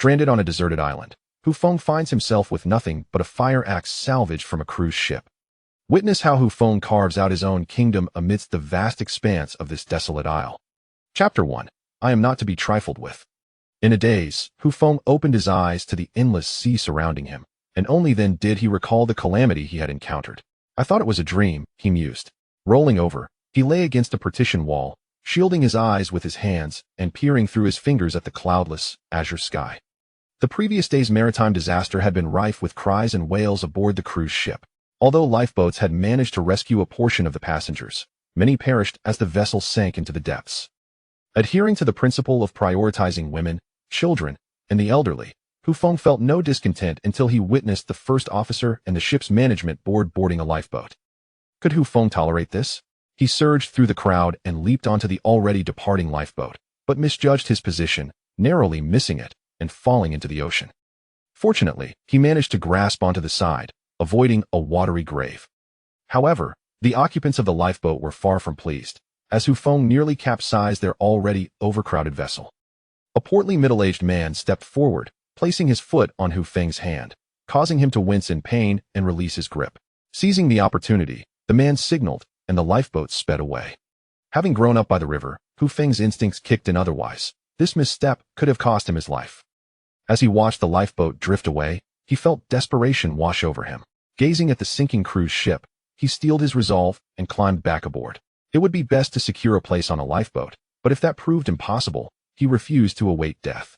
Stranded on a deserted island, Feng finds himself with nothing but a fire axe salvaged from a cruise ship. Witness how Feng carves out his own kingdom amidst the vast expanse of this desolate isle. Chapter 1. I am not to be trifled with. In a daze, Feng opened his eyes to the endless sea surrounding him, and only then did he recall the calamity he had encountered. I thought it was a dream, he mused. Rolling over, he lay against a partition wall, shielding his eyes with his hands and peering through his fingers at the cloudless, azure sky. The previous day's maritime disaster had been rife with cries and wails aboard the cruise ship. Although lifeboats had managed to rescue a portion of the passengers, many perished as the vessel sank into the depths. Adhering to the principle of prioritizing women, children, and the elderly, Feng felt no discontent until he witnessed the first officer and the ship's management board boarding a lifeboat. Could Feng tolerate this? He surged through the crowd and leaped onto the already departing lifeboat, but misjudged his position, narrowly missing it and falling into the ocean. Fortunately, he managed to grasp onto the side, avoiding a watery grave. However, the occupants of the lifeboat were far from pleased, as Feng nearly capsized their already overcrowded vessel. A portly middle-aged man stepped forward, placing his foot on Feng's hand, causing him to wince in pain and release his grip. Seizing the opportunity, the man signaled, and the lifeboat sped away. Having grown up by the river, Feng's instincts kicked in otherwise. This misstep could have cost him his life. As he watched the lifeboat drift away, he felt desperation wash over him. Gazing at the sinking cruise ship, he steeled his resolve and climbed back aboard. It would be best to secure a place on a lifeboat, but if that proved impossible, he refused to await death.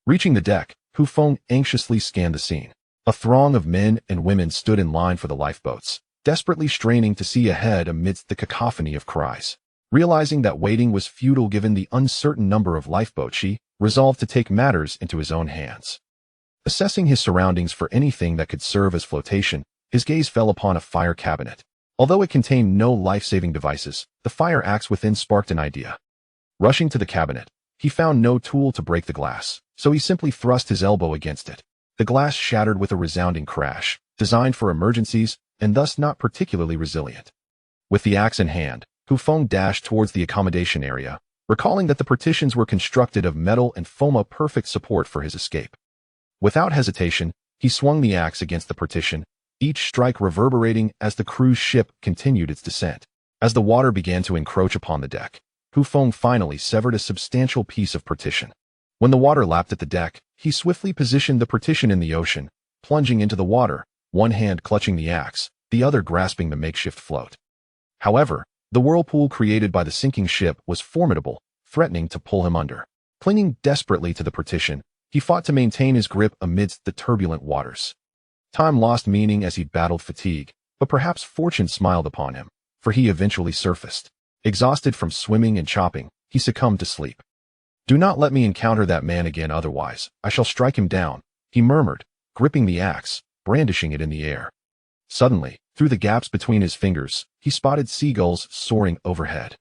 Reaching the deck, Feng anxiously scanned the scene. A throng of men and women stood in line for the lifeboats, desperately straining to see ahead amidst the cacophony of cries. Realizing that waiting was futile given the uncertain number of lifeboats, he resolved to take matters into his own hands. Assessing his surroundings for anything that could serve as flotation, his gaze fell upon a fire cabinet. Although it contained no life-saving devices, the fire axe within sparked an idea. Rushing to the cabinet, he found no tool to break the glass, so he simply thrust his elbow against it. The glass shattered with a resounding crash, designed for emergencies and thus not particularly resilient. With the axe in hand, Feng dashed towards the accommodation area, recalling that the partitions were constructed of metal and foam, a perfect support for his escape. Without hesitation, he swung the axe against the partition, each strike reverberating as the cruise ship continued its descent. As the water began to encroach upon the deck, Feng finally severed a substantial piece of partition. When the water lapped at the deck, he swiftly positioned the partition in the ocean, plunging into the water, one hand clutching the axe, the other grasping the makeshift float. However, the whirlpool created by the sinking ship was formidable, threatening to pull him under. Clinging desperately to the partition, he fought to maintain his grip amidst the turbulent waters. Time lost meaning as he battled fatigue, but perhaps fortune smiled upon him, for he eventually surfaced. Exhausted from swimming and chopping, he succumbed to sleep. "Do not let me encounter that man again, otherwise I shall strike him down," he murmured, gripping the axe, brandishing it in the air. Suddenly, through the gaps between his fingers, he spotted seagulls soaring overhead.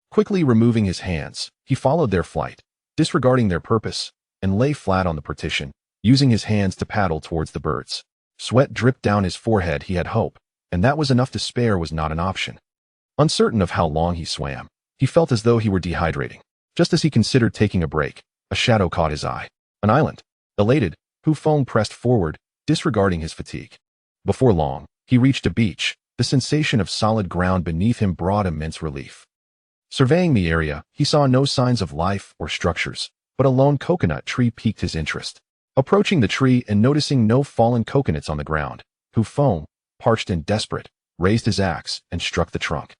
Quickly removing his hands, he followed their flight, disregarding their purpose, and lay flat on the partition, using his hands to paddle towards the birds. Sweat dripped down his forehead. He had hope, and that was enough. Despair was not an option. Uncertain of how long he swam, he felt as though he were dehydrating. Just as he considered taking a break, a shadow caught his eye. An island. Elated, Feng pressed forward, disregarding his fatigue. Before long, he reached a beach. The sensation of solid ground beneath him brought immense relief. Surveying the area, he saw no signs of life or structures, but a lone coconut tree piqued his interest. Approaching the tree and noticing no fallen coconuts on the ground, Feng, parched and desperate, raised his axe and struck the trunk.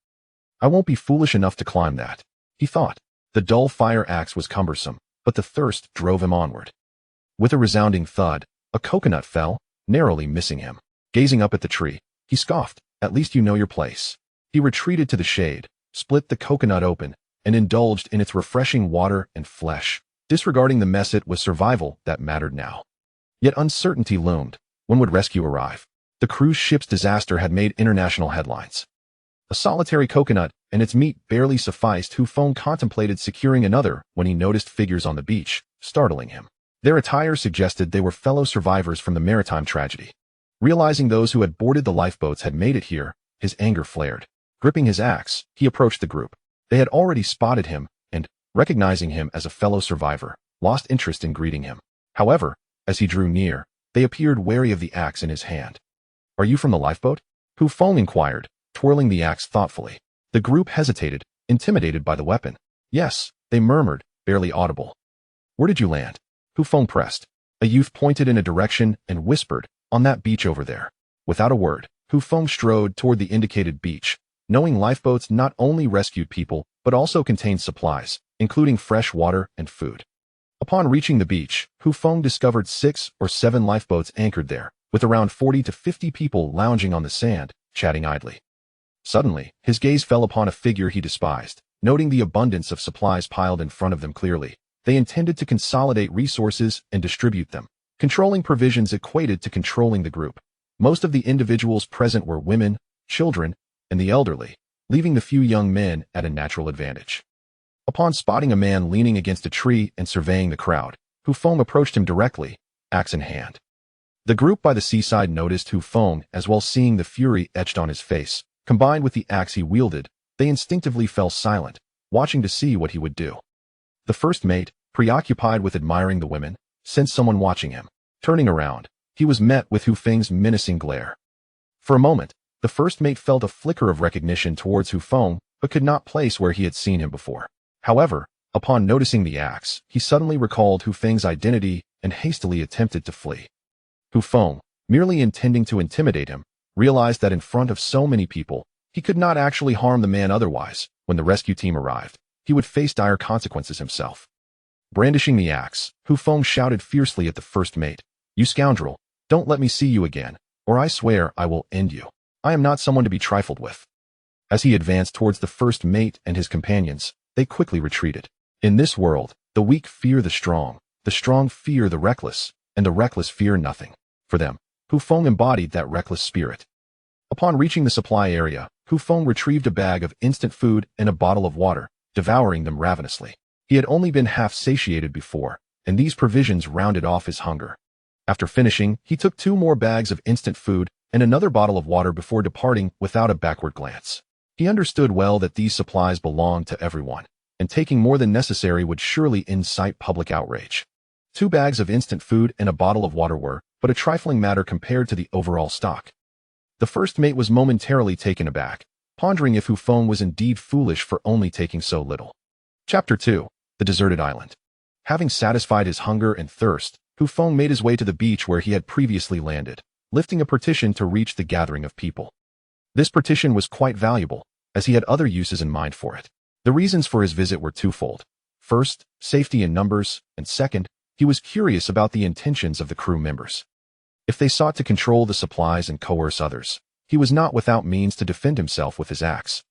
"I won't be foolish enough to climb that," he thought. The dull fire axe was cumbersome, but the thirst drove him onward. With a resounding thud, a coconut fell, narrowly missing him. Gazing up at the tree, he scoffed, "At least you know your place." He retreated to the shade, split the coconut open, and indulged in its refreshing water and flesh, disregarding the mess. It was survival that mattered now. Yet uncertainty loomed. When would rescue arrive? The cruise ship's disaster had made international headlines. A solitary coconut and its meat barely sufficed. Feng contemplated securing another when he noticed figures on the beach, startling him. Their attire suggested they were fellow survivors from the maritime tragedy. Realizing those who had boarded the lifeboats had made it here, his anger flared. Gripping his axe, he approached the group. They had already spotted him and, recognizing him as a fellow survivor, lost interest in greeting him. However, as he drew near, they appeared wary of the axe in his hand. "Are you from the lifeboat?" Feng inquired, twirling the axe thoughtfully. The group hesitated, intimidated by the weapon. "Yes," they murmured, barely audible. "Where did you land?" Feng pressed. A youth pointed in a direction and whispered, "On that beach over there." Without a word, Feng strode toward the indicated beach, knowing lifeboats not only rescued people, but also contained supplies, including fresh water and food. Upon reaching the beach, Feng discovered 6 or 7 lifeboats anchored there, with around 40 to 50 people lounging on the sand, chatting idly. Suddenly, his gaze fell upon a figure he despised. Noting the abundance of supplies piled in front of them clearly, they intended to consolidate resources and distribute them. Controlling provisions equated to controlling the group. Most of the individuals present were women, children, and the elderly, leaving the few young men at a natural advantage. Upon spotting a man leaning against a tree and surveying the crowd, Feng approached him directly, axe in hand. The group by the seaside noticed Feng as well, seeing the fury etched on his face, combined with the axe he wielded. They instinctively fell silent, watching to see what he would do. The first mate, preoccupied with admiring the women, sensed someone watching him. Turning around, he was met with Feng's menacing glare. For a moment, the first mate felt a flicker of recognition towards Feng, but could not place where he had seen him before. However, upon noticing the axe, he suddenly recalled Feng's identity and hastily attempted to flee. Feng, merely intending to intimidate him, realized that in front of so many people, he could not actually harm the man otherwise. When the rescue team arrived, he would face dire consequences himself. Brandishing the axe, Feng shouted fiercely at the first mate, "You scoundrel, don't let me see you again, or I swear I will end you. I am not someone to be trifled with." As he advanced towards the first mate and his companions, they quickly retreated. In this world, the weak fear the strong fear the reckless, and the reckless fear nothing. For them, Feng embodied that reckless spirit. Upon reaching the supply area, Feng retrieved a bag of instant food and a bottle of water, devouring them ravenously. He had only been half satiated before, and these provisions rounded off his hunger. After finishing, he took 2 more bags of instant food and another bottle of water before departing without a backward glance. He understood well that these supplies belonged to everyone, and taking more than necessary would surely incite public outrage. 2 bags of instant food and a bottle of water were but a trifling matter compared to the overall stock. The first mate was momentarily taken aback, pondering if Feng was indeed foolish for only taking so little. Chapter 2. The Deserted Island. Having satisfied his hunger and thirst, Feng made his way to the beach where he had previously landed, lifting a partition to reach the gathering of people. This partition was quite valuable, as he had other uses in mind for it. The reasons for his visit were twofold. First, safety in numbers, and second, he was curious about the intentions of the crew members. If they sought to control the supplies and coerce others, he was not without means to defend himself with his axe.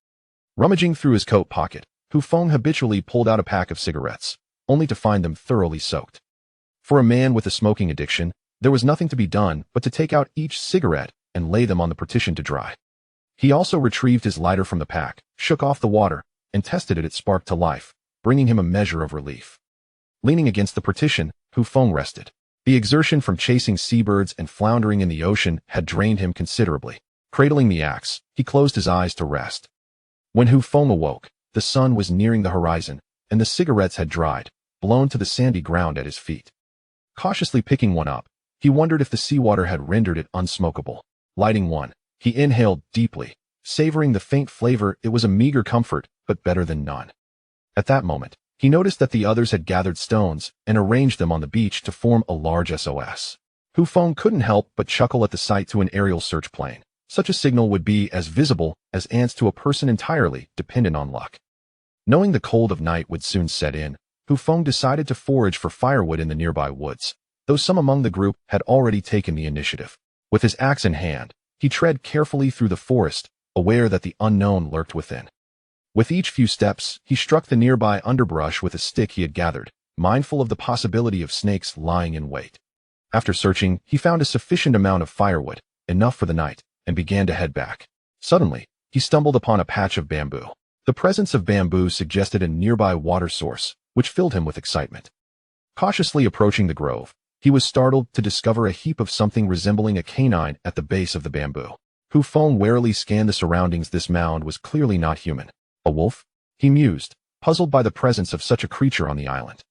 Rummaging through his coat pocket, Feng habitually pulled out a pack of cigarettes, only to find them thoroughly soaked. For a man with a smoking addiction, there was nothing to be done but to take out each cigarette and lay them on the partition to dry. He also retrieved his lighter from the pack, shook off the water, and tested it. It sparked to life, bringing him a measure of relief. Leaning against the partition, Feng rested. The exertion from chasing seabirds and floundering in the ocean had drained him considerably. Cradling the axe, he closed his eyes to rest. When Feng awoke, the sun was nearing the horizon, and the cigarettes had dried, blown to the sandy ground at his feet. Cautiously picking one up, he wondered if the seawater had rendered it unsmokable. Lighting one, he inhaled deeply, savoring the faint flavor. It was a meager comfort, but better than none. At that moment, he noticed that the others had gathered stones and arranged them on the beach to form a large SOS. Feng couldn't help but chuckle at the sight to an aerial search plane. Such a signal would be as visible as ants to a person entirely dependent on luck. Knowing the cold of night would soon set in, Feng decided to forage for firewood in the nearby woods, though some among the group had already taken the initiative. With his axe in hand, he tread carefully through the forest, aware that the unknown lurked within. With each few steps, he struck the nearby underbrush with a stick he had gathered, mindful of the possibility of snakes lying in wait. After searching, he found a sufficient amount of firewood, enough for the night, and began to head back. Suddenly, he stumbled upon a patch of bamboo. The presence of bamboo suggested a nearby water source, which filled him with excitement. Cautiously approaching the grove, he was startled to discover a heap of something resembling a canine at the base of the bamboo. Feng warily scanned the surroundings. This mound was clearly not human. A wolf? He mused, puzzled by the presence of such a creature on the island.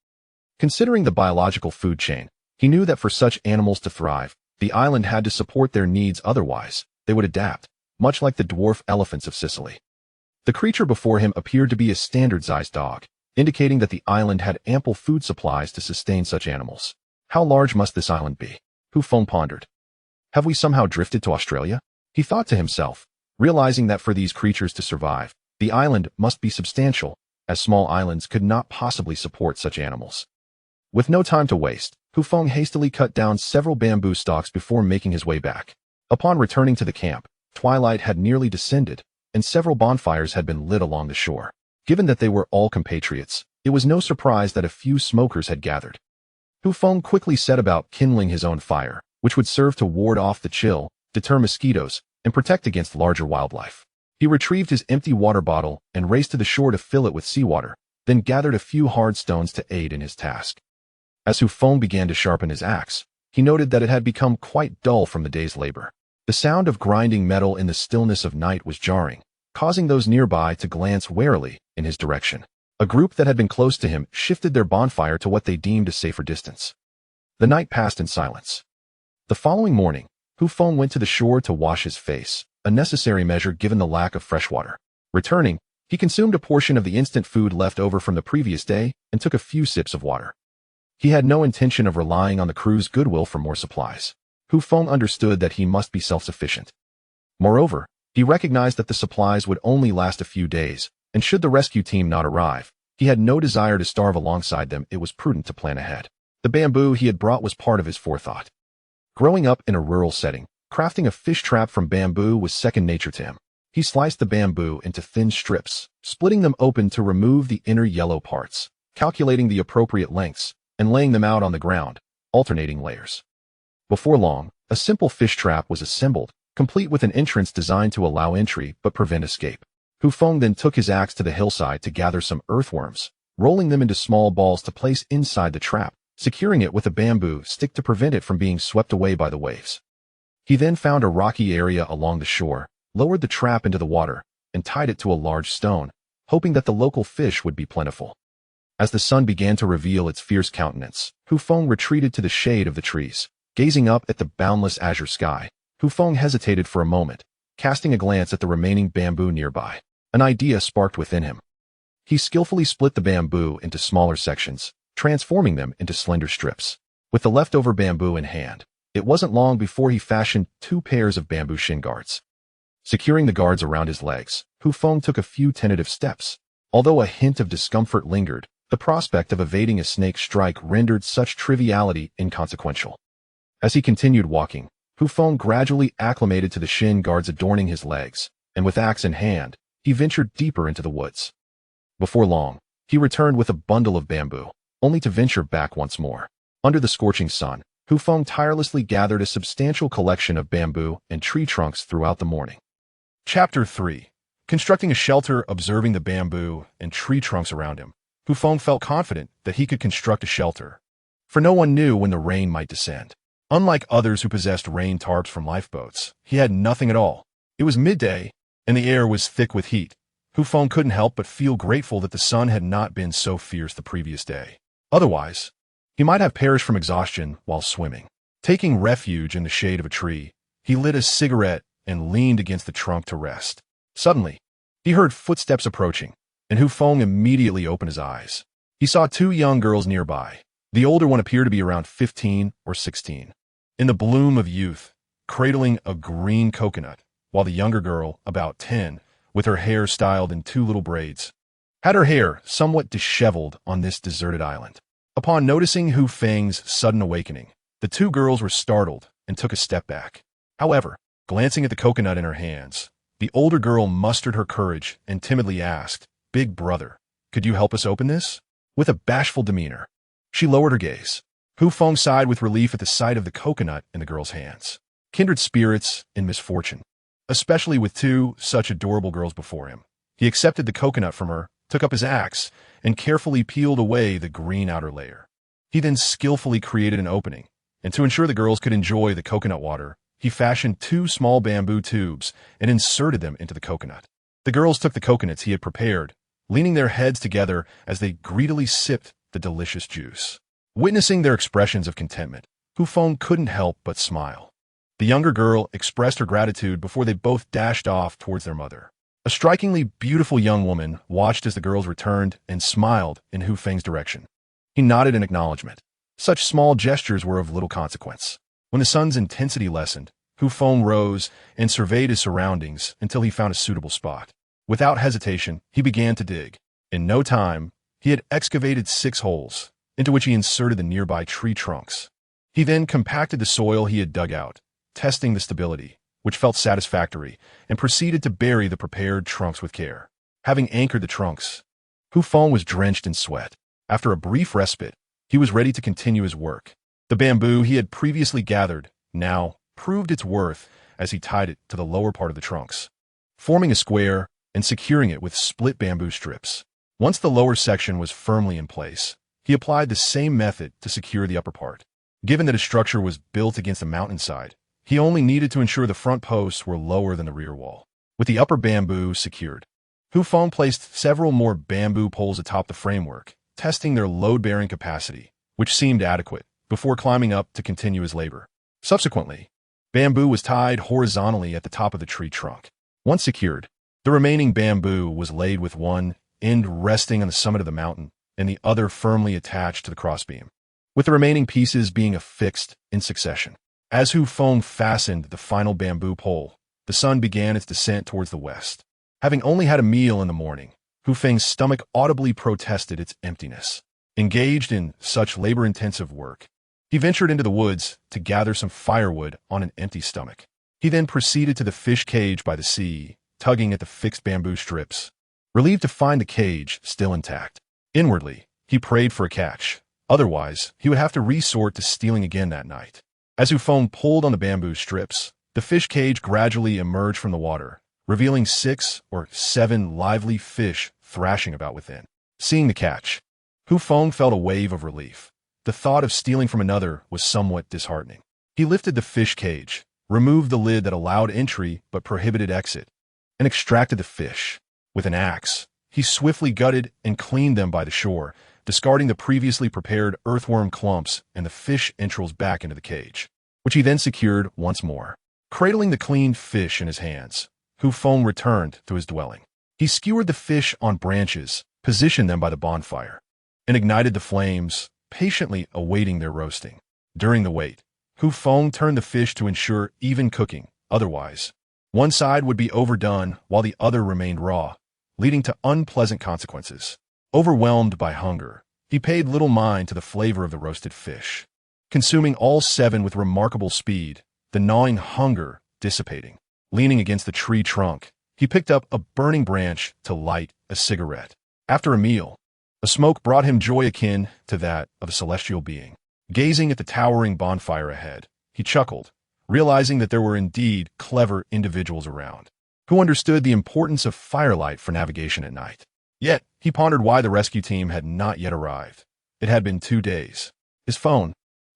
Considering the biological food chain, He knew that for such animals to thrive, the island had to support their needs, otherwise they would adapt, much like the dwarf elephants of Sicily. The creature before him appeared to be a standard-sized dog, indicating that the island had ample food supplies to sustain such animals. How large must this island be? Feng pondered. Have we somehow drifted to Australia? He thought to himself, realizing that for these creatures to survive, the island must be substantial, as small islands could not possibly support such animals. With no time to waste, Feng hastily cut down several bamboo stalks before making his way back. Upon returning to the camp, twilight had nearly descended, and several bonfires had been lit along the shore. Given that they were all compatriots, it was no surprise that a few smokers had gathered. Feng quickly set about kindling his own fire, which would serve to ward off the chill, deter mosquitoes, and protect against larger wildlife. He retrieved his empty water bottle and raced to the shore to fill it with seawater, then gathered a few hard stones to aid in his task. As Feng began to sharpen his axe, he noted that it had become quite dull from the day's labor. The sound of grinding metal in the stillness of night was jarring, causing those nearby to glance warily in his direction. A group that had been close to him shifted their bonfire to what they deemed a safer distance. The night passed in silence. The following morning, Feng went to the shore to wash his face, a necessary measure given the lack of fresh water. Returning, he consumed a portion of the instant food left over from the previous day and took a few sips of water. He had no intention of relying on the crew's goodwill for more supplies. Feng understood that he must be self-sufficient. Moreover, he recognized that the supplies would only last a few days, and should the rescue team not arrive, he had no desire to starve alongside them. It was prudent to plan ahead. The bamboo he had brought was part of his forethought. Growing up in a rural setting, crafting a fish trap from bamboo was second nature to him. He sliced the bamboo into thin strips, splitting them open to remove the inner yellow parts, calculating the appropriate lengths, and laying them out on the ground, alternating layers. Before long, a simple fish trap was assembled, complete with an entrance designed to allow entry but prevent escape. Feng then took his axe to the hillside to gather some earthworms, rolling them into small balls to place inside the trap, securing it with a bamboo stick to prevent it from being swept away by the waves. He then found a rocky area along the shore, lowered the trap into the water, and tied it to a large stone, hoping that the local fish would be plentiful. As the sun began to reveal its fierce countenance, Feng retreated to the shade of the trees. Gazing up at the boundless azure sky, Feng hesitated for a moment, casting a glance at the remaining bamboo nearby. An idea sparked within him. He skillfully split the bamboo into smaller sections, transforming them into slender strips. With the leftover bamboo in hand, it wasn't long before he fashioned 2 pairs of bamboo shin guards. Securing the guards around his legs, Feng took a few tentative steps. Although a hint of discomfort lingered, the prospect of evading a snake strike rendered such triviality inconsequential. As he continued walking, Feng gradually acclimated to the shin guards adorning his legs, and with axe in hand, he ventured deeper into the woods. Before long, he returned with a bundle of bamboo, only to venture back once more. Under the scorching sun, Feng tirelessly gathered a substantial collection of bamboo and tree trunks throughout the morning. Chapter 3. Constructing a shelter. Observing the bamboo and tree trunks around him, Feng felt confident that he could construct a shelter, for no one knew when the rain might descend. Unlike others who possessed rain tarps from lifeboats, he had nothing at all. It was midday, and the air was thick with heat. Feng couldn't help but feel grateful that the sun had not been so fierce the previous day. Otherwise, he might have perished from exhaustion while swimming. Taking refuge in the shade of a tree, he lit a cigarette and leaned against the trunk to rest. Suddenly, he heard footsteps approaching, and Feng immediately opened his eyes. He saw 2 young girls nearby. The older one appeared to be around 15 or 16. In the bloom of youth, cradling a green coconut, while the younger girl, about 10, with her hair styled in 2 little braids, had her hair somewhat disheveled on this deserted island. Upon noticing Feng's sudden awakening, the 2 girls were startled and took a step back. However, glancing at the coconut in her hands, the older girl mustered her courage and timidly asked, "Big brother, could you help us open this?" With a bashful demeanor, she lowered her gaze. Feng sighed with relief at the sight of the coconut in the girl's hands. Kindred spirits in misfortune, especially with 2 such adorable girls before him. He accepted the coconut from her, took up his axe, and carefully peeled away the green outer layer. He then skillfully created an opening, and to ensure the girls could enjoy the coconut water, he fashioned 2 small bamboo tubes and inserted them into the coconut. The girls took the coconuts he had prepared, leaning their heads together as they greedily sipped the delicious juice. Witnessing their expressions of contentment, Hu Feng couldn't help but smile. The younger girl expressed her gratitude before they both dashed off towards their mother. A strikingly beautiful young woman watched as the girls returned and smiled in Hu Feng's direction. He nodded in acknowledgement. Such small gestures were of little consequence. When the sun's intensity lessened, Hu Feng rose and surveyed his surroundings until he found a suitable spot. Without hesitation, he began to dig. In no time, he had excavated 6 holes, into which he inserted the nearby tree trunks. He then compacted the soil he had dug out, testing the stability, which felt satisfactory, and proceeded to bury the prepared trunks with care. Having anchored the trunks, Hu Feng was drenched in sweat. After a brief respite, he was ready to continue his work. The bamboo he had previously gathered now proved its worth as he tied it to the lower part of the trunks, forming a square and securing it with split bamboo strips. Once the lower section was firmly in place, he applied the same method to secure the upper part. Given that his structure was built against a mountainside, he only needed to ensure the front posts were lower than the rear wall. With the upper bamboo secured, Hu Feng placed several more bamboo poles atop the framework, testing their load-bearing capacity, which seemed adequate, before climbing up to continue his labor. Subsequently, bamboo was tied horizontally at the top of the tree trunk. Once secured, the remaining bamboo was laid with one end resting on the summit of the mountain and the other firmly attached to the crossbeam, with the remaining pieces being affixed in succession. As Hu Feng fastened the final bamboo pole, the sun began its descent towards the west. Having only had a meal in the morning, Hu Feng's stomach audibly protested its emptiness. Engaged in such labor-intensive work, he ventured into the woods to gather some firewood on an empty stomach. He then proceeded to the fish cage by the sea, tugging at the fixed bamboo strips, relieved to find the cage still intact. Inwardly, he prayed for a catch. Otherwise, he would have to resort to stealing again that night. As Hu Feng pulled on the bamboo strips, the fish cage gradually emerged from the water, revealing 6 or 7 lively fish thrashing about within. Seeing the catch, Hu Feng felt a wave of relief. The thought of stealing from another was somewhat disheartening. He lifted the fish cage, removed the lid that allowed entry but prohibited exit, and extracted the fish. With an axe, he swiftly gutted and cleaned them by the shore, discarding the previously prepared earthworm clumps and the fish entrails back into the cage, which he then secured once more. Cradling the cleaned fish in his hands, Hu Feng returned to his dwelling. He skewered the fish on branches, positioned them by the bonfire, and ignited the flames, patiently awaiting their roasting. During the wait, Hu Feng turned the fish to ensure even cooking. Otherwise, one side would be overdone while the other remained raw, leading to unpleasant consequences. Overwhelmed by hunger, he paid little mind to the flavor of the roasted fish. Consuming all 7 with remarkable speed, the gnawing hunger dissipating. Leaning against the tree trunk, he picked up a burning branch to light a cigarette. After a meal, a smoke brought him joy akin to that of a celestial being. Gazing at the towering bonfire ahead, he chuckled, realizing that there were indeed clever individuals around, who understood the importance of firelight for navigation at night. Yet, he pondered why the rescue team had not yet arrived. It had been 2 days. His phone,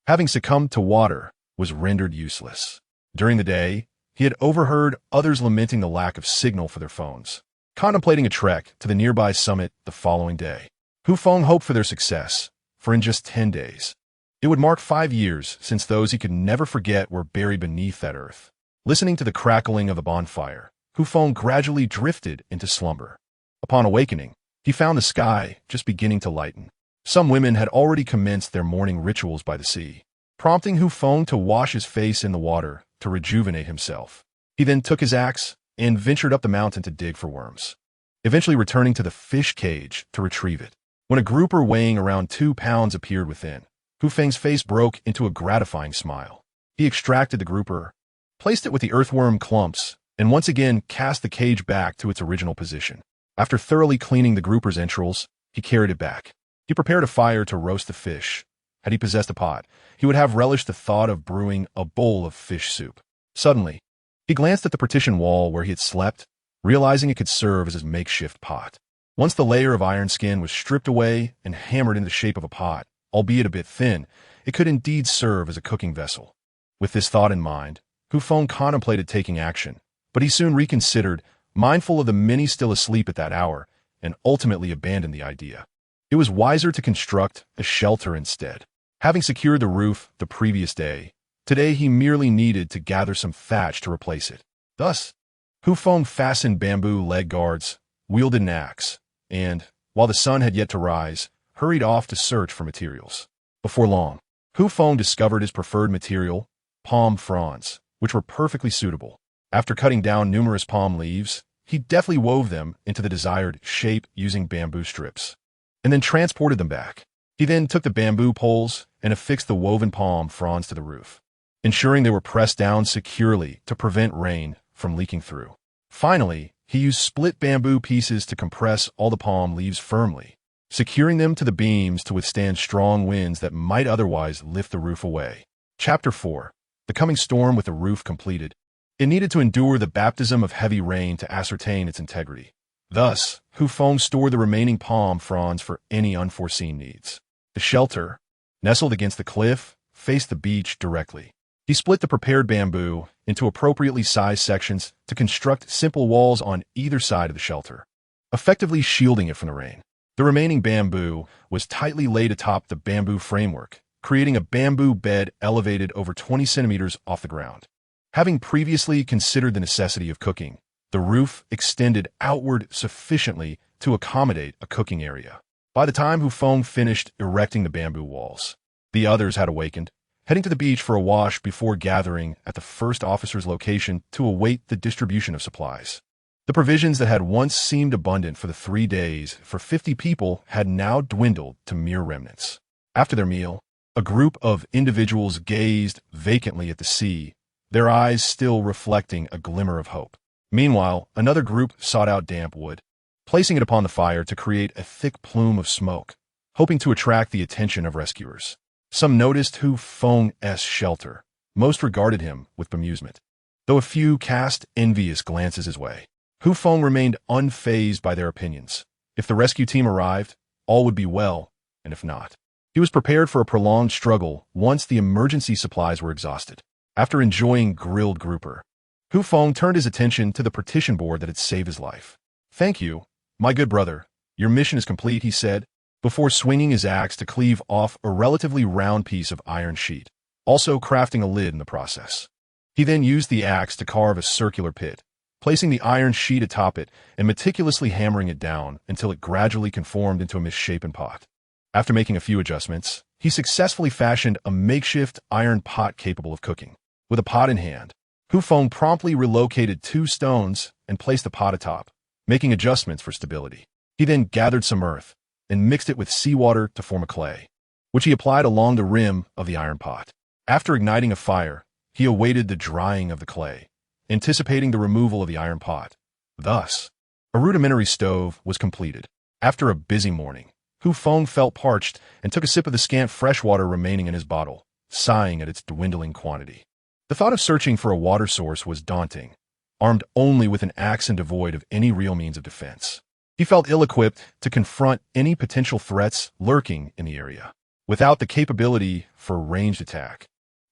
having succumbed to water, was rendered useless. During the day, he had overheard others lamenting the lack of signal for their phones. Contemplating a trek to the nearby summit the following day, Hu Feng hoped for their success, for in just 10 days, it would mark 5 years since those he could never forget were buried beneath that earth. Listening to the crackling of the bonfire, Hu Feng gradually drifted into slumber. Upon awakening, he found the sky just beginning to lighten. Some women had already commenced their morning rituals by the sea, prompting Hu Feng to wash his face in the water to rejuvenate himself. He then took his axe and ventured up the mountain to dig for worms, eventually returning to the fish cage to retrieve it. When a grouper weighing around 2 pounds appeared within, Hu Feng's face broke into a gratifying smile. He extracted the grouper, placed it with the earthworm clumps, and once again cast the cage back to its original position. After thoroughly cleaning the grouper's entrails, he carried it back. He prepared a fire to roast the fish. Had he possessed a pot, he would have relished the thought of brewing a bowl of fish soup. Suddenly, he glanced at the partition wall where he had slept, realizing it could serve as his makeshift pot. Once the layer of iron skin was stripped away and hammered into the shape of a pot, albeit a bit thin, it could indeed serve as a cooking vessel. With this thought in mind, Hu Feng contemplated taking action, but he soon reconsidered, mindful of the many still asleep at that hour, and ultimately abandoned the idea. It was wiser to construct a shelter instead. Having secured the roof the previous day, today he merely needed to gather some thatch to replace it. Thus, Hu Feng fastened bamboo leg guards, wielded an axe, and, while the sun had yet to rise, hurried off to search for materials. Before long, Hu Feng discovered his preferred material, palm fronds, which were perfectly suitable. After cutting down numerous palm leaves, he deftly wove them into the desired shape using bamboo strips, and then transported them back. He then took the bamboo poles and affixed the woven palm fronds to the roof, ensuring they were pressed down securely to prevent rain from leaking through. Finally, he used split bamboo pieces to compress all the palm leaves firmly, securing them to the beams to withstand strong winds that might otherwise lift the roof away. Chapter 4. The coming storm. With the roof completed, it needed to endure the baptism of heavy rain to ascertain its integrity. Thus, Hu Feng stored the remaining palm fronds for any unforeseen needs. The shelter, nestled against the cliff, faced the beach directly. He split the prepared bamboo into appropriately sized sections to construct simple walls on either side of the shelter, effectively shielding it from the rain. The remaining bamboo was tightly laid atop the bamboo framework, creating a bamboo bed elevated over 20 centimeters off the ground. Having previously considered the necessity of cooking, the roof extended outward sufficiently to accommodate a cooking area. By the time Hu Feng finished erecting the bamboo walls, the others had awakened, heading to the beach for a wash before gathering at the first officer's location to await the distribution of supplies. The provisions that had once seemed abundant for the 3 days for 50 people had now dwindled to mere remnants. After their meal, a group of individuals gazed vacantly at the sea, their eyes still reflecting a glimmer of hope. Meanwhile, another group sought out damp wood, placing it upon the fire to create a thick plume of smoke, hoping to attract the attention of rescuers. Some noticed Hu Feng's shelter, most regarded him with bemusement, though a few cast envious glances his way. Hu Feng remained unfazed by their opinions. If the rescue team arrived, all would be well, and if not, he was prepared for a prolonged struggle once the emergency supplies were exhausted. After enjoying grilled grouper, Hu Feng turned his attention to the partition board that had saved his life. "Thank you, my good brother. Your mission is complete," he said, before swinging his axe to cleave off a relatively round piece of iron sheet, also crafting a lid in the process. He then used the axe to carve a circular pit, placing the iron sheet atop it and meticulously hammering it down until it gradually conformed into a misshapen pot. After making a few adjustments, he successfully fashioned a makeshift iron pot capable of cooking. With a pot in hand, Hu Feng promptly relocated 2 stones and placed the pot atop, making adjustments for stability. He then gathered some earth and mixed it with seawater to form a clay, which he applied along the rim of the iron pot. After igniting a fire, he awaited the drying of the clay, anticipating the removal of the iron pot. Thus, a rudimentary stove was completed. After a busy morning, Hu Feng felt parched and took a sip of the scant fresh water remaining in his bottle, sighing at its dwindling quantity. The thought of searching for a water source was daunting, armed only with an axe and devoid of any real means of defense. He felt ill-equipped to confront any potential threats lurking in the area. Without the capability for ranged attack,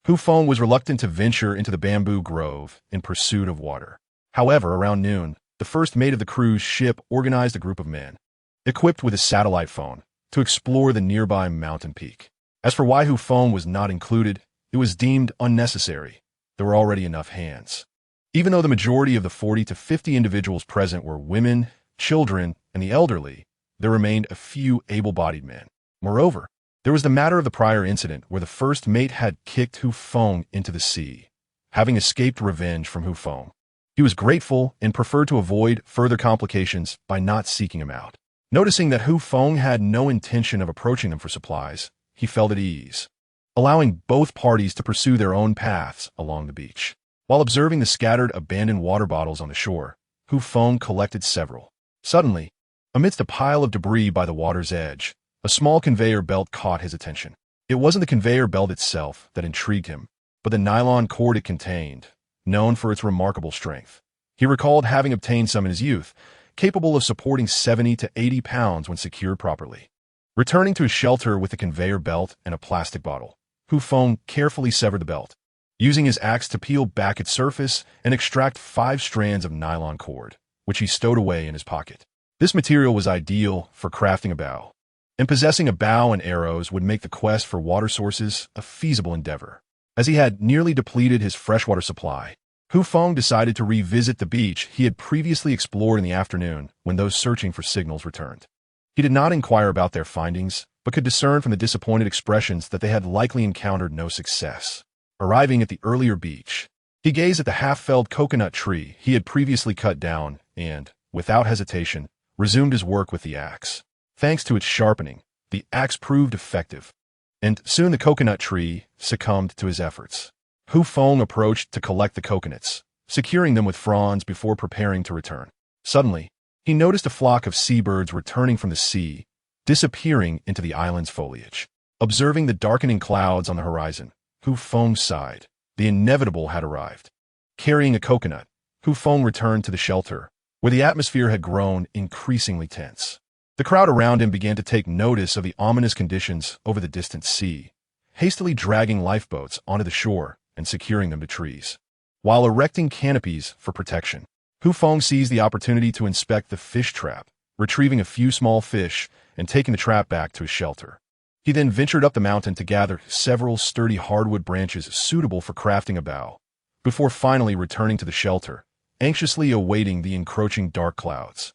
Hu Feng was reluctant to venture into the bamboo grove in pursuit of water. However, around noon, the first mate of the cruise ship organized a group of men, equipped with a satellite phone, to explore the nearby mountain peak. As for why Hu Feng was not included, it was deemed unnecessary. There were already enough hands. Even though the majority of the 40 to 50 individuals present were women, children, and the elderly, there remained a few able-bodied men. Moreover, there was the matter of the prior incident where the first mate had kicked Hu Feng into the sea, having escaped revenge from Hu Feng. He was grateful and preferred to avoid further complications by not seeking him out. Noticing that Hu Feng had no intention of approaching them for supplies, he felt at ease, allowing both parties to pursue their own paths along the beach. While observing the scattered abandoned water bottles on the shore, Hu Feng collected several. Suddenly, amidst a pile of debris by the water's edge, a small conveyor belt caught his attention. It wasn't the conveyor belt itself that intrigued him, but the nylon cord it contained, known for its remarkable strength. He recalled having obtained some in his youth, capable of supporting 70 to 80 pounds when secured properly. Returning to his shelter with the conveyor belt and a plastic bottle, Hu Feng carefully severed the belt, using his axe to peel back its surface and extract 5 strands of nylon cord, which he stowed away in his pocket. This material was ideal for crafting a bow, and possessing a bow and arrows would make the quest for water sources a feasible endeavor. As he had nearly depleted his freshwater supply, Feng decided to revisit the beach he had previously explored in the afternoon when those searching for signals returned. He did not inquire about their findings, but could discern from the disappointed expressions that they had likely encountered no success. Arriving at the earlier beach, he gazed at the half-felled coconut tree he had previously cut down and, without hesitation, resumed his work with the axe. Thanks to its sharpening, the axe proved effective, and soon the coconut tree succumbed to his efforts. Feng approached to collect the coconuts, securing them with fronds before preparing to return. Suddenly, he noticed a flock of seabirds returning from the sea, disappearing into the island's foliage. Observing the darkening clouds on the horizon, Feng sighed. The inevitable had arrived. Carrying a coconut, Feng returned to the shelter, where the atmosphere had grown increasingly tense. The crowd around him began to take notice of the ominous conditions over the distant sea, hastily dragging lifeboats onto the shore and securing them to trees. While erecting canopies for protection, Feng seized the opportunity to inspect the fish trap, retrieving a few small fish and taking the trap back to his shelter. He then ventured up the mountain to gather several sturdy hardwood branches suitable for crafting a bow, before finally returning to the shelter, anxiously awaiting the encroaching dark clouds.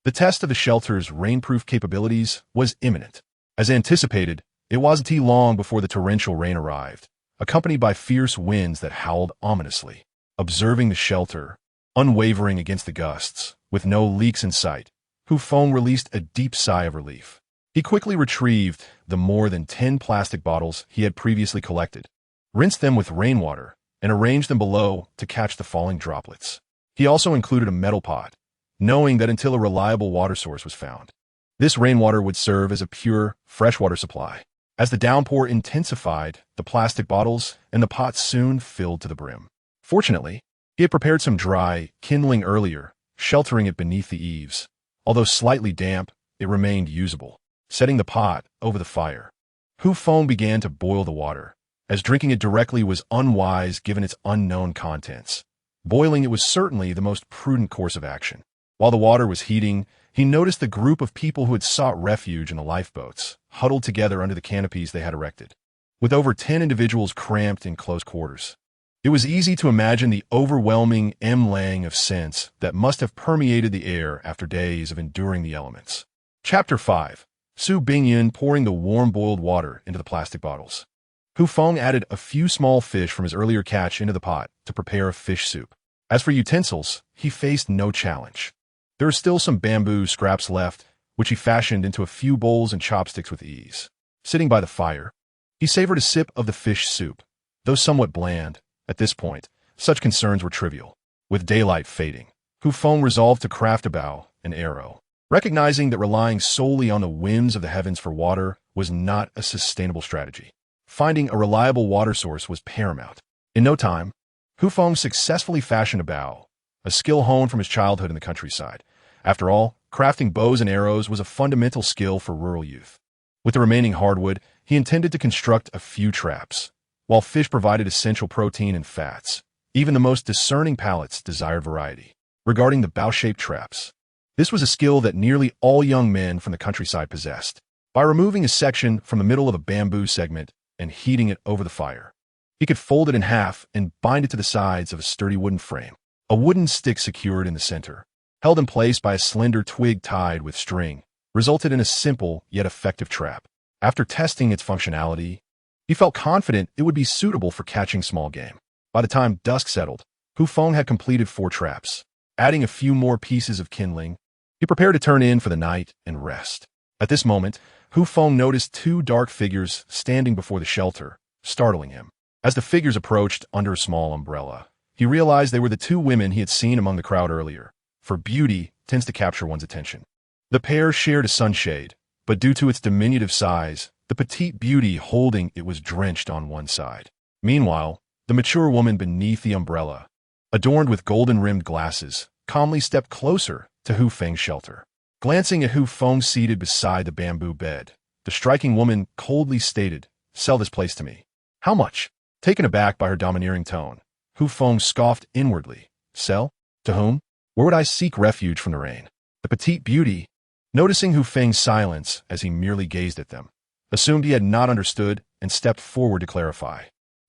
The test of the shelter's rainproof capabilities was imminent. As anticipated, it wasn't too long before the torrential rain arrived, accompanied by fierce winds that howled ominously. Observing the shelter, unwavering against the gusts, with no leaks in sight, Feng released a deep sigh of relief. He quickly retrieved the more than 10 plastic bottles he had previously collected, rinsed them with rainwater, and arranged them below to catch the falling droplets. He also included a metal pot, knowing that until a reliable water source was found, this rainwater would serve as a pure, freshwater supply. As the downpour intensified, the plastic bottles and the pot soon filled to the brim. Fortunately, he had prepared some dry kindling earlier, sheltering it beneath the eaves. Although slightly damp, it remained usable. Setting the pot over the fire, Feng began to boil the water, as drinking it directly was unwise given its unknown contents. Boiling it was certainly the most prudent course of action. While the water was heating, he noticed the group of people who had sought refuge in the lifeboats, huddled together under the canopies they had erected. With over 10 individuals cramped in close quarters, it was easy to imagine the overwhelming emlang of scents that must have permeated the air after days of enduring the elements. Chapter 5. Su Bingyan pouring the warm boiled water into the plastic bottles. Feng added a few small fish from his earlier catch into the pot to prepare a fish soup. As for utensils, he faced no challenge. There were still some bamboo scraps left, which he fashioned into a few bowls and chopsticks with ease. Sitting by the fire, he savored a sip of the fish soup. Though somewhat bland, at this point, such concerns were trivial. With daylight fading, Feng resolved to craft a bow and arrow, recognizing that relying solely on the whims of the heavens for water was not a sustainable strategy. Finding a reliable water source was paramount. In no time, Feng successfully fashioned a bow, a skill honed from his childhood in the countryside. After all, crafting bows and arrows was a fundamental skill for rural youth. With the remaining hardwood, he intended to construct a few traps. While fish provided essential protein and fats, even the most discerning palates desired variety. Regarding the bow-shaped traps, this was a skill that nearly all young men from the countryside possessed. By removing a section from the middle of a bamboo segment and heating it over the fire, he could fold it in half and bind it to the sides of a sturdy wooden frame. A wooden stick secured in the center, held in place by a slender twig tied with string, resulted in a simple yet effective trap. After testing its functionality, he felt confident it would be suitable for catching small game. By the time dusk settled, Feng had completed 4 traps. Adding a few more pieces of kindling, he prepared to turn in for the night and rest. At this moment, Feng noticed 2 dark figures standing before the shelter, startling him. As the figures approached under a small umbrella, he realized they were the 2 women he had seen among the crowd earlier, for beauty tends to capture one's attention. The pair shared a sunshade, but due to its diminutive size, the petite beauty holding it was drenched on one side. Meanwhile, the mature woman beneath the umbrella, adorned with golden-rimmed glasses, calmly stepped closer to Feng's shelter. Glancing at Feng seated beside the bamboo bed, the striking woman coldly stated, "Sell this place to me." "How much?" Taken aback by her domineering tone, Feng scoffed inwardly. "Sell? To whom? Where would I seek refuge from the rain?" The petite beauty, Noticing Feng's silence as he merely gazed at them, assumed he had not understood and stepped forward to clarify.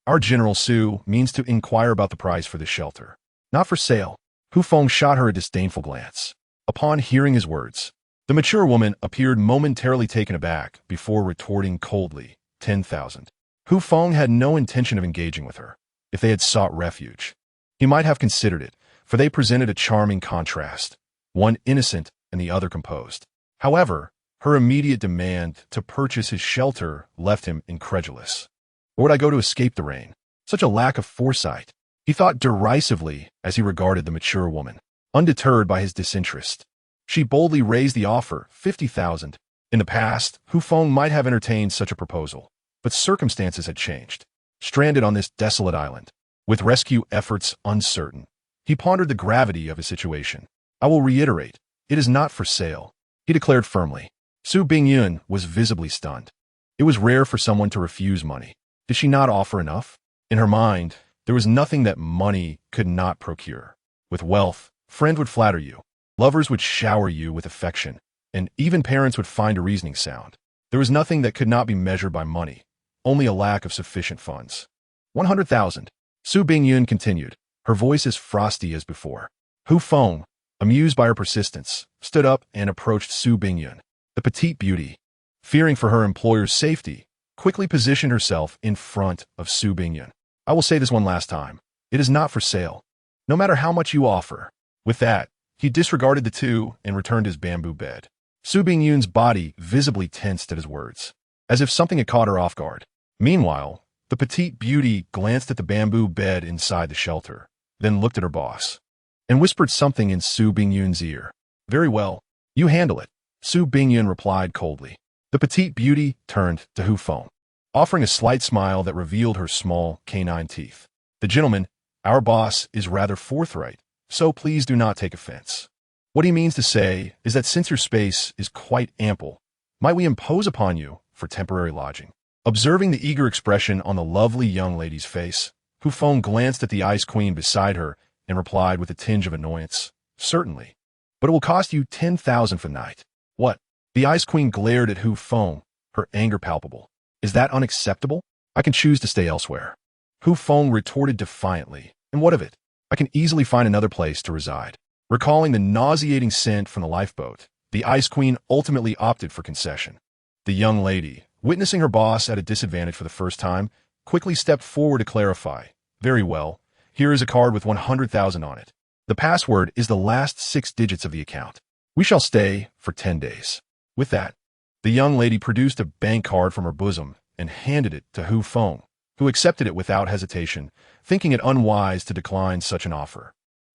Our General Su means to inquire about the price for this shelter. Not for sale. Feng shot her a disdainful glance. Upon hearing his words, the mature woman appeared momentarily taken aback before retorting coldly, 10,000. Feng had no intention of engaging with her. If they had sought refuge, he might have considered it, for they presented a charming contrast, one innocent and the other composed. However, her immediate demand to purchase his shelter left him incredulous. Or would I go to escape the rain? Such a lack of foresight. He thought derisively as he regarded the mature woman, undeterred by his disinterest. She boldly raised the offer, 50,000. In the past, Feng might have entertained such a proposal, but circumstances had changed. Stranded on this desolate island, with rescue efforts uncertain, he pondered the gravity of his situation. I will reiterate, it is not for sale, he declared firmly. Su Bingyun was visibly stunned. It was rare for someone to refuse money. Did she not offer enough? In her mind, there was nothing that money could not procure. With wealth, friends would flatter you, lovers would shower you with affection, and even parents would find a reasoning sound. There was nothing that could not be measured by money, only a lack of sufficient funds. 100,000. Su Bingyun continued, her voice as frosty as before. Feng, amused by her persistence, stood up and approached Su Bingyun. The petite beauty, fearing for her employer's safety, quickly positioned herself in front of Su Bingyun. I will say this one last time. It is not for sale, no matter how much you offer. With that, he disregarded the two and returned his bamboo bed. Su Bingyun's body visibly tensed at his words, as if something had caught her off guard. Meanwhile, the petite beauty glanced at the bamboo bed inside the shelter, then looked at her boss, and whispered something in Su Bingyun's ear. Very well, you handle it, Su Bingyun replied coldly. The petite beauty turned to Feng, offering a slight smile that revealed her small canine teeth. The gentleman, our boss, is rather forthright, so please do not take offense. What he means to say is that since your space is quite ample, might we impose upon you for temporary lodging? Observing the eager expression on the lovely young lady's face, Feng glanced at the ice queen beside her and replied with a tinge of annoyance, certainly, but it will cost you 10,000 for the night. What? The ice queen glared at Feng, her anger palpable. Is that unacceptable? I can choose to stay elsewhere. Feng retorted defiantly. And what of it? I can easily find another place to reside. Recalling the nauseating scent from the lifeboat, the ice queen ultimately opted for concession. The young lady, witnessing her boss at a disadvantage for the first time, quickly stepped forward to clarify. Very well, here is a card with 100,000 on it. The password is the last 6 digits of the account. We shall stay for 10 days. With that, the young lady produced a bank card from her bosom and handed it to Feng, who accepted it without hesitation, thinking it unwise to decline such an offer.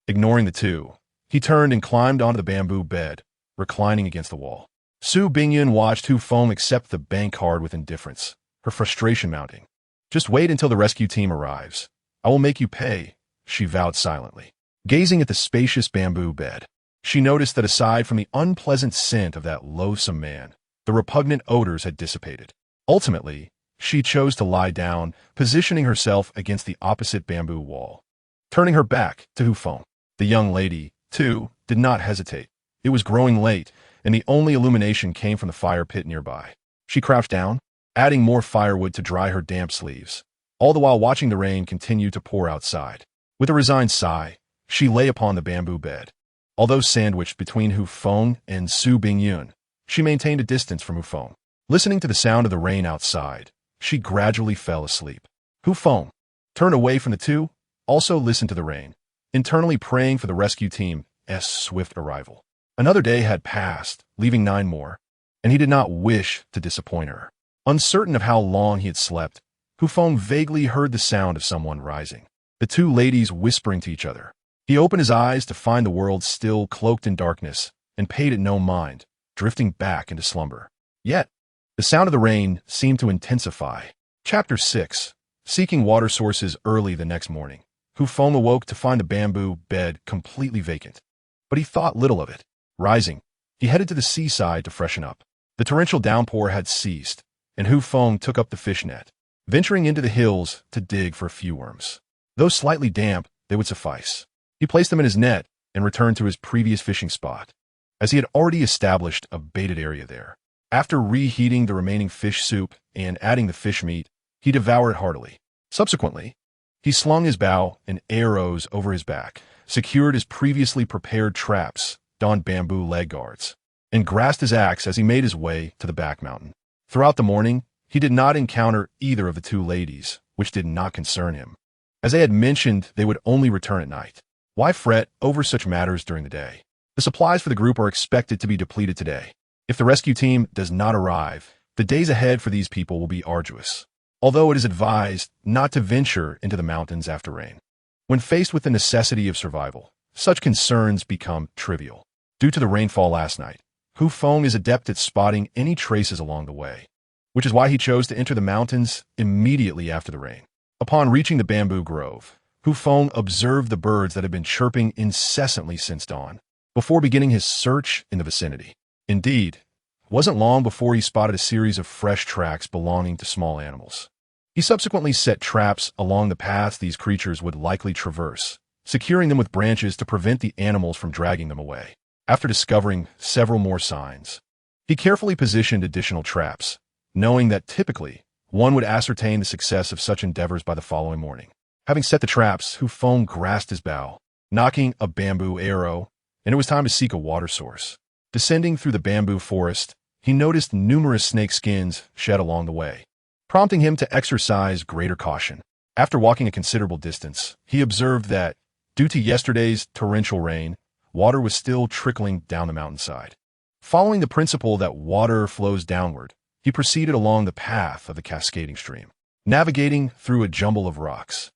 Ignoring the two, he turned and climbed onto the bamboo bed, reclining against the wall. Su Bingyun watched Feng accept the bank card with indifference, her frustration mounting. Just wait until the rescue team arrives. I will make you pay, she vowed silently. Gazing at the spacious bamboo bed, she noticed that aside from the unpleasant scent of that loathsome man, the repugnant odors had dissipated. Ultimately, she chose to lie down, positioning herself against the opposite bamboo wall. Turning her back to Feng, the young lady, too, did not hesitate. It was growing late, and the only illumination came from the fire pit nearby. She crouched down, adding more firewood to dry her damp sleeves, all the while watching the rain continue to pour outside. With a resigned sigh, she lay upon the bamboo bed. Although sandwiched between Feng and Su Bingyun, she maintained a distance from Feng. Listening to the sound of the rain outside, she gradually fell asleep. Feng turned away from the two, also listened to the rain, internally praying for the rescue team's swift arrival. Another day had passed, leaving 9 more, and he did not wish to disappoint her. Uncertain of how long he had slept, Feng vaguely heard the sound of someone rising, the two ladies whispering to each other. He opened his eyes to find the world still cloaked in darkness and paid it no mind, drifting back into slumber. Yet, the sound of the rain seemed to intensify. Chapter 6. Seeking water sources early the next morning, Feng awoke to find the bamboo bed completely vacant. But he thought little of it. Rising, he headed to the seaside to freshen up. The torrential downpour had ceased, and Feng took up the fish net, venturing into the hills to dig for a few worms. Though slightly damp, they would suffice. He placed them in his net and returned to his previous fishing spot. as he had already established a baited area there. After reheating the remaining fish soup and adding the fish meat, he devoured it heartily. Subsequently, he slung his bow and arrows over his back, secured his previously prepared traps, donned bamboo leg guards, and grasped his axe as he made his way to the back mountain. Throughout the morning, he did not encounter either of the two ladies, which did not concern him. As they had mentioned, they would only return at night. Why fret over such matters during the day? The supplies for the group are expected to be depleted today. If the rescue team does not arrive, the days ahead for these people will be arduous, although it is advised not to venture into the mountains after rain. When faced with the necessity of survival, such concerns become trivial. Due to the rainfall last night, Feng is adept at spotting any traces along the way, which is why he chose to enter the mountains immediately after the rain. Upon reaching the bamboo grove, Feng observed the birds that had been chirping incessantly since dawn, before beginning his search in the vicinity. Indeed, it wasn't long before he spotted a series of fresh tracks belonging to small animals. He subsequently set traps along the paths these creatures would likely traverse, securing them with branches to prevent the animals from dragging them away. After discovering several more signs, he carefully positioned additional traps, knowing that typically one would ascertain the success of such endeavors by the following morning. Having set the traps, Feng grasped his bow, knocking a bamboo arrow, and it was time to seek a water source. Descending through the bamboo forest, he noticed numerous snake skins shed along the way, prompting him to exercise greater caution. After walking a considerable distance, he observed that, due to yesterday's torrential rain, water was still trickling down the mountainside. Following the principle that water flows downward, he proceeded along the path of the cascading stream, navigating through a jumble of rocks.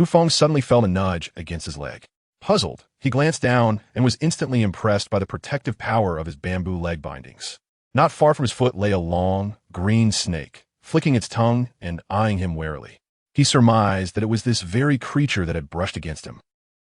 Feng suddenly felt a nudge against his leg. Puzzled, he glanced down and was instantly impressed by the protective power of his bamboo leg bindings. Not far from his foot lay a long, green snake, flicking its tongue and eyeing him warily. He surmised that it was this very creature that had brushed against him,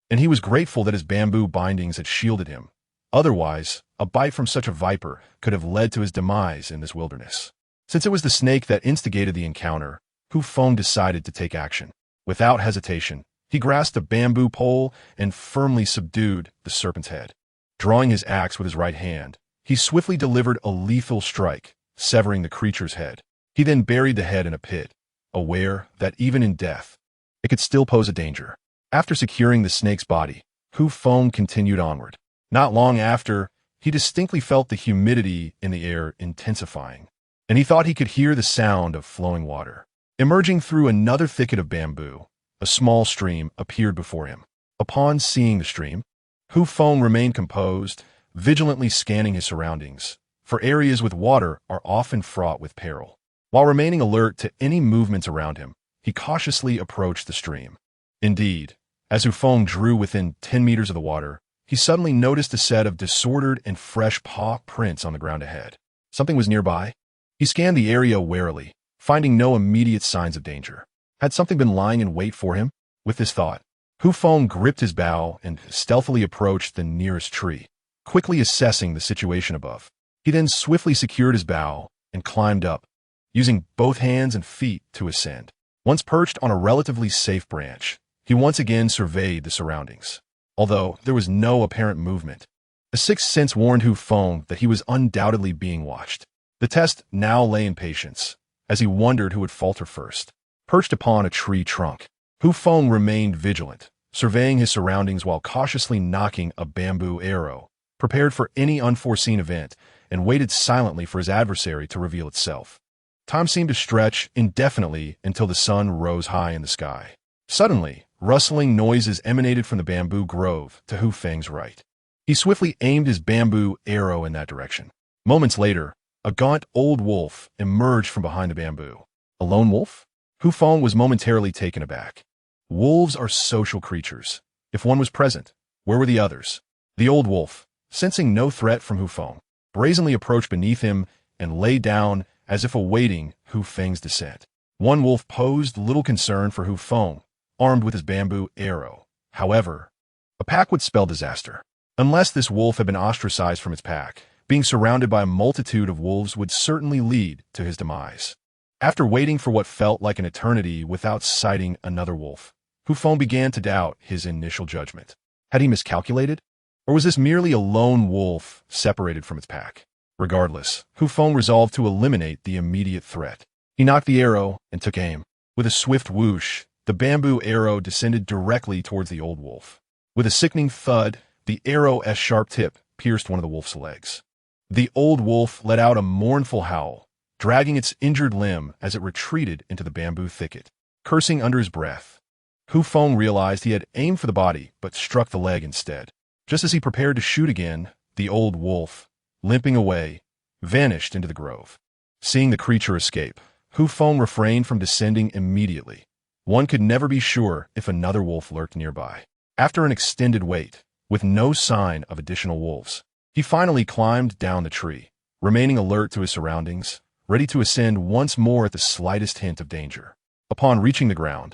and he was grateful that his bamboo bindings had shielded him. Otherwise, a bite from such a viper could have led to his demise in this wilderness. Since it was the snake that instigated the encounter, Feng decided to take action. Without hesitation, he grasped a bamboo pole and firmly subdued the serpent's head. Drawing his axe with his right hand, he swiftly delivered a lethal strike, severing the creature's head. He then buried the head in a pit, aware that even in death, it could still pose a danger. After securing the snake's body, Feng continued onward. Not long after, he distinctly felt the humidity in the air intensifying, and he thought he could hear the sound of flowing water. Emerging through another thicket of bamboo, a small stream appeared before him. Upon seeing the stream, Feng remained composed, vigilantly scanning his surroundings, for areas with water are often fraught with peril. While remaining alert to any movements around him, he cautiously approached the stream. Indeed, as Feng drew within 10 meters of the water, he suddenly noticed a set of disordered and fresh paw prints on the ground ahead. Something was nearby. He scanned the area warily, finding no immediate signs of danger. Had something been lying in wait for him? With this thought, Feng gripped his bow and stealthily approached the nearest tree, quickly assessing the situation above. He then swiftly secured his bow and climbed up, using both hands and feet to ascend. Once perched on a relatively safe branch, he once again surveyed the surroundings. Although there was no apparent movement, a sixth sense warned Feng that he was undoubtedly being watched. The test now lay in patience, as he wondered who would falter first. Perched upon a tree trunk, Feng remained vigilant, surveying his surroundings while cautiously knocking a bamboo arrow, prepared for any unforeseen event, and waited silently for his adversary to reveal itself. Time seemed to stretch indefinitely until the sun rose high in the sky. Suddenly, rustling noises emanated from the bamboo grove to Feng's right. He swiftly aimed his bamboo arrow in that direction. Moments later, a gaunt old wolf emerged from behind the bamboo. A lone wolf? Feng was momentarily taken aback. Wolves are social creatures. If one was present, where were the others? The old wolf, sensing no threat from Feng, brazenly approached beneath him and lay down as if awaiting Feng's descent. One wolf posed little concern for Feng, armed with his bamboo arrow. However, a pack would spell disaster. Unless this wolf had been ostracized from its pack, being surrounded by a multitude of wolves would certainly lead to his demise. After waiting for what felt like an eternity without sighting another wolf, Feng began to doubt his initial judgment. Had he miscalculated? Or was this merely a lone wolf separated from its pack? Regardless, Feng resolved to eliminate the immediate threat. He knocked the arrow and took aim. With a swift whoosh, the bamboo arrow descended directly towards the old wolf. With a sickening thud, the arrow's sharp tip pierced one of the wolf's legs. The old wolf let out a mournful howl, dragging its injured limb as it retreated into the bamboo thicket. Cursing under his breath, Feng realized he had aimed for the body but struck the leg instead. Just as he prepared to shoot again, the old wolf, limping away, vanished into the grove. Seeing the creature escape, Feng refrained from descending immediately. One could never be sure if another wolf lurked nearby. After an extended wait, with no sign of additional wolves, he finally climbed down the tree, remaining alert to his surroundings, ready to ascend once more at the slightest hint of danger. Upon reaching the ground,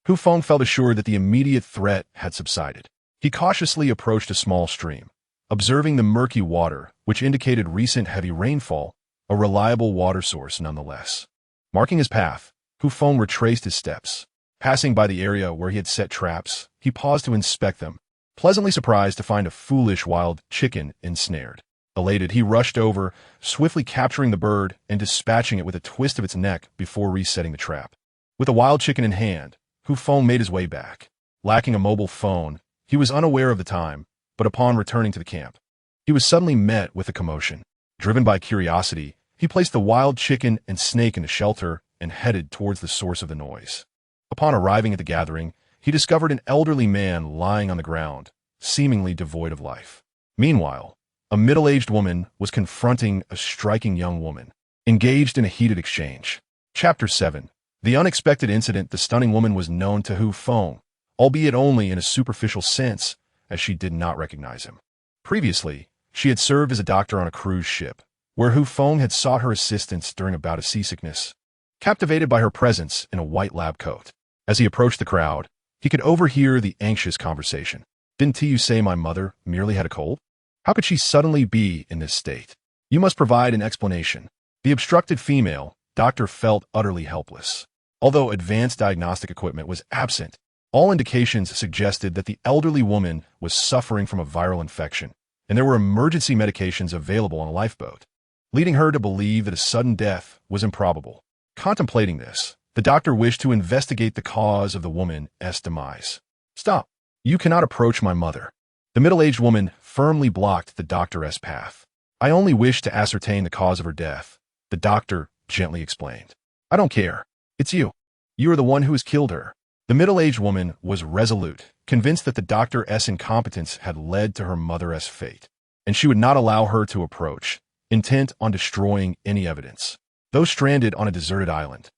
Feng felt assured that the immediate threat had subsided. He cautiously approached a small stream, observing the murky water, which indicated recent heavy rainfall, a reliable water source nonetheless. Marking his path, Feng retraced his steps. Passing by the area where he had set traps, he paused to inspect them, pleasantly surprised to find a foolish wild chicken ensnared. Elated, he rushed over, swiftly capturing the bird and dispatching it with a twist of its neck before resetting the trap. With the wild chicken in hand, Feng made his way back. Lacking a mobile phone, he was unaware of the time, but upon returning to the camp, he was suddenly met with a commotion. Driven by curiosity, he placed the wild chicken and snake in the shelter and headed towards the source of the noise. Upon arriving at the gathering, he discovered an elderly man lying on the ground, seemingly devoid of life. Meanwhile, a middle-aged woman was confronting a striking young woman, engaged in a heated exchange. Chapter 7. The unexpected incident. The stunning woman was known to Feng, albeit only in a superficial sense, as she did not recognize him. Previously, she had served as a doctor on a cruise ship, where Feng had sought her assistance during a bout of seasickness. Captivated by her presence in a white lab coat, as he approached the crowd, he could overhear the anxious conversation. "Didn't you say my mother merely had a cold? How could she suddenly be in this state? You must provide an explanation." The obstructed female doctor felt utterly helpless. Although advanced diagnostic equipment was absent, all indications suggested that the elderly woman was suffering from a viral infection, and there were emergency medications available on a lifeboat, leading her to believe that a sudden death was improbable. Contemplating this, the doctor wished to investigate the cause of the woman's demise. "Stop! You cannot approach my mother." The middle-aged woman firmly blocked the doctor's path. "I only wish to ascertain the cause of her death," the doctor gently explained. "I don't care. It's you. You are the one who has killed her." The middle-aged woman was resolute, convinced that the doctor's incompetence had led to her mother's fate, and she would not allow her to approach, intent on destroying any evidence. Though stranded on a deserted island,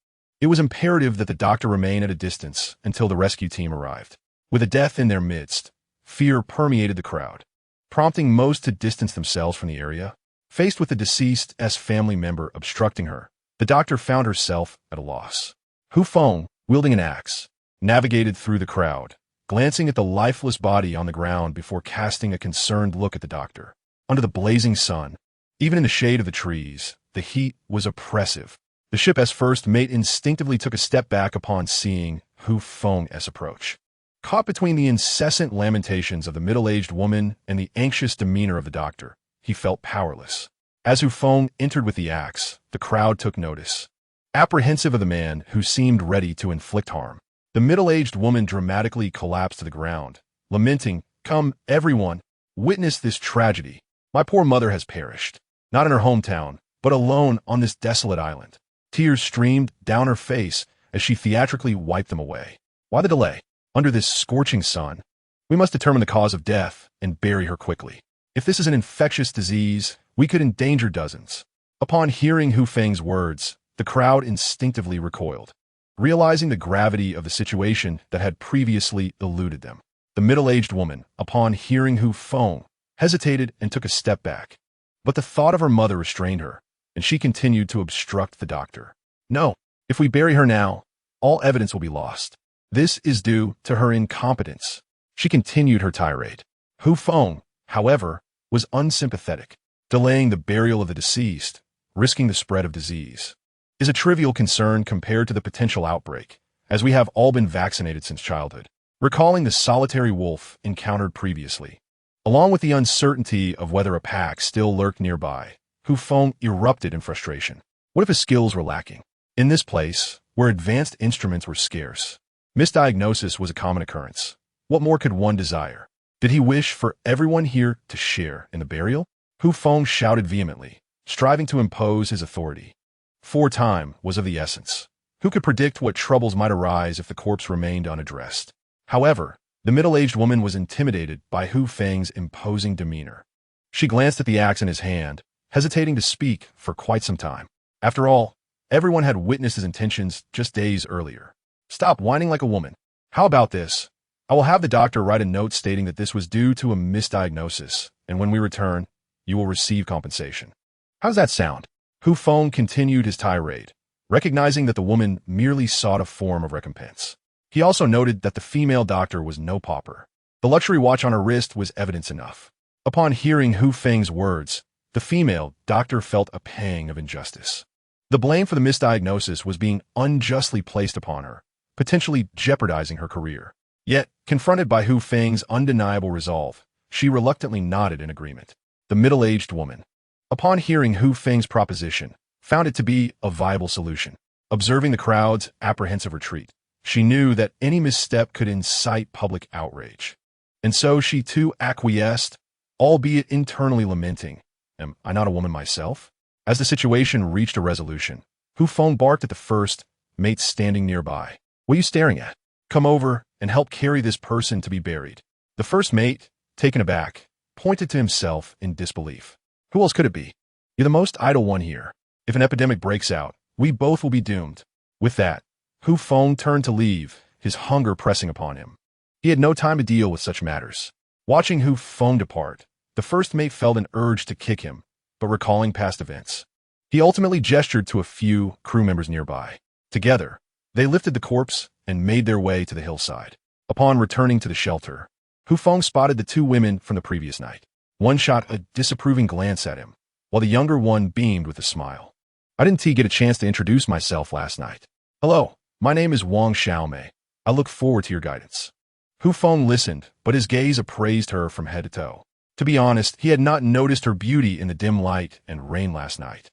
it was imperative that the doctor remain at a distance until the rescue team arrived. With a death in their midst, fear permeated the crowd, prompting most to distance themselves from the area. Faced with the deceased's family member obstructing her, the doctor found herself at a loss. Feng, wielding an axe, navigated through the crowd, glancing at the lifeless body on the ground before casting a concerned look at the doctor. Under the blazing sun, even in the shade of the trees, the heat was oppressive. The ship's first mate instinctively took a step back upon seeing Feng's approach. Caught between the incessant lamentations of the middle-aged woman and the anxious demeanor of the doctor, he felt powerless. As Feng entered with the axe, the crowd took notice. Apprehensive of the man who seemed ready to inflict harm, the middle-aged woman dramatically collapsed to the ground, lamenting, "Come, everyone, witness this tragedy. My poor mother has perished, not in her hometown, but alone on this desolate island." Tears streamed down her face as she theatrically wiped them away. Why the delay? Under this scorching sun, we must determine the cause of death and bury her quickly. If this is an infectious disease, we could endanger dozens. Upon hearing Feng's words, the crowd instinctively recoiled, realizing the gravity of the situation that had previously eluded them. The middle-aged woman, upon hearing Feng, hesitated and took a step back. But the thought of her mother restrained her, and she continued to obstruct the doctor. "No, if we bury her now, all evidence will be lost. This is due to her incompetence." She continued her tirade. Feng, however, was unsympathetic. Delaying the burial of the deceased, risking the spread of disease, is a trivial concern compared to the potential outbreak, as we have all been vaccinated since childhood. Recalling the solitary wolf encountered previously, Along with the uncertainty of whether a pack still lurked nearby, Hu Feng erupted in frustration. What if his skills were lacking? In this place, where advanced instruments were scarce, misdiagnosis was a common occurrence. What more could one desire? Did he wish for everyone here to share in the burial? Hu Feng shouted vehemently, striving to impose his authority. For time was of the essence. Who could predict what troubles might arise if the corpse remained unaddressed? However, the middle-aged woman was intimidated by Hu Feng's imposing demeanor. She glanced at the axe in his hand, hesitating to speak for quite some time. After all, everyone had witnessed his intentions just days earlier. Stop whining like a woman. How about this? I will have the doctor write a note stating that this was due to a misdiagnosis, and when we return, you will receive compensation. How does that sound? Hu Feng continued his tirade, recognizing that the woman merely sought a form of recompense. He also noted that the female doctor was no pauper. The luxury watch on her wrist was evidence enough. Upon hearing Hu Feng's words, the female doctor felt a pang of injustice. The blame for the misdiagnosis was being unjustly placed upon her, potentially jeopardizing her career. Yet, confronted by Hu Feng's undeniable resolve, she reluctantly nodded in agreement. The middle-aged woman, upon hearing Hu Feng's proposition, found it to be a viable solution. Observing the crowd's apprehensive retreat, she knew that any misstep could incite public outrage. And so she too acquiesced, albeit internally lamenting, "Am I not a woman myself?" As the situation reached a resolution, Hu Feng barked at the first mate standing nearby. "What are you staring at? Come over and help carry this person to be buried." The first mate, taken aback, pointed to himself in disbelief. "Who else could it be? You're the most idle one here. If an epidemic breaks out, we both will be doomed." With that, Hu Feng turned to leave, his hunger pressing upon him. He had no time to deal with such matters. Watching Hu Feng depart, the first mate felt an urge to kick him, but recalling past events, he ultimately gestured to a few crew members nearby. Together, they lifted the corpse and made their way to the hillside. Upon returning to the shelter, Hu Feng spotted the two women from the previous night. One shot a disapproving glance at him, while the younger one beamed with a smile. "I didn't get a chance to introduce myself last night. Hello, my name is Wang Xiaomei. I look forward to your guidance." Hu Feng listened, but his gaze appraised her from head to toe. To be honest, he had not noticed her beauty in the dim light and rain last night.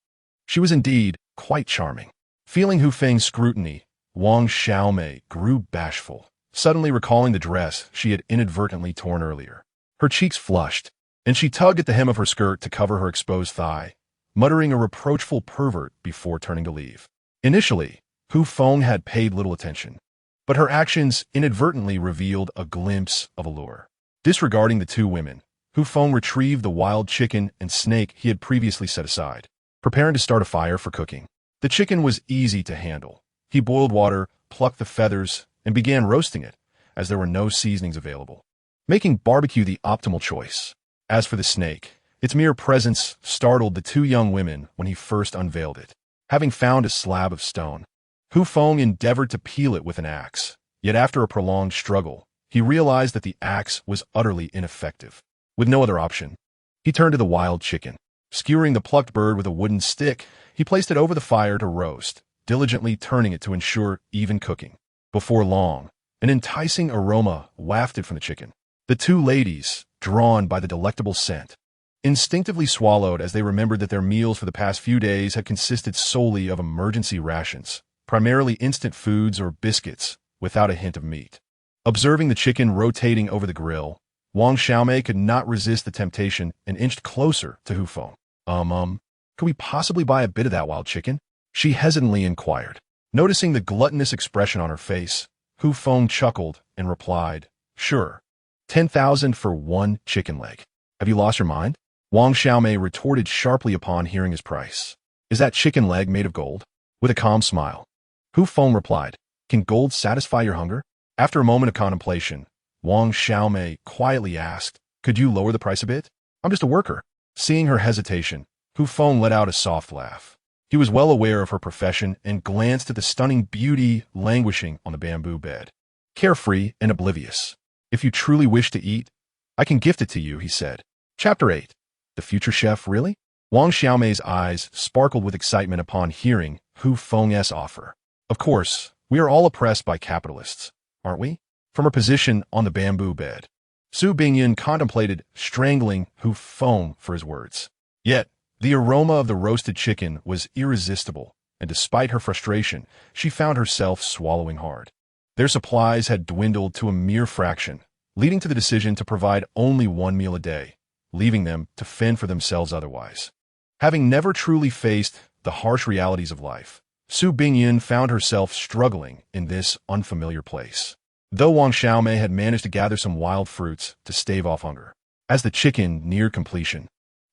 She was indeed quite charming. Feeling Hu Feng's scrutiny, Wang Xiaomei grew bashful, suddenly recalling the dress she had inadvertently torn earlier. Her cheeks flushed, and she tugged at the hem of her skirt to cover her exposed thigh, muttering a reproachful pervert before turning to leave. Initially, Hu Feng had paid little attention, but her actions inadvertently revealed a glimpse of allure. Disregarding the two women, Hu Feng retrieved the wild chicken and snake he had previously set aside, preparing to start a fire for cooking. The chicken was easy to handle. He boiled water, plucked the feathers, and began roasting it, as there were no seasonings available, making barbecue the optimal choice. As for the snake, its mere presence startled the two young women when he first unveiled it. Having found a slab of stone, Hu Feng endeavored to peel it with an axe, yet after a prolonged struggle, he realized that the axe was utterly ineffective. With no other option, he turned to the wild chicken. Skewering the plucked bird with a wooden stick, he placed it over the fire to roast, diligently turning it to ensure even cooking. Before long, an enticing aroma wafted from the chicken. The two ladies, drawn by the delectable scent, instinctively swallowed as they remembered that their meals for the past few days had consisted solely of emergency rations, primarily instant foods or biscuits, without a hint of meat. Observing the chicken rotating over the grill, Wang Xiaomei could not resist the temptation and inched closer to Hu Feng. Could we possibly buy a bit of that wild chicken?" she hesitantly inquired. Noticing the gluttonous expression on her face, Hu Feng chuckled and replied, "Sure, 10,000 for one chicken leg. Have you lost your mind?" Wang Xiaomei retorted sharply upon hearing his price. "Is that chicken leg made of gold?" With a calm smile, Hu Feng replied, "Can gold satisfy your hunger?" After a moment of contemplation, Wang Xiaomei quietly asked, "Could you lower the price a bit? I'm just a worker." Seeing her hesitation, Hu Feng let out a soft laugh. He was well aware of her profession and glanced at the stunning beauty languishing on the bamboo bed. Carefree and oblivious. "If you truly wish to eat, I can gift it to you," he said. Chapter 8. The future chef, really? Wang Xiaomei's eyes sparkled with excitement upon hearing Hu Feng's offer. Of course, we are all oppressed by capitalists, aren't we? From her position on the bamboo bed, Su Bingyan contemplated strangling Hu Feng for his words. Yet, the aroma of the roasted chicken was irresistible, and despite her frustration, she found herself swallowing hard. Their supplies had dwindled to a mere fraction, leading to the decision to provide only one meal a day, leaving them to fend for themselves otherwise. Having never truly faced the harsh realities of life, Su Bingyan found herself struggling in this unfamiliar place. Though Wang Xiaomei had managed to gather some wild fruits to stave off hunger. As the chicken neared completion,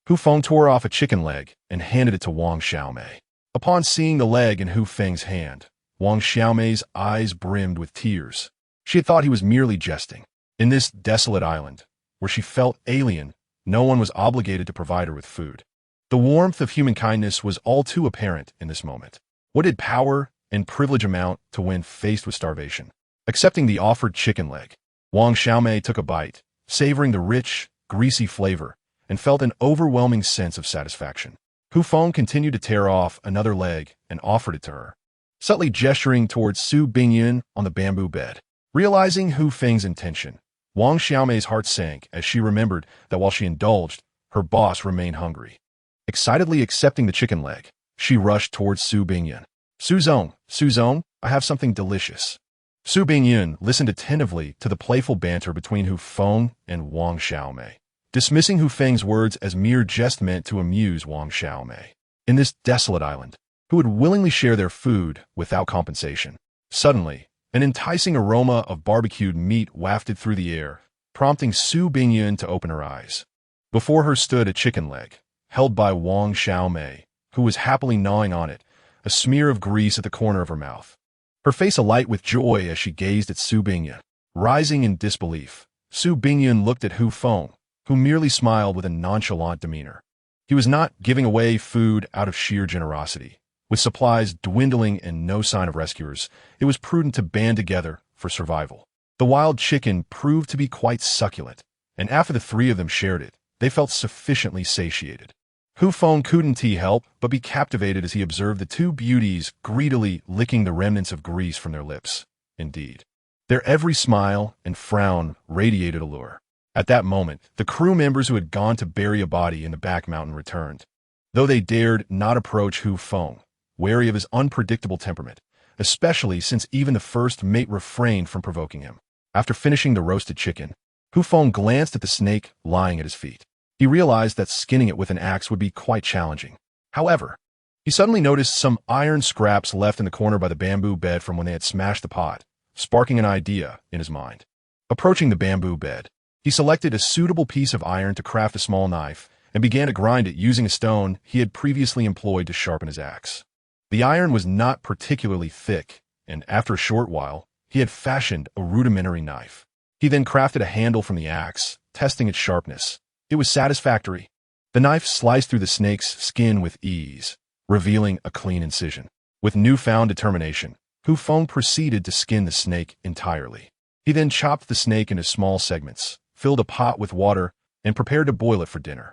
Hu Feng tore off a chicken leg and handed it to Wang Xiaomei. Upon seeing the leg in Hu Feng's hand, Wang Xiaomei's eyes brimmed with tears. She had thought he was merely jesting. In this desolate island, where she felt alien, no one was obligated to provide her with food. The warmth of human kindness was all too apparent in this moment. What did power and privilege amount to when faced with starvation? Accepting the offered chicken leg, Wang Xiaomei took a bite, savoring the rich, greasy flavor, and felt an overwhelming sense of satisfaction. Hu Feng continued to tear off another leg and offered it to her, subtly gesturing towards Su Bingyan on the bamboo bed. Realizing Hu Feng's intention, Wang Xiaomei's heart sank as she remembered that while she indulged, her boss remained hungry. Excitedly accepting the chicken leg, she rushed towards Su Bingyan. Suzong, I have something delicious. Su Bingyan listened attentively to the playful banter between Hu Feng and Wang Xiaomei, dismissing Hu Feng's words as mere jest meant to amuse Wang Xiaomei. In this desolate island, who would willingly share their food without compensation? Suddenly, an enticing aroma of barbecued meat wafted through the air, prompting Su Bingyan to open her eyes. Before her stood a chicken leg, held by Wang Xiaomei, who was happily gnawing on it, a smear of grease at the corner of her mouth. Her face alight with joy as she gazed at Su Bingyan. Rising in disbelief, Su Bingyan looked at Hu Feng, who merely smiled with a nonchalant demeanor. He was not giving away food out of sheer generosity. With supplies dwindling and no sign of rescuers, it was prudent to band together for survival. The wild chicken proved to be quite succulent, and after the three of them shared it, they felt sufficiently satiated. Hu Feng couldn't help but be captivated as he observed the two beauties greedily licking the remnants of grease from their lips. Indeed, their every smile and frown radiated allure. At that moment, the crew members who had gone to bury a body in the back mountain returned. Though they dared not approach Hu Feng, wary of his unpredictable temperament, especially since even the first mate refrained from provoking him. After finishing the roasted chicken, Hu Feng glanced at the snake lying at his feet. He realized that skinning it with an axe would be quite challenging. However, he suddenly noticed some iron scraps left in the corner by the bamboo bed from when they had smashed the pot, sparking an idea in his mind. Approaching the bamboo bed, he selected a suitable piece of iron to craft a small knife and began to grind it using a stone he had previously employed to sharpen his axe. The iron was not particularly thick, and after a short while, he had fashioned a rudimentary knife. He then crafted a handle from the axe, testing its sharpness. It was satisfactory. The knife sliced through the snake's skin with ease, revealing a clean incision. With newfound determination, Hu Feng proceeded to skin the snake entirely. He then chopped the snake into small segments, filled a pot with water, and prepared to boil it for dinner.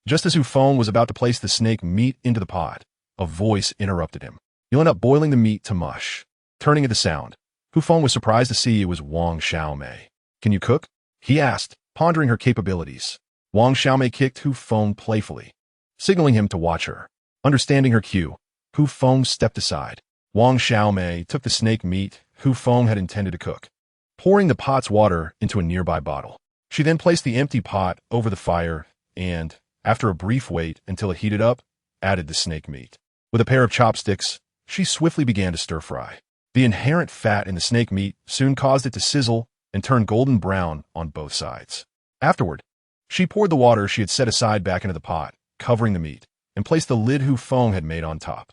Just as Hu Feng was about to place the snake meat into the pot, a voice interrupted him. You'll end up boiling the meat to mush. Turning at the sound, Hu Feng was surprised to see it was Wang Xiaomei. Can you cook? He asked, pondering her capabilities. Wang Xiaomei kicked Hu Feng playfully, signaling him to watch her. Understanding her cue, Hu Feng stepped aside. Wang Xiaomei took the snake meat Hu Feng had intended to cook, pouring the pot's water into a nearby bottle. She then placed the empty pot over the fire and, after a brief wait until it heated up, added the snake meat. With a pair of chopsticks, she swiftly began to stir-fry. The inherent fat in the snake meat soon caused it to sizzle and turn golden brown on both sides. Afterward, she poured the water she had set aside back into the pot, covering the meat, and placed the lid Hu Feng had made on top.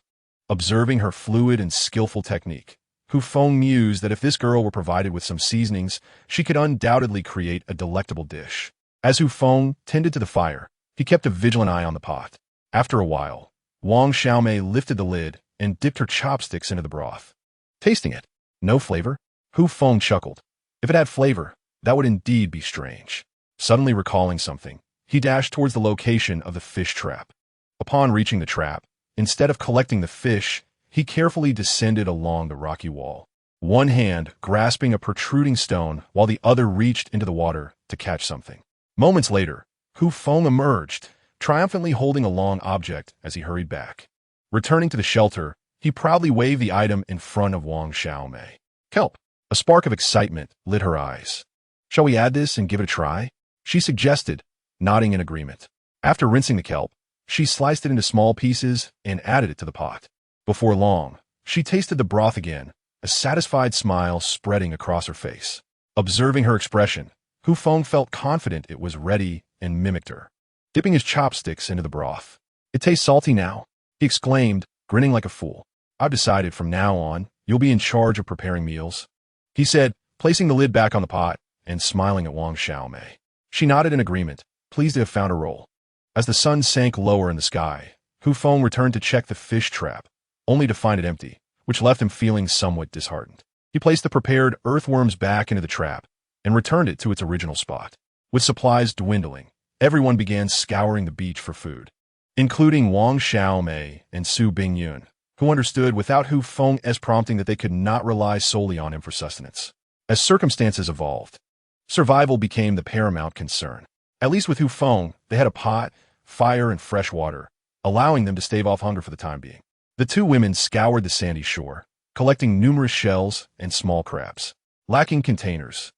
Observing her fluid and skillful technique, Hu Feng mused that if this girl were provided with some seasonings, she could undoubtedly create a delectable dish. As Hu Feng tended to the fire, he kept a vigilant eye on the pot. After a while, Wang Xiaomei lifted the lid and dipped her chopsticks into the broth. Tasting it, no flavor? Hu Feng chuckled. If it had flavor, that would indeed be strange. Suddenly recalling something, he dashed towards the location of the fish trap. Upon reaching the trap, instead of collecting the fish, he carefully descended along the rocky wall. one hand grasping a protruding stone while the other reached into the water to catch something. Moments later, Feng emerged, triumphantly holding a long object as he hurried back. Returning to the shelter, he proudly waved the item in front of Wang Xiaomei. Kelp. A spark of excitement lit her eyes. Shall we add this and give it a try? She suggested, nodding in agreement. After rinsing the kelp, she sliced it into small pieces and added it to the pot. Before long, she tasted the broth again, a satisfied smile spreading across her face. Observing her expression, Feng felt confident it was ready and mimicked her. Dipping his chopsticks into the broth. It tastes salty now, he exclaimed, grinning like a fool. I've decided from now on, you'll be in charge of preparing meals, he said, placing the lid back on the pot and smiling at Wang Xiaomei. She nodded in agreement, pleased to have found a role. As the sun sank lower in the sky, Feng returned to check the fish trap, only to find it empty, which left him feeling somewhat disheartened. He placed the prepared earthworms back into the trap and returned it to its original spot. With supplies dwindling, everyone began scouring the beach for food, including Wang Xiaomei and Su Bingyun, who understood without Feng's prompting that they could not rely solely on him for sustenance. As circumstances evolved, survival became the paramount concern. At least with Feng, they had a pot, fire, and fresh water, allowing them to stave off hunger for the time being. The two women scoured the sandy shore, collecting numerous shells and small crabs. Lacking containers,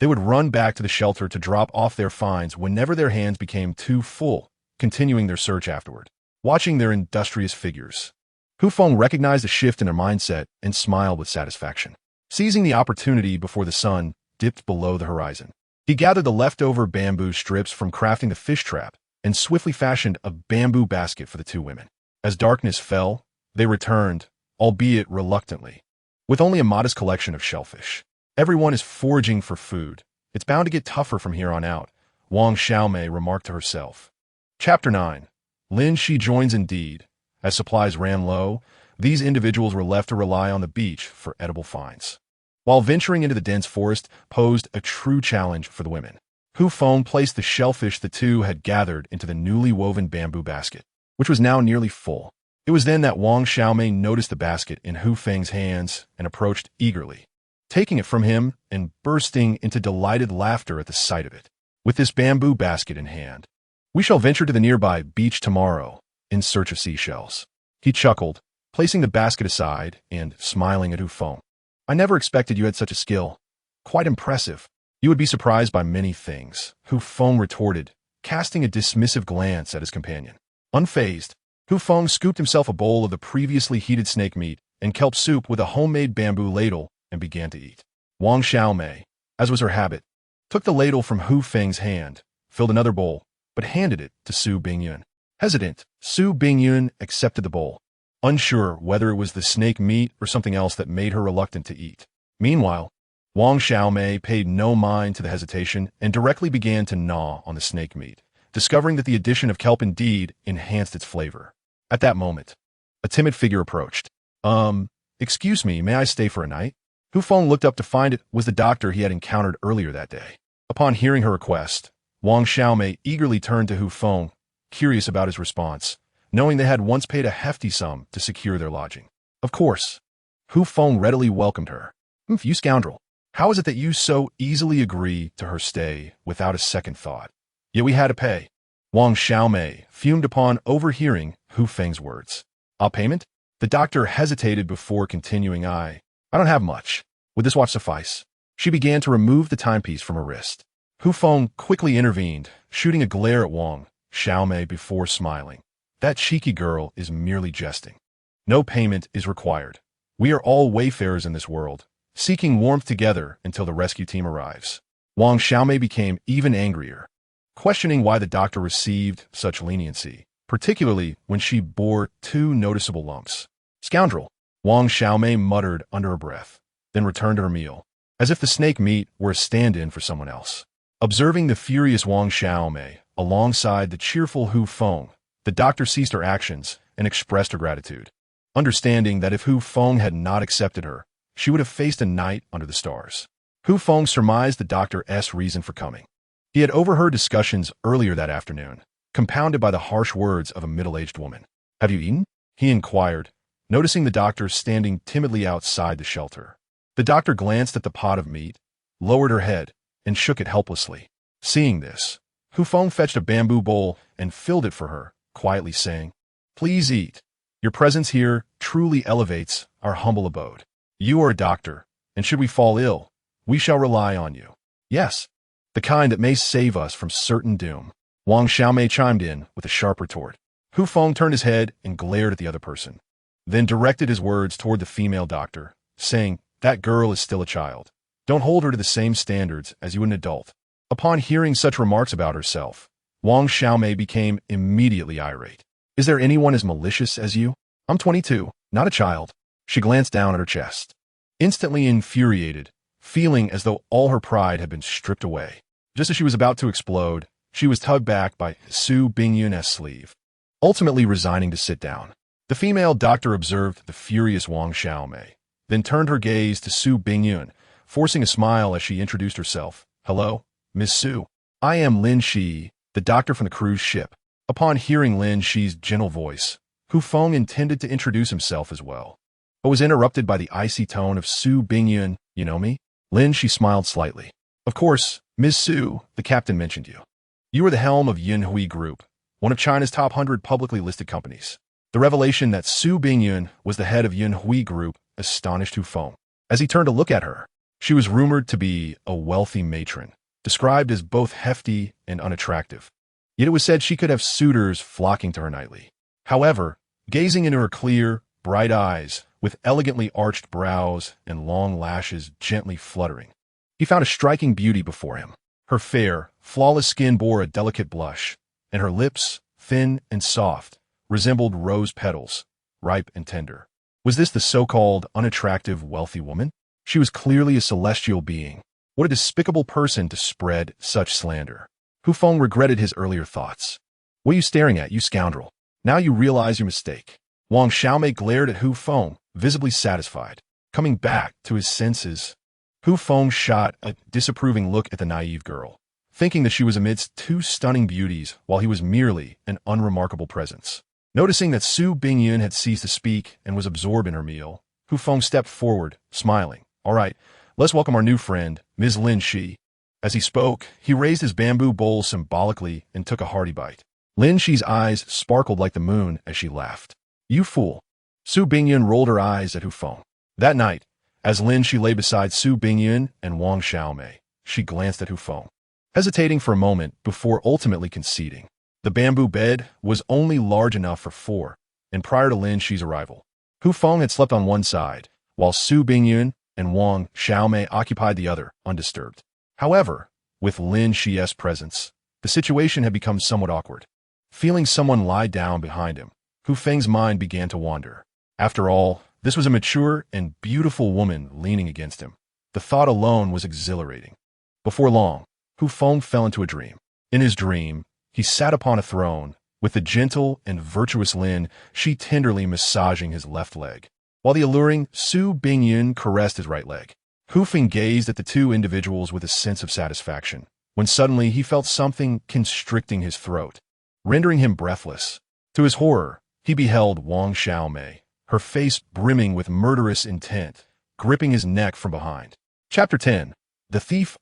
they would run back to the shelter to drop off their finds whenever their hands became too full, continuing their search afterward. Watching their industrious figures, Feng recognized a shift in their mindset and smiled with satisfaction. Seizing the opportunity before the sun dipped below the horizon, he gathered the leftover bamboo strips from crafting the fish trap and swiftly fashioned a bamboo basket for the two women. As darkness fell, they returned, albeit reluctantly, with only a modest collection of shellfish. Everyone is foraging for food. It's bound to get tougher from here on out, Wang Xiaomei remarked to herself. Chapter 9. Lin Shi joins indeed. As supplies ran low, these individuals were left to rely on the beach for edible finds. While venturing into the dense forest posed a true challenge for the women, Feng placed the shellfish the two had gathered into the newly woven bamboo basket, which was now nearly full. It was then that Wang Xiaomei noticed the basket in Feng's hands and approached eagerly, taking it from him and bursting into delighted laughter at the sight of it. With this bamboo basket in hand, we shall venture to the nearby beach tomorrow in search of seashells. He chuckled, placing the basket aside and smiling at Feng. I never expected you had such a skill. Quite impressive. You would be surprised by many things, Feng retorted, casting a dismissive glance at his companion. Unfazed, Feng scooped himself a bowl of the previously heated snake meat and kelp soup with a homemade bamboo ladle and began to eat. Wang Xiaomei, as was her habit, took the ladle from Feng's hand, filled another bowl, but handed it to Su Bingyun. Hesitant, Su Bingyun accepted the bowl, unsure whether it was the snake meat or something else that made her reluctant to eat. Meanwhile, Wang Xiaomei paid no mind to the hesitation and directly began to gnaw on the snake meat, discovering that the addition of kelp indeed enhanced its flavor. At that moment, a timid figure approached. Excuse me, may I stay for a night? Feng looked up to find it was the doctor he had encountered earlier that day. Upon hearing her request, Wang Xiaomei eagerly turned to Feng, curious about his response, knowing they had once paid a hefty sum to secure their lodging. Of course, Feng readily welcomed her. You scoundrel, how is it that you so easily agree to her stay without a second thought? Yet we had to pay. Wang Xiaomei fumed upon overhearing Feng's words. A payment? The doctor hesitated before continuing. I don't have much. Would this watch suffice? She began to remove the timepiece from her wrist. Feng quickly intervened, shooting a glare at Wang Xiaomei before smiling. That cheeky girl is merely jesting. No payment is required. We are all wayfarers in this world, seeking warmth together until the rescue team arrives. Wang Xiaomei became even angrier, questioning why the doctor received such leniency, particularly when she bore two noticeable lumps. Scoundrel, Wang Xiaomei muttered under her breath, then returned to her meal, as if the snake meat were a stand-in for someone else. Observing the furious Wang Xiaomei alongside the cheerful Feng, the doctor ceased her actions and expressed her gratitude, understanding that if Feng had not accepted her, she would have faced a night under the stars. Feng surmised the doctor's reason for coming. He had overheard discussions earlier that afternoon, compounded by the harsh words of a middle-aged woman. Have you eaten? He inquired, noticing the doctor standing timidly outside the shelter. The doctor glanced at the pot of meat, lowered her head, and shook it helplessly. Seeing this, Hu Feng fetched a bamboo bowl and filled it for her, quietly saying, "Please eat. Your presence here truly elevates our humble abode. You are a doctor, and should we fall ill, we shall rely on you. Yes, the kind that may save us from certain doom." Wang Xiaomei chimed in with a sharp retort. Hu Feng turned his head and glared at the other person, then directed his words toward the female doctor, saying, "That girl is still a child. Don't hold her to the same standards as you would an adult." Upon hearing such remarks about herself, Wang Xiaomei became immediately irate. "Is there anyone as malicious as you? I'm 22, not a child." She glanced down at her chest, instantly infuriated, feeling as though all her pride had been stripped away. Just as she was about to explode, she was tugged back by Su Bingyun's sleeve, ultimately resigning to sit down. The female doctor observed the furious Wang Xiaomei, then turned her gaze to Su Bingyun, forcing a smile as she introduced herself. "Hello, Miss Su. I am Lin Shi, the doctor from the cruise ship." Upon hearing Lin Shi's gentle voice, Hu Feng intended to introduce himself as well, but was interrupted by the icy tone of Su Bingyun. "You know me?" Lin Shi smiled slightly. "Of course, Miss Su, the captain mentioned you. You are the helm of Yunhui Group, one of China's top 100 publicly listed companies." The revelation that Su Bingyun was the head of Yunhui Group astonished Hu Feng. As he turned to look at her, she was rumored to be a wealthy matron, described as both hefty and unattractive. Yet it was said she could have suitors flocking to her nightly. However, gazing into her clear, bright eyes, with elegantly arched brows and long lashes gently fluttering, he found a striking beauty before him. Her fair, flawless skin bore a delicate blush, and her lips, thin and soft, resembled rose petals, ripe and tender. Was this the so-called unattractive, wealthy woman? She was clearly a celestial being. What a despicable person to spread such slander. Hu Feng regretted his earlier thoughts. "What are you staring at, you scoundrel? Now you realize your mistake." Wang Xiaomei glared at Hu Feng, visibly satisfied. Coming back to his senses, Hu Feng shot a disapproving look at the naive girl, thinking that she was amidst two stunning beauties while he was merely an unremarkable presence. Noticing that Su Bingyun had ceased to speak and was absorbed in her meal, Hu Feng stepped forward, smiling. "All right, let's welcome our new friend, Ms. Lin Shi." As he spoke, he raised his bamboo bowl symbolically and took a hearty bite. Lin Shi's eyes sparkled like the moon as she laughed. "You fool." Su Bingyun rolled her eyes at Hu Feng. That night, as Lin Shi lay beside Su Bingyun and Wang Xiaomei, she glanced at Hu Feng, hesitating for a moment before ultimately conceding. The bamboo bed was only large enough for four, and prior to Lin Shi's arrival, Hu Feng had slept on one side, while Su Bingyun and Wang Xiaomei occupied the other, undisturbed. However, with Lin Shi's presence, the situation had become somewhat awkward. Feeling someone lie down behind him, Hu Feng's mind began to wander. After all, this was a mature and beautiful woman leaning against him. The thought alone was exhilarating. Before long, Hu Feng fell into a dream. In his dream, he sat upon a throne, with the gentle and virtuous Lin Shi tenderly massaging his left leg, while the alluring Su Bingyun caressed his right leg. Hu Feng gazed at the two individuals with a sense of satisfaction, when suddenly he felt something constricting his throat, rendering him breathless. To his horror, he beheld Wang Xiaomei, her face brimming with murderous intent, gripping his neck from behind. Chapter 10. The Thief.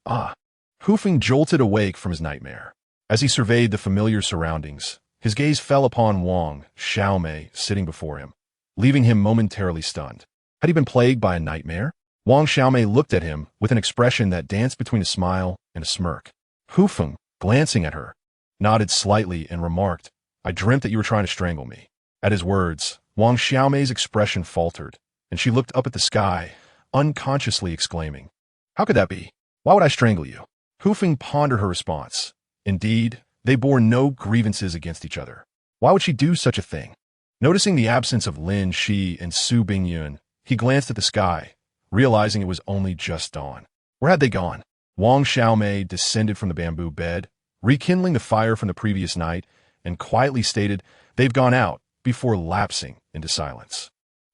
Hu Feng jolted awake from his nightmare. As he surveyed the familiar surroundings, his gaze fell upon Wang Xiaomei sitting before him, leaving him momentarily stunned. Had he been plagued by a nightmare? Wang Xiaomei looked at him with an expression that danced between a smile and a smirk. Hu Feng, glancing at her, nodded slightly and remarked, "I dreamt that you were trying to strangle me." At his words, Wang Xiaomei's expression faltered, and she looked up at the sky, unconsciously exclaiming, "How could that be? Why would I strangle you?" Hu Feng pondered her response. Indeed, they bore no grievances against each other. Why would she do such a thing? Noticing the absence of Lin Shi and Su Bingyun, he glanced at the sky, realizing it was only just dawn. Where had they gone? Wang Xiaomei descended from the bamboo bed, rekindling the fire from the previous night, and quietly stated, "They've gone out," before lapsing into silence.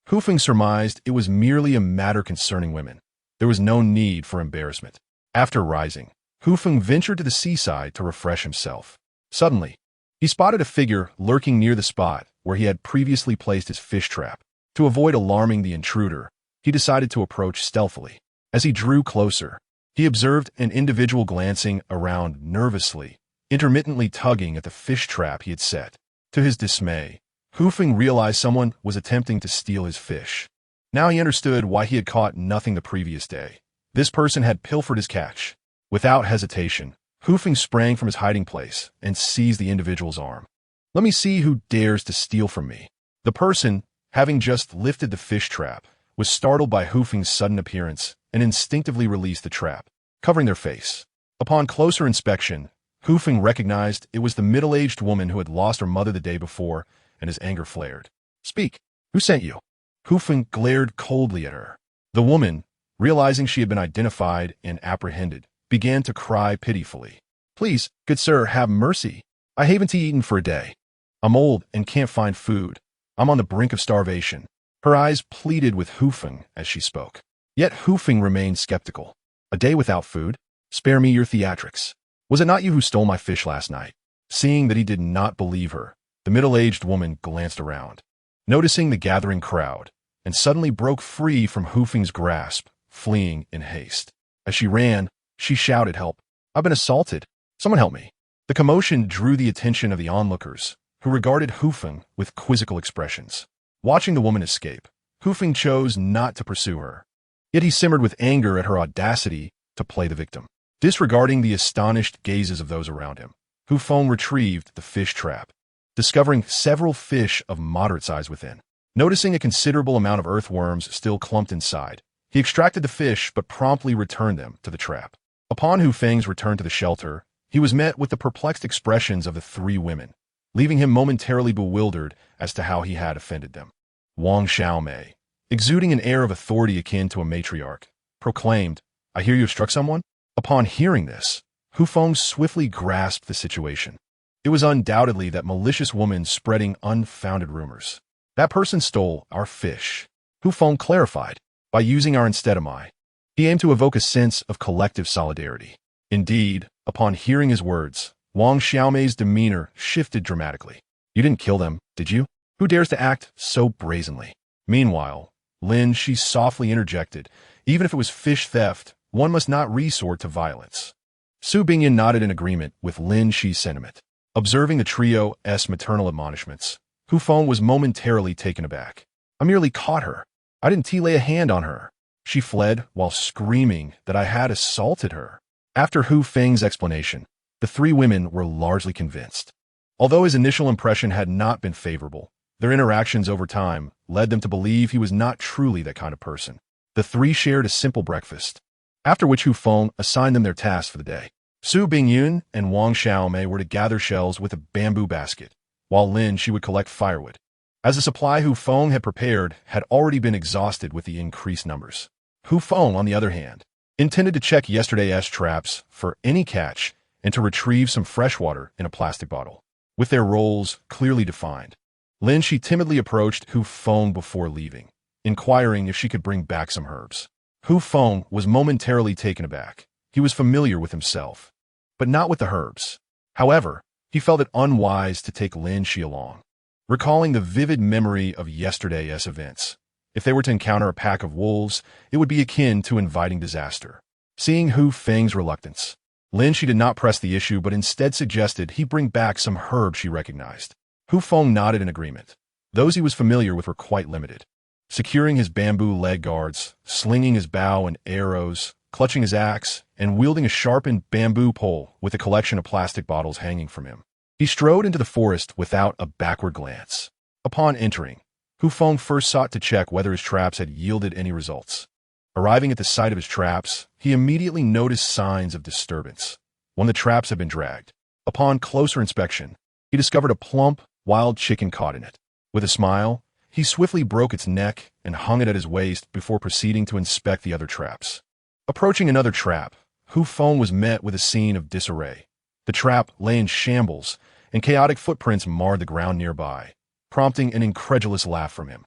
Hu Feng surmised it was merely a matter concerning women. There was no need for embarrassment. After rising, Hu Feng ventured to the seaside to refresh himself. Suddenly, he spotted a figure lurking near the spot where he had previously placed his fish trap. To avoid alarming the intruder, he decided to approach stealthily. As he drew closer, he observed an individual glancing around nervously, intermittently tugging at the fish trap he had set. To his dismay, Feng realized someone was attempting to steal his fish. Now he understood why he had caught nothing the previous day. This person had pilfered his catch. Without hesitation, Feng sprang from his hiding place and seized the individual's arm. "Let me see who dares to steal from me." The person, having just lifted the fish trap, was startled by Feng's sudden appearance and instinctively released the trap, covering their face. Upon closer inspection, Feng recognized it was the middle-aged woman who had lost her mother the day before, and his anger flared. "Speak! Who sent you?" Feng glared coldly at her. The woman, realizing she had been identified and apprehended, began to cry pitifully. "Please, good sir, have mercy. I haven't eaten for a day. I'm old and can't find food. I'm on the brink of starvation." Her eyes pleaded with Feng as she spoke. Yet Feng remained skeptical. "A day without food? Spare me your theatrics. Was it not you who stole my fish last night?" Seeing that he did not believe her, the middle-aged woman glanced around, noticing the gathering crowd, and suddenly broke free from Feng's grasp, fleeing in haste. As she ran, she shouted, "Help! I've been assaulted! Someone help me!" The commotion drew the attention of the onlookers, who regarded Feng with quizzical expressions. Watching the woman escape, Feng chose not to pursue her. Yet he simmered with anger at her audacity to play the victim. Disregarding the astonished gazes of those around him, Feng retrieved the fish trap, discovering several fish of moderate size within. Noticing a considerable amount of earthworms still clumped inside, he extracted the fish but promptly returned them to the trap. Upon Feng's return to the shelter, he was met with the perplexed expressions of the three women, leaving him momentarily bewildered as to how he had offended them. Wang Xiaomei, exuding an air of authority akin to a matriarch, proclaimed, "I hear you have struck someone?" Upon hearing this, Feng swiftly grasped the situation. It was undoubtedly that malicious woman spreading unfounded rumors. "That person stole our fish," Feng clarified, "by using our instead-am-I." He aimed to evoke a sense of collective solidarity. Indeed, upon hearing his words, Wang Xiaomei's demeanor shifted dramatically. "You didn't kill them, did you? Who dares to act so brazenly?" Meanwhile, Lin Shi softly interjected, "Even if it was fish theft, one must not resort to violence." Su Bingyan nodded in agreement with Lin Shi's sentiment. Observing the trio's maternal admonishments, Feng was momentarily taken aback. "I merely caught her. I didn't lay a hand on her. She fled while screaming that I had assaulted her." After Feng's explanation, the three women were largely convinced. Although his initial impression had not been favorable, their interactions over time led them to believe he was not truly that kind of person. The three shared a simple breakfast, after which Feng assigned them their tasks for the day. Su Bingyun and Wang Xiaomei were to gather shells with a bamboo basket, while Lin Shi would collect firewood, as the supply Feng had prepared had already been exhausted with the increased numbers. Feng, on the other hand, intended to check yesterday's traps for any catch and to retrieve some fresh water in a plastic bottle. With their roles clearly defined, Lin Shi timidly approached Feng before leaving, inquiring if she could bring back some herbs. Feng was momentarily taken aback. He was familiar with himself, but not with the herbs. However, he felt it unwise to take Lin Shi along. Recalling the vivid memory of yesterday's events, if they were to encounter a pack of wolves, it would be akin to inviting disaster. Seeing Feng's reluctance, Lin Shi did not press the issue but instead suggested he bring back some herbs she recognized. Feng nodded in agreement. Those he was familiar with were quite limited. Securing his bamboo leg guards, slinging his bow and arrows, clutching his axe, and wielding a sharpened bamboo pole with a collection of plastic bottles hanging from him, he strode into the forest without a backward glance. Upon entering, Feng first sought to check whether his traps had yielded any results. Arriving at the site of his traps, he immediately noticed signs of disturbance. One of the traps had been dragged. Upon closer inspection, he discovered a plump, wild chicken caught in it. With a smile, he swiftly broke its neck and hung it at his waist before proceeding to inspect the other traps. Approaching another trap, Feng was met with a scene of disarray. The trap lay in shambles, and chaotic footprints marred the ground nearby, prompting an incredulous laugh from him.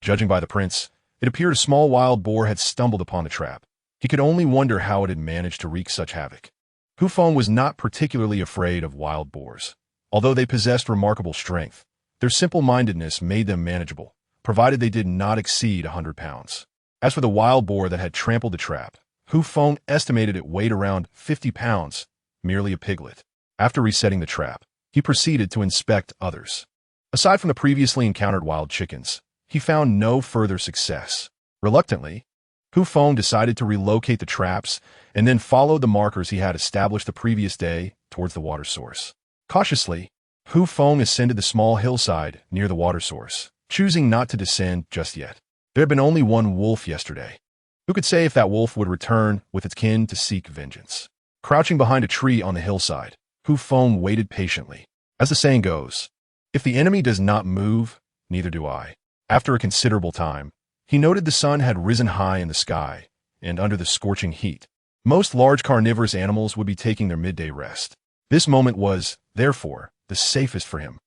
Judging by the prints, it appeared a small wild boar had stumbled upon the trap. He could only wonder how it had managed to wreak such havoc. Feng was not particularly afraid of wild boars. Although they possessed remarkable strength, their simple-mindedness made them manageable, provided they did not exceed 100 pounds. As for the wild boar that had trampled the trap, Hu Feng estimated it weighed around 50 pounds, merely a piglet. After resetting the trap, he proceeded to inspect others. Aside from the previously encountered wild chickens, he found no further success. Reluctantly, Hu Feng decided to relocate the traps and then followed the markers he had established the previous day towards the water source. Cautiously, Hu Feng ascended the small hillside near the water source, choosing not to descend just yet. There had been only one wolf yesterday. Who could say if that wolf would return with its kin to seek vengeance? Crouching behind a tree on the hillside, Hu Feng waited patiently. As the saying goes, if the enemy does not move, neither do I. After a considerable time, he noted the sun had risen high in the sky, and under the scorching heat, most large carnivorous animals would be taking their midday rest. This moment was, therefore, the safest for him.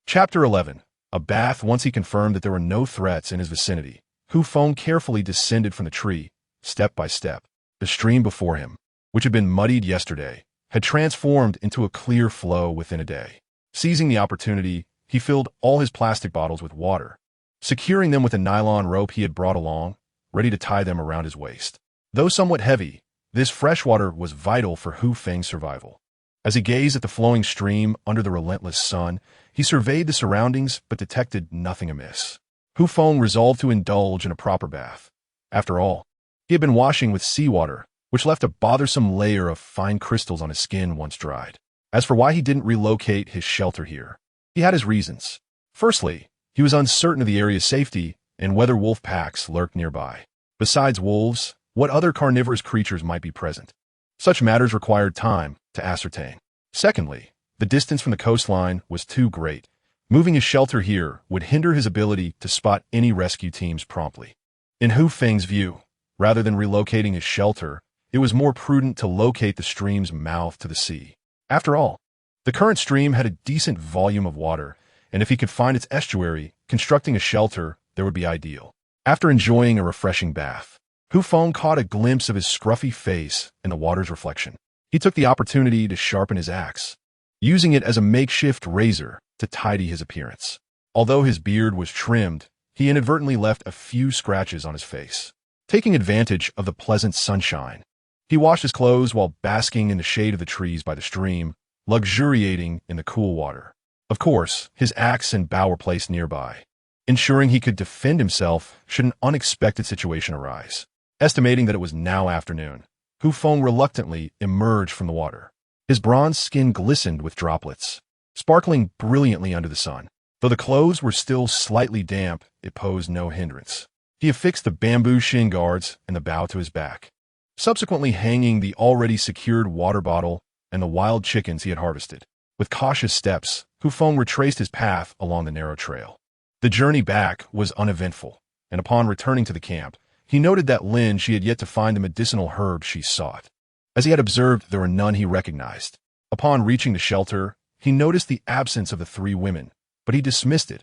Chapter 11. A bath. Once he confirmed that there were no threats in his vicinity, Hu Feng carefully descended from the tree, step by step. The stream before him, which had been muddied yesterday, had transformed into a clear flow within a day. Seizing the opportunity, he filled all his plastic bottles with water, securing them with a nylon rope he had brought along, ready to tie them around his waist. Though somewhat heavy, this fresh water was vital for Hu Feng's survival. As he gazed at the flowing stream under the relentless sun, he surveyed the surroundings but detected nothing amiss. Hu Feng resolved to indulge in a proper bath. After all, he had been washing with seawater, which left a bothersome layer of fine crystals on his skin once dried. As for why he didn't relocate his shelter here, he had his reasons. Firstly, he was uncertain of the area's safety and whether wolf packs lurked nearby. Besides wolves, what other carnivorous creatures might be present? Such matters required time to ascertain. Secondly, the distance from the coastline was too great. Moving his shelter here would hinder his ability to spot any rescue teams promptly. In Hu Feng's view, rather than relocating his shelter, it was more prudent to locate the stream's mouth to the sea. After all, the current stream had a decent volume of water, and if he could find its estuary, constructing a shelter there would be ideal. After enjoying a refreshing bath, Hu Feng caught a glimpse of his scruffy face in the water's reflection. He took the opportunity to sharpen his axe, using it as a makeshift razor to tidy his appearance. Although his beard was trimmed, he inadvertently left a few scratches on his face. Taking advantage of the pleasant sunshine, he washed his clothes while basking in the shade of the trees by the stream, luxuriating in the cool water. Of course, his axe and bow were placed nearby, ensuring he could defend himself should an unexpected situation arise. Estimating that it was now afternoon, Hu Feng reluctantly emerged from the water. His bronze skin glistened with droplets, sparkling brilliantly under the sun. Though the clothes were still slightly damp, it posed no hindrance. He affixed the bamboo shin guards and the bow to his back, subsequently hanging the already secured water bottle and the wild chickens he had harvested. With cautious steps, Hu Feng retraced his path along the narrow trail. The journey back was uneventful, and upon returning to the camp, he noted that she had yet to find the medicinal herb she sought. As he had observed, there were none he recognized. Upon reaching the shelter, he noticed the absence of the three women, but he dismissed it.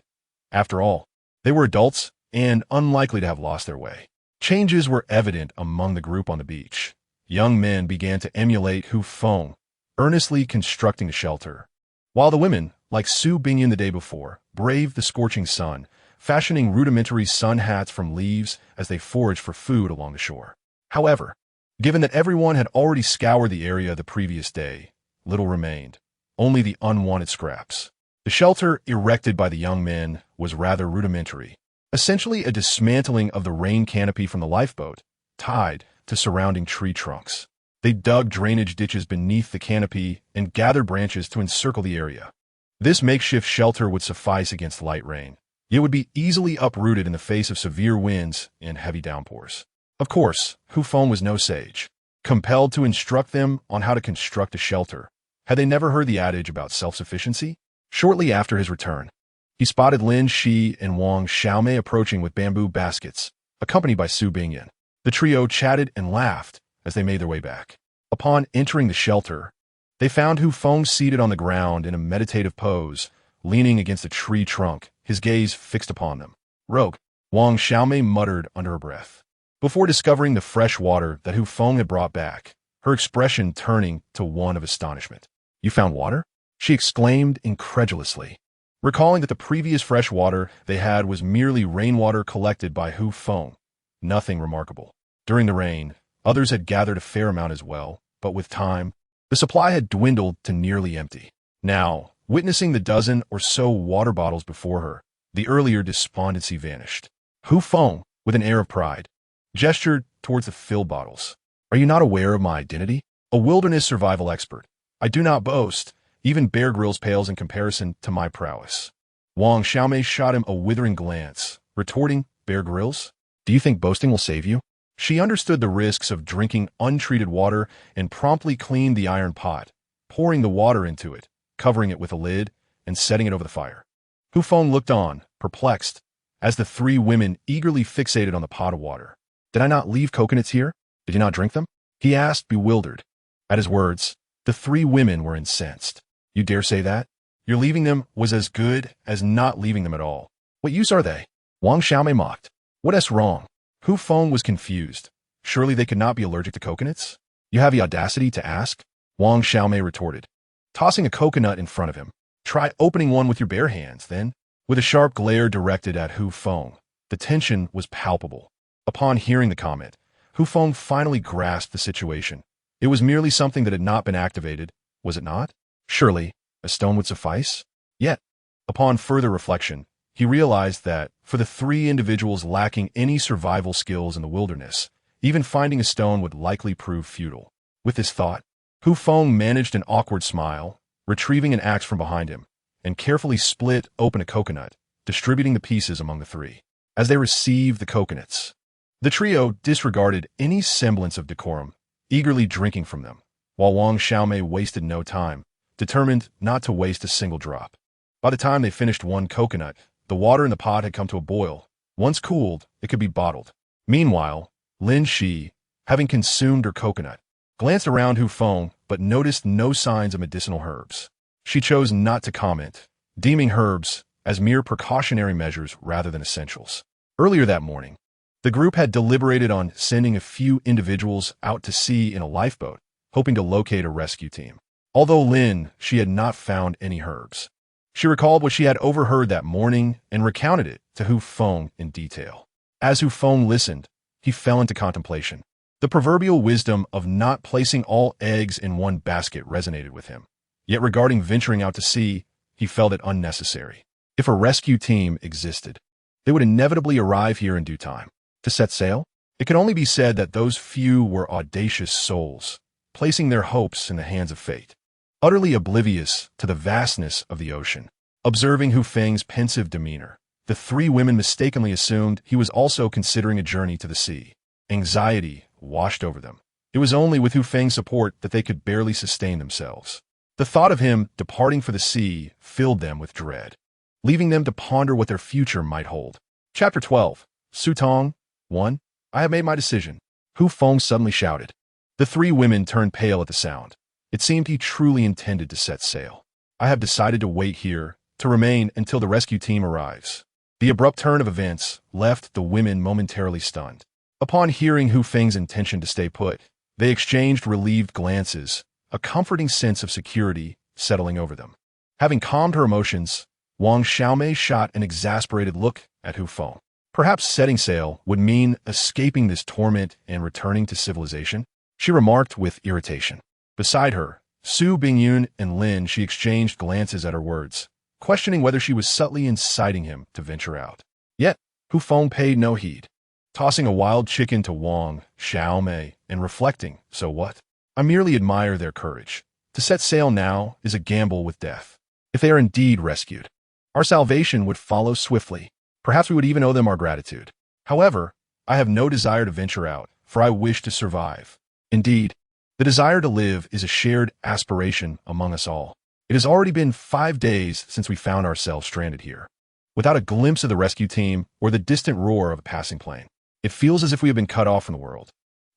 After all, they were adults and unlikely to have lost their way. Changes were evident among the group on the beach. Young men began to emulate Hu Feng, earnestly constructing a shelter, while the women, like Su Bingyan the day before, braved the scorching sun, fashioning rudimentary sun hats from leaves as they foraged for food along the shore. However, given that everyone had already scoured the area the previous day, little remained, only the unwanted scraps. The shelter erected by the young men was rather rudimentary, essentially a dismantling of the rain canopy from the lifeboat, tied to surrounding tree trunks. They dug drainage ditches beneath the canopy and gathered branches to encircle the area. This makeshift shelter would suffice against light rain. It would be easily uprooted in the face of severe winds and heavy downpours. Of course, Hu Feng was no sage. Compelled to instruct them on how to construct a shelter, had they never heard the adage about self-sufficiency? Shortly after his return, he spotted Lin Shi and Wang Xiaomei approaching with bamboo baskets, accompanied by Su Bingyan. The trio chatted and laughed as they made their way back. Upon entering the shelter, they found Hu Feng seated on the ground in a meditative pose, leaning against a tree trunk, his gaze fixed upon them. "Rogue," Wang Xiaomei muttered under her breath, before discovering the fresh water that Hu Feng had brought back, her expression turning to one of astonishment. "You found water?" she exclaimed incredulously, recalling that the previous fresh water they had was merely rainwater collected by Hu Feng. Nothing remarkable. During the rain, Others had gathered a fair amount as well, but with time, the supply had dwindled to nearly empty. Now, witnessing the dozen or so water bottles before her, the earlier despondency vanished. Hu Feng, with an air of pride, gestured towards the filled bottles. Are you not aware of my identity? A wilderness survival expert. I do not boast. Even Bear Grylls pales in comparison to my prowess. Wang Xiaomei shot him a withering glance, retorting, Bear Grylls? Do you think boasting will save you? She understood the risks of drinking untreated water and promptly cleaned the iron pot, pouring the water into it, covering it with a lid, and setting it over the fire. Hu Feng looked on, perplexed, as the three women eagerly fixated on the pot of water. Did I not leave coconuts here? Did you not drink them? He asked, bewildered. At his words, the three women were incensed. You dare say that? Your leaving them was as good as not leaving them at all. What use are they? Wang Xiaomei mocked. What's wrong? Hu Feng was confused. Surely they could not be allergic to coconuts? You have the audacity to ask? Wang Xiaomei retorted, tossing a coconut in front of him. Try opening one with your bare hands, then. With a sharp glare directed at Hu Feng, the tension was palpable. Upon hearing the comment, Hu Feng finally grasped the situation. It was merely something that had not been activated, was it not? Surely, a stone would suffice? Yet, upon further reflection, he realized that, for the three individuals lacking any survival skills in the wilderness, even finding a stone would likely prove futile. With this thought, Hu Feng managed an awkward smile, retrieving an axe from behind him, and carefully split open a coconut, distributing the pieces among the three. As they received the coconuts, the trio disregarded any semblance of decorum, eagerly drinking from them, while Wang Xiaomei wasted no time, determined not to waste a single drop. By the time they finished one coconut, the water in the pot had come to a boil. Once cooled, it could be bottled. Meanwhile, Lin Shi, having consumed her coconut, glanced around Hu Feng but noticed no signs of medicinal herbs. She chose not to comment, deeming herbs as mere precautionary measures rather than essentials. Earlier that morning, the group had deliberated on sending a few individuals out to sea in a lifeboat, hoping to locate a rescue team. Although Lin, she had not found any herbs. She recalled what she had overheard that morning and recounted it to Hu Feng in detail. As Hu Feng listened, he fell into contemplation. The proverbial wisdom of not placing all eggs in one basket resonated with him. Yet regarding venturing out to sea, he felt it unnecessary. If a rescue team existed, they would inevitably arrive here in due time. To set sail? It could only be said that those few were audacious souls, placing their hopes in the hands of fate. Utterly oblivious to the vastness of the ocean. Observing Hu Feng's pensive demeanor, the three women mistakenly assumed he was also considering a journey to the sea. Anxiety washed over them. It was only with Hu Feng's support that they could barely sustain themselves. The thought of him departing for the sea filled them with dread, leaving them to ponder what their future might hold. Chapter 12. Su Tong. 1. I have made my decision. Hu Feng suddenly shouted. The three women turned pale at the sound. It seemed he truly intended to set sail. I have decided to wait here, to remain until the rescue team arrives. The abrupt turn of events left the women momentarily stunned. Upon hearing Hu Feng's intention to stay put, they exchanged relieved glances, a comforting sense of security settling over them. Having calmed her emotions, Wang Xiaomei shot an exasperated look at Hu Feng. Perhaps setting sail would mean escaping this torment and returning to civilization, she remarked with irritation. Beside her, Su Bingyun and Lin, she exchanged glances at her words, questioning whether she was subtly inciting him to venture out. Yet, Hu Feng paid no heed, tossing a wild chicken to Wang Xiaomei and reflecting, so what? I merely admire their courage. To set sail now is a gamble with death. If they are indeed rescued, our salvation would follow swiftly. Perhaps we would even owe them our gratitude. However, I have no desire to venture out, for I wish to survive. Indeed, the desire to live is a shared aspiration among us all. It has already been 5 days since we found ourselves stranded here, without a glimpse of the rescue team or the distant roar of a passing plane. It feels as if we have been cut off from the world.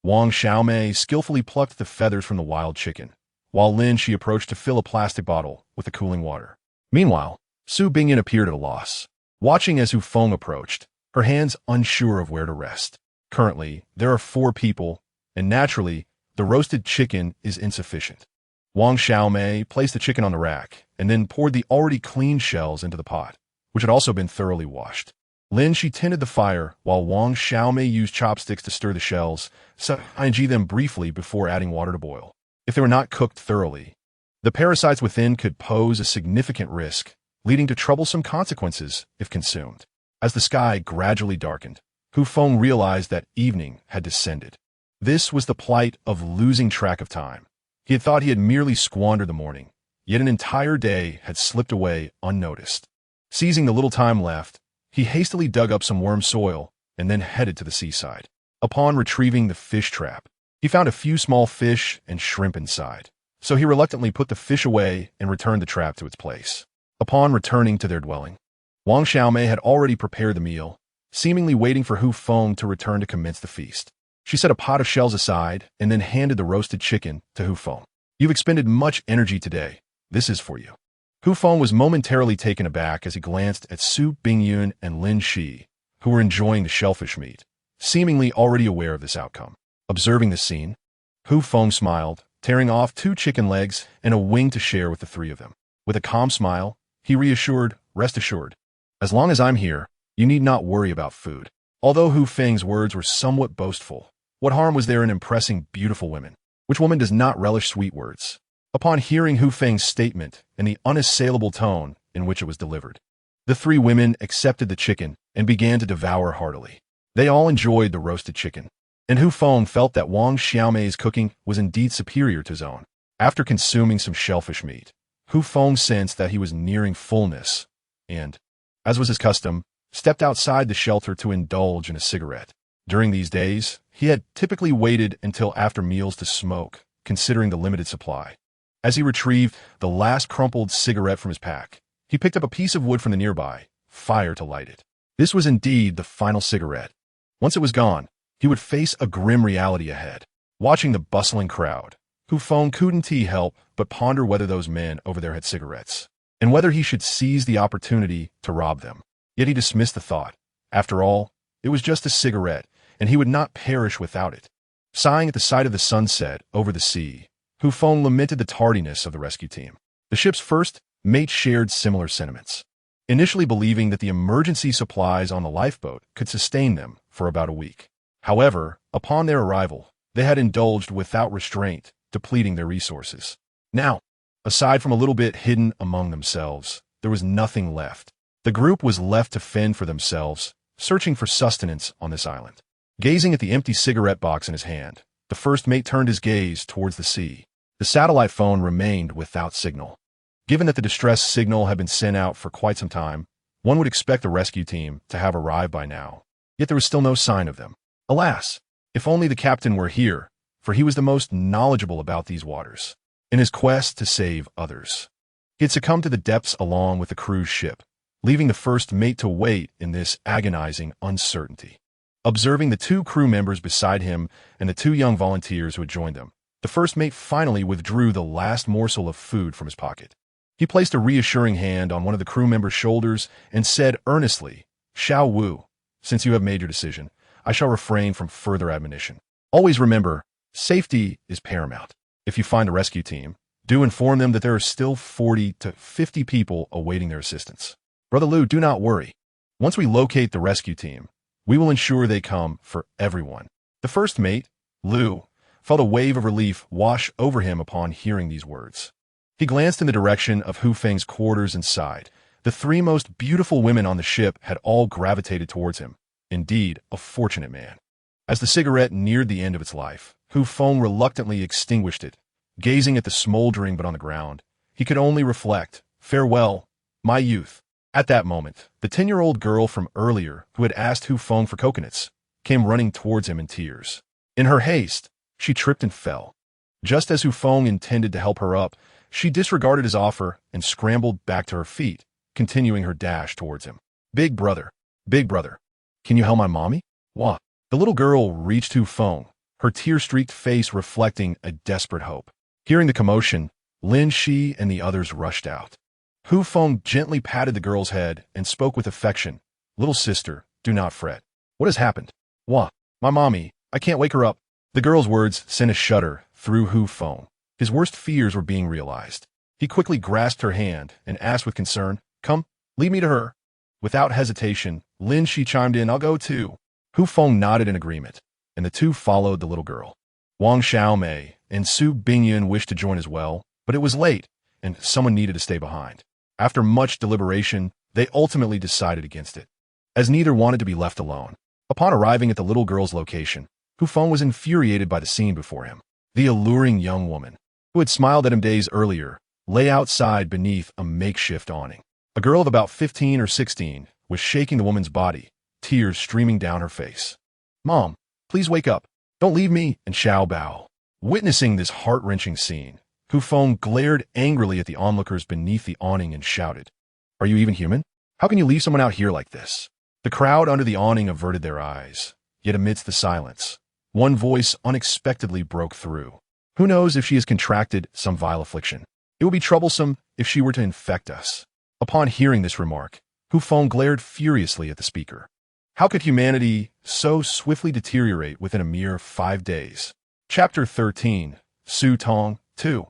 Wang Xiaomei skillfully plucked the feathers from the wild chicken, while Lin she approached to fill a plastic bottle with the cooling water. Meanwhile, Su Bingyan appeared at a loss, watching as Hu Feng approached, her hands unsure of where to rest. Currently, there are 4 people, and naturally, the roasted chicken is insufficient. Wang Xiaomei placed the chicken on the rack, and then poured the already clean shells into the pot, which had also been thoroughly washed. Lin Shi tended the fire, while Wang Xiaomei used chopsticks to stir the shells, salvaging them briefly before adding water to boil. If they were not cooked thoroughly, the parasites within could pose a significant risk, leading to troublesome consequences if consumed. As the sky gradually darkened, Hu Feng realized that evening had descended. This was the plight of losing track of time. He had thought he had merely squandered the morning, yet an entire day had slipped away unnoticed. Seizing the little time left, he hastily dug up some worm soil and then headed to the seaside. Upon retrieving the fish trap, he found a few small fish and shrimp inside, so he reluctantly put the fish away and returned the trap to its place. Upon returning to their dwelling, Wang Xiaomei had already prepared the meal, seemingly waiting for Hu Feng to return to commence the feast. She set a pot of shells aside and then handed the roasted chicken to Hu Feng. "You've expended much energy today. This is for you." Hu Feng was momentarily taken aback as he glanced at Su Bingyun and Lin Shi, who were enjoying the shellfish meat, seemingly already aware of this outcome. Observing the scene, Hu Feng smiled, tearing off 2 chicken legs and a wing to share with the 3 of them. With a calm smile, he reassured, "Rest assured, as long as I'm here, you need not worry about food." Although Hu Feng's words were somewhat boastful, what harm was there in impressing beautiful women? Which woman does not relish sweet words? Upon hearing Hu Feng's statement and the unassailable tone in which it was delivered, the 3 women accepted the chicken and began to devour heartily. They all enjoyed the roasted chicken, and Hu Feng felt that Wang Xiaomei's cooking was indeed superior to his own. After consuming some shellfish meat, Hu Feng sensed that he was nearing fullness and, as was his custom, stepped outside the shelter to indulge in a cigarette. During these days, he had typically waited until after meals to smoke, considering the limited supply. As he retrieved the last crumpled cigarette from his pack, he picked up a piece of wood from the nearby fire to light it. This was indeed the final cigarette. Once it was gone, he would face a grim reality ahead. Watching the bustling crowd, Hu Feng couldn't help but ponder whether those men over there had cigarettes, and whether he should seize the opportunity to rob them. Yet he dismissed the thought. After all, it was just a cigarette, and he would not perish without it. Sighing at the sight of the sunset over the sea, Hu Feng lamented the tardiness of the rescue team. The ship's first mate shared similar sentiments, initially believing that the emergency supplies on the lifeboat could sustain them for about a week. However, upon their arrival, they had indulged without restraint, depleting their resources. Now, aside from a little bit hidden among themselves, there was nothing left. The group was left to fend for themselves, searching for sustenance on this island. Gazing at the empty cigarette box in his hand, the first mate turned his gaze towards the sea. The satellite phone remained without signal. Given that the distress signal had been sent out for quite some time, one would expect the rescue team to have arrived by now. Yet there was still no sign of them. Alas, if only the captain were here, for he was the most knowledgeable about these waters. In his quest to save others, he had succumbed to the depths along with the cruise ship, leaving the first mate to wait in this agonizing uncertainty. Observing the 2 crew members beside him and the 2 young volunteers who had joined them, the first mate finally withdrew the last morsel of food from his pocket. He placed a reassuring hand on one of the crew members' shoulders and said earnestly, "Xiao Wu, since you have made your decision, I shall refrain from further admonition. Always remember, safety is paramount. If you find the rescue team, do inform them that there are still 40 to 50 people awaiting their assistance. Brother Liu, do not worry. Once we locate the rescue team, we will ensure they come for everyone." The first mate, Liu, felt a wave of relief wash over him upon hearing these words. He glanced in the direction of Hu Feng's quarters and sighed. The 3 most beautiful women on the ship had all gravitated towards him. Indeed, a fortunate man. As the cigarette neared the end of its life, Hu Feng reluctantly extinguished it. Gazing at the smoldering but on the ground, he could only reflect, "Farewell, my youth." At that moment, the 10-year-old girl from earlier who had asked Hu Feng for coconuts came running towards him in tears. In her haste, she tripped and fell. Just as Hu Feng intended to help her up, she disregarded his offer and scrambled back to her feet, continuing her dash towards him. Big brother, can you help my mommy?" "What?" The little girl reached Hu Feng, her tear-streaked face reflecting a desperate hope. Hearing the commotion, Lin Shi and the others rushed out. Hu Feng gently patted the girl's head and spoke with affection. "Little sister, do not fret. What has happened?" "What? My mommy. I can't wake her up." The girl's words sent a shudder through Hu Feng. His worst fears were being realized. He quickly grasped her hand and asked with concern, "Come, lead me to her." Without hesitation, Lin Shi chimed in, I'll go too. Hu Feng nodded in agreement, and the two followed the little girl. Wang Xiaomei and Su Bingyun wished to join as well, but it was late, and someone needed to stay behind. After much deliberation, they ultimately decided against it, as neither wanted to be left alone. Upon arriving at the little girl's location, Hu Feng was infuriated by the scene before him. The alluring young woman, who had smiled at him days earlier, lay outside beneath a makeshift awning. A girl of about 15 or 16 was shaking the woman's body, tears streaming down her face. Mom, please wake up. Don't leave me, and Xiao Bao. Witnessing this heart-wrenching scene, Hu Feng glared angrily at the onlookers beneath the awning and shouted, Are you even human? How can you leave someone out here like this? The crowd under the awning averted their eyes, yet amidst the silence, one voice unexpectedly broke through. Who knows if she has contracted some vile affliction? It would be troublesome if she were to infect us. Upon hearing this remark, Hu Feng glared furiously at the speaker. How could humanity so swiftly deteriorate within a mere 5 days? Chapter 13, Su Tong, 2.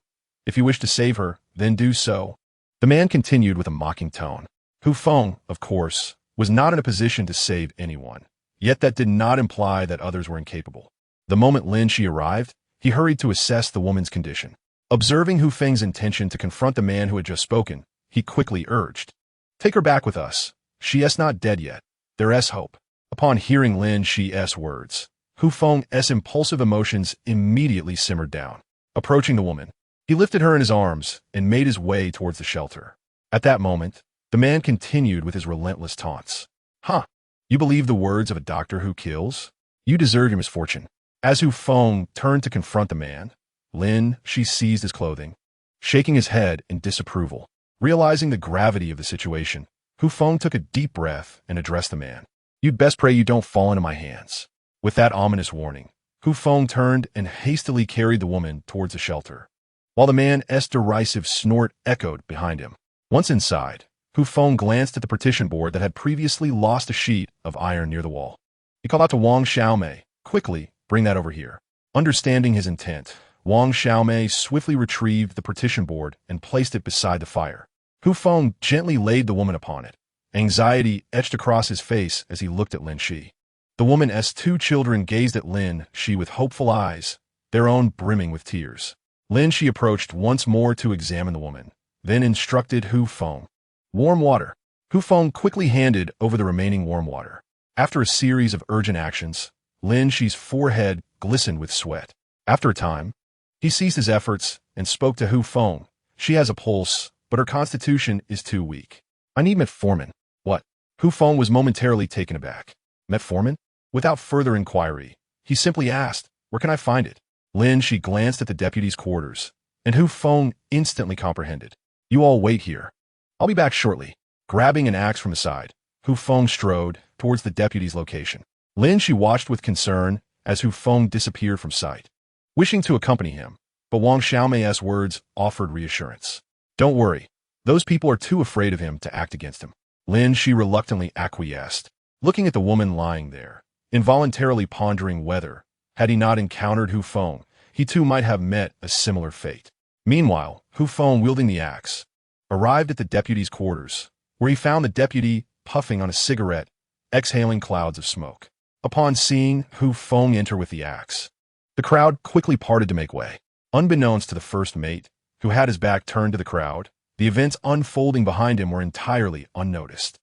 If you wish to save her, then do so. The man continued with a mocking tone. Hu Feng, of course, was not in a position to save anyone, yet that did not imply that others were incapable. The moment Lin Shi arrived, he hurried to assess the woman's condition. Observing Hu Feng's intention to confront the man who had just spoken, he quickly urged, Take her back with us. She is not dead yet. There is hope. Upon hearing Lin Shi's words, Hu Feng's impulsive emotions immediately simmered down. Approaching the woman, he lifted her in his arms and made his way towards the shelter. At that moment, the man continued with his relentless taunts. Huh? You believe the words of a doctor who kills? You deserve your misfortune. As Hu Feng turned to confront the man, Lin Shi seized his clothing, shaking his head in disapproval. Realizing the gravity of the situation, Hu Feng took a deep breath and addressed the man. You'd best pray you don't fall into my hands. With that ominous warning, Hu Feng turned and hastily carried the woman towards the shelter, while the man's derisive snort echoed behind him. Once inside, Hu Feng glanced at the partition board that had previously lost a sheet of iron near the wall. He called out to Wang Xiaomei, Quickly, bring that over here. Understanding his intent, Wang Xiaomei swiftly retrieved the partition board and placed it beside the fire. Hu Feng gently laid the woman upon it. Anxiety etched across his face as he looked at Lin Shi. The woman's 2 children gazed at Lin Shi with hopeful eyes, their own brimming with tears. Lin Shi approached once more to examine the woman, then instructed Hu Feng. Warm water. Hu Feng quickly handed over the remaining warm water. After a series of urgent actions, Lin Shi's forehead glistened with sweat. After a time, he ceased his efforts and spoke to Hu Feng. She has a pulse, but her constitution is too weak. I need metformin. What? Hu Feng was momentarily taken aback. Metformin? Without further inquiry, he simply asked, Where can I find it? Lin Shi glanced at the deputy's quarters, and Hu Feng instantly comprehended. You all wait here. I'll be back shortly. Grabbing an axe from the side, Hu Feng strode towards the deputy's location. Lin Shi watched with concern as Hu Feng disappeared from sight, wishing to accompany him, but Wang Xiaomei's words offered reassurance. Don't worry. Those people are too afraid of him to act against him. Lin Shi reluctantly acquiesced, looking at the woman lying there, involuntarily pondering whether, had he not encountered Hu Feng, he too might have met a similar fate. Meanwhile, Hu Feng, wielding the axe, arrived at the deputy's quarters, where he found the deputy puffing on a cigarette, exhaling clouds of smoke. Upon seeing Hu Feng enter with the axe, the crowd quickly parted to make way. Unbeknownst to the first mate, who had his back turned to the crowd, the events unfolding behind him were entirely unnoticed.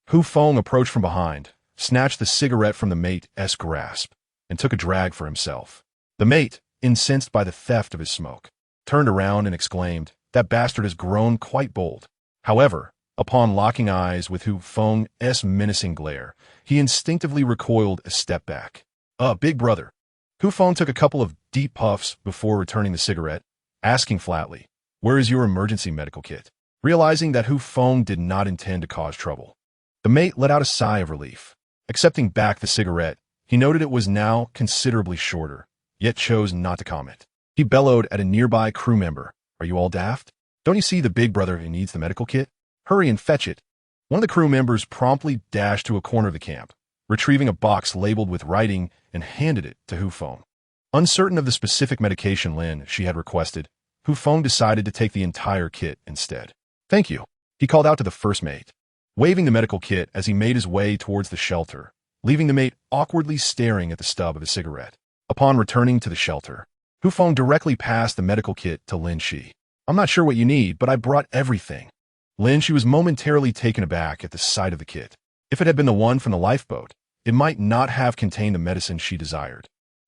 Hu Feng approached from behind, snatched the cigarette from the mate's grasp, and took a drag for himself. The mate, incensed by the theft of his smoke, turned around and exclaimed, That bastard has grown quite bold. However, upon locking eyes with Hu Feng's menacing glare, he instinctively recoiled a step back. Big brother. Hu Feng took a couple of deep puffs before returning the cigarette, asking flatly, Where is your emergency medical kit? Realizing that Hu Feng did not intend to cause trouble, the mate let out a sigh of relief. Accepting back the cigarette, he noted it was now considerably shorter, yet chose not to comment. He bellowed at a nearby crew member, Are you all daft? Don't you see the big brother who needs the medical kit? Hurry and fetch it. One of the crew members promptly dashed to a corner of the camp, retrieving a box labeled with writing and handed it to Hu Feng. Uncertain of the specific medication Lin Shi had requested, Hu Feng decided to take the entire kit instead. Thank you, he called out to the first mate. waving the medical kit as he made his way towards the shelter, leaving the mate awkwardly staring at the stub of his cigarette. Upon returning to the shelter, Hu Feng directly passed the medical kit to Lin Shi. I'm not sure what you need, but I brought everything. Lin Shi was momentarily taken aback at the sight of the kit. If it had been the one from the lifeboat, it might not have contained the medicine she desired.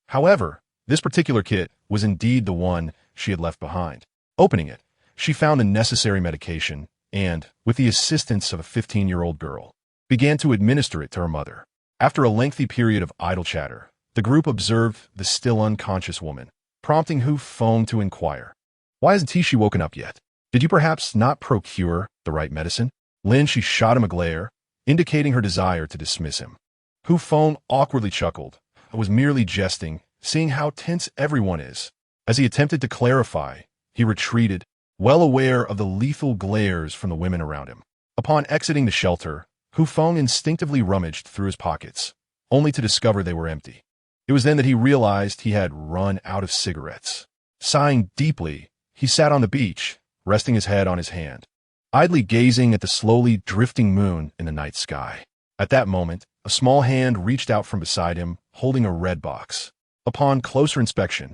However, this particular kit was indeed the one she had left behind. Opening it, she found the necessary medication and, with the assistance of a 15-year-old girl, began to administer it to her mother. After a lengthy period of idle chatter, the group observed the still unconscious woman, prompting Hu Feng to inquire, "Why hasn't she woken up yet? Did you perhaps not procure the right medicine?" Lin Shi shot him a glare, indicating her desire to dismiss him. Hu Feng awkwardly chuckled. I was merely jesting, seeing how tense everyone is. As he attempted to clarify, he retreated, well aware of the lethal glares from the women around him. Upon exiting the shelter, Hu Feng instinctively rummaged through his pockets, only to discover they were empty. It was then that he realized he had run out of cigarettes. Sighing deeply, he sat on the beach, resting his head on his hand, idly gazing at the slowly drifting moon in the night sky. At that moment, a small hand reached out from beside him, holding a red box. Upon closer inspection,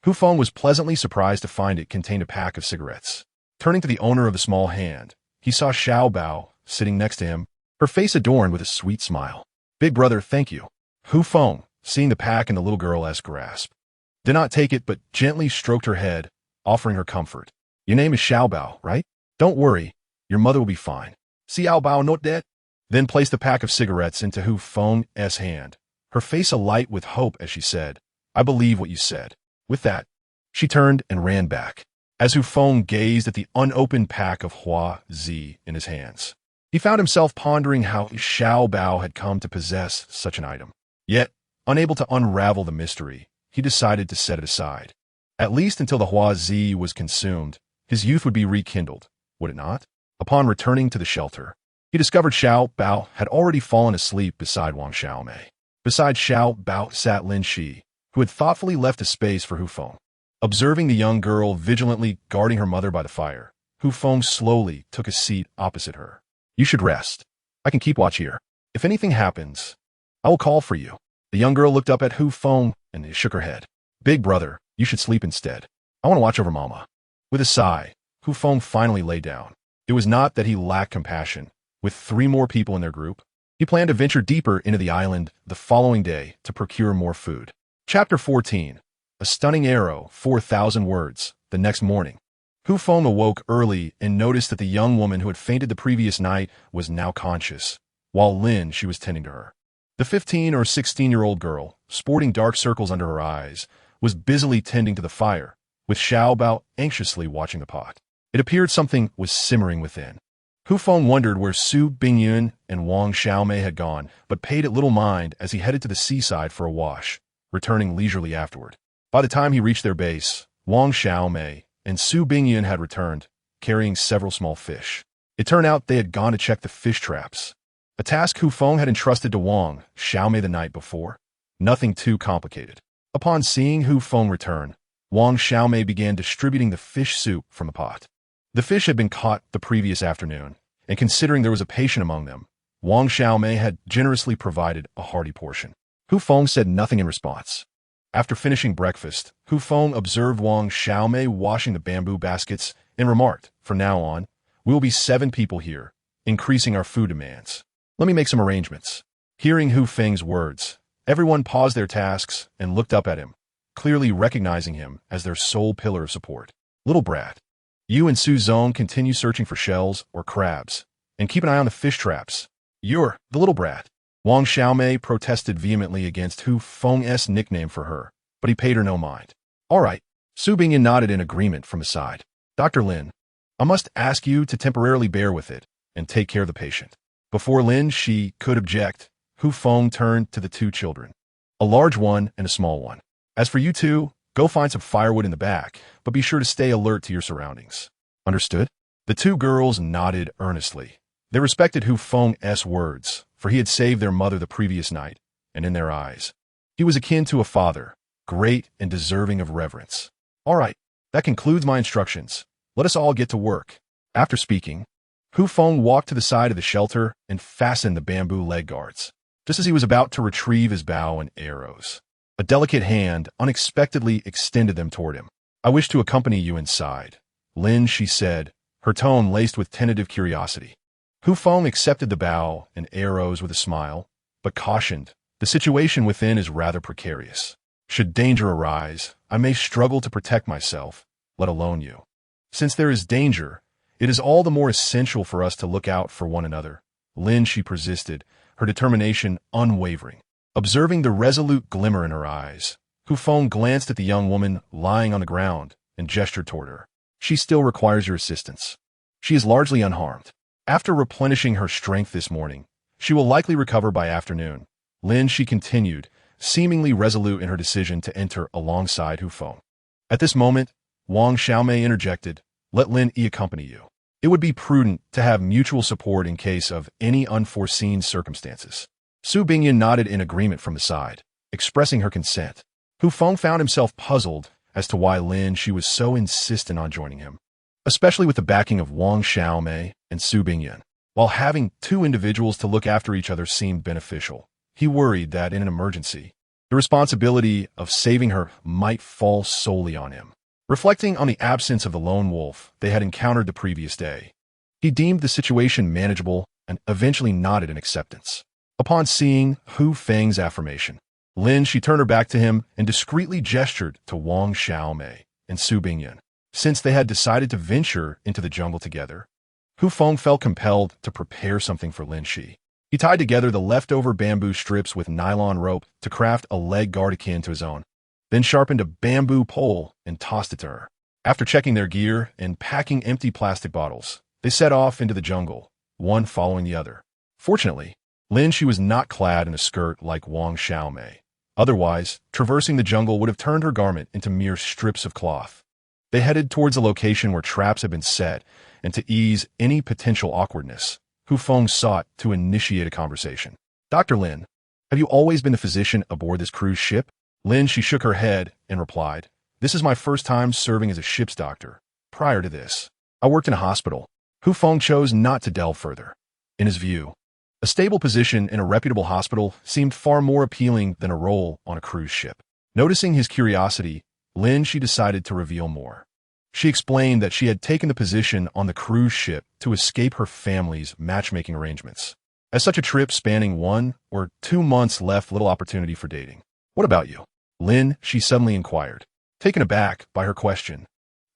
Hu Feng was pleasantly surprised to find it contained a pack of cigarettes. Turning to the owner of the small hand, he saw Xiao Bao sitting next to him, her face adorned with a sweet smile. "Big brother, thank you." Hu Feng, seeing the pack in the little girl's grasp, did not take it but gently stroked her head, offering her comfort. "Your name is Xiao Bao, right? Don't worry, your mother will be fine. Xiao Bao not dead?" Then placed the pack of cigarettes into Hu Feng's hand, her face alight with hope as she said, "I believe what you said." With that, she turned and ran back. As Hu Feng gazed at the unopened pack of Hua Zi in his hands, he found himself pondering how Xiao Bao had come to possess such an item. Yet, unable to unravel the mystery, he decided to set it aside. At least until the Hua Zi was consumed, his youth would be rekindled, would it not? Upon returning to the shelter, he discovered Xiao Bao had already fallen asleep beside Wang Xiaomei. Beside Xiao Bao sat Lin Shi, who had thoughtfully left a space for Hu Feng. Observing the young girl vigilantly guarding her mother by the fire, Hu Feng slowly took a seat opposite her. "You should rest. I can keep watch here. If anything happens, I will call for you." The young girl looked up at Hu Feng and shook her head. "Big brother, you should sleep instead. I want to watch over Mama." With a sigh, Hu Feng finally lay down. It was not that he lacked compassion. With 3 more people in their group, he planned to venture deeper into the island the following day to procure more food. Chapter 14. A stunning arrow, 4,000 words. The next morning, Hu Feng awoke early and noticed that the young woman who had fainted the previous night was now conscious, while Lin Shi was tending to her. The 15 or 16-year-old girl, sporting dark circles under her eyes, was busily tending to the fire, with Xiao Bao anxiously watching the pot. It appeared something was simmering within. Hu Feng wondered where Su Bingyun and Wang Xiaomei had gone, but paid it little mind as he headed to the seaside for a wash, returning leisurely afterward. By the time he reached their base, Wang Xiaomei and Su Bingyun had returned, carrying several small fish. It turned out they had gone to check the fish traps, a task Hu Feng had entrusted to Wang Xiaomei the night before. Nothing too complicated. Upon seeing Hu Feng return, Wang Xiaomei began distributing the fish soup from the pot. The fish had been caught the previous afternoon, and considering there was a patient among them, Wang Xiaomei had generously provided a hearty portion. Hu Feng said nothing in response. After finishing breakfast, Hu Feng observed Wang Xiaomei washing the bamboo baskets and remarked, "From now on, we will be 7 people here, increasing our food demands. Let me make some arrangements." Hearing Hu Feng's words, everyone paused their tasks and looked up at him, clearly recognizing him as their sole pillar of support. "Little brat, you and Su Zong continue searching for shells or crabs, and keep an eye on the fish traps. You're the little brat." Wang Xiaomei protested vehemently against Hu Feng's nickname for her, but he paid her no mind. "All right." Su Bingyun nodded in agreement from his side. "Dr. Lin, I must ask you to temporarily bear with it and take care of the patient." Before Lin Shi could object, Hu Feng turned to the 2 children, a large one and a small one. "As for you 2, go find some firewood in the back, but be sure to stay alert to your surroundings." "Understood?" The 2 girls nodded earnestly. They respected Hu Feng's words, for he had saved their mother the previous night, and in their eyes, he was akin to a father, great and deserving of reverence. "All right, that concludes my instructions. Let us all get to work." After speaking, Hu Feng walked to the side of the shelter and fastened the bamboo leg guards. Just as he was about to retrieve his bow and arrows, a delicate hand unexpectedly extended them toward him. "I wish to accompany you inside, Lin," she said, her tone laced with tentative curiosity. Hu Feng accepted the bow and arrows with a smile, but cautioned, "The situation within is rather precarious. Should danger arise, I may struggle to protect myself, let alone you. Since there is danger, it is all the more essential for us to look out for one another." Lin, she persisted, her determination unwavering. Observing the resolute glimmer in her eyes, Hu Feng glanced at the young woman lying on the ground and gestured toward her. "She still requires your assistance. She is largely unharmed. After replenishing her strength this morning, she will likely recover by afternoon." Lin, she continued, seemingly resolute in her decision to enter alongside Hu Feng. At this moment, Wang Xiaomei interjected, "Let Lin accompany you. It would be prudent to have mutual support in case of any unforeseen circumstances." Su Bingyan nodded in agreement from the side, expressing her consent. Hu Feng found himself puzzled as to why Lin she was so insistent on joining him, especially with the backing of Wang Xiaomei and Su Bingyan. While having two individuals to look after each other seemed beneficial, he worried that in an emergency, the responsibility of saving her might fall solely on him. Reflecting on the absence of the lone wolf they had encountered the previous day, he deemed the situation manageable and eventually nodded in acceptance. Upon seeing Hu Feng's affirmation, Lin she turned her back to him and discreetly gestured to Wang Xiaomei and Su Bingyan. Since they had decided to venture into the jungle together, Hu Feng felt compelled to prepare something for Lin Shi. He tied together the leftover bamboo strips with nylon rope to craft a leg guard akin to his own, then sharpened a bamboo pole and tossed it to her. After checking their gear and packing empty plastic bottles, they set off into the jungle, one following the other. Fortunately, Lin Shi was not clad in a skirt like Wang Xiaomei. Otherwise, traversing the jungle would have turned her garment into mere strips of cloth. They headed towards a location where traps had been set, and to ease any potential awkwardness, Hu Feng sought to initiate a conversation. "Dr. Lin, have you always been the physician aboard this cruise ship?" Lin, she shook her head and replied, "This is my first time serving as a ship's doctor. Prior to this, I worked in a hospital." Hu Feng chose not to delve further. In his view, a stable position in a reputable hospital seemed far more appealing than a role on a cruise ship. Noticing his curiosity, Lin she decided to reveal more. She explained that she had taken the position on the cruise ship to escape her family's matchmaking arrangements, as such a trip spanning 1 or 2 months left little opportunity for dating. "What about you, Lin?" she suddenly inquired. Taken aback by her question,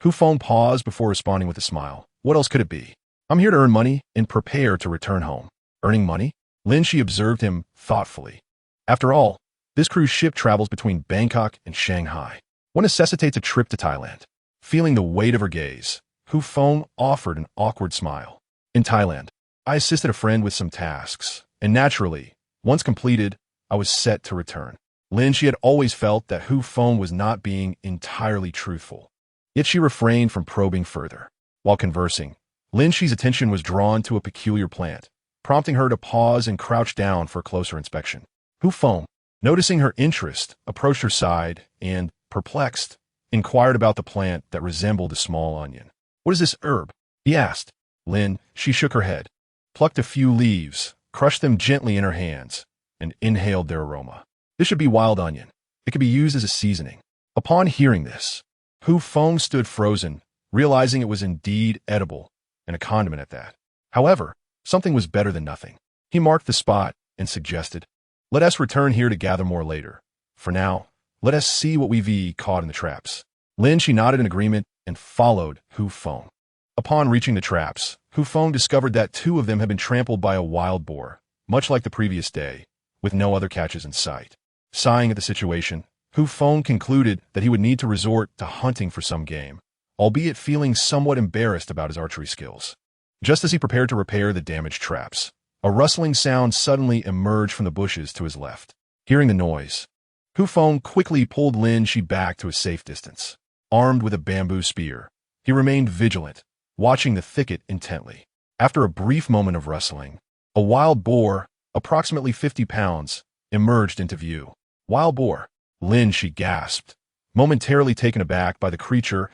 Hu Feng paused before responding with a smile. "What else could it be? I'm here to earn money and prepare to return home." "Earning money?" Lin she observed him thoughtfully. "After all, this cruise ship travels between Bangkok and Shanghai. What necessitates a trip to Thailand?" Feeling the weight of her gaze, Hu Feng offered an awkward smile. "In Thailand, I assisted a friend with some tasks, and naturally, once completed, I was set to return." Lin she had always felt that Hu Feng was not being entirely truthful, yet she refrained from probing further. While conversing, Lin Shi's attention was drawn to a peculiar plant, prompting her to pause and crouch down for a closer inspection. Hu Feng, noticing her interest, approached her side and, perplexed, inquired about the plant that resembled a small onion. "What is this herb?" he asked. Lin, she shook her head, plucked a few leaves, crushed them gently in her hands, and inhaled their aroma. "This should be wild onion. It could be used as a seasoning." Upon hearing this, Hu Feng stood frozen, realizing it was indeed edible, and a condiment at that. However, something was better than nothing. He marked the spot and suggested, "Let us return here to gather more later. For now, let us see what we've caught in the traps." Lin she nodded in agreement and followed Hu Feng. Upon reaching the traps, Hu Feng discovered that 2 of them had been trampled by a wild boar, much like the previous day, with no other catches in sight. Sighing at the situation, Hu Feng concluded that he would need to resort to hunting for some game, albeit feeling somewhat embarrassed about his archery skills. Just as he prepared to repair the damaged traps, a rustling sound suddenly emerged from the bushes to his left. Hearing the noise, Hu Feng quickly pulled Lin Shi back to a safe distance. Armed with a bamboo spear, he remained vigilant, watching the thicket intently. After a brief moment of rustling, a wild boar, approximately 50 pounds, emerged into view. "Wild boar?" Lin Shi gasped, momentarily taken aback by the creature's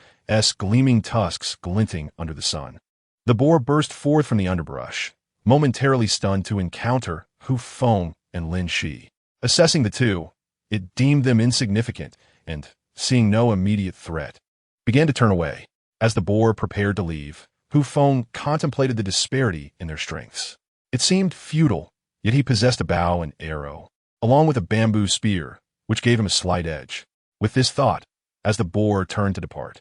gleaming tusks glinting under the sun. The boar burst forth from the underbrush, momentarily stunned to encounter Hu Feng and Lin Shi. Assessing the two, it deemed them insignificant and, seeing no immediate threat, began to turn away. As the boar prepared to leave, Hu Feng contemplated the disparity in their strengths. It seemed futile, yet he possessed a bow and arrow, along with a bamboo spear, which gave him a slight edge. With this thought, as the boar turned to depart,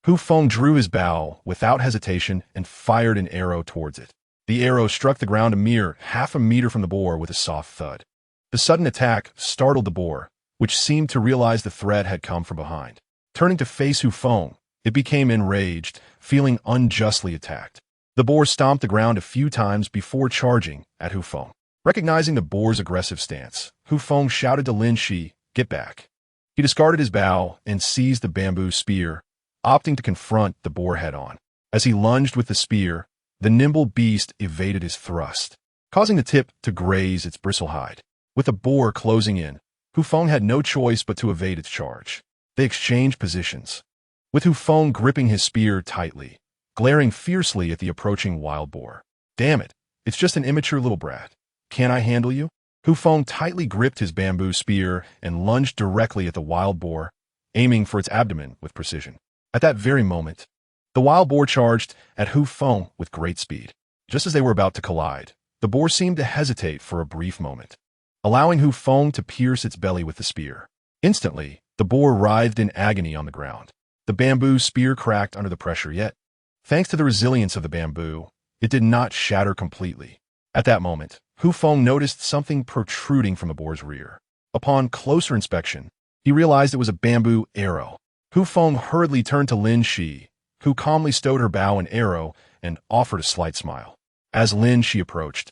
Hu Feng drew his bow without hesitation and fired an arrow towards it. The arrow struck the ground a mere half a meter from the boar with a soft thud. The sudden attack startled the boar, which seemed to realize the threat had come from behind. Turning to face Hu Feng, it became enraged, feeling unjustly attacked. The boar stomped the ground a few times before charging at Hu Feng. Recognizing the boar's aggressive stance, Hu Feng shouted to Lin Shi, "Get back." He discarded his bow and seized the bamboo spear, opting to confront the boar head-on. As he lunged with the spear, the nimble beast evaded his thrust, causing the tip to graze its bristle hide. With the boar closing in, Hu Feng had no choice but to evade its charge. They exchanged positions, with Hu Feng gripping his spear tightly, glaring fiercely at the approaching wild boar. "Damn it, it's just an immature little brat. Can't I handle you?" Hu Feng tightly gripped his bamboo spear and lunged directly at the wild boar, aiming for its abdomen with precision. At that very moment, the wild boar charged at Hu Feng with great speed. Just as they were about to collide, the boar seemed to hesitate for a brief moment, allowing Hu Feng to pierce its belly with the spear. Instantly, the boar writhed in agony on the ground. The bamboo spear cracked under the pressure, yet, thanks to the resilience of the bamboo, it did not shatter completely. At that moment, Hu Feng noticed something protruding from the boar's rear. Upon closer inspection, he realized it was a bamboo arrow. Hu Feng hurriedly turned to Lin Shi, who calmly stowed her bow and arrow and offered a slight smile. As Lin Shi approached,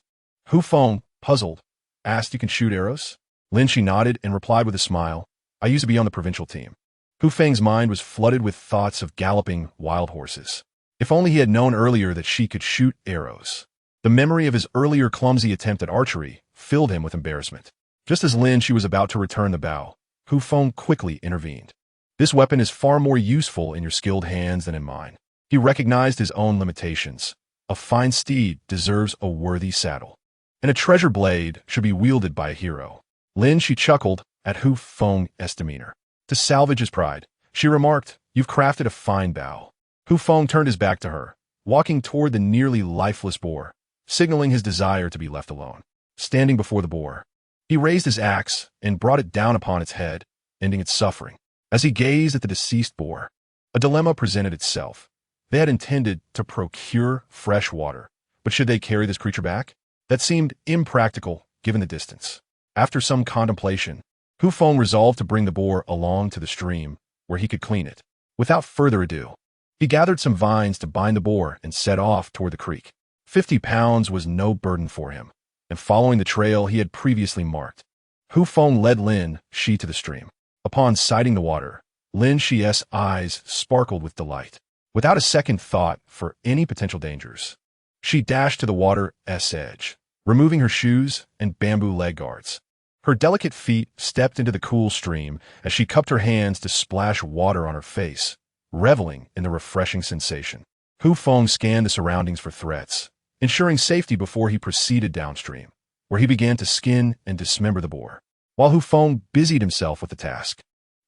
Hu Feng, puzzled, asked, "You can shoot arrows?" Lin Shi nodded and replied with a smile, "I used to be on the provincial team." Hu Feng's mind was flooded with thoughts of galloping wild horses. If only he had known earlier that she could shoot arrows. The memory of his earlier clumsy attempt at archery filled him with embarrassment. Just as Lin Shi was about to return the bow, Hu Feng quickly intervened. "This weapon is far more useful in your skilled hands than in mine." He recognized his own limitations. A fine steed deserves a worthy saddle, and a treasure blade should be wielded by a hero. Lin Shi chuckled at Hu Feng's demeanor. To salvage his pride, she remarked, "You've crafted a fine bow." Hu Feng turned his back to her, walking toward the nearly lifeless boar, signaling his desire to be left alone. Standing before the boar, he raised his axe and brought it down upon its head, ending its suffering. As he gazed at the deceased boar, a dilemma presented itself. They had intended to procure fresh water, but should they carry this creature back? That seemed impractical given the distance. After some contemplation, Hu Feng resolved to bring the boar along to the stream, where he could clean it. Without further ado, he gathered some vines to bind the boar and set off toward the creek. 50 pounds was no burden for him, and following the trail he had previously marked, Hu Feng led Lin Shi to the stream. Upon sighting the water, Lin Shi's eyes sparkled with delight. Without a second thought for any potential dangers, she dashed to the water's edge, removing her shoes and bamboo leg guards. Her delicate feet stepped into the cool stream as she cupped her hands to splash water on her face, reveling in the refreshing sensation. Hu Feng scanned the surroundings for threats, ensuring safety before he proceeded downstream, where he began to skin and dismember the boar. While Hu Feng busied himself with the task,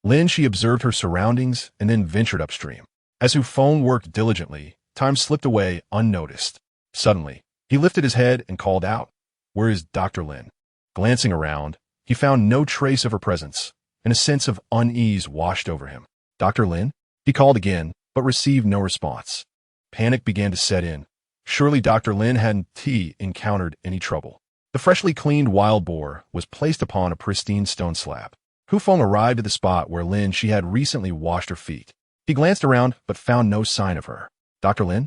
Lin Shi observed her surroundings and then ventured upstream. As Hu Feng worked diligently, time slipped away unnoticed. Suddenly, he lifted his head and called out, "Where is Dr. Lin?" Glancing around, he found no trace of her presence, and a sense of unease washed over him. "Dr. Lin?" He called again, but received no response. Panic began to set in. Surely Dr. Lin hadn't encountered any trouble. The freshly cleaned wild boar was placed upon a pristine stone slab. Hu Feng arrived at the spot where Lin Shi had recently washed her feet. He glanced around, but found no sign of her. "Dr. Lin?"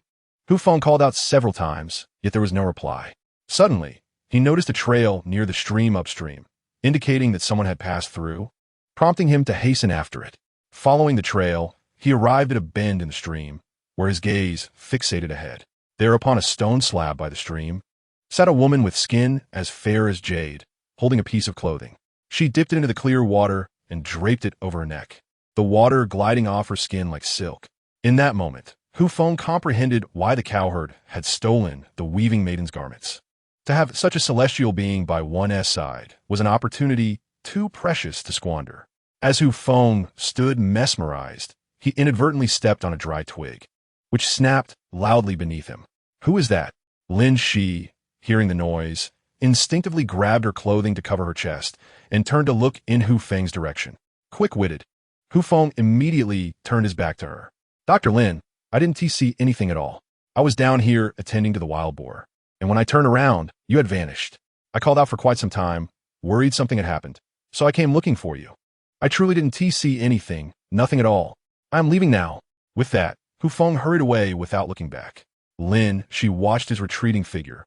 Hu Feng called out several times, yet there was no reply. Suddenly, he noticed a trail near the stream upstream, indicating that someone had passed through, prompting him to hasten after it. Following the trail, he arrived at a bend in the stream, where his gaze fixated ahead. There, upon a stone slab by the stream, sat a woman with skin as fair as jade, holding a piece of clothing. She dipped it into the clear water and draped it over her neck, the water gliding off her skin like silk. In that moment, Hu Feng comprehended why the cowherd had stolen the weaving maiden's garments. To have such a celestial being by one's side was an opportunity too precious to squander. As Hu Feng stood mesmerized, he inadvertently stepped on a dry twig, which snapped loudly beneath him. "Who is that?" Lin Shi, hearing the noise, instinctively grabbed her clothing to cover her chest and turned to look in Hu Feng's direction. Quick-witted, Hu Feng immediately turned his back to her. "Dr. Lin, I didn't see anything at all. I was down here attending to the wild boar, and when I turned around, you had vanished. I called out for quite some time, worried something had happened, so I came looking for you. I truly didn't see anything, nothing at all. I am leaving now." With that, Hu Feng hurried away without looking back. Lin, she watched his retreating figure,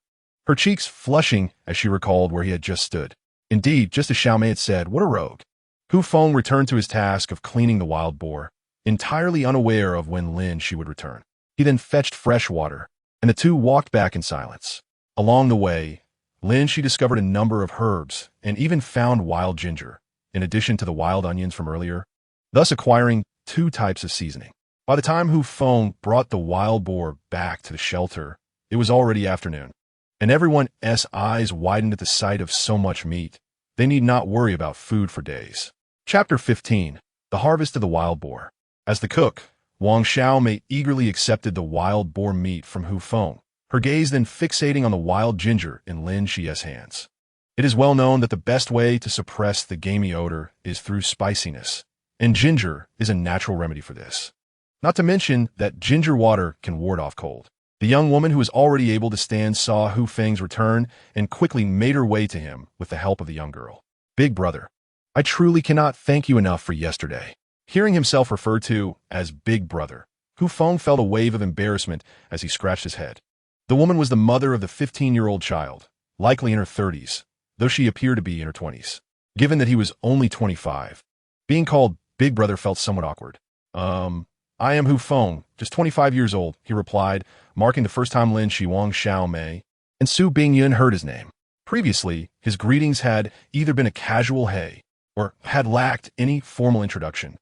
her cheeks flushing as she recalled where he had just stood. Indeed, just as Xiao Mei had said, what a rogue. Hu Feng returned to his task of cleaning the wild boar, entirely unaware of when Lin Shi would return. He then fetched fresh water, and the two walked back in silence. Along the way, Lin Shi discovered a number of herbs and even found wild ginger, in addition to the wild onions from earlier, thus acquiring 2 types of seasoning. By the time Hu Feng brought the wild boar back to the shelter, it was already afternoon, and everyone's eyes widened at the sight of so much meat. They need not worry about food for days. Chapter 15. The Harvest of the Wild Boar. As the cook, Wang Xiaomei eagerly accepted the wild boar meat from Hu Feng, her gaze then fixating on the wild ginger in Lin Shi's hands. It is well known that the best way to suppress the gamey odor is through spiciness, and ginger is a natural remedy for this. Not to mention that ginger water can ward off cold. The young woman who was already able to stand saw Hu Feng's return and quickly made her way to him with the help of the young girl. "Big brother, I truly cannot thank you enough for yesterday." Hearing himself referred to as Big Brother, Hu Feng felt a wave of embarrassment as he scratched his head. The woman was the mother of the 15-year-old child, likely in her 30s, though she appeared to be in her 20s. Given that he was only 25, being called Big Brother felt somewhat awkward. I am Hu Feng, just 25 years old," he replied, marking the first time Lin Shi, Wang Xiaomei, and Su Bingyun heard his name. Previously, his greetings had either been a casual hey, or had lacked any formal introduction,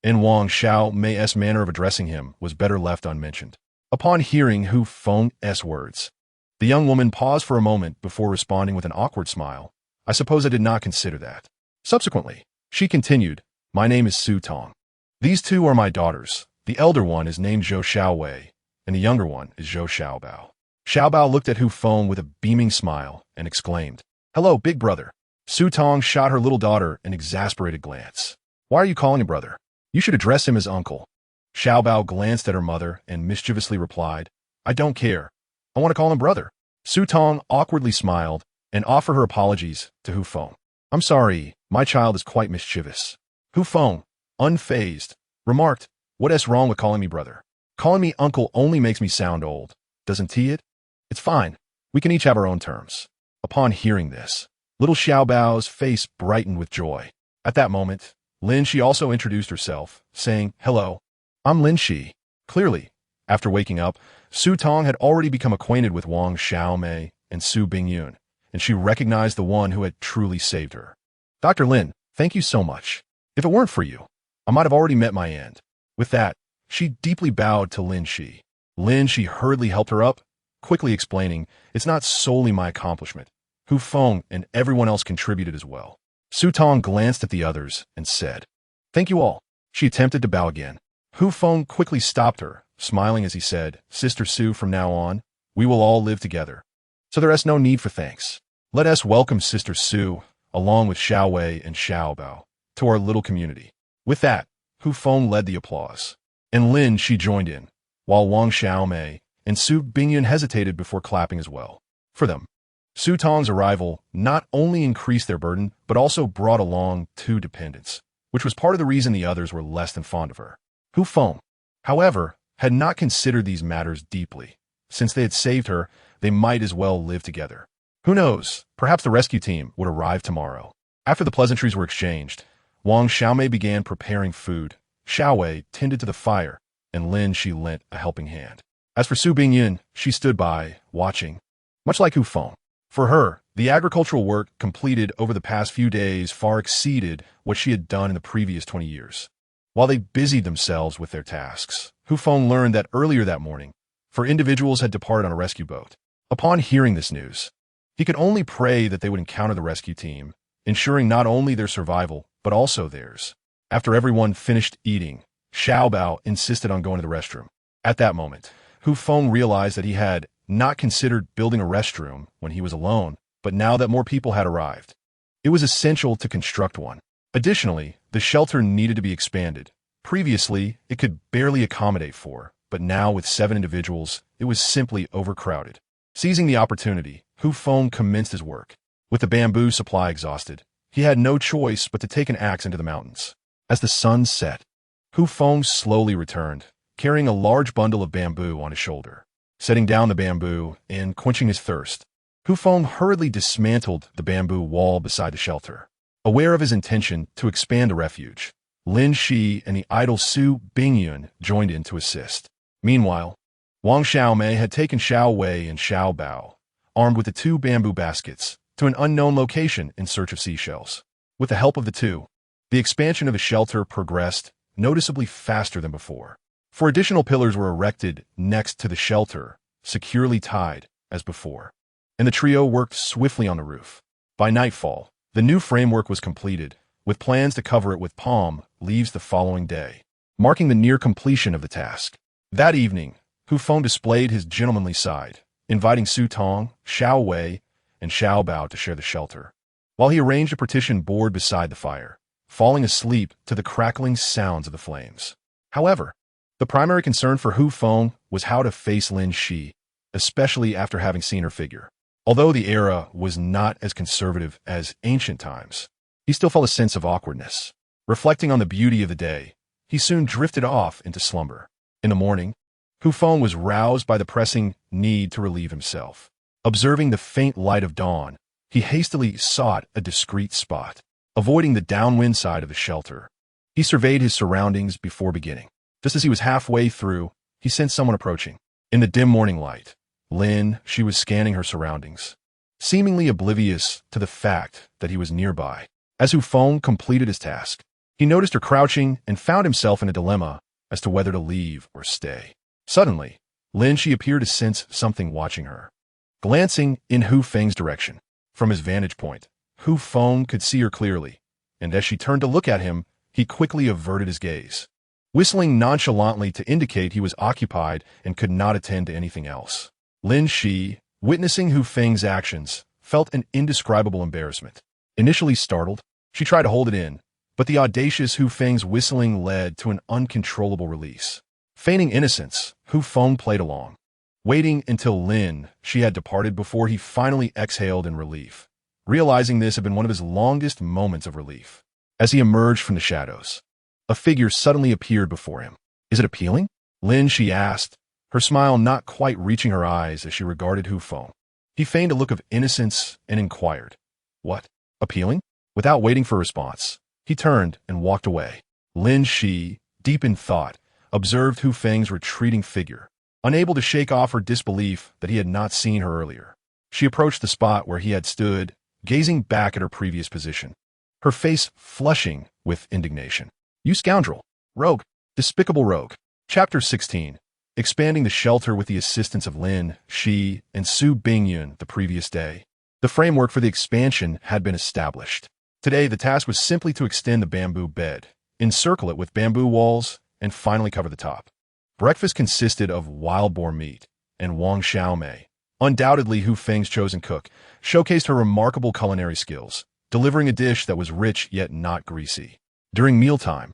and Wang Xiaomei's manner of addressing him was better left unmentioned. Upon hearing Hu Feng's words, the young woman paused for a moment before responding with an awkward smile. "I suppose I did not consider that." Subsequently, she continued, "My name is Su Tong. These 2 are my daughters. The elder one is named Zhou Xiaowei, and the younger one is Zhou Xiaobao." Xiaobao looked at Hu Feng with a beaming smile and exclaimed, "Hello, big brother." Su Tong shot her little daughter an exasperated glance. "Why are you calling him brother? You should address him as uncle." Xiaobao glanced at her mother and mischievously replied, "I don't care. I want to call him brother." Su Tong awkwardly smiled and offered her apologies to Hu Feng. "I'm sorry, my child is quite mischievous." Hu Feng, unfazed, remarked, "What's wrong with calling me brother? Calling me uncle only makes me sound old. Doesn't he it? It's fine. We can each have our own terms." Upon hearing this, little Xiaobao's face brightened with joy. At that moment, Lin Shi also introduced herself, saying, "Hello, I'm Lin Shi." Clearly, after waking up, Su Tong had already become acquainted with Wang Xiaomei and Su Bingyun, and she recognized the one who had truly saved her. "Dr. Lin, thank you so much. If it weren't for you, I might have already met my end." With that, she deeply bowed to Lin Shi. Lin Shi hurriedly helped her up, quickly explaining, "It's not solely my accomplishment. Hu Feng and everyone else contributed as well." Su Tong glanced at the others and said, "Thank you all." She attempted to bow again. Hu Feng quickly stopped her, smiling as he said, "Sister Su, from now on, we will all live together. So there is no need for thanks. Let us welcome Sister Su, along with Xiao Wei and Xiao Bao, to our little community." With that, Hu Feng led the applause, and Lin Shi joined in, while Wang Xiaomei and Su Bingyun hesitated before clapping as well. For them, Su Tong's arrival not only increased their burden, but also brought along 2 dependents, which was part of the reason the others were less than fond of her. Hu Feng, however, had not considered these matters deeply. Since they had saved her, they might as well live together. Who knows, perhaps the rescue team would arrive tomorrow. After the pleasantries were exchanged, Wang Xiaomei began preparing food, Xiao Wei tended to the fire, and Lin Shi lent a helping hand. As for Su Bingyun, she stood by, watching. Much like Hu Feng, for her, the agricultural work completed over the past few days far exceeded what she had done in the previous 20 years. While they busied themselves with their tasks, Hu Feng learned that earlier that morning, 4 individuals had departed on a rescue boat. Upon hearing this news, he could only pray that they would encounter the rescue team, ensuring not only their survival, but also theirs. After everyone finished eating, Xiao Bao insisted on going to the restroom. At that moment, Hu Feng realized that he had not considered building a restroom when he was alone, but now that more people had arrived, it was essential to construct one. Additionally, the shelter needed to be expanded. Previously, it could barely accommodate 4, but now with 7 individuals, it was simply overcrowded. Seizing the opportunity, Hu Feng commenced his work. With the bamboo supply exhausted, he had no choice but to take an axe into the mountains. As the sun set, Hu Feng slowly returned, carrying a large bundle of bamboo on his shoulder. Setting down the bamboo and quenching his thirst, Hu Feng hurriedly dismantled the bamboo wall beside the shelter. Aware of his intention to expand the refuge, Lin Shi and the idle Su Bingyun joined in to assist. Meanwhile, Wang Xiaomei had taken Xiao Wei and Xiao Bao, armed with the 2 bamboo baskets, to an unknown location in search of seashells. With the help of the 2, the expansion of the shelter progressed noticeably faster than before. 4 additional pillars were erected next to the shelter, securely tied as before, and the trio worked swiftly on the roof. By nightfall, the new framework was completed, with plans to cover it with palm leaves the following day, marking the near completion of the task. That evening, Hu Feng displayed his gentlemanly side, inviting Su Tong, Xiao Wei, and Xiao Bao to share the shelter, while he arranged a partition board beside the fire, falling asleep to the crackling sounds of the flames. However, the primary concern for Hu Feng was how to face Lin Shi, especially after having seen her figure. Although the era was not as conservative as ancient times, he still felt a sense of awkwardness. Reflecting on the beauty of the day, he soon drifted off into slumber. In the morning, Hu Feng was roused by the pressing need to relieve himself. Observing the faint light of dawn, he hastily sought a discreet spot, avoiding the downwind side of the shelter. He surveyed his surroundings before beginning. Just as he was halfway through, he sensed someone approaching. In the dim morning light, she was scanning her surroundings, seemingly oblivious to the fact that he was nearby. As Hu Feng completed his task, he noticed her crouching and found himself in a dilemma as to whether to leave or stay. Suddenly, She appeared to sense something watching her. Glancing in Hu Feng's direction, from his vantage point, Hu Feng could see her clearly, and as she turned to look at him, he quickly averted his gaze, whistling nonchalantly to indicate he was occupied and could not attend to anything else. Lin Shi, witnessing Hu Feng's actions, felt an indescribable embarrassment. Initially startled, she tried to hold it in, but the audacious Hu Feng's whistling led to an uncontrollable release. Feigning innocence, Hu Feng played along, waiting until She had departed before he finally exhaled in relief. Realizing this had been one of his longest moments of relief. As he emerged from the shadows, a figure suddenly appeared before him. "Is it appealing?" She asked, her smile not quite reaching her eyes as she regarded Hu Feng. He feigned a look of innocence and inquired, "What? Appealing?" Without waiting for a response, he turned and walked away. Shi, deep in thought, observed Hu Feng's retreating figure, unable to shake off her disbelief that he had not seen her earlier. She approached the spot where he had stood, gazing back at her previous position, her face flushing with indignation. "You scoundrel! Rogue! Despicable rogue!" Chapter 16. Expanding the shelter with the assistance of Shi, and Su Bingyun the previous day. The framework for the expansion had been established. Today, the task was simply to extend the bamboo bed, encircle it with bamboo walls, and finally cover the top. Breakfast consisted of wild boar meat, and Wang Xiaomei, undoubtedly Hu Feng's chosen cook, showcased her remarkable culinary skills, delivering a dish that was rich yet not greasy. During mealtime,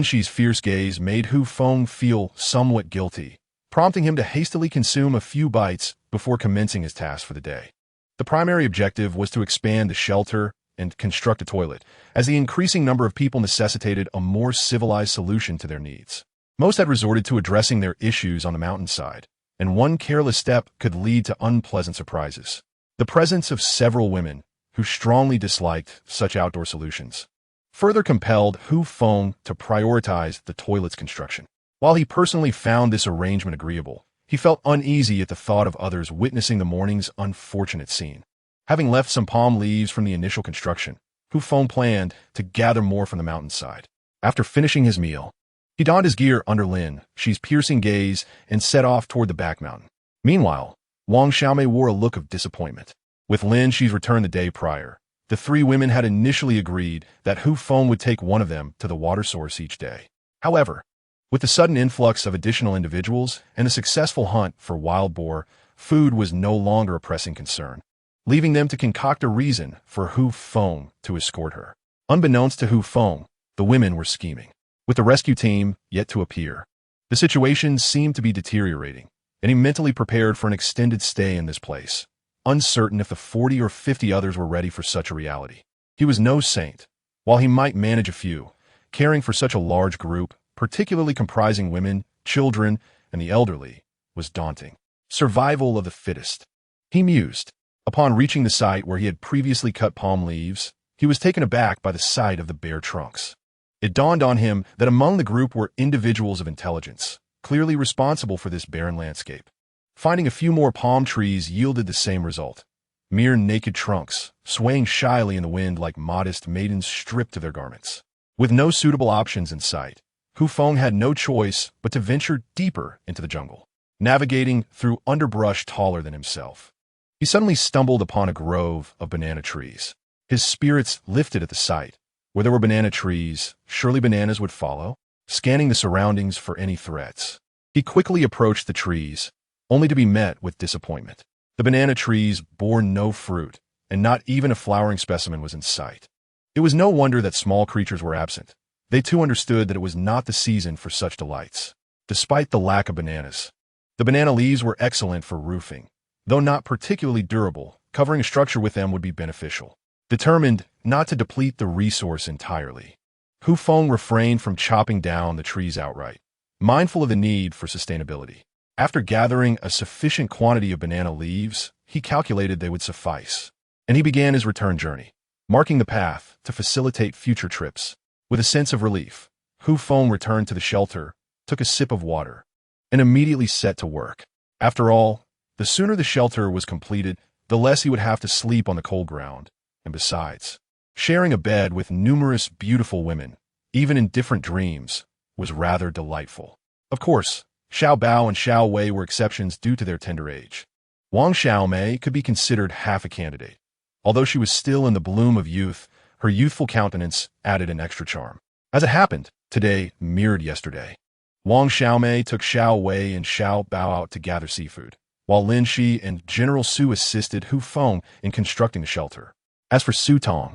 Shi's fierce gaze made Hu Feng feel somewhat guilty, prompting him to hastily consume a few bites before commencing his task for the day. The primary objective was to expand the shelter and construct a toilet, as the increasing number of people necessitated a more civilized solution to their needs. Most had resorted to addressing their issues on the mountainside, and one careless step could lead to unpleasant surprises. The presence of several women, who strongly disliked such outdoor solutions, further compelled Hu Feng to prioritize the toilet's construction. While he personally found this arrangement agreeable, he felt uneasy at the thought of others witnessing the morning's unfortunate scene. Having left some palm leaves from the initial construction, Hu Feng planned to gather more from the mountainside. After finishing his meal, He donned his gear under Lin Shi's piercing gaze and set off toward the back mountain. Meanwhile, Wang Xiaomei wore a look of disappointment. With Lin Shi's return the day prior, the three women had initially agreed that Hu Feng would take one of them to the water source each day. However, with the sudden influx of additional individuals and the successful hunt for wild boar, food was no longer a pressing concern, leaving them to concoct a reason for Hu Feng to escort her. Unbeknownst to Hu Feng, the women were scheming. With the rescue team yet to appear, the situation seemed to be deteriorating, and he mentally prepared for an extended stay in this place, uncertain if the 40 or 50 others were ready for such a reality. He was no saint. While he might manage a few, caring for such a large group, particularly comprising women, children, and the elderly, was daunting. Survival of the fittest. He mused. Upon reaching the site where he had previously cut palm leaves, he was taken aback by the sight of the bare trunks. It dawned on him that among the group were individuals of intelligence, clearly responsible for this barren landscape. Finding a few more palm trees yielded the same result. Mere naked trunks, swaying shyly in the wind like modest maidens stripped of their garments. With no suitable options in sight, Hu Feng had no choice but to venture deeper into the jungle, navigating through underbrush taller than himself. He suddenly stumbled upon a grove of banana trees. His spirits lifted at the sight. Where there were banana trees, surely bananas would follow. Scanning the surroundings for any threats, he quickly approached the trees, only to be met with disappointment. The banana trees bore no fruit, and not even a flowering specimen was in sight. It was no wonder that small creatures were absent. They too understood that it was not the season for such delights. Despite the lack of bananas, the banana leaves were excellent for roofing. Though not particularly durable, covering a structure with them would be beneficial. Determined not to deplete the resource entirely, Hu Feng refrained from chopping down the trees outright, mindful of the need for sustainability. After gathering a sufficient quantity of banana leaves, he calculated they would suffice, and he began his return journey, marking the path to facilitate future trips. With a sense of relief, Hu Feng returned to the shelter, took a sip of water, and immediately set to work. After all, the sooner the shelter was completed, the less he would have to sleep on the cold ground. And besides, sharing a bed with numerous beautiful women, even in different dreams, was rather delightful. Of course, Xiao Bao and Xiao Wei were exceptions due to their tender age. Wang Xiaomei could be considered half a candidate. Although she was still in the bloom of youth, her youthful countenance added an extra charm. As it happened, today mirrored yesterday. Wang Xiaomei took Xiao Wei and Xiao Bao out to gather seafood, while Lin Shi and General Su assisted Hu Feng in constructing the shelter. As for Su Tong,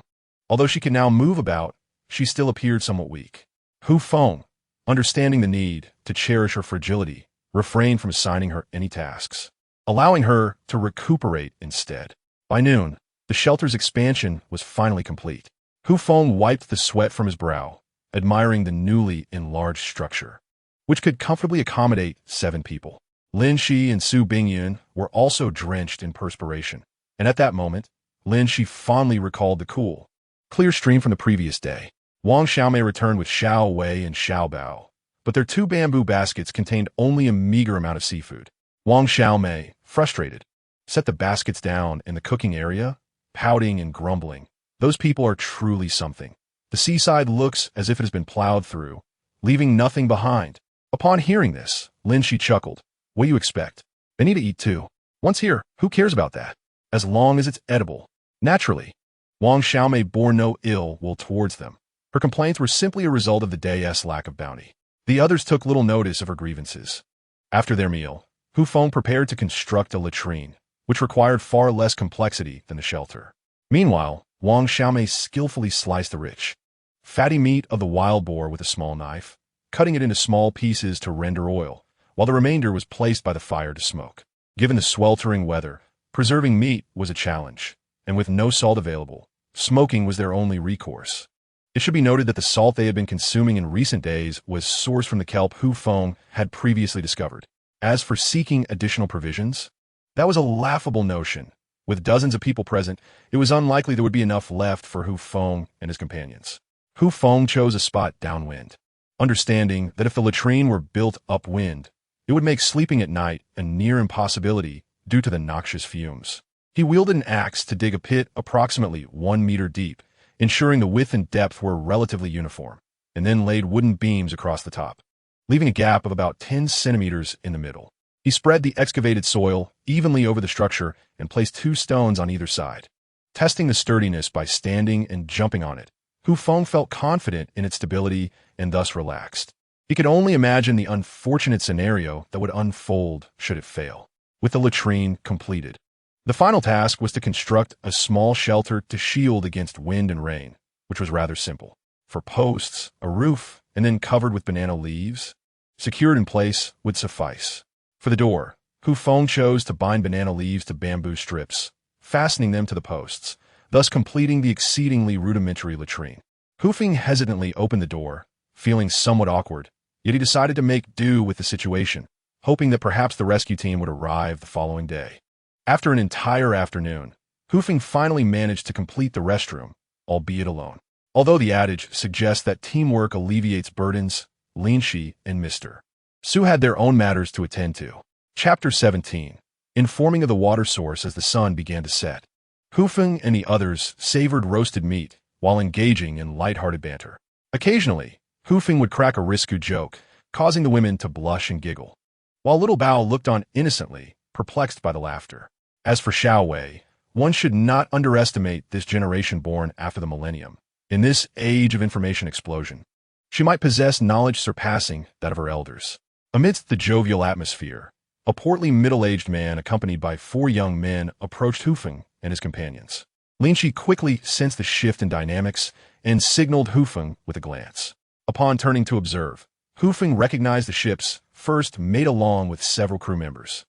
although she could now move about, she still appeared somewhat weak. Hu Feng, understanding the need to cherish her fragility, refrained from assigning her any tasks, allowing her to recuperate instead. By noon, the shelter's expansion was finally complete. Hu Feng wiped the sweat from his brow, admiring the newly enlarged structure, which could comfortably accommodate 7 people. Lin Shi and Su Bingyun were also drenched in perspiration, and at that moment, Lin Shi fondly recalled the cool, clear stream from the previous day. Wang Xiaomei returned with Xiao Wei and Xiao Bao, but their 2 bamboo baskets contained only a meager amount of seafood. Wang Xiaomei, frustrated, set the baskets down in the cooking area, pouting and grumbling. Those people are truly something. The seaside looks as if it has been plowed through, leaving nothing behind. Upon hearing this, Lin Shi chuckled. What do you expect? They need to eat too. Once here, who cares about that? As long as it's edible. Naturally, Wang Xiaomei bore no ill will towards them. Her complaints were simply a result of the day's lack of bounty. The others took little notice of her grievances. After their meal, Hu Feng prepared to construct a latrine, which required far less complexity than the shelter. Meanwhile, Wang Xiaomei skillfully sliced the rich, fatty meat of the wild boar with a small knife, cutting it into small pieces to render oil, while the remainder was placed by the fire to smoke. Given the sweltering weather, preserving meat was a challenge, and with no salt available, smoking was their only recourse. It should be noted that the salt they had been consuming in recent days was sourced from the kelp Hu Feng had previously discovered. As for seeking additional provisions, that was a laughable notion. With dozens of people present, it was unlikely there would be enough left for Hu Feng and his companions. Hu Feng chose a spot downwind, understanding that if the latrine were built upwind, it would make sleeping at night a near impossibility due to the noxious fumes. He wielded an axe to dig a pit approximately 1 meter deep, ensuring the width and depth were relatively uniform, and then laid wooden beams across the top. leaving a gap of about 10 centimeters in the middle. He spread the excavated soil evenly over the structure and placed 2 stones on either side. Testing the sturdiness by standing and jumping on it, Feng felt confident in its stability and thus relaxed. He could only imagine the unfortunate scenario that would unfold should it fail. With the latrine completed, the final task was to construct a small shelter to shield against wind and rain, which was rather simple. For posts, a roof, and then covered with banana leaves, secured in place, would suffice. For the door, Feng chose to bind banana leaves to bamboo strips, fastening them to the posts, thus completing the exceedingly rudimentary latrine. Feng hesitantly opened the door, feeling somewhat awkward, yet he decided to make do with the situation, hoping that perhaps the rescue team would arrive the following day. After an entire afternoon, Feng finally managed to complete the restroom, albeit alone. Although the adage suggests that teamwork alleviates burdens, Lin Shi and Mr. Su had their own matters to attend to. Chapter 17. Informing of the water source as the sun began to set. Feng and the others savored roasted meat while engaging in light-hearted banter. Occasionally, Feng would crack a risque joke, causing the women to blush and giggle, while little Bao looked on innocently, perplexed by the laughter. As for Xiao Wei, one should not underestimate this generation born after the millennium. In this age of information explosion, she might possess knowledge surpassing that of her elders. Amidst the jovial atmosphere, a portly middle-aged man accompanied by 4 young men approached Feng and his companions. Lin Shi quickly sensed the shift in dynamics and signaled Feng with a glance. Upon turning to observe, Feng recognized the ship's first mate along with several crew members.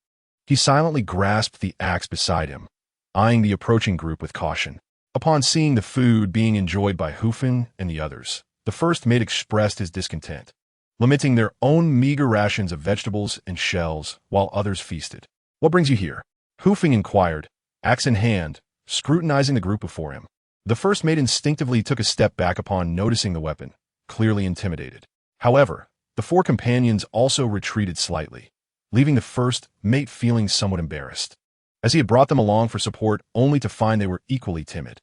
He silently grasped the axe beside him, eyeing the approaching group with caution. Upon seeing the food being enjoyed by Feng and the others, the first mate expressed his discontent, lamenting their own meager rations of vegetables and shells while others feasted. "What brings you here?" Feng inquired, axe in hand, scrutinizing the group before him. The first mate instinctively took a step back upon noticing the weapon, clearly intimidated. However, the 4 companions also retreated slightly, leaving the first mate feeling somewhat embarrassed, as he had brought them along for support only to find they were equally timid.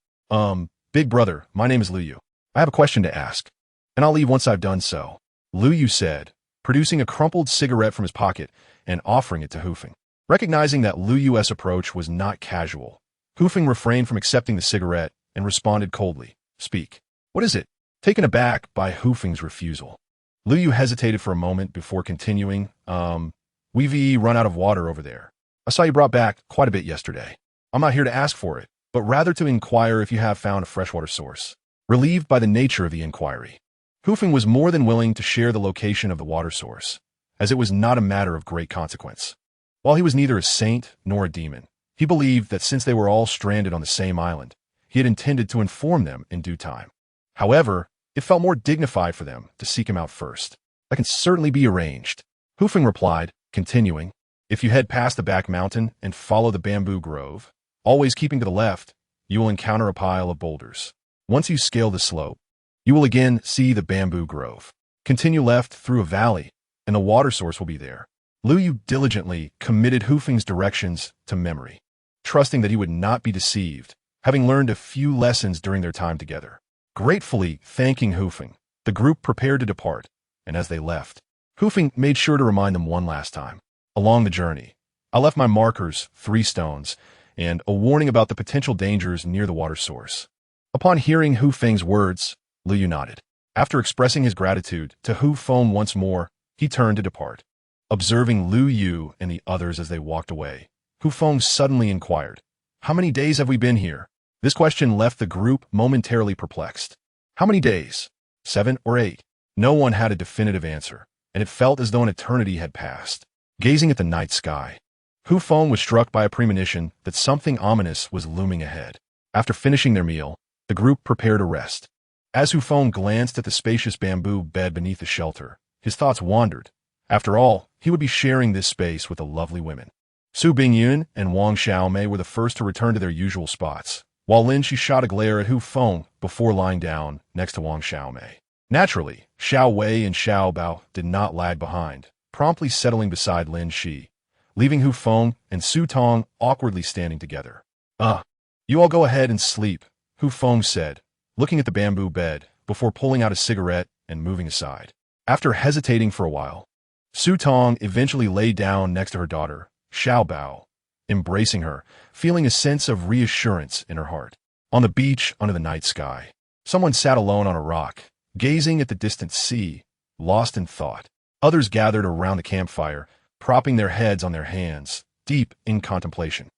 Big brother, my name is Liu Yu. I have a question to ask, and I'll leave once I've done so," Liu Yu said, producing a crumpled cigarette from his pocket and offering it to Feng. Recognizing that Liu Yu's approach was not casual, Feng refrained from accepting the cigarette and responded coldly, "Speak. What is it?" Taken aback by Feng's refusal, Liu Yu hesitated for a moment before continuing, We've run out of water over there. I saw you brought back quite a bit yesterday. I'm not here to ask for it, but rather to inquire if you have found a freshwater source." Relieved by the nature of the inquiry, Feng was more than willing to share the location of the water source, as it was not a matter of great consequence. While he was neither a saint nor a demon, he believed that since they were all stranded on the same island, he had intended to inform them in due time. However, it felt more dignified for them to seek him out first. "That can certainly be arranged," Feng replied, continuing, "If you head past the back mountain and follow the bamboo grove, always keeping to the left, you will encounter a pile of boulders. Once you scale the slope, you will again see the bamboo grove. Continue left through a valley, and the water source will be there." Liu Yu diligently committed Feng's directions to memory, trusting that he would not be deceived, having learned a few lessons during their time together. Gratefully thanking Feng, the group prepared to depart, and as they left, Feng made sure to remind them one last time. "Along the journey, I left my markers, 3 stones, and a warning about the potential dangers near the water source." Upon hearing Feng's words, Liu Yu nodded. After expressing his gratitude to Feng once more, he turned to depart. Observing Liu Yu and the others as they walked away, Feng suddenly inquired, "How many days have we been here?" This question left the group momentarily perplexed. How many days? 7 or 8? No one had a definitive answer, and it felt as though an eternity had passed. Gazing at the night sky, Feng was struck by a premonition that something ominous was looming ahead. After finishing their meal, the group prepared to rest. As Feng glanced at the spacious bamboo bed beneath the shelter, his thoughts wandered. After all, he would be sharing this space with the lovely women. Su Bingyun and Wang Xiaomei were the first to return to their usual spots, while Lin Shi shot a glare at Feng before lying down next to Wang Xiaomei. Naturally, Xiao Wei and Xiao Bao did not lag behind, promptly settling beside Lin Shi, leaving Feng and Su Tong awkwardly standing together. You all go ahead and sleep," Feng said, looking at the bamboo bed before pulling out a cigarette and moving aside. After hesitating for a while, Su Tong eventually lay down next to her daughter, Xiao Bao, embracing her, feeling a sense of reassurance in her heart. On the beach under the night sky, someone sat alone on a rock, gazing at the distant sea, lost in thought. Others gathered around the campfire, propping their heads on their hands, deep in contemplation.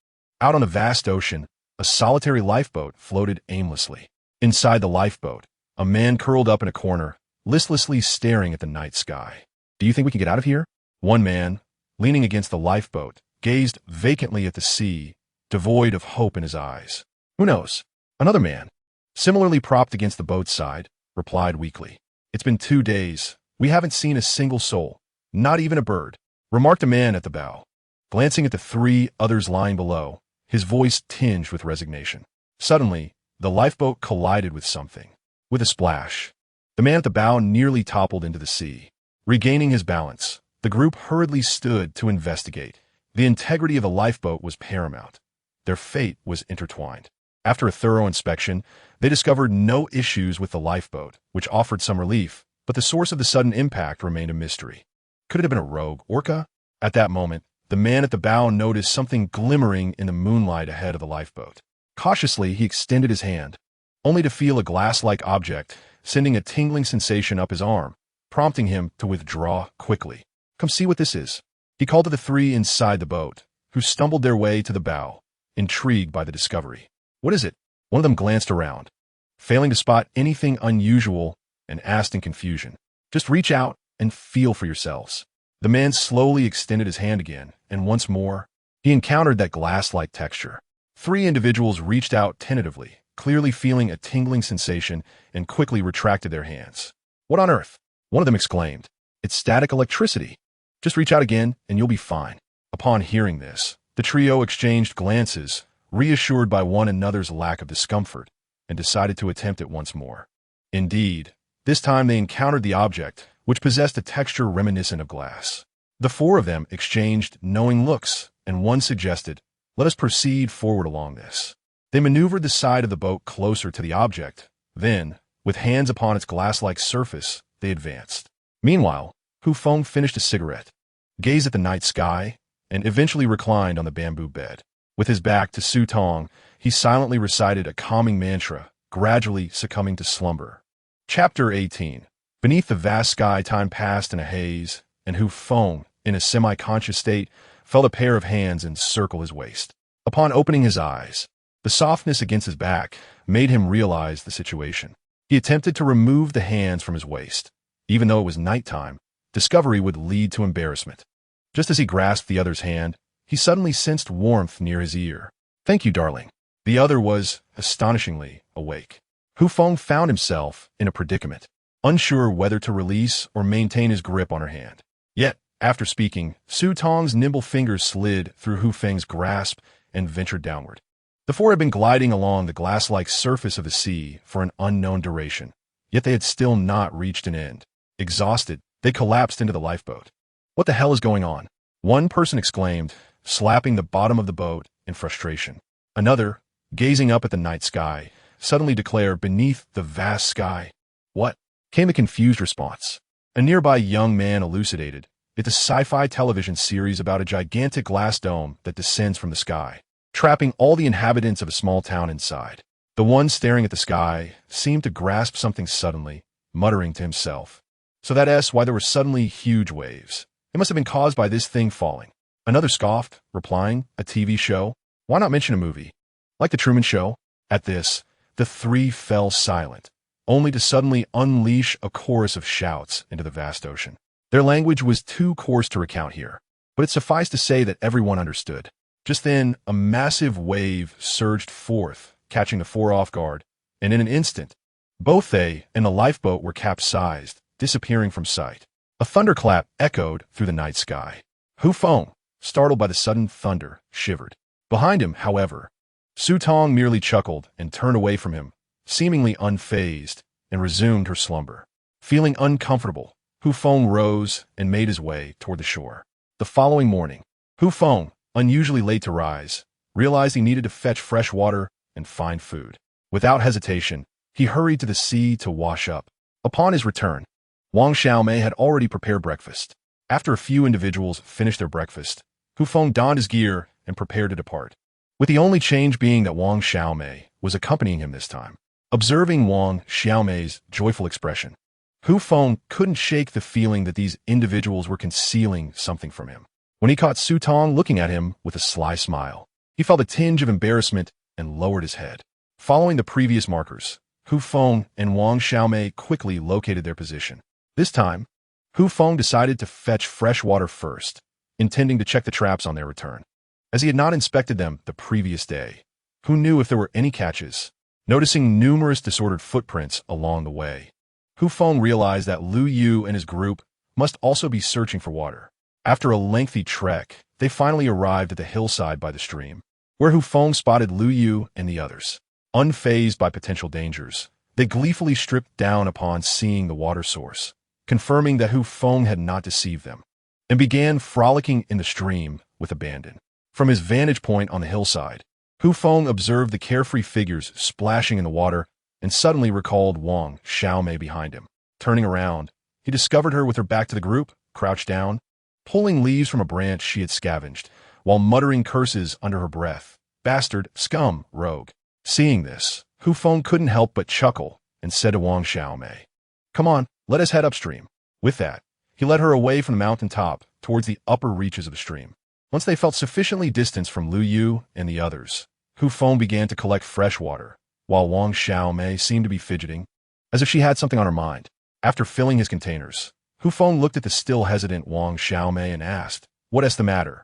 Out on the vast ocean, a solitary lifeboat floated aimlessly. Inside the lifeboat, a man curled up in a corner, listlessly staring at the night sky. "Do you think we can get out of here?" One man, leaning against the lifeboat, gazed vacantly at the sea, devoid of hope in his eyes. "Who knows?" Another man, similarly propped against the boat's side, replied weakly. "It's been 2 days. We haven't seen a single soul, not even a bird," remarked a man at the bow. Glancing at the 3 others lying below, his voice tinged with resignation. Suddenly, the lifeboat collided with something. With a splash, the man at the bow nearly toppled into the sea. Regaining his balance, the group hurriedly stood to investigate. The integrity of the lifeboat was paramount. Their fate was intertwined. After a thorough inspection, they discovered no issues with the lifeboat, which offered some relief, but the source of the sudden impact remained a mystery. Could it have been a rogue orca? At that moment, the man at the bow noticed something glimmering in the moonlight ahead of the lifeboat. Cautiously, he extended his hand, only to feel a glass-like object, sending a tingling sensation up his arm, prompting him to withdraw quickly. "Come see what this is," he called to the 3 inside the boat, who stumbled their way to the bow, intrigued by the discovery. "What is it?" One of them glanced around, failing to spot anything unusual, and asked in confusion. "Just reach out and feel for yourselves." The man slowly extended his hand again, and once more, he encountered that glass-like texture. 3 individuals reached out tentatively, clearly feeling a tingling sensation, and quickly retracted their hands. "What on earth?" one of them exclaimed. "It's static electricity. Just reach out again, and you'll be fine." Upon hearing this, the trio exchanged glances, reassured by one another's lack of discomfort, and decided to attempt it once more. Indeed, this time they encountered the object, which possessed a texture reminiscent of glass. The 4 of them exchanged knowing looks, and one suggested, "Let us proceed forward along this." They maneuvered the side of the boat closer to the object. Then, with hands upon its glass-like surface, they advanced. Meanwhile, Feng finished a cigarette, gazed at the night sky, and eventually reclined on the bamboo bed. With his back to Su Tong, he silently recited a calming mantra, gradually succumbing to slumber. Chapter 18. Beneath the vast sky, time passed in a haze, and Feng, in a semi-conscious state, felt a pair of hands encircle his waist. Upon opening his eyes, the softness against his back made him realize the situation. He attempted to remove the hands from his waist. Even though it was nighttime, discovery would lead to embarrassment. Just as he grasped the other's hand, he suddenly sensed warmth near his ear. "Thank you, darling." The other was, astonishingly, awake. Feng found himself in a predicament, unsure whether to release or maintain his grip on her hand. Yet, after speaking, Su Tong's nimble fingers slid through Feng's grasp and ventured downward. The 4 had been gliding along the glass-like surface of the sea for an unknown duration, yet they had still not reached an end. Exhausted, they collapsed into the lifeboat. "What the hell is going on?" one person exclaimed, slapping the bottom of the boat in frustration. Another, gazing up at the night sky, suddenly declared, "Beneath the vast sky." "What?" came a confused response. A nearby young man elucidated, "It's a sci-fi television series about a gigantic glass dome that descends from the sky, trapping all the inhabitants of a small town inside." The one staring at the sky seemed to grasp something suddenly, muttering to himself. "So that's why there were suddenly huge waves. It must have been caused by this thing falling." Another scoffed, replying, "A TV show? Why not mention a movie? Like The Truman Show?" At this, the 3 fell silent, only to suddenly unleash a chorus of shouts into the vast ocean. Their language was too coarse to recount here, but it sufficed to say that everyone understood. Just then, a massive wave surged forth, catching the 4 off guard, and in an instant, both they and the lifeboat were capsized, disappearing from sight. A thunderclap echoed through the night sky. Feng, startled by the sudden thunder, shivered. Behind him, however, Su Tong merely chuckled and turned away from him, seemingly unfazed, and resumed her slumber. Feeling uncomfortable, Feng rose and made his way toward the shore. The following morning, Feng, unusually late to rise, realized he needed to fetch fresh water and find food. Without hesitation, he hurried to the sea to wash up. Upon his return, Wang Xiaomei had already prepared breakfast. After a few individuals finished their breakfast, Hu Feng donned his gear and prepared to depart, with the only change being that Wang Xiaomei was accompanying him this time. Observing Wang Xiaomei's joyful expression, Hu Feng couldn't shake the feeling that these individuals were concealing something from him. When he caught Su Tong looking at him with a sly smile, he felt a tinge of embarrassment and lowered his head. Following the previous markers, Hu Feng and Wang Xiaomei quickly located their position. This time, Hu Feng decided to fetch fresh water first, intending to check the traps on their return. As he had not inspected them the previous day, who knew if there were any catches? Noticing numerous disordered footprints along the way, Hu Feng realized that Lu Yu and his group must also be searching for water. After a lengthy trek, they finally arrived at the hillside by the stream, where Hu Feng spotted Lu Yu and the others. Unfazed by potential dangers, they gleefully stripped down upon seeing the water source, confirming that Hu Feng had not deceived them, and began frolicking in the stream with abandon. From his vantage point on the hillside, Hu Feng observed the carefree figures splashing in the water and suddenly recalled Wang Xiaomei behind him. Turning around, he discovered her with her back to the group, crouched down, pulling leaves from a branch she had scavenged, while muttering curses under her breath. Bastard, scum, rogue. Seeing this, Hu Feng couldn't help but chuckle and said to Wang Xiaomei, "Come on, let us head upstream." With that, he led her away from the mountain top towards the upper reaches of the stream. Once they felt sufficiently distanced from Lu Yu and the others, Hu Feng began to collect fresh water, while Wang Xiaomei seemed to be fidgeting, as if she had something on her mind. After filling his containers, Hu Feng looked at the still hesitant Wang Xiaomei and asked, "What is the matter?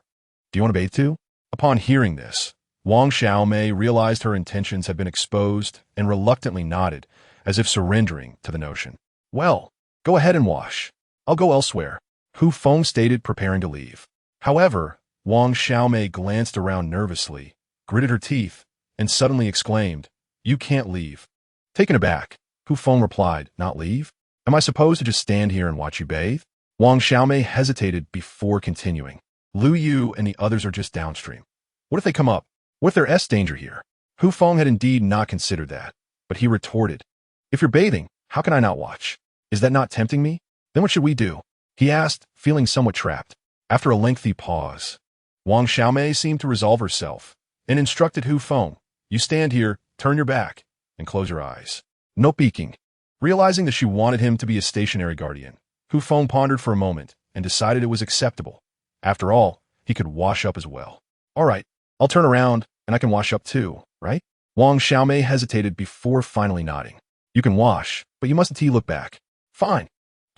Do you want to bathe too?" Upon hearing this, Wang Xiaomei realized her intentions had been exposed and reluctantly nodded, as if surrendering to the notion. "Well, go ahead and wash. I'll go elsewhere," Hu Feng stated, preparing to leave. However, Wang Xiaomei glanced around nervously, gritted her teeth, and suddenly exclaimed, "You can't leave." Taken aback, Hu Feng replied, "Not leave? Am I supposed to just stand here and watch you bathe?" Wang Xiaomei hesitated before continuing. "Lu Yu and the others are just downstream. What if they come up? What if there's danger here?" Hu Feng had indeed not considered that, but he retorted, "If you're bathing, how can I not watch? Is that not tempting me? Then what should we do?" he asked, feeling somewhat trapped. After a lengthy pause, Wang Xiaomei seemed to resolve herself and instructed Hu Feng, "You stand here, turn your back, and close your eyes. No peeking." Realizing that she wanted him to be a stationary guardian, Hu Feng pondered for a moment and decided it was acceptable. After all, he could wash up as well. "All right, I'll turn around and I can wash up too, right?" Wang Xiaomei hesitated before finally nodding. "You can wash, but you mustn't look back." "Fine."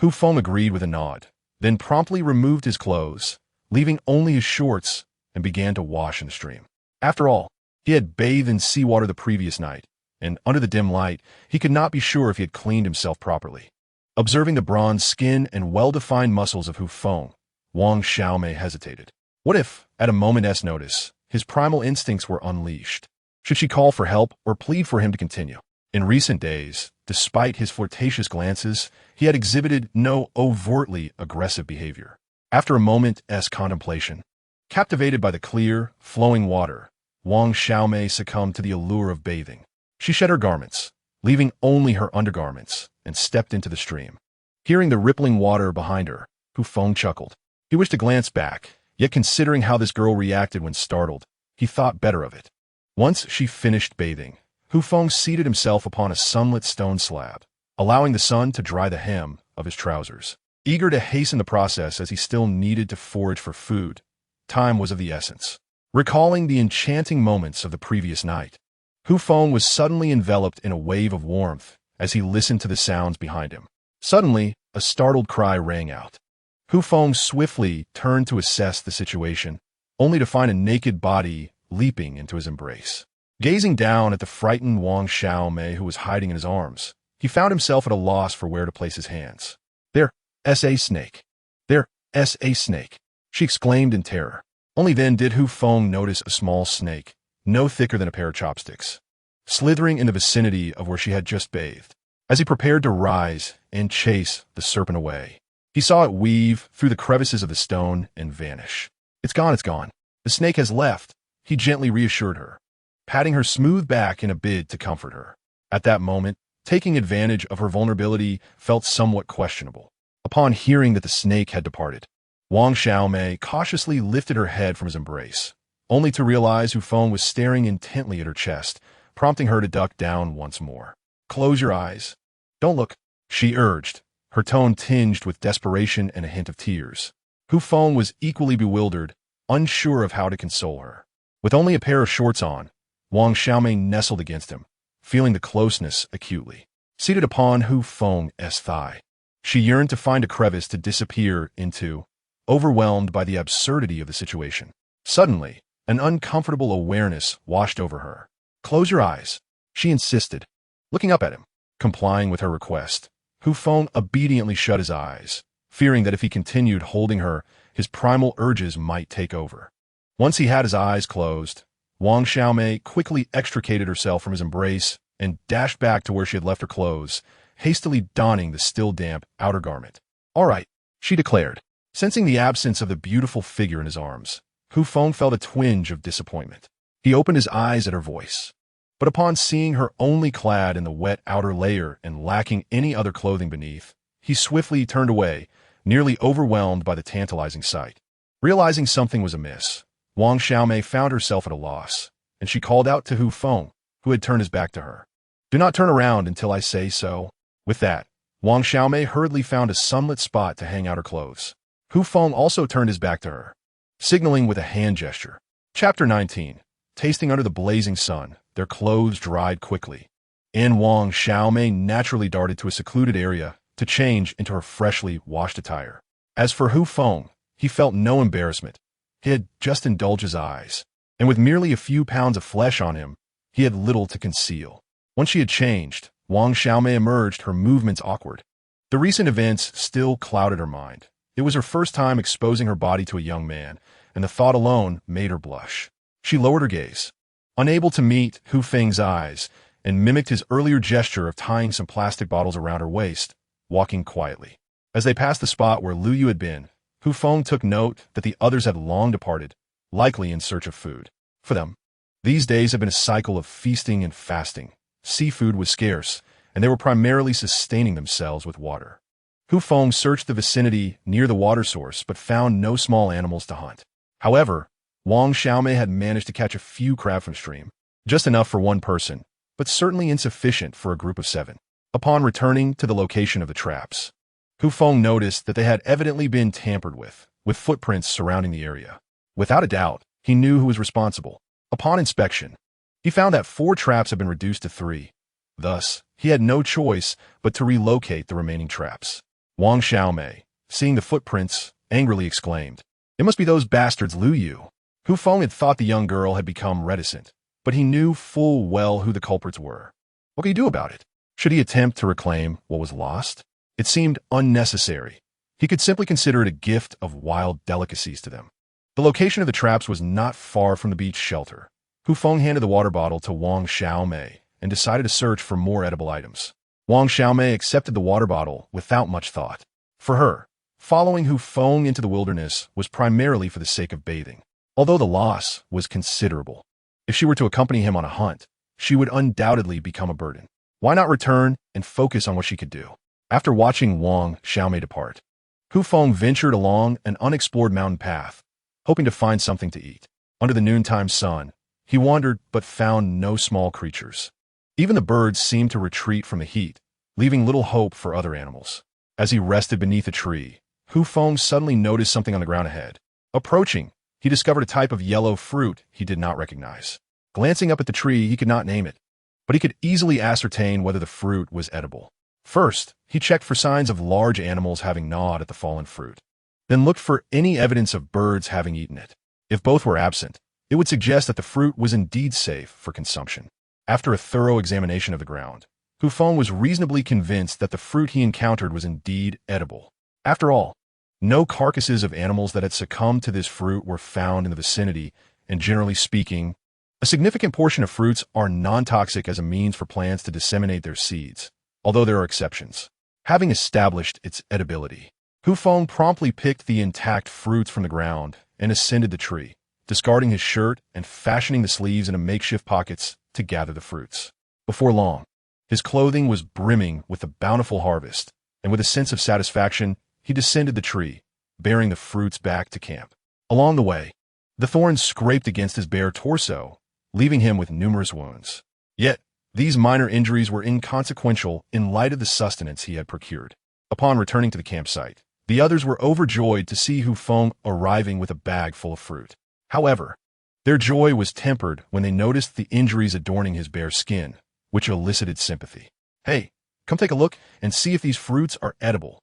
Hu Feng agreed with a nod, then promptly removed his clothes, leaving only his shorts, and began to wash in the stream. After all, he had bathed in seawater the previous night, and under the dim light, he could not be sure if he had cleaned himself properly. Observing the bronze skin and well-defined muscles of Hu Feng, Wang Xiaomei hesitated. What if, at a moment's notice, his primal instincts were unleashed? Should she call for help or plead for him to continue? In recent days, despite his flirtatious glances, he had exhibited no overtly aggressive behavior. After a moment's contemplation, captivated by the clear, flowing water, Wang Xiaomei succumbed to the allure of bathing. She shed her garments, leaving only her undergarments, and stepped into the stream. Hearing the rippling water behind her, Hu Feng chuckled. He wished to glance back, yet considering how this girl reacted when startled, he thought better of it. Once she finished bathing, Hu Feng seated himself upon a sunlit stone slab, allowing the sun to dry the hem of his trousers. Eager to hasten the process as he still needed to forage for food, time was of the essence. Recalling the enchanting moments of the previous night, Hu Feng was suddenly enveloped in a wave of warmth as he listened to the sounds behind him. Suddenly, a startled cry rang out. Hu Feng swiftly turned to assess the situation, only to find a naked body leaping into his embrace. Gazing down at the frightened Wang Xiaomei who was hiding in his arms, he found himself at a loss for where to place his hands. "There's a snake. There's a snake," she exclaimed in terror. Only then did Hu Feng notice a small snake, no thicker than a pair of chopsticks, slithering in the vicinity of where she had just bathed. As he prepared to rise and chase the serpent away, he saw it weave through the crevices of the stone and vanish. It's gone. The snake has left," he gently reassured her, patting her smooth back in a bid to comfort her. At that moment, taking advantage of her vulnerability felt somewhat questionable. Upon hearing that the snake had departed, Wang Xiaomei cautiously lifted her head from his embrace, only to realize Hu Feng was staring intently at her chest, prompting her to duck down once more. "Close your eyes. Don't look," she urged, her tone tinged with desperation and a hint of tears. Hu Feng was equally bewildered, unsure of how to console her. With only a pair of shorts on, Wang Xiaomei nestled against him, feeling the closeness acutely. Seated upon Hu Feng's thigh, she yearned to find a crevice to disappear into, overwhelmed by the absurdity of the situation. Suddenly, an uncomfortable awareness washed over her. "Close your eyes," she insisted, looking up at him. Complying with her request, Hu Feng obediently shut his eyes, fearing that if he continued holding her, his primal urges might take over. Once he had his eyes closed, Wang Xiaomei quickly extricated herself from his embrace and dashed back to where she had left her clothes, hastily donning the still damp outer garment. "All right," she declared. Sensing the absence of the beautiful figure in his arms, Hu Feng felt a twinge of disappointment. He opened his eyes at her voice, but upon seeing her only clad in the wet outer layer and lacking any other clothing beneath, he swiftly turned away, nearly overwhelmed by the tantalizing sight. Realizing something was amiss, Wang Xiaomei found herself at a loss, and she called out to Hu Feng, who had turned his back to her. "Do not turn around until I say so." With that, Wang Xiaomei hurriedly found a sunlit spot to hang out her clothes. Hu Feng also turned his back to her, signaling with a hand gesture. Chapter 19. Tasting under the blazing sun, their clothes dried quickly, and Wang Xiaomei naturally darted to a secluded area to change into her freshly washed attire. As for Hu Feng, he felt no embarrassment. He had just indulged his eyes, and with merely a few pounds of flesh on him, he had little to conceal. Once she had changed, Wang Xiaomei emerged, her movements awkward. The recent events still clouded her mind. It was her first time exposing her body to a young man, and the thought alone made her blush. She lowered her gaze, unable to meet Hu Feng's eyes, and mimicked his earlier gesture of tying some plastic bottles around her waist, walking quietly. As they passed the spot where Lu Yu had been, Hu Feng took note that the others had long departed, likely in search of food. For them, these days had been a cycle of feasting and fasting. Seafood was scarce, and they were primarily sustaining themselves with water. Hu Feng searched the vicinity near the water source but found no small animals to hunt. However, Wang Xiaomei had managed to catch a few crab from stream, just enough for one person, but certainly insufficient for a group of 7. Upon returning to the location of the traps, Hu Feng noticed that they had evidently been tampered with footprints surrounding the area. Without a doubt, he knew who was responsible. Upon inspection, he found that 4 traps had been reduced to 3. Thus, he had no choice but to relocate the remaining traps. Wang Xiaomei, seeing the footprints, angrily exclaimed, "It must be those bastards Lu Yu." Hu Feng had thought the young girl had become reticent, but he knew full well who the culprits were. What could he do about it? Should he attempt to reclaim what was lost? It seemed unnecessary. He could simply consider it a gift of wild delicacies to them. The location of the traps was not far from the beach shelter. Hu Feng handed the water bottle to Wang Xiaomei and decided to search for more edible items. Wang Xiaomei accepted the water bottle without much thought. For her, following Hu Feng into the wilderness was primarily for the sake of bathing. Although the loss was considerable, if she were to accompany him on a hunt, she would undoubtedly become a burden. Why not return and focus on what she could do? After watching Wang Xiaomei depart, Hu Feng ventured along an unexplored mountain path, hoping to find something to eat. Under the noontime sun, he wandered but found no small creatures. Even the birds seemed to retreat from the heat, leaving little hope for other animals. As he rested beneath a tree, Hu Feng suddenly noticed something on the ground ahead. Approaching, he discovered a type of yellow fruit he did not recognize. Glancing up at the tree, he could not name it, but he could easily ascertain whether the fruit was edible. First, he checked for signs of large animals having gnawed at the fallen fruit, then looked for any evidence of birds having eaten it. If both were absent, it would suggest that the fruit was indeed safe for consumption. After a thorough examination of the ground, Hu Feng was reasonably convinced that the fruit he encountered was indeed edible. After all, no carcasses of animals that had succumbed to this fruit were found in the vicinity, and generally speaking, a significant portion of fruits are non-toxic as a means for plants to disseminate their seeds, although there are exceptions. Having established its edibility, Hu Feng promptly picked the intact fruits from the ground and ascended the tree, discarding his shirt and fashioning the sleeves into makeshift pockets to gather the fruits. Before long, his clothing was brimming with the bountiful harvest, and with a sense of satisfaction, he descended the tree, bearing the fruits back to camp. Along the way, the thorns scraped against his bare torso, leaving him with numerous wounds. Yet, these minor injuries were inconsequential in light of the sustenance he had procured. Upon returning to the campsite, the others were overjoyed to see Feng arriving with a bag full of fruit. However, their joy was tempered when they noticed the injuries adorning his bare skin, which elicited sympathy. "Hey, come take a look and see if these fruits are edible."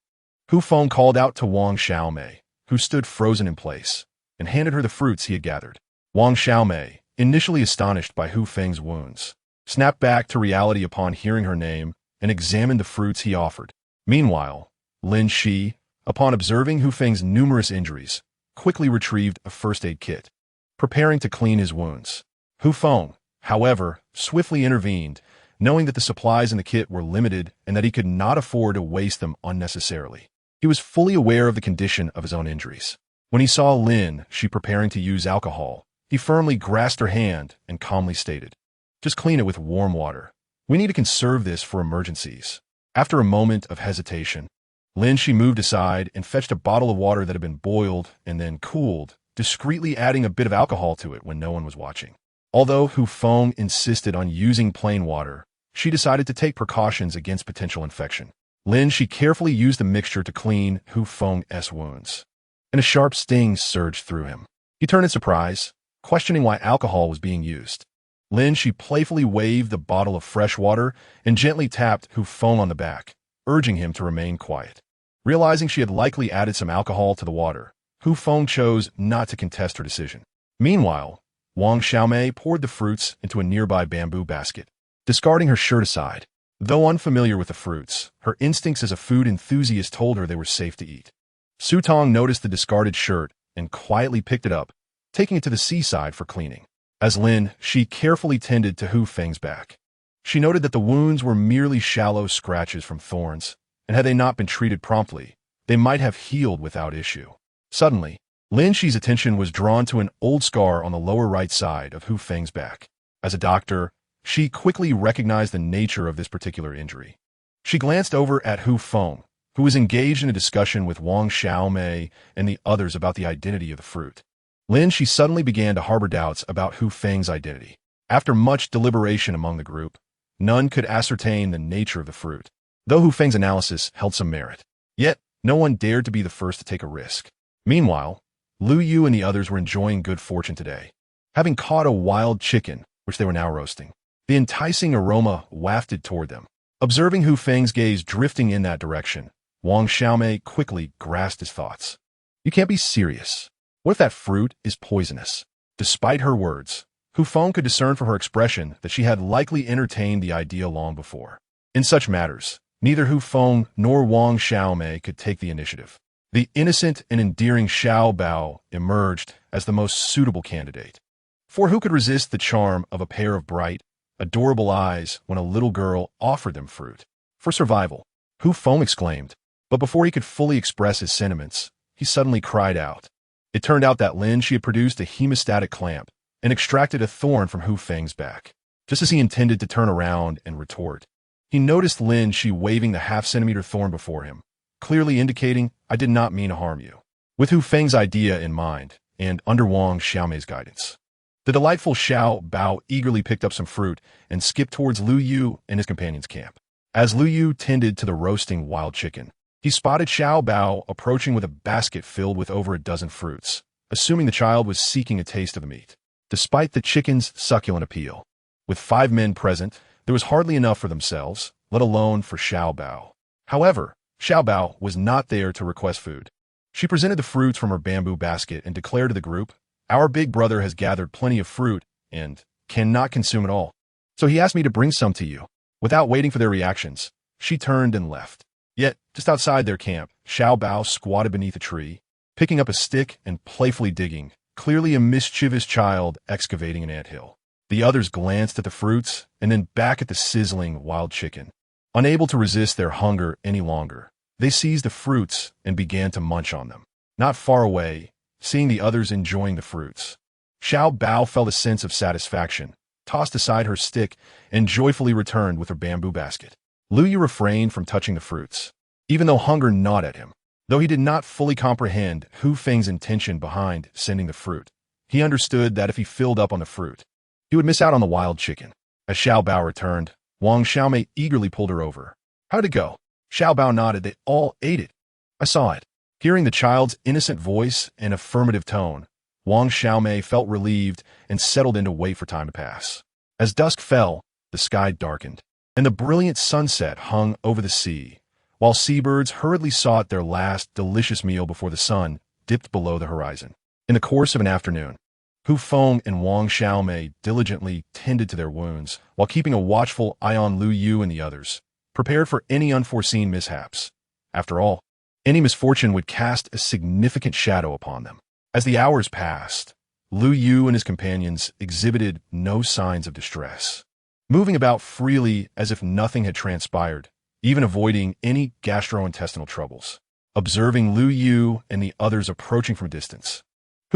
Feng called out to Wang Xiaomei, who stood frozen in place, and handed her the fruits he had gathered. Wang Xiaomei, initially astonished by Feng's wounds, snapped back to reality upon hearing her name and examined the fruits he offered. Meanwhile, Lin Shi, upon observing Feng's numerous injuries, quickly retrieved a first-aid kit, preparing to clean his wounds. Feng, however, swiftly intervened, knowing that the supplies in the kit were limited and that he could not afford to waste them unnecessarily. He was fully aware of the condition of his own injuries. When he saw Lin Shi preparing to use alcohol, he firmly grasped her hand and calmly stated, "Just clean it with warm water. We need to conserve this for emergencies." After a moment of hesitation, Lin Shi moved aside and fetched a bottle of water that had been boiled and then cooled, discreetly adding a bit of alcohol to it when no one was watching. Although Feng insisted on using plain water, she decided to take precautions against potential infection. Lin Shi carefully used the mixture to clean Feng's wounds, and a sharp sting surged through him. He turned in surprise, questioning why alcohol was being used. Lin Shi playfully waved the bottle of fresh water and gently tapped Feng on the back, urging him to remain quiet. Realizing she had likely added some alcohol to the water, Feng chose not to contest her decision. Meanwhile, Wang Xiaomei poured the fruits into a nearby bamboo basket, discarding her shirt aside. Though unfamiliar with the fruits, her instincts as a food enthusiast told her they were safe to eat. Su Tong noticed the discarded shirt and quietly picked it up, taking it to the seaside for cleaning. As Lin Shi carefully tended to Feng's back, she noted that the wounds were merely shallow scratches from thorns, and had they not been treated promptly, they might have healed without issue. Suddenly, Lin Shi's attention was drawn to an old scar on the lower right side of Feng's back. As a doctor, she quickly recognized the nature of this particular injury. She glanced over at Feng, who was engaged in a discussion with Wang Xiaomei and the others about the identity of the fruit. Lin Shi suddenly began to harbor doubts about Feng's identity. After much deliberation among the group, none could ascertain the nature of the fruit, though Feng's analysis held some merit. Yet, no one dared to be the first to take a risk. Meanwhile, Lu Yu and the others were enjoying good fortune today, having caught a wild chicken, which they were now roasting. The enticing aroma wafted toward them. Observing Feng's gaze drifting in that direction, Wang Xiaomei quickly grasped his thoughts. "You can't be serious. What if that fruit is poisonous?" Despite her words, Feng could discern from her expression that she had likely entertained the idea long before. In such matters, neither Feng nor Wang Xiaomei could take the initiative. The innocent and endearing Xiao Bao emerged as the most suitable candidate. For who could resist the charm of a pair of bright, adorable eyes when a little girl offered them fruit? For survival, Feng exclaimed, but before he could fully express his sentiments, he suddenly cried out. It turned out that Lin Shi had produced a hemostatic clamp and extracted a thorn from Feng's back. Just as he intended to turn around and retort, he noticed Lin Shi waving the half-centimeter thorn before him, clearly indicating, "I did not mean to harm you." With Feng's idea in mind, and under Wang Xiaomei's guidance, the delightful Xiao Bao eagerly picked up some fruit and skipped towards Lu Yu and his companion's camp. As Lu Yu tended to the roasting wild chicken, he spotted Xiao Bao approaching with a basket filled with over a dozen fruits, assuming the child was seeking a taste of the meat. Despite the chicken's succulent appeal, with 5 men present, there was hardly enough for themselves, let alone for Xiao Bao. However, Xiao Bao was not there to request food. She presented the fruits from her bamboo basket and declared to the group, "Our big brother has gathered plenty of fruit and cannot consume it all, so he asked me to bring some to you." Without waiting for their reactions, she turned and left. Yet, just outside their camp, Xiao Bao squatted beneath a tree, picking up a stick and playfully digging, clearly a mischievous child excavating an anthill. The others glanced at the fruits and then back at the sizzling wild chicken. Unable to resist their hunger any longer, they seized the fruits and began to munch on them. Not far away, seeing the others enjoying the fruits, Xiao Bao felt a sense of satisfaction, tossed aside her stick, and joyfully returned with her bamboo basket. Lu Yu refrained from touching the fruits, even though hunger gnawed at him. Though he did not fully comprehend Feng's intention behind sending the fruit, he understood that if he filled up on the fruit, he would miss out on the wild chicken. As Xiao Bao returned, Wang Xiaomei eagerly pulled her over. "How'd it go?" Xiao Bao nodded. "They all ate it. I saw it." Hearing the child's innocent voice and affirmative tone, Wang Xiaomei felt relieved and settled in to wait for time to pass. As dusk fell, the sky darkened, and the brilliant sunset hung over the sea, while seabirds hurriedly sought their last delicious meal before the sun dipped below the horizon. In the course of an afternoon, Feng and Wang Xiaomei diligently tended to their wounds, while keeping a watchful eye on Lu Yu and the others, prepared for any unforeseen mishaps. After all, any misfortune would cast a significant shadow upon them. As the hours passed, Lu Yu and his companions exhibited no signs of distress, moving about freely as if nothing had transpired, even avoiding any gastrointestinal troubles. Observing Lu Yu and the others approaching from a distance,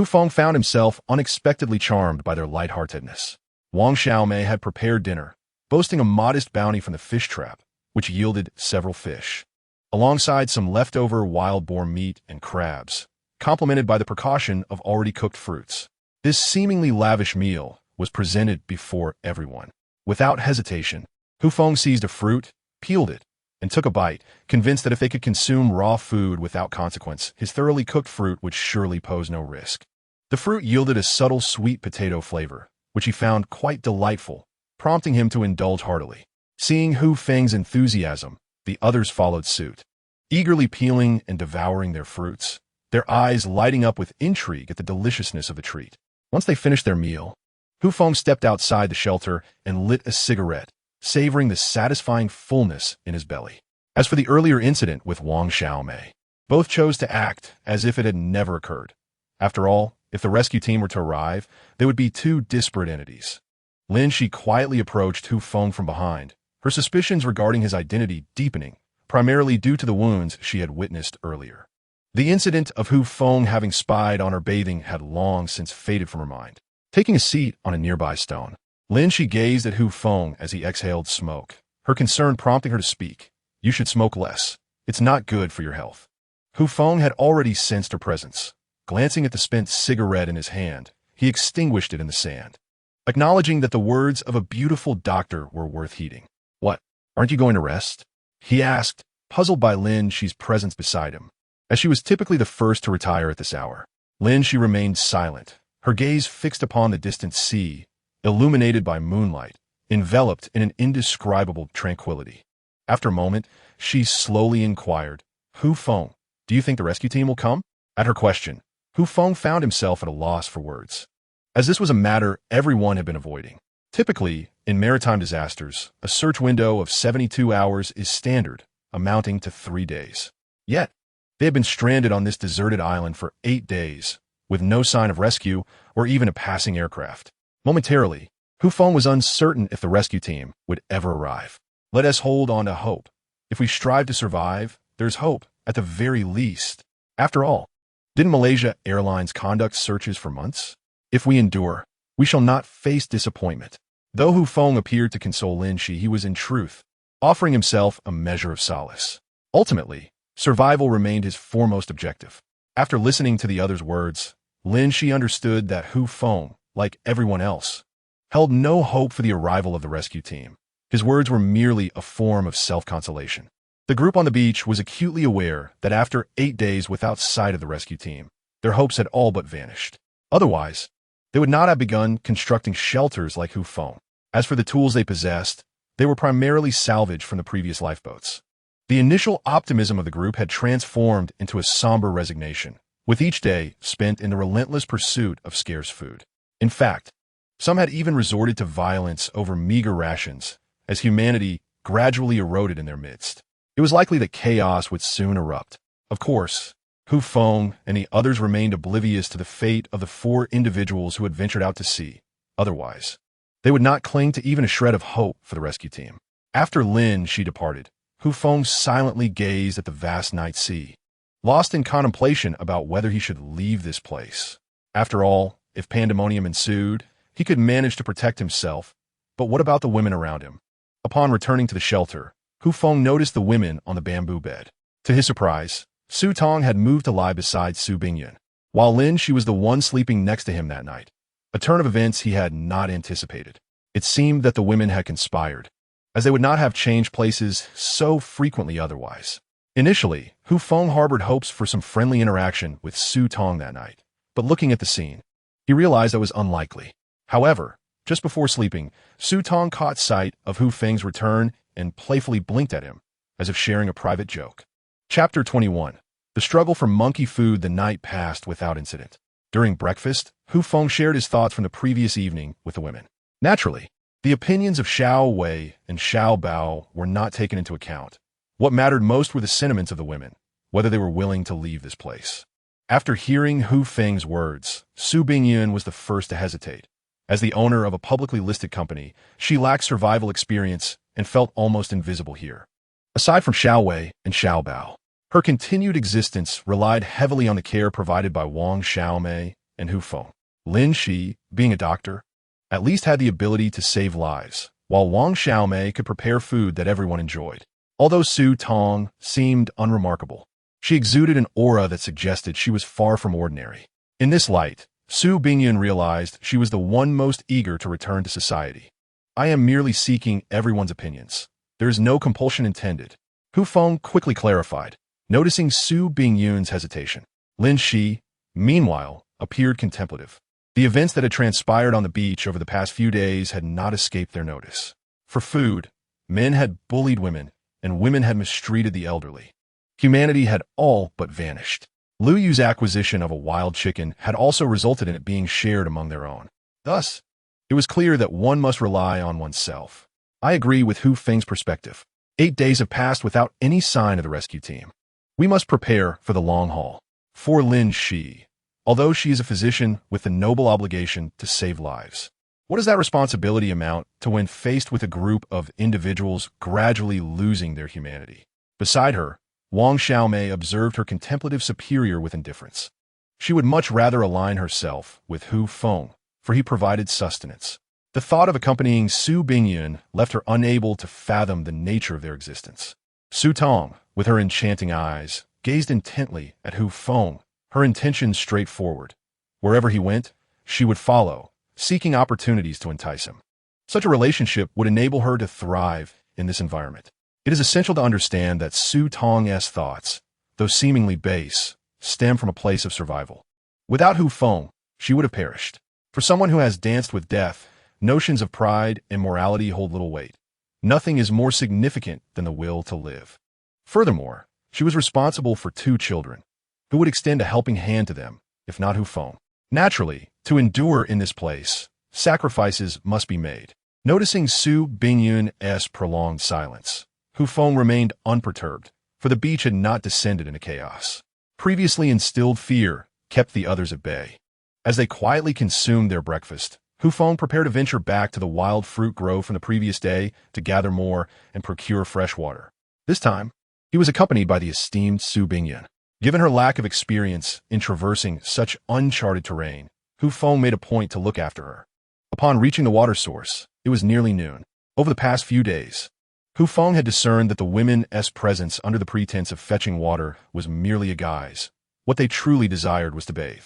Feng found himself unexpectedly charmed by their lightheartedness. Wang Xiaomei had prepared dinner, boasting a modest bounty from the fish trap, which yielded several fish, alongside some leftover wild boar meat and crabs, complemented by the precaution of already cooked fruits. This seemingly lavish meal was presented before everyone. Without hesitation, Feng seized a fruit, peeled it, and took a bite, convinced that if they could consume raw food without consequence, his thoroughly cooked fruit would surely pose no risk. The fruit yielded a subtle sweet potato flavor, which he found quite delightful, prompting him to indulge heartily. Seeing Feng's enthusiasm, the others followed suit, eagerly peeling and devouring their fruits, their eyes lighting up with intrigue at the deliciousness of the treat. Once they finished their meal, Feng stepped outside the shelter and lit a cigarette, savoring the satisfying fullness in his belly. As for the earlier incident with Wang Xiaomei, both chose to act as if it had never occurred. After all, if the rescue team were to arrive, they would be two disparate entities. Lin Shi quietly approached Feng from behind, her suspicions regarding his identity deepening, primarily due to the wounds she had witnessed earlier. The incident of Feng having spied on her bathing had long since faded from her mind. Taking a seat on a nearby stone, Lin Shi gazed at Feng as he exhaled smoke, her concern prompting her to speak. "You should smoke less. It's not good for your health." Feng had already sensed her presence. Glancing at the spent cigarette in his hand, he extinguished it in the sand, acknowledging that the words of a beautiful doctor were worth heeding. "What, aren't you going to rest?" he asked, puzzled by Lin Shi's presence beside him. As she was typically the first to retire at this hour, Lin Shi remained silent, her gaze fixed upon the distant sea, illuminated by moonlight, enveloped in an indescribable tranquility. After a moment, she slowly inquired, "Feng, do you think the rescue team will come?" At her question, Feng found himself at a loss for words, as this was a matter everyone had been avoiding. Typically, in maritime disasters, a search window of 72 hours is standard, amounting to 3 days. Yet, they had been stranded on this deserted island for 8 days, with no sign of rescue or even a passing aircraft. Momentarily, Feng was uncertain if the rescue team would ever arrive. Let us hold on to hope. If we strive to survive, there's hope, at the very least. After all, didn't Malaysia Airlines conduct searches for months? If we endure, we shall not face disappointment. Though Feng appeared to console Lin Shi, he was in truth offering himself a measure of solace. Ultimately, survival remained his foremost objective. After listening to the others' words, Lin Shi understood that Feng, like everyone else, held no hope for the arrival of the rescue team. His words were merely a form of self-consolation. The group on the beach was acutely aware that after 8 days without sight of the rescue team, their hopes had all but vanished. Otherwise, they would not have begun constructing shelters like Feng. As for the tools they possessed, they were primarily salvaged from the previous lifeboats. The initial optimism of the group had transformed into a somber resignation, with each day spent in the relentless pursuit of scarce food. In fact, some had even resorted to violence over meager rations, as humanity gradually eroded in their midst. It was likely that chaos would soon erupt. Of course, Feng and the others remained oblivious to the fate of the 4 individuals who had ventured out to sea. Otherwise, they would not cling to even a shred of hope for the rescue team. After Lin Shi departed, Feng silently gazed at the vast night sea, lost in contemplation about whether he should leave this place. After all, if pandemonium ensued, he could manage to protect himself, but what about the women around him? Upon returning to the shelter, Feng noticed the women on the bamboo bed. To his surprise, Su Tong had moved to lie beside Su Bingyun, while Lin Shi was the one sleeping next to him that night. A turn of events he had not anticipated. It seemed that the women had conspired, as they would not have changed places so frequently otherwise. Initially, Hu Feng harbored hopes for some friendly interaction with Su Tong that night, but looking at the scene, he realized that was unlikely. However, just before sleeping, Su Tong caught sight of Hu Feng's return and playfully blinked at him, as if sharing a private joke. Chapter 21. The struggle for monkey food. The night passed without incident. During breakfast, Hu Feng shared his thoughts from the previous evening with the women. Naturally, the opinions of Xiao Wei and Xiao Bao were not taken into account. What mattered most were the sentiments of the women, whether they were willing to leave this place. After hearing Hu Feng's words, Su Bingyun was the first to hesitate. As the owner of a publicly listed company, she lacked survival experience and felt almost invisible here. Aside from Xiao Wei and Xiao Bao, her continued existence relied heavily on the care provided by Wang Xiaomei and Hu Feng. Lin Shi, being a doctor, at least had the ability to save lives, while Wang Xiaomei could prepare food that everyone enjoyed. Although Su Tong seemed unremarkable, she exuded an aura that suggested she was far from ordinary. In this light, Su Bingyun realized she was the one most eager to return to society. I am merely seeking everyone's opinions. There is no compulsion intended. Hu Feng quickly clarified, noticing Su Bingyun's hesitation. Lin Shi, meanwhile, appeared contemplative. The events that had transpired on the beach over the past few days had not escaped their notice. For food, men had bullied women, and women had mistreated the elderly. Humanity had all but vanished. Lu Yu's acquisition of a wild chicken had also resulted in it being shared among their own. Thus, it was clear that one must rely on oneself. I agree with Hu Feng's perspective. 8 days have passed without any sign of the rescue team. We must prepare for the long haul. For Lin Shi, although she is a physician with the noble obligation to save lives, what does that responsibility amount to when faced with a group of individuals gradually losing their humanity? Beside her, Wang Xiaomei observed her contemplative superior with indifference. She would much rather align herself with Hu Feng, for he provided sustenance. The thought of accompanying Su Bingyun left her unable to fathom the nature of their existence. Su Tong, with her enchanting eyes, gazed intently at Hu Feng, her intentions straightforward. Wherever he went, she would follow, seeking opportunities to entice him. Such a relationship would enable her to thrive in this environment. It is essential to understand that Su Tong's thoughts, though seemingly base, stem from a place of survival. Without Hu Feng, she would have perished. For someone who has danced with death, notions of pride and morality hold little weight. Nothing is more significant than the will to live. Furthermore, she was responsible for 2 children. Who would extend a helping hand to them, if not Hu Feng? Naturally, to endure in this place, sacrifices must be made. Noticing Su Bingyun's prolonged silence, Hu Feng remained unperturbed, for the beach had not descended into chaos. Previously instilled fear kept the others at bay. As they quietly consumed their breakfast, Hu Feng prepared to venture back to the wild fruit grove from the previous day to gather more and procure fresh water. This time, he was accompanied by the esteemed Su Bingyun. Given her lack of experience in traversing such uncharted terrain, Hu Feng made a point to look after her. Upon reaching the water source, it was nearly noon. Over the past few days, Hu Feng had discerned that the women's presence under the pretense of fetching water was merely a guise. What they truly desired was to bathe.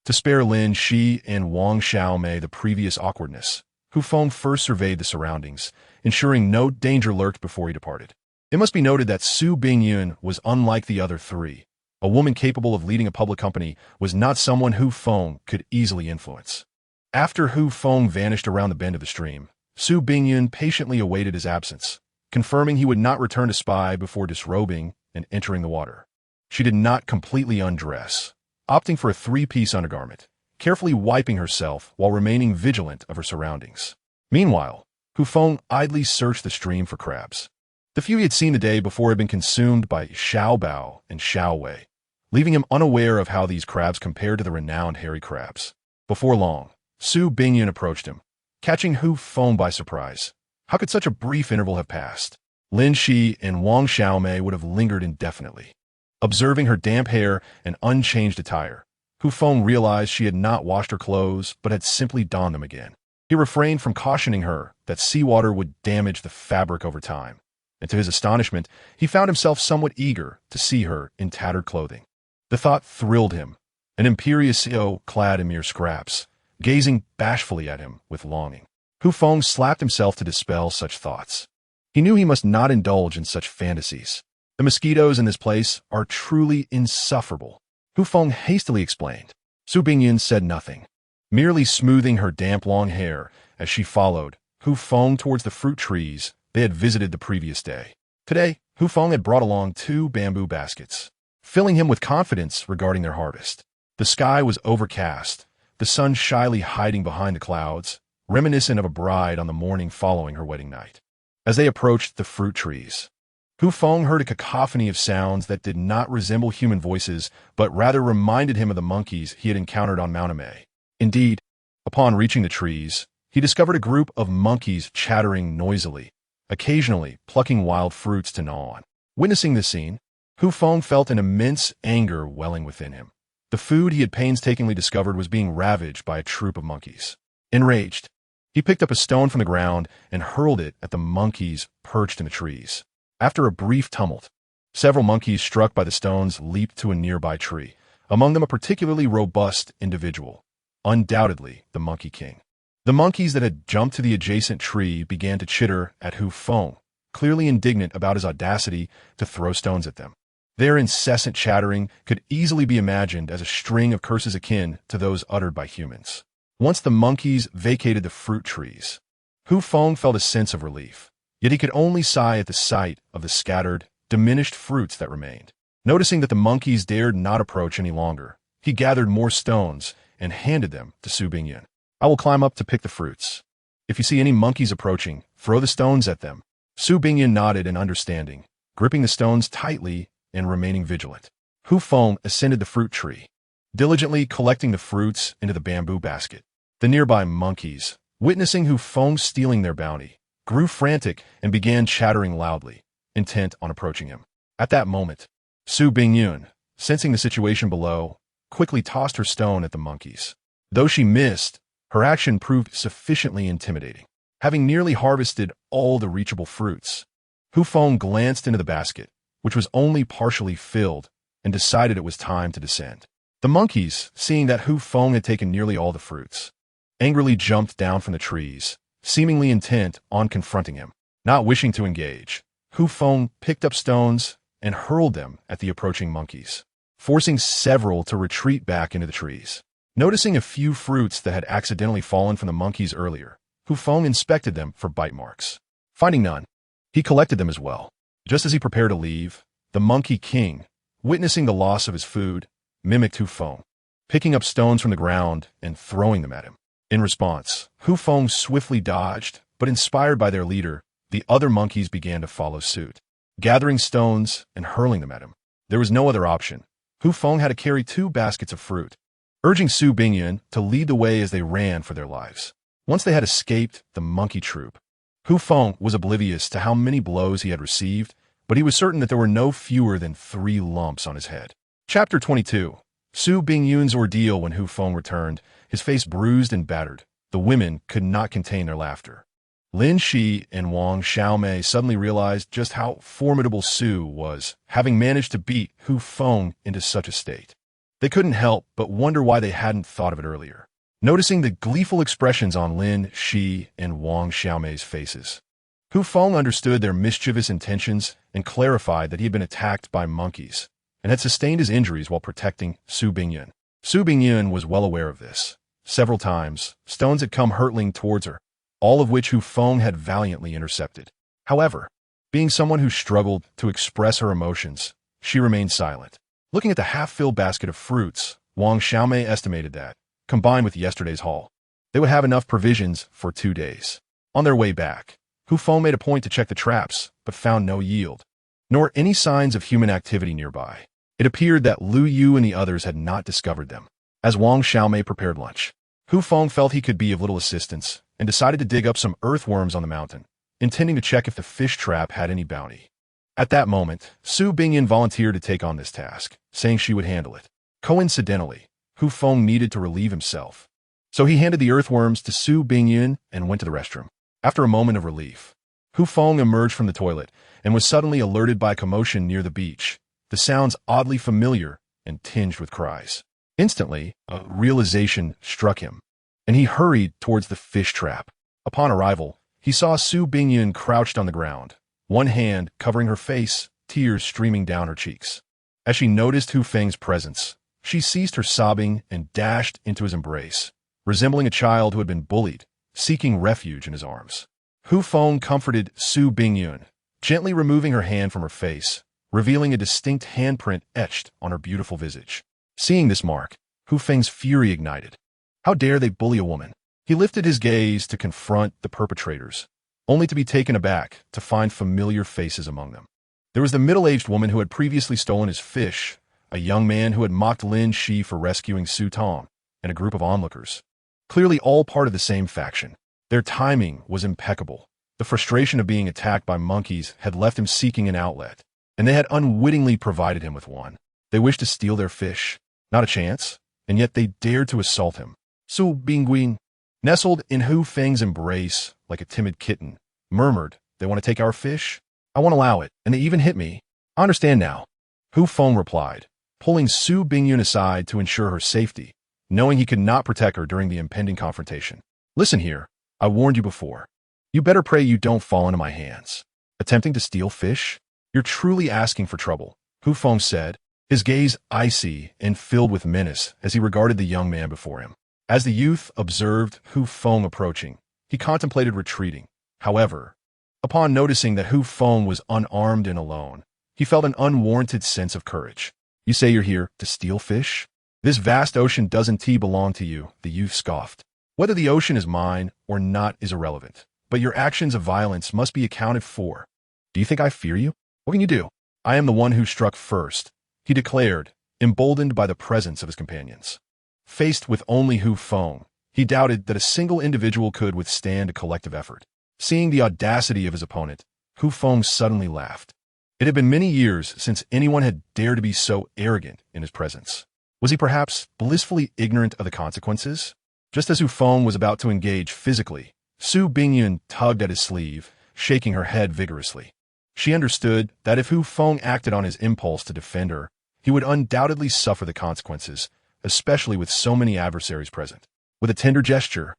To spare Lin Shi and Wang Xiaomei the previous awkwardness, Hu Feng first surveyed the surroundings, ensuring no danger lurked before he departed. It must be noted that Su Bingyun was unlike the other 3. A woman capable of leading a public company was not someone Hu Feng could easily influence. After Hu Feng vanished around the bend of the stream, Su Bingyun patiently awaited his absence, confirming he would not return to spy before disrobing and entering the water. She did not completely undress, opting for a 3-piece undergarment, carefully wiping herself while remaining vigilant of her surroundings. Meanwhile, Hu Feng idly searched the stream for crabs. The few he had seen the day before had been consumed by Xiao Bao and Xiao Wei, leaving him unaware of how these crabs compared to the renowned hairy crabs. Before long, Su Bingyun approached him, catching Hu Feng by surprise. How could such a brief interval have passed? Lin Shi and Wang Xiaomei would have lingered indefinitely. Observing her damp hair and unchanged attire, Hu Feng realized she had not washed her clothes but had simply donned them again. He refrained from cautioning her that seawater would damage the fabric over time, and to his astonishment, he found himself somewhat eager to see her in tattered clothing. The thought thrilled him, an imperious CEO clad in mere scraps, gazing bashfully at him with longing. Hu Feng slapped himself to dispel such thoughts. He knew he must not indulge in such fantasies. The mosquitoes in this place are truly insufferable, Hu Feng hastily explained. Su Bingyan said nothing, merely smoothing her damp long hair as she followed Hu Feng towards the fruit trees they had visited the previous day. Today, Hu Feng had brought along 2 bamboo baskets, filling him with confidence regarding their harvest. The sky was overcast, the sun shyly hiding behind the clouds, reminiscent of a bride on the morning following her wedding night. As they approached the fruit trees, Hu Feng heard a cacophony of sounds that did not resemble human voices, but rather reminded him of the monkeys he had encountered on Mount Amei. Indeed, upon reaching the trees, he discovered a group of monkeys chattering noisily, occasionally plucking wild fruits to gnaw on. Witnessing this scene, Hu Feng felt an immense anger welling within him. The food he had painstakingly discovered was being ravaged by a troop of monkeys. Enraged, he picked up a stone from the ground and hurled it at the monkeys perched in the trees. After a brief tumult, several monkeys struck by the stones leaped to a nearby tree, among them a particularly robust individual, undoubtedly the Monkey King. The monkeys that had jumped to the adjacent tree began to chitter at Hu Feng, clearly indignant about his audacity to throw stones at them. Their incessant chattering could easily be imagined as a string of curses akin to those uttered by humans. Once the monkeys vacated the fruit trees, Hu Feng felt a sense of relief, yet he could only sigh at the sight of the scattered, diminished fruits that remained. Noticing that the monkeys dared not approach any longer, he gathered more stones and handed them to Su Bingyan. I will climb up to pick the fruits. If you see any monkeys approaching, throw the stones at them. Su Bingyan nodded in understanding, gripping the stones tightly and remaining vigilant. Hu Feng ascended the fruit tree, diligently collecting the fruits into the bamboo basket. The nearby monkeys, witnessing Hu Feng stealing their bounty, grew frantic and began chattering loudly, intent on approaching him. At that moment, Su Bingyan, sensing the situation below, quickly tossed her stone at the monkeys. Though she missed, her action proved sufficiently intimidating. Having nearly harvested all the reachable fruits, Hu Feng glanced into the basket, which was only partially filled, and decided it was time to descend. The monkeys, seeing that Hu Feng had taken nearly all the fruits, angrily jumped down from the trees, seemingly intent on confronting him. Not wishing to engage, Hu Feng picked up stones and hurled them at the approaching monkeys, forcing several to retreat back into the trees. Noticing a few fruits that had accidentally fallen from the monkeys earlier, Hu Feng inspected them for bite marks. Finding none, he collected them as well. Just as he prepared to leave, the Monkey King, witnessing the loss of his food, mimicked Hu Feng, picking up stones from the ground and throwing them at him. In response, Hu Feng swiftly dodged, but inspired by their leader, the other monkeys began to follow suit, gathering stones and hurling them at him. There was no other option. Hu Feng had to carry 2 baskets of fruit, urging Su Bingyan to lead the way as they ran for their lives. Once they had escaped the monkey troop, Hu Feng was oblivious to how many blows he had received, but he was certain that there were no fewer than 3 lumps on his head. Chapter 22. Su Bingyan's ordeal when Hu Feng returned, his face bruised and battered. The women could not contain their laughter. Lin Shi and Wang Xiaomei suddenly realized just how formidable Su was, having managed to beat Hu Feng into such a state. They couldn't help but wonder why they hadn't thought of it earlier. Noticing the gleeful expressions on Lin Shi and Wang Xiaomei's faces, Hu Feng understood their mischievous intentions and clarified that he had been attacked by monkeys and had sustained his injuries while protecting Su Bingyan. Su Bingyan was well aware of this. Several times, stones had come hurtling towards her, all of which Hu Feng had valiantly intercepted. However, being someone who struggled to express her emotions, she remained silent. Looking at the half-filled basket of fruits, Wang Xiaomei estimated that, combined with yesterday's haul, they would have enough provisions for 2 days. On their way back, Hu Feng made a point to check the traps, but found no yield, nor any signs of human activity nearby. It appeared that Lu Yu and the others had not discovered them. As Wang Xiaomei prepared lunch, Hu Feng felt he could be of little assistance and decided to dig up some earthworms on the mountain, intending to check if the fish trap had any bounty. At that moment, Su Bingyan volunteered to take on this task, saying she would handle it. Coincidentally, Hu Feng needed to relieve himself, so he handed the earthworms to Su Bingyan and went to the restroom. After a moment of relief, Hu Feng emerged from the toilet and was suddenly alerted by commotion near the beach, the sounds oddly familiar and tinged with cries. Instantly, a realization struck him, and he hurried towards the fish trap. Upon arrival, he saw Su Bingyun crouched on the ground, one hand covering her face, tears streaming down her cheeks. As she noticed Hu Feng's presence, she ceased her sobbing and dashed into his embrace, resembling a child who had been bullied, seeking refuge in his arms. Hu Feng comforted Su Bingyun, gently removing her hand from her face, revealing a distinct handprint etched on her beautiful visage. Seeing this mark, Hu Feng's fury ignited. How dare they bully a woman? He lifted his gaze to confront the perpetrators, only to be taken aback to find familiar faces among them. There was the middle-aged woman who had previously stolen his fish, a young man who had mocked Lin Shi for rescuing Su Tong, and a group of onlookers. Clearly all part of the same faction. Their timing was impeccable. The frustration of being attacked by monkeys had left him seeking an outlet, and they had unwittingly provided him with one. They wished to steal their fish. Not a chance, and yet they dared to assault him. Su Bingyun, nestled in Hu Feng's embrace like a timid kitten, murmured, "They want to take our fish? I won't allow it, and they even hit me. I understand now." Hu Feng replied, pulling Su Bingyun aside to ensure her safety, knowing he could not protect her during the impending confrontation. "Listen here, I warned you before. You better pray you don't fall into my hands. Attempting to steal fish? You're truly asking for trouble," Hu Feng said, his gaze icy and filled with menace as he regarded the young man before him. As the youth observed Hu Feng approaching, he contemplated retreating. However, upon noticing that Hu Feng was unarmed and alone, he felt an unwarranted sense of courage. "You say you're here to steal fish? This vast ocean doesn't belong to you," the youth scoffed. "Whether the ocean is mine or not is irrelevant, but your actions of violence must be accounted for. Do you think I fear you? What can you do? I am the one who struck first," he declared, emboldened by the presence of his companions. Faced with only Hu Feng, he doubted that a single individual could withstand a collective effort. Seeing the audacity of his opponent, Hu Feng suddenly laughed. It had been many years since anyone had dared to be so arrogant in his presence. Was he perhaps blissfully ignorant of the consequences? Just as Hu Feng was about to engage physically, Su Bingyun tugged at his sleeve, shaking her head vigorously. She understood that if Hu Feng acted on his impulse to defend her, he would undoubtedly suffer the consequences, especially with so many adversaries present. With a tender gesture,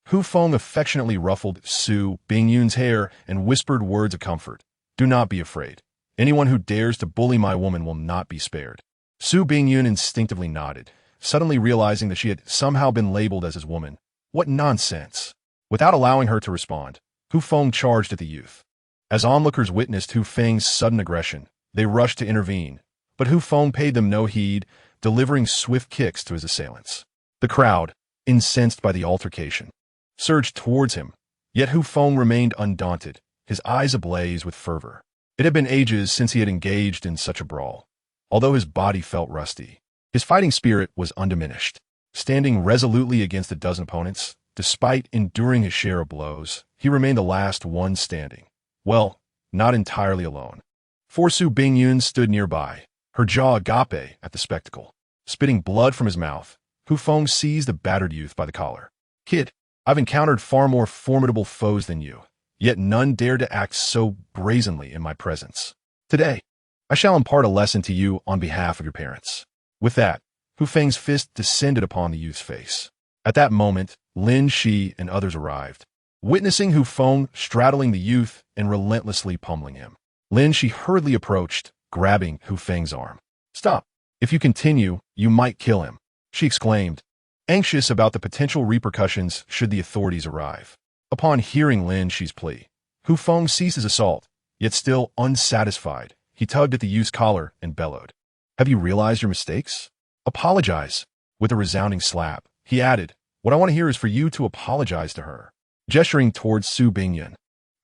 Hu Feng affectionately ruffled Su Bingyun's hair and whispered words of comfort. "Do not be afraid. Anyone who dares to bully my woman will not be spared." Su Bingyun instinctively nodded, suddenly realizing that she had somehow been labeled as his woman. What nonsense! Without allowing her to respond, Hu Feng charged at the youth. As onlookers witnessed Hu Feng's sudden aggression, they rushed to intervene, but Hu Feng paid them no heed, delivering swift kicks to his assailants. The crowd, incensed by the altercation, surged towards him, yet Hu Feng remained undaunted, his eyes ablaze with fervor. It had been ages since he had engaged in such a brawl. Although his body felt rusty, his fighting spirit was undiminished. Standing resolutely against a dozen opponents, despite enduring his share of blows, he remained the last one standing. Well, not entirely alone. For Su Bingyun stood nearby, her jaw agape at the spectacle. Spitting blood from his mouth, Hu Feng seized the battered youth by the collar. "Kid, I've encountered far more formidable foes than you, yet none dared to act so brazenly in my presence. Today, I shall impart a lesson to you on behalf of your parents." With that, Hu Feng's fist descended upon the youth's face. At that moment, Lin Shi and others arrived, witnessing Hu Feng straddling the youth and relentlessly pummeling him. Lin Shi hurriedly approached, grabbing Hu Feng's arm. "Stop. If you continue, you might kill him," she exclaimed, anxious about the potential repercussions should the authorities arrive. Upon hearing Lin Shi's plea, Hu Feng ceased his assault, yet still unsatisfied, he tugged at the youth's collar and bellowed. "Have you realized your mistakes? Apologize." With a resounding slap, he added, "What I want to hear is for you to apologize to her," gesturing towards Su Bingyun,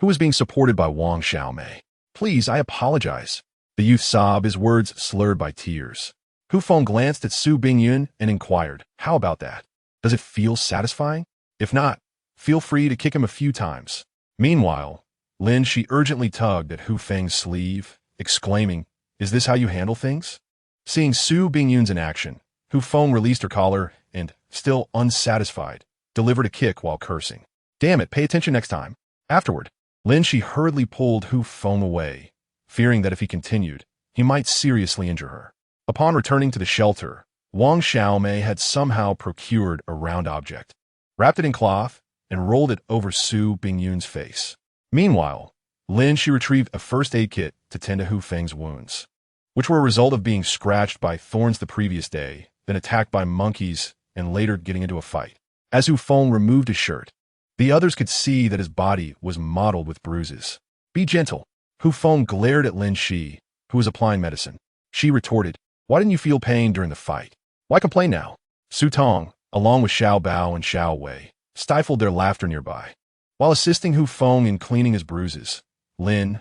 who was being supported by Wang Xiaomei. "Please, I apologize." The youth sobbed, his words slurred by tears. Hu Feng glanced at Su Bingyun and inquired, "How about that? Does it feel satisfying? If not, feel free to kick him a few times." Meanwhile, Lin Shi urgently tugged at Hu Feng's sleeve, exclaiming, "Is this how you handle things?" Seeing Su Bingyun's in action, Hu Feng released her collar and, still unsatisfied, delivered a kick while cursing. "Damn it, pay attention next time." Afterward, Lin Shi hurriedly pulled Hu Feng away, fearing that if he continued, he might seriously injure her. Upon returning to the shelter, Wang Xiaomei had somehow procured a round object, wrapped it in cloth, and rolled it over Su Bingyun's face. Meanwhile, Lin Shi retrieved a first aid kit to tend to Hu Feng's wounds, which were a result of being scratched by thorns the previous day, then attacked by monkeys, and later getting into a fight. As Hu Feng removed his shirt, the others could see that his body was mottled with bruises. "Be gentle." Hu Feng glared at Lin Shi, who was applying medicine. She retorted, "Why didn't you feel pain during the fight? Why complain now?" Su Tong, along with Xiao Bao and Xiao Wei, stifled their laughter nearby. While assisting Hu Feng in cleaning his bruises,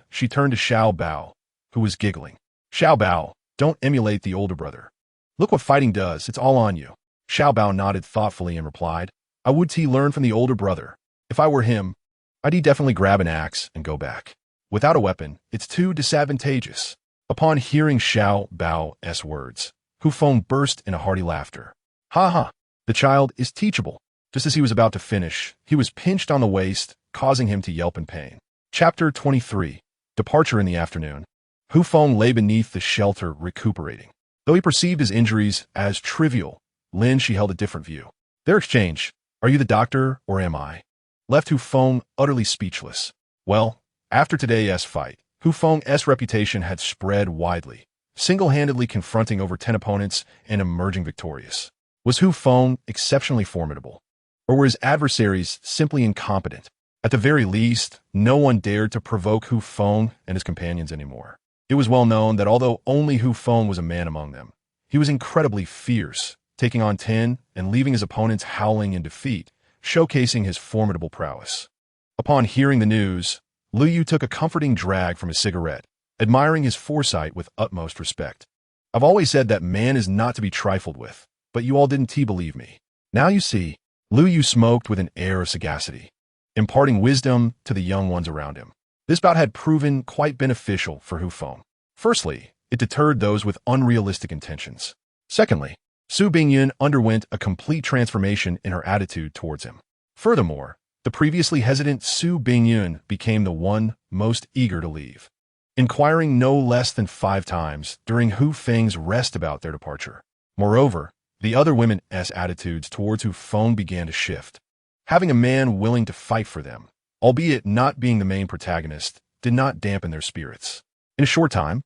she turned to Xiao Bao, who was giggling. "Xiao Bao, don't emulate the older brother. Look what fighting does, it's all on you." Xiao Bao nodded thoughtfully and replied, "I would learn from the older brother. If I were him, I'd definitely grab an axe and go back. Without a weapon, it's too disadvantageous." Upon hearing Xiao Bao's words, Hu Feng burst into hearty laughter. "Ha ha, the child is teachable." Just as he was about to finish, he was pinched on the waist, causing him to yelp in pain. Chapter 23. Departure in the afternoon. Hu Feng lay beneath the shelter recuperating. Though he perceived his injuries as trivial, Lin Shi held a different view. Their exchange, "Are you the doctor or am I?" left Hu Feng utterly speechless. Well, after today's fight, Hu Feng's reputation had spread widely, single-handedly confronting over 10 opponents and emerging victorious. Was Hu Feng exceptionally formidable? Or were his adversaries simply incompetent? At the very least, no one dared to provoke Hu Feng and his companions anymore. It was well known that although only Hu Feng was a man among them, he was incredibly fierce, taking on 10 and leaving his opponents howling in defeat, showcasing his formidable prowess. Upon hearing the news, Lu Yu took a comforting drag from his cigarette, admiring his foresight with utmost respect. "I've always said that man is not to be trifled with, but you all didn't believe me. Now you see." Lu Yu smoked with an air of sagacity, imparting wisdom to the young ones around him. This bout had proven quite beneficial for Hu Feng. Firstly, it deterred those with unrealistic intentions. Secondly, Su Bingyun underwent a complete transformation in her attitude towards him. Furthermore, the previously hesitant Su Bingyun became the one most eager to leave, inquiring no less than 5 times during Hu Feng's rest about their departure. Moreover, the other women's attitudes towards Hu Feng began to shift. Having a man willing to fight for them, albeit not being the main protagonist, did not dampen their spirits. In a short time,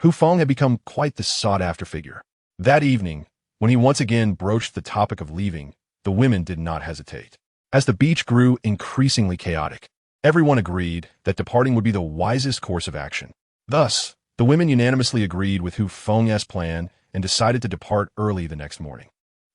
Hu Feng had become quite the sought-after figure. That evening, when he once again broached the topic of leaving, the women did not hesitate. As the beach grew increasingly chaotic, everyone agreed that departing would be the wisest course of action. Thus, the women unanimously agreed with Hu Feng's plan and decided to depart early the next morning.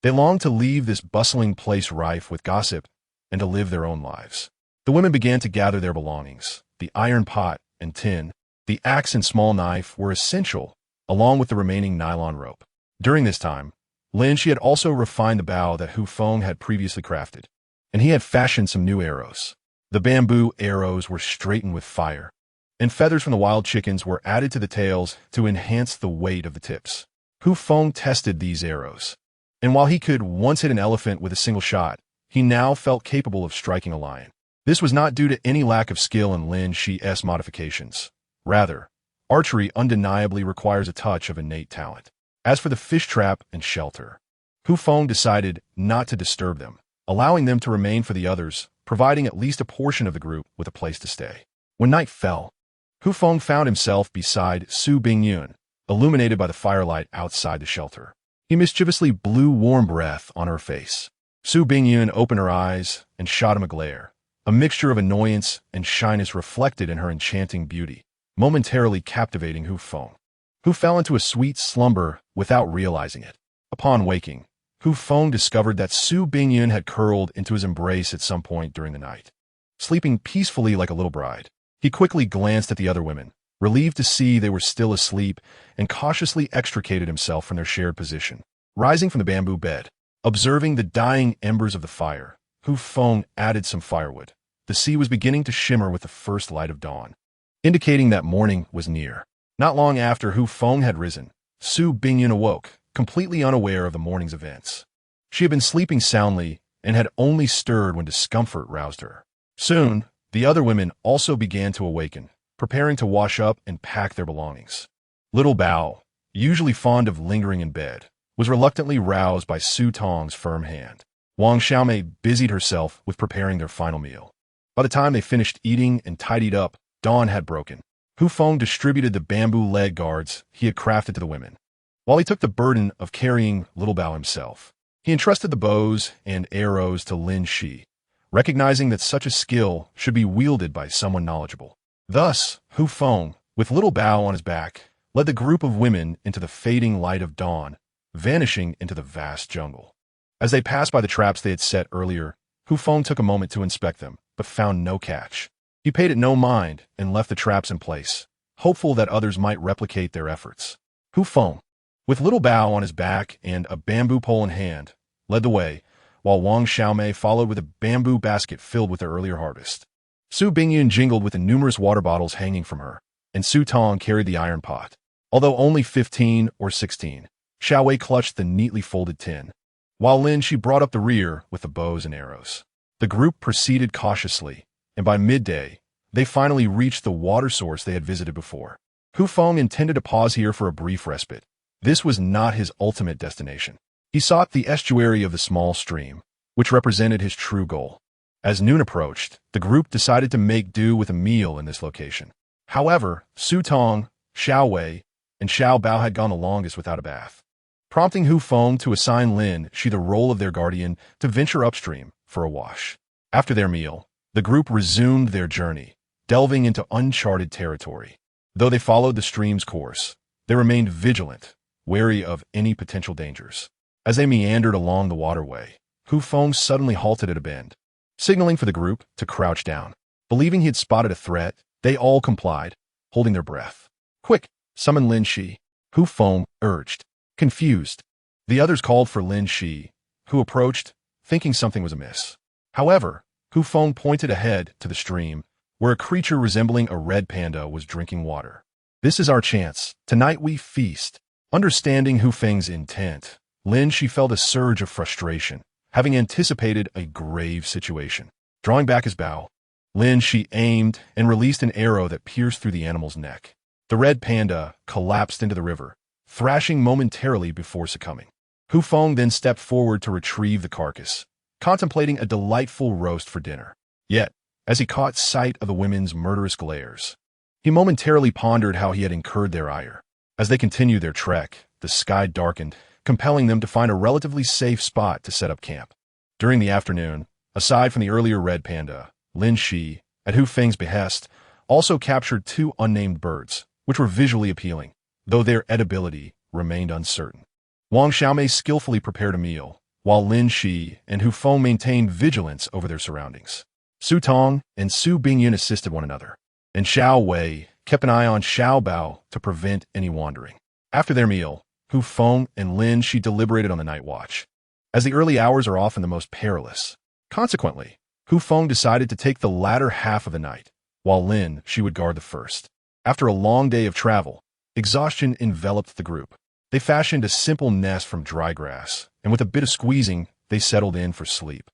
They longed to leave this bustling place rife with gossip and to live their own lives. The women began to gather their belongings. The iron pot and tin, the axe and small knife were essential, along with the remaining nylon rope. During this time, Lin Shi had also refined the bow that Hu Feng had previously crafted, and he had fashioned some new arrows. The bamboo arrows were straightened with fire, and feathers from the wild chickens were added to the tails to enhance the weight of the tips. Hu Feng tested these arrows, and while he could once hit an elephant with a single shot, he now felt capable of striking a lion. This was not due to any lack of skill in Lin Shi's modifications. Rather, archery undeniably requires a touch of innate talent. As for the fish trap and shelter, Hu Feng decided not to disturb them, allowing them to remain for the others, providing at least a portion of the group with a place to stay. When night fell, Hu Feng found himself beside Su Bingyun, illuminated by the firelight outside the shelter. He mischievously blew warm breath on her face. Su Bingyun opened her eyes and shot him a glare, a mixture of annoyance and shyness reflected in her enchanting beauty, momentarily captivating Hu Feng, who fell into a sweet slumber without realizing it. Upon waking, Hu Feng discovered that Su Bingyun had curled into his embrace at some point during the night, sleeping peacefully like a little bride. He quickly glanced at the other women, relieved to see they were still asleep, and cautiously extricated himself from their shared position. Rising from the bamboo bed, observing the dying embers of the fire, Hu Feng added some firewood. The sea was beginning to shimmer with the first light of dawn, indicating that morning was near. Not long after Hu Feng had risen, Su Bingyun awoke, completely unaware of the morning's events. She had been sleeping soundly and had only stirred when discomfort roused her. Soon, The other women also began to awaken, preparing to wash up and pack their belongings. Little Bao, usually fond of lingering in bed, was reluctantly roused by Su Tong's firm hand. Wang Xiaomei busied herself with preparing their final meal. By the time they finished eating and tidied up, dawn had broken. Hu Feng distributed the bamboo leg guards he had crafted to the women, while he took the burden of carrying Little Bao himself. He entrusted the bows and arrows to Lin Shi, recognizing that such a skill should be wielded by someone knowledgeable. Thus, Hu Feng, with Little Bao on his back, led the group of women into the fading light of dawn, vanishing into the vast jungle. As they passed by the traps they had set earlier, Hu Feng took a moment to inspect them, but found no catch. He paid it no mind and left the traps in place, hopeful that others might replicate their efforts. Hu Feng, with Little Bao on his back and a bamboo pole in hand, led the way, while Wang Xiaomei followed with a bamboo basket filled with their earlier harvest. Su Bingyun jingled with the numerous water bottles hanging from her, and Su Tong carried the iron pot. Although only 15 or 16, Xiao Wei clutched the neatly folded tin, while Lin Shi brought up the rear with the bows and arrows. The group proceeded cautiously, and by midday, they finally reached the water source they had visited before. Hu Feng intended to pause here for a brief respite. This was not his ultimate destination. He sought the estuary of the small stream, which represented his true goal. As noon approached, the group decided to make do with a meal in this location. However, Su Tong, Xiao Wei, and Xiao Bao had gone the longest without a bath, prompting Hu Feng to assign Lin Shi the role of their guardian to venture upstream for a wash. After their meal, the group resumed their journey, delving into uncharted territory. Though they followed the stream's course, they remained vigilant, wary of any potential dangers. As they meandered along the waterway, Hu Feng suddenly halted at a bend, signaling for the group to crouch down. Believing he had spotted a threat, they all complied, holding their breath. "Quick, summon Lin Shi," Hu Feng urged. Confused, the others called for Lin Shi, who approached, thinking something was amiss. However, Hu Feng pointed ahead to the stream, where a creature resembling a red panda was drinking water. "This is our chance. Tonight we feast." Understanding Hu Feng's intent, Lin Shi felt a surge of frustration, having anticipated a grave situation. Drawing back his bow, Lin Shi aimed and released an arrow that pierced through the animal's neck. The red panda collapsed into the river, thrashing momentarily before succumbing. Hu Feng then stepped forward to retrieve the carcass, contemplating a delightful roast for dinner. Yet, as he caught sight of the women's murderous glares, he momentarily pondered how he had incurred their ire. As they continued their trek, the sky darkened, compelling them to find a relatively safe spot to set up camp. During the afternoon, aside from the earlier red panda, Lin Shi, at Hu Feng's behest, also captured 2 unnamed birds, which were visually appealing, though their edibility remained uncertain. Wang Xiaomei skillfully prepared a meal, while Lin Shi and Hu Feng maintained vigilance over their surroundings. Su Tong and Su Bingyun assisted one another, and Xiao Wei kept an eye on Xiao Bao to prevent any wandering. After their meal, Hu Feng and Lin Shi deliberated on the night watch, as the early hours are often the most perilous. Consequently, Hu Feng decided to take the latter half of the night, while Lin Shi would guard the first. After a long day of travel, exhaustion enveloped the group. They fashioned a simple nest from dry grass, and with a bit of squeezing, they settled in for sleep.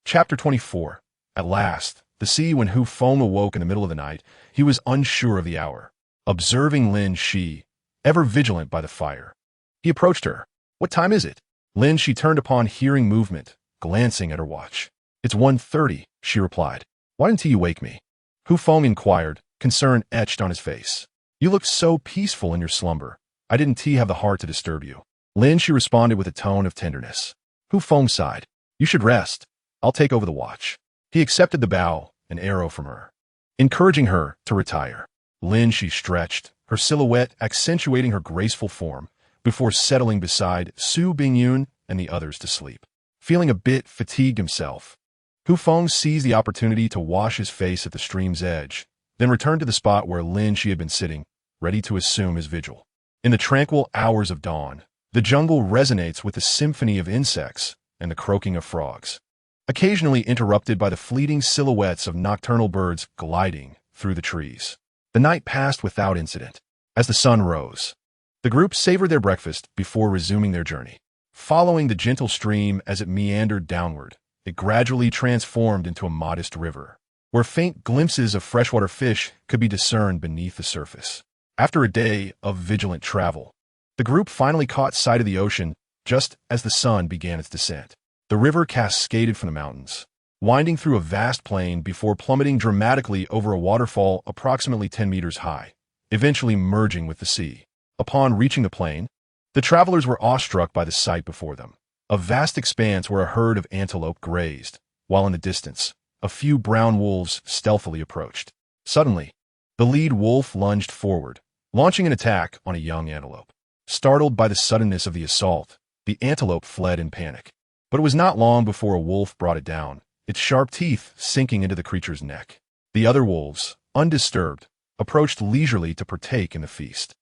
Chapter 24. At last, the sea when Hu Feng awoke in the middle of the night, he was unsure of the hour. Observing Lin Shi, ever vigilant by the fire, he approached her. "What time is it?" Lin Shi turned upon hearing movement, glancing at her watch. "It's 1:30, she replied. "Why didn't you wake me?" Hu Feng inquired, concern etched on his face. "You looked so peaceful in your slumber. I didn't have the heart to disturb you." Lin Shi responded with a tone of tenderness. Hu Feng sighed. "You should rest. I'll take over the watch." He accepted the bow and arrow from her, encouraging her to retire. Lin Shi stretched, her silhouette accentuating her graceful form, before settling beside Su Bingyun and the others to sleep. Feeling a bit fatigued himself, Hu Feng seized the opportunity to wash his face at the stream's edge, then returned to the spot where Lin Shi had been sitting, ready to assume his vigil. In the tranquil hours of dawn, the jungle resonates with the symphony of insects and the croaking of frogs, occasionally interrupted by the fleeting silhouettes of nocturnal birds gliding through the trees. The night passed without incident. As the sun rose, the group savored their breakfast before resuming their journey. Following the gentle stream as it meandered downward, it gradually transformed into a modest river, where where faint glimpses of freshwater fish could be discerned beneath the surface. After a day of vigilant travel, the group finally caught sight of the ocean just as the sun began its descent. The river cascaded from the mountains, winding through a vast plain before plummeting dramatically over a waterfall approximately 10 meters high, eventually merging with the sea. Upon reaching the plain, the travelers were awestruck by the sight before them. A vast expanse where a herd of antelope grazed, while in the distance, a few brown wolves stealthily approached. Suddenly, the lead wolf lunged forward, launching an attack on a young antelope. Startled by the suddenness of the assault, the antelope fled in panic. But it was not long before a wolf brought it down, its sharp teeth sinking into the creature's neck. The other wolves, undisturbed, approached leisurely to partake in the feast.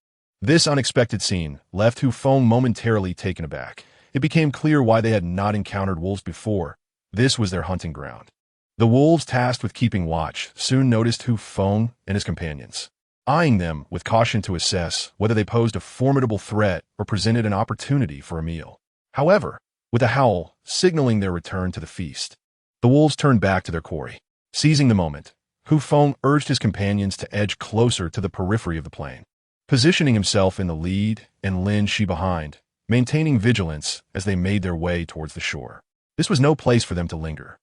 This unexpected scene left Feng momentarily taken aback. It became clear why they had not encountered wolves before. This was their hunting ground. The wolves tasked with keeping watch soon noticed Feng and his companions, eyeing them with caution to assess whether they posed a formidable threat or presented an opportunity for a meal. However, with a howl signaling their return to the feast, the wolves turned back to their quarry. Seizing the moment, Feng urged his companions to edge closer to the periphery of the plain, positioning himself in the lead and Lin Shi behind, maintaining vigilance as they made their way towards the shore. This was no place for them to linger.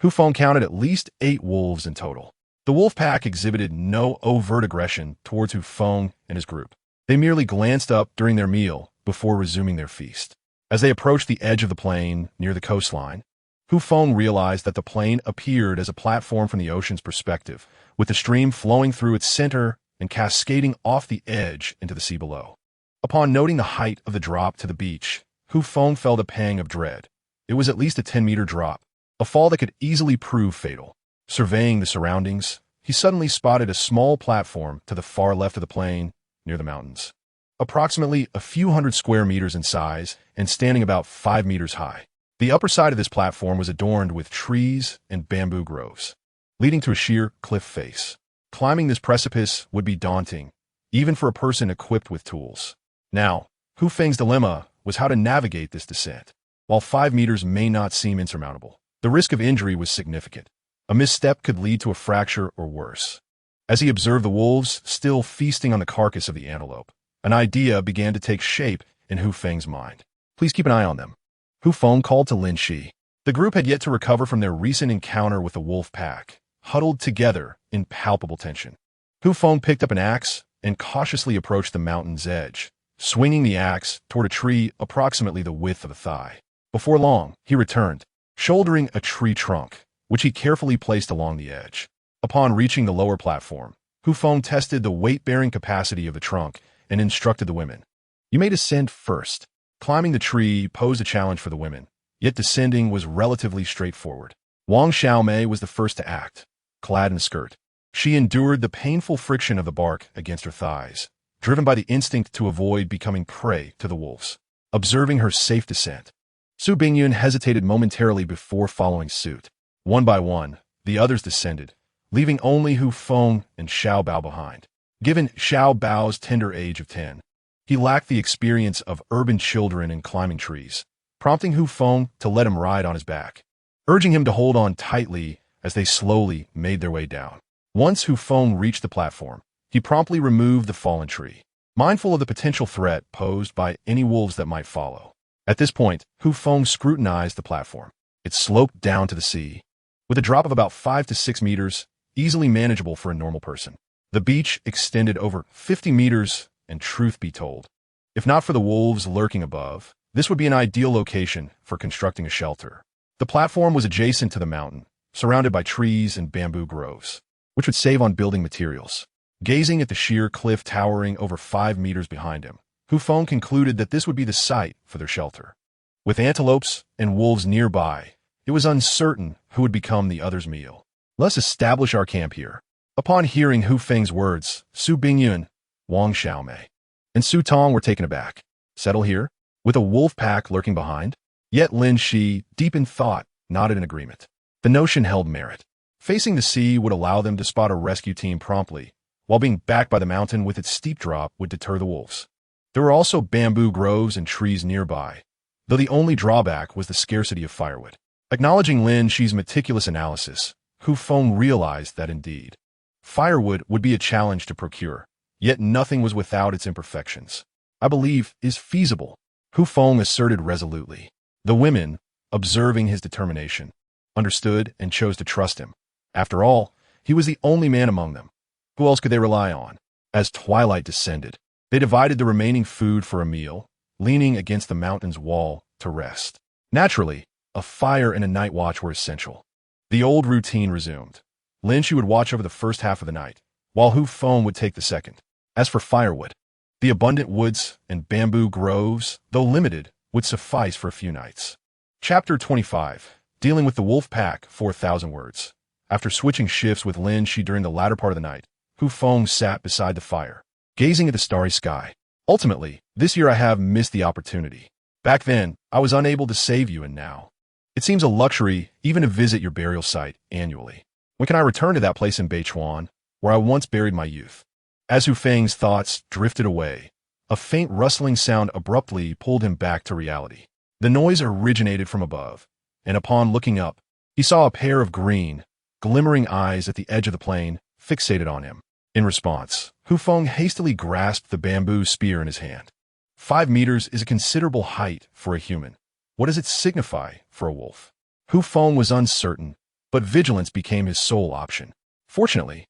Feng counted at least 8 wolves in total. The wolf pack exhibited no overt aggression towards Feng and his group. They merely glanced up during their meal before resuming their feast. As they approached the edge of the plain near the coastline, Feng realized that the plain appeared as a platform from the ocean's perspective, with the stream flowing through its center and cascading off the edge into the sea below. Upon noting the height of the drop to the beach, Feng felt a pang of dread. It was at least a 10-meter drop, a fall that could easily prove fatal. Surveying the surroundings, he suddenly spotted a small platform to the far left of the plain, near the mountains. Approximately a few hundred square meters in size and standing about 5 meters high. The upper side of this platform was adorned with trees and bamboo groves, leading to a sheer cliff face. Climbing this precipice would be daunting, even for a person equipped with tools. Now, Feng's dilemma was how to navigate this descent. While 5 meters may not seem insurmountable, the risk of injury was significant. A misstep could lead to a fracture or worse. As he observed the wolves still feasting on the carcass of the antelope, an idea began to take shape in Feng's mind. Please keep an eye on them, Feng called to Lin Shi. The group had yet to recover from their recent encounter with the wolf pack, huddled together in palpable tension. Feng picked up an axe and cautiously approached the mountain's edge, swinging the axe toward a tree approximately the width of a thigh. Before long, he returned, shouldering a tree trunk, which he carefully placed along the edge. Upon reaching the lower platform, Feng tested the weight-bearing capacity of the trunk and instructed the women. You may descend first. Climbing the tree posed a challenge for the women, yet descending was relatively straightforward. Wang Xiaomei was the first to act. Clad in a skirt, she endured the painful friction of the bark against her thighs, driven by the instinct to avoid becoming prey to the wolves. Observing her safe descent, Su Bingyun hesitated momentarily before following suit. One by one, the others descended, leaving only Feng and Xiao Bao behind. Given Xiao Bao's tender age of 10, he lacked the experience of urban children in climbing trees, prompting Feng to let him ride on his back, urging him to hold on tightly as they slowly made their way down. Once Feng reached the platform, he promptly removed the fallen tree, mindful of the potential threat posed by any wolves that might follow. At this point, Feng scrutinized the platform. It sloped down to the sea, with a drop of about 5 to 6 meters, easily manageable for a normal person. The beach extended over 50 meters, and truth be told, if not for the wolves lurking above, this would be an ideal location for constructing a shelter. The platform was adjacent to the mountain, surrounded by trees and bamboo groves, which would save on building materials. Gazing at the sheer cliff towering over 5 meters behind him, Feng concluded that this would be the site for their shelter. With antelopes and wolves nearby, it was uncertain who would become the other's meal. Let's establish our camp here. Upon hearing Feng's words, Su Bingyun, Wang Xiaomei, and Su Tong were taken aback. Settle here? With a wolf pack lurking behind? Yet Lin Shi, deep in thought, nodded in agreement. The notion held merit. Facing the sea would allow them to spot a rescue team promptly, while being backed by the mountain with its steep drop would deter the wolves. There were also bamboo groves and trees nearby, though the only drawback was the scarcity of firewood. Acknowledging Lin Shi's meticulous analysis, Hu Feng realized that indeed, firewood would be a challenge to procure, yet nothing was without its imperfections. I believe is feasible, Hu Feng asserted resolutely. The women, observing his determination, understood and chose to trust him. After all, he was the only man among them. Who else could they rely on? As twilight descended, they divided the remaining food for a meal, leaning against the mountain's wall to rest. Naturally, a fire and a night watch were essential. The old routine resumed. Lin Shi would watch over the first half of the night, while Hu Feng would take the second. As for firewood, the abundant woods and bamboo groves, though limited, would suffice for a few nights. Chapter 25. Dealing with the wolf pack, 4,000 words. After switching shifts with Lin Shi during the latter part of the night, Hu Feng sat beside the fire, gazing at the starry sky. Ultimately, this year I have missed the opportunity. Back then, I was unable to save you, and now it seems a luxury even to visit your burial site annually. When can I return to that place in Beichuan, where I once buried my youth? As Hu Feng's thoughts drifted away, a faint rustling sound abruptly pulled him back to reality. The noise originated from above, and upon looking up, he saw a pair of green, glimmering eyes at the edge of the plain, fixated on him. In response, Hu Feng hastily grasped the bamboo spear in his hand. 5 meters is a considerable height for a human. What does it signify for a wolf? Hu Feng was uncertain, but vigilance became his sole option. Fortunately,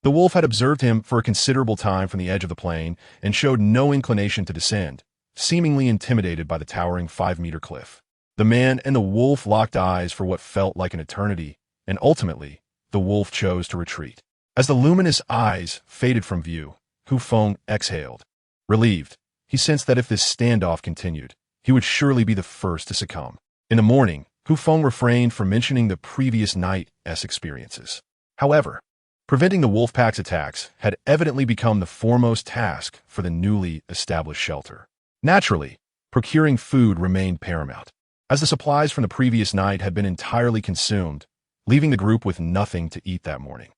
the wolf had observed him for a considerable time from the edge of the plain and showed no inclination to descend, seemingly intimidated by the towering 5-meter cliff. The man and the wolf locked eyes for what felt like an eternity, and ultimately, the wolf chose to retreat. As the luminous eyes faded from view, Hu Feng exhaled. Relieved, he sensed that if this standoff continued, he would surely be the first to succumb. In the morning, Hu Feng refrained from mentioning the previous night's experiences. However, preventing the wolf pack's attacks had evidently become the foremost task for the newly established shelter. Naturally, procuring food remained paramount, as the supplies from the previous night had been entirely consumed, leaving the group with nothing to eat that morning.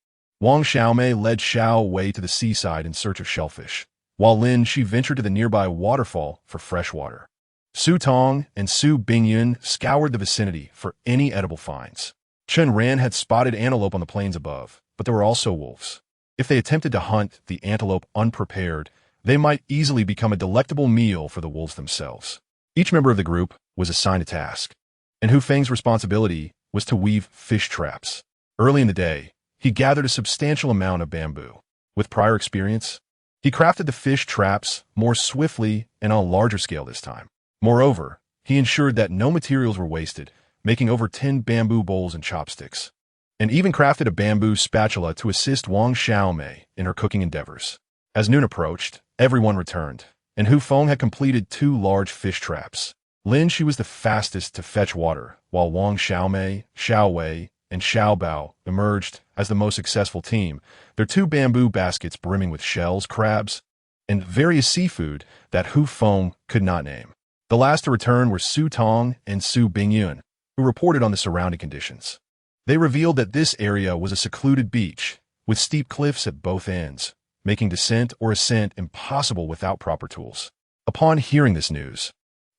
Wang Xiaomei led Xiao away to the seaside in search of shellfish, while Lin Shi ventured to the nearby waterfall for fresh water. Su Tong and Su Bingyun scoured the vicinity for any edible finds. Chen Ran had spotted antelope on the plains above, but there were also wolves. If they attempted to hunt the antelope unprepared, they might easily become a delectable meal for the wolves themselves. Each member of the group was assigned a task, and Hu Feng's responsibility was to weave fish traps. Early in the day, he gathered a substantial amount of bamboo. With prior experience, he crafted the fish traps more swiftly and on a larger scale this time. Moreover, he ensured that no materials were wasted, making over 10 bamboo bowls and chopsticks, and even crafted a bamboo spatula to assist Wang Xiaomei in her cooking endeavors. As noon approached, everyone returned, and Hu Feng had completed 2 large fish traps. Lin Shi was the fastest to fetch water, while Wang Xiaomei, Xiao Wei, and Xiao Bao emerged as the most successful team, their 2 bamboo baskets brimming with shells, crabs, and various seafood that Hu Feng could not name. The last to return were Su Tong and Su Bingyun, who reported on the surrounding conditions. They revealed that this area was a secluded beach, with steep cliffs at both ends, making descent or ascent impossible without proper tools. Upon hearing this news,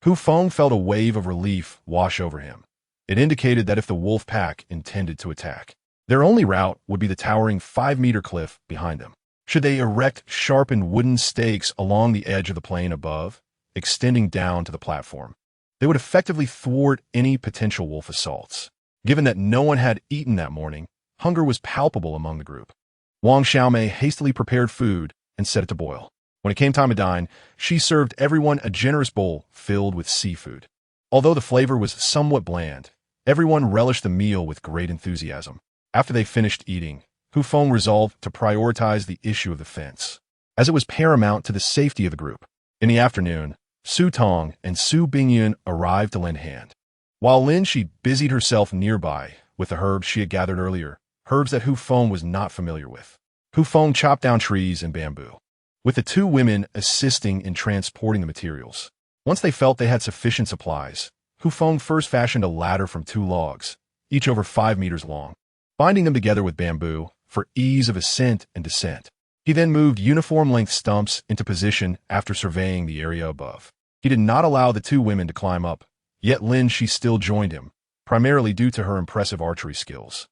Hu Feng felt a wave of relief wash over him. It indicated that if the wolf pack intended to attack, their only route would be the towering 5-meter cliff behind them. Should they erect sharpened wooden stakes along the edge of the plain above, extending down to the platform, they would effectively thwart any potential wolf assaults. Given that no one had eaten that morning, hunger was palpable among the group. Wang Xiaomei hastily prepared food and set it to boil. When it came time to dine, she served everyone a generous bowl filled with seafood. Although the flavor was somewhat bland, everyone relished the meal with great enthusiasm. After they finished eating, Hu Feng resolved to prioritize the issue of the fence, as it was paramount to the safety of the group. In the afternoon, Su Tong and Su Bingyun arrived to lend hand, while Lin Shi busied herself nearby with the herbs she had gathered earlier, herbs that Hu Feng was not familiar with. Hu Feng chopped down trees and bamboo, with the 2 women assisting in transporting the materials. Once they felt they had sufficient supplies, Hu Feng first fashioned a ladder from 2 logs, each over 5 meters long, binding them together with bamboo for ease of ascent and descent. He then moved uniform-length stumps into position after surveying the area above. He did not allow the 2 women to climb up, yet Lin Shi still joined him, primarily due to her impressive archery skills.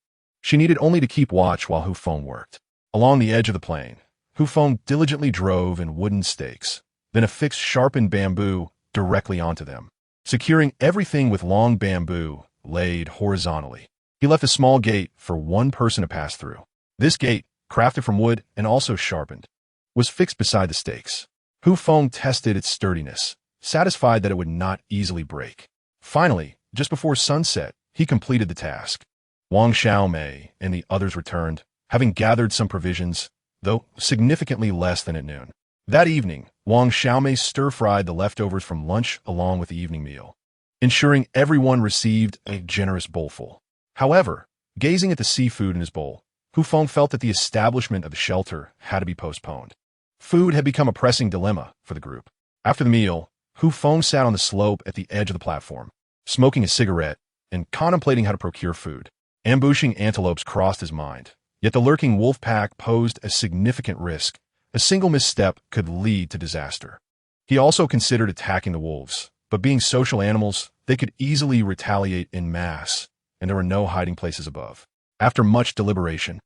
She needed only to keep watch while Hu Feng worked. Along the edge of the plain, Hu Feng diligently drove in wooden stakes, then affixed sharpened bamboo directly onto them, securing everything with long bamboo laid horizontally. He left a small gate for one person to pass through. This gate, crafted from wood and also sharpened, was fixed beside the stakes. Hu Feng tested its sturdiness, satisfied that it would not easily break. Finally, just before sunset, he completed the task. Wang Xiaomei and the others returned, having gathered some provisions, though significantly less than at noon. That evening, Wang Xiaomei stir-fried the leftovers from lunch along with the evening meal, ensuring everyone received a generous bowlful. However, gazing at the seafood in his bowl, Hu Feng felt that the establishment of the shelter had to be postponed. Food had become a pressing dilemma for the group. After the meal, Hu Feng sat on the slope at the edge of the platform, smoking a cigarette and contemplating how to procure food. Ambushing antelopes crossed his mind, yet the lurking wolf pack posed a significant risk. A single misstep could lead to disaster. He also considered attacking the wolves, but being social animals, they could easily retaliate en masse, and there were no hiding places above. After much deliberation,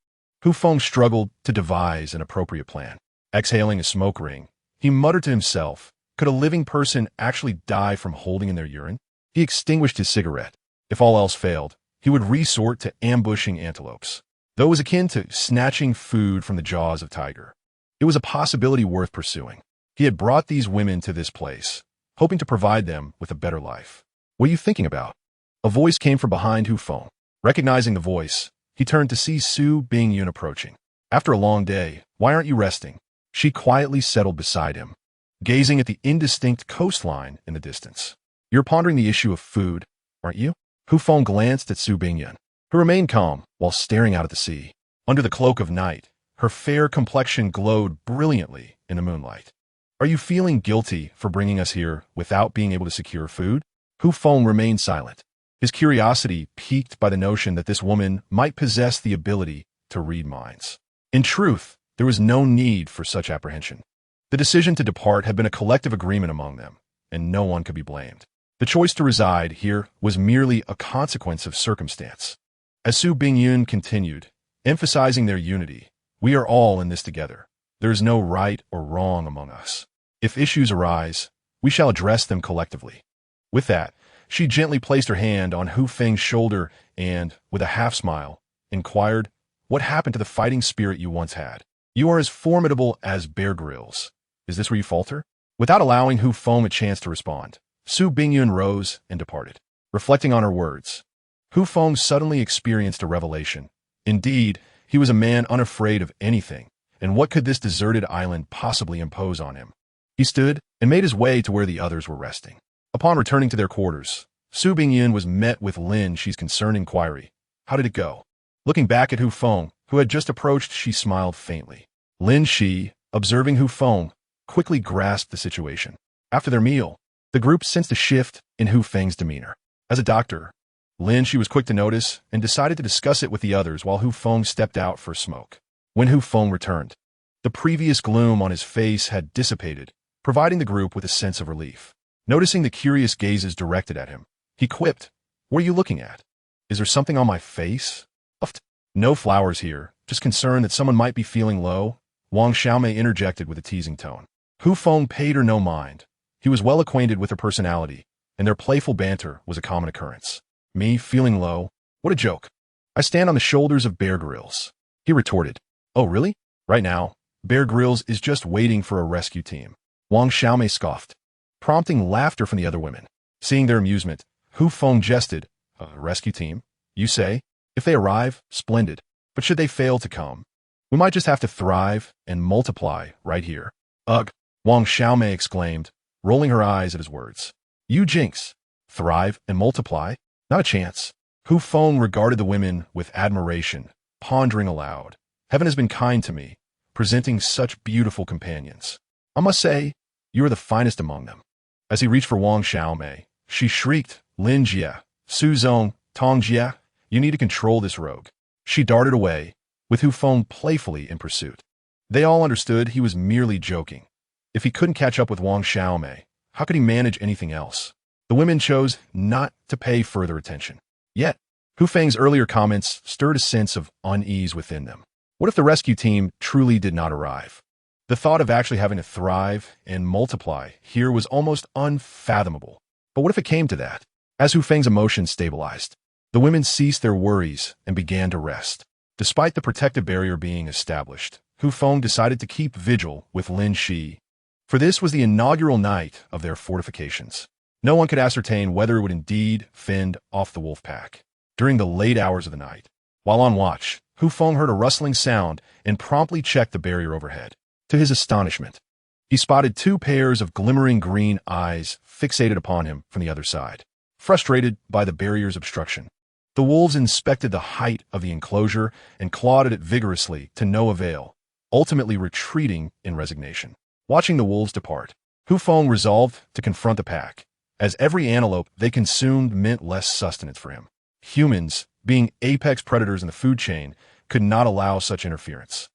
Hu Feng struggled to devise an appropriate plan. Exhaling a smoke ring, he muttered to himself, could a living person actually die from holding in their urine? He extinguished his cigarette. If all else failed, he would resort to ambushing antelopes, though it was akin to snatching food from the jaws of tiger. It was a possibility worth pursuing. He had brought these women to this place, hoping to provide them with a better life. What are you thinking about? A voice came from behind Hu Feng. Recognizing the voice, he turned to see Su Bingyun approaching. After a long day, why aren't you resting? She quietly settled beside him, gazing at the indistinct coastline in the distance. You're pondering the issue of food, aren't you? Hu Feng glanced at Su Bingyun, who remained calm while staring out at the sea. Under the cloak of night, her fair complexion glowed brilliantly in the moonlight. Are you feeling guilty for bringing us here without being able to secure food? Hu Feng remained silent, his curiosity piqued by the notion that this woman might possess the ability to read minds. In truth, there was no need for such apprehension. The decision to depart had been a collective agreement among them, and no one could be blamed. The choice to reside here was merely a consequence of circumstance. As Su Bingyun continued, emphasizing their unity, we are all in this together. There is no right or wrong among us. If issues arise, we shall address them collectively. With that, she gently placed her hand on Hu Feng's shoulder and, with a half-smile, inquired, what happened to the fighting spirit you once had? You are as formidable as Bear Grylls. Is this where you falter? Without allowing Hu Feng a chance to respond, Su Bingyun rose and departed. Reflecting on her words, Hu Feng suddenly experienced a revelation. Indeed, he was a man unafraid of anything, and what could this deserted island possibly impose on him? He stood and made his way to where the others were resting. Upon returning to their quarters, Su Bingyun was met with Lin Shi's concerned inquiry. How did it go? Looking back at Hu Feng, who had just approached, she smiled faintly. Lin Shi, observing Hu Feng, quickly grasped the situation. After their meal, the group sensed a shift in Hu Feng's demeanor. As a doctor, Lin Shi was quick to notice and decided to discuss it with the others while Hu Feng stepped out for a smoke. When Hu Feng returned, the previous gloom on his face had dissipated, providing the group with a sense of relief. Noticing the curious gazes directed at him, he quipped, "What are you looking at? Is there something on my face?" "No flowers here, just concerned that someone might be feeling low," Wang Xiaomei interjected with a teasing tone. Hu Feng paid her no mind. He was well acquainted with her personality, and their playful banter was a common occurrence. "Me feeling low? What a joke. I stand on the shoulders of Bear Grylls," he retorted. "Oh, really? Right now, Bear Grylls is just waiting for a rescue team." Wang Xiaomei scoffed, prompting laughter from the other women. Seeing their amusement, Hu Feng jested, "A rescue team, you say? If they arrive, splendid. But should they fail to come, we might just have to thrive and multiply right here." "Ugh," Wang Xiaomei exclaimed, rolling her eyes at his words. "You jinx. Thrive and multiply? Not a chance." Hu Feng regarded the women with admiration, pondering aloud. "Heaven has been kind to me, presenting such beautiful companions. I must say, you are the finest among them." As he reached for Wang Xiaomei, she shrieked, "Lin Jie, Su Zong, Tong Jie, you need to control this rogue." She darted away, with Hu Feng playfully in pursuit. They all understood he was merely joking. If he couldn't catch up with Wang Xiaomei, how could he manage anything else? The women chose not to pay further attention. Yet, Hu Feng's earlier comments stirred a sense of unease within them. What if the rescue team truly did not arrive? The thought of actually having to thrive and multiply here was almost unfathomable. But what if it came to that? As Hu Feng's emotions stabilized, the women ceased their worries and began to rest. Despite the protective barrier being established, Hu Feng decided to keep vigil with Lin Shi, for this was the inaugural night of their fortifications. No one could ascertain whether it would indeed fend off the wolf pack. During the late hours of the night, while on watch, Hu Feng heard a rustling sound and promptly checked the barrier overhead. To his astonishment, he spotted two pairs of glimmering green eyes fixated upon him from the other side. Frustrated by the barrier's obstruction, the wolves inspected the height of the enclosure and clawed at it vigorously to no avail, ultimately retreating in resignation. Watching the wolves depart, Hu Feng resolved to confront the pack, as every antelope they consumed meant less sustenance for him. Humans, being apex predators in the food chain, could not allow such interference.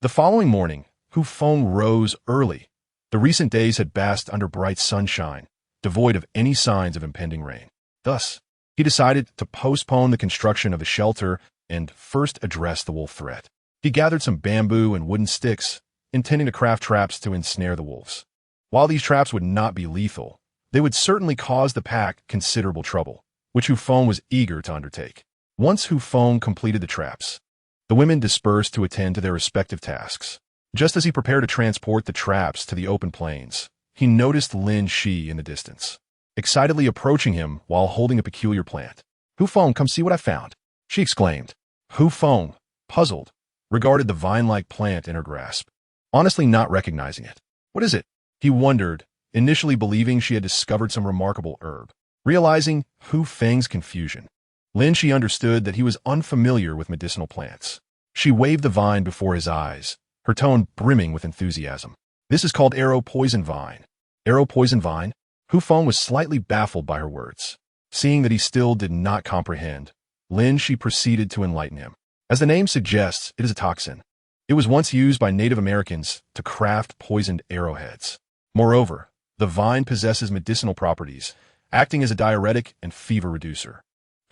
The following morning, Hu Feng rose early. The recent days had basked under bright sunshine, devoid of any signs of impending rain. Thus, he decided to postpone the construction of the shelter and first address the wolf threat. He gathered some bamboo and wooden sticks, intending to craft traps to ensnare the wolves. While these traps would not be lethal, they would certainly cause the pack considerable trouble, which Hu Feng was eager to undertake. Once Hu Feng completed the traps, the women dispersed to attend to their respective tasks. Just as he prepared to transport the traps to the open plains, he noticed Lin Shi in the distance, excitedly approaching him while holding a peculiar plant. "Hu Feng, come see what I found," she exclaimed. Hu Feng, puzzled, regarded the vine-like plant in her grasp, honestly not recognizing it. "What is it?" he wondered, initially believing she had discovered some remarkable herb. Realizing Hu Feng's confusion, Lin Shi understood that he was unfamiliar with medicinal plants. She waved the vine before his eyes, her tone brimming with enthusiasm. "This is called arrow poison vine." "Arrow poison vine?" Hu Feng was slightly baffled by her words. Seeing that he still did not comprehend, Lin Shi proceeded to enlighten him. As the name suggests, it is a toxin. It was once used by Native Americans to craft poisoned arrowheads. Moreover, the vine possesses medicinal properties, acting as a diuretic and fever reducer.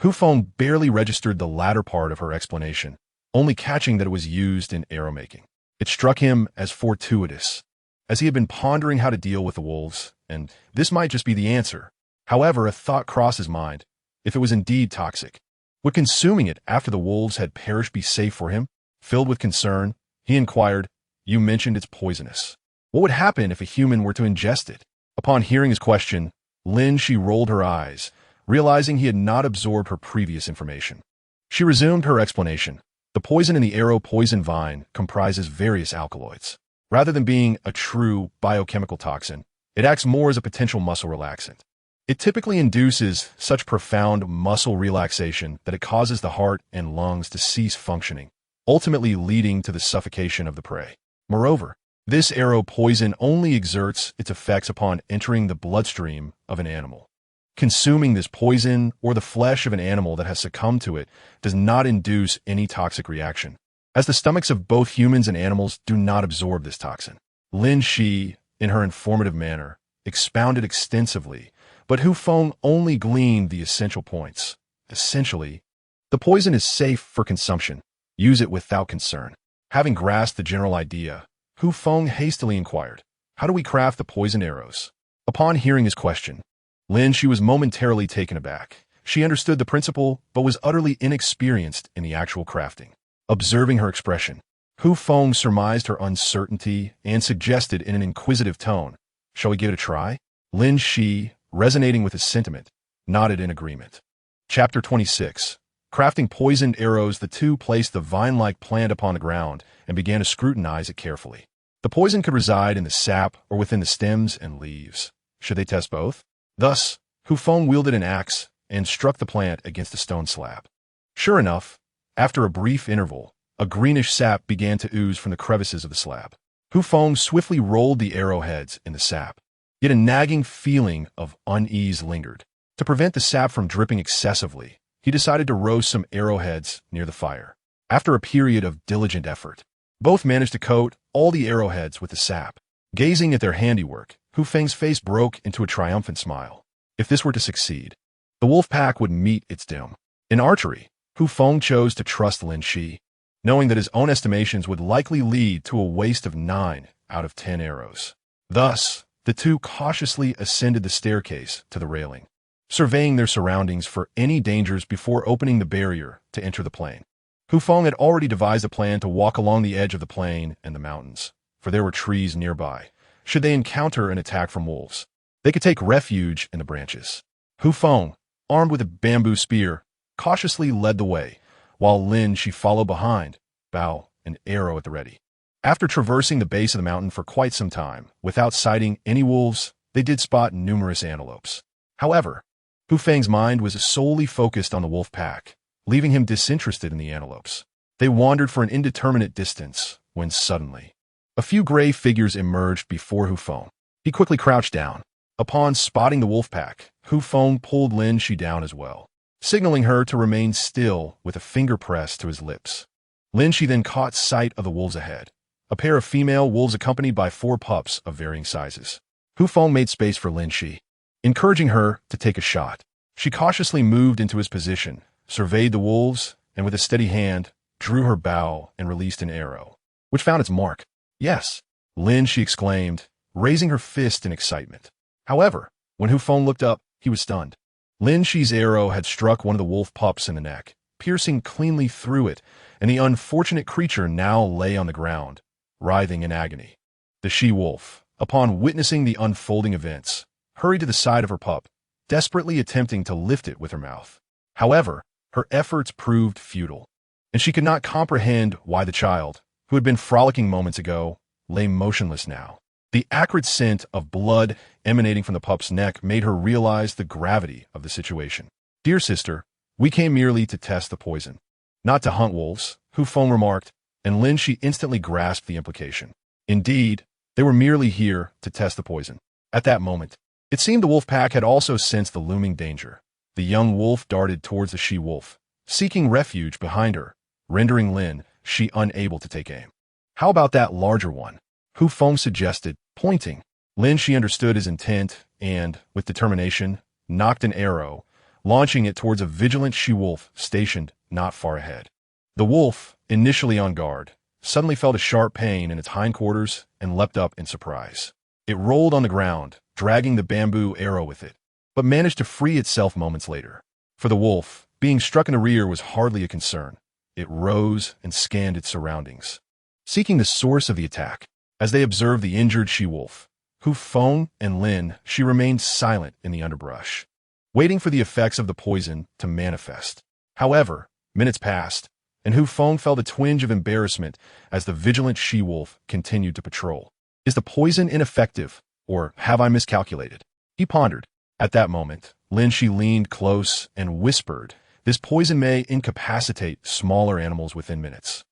Hu Feng barely registered the latter part of her explanation, only catching that it was used in arrow making. It struck him as fortuitous, as he had been pondering how to deal with the wolves, and this might just be the answer. However, a thought crossed his mind. If it was indeed toxic, would consuming it after the wolves had perished be safe for him? Filled with concern, he inquired, "You mentioned it's poisonous. What would happen if a human were to ingest it?" Upon hearing his question, Lin Shi rolled her eyes, realizing he had not absorbed her previous information. She resumed her explanation. "The poison in the arrow poison vine comprises various alkaloids. Rather than being a true biochemical toxin, it acts more as a potential muscle relaxant. It typically induces such profound muscle relaxation that it causes the heart and lungs to cease functioning, ultimately leading to the suffocation of the prey. Moreover, this arrow poison only exerts its effects upon entering the bloodstream of an animal. Consuming this poison or the flesh of an animal that has succumbed to it does not induce any toxic reaction, as the stomachs of both humans and animals do not absorb this toxin." Lin Shi, in her informative manner, expounded extensively, but Hu Feng only gleaned the essential points. Essentially, the poison is safe for consumption. Use it without concern. Having grasped the general idea, Hu Feng hastily inquired, "How do we craft the poison arrows?" Upon hearing his question, Lin Shi was momentarily taken aback. She understood the principle, but was utterly inexperienced in the actual crafting. Observing her expression, Hu Feng surmised her uncertainty and suggested in an inquisitive tone, "Shall we give it a try?" Lin Shi, resonating with his sentiment, nodded in agreement. Chapter 26. Crafting poisoned arrows, the two placed the vine-like plant upon the ground and began to scrutinize it carefully. The poison could reside in the sap or within the stems and leaves. Should they test both? Thus, Hu Feng wielded an axe and struck the plant against a stone slab. Sure enough, after a brief interval, a greenish sap began to ooze from the crevices of the slab. Hu Feng swiftly rolled the arrowheads in the sap, yet a nagging feeling of unease lingered. To prevent the sap from dripping excessively, he decided to roast some arrowheads near the fire. After a period of diligent effort, both managed to coat all the arrowheads with the sap. Gazing at their handiwork, Hu Feng's face broke into a triumphant smile. If this were to succeed, the wolf pack would meet its doom. In archery, Hu Feng chose to trust Lin Shi, knowing that his own estimations would likely lead to a waste of 9 out of 10 arrows. Thus, the two cautiously ascended the staircase to the railing, surveying their surroundings for any dangers before opening the barrier to enter the plain. Hu Feng had already devised a plan to walk along the edge of the plain and the mountains, for there were trees nearby. Should they encounter an attack from wolves, they could take refuge in the branches. Hu Feng, armed with a bamboo spear, cautiously led the way, while Lin Shi followed behind, bow and arrow at the ready. After traversing the base of the mountain for quite some time, without sighting any wolves, they did spot numerous antelopes. However, Hu Feng's mind was solely focused on the wolf pack, leaving him disinterested in the antelopes. They wandered for an indeterminate distance, when suddenly, a few gray figures emerged before Hu Feng. He quickly crouched down. Upon spotting the wolf pack, Hu Feng pulled Lin Shi down as well, signaling her to remain still with a finger pressed to his lips. Lin Shi then caught sight of the wolves ahead, a pair of female wolves accompanied by 4 pups of varying sizes. Hu Feng made space for Lin Shi, encouraging her to take a shot. She cautiously moved into his position, surveyed the wolves, and with a steady hand, drew her bow and released an arrow, which found its mark. Yes, Lin Shi exclaimed, raising her fist in excitement. However, when Hu Feng looked up, he was stunned. Lin Shi's arrow had struck one of the wolf pups in the neck, piercing cleanly through it, and the unfortunate creature now lay on the ground, writhing in agony. The she-wolf, upon witnessing the unfolding events, hurried to the side of her pup, desperately attempting to lift it with her mouth. However, her efforts proved futile, and she could not comprehend why the child, who had been frolicking moments ago, lay motionless now. The acrid scent of blood emanating from the pup's neck made her realize the gravity of the situation. "Dear sister, we came merely to test the poison, not to hunt wolves," Hu Feng remarked, and Lin Shi instantly grasped the implication. Indeed, they were merely here to test the poison. At that moment, it seemed the wolf pack had also sensed the looming danger. The young wolf darted towards the she-wolf, seeking refuge behind her, rendering Lin Shi unable to take aim. "How about that larger one?" Hu Feng suggested, pointing. Lin Shi understood his intent and, with determination, nocked an arrow, launching it towards a vigilant she-wolf stationed not far ahead. The wolf, initially on guard, suddenly felt a sharp pain in its hindquarters and leapt up in surprise. It rolled on the ground, dragging the bamboo arrow with it, but managed to free itself moments later. For the wolf, being struck in the rear was hardly a concern. It rose and scanned its surroundings, seeking the source of the attack. As they observed the injured she-wolf, Hu Feng and Lin Shi remained silent in the underbrush, waiting for the effects of the poison to manifest. However, minutes passed, and Hu Feng felt a twinge of embarrassment as the vigilant she-wolf continued to patrol. Is the poison ineffective, or have I miscalculated? He pondered. At that moment, Lin Shi leaned close and whispered, "This poison may incapacitate smaller animals within minutes,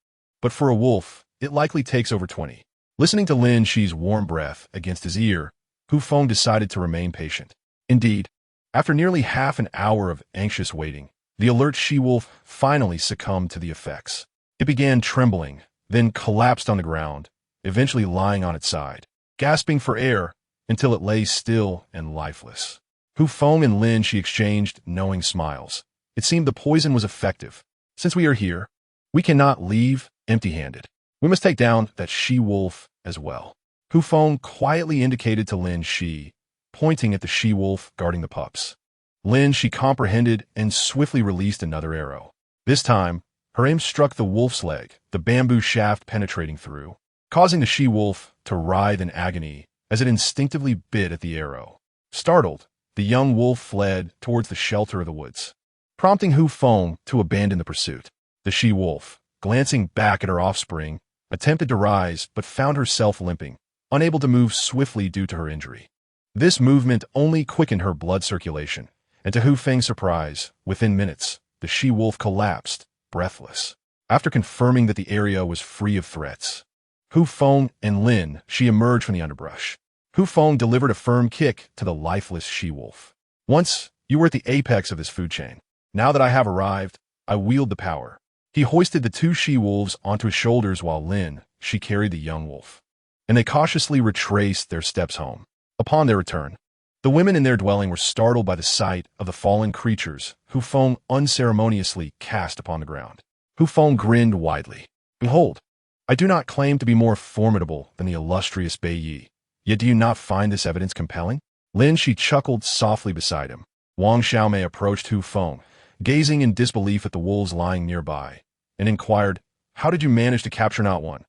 but for a wolf, it likely takes over 20. Listening to Lin Shi's warm breath against his ear, Hu Feng decided to remain patient. Indeed, after nearly half an hour of anxious waiting, the alert she-wolf finally succumbed to the effects. It began trembling, then collapsed on the ground, eventually lying on its side, gasping for air until it lay still and lifeless. Hu Feng and Lin Shi exchanged knowing smiles. It seemed the poison was effective. "Since we are here, we cannot leave empty-handed. We must take down that she-wolf as well." Hu Feng quietly indicated to Lin Shi, pointing at the she-wolf guarding the pups. Lin Shi comprehended and swiftly released another arrow. This time, her aim struck the wolf's leg, the bamboo shaft penetrating through, causing the she-wolf to writhe in agony as it instinctively bit at the arrow. Startled, the young wolf fled towards the shelter of the woods, prompting Hu Feng to abandon the pursuit. The she-wolf, glancing back at her offspring, attempted to rise but found herself limping, unable to move swiftly due to her injury. This movement only quickened her blood circulation, and to Hu Feng's surprise, within minutes, the she-wolf collapsed, breathless. After confirming that the area was free of threats, Hu Feng and Lin Shi emerged from the underbrush. Hu Feng delivered a firm kick to the lifeless she-wolf. "Once, you were at the apex of this food chain. Now that I have arrived, I wield the power." He hoisted the 2 she-wolves onto his shoulders while Lin Shi carried the young wolf, and they cautiously retraced their steps home. Upon their return, The women in their dwelling were startled by the sight of the fallen creatures Hu Feng unceremoniously cast upon the ground. Hu Feng grinned widely. Behold, I do not claim to be more formidable than the illustrious Bai Yi. Yet do you not find this evidence compelling? Lin Shi chuckled softly beside him. Wang Xiaomei approached Hu Feng, gazing in disbelief at the wolves lying nearby, and inquired, "How did you manage to capture not one,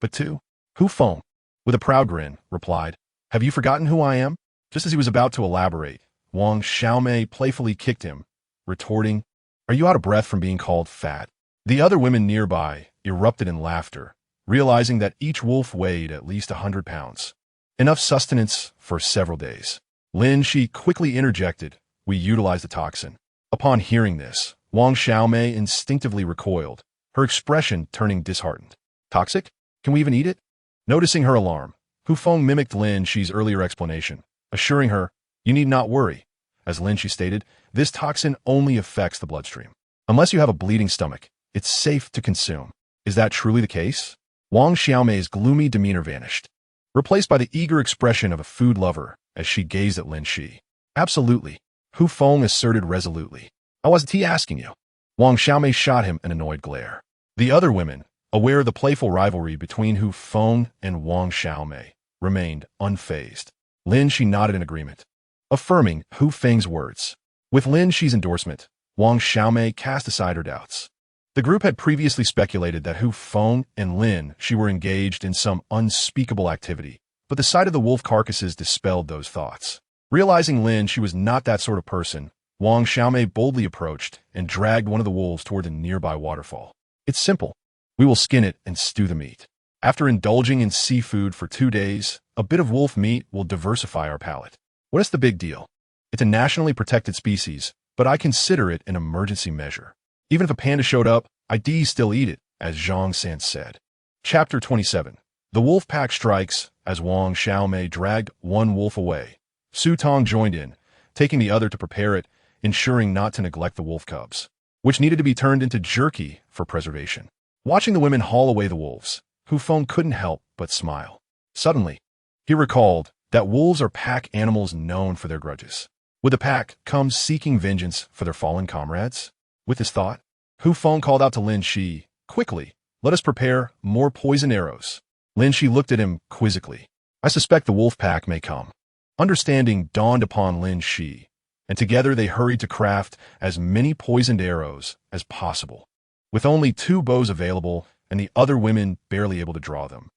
but two?" Hu Feng, with a proud grin, replied, "Have you forgotten who I am?" Just as he was about to elaborate, Wang Xiaomei playfully kicked him, retorting, "Are you out of breath from being called fat?" The other women nearby erupted in laughter, realizing that each wolf weighed at least 100 pounds. Enough sustenance for several days. Lin Shi quickly interjected, "We utilize the toxin." Upon hearing this, Wang Xiaomei instinctively recoiled, her expression turning disheartened. "Toxic? Can we even eat it?" Noticing her alarm, Hu Feng mimicked Lin Shi's earlier explanation, assuring her, "You need not worry." As Lin Shi stated, this toxin only affects the bloodstream. Unless you have a bleeding stomach, it's safe to consume. Is that truly the case? Wang Xiaomei's gloomy demeanor vanished, replaced by the eager expression of a food lover as she gazed at Lin Shi. "Absolutely," Hu Feng asserted resolutely. "I wasn't asking you." Wang Xiaomei shot him an annoyed glare. The other women, aware of the playful rivalry between Hu Feng and Wang Xiaomei, remained unfazed. Lin Shi nodded in agreement, affirming Hu Feng's words. With Lin Shi's endorsement, Wang Xiaomei cast aside her doubts. The group had previously speculated that Hu Feng and Lin Shi were engaged in some unspeakable activity, but the sight of the wolf carcasses dispelled those thoughts. Realizing Lin Shi was not that sort of person, Wang Xiaomei boldly approached and dragged one of the wolves toward the nearby waterfall. "It's simple. We will skin it and stew the meat. After indulging in seafood for 2 days, a bit of wolf meat will diversify our palate. What is the big deal? It's a nationally protected species, but I consider it an emergency measure. Even if a panda showed up, I'd still eat it," as Zhang San said. Chapter 27. The wolf pack strikes. As Wang Xiaomei dragged one wolf away, Su Tong joined in, taking the other to prepare it, ensuring not to neglect the wolf cubs, which needed to be turned into jerky for preservation. Watching the women haul away the wolves, Hu Feng couldn't help but smile. Suddenly, he recalled that wolves are pack animals known for their grudges. Would the pack come seeking vengeance for their fallen comrades? With this thought, Hu Feng called out to Lin Shi, "Quickly, let us prepare more poison arrows." Lin Shi looked at him quizzically. "I suspect the wolf pack may come." Understanding dawned upon Lin Shi, and together they hurried to craft as many poisoned arrows as possible. With only 2 bows available and the other women barely able to draw them,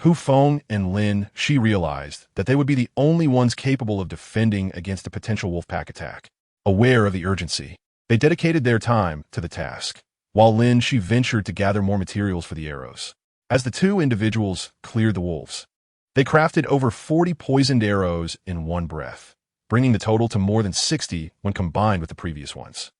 Hu Feng and Lin Shi realized that they would be the only ones capable of defending against a potential wolf pack attack. Aware of the urgency, they dedicated their time to the task, while Lin Shi ventured to gather more materials for the arrows. As the 2 individuals cleared the wolves, they crafted over 40 poisoned arrows in one breath, bringing the total to more than 60 when combined with the previous ones.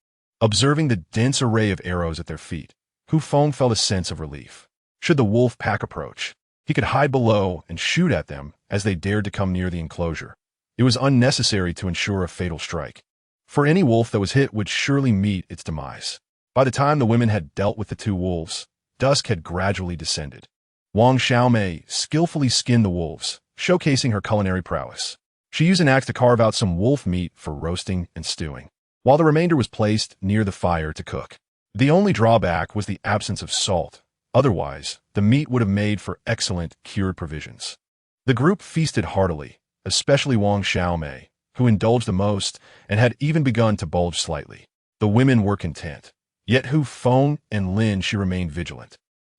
Observing the dense array of arrows at their feet, Hu Feng felt a sense of relief. Should the wolf pack approach, he could hide below and shoot at them as they dared to come near the enclosure. It was unnecessary to ensure a fatal strike, for any wolf that was hit would surely meet its demise. By the time the women had dealt with the 2 wolves, dusk had gradually descended. Wang Xiaomei skillfully skinned the wolves, showcasing her culinary prowess. She used an axe to carve out some wolf meat for roasting and stewing, while the remainder was placed near the fire to cook. The only drawback was the absence of salt. Otherwise, the meat would have made for excellent cured provisions. The group feasted heartily, especially Wang Xiaomei, who indulged the most and had even begun to bulge slightly. The women were content, yet Hu Feng and Lin Shi remained vigilant,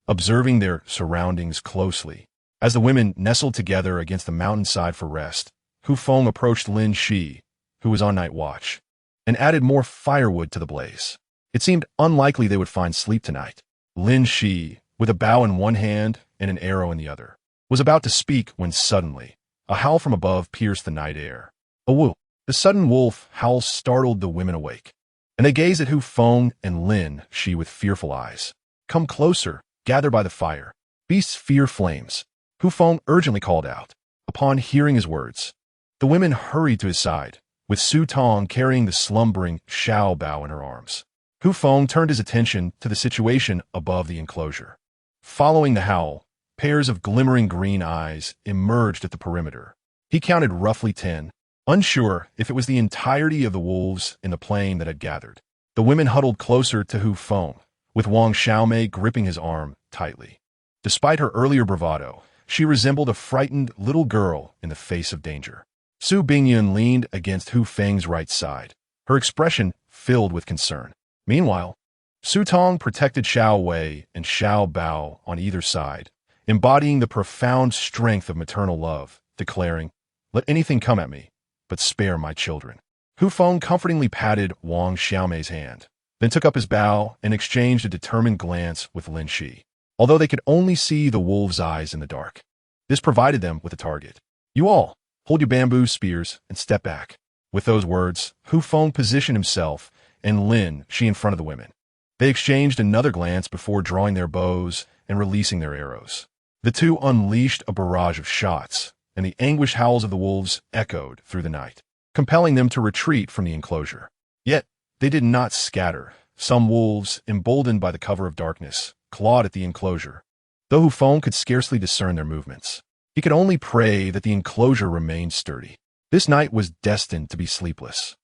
observing their surroundings closely. As the women nestled together against the mountainside for rest, Hu Feng approached Lin Shi, who was on night watch, and added more firewood to the blaze. It seemed unlikely they would find sleep tonight. Lin Shi, with a bow in one hand and an arrow in the other, was about to speak when suddenly, a howl from above pierced the night air. A whoop! The sudden wolf howl startled the women awake, and they gazed at Hu Feng and Lin Shi with fearful eyes. "Come closer, gather by the fire. Beasts fear flames," Hu Feng urgently called out. Upon hearing his words, the women hurried to his side, with Su Tong carrying the slumbering Xiao Bao in her arms. Hu Feng turned his attention to the situation above the enclosure. Following the howl, pairs of glimmering green eyes emerged at the perimeter. He counted roughly 10, unsure if it was the entirety of the wolves in the plain that had gathered. The women huddled closer to Feng, with Wang Xiaomei gripping his arm tightly. Despite her earlier bravado, she resembled a frightened little girl in the face of danger. Su Bingyun leaned against Feng's right side, her expression filled with concern. Meanwhile, Su Tong protected Xiao Wei and Xiao Bao on either side, embodying the profound strength of maternal love, declaring, "Let anything come at me, but spare my children." Feng comfortingly patted Wang Xiaomei's hand, then took up his bow and exchanged a determined glance with Lin Shi. Although they could only see the wolves' eyes in the dark, this provided them with a target. "You all, hold your bamboo spears and step back." With those words, Feng positioned himself and Lin Shi in front of the women. They exchanged another glance before drawing their bows and releasing their arrows. The two unleashed a barrage of shots, and the anguished howls of the wolves echoed through the night, compelling them to retreat from the enclosure. Yet, they did not scatter. Some wolves, emboldened by the cover of darkness, clawed at the enclosure, though Feng could scarcely discern their movements. He could only pray that the enclosure remained sturdy. This night was destined to be sleepless.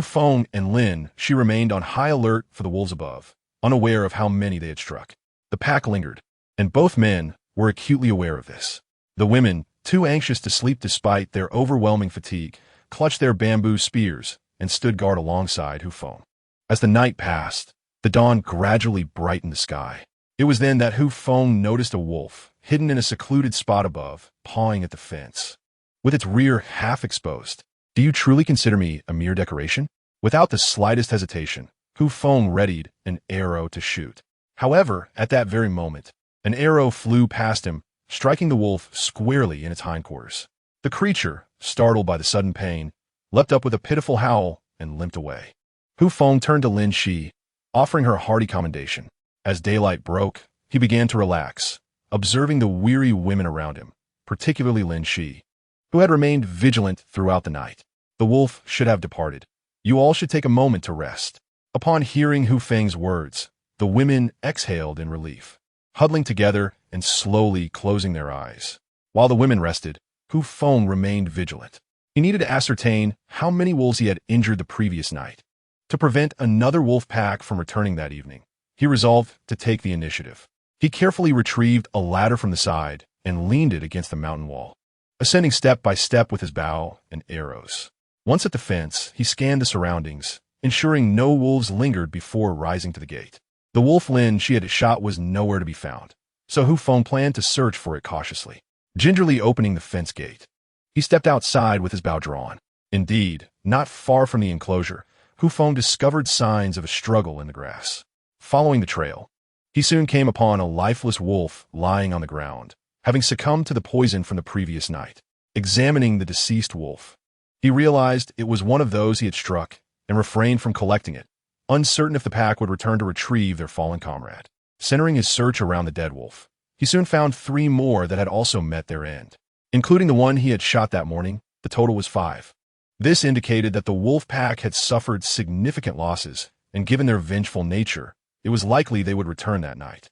Feng and Lin Shi remained on high alert for the wolves above, unaware of how many they had struck. The pack lingered, and both men were acutely aware of this. The women, too anxious to sleep despite their overwhelming fatigue, clutched their bamboo spears and stood guard alongside Feng. As the night passed, the dawn gradually brightened the sky. It was then that Feng noticed a wolf, hidden in a secluded spot above, pawing at the fence, with its rear half exposed. "Do you truly consider me a mere decoration?" Without the slightest hesitation, Feng readied an arrow to shoot. However, at that very moment, an arrow flew past him, striking the wolf squarely in its hindquarters. The creature, startled by the sudden pain, leapt up with a pitiful howl and limped away. Feng turned to Lin Shi, offering her hearty commendation. As daylight broke, he began to relax, observing the weary women around him, particularly Lin Shi, who had remained vigilant throughout the night. The wolf should have departed. You all should take a moment to rest. Upon hearing Feng's words, the women exhaled in relief, huddling together and slowly closing their eyes. While the women rested, Feng remained vigilant. He needed to ascertain how many wolves he had injured the previous night. To prevent another wolf pack from returning that evening, he resolved to take the initiative. He carefully retrieved a ladder from the side and leaned it against the mountain wall, ascending step by step with his bow and arrows. Once at the fence, he scanned the surroundings, ensuring no wolves lingered before rising to the gate. The wolf Lin Shi had shot was nowhere to be found, so Feng planned to search for it cautiously. Gingerly opening the fence gate, he stepped outside with his bow drawn. Indeed, not far from the enclosure, Feng discovered signs of a struggle in the grass. Following the trail, he soon came upon a lifeless wolf lying on the ground, having succumbed to the poison from the previous night. Examining the deceased wolf, he realized it was one of those he had struck and refrained from collecting it, uncertain if the pack would return to retrieve their fallen comrade. Centering his search around the dead wolf, he soon found 3 more that had also met their end. Including the one he had shot that morning, the total was 5. This indicated that the wolf pack had suffered significant losses, and given their vengeful nature, it was likely they would return that night.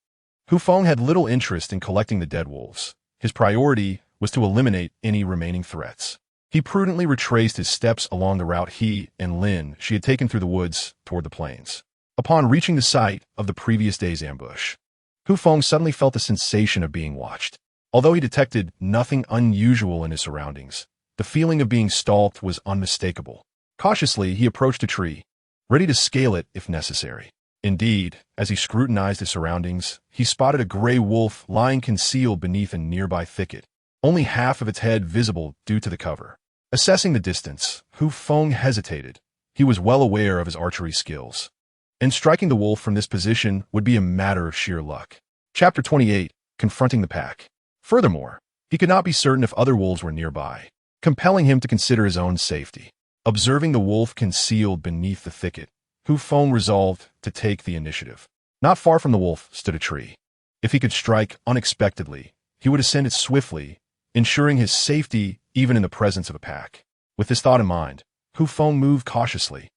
Feng had little interest in collecting the dead wolves. His priority was to eliminate any remaining threats. He prudently retraced his steps along the route he and Lin Shi had taken through the woods toward the plains. Upon reaching the site of the previous day's ambush, Feng suddenly felt the sensation of being watched. Although he detected nothing unusual in his surroundings, the feeling of being stalked was unmistakable. Cautiously, he approached a tree, ready to scale it if necessary. Indeed, as he scrutinized his surroundings, he spotted a gray wolf lying concealed beneath a nearby thicket, only half of its head visible due to the cover. Assessing the distance, Feng hesitated. He was well aware of his archery skills, and striking the wolf from this position would be a matter of sheer luck. Chapter 28, Confronting the Pack. Furthermore, he could not be certain if other wolves were nearby, compelling him to consider his own safety. Observing the wolf concealed beneath the thicket, Feng resolved to take the initiative. Not far from the wolf stood a tree. If he could strike unexpectedly, he would ascend it swiftly, ensuring his safety even in the presence of a pack. With this thought in mind, Feng moved cautiously,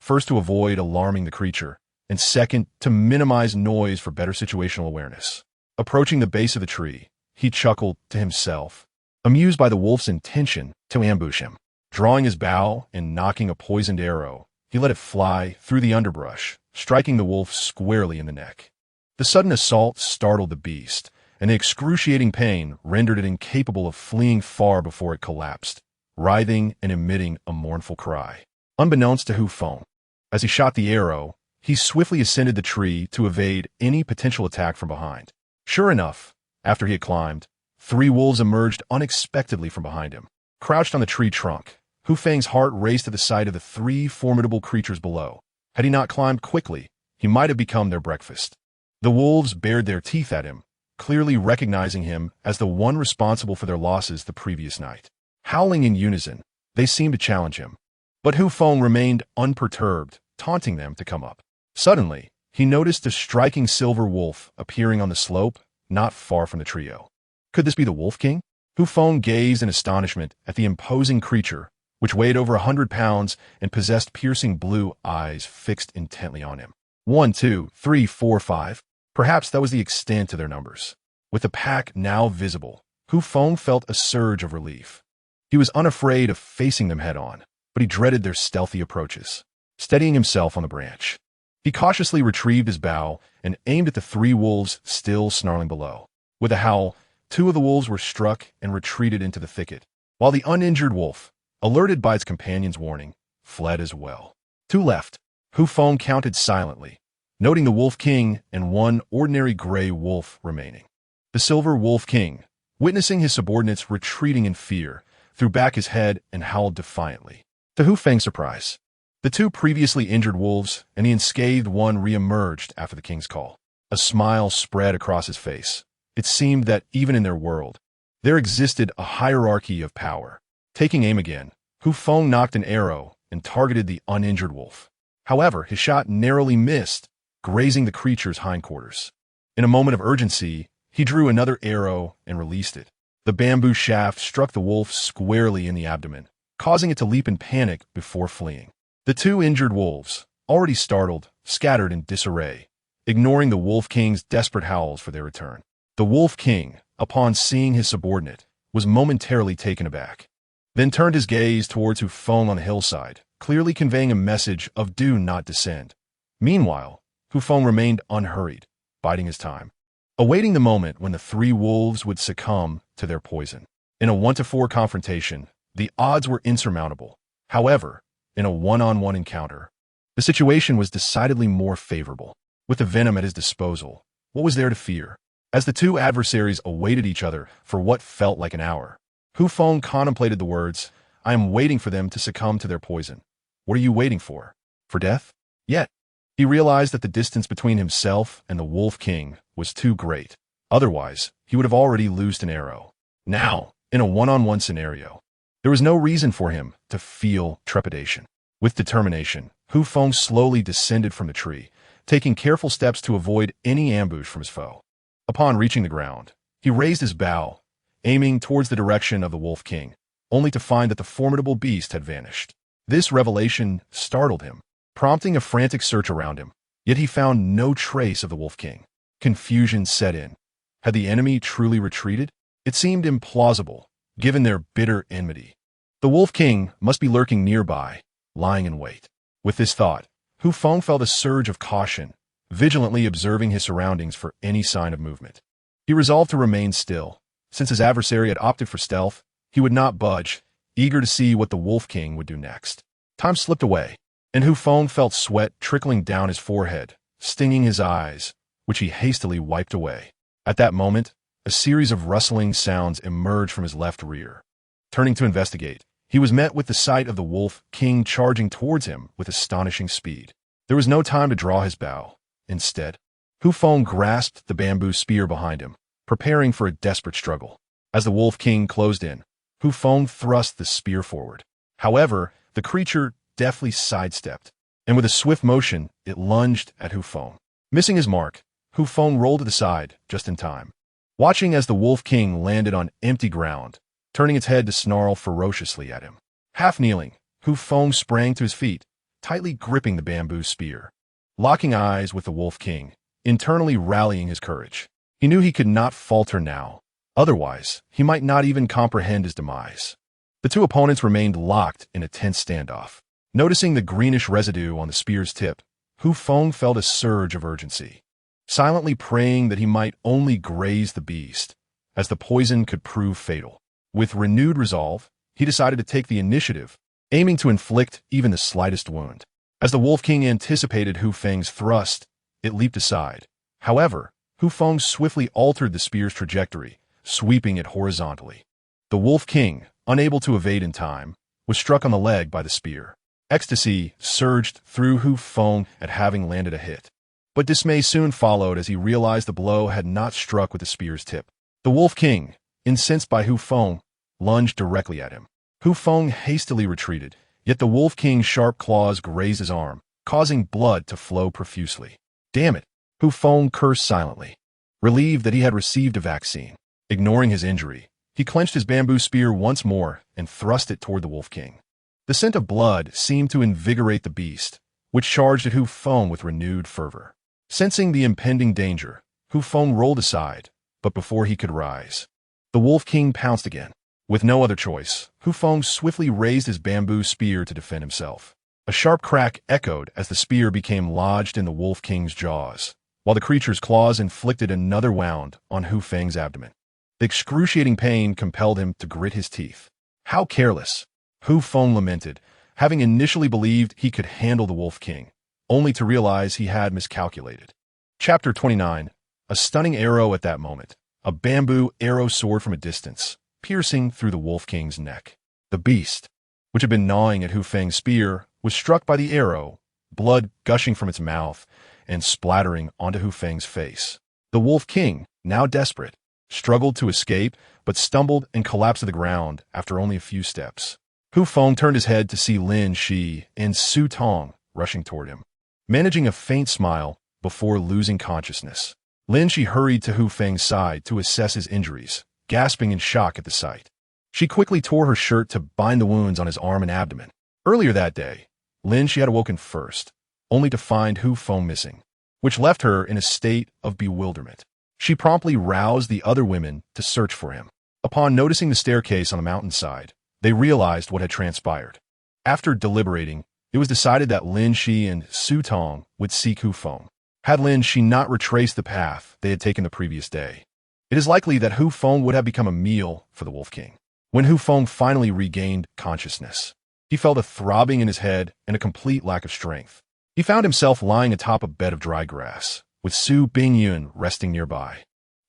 first to avoid alarming the creature, and second to minimize noise for better situational awareness. Approaching the base of the tree, he chuckled to himself, amused by the wolf's intention to ambush him. Drawing his bow and knocking a poisoned arrow, he let it fly through the underbrush, striking the wolf squarely in the neck. The sudden assault startled the beast, and the excruciating pain rendered it incapable of fleeing far before it collapsed, writhing and emitting a mournful cry. Unbeknownst to Feng, as he shot the arrow, he swiftly ascended the tree to evade any potential attack from behind. Sure enough, after he had climbed, 3 wolves emerged unexpectedly from behind him. Crouched on the tree trunk, Feng's heart raced to the sight of the 3 formidable creatures below. Had he not climbed quickly, he might have become their breakfast. The wolves bared their teeth at him, clearly recognizing him as the one responsible for their losses the previous night. Howling in unison, they seemed to challenge him. But Feng remained unperturbed, taunting them to come up. Suddenly, he noticed a striking silver wolf appearing on the slope, not far from the trio. Could this be the Wolf King? Feng gazed in astonishment at the imposing creature, which weighed over 100 pounds and possessed piercing blue eyes fixed intently on him. 1, 2, 3, 4, 5. Perhaps that was the extent of their numbers. With the pack now visible, Feng felt a surge of relief. He was unafraid of facing them head-on, but he dreaded their stealthy approaches. Steadying himself on the branch, he cautiously retrieved his bow and aimed at the 3 wolves still snarling below. With a howl, 2 of the wolves were struck and retreated into the thicket, while the uninjured wolf, alerted by its companion's warning, fled as well. 2 left. Feng counted silently, noting the Wolf King and 1 ordinary gray wolf remaining. The Silver Wolf King, witnessing his subordinates retreating in fear, threw back his head and howled defiantly. To Feng's surprise, the 2 previously injured wolves and the unscathed one re-emerged after the king's call. A smile spread across his face. It seemed that even in their world, there existed a hierarchy of power. Taking aim again, Feng knocked an arrow and targeted the uninjured wolf. However, his shot narrowly missed, grazing the creature's hindquarters. In a moment of urgency, he drew another arrow and released it. The bamboo shaft struck the wolf squarely in the abdomen, causing it to leap in panic before fleeing. The 2 injured wolves, already startled, scattered in disarray, ignoring the Wolf King's desperate howls for their return. The Wolf King, upon seeing his subordinate, was momentarily taken aback, then turned his gaze towards Feng on the hillside, clearly conveying a message of do not descend. Meanwhile, Feng remained unhurried, biding his time, awaiting the moment when the 3 wolves would succumb to their poison. In a 1-to-4 confrontation, the odds were insurmountable. However, in a one-on-one encounter, the situation was decidedly more favorable. With the venom at his disposal, what was there to fear? As the 2 adversaries awaited each other for what felt like an hour, Feng contemplated the words, "I am waiting for them to succumb to their poison." What are you waiting for? For death? Yet, he realized that the distance between himself and the Wolf King was too great. Otherwise, he would have already loosed an arrow. Now, in a one-on-one scenario, there was no reason for him to feel trepidation. With determination, Feng slowly descended from the tree, taking careful steps to avoid any ambush from his foe. Upon reaching the ground, he raised his bow, aiming towards the direction of the Wolf King, only to find that the formidable beast had vanished. This revelation startled him, prompting a frantic search around him. Yet he found no trace of the Wolf King. Confusion set in. Had the enemy truly retreated? It seemed implausible, given their bitter enmity. The Wolf King must be lurking nearby, lying in wait. With this thought, Feng felt a surge of caution, vigilantly observing his surroundings for any sign of movement. He resolved to remain still. Since his adversary had opted for stealth, he would not budge, eager to see what the Wolf King would do next. Time slipped away, and Feng felt sweat trickling down his forehead, stinging his eyes, which he hastily wiped away. At that moment, a series of rustling sounds emerged from his left rear. Turning to investigate, he was met with the sight of the Wolf King charging towards him with astonishing speed. There was no time to draw his bow. Instead, Feng grasped the bamboo spear behind him, preparing for a desperate struggle. As the Wolf King closed in, Feng thrust the spear forward. However, the creature deftly sidestepped, and with a swift motion, it lunged at Feng. Missing his mark, Feng rolled to the side just in time. Watching as the Wolf King landed on empty ground, turning its head to snarl ferociously at him. Half kneeling, Feng sprang to his feet, tightly gripping the bamboo spear. Locking eyes with the Wolf King, internally rallying his courage. He knew he could not falter now. Otherwise, he might not even comprehend his demise. The two opponents remained locked in a tense standoff. Noticing the greenish residue on the spear's tip, Feng felt a surge of urgency, silently praying that he might only graze the beast, as the poison could prove fatal. With renewed resolve, he decided to take the initiative, aiming to inflict even the slightest wound. As the Wolf King anticipated Feng's thrust, it leaped aside. However, Feng swiftly altered the spear's trajectory, sweeping it horizontally. The Wolf King, unable to evade in time, was struck on the leg by the spear. Ecstasy surged through Feng at having landed a hit. But dismay soon followed as he realized the blow had not struck with the spear's tip. The Wolf King, incensed by Feng, lunged directly at him. Feng hastily retreated, yet the Wolf King's sharp claws grazed his arm, causing blood to flow profusely. Damn it! Feng cursed silently, relieved that he had received a vaccine. Ignoring his injury, he clenched his bamboo spear once more and thrust it toward the Wolf King. The scent of blood seemed to invigorate the beast, which charged at Feng with renewed fervor. Sensing the impending danger, Feng rolled aside, but before he could rise, the Wolf King pounced again. With no other choice, Feng swiftly raised his bamboo spear to defend himself. A sharp crack echoed as the spear became lodged in the Wolf King's jaws, while the creature's claws inflicted another wound on Feng's abdomen. The excruciating pain compelled him to grit his teeth. How careless! Feng lamented, having initially believed he could handle the Wolf King, only to realize he had miscalculated. Chapter 29. A stunning arrow at that moment. A bamboo arrow soared from a distance, piercing through the Wolf King's neck. The beast, which had been gnawing at Feng's spear, was struck by the arrow, blood gushing from its mouth and splattering onto Feng's face. The Wolf King, now desperate, struggled to escape, but stumbled and collapsed to the ground after only a few steps. Feng turned his head to see Lin Shi and Su Tong rushing toward him, managing a faint smile before losing consciousness. Lin Shi hurried to Feng's side to assess his injuries, gasping in shock at the sight. She quickly tore her shirt to bind the wounds on his arm and abdomen. Earlier that day, Lin Shi had awoken first, only to find Feng missing, which left her in a state of bewilderment. She promptly roused the other women to search for him. Upon noticing the staircase on the mountainside, they realized what had transpired. After deliberating, it was decided that Lin Shi and Su Tong would seek Feng. Had Lin Shi not retraced the path they had taken the previous day, it is likely that Feng would have become a meal for the Wolf King. When Feng finally regained consciousness, he felt a throbbing in his head and a complete lack of strength. He found himself lying atop a bed of dry grass, with Su Bingyun resting nearby,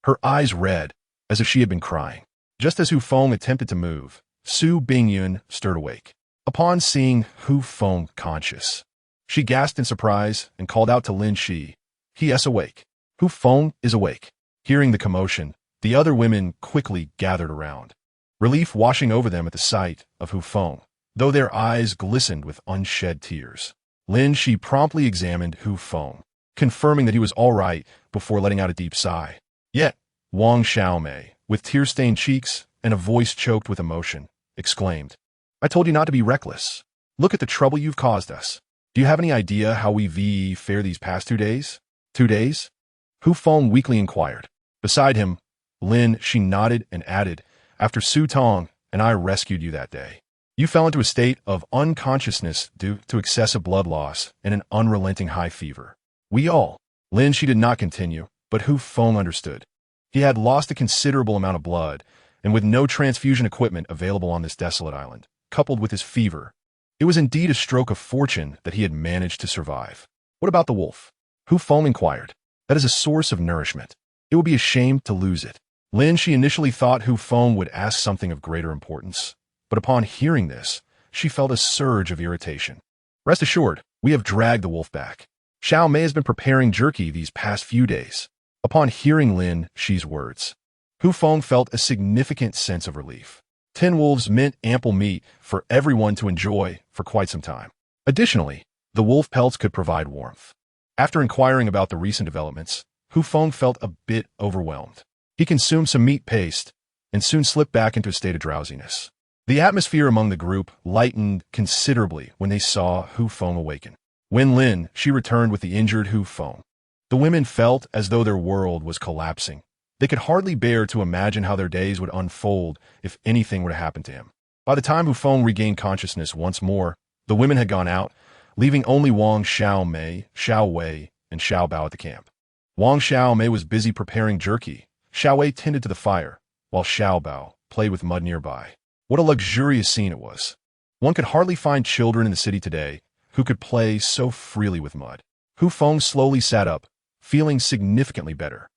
her eyes red, as if she had been crying. Just as Feng attempted to move, Su Bingyun stirred awake. Upon seeing Feng conscious, she gasped in surprise and called out to Lin Shi, "He is awake. Feng is awake." Hearing the commotion, the other women quickly gathered around, relief washing over them at the sight of Feng, though their eyes glistened with unshed tears. Lin Shi promptly examined Feng, confirming that he was all right before letting out a deep sigh. Yet, Wang Xiaomei, with tear-stained cheeks and a voice choked with emotion, exclaimed, "I told you not to be reckless. Look at the trouble you've caused us. Do you have any idea how we fared these past 2 days?" 2 days? Feng weakly inquired. Beside him, Lin Shi nodded and added, "After Su Tong and I rescued you that day, you fell into a state of unconsciousness due to excessive blood loss and an unrelenting high fever. We all." Lin Shi did not continue, but Feng understood. He had lost a considerable amount of blood, and with no transfusion equipment available on this desolate island, coupled with his fever, it was indeed a stroke of fortune that he had managed to survive. "What about the wolf?" Feng inquired. "That is a source of nourishment. It would be a shame to lose it." Lin Shi initially thought Feng would ask something of greater importance, but upon hearing this, she felt a surge of irritation. "Rest assured, we have dragged the wolf back. Xiao Mei has been preparing jerky these past few days." Upon hearing Lin Shi's words, Feng felt a significant sense of relief. 10 wolves meant ample meat for everyone to enjoy for quite some time. Additionally, the wolf pelts could provide warmth. After inquiring about the recent developments, Feng felt a bit overwhelmed. He consumed some meat paste and soon slipped back into a state of drowsiness. The atmosphere among the group lightened considerably when they saw Feng awaken. When Lin Shi returned with the injured Feng, the women felt as though their world was collapsing. They could hardly bear to imagine how their days would unfold if anything were to happen to him. By the time Hu Feng regained consciousness once more, the women had gone out, leaving only Wang Xiaomei, Xiao Wei, and Xiao Bao at the camp. Wang Xiaomei was busy preparing jerky. Xiao Wei tended to the fire, while Xiao Bao played with mud nearby. What a luxurious scene it was. One could hardly find children in the city today who could play so freely with mud. Hu Feng slowly sat up, feeling significantly better.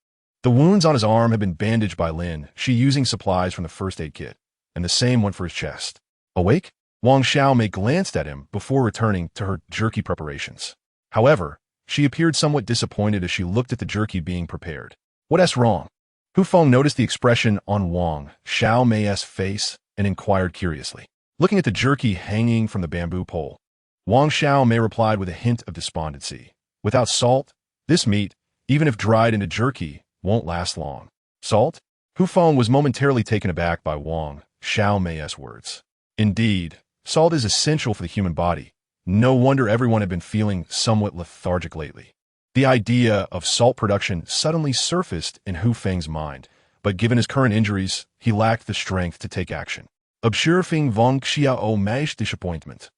The wounds on his arm had been bandaged by Lin, she using supplies from the first aid kit, and the same went for his chest. Awake? Wang Xiaomei glanced at him before returning to her jerky preparations. However, she appeared somewhat disappointed as she looked at the jerky being prepared. What's wrong? Hu Feng noticed the expression on Wang Xiaomei's face and inquired curiously. Looking at the jerky hanging from the bamboo pole, Wang Xiaomei replied with a hint of despondency. Without salt, this meat, even if dried into jerky, won't last long. Salt? Hu Feng was momentarily taken aback by Wang Xiaomei's words. Indeed, salt is essential for the human body. No wonder everyone had been feeling somewhat lethargic lately. The idea of salt production suddenly surfaced in Hu Feng's mind, but given his current injuries, he lacked the strength to take action. Observing Wang Xiaomei's disappointment,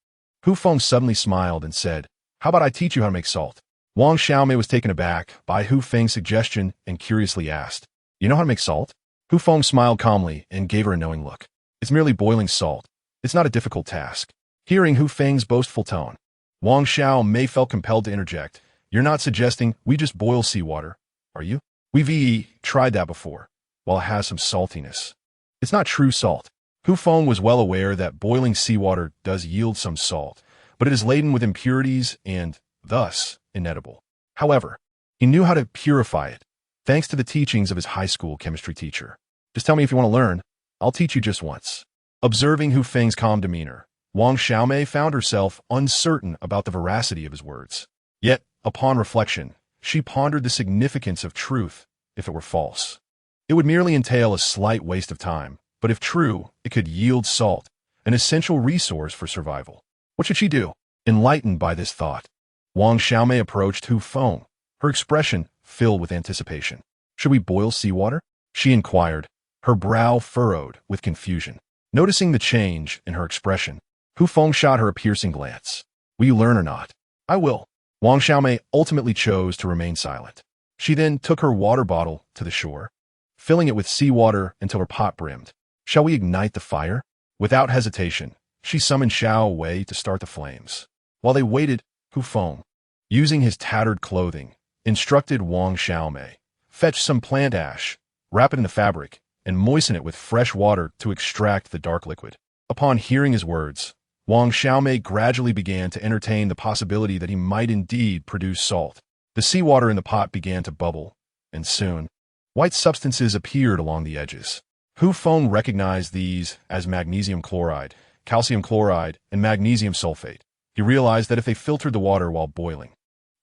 Hu Feng suddenly smiled and said, "How about I teach you how to make salt?" Wang Xiaomei was taken aback by Hu Feng's suggestion and curiously asked, "You know how to make salt?" Hu Feng smiled calmly and gave her a knowing look. "It's merely boiling salt. It's not a difficult task." Hearing Hu Feng's boastful tone, Wang Xiaomei felt compelled to interject. "You're not suggesting we just boil seawater, are you? We've tried that before. While it has some saltiness, it's not true salt." Hu Feng was well aware that boiling seawater does yield some salt, but it is laden with impurities and, thus, inedible. However, he knew how to purify it, thanks to the teachings of his high school chemistry teacher. "Just tell me if you want to learn. I'll teach you just once." Observing Hu Feng's calm demeanor, Wang Xiaomei found herself uncertain about the veracity of his words. Yet, upon reflection, she pondered the significance of truth if it were false. It would merely entail a slight waste of time, but if true, it could yield salt, an essential resource for survival. What should she do? Enlightened by this thought, Wang Xiaomei approached Hu Feng, her expression filled with anticipation. "Should we boil seawater?" she inquired, her brow furrowed with confusion. Noticing the change in her expression, Hu Feng shot her a piercing glance. "Will you learn or not?" "I will." Wang Xiaomei ultimately chose to remain silent. She then took her water bottle to the shore, filling it with seawater until her pot brimmed. "Shall we ignite the fire?" Without hesitation, she summoned Xiao Wei to start the flames. While they waited, Hu Feng, using his tattered clothing, instructed Wang Xiaomei, "Fetch some plant ash, wrap it in the fabric, and moisten it with fresh water to extract the dark liquid." Upon hearing his words, Wang Xiaomei gradually began to entertain the possibility that he might indeed produce salt. The seawater in the pot began to bubble, and soon, white substances appeared along the edges. Hu Feng recognized these as magnesium chloride, calcium chloride, and magnesium sulfate. He realized that if they filtered the water while boiling,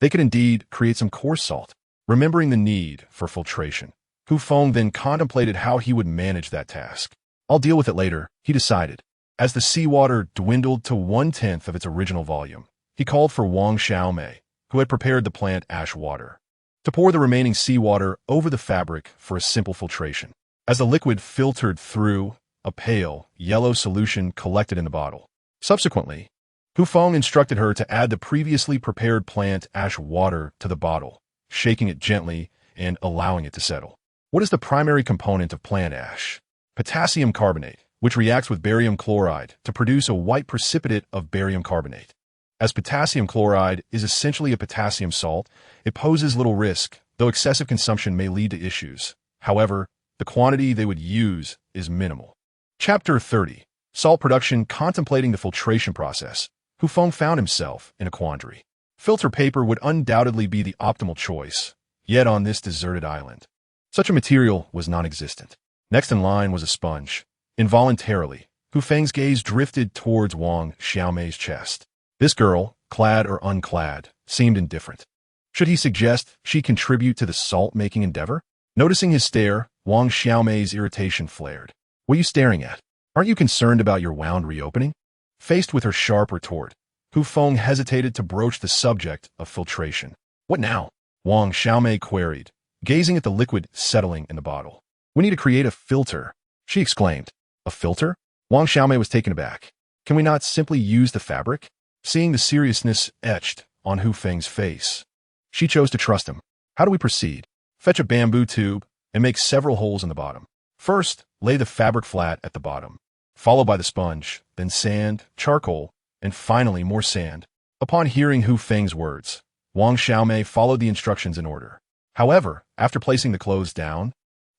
they could indeed create some coarse salt. Remembering the need for filtration, Hu Feng then contemplated how he would manage that task. "I'll deal with it later," he decided. As the seawater dwindled to 1/10 of its original volume, he called for Wang Xiaomei, who had prepared the plant ash water, to pour the remaining seawater over the fabric for a simple filtration. As the liquid filtered through, a pale, yellow solution collected in the bottle. Subsequently, Hu Feng instructed her to add the previously prepared plant ash water to the bottle, shaking it gently and allowing it to settle. What is the primary component of plant ash? Potassium carbonate, which reacts with barium chloride to produce a white precipitate of barium carbonate. As potassium chloride is essentially a potassium salt, it poses little risk, though excessive consumption may lead to issues. However, the quantity they would use is minimal. Chapter 30. Salt production. Contemplating the filtration process, Hu Feng found himself in a quandary. Filter paper would undoubtedly be the optimal choice, yet on this deserted island, such a material was non-existent. Next in line was a sponge. Involuntarily, Hu Feng's gaze drifted towards Wang Xiaomei's chest. This girl, clad or unclad, seemed indifferent. Should he suggest she contribute to the salt-making endeavor? Noticing his stare, Wang Xiaomei's irritation flared. "What are you staring at? Aren't you concerned about your wound reopening?" Faced with her sharp retort, Hu Feng hesitated to broach the subject of filtration. "What now?" Wang Xiaomei queried, gazing at the liquid settling in the bottle. "We need to create a filter," she exclaimed. "A filter? Wang Xiaomei was taken aback. Can we not simply use the fabric? Seeing the seriousness etched on Hu Feng's face, she chose to trust him. How do we proceed? Fetch a bamboo tube and make several holes in the bottom. First, lay the fabric flat at the bottom, followed by the sponge, then sand, charcoal, and finally more sand. Upon hearing Hu Feng's words, Wang Xiaomei followed the instructions in order. However, after placing the clothes down,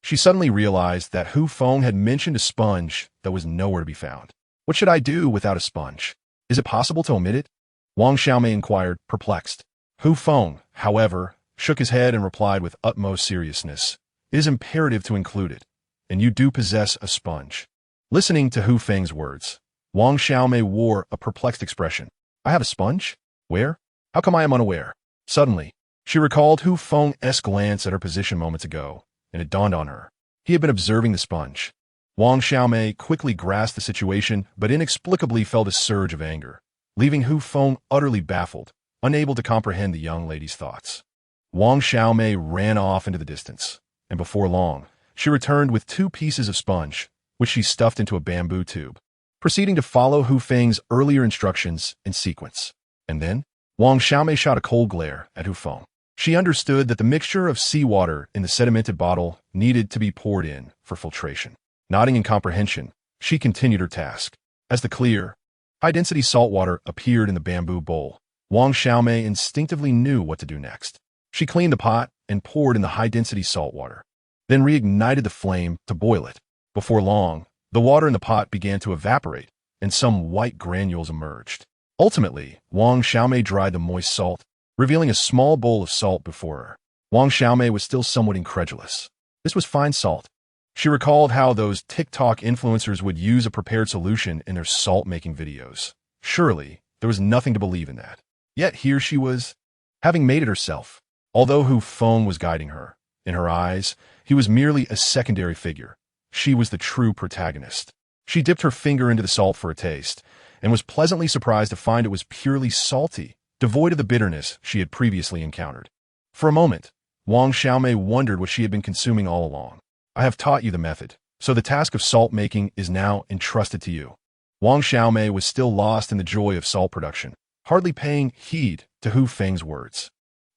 she suddenly realized that Hu Feng had mentioned a sponge that was nowhere to be found. What should I do without a sponge? Is it possible to omit it? Wang Xiaomei inquired, perplexed. Hu Feng, however, shook his head and replied with utmost seriousness. It is imperative to include it, and you do possess a sponge. Listening to Hu Feng's words, Wang Xiaomei wore a perplexed expression. I have a sponge? Where? How come I am unaware? Suddenly, she recalled Hu Feng's glance at her position moments ago, and it dawned on her. He had been observing the sponge. Wang Xiaomei quickly grasped the situation, but inexplicably felt a surge of anger, leaving Hu Feng utterly baffled, unable to comprehend the young lady's thoughts. Wang Xiaomei ran off into the distance, and before long, she returned with 2 pieces of sponge, which she stuffed into a bamboo tube, proceeding to follow Hu Feng's earlier instructions in sequence. And then, Wang Xiaomei shot a cold glare at Hu Feng. She understood that the mixture of seawater in the sedimented bottle needed to be poured in for filtration. Nodding in comprehension, she continued her task. As the clear, high-density salt water appeared in the bamboo bowl, Wang Xiaomei instinctively knew what to do next. She cleaned the pot and poured in the high-density salt water, then reignited the flame to boil it. Before long, the water in the pot began to evaporate, and some white granules emerged. Ultimately, Wang Xiaomei dried the moist salt, revealing a small bowl of salt before her. Wang Xiaomei was still somewhat incredulous. This was fine salt. She recalled how those TikTok influencers would use a prepared solution in their salt-making videos. Surely, there was nothing to believe in that. Yet here she was, having made it herself. Although Hu Feng was guiding her, in her eyes, he was merely a secondary figure. She was the true protagonist. She dipped her finger into the salt for a taste, and was pleasantly surprised to find it was purely salty, devoid of the bitterness she had previously encountered. For a moment, Wang Xiaomei wondered what she had been consuming all along. I have taught you the method, so the task of salt making is now entrusted to you. Wang Xiaomei was still lost in the joy of salt production, hardly paying heed to Hu Feng's words.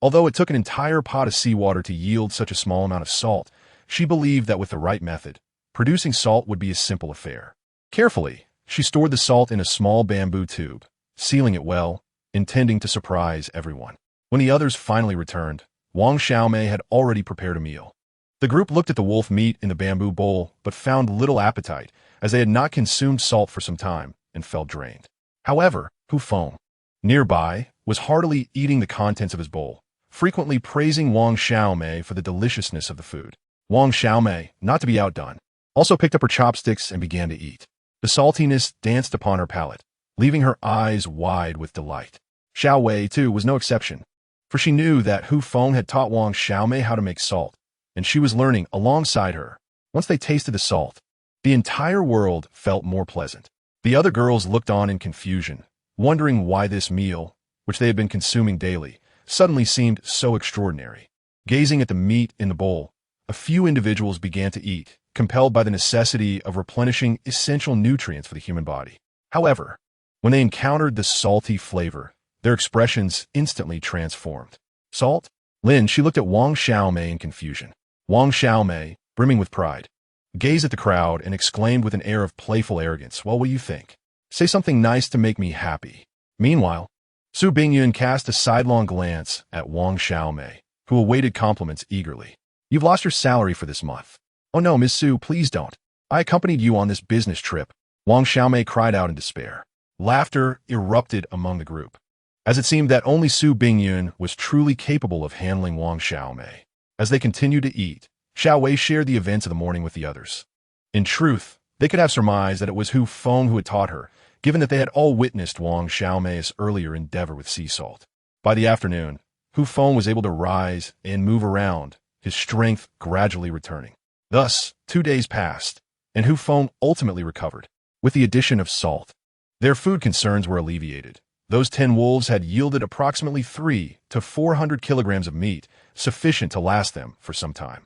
Although it took an entire pot of seawater to yield such a small amount of salt, she believed that with the right method, producing salt would be a simple affair. Carefully, she stored the salt in a small bamboo tube, sealing it well, intending to surprise everyone. When the others finally returned, Wang Xiaomei had already prepared a meal. The group looked at the wolf meat in the bamboo bowl, but found little appetite, as they had not consumed salt for some time and felt drained. However, Hu Feng, nearby, was heartily eating the contents of his bowl, frequently praising Wang Xiaomei for the deliciousness of the food. Wang Xiaomei, not to be outdone, also picked up her chopsticks and began to eat. The saltiness danced upon her palate, leaving her eyes wide with delight. Xiao Wei, too, was no exception, for she knew that Hu Feng had taught Wang Xiaomei how to make salt, and she was learning alongside her. Once they tasted the salt, the entire world felt more pleasant. The other girls looked on in confusion, wondering why this meal, which they had been consuming daily, suddenly seemed so extraordinary. Gazing at the meat in the bowl, a few individuals began to eat, compelled by the necessity of replenishing essential nutrients for the human body. However, when they encountered the salty flavor, their expressions instantly transformed. Salt? Lin, she looked at Wang Xiaomei in confusion. Wang Xiaomei, brimming with pride, gazed at the crowd and exclaimed with an air of playful arrogance, "Well, what do you think? Say something nice to make me happy." Meanwhile, Su Bingyun cast a sidelong glance at Wang Xiaomei, who awaited compliments eagerly. "You've lost your salary for this month." "Oh no, Miss Su, please don't. I accompanied you on this business trip," Wang Xiaomei cried out in despair. Laughter erupted among the group, as it seemed that only Su Bingyun was truly capable of handling Wang Xiaomei. As they continued to eat, Xiao Wei shared the events of the morning with the others. In truth, they could have surmised that it was Hu Feng who had taught her, given that they had all witnessed Wang Xiaomei's earlier endeavor with sea salt. By the afternoon, Hu Feng was able to rise and move around, his strength gradually returning. Thus, 2 days passed, and Hu Feng ultimately recovered. With the addition of salt, their food concerns were alleviated. Those 10 wolves had yielded approximately 300 to 400 kilograms of meat, sufficient to last them for some time.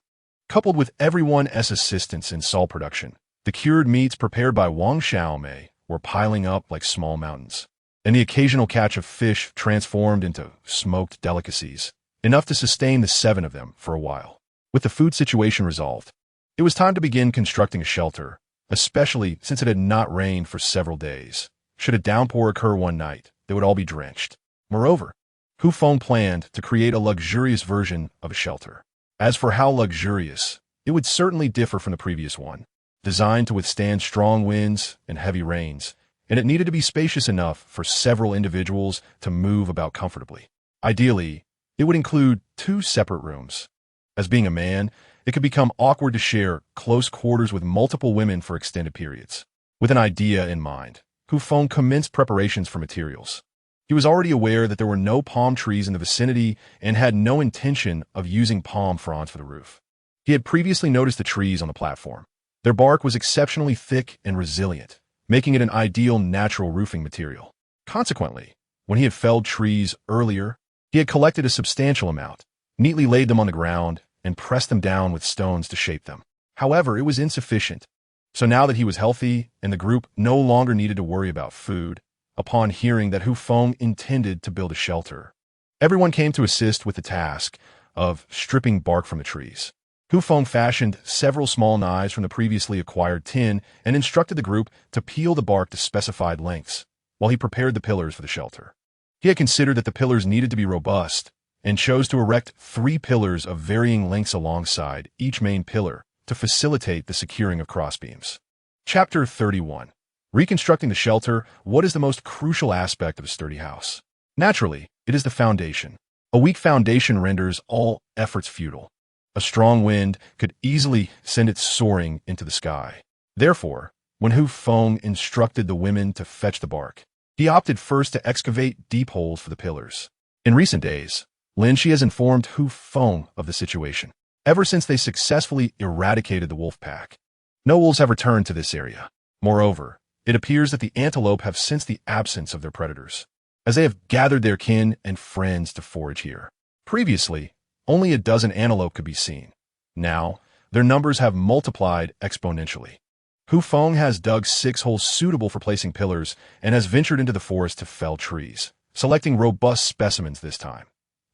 Coupled with everyone's assistance in salt production, The cured meats prepared by Wang Xiaomei were piling up like small mountains, and the occasional catch of fish transformed into smoked delicacies, enough to sustain the 7 of them for a while. With the food situation resolved, it was time to begin constructing a shelter, especially since it had not rained for several days. Should a downpour occur one night, they would all be drenched. Moreover, Hu Feng planned to create a luxurious version of a shelter. As for how luxurious, it would certainly differ from the previous one. Designed to withstand strong winds and heavy rains, and it needed to be spacious enough for several individuals to move about comfortably. Ideally, it would include 2 separate rooms. As being a man, it could become awkward to share close quarters with multiple women for extended periods. With an idea in mind, Hu Feng commenced preparations for materials. He was already aware that there were no palm trees in the vicinity and had no intention of using palm fronds for the roof. He had previously noticed the trees on the platform. Their bark was exceptionally thick and resilient, making it an ideal natural roofing material. Consequently, when he had felled trees earlier, he had collected a substantial amount, neatly laid them on the ground, and pressed them down with stones to shape them. However, it was insufficient. So now that he was healthy and the group no longer needed to worry about food, upon hearing that Hu Feng intended to build a shelter, everyone came to assist with the task of stripping bark from the trees. Hu Feng fashioned several small knives from the previously acquired tin and instructed the group to peel the bark to specified lengths, while he prepared the pillars for the shelter. He had considered that the pillars needed to be robust, and chose to erect 3 pillars of varying lengths alongside each main pillar to facilitate the securing of crossbeams. Chapter 31. Reconstructing the shelter. What is the most crucial aspect of a sturdy house? Naturally, it is the foundation. A weak foundation renders all efforts futile. A strong wind could easily send it soaring into the sky. Therefore, when Hu Feng instructed the women to fetch the bark, he opted first to excavate deep holes for the pillars. In recent days, Lin Shi has informed Hu Feng of the situation. Ever since they successfully eradicated the wolf pack, no wolves have returned to this area. Moreover, it appears that the antelope have sensed the absence of their predators, as they have gathered their kin and friends to forage here. Previously, only a dozen antelope could be seen. Now, their numbers have multiplied exponentially. Hu Feng has dug 6 holes suitable for placing pillars and has ventured into the forest to fell trees, selecting robust specimens this time,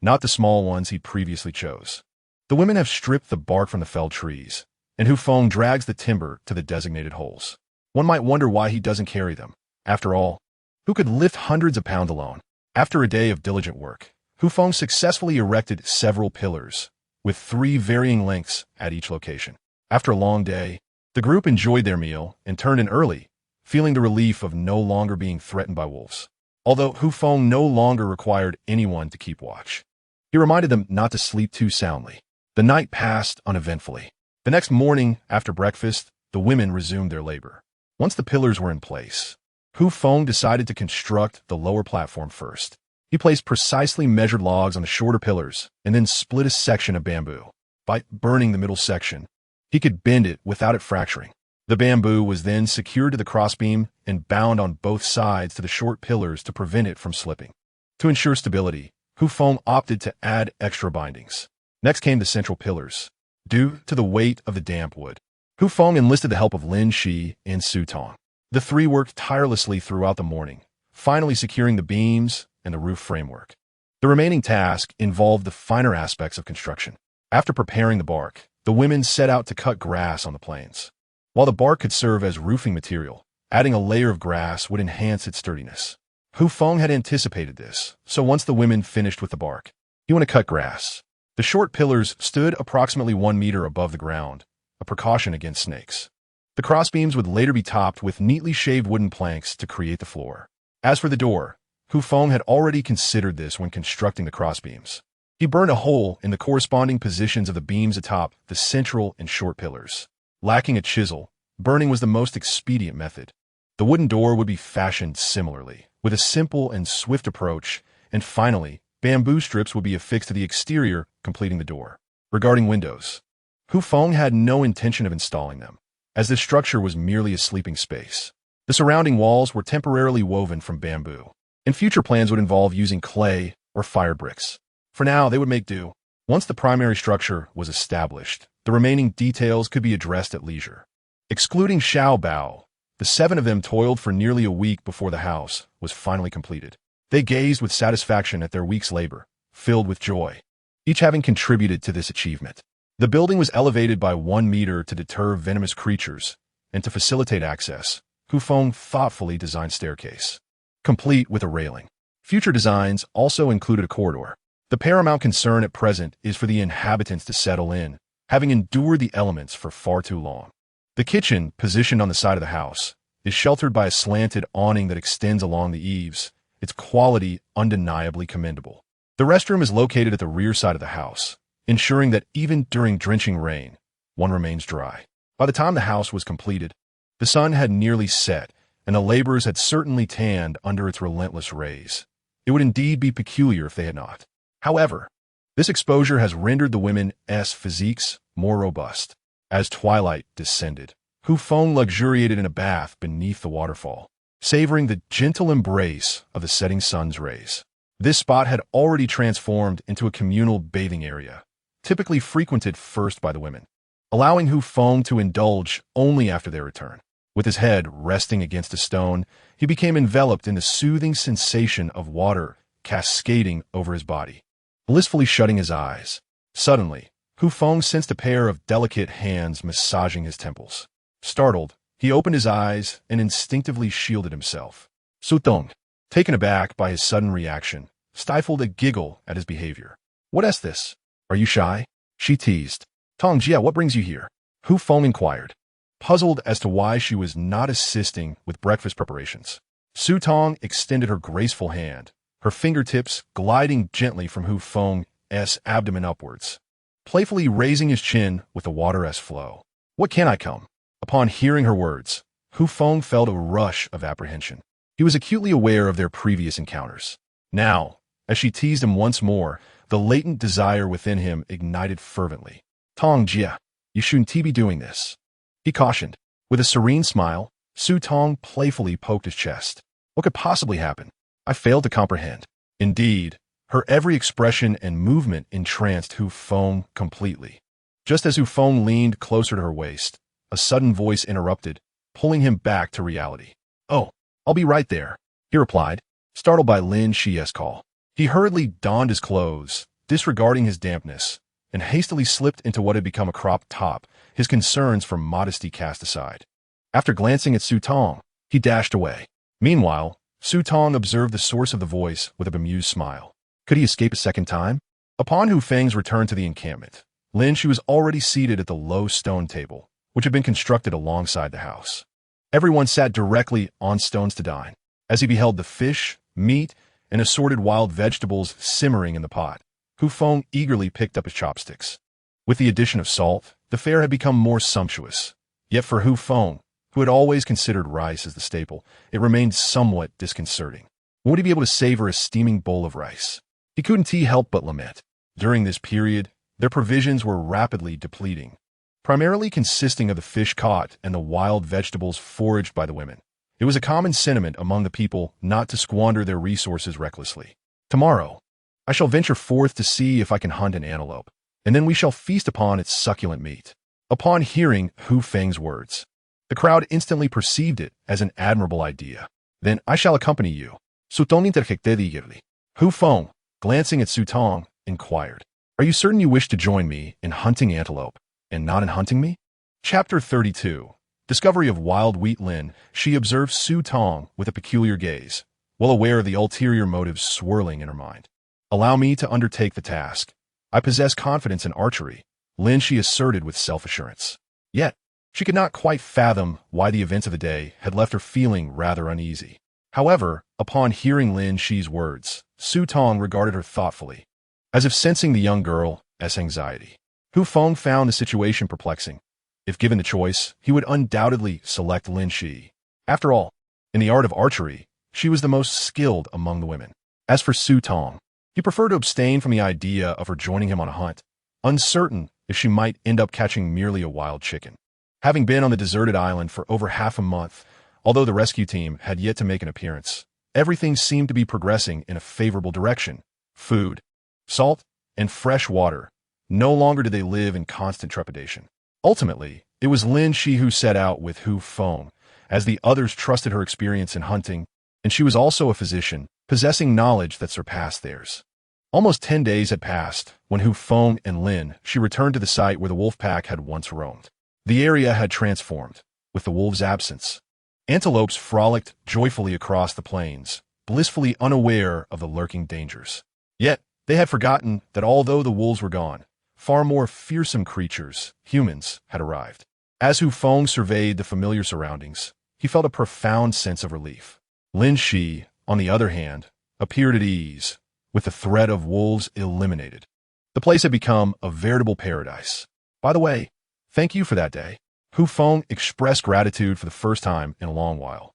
not the small ones he previously chose. The women have stripped the bark from the felled trees, and Hu Feng drags the timber to the designated holes. One might wonder why he doesn't carry them. After all, who could lift hundreds of pounds alone? After a day of diligent work, Hu Feng successfully erected several pillars, with 3 varying lengths at each location. After a long day, the group enjoyed their meal and turned in early, feeling the relief of no longer being threatened by wolves. Although Hu Feng no longer required anyone to keep watch, he reminded them not to sleep too soundly. The night passed uneventfully. The next morning, after breakfast, the women resumed their labor. Once the pillars were in place, Hu Feng decided to construct the lower platform first. He placed precisely measured logs on the shorter pillars and then split a section of bamboo. By burning the middle section, he could bend it without it fracturing. The bamboo was then secured to the crossbeam and bound on both sides to the short pillars to prevent it from slipping. To ensure stability, Hu Feng opted to add extra bindings. Next came the central pillars. Due to the weight of the damp wood, Hu Feng enlisted the help of Lin Shi and Su Tong. The 3 worked tirelessly throughout the morning, finally securing the beams and the roof framework. The remaining task involved the finer aspects of construction. After preparing the bark, the women set out to cut grass on the plains. While the bark could serve as roofing material, adding a layer of grass would enhance its sturdiness. Hu Feng had anticipated this, so once the women finished with the bark, he went to cut grass. The short pillars stood approximately 1 meter above the ground, a precaution against snakes. The crossbeams would later be topped with neatly shaved wooden planks to create the floor. As for the door, Hu Feng had already considered this when constructing the crossbeams. He burned a hole in the corresponding positions of the beams atop the central and short pillars. Lacking a chisel, burning was the most expedient method. The wooden door would be fashioned similarly, with a simple and swift approach, and finally, bamboo strips would be affixed to the exterior, completing the door. Regarding windows, Hu Feng had no intention of installing them, as this structure was merely a sleeping space. The surrounding walls were temporarily woven from bamboo, and future plans would involve using clay or fire bricks. For now, they would make do. Once the primary structure was established, the remaining details could be addressed at leisure. Excluding Xiao Bao, the 7 of them toiled for nearly a week before the house was finally completed. They gazed with satisfaction at their week's labor, filled with joy, each having contributed to this achievement. The building was elevated by 1 meter to deter venomous creatures and to facilitate access. Feng thoughtfully designed staircase, complete with a railing. Future designs also included a corridor. The paramount concern at present is for the inhabitants to settle in, having endured the elements for far too long. The kitchen, positioned on the side of the house, is sheltered by a slanted awning that extends along the eaves, its quality undeniably commendable. The restroom is located at the rear side of the house, ensuring that even during drenching rain, one remains dry. By the time the house was completed, the sun had nearly set, and the laborers had certainly tanned under its relentless rays. It would indeed be peculiar if they had not. However, this exposure has rendered the women's physiques more robust. As twilight descended, Feng luxuriated in a bath beneath the waterfall, savoring the gentle embrace of the setting sun's rays. This spot had already transformed into a communal bathing area, typically frequented first by the women, allowing Feng to indulge only after their return. With his head resting against a stone, he became enveloped in the soothing sensation of water cascading over his body. Blissfully shutting his eyes, suddenly, Feng sensed a pair of delicate hands massaging his temples. Startled, he opened his eyes and instinctively shielded himself. Sutong, taken aback by his sudden reaction, stifled a giggle at his behavior. "What's this? Are you shy?" she teased. "Tongjia, what brings you here?" Feng inquired, puzzled as to why she was not assisting with breakfast preparations. Su Tong extended her graceful hand, her fingertips gliding gently from Feng's abdomen upwards, playfully raising his chin with the water's flow. "What can I come?" Upon hearing her words, Feng felt a rush of apprehension. He was acutely aware of their previous encounters. Now, as she teased him once more, the latent desire within him ignited fervently. "Tongjia, you shouldn't be doing this," he cautioned. With a serene smile, Su Tong playfully poked his chest. "What could possibly happen?" I failed to comprehend. Indeed, her every expression and movement entranced Feng completely. Just as Feng leaned closer to her waist, a sudden voice interrupted, pulling him back to reality. "Oh, I'll be right there," he replied, startled by Lin Xie's call. He hurriedly donned his clothes, disregarding his dampness, and hastily slipped into what had become a crop top, his concerns for modesty cast aside. After glancing at Su Tong, he dashed away. Meanwhile, Su Tong observed the source of the voice with a bemused smile. Could he escape a second time? Upon Feng's return to the encampment, Lin Xi was already seated at the low stone table, which had been constructed alongside the house. Everyone sat directly on stones to dine. As he beheld the fish, meat, and assorted wild vegetables simmering in the pot, Feng eagerly picked up his chopsticks. With the addition of salt, the fare had become more sumptuous. Yet for Feng, who had always considered rice as the staple, it remained somewhat disconcerting. When would he be able to savor a steaming bowl of rice? He couldn't help but lament. During this period, their provisions were rapidly depleting, primarily consisting of the fish caught and the wild vegetables foraged by the women. It was a common sentiment among the people not to squander their resources recklessly. "Tomorrow, I shall venture forth to see if I can hunt an antelope, and then we shall feast upon its succulent meat." Upon hearing Feng's words, the crowd instantly perceived it as an admirable idea. "Then I shall accompany you." Sutong interjected eagerly. Feng, glancing at Su Tong, inquired, "Are you certain you wish to join me in hunting antelope, and not in hunting me?" Chapter 32. Discovery of Wild Wheat Lin. She observed Su Tong with a peculiar gaze, well aware of the ulterior motives swirling in her mind. "Allow me to undertake the task. I possess confidence in archery," Lin Shi asserted with self-assurance. Yet, she could not quite fathom why the events of the day had left her feeling rather uneasy. However, upon hearing Lin Shi's words, Su Tong regarded her thoughtfully, as if sensing the young girl's anxiety. Feng found the situation perplexing. If given the choice, he would undoubtedly select Lin Shi. After all, in the art of archery, she was the most skilled among the women. As for Su Tong, he preferred to abstain from the idea of her joining him on a hunt, uncertain if she might end up catching merely a wild chicken. Having been on the deserted island for over half a month, although the rescue team had yet to make an appearance, everything seemed to be progressing in a favorable direction. Food, salt, and fresh water. No longer did they live in constant trepidation. Ultimately, It was Lin Shi who set out with Hu Feng, as the others trusted her experience in hunting, and she was also a physician, possessing knowledge that surpassed theirs. Almost 10 days had passed when Hu Feng and Lin Shi returned to the site where the wolf pack had once roamed. The area had transformed, with the wolves' absence. Antelopes frolicked joyfully across the plains, blissfully unaware of the lurking dangers. Yet, they had forgotten that although the wolves were gone, far more fearsome creatures, humans, had arrived. As Hu Feng surveyed the familiar surroundings, he felt a profound sense of relief. Lin Shi, on the other hand, appeared at ease, with the threat of wolves eliminated. The place had become a veritable paradise. By the way, thank you for that day. Hu Feng expressed gratitude for the first time in a long while.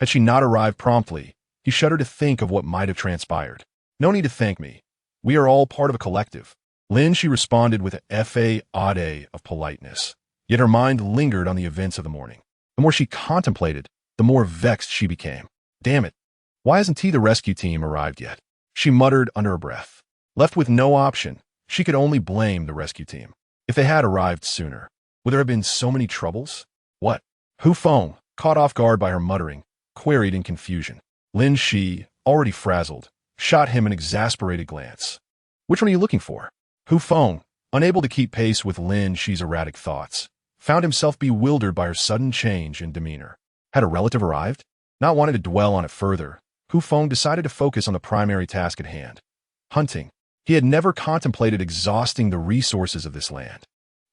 Had she not arrived promptly, he shuddered to think of what might have transpired. No need to thank me. We are all part of a collective. Lin Shi responded with a fa of politeness, yet her mind lingered on the events of the morning. The more she contemplated, the more vexed she became. Damn it. Why hasn't the rescue team arrived yet? She muttered under her breath. Left with no option, she could only blame the rescue team. If they had arrived sooner, would there have been so many troubles? What? Hu Feng, caught off guard by her muttering, queried in confusion. Lin Shi, already frazzled, shot him an exasperated glance. Which one are you looking for? Hu Feng, unable to keep pace with Lin Shi's erratic thoughts, found himself bewildered by her sudden change in demeanor. Had a relative arrived? Not wanting to dwell on it further, Hu Feng decided to focus on the primary task at hand. Hunting. He had never contemplated exhausting the resources of this land.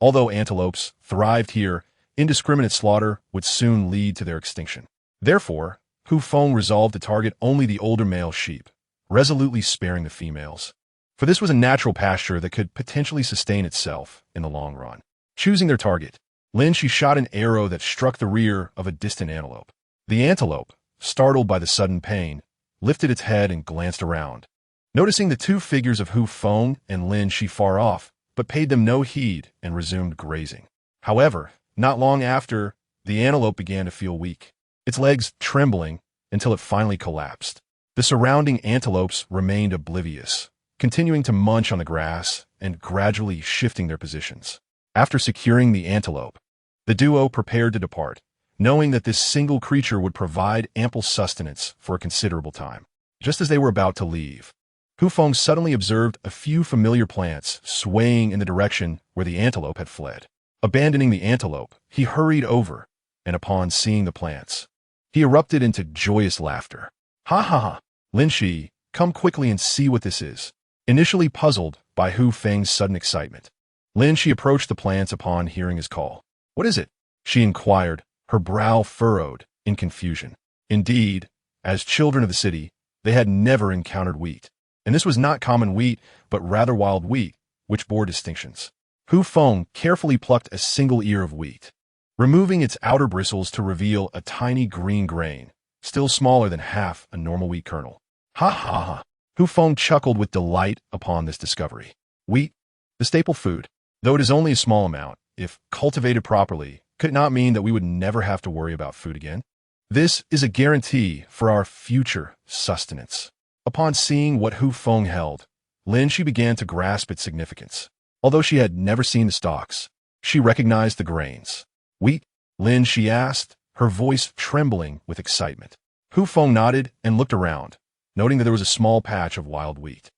Although antelopes thrived here, indiscriminate slaughter would soon lead to their extinction. Therefore, Hu Feng resolved to target only the older male sheep, resolutely sparing the females. For this was a natural pasture that could potentially sustain itself in the long run. Choosing their target, Lin Shi shot an arrow that struck the rear of a distant antelope. The antelope, startled by the sudden pain, lifted its head and glanced around, noticing the two figures of Hu Feng and Lin Shi far off, but paid them no heed and resumed grazing. However, not long after, the antelope began to feel weak, its legs trembling until it finally collapsed. The surrounding antelopes remained oblivious, continuing to munch on the grass and gradually shifting their positions. After securing the antelope, the duo prepared to depart, knowing that this single creature would provide ample sustenance for a considerable time. Just as they were about to leave, Hu Feng suddenly observed a few familiar plants swaying in the direction where the antelope had fled. Abandoning the antelope, he hurried over, and upon seeing the plants, he erupted into joyous laughter. Ha ha ha! Lin Shi, come quickly and see what this is. Initially puzzled by Hu Feng's sudden excitement, Lin Shi approached the plants upon hearing his call. What is it? She inquired, her brow furrowed in confusion. Indeed, as children of the city, they had never encountered wheat. And this was not common wheat, but rather wild wheat, which bore distinctions. Hu Feng carefully plucked a single ear of wheat, removing its outer bristles to reveal a tiny green grain, still smaller than half a normal wheat kernel. Ha ha ha! Hu Feng chuckled with delight upon this discovery. Wheat, the staple food, though it is only a small amount, if cultivated properly, could it not mean that we would never have to worry about food again? This is a guarantee for our future sustenance. Upon seeing what Hu Feng held, Lin Shi began to grasp its significance. Although she had never seen the stalks, she recognized the grains. Wheat? Lin Shi asked, her voice trembling with excitement. Hu Feng nodded and looked around, noting that there was a small patch of wild wheat.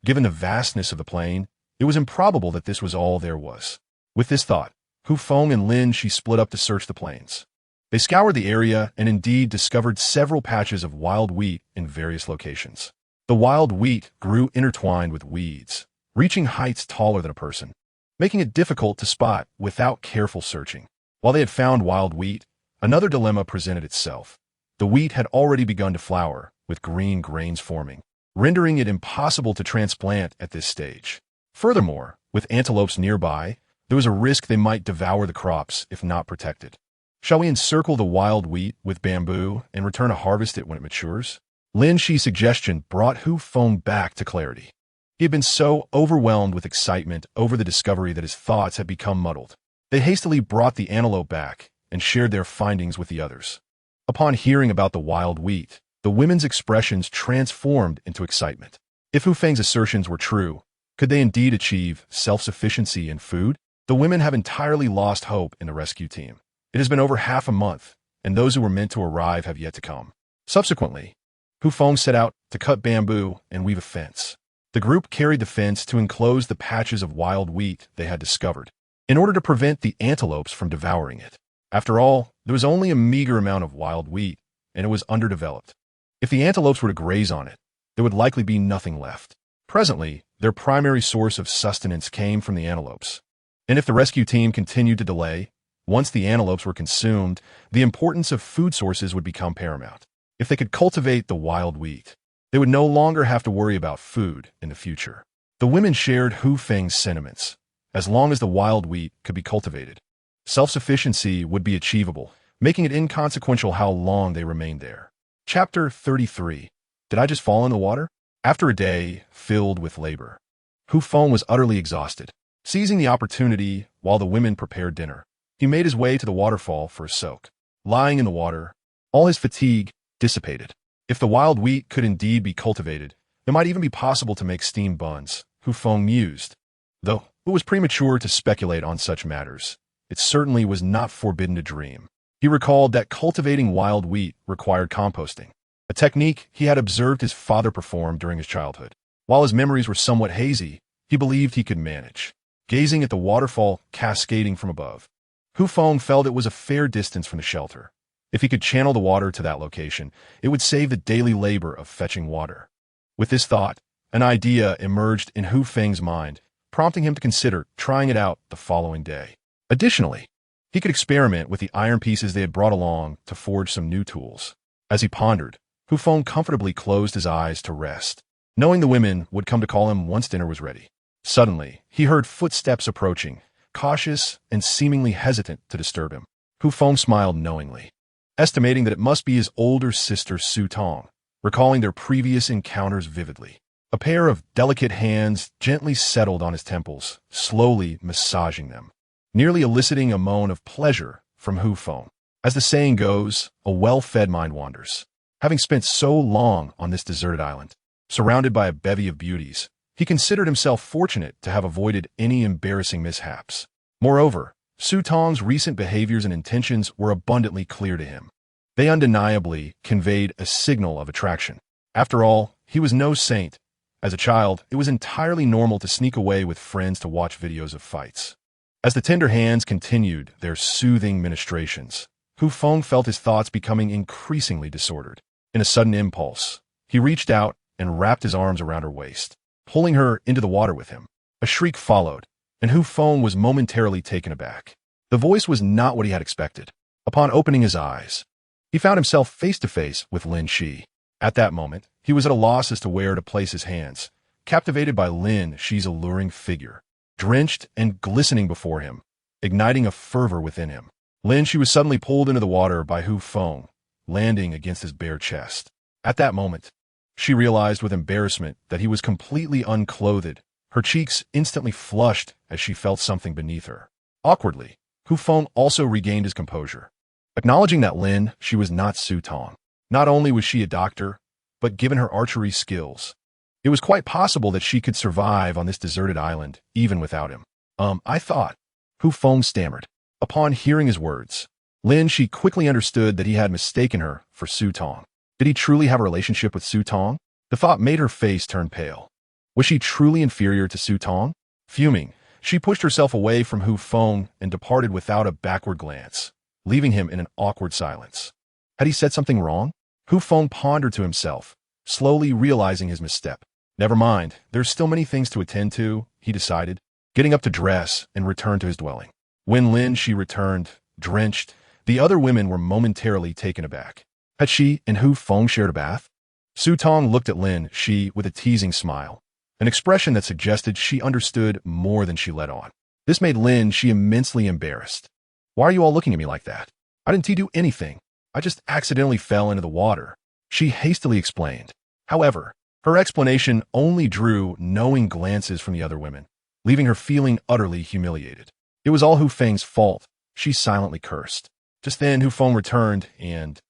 Given the vastness of the plain, it was improbable that this was all there was. With this thought, Hu Feng and Lin Shi split up to search the plains. They scoured the area and indeed discovered several patches of wild wheat in various locations. The wild wheat grew intertwined with weeds, reaching heights taller than a person, making it difficult to spot without careful searching. While they had found wild wheat, another dilemma presented itself. The wheat had already begun to flower, with green grains forming, rendering it impossible to transplant at this stage. Furthermore, with antelopes nearby, there was a risk they might devour the crops if not protected. Shall we encircle the wild wheat with bamboo and return to harvest it when it matures? Lin Shi's suggestion brought Hu Feng back to clarity. He had been so overwhelmed with excitement over the discovery that his thoughts had become muddled. They hastily brought the antelope back and shared their findings with the others. Upon hearing about the wild wheat, the women's expressions transformed into excitement. If Hu Feng's assertions were true, could they indeed achieve self-sufficiency in food? The women have entirely lost hope in the rescue team. It has been over half a month, and those who were meant to arrive have yet to come. Subsequently, Feng set out to cut bamboo and weave a fence. The group carried the fence to enclose the patches of wild wheat they had discovered, in order to prevent the antelopes from devouring it. After all, there was only a meager amount of wild wheat, and it was underdeveloped. If the antelopes were to graze on it, there would likely be nothing left. Presently, their primary source of sustenance came from the antelopes. And if the rescue team continued to delay, once the antelopes were consumed, the importance of food sources would become paramount. If they could cultivate the wild wheat, they would no longer have to worry about food in the future. The women shared Feng's sentiments. As long as the wild wheat could be cultivated, self-sufficiency would be achievable, making it inconsequential how long they remained there. Chapter 33. Did I just fall in the water? After a day filled with labor, Feng was utterly exhausted. Seizing the opportunity while the women prepared dinner, he made his way to the waterfall for a soak. Lying in the water, all his fatigue dissipated. If the wild wheat could indeed be cultivated, it might even be possible to make steamed buns, Feng mused. Though it was premature to speculate on such matters, it certainly was not forbidden to dream. He recalled that cultivating wild wheat required composting, a technique he had observed his father perform during his childhood. While his memories were somewhat hazy, he believed he could manage. Gazing at the waterfall cascading from above, Feng felt it was a fair distance from the shelter. If he could channel the water to that location, it would save the daily labor of fetching water. With this thought, an idea emerged in Feng's mind, prompting him to consider trying it out the following day. Additionally, he could experiment with the iron pieces they had brought along to forge some new tools. As he pondered, Feng comfortably closed his eyes to rest, knowing the women would come to call him once dinner was ready. Suddenly, he heard footsteps approaching, cautious and seemingly hesitant to disturb him. Feng smiled knowingly, estimating that it must be his older sister Su Tong, recalling their previous encounters vividly. A pair of delicate hands gently settled on his temples, slowly massaging them, nearly eliciting a moan of pleasure from Feng. As the saying goes, a well-fed mind wanders. Having spent so long on this deserted island, surrounded by a bevy of beauties, he considered himself fortunate to have avoided any embarrassing mishaps. Moreover, Su Tong's recent behaviors and intentions were abundantly clear to him. They undeniably conveyed a signal of attraction. After all, he was no saint. As a child, it was entirely normal to sneak away with friends to watch videos of fights. As the tender hands continued their soothing ministrations, Feng felt his thoughts becoming increasingly disordered. In a sudden impulse, he reached out and wrapped his arms around her waist, pulling her into the water with him. A shriek followed, and Feng was momentarily taken aback. The voice was not what he had expected. Upon opening his eyes, he found himself face-to-face with Lin Shi. At that moment, he was at a loss as to where to place his hands, captivated by Lin Shi's alluring figure, drenched and glistening before him, igniting a fervor within him. Lin Shi was suddenly pulled into the water by Feng, landing against his bare chest. At that moment, she realized with embarrassment that he was completely unclothed. Her cheeks instantly flushed as she felt something beneath her. Awkwardly, Feng also regained his composure, acknowledging that Lin Shi was not Su Tong. Not only was she a doctor, but given her archery skills, it was quite possible that she could survive on this deserted island even without him. I thought, Feng stammered. Upon hearing his words, Lin Shi quickly understood that he had mistaken her for Su Tong. Did he truly have a relationship with Su Tong? The thought made her face turn pale. Was she truly inferior to Su Tong? Fuming, she pushed herself away from Feng and departed without a backward glance, leaving him in an awkward silence. Had he said something wrong? Feng pondered to himself, slowly realizing his misstep. Never mind, there's still many things to attend to, he decided, getting up to dress and return to his dwelling. When Lin Shi returned, drenched, the other women were momentarily taken aback. Had she and Feng shared a bath? Su Tong looked at Lin Shi with a teasing smile, an expression that suggested she understood more than she let on. This made Lin Shi immensely embarrassed. Why are you all looking at me like that? I didn't do anything. I just accidentally fell into the water, she hastily explained. However, her explanation only drew knowing glances from the other women, leaving her feeling utterly humiliated. It was all Feng's fault, she silently cursed. Just then Feng returned and,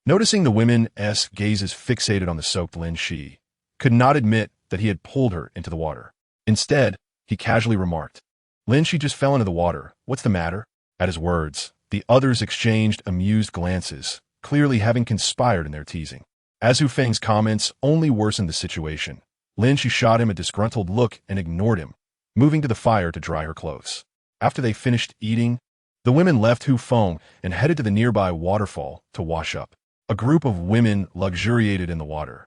noticing the women's gazes fixated on the soaked Lin Shi, could not admit that he had pulled her into the water. Instead, he casually remarked, Lin, she just fell into the water. What's the matter? At his words, the others exchanged amused glances, clearly having conspired in their teasing. As Hu Feng's comments only worsened the situation, Lin, she shot him a disgruntled look and ignored him, moving to the fire to dry her clothes. After they finished eating, the women left Hu Feng and headed to the nearby waterfall to wash up. A group of women luxuriated in the water,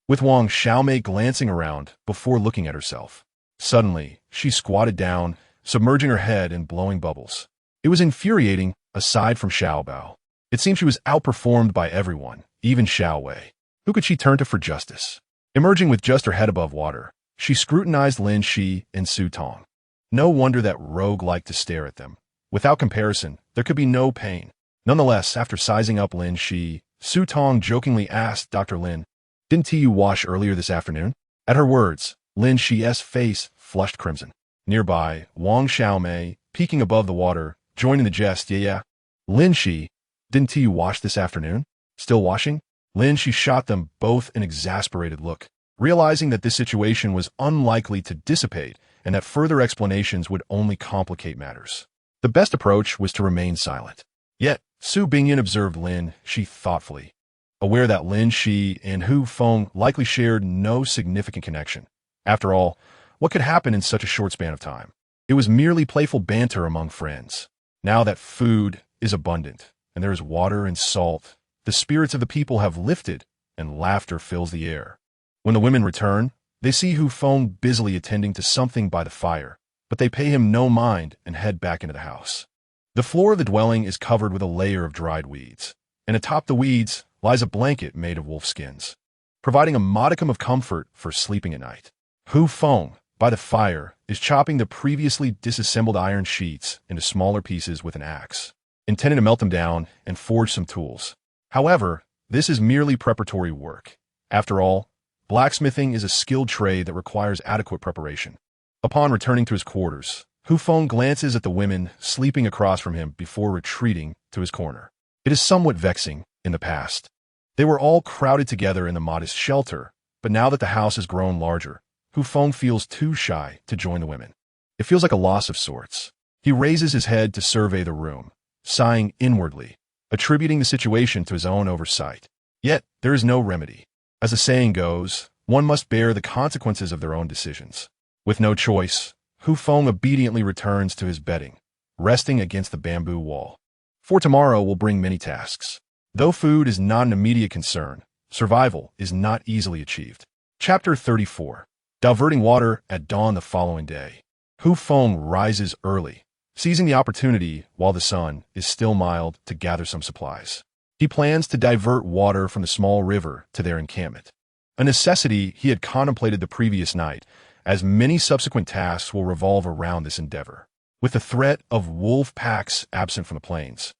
with Wang Xiaomei glancing around before looking at herself. Suddenly, she squatted down, submerging her head and blowing bubbles. It was infuriating, aside from Xiaobao. It seemed she was outperformed by everyone, even Xiao Wei. Who could she turn to for justice? Emerging with just her head above water, she scrutinized Lin Shi and Su Tong. No wonder that rogue liked to stare at them. Without comparison, there could be no pain. Nonetheless, after sizing up Lin Shi, Su Tong jokingly asked Dr. Lin, "Didn't you wash earlier this afternoon?" At her words, Lin Shi's face flushed crimson. Nearby, Wang Xiaomei, peeking above the water, joined in the jest. Yeah. Lin Shi, didn't you wash this afternoon? Still washing? Lin Shi shot them both an exasperated look, realizing that this situation was unlikely to dissipate and that further explanations would only complicate matters. The best approach was to remain silent. Yet, Su Bingyan observed Lin Shi thoughtfully, aware that Lin Shi and Hu Feng likely shared no significant connection. After all, what could happen in such a short span of time? It was merely playful banter among friends. Now that food is abundant, and there is water and salt, the spirits of the people have lifted, and laughter fills the air. When the women return, they see Hu Feng busily attending to something by the fire, but they pay him no mind and head back into the house. The floor of the dwelling is covered with a layer of dried weeds, and atop the weeds lies a blanket made of wolf skins, providing a modicum of comfort for sleeping at night. Hu Feng, by the fire, is chopping the previously disassembled iron sheets into smaller pieces with an axe, intending to melt them down and forge some tools. However, this is merely preparatory work. After all, blacksmithing is a skilled trade that requires adequate preparation. Upon returning to his quarters, Hu Feng glances at the women sleeping across from him before retreating to his corner. It is somewhat vexing. In the past, they were all crowded together in the modest shelter, but now that the house has grown larger, Hu Feng feels too shy to join the women. It feels like a loss of sorts. He raises his head to survey the room, sighing inwardly, attributing the situation to his own oversight. Yet, there is no remedy. As the saying goes, one must bear the consequences of their own decisions. With no choice, Hu Feng obediently returns to his bedding, resting against the bamboo wall. For tomorrow will bring many tasks. Though food is not an immediate concern, survival is not easily achieved. Chapter 34. Diverting water at dawn the following day. Hu Feng rises early, seizing the opportunity while the sun is still mild to gather some supplies. He plans to divert water from the small river to their encampment, a necessity he had contemplated the previous night, as many subsequent tasks will revolve around this endeavor. With the threat of wolf packs absent from the plains,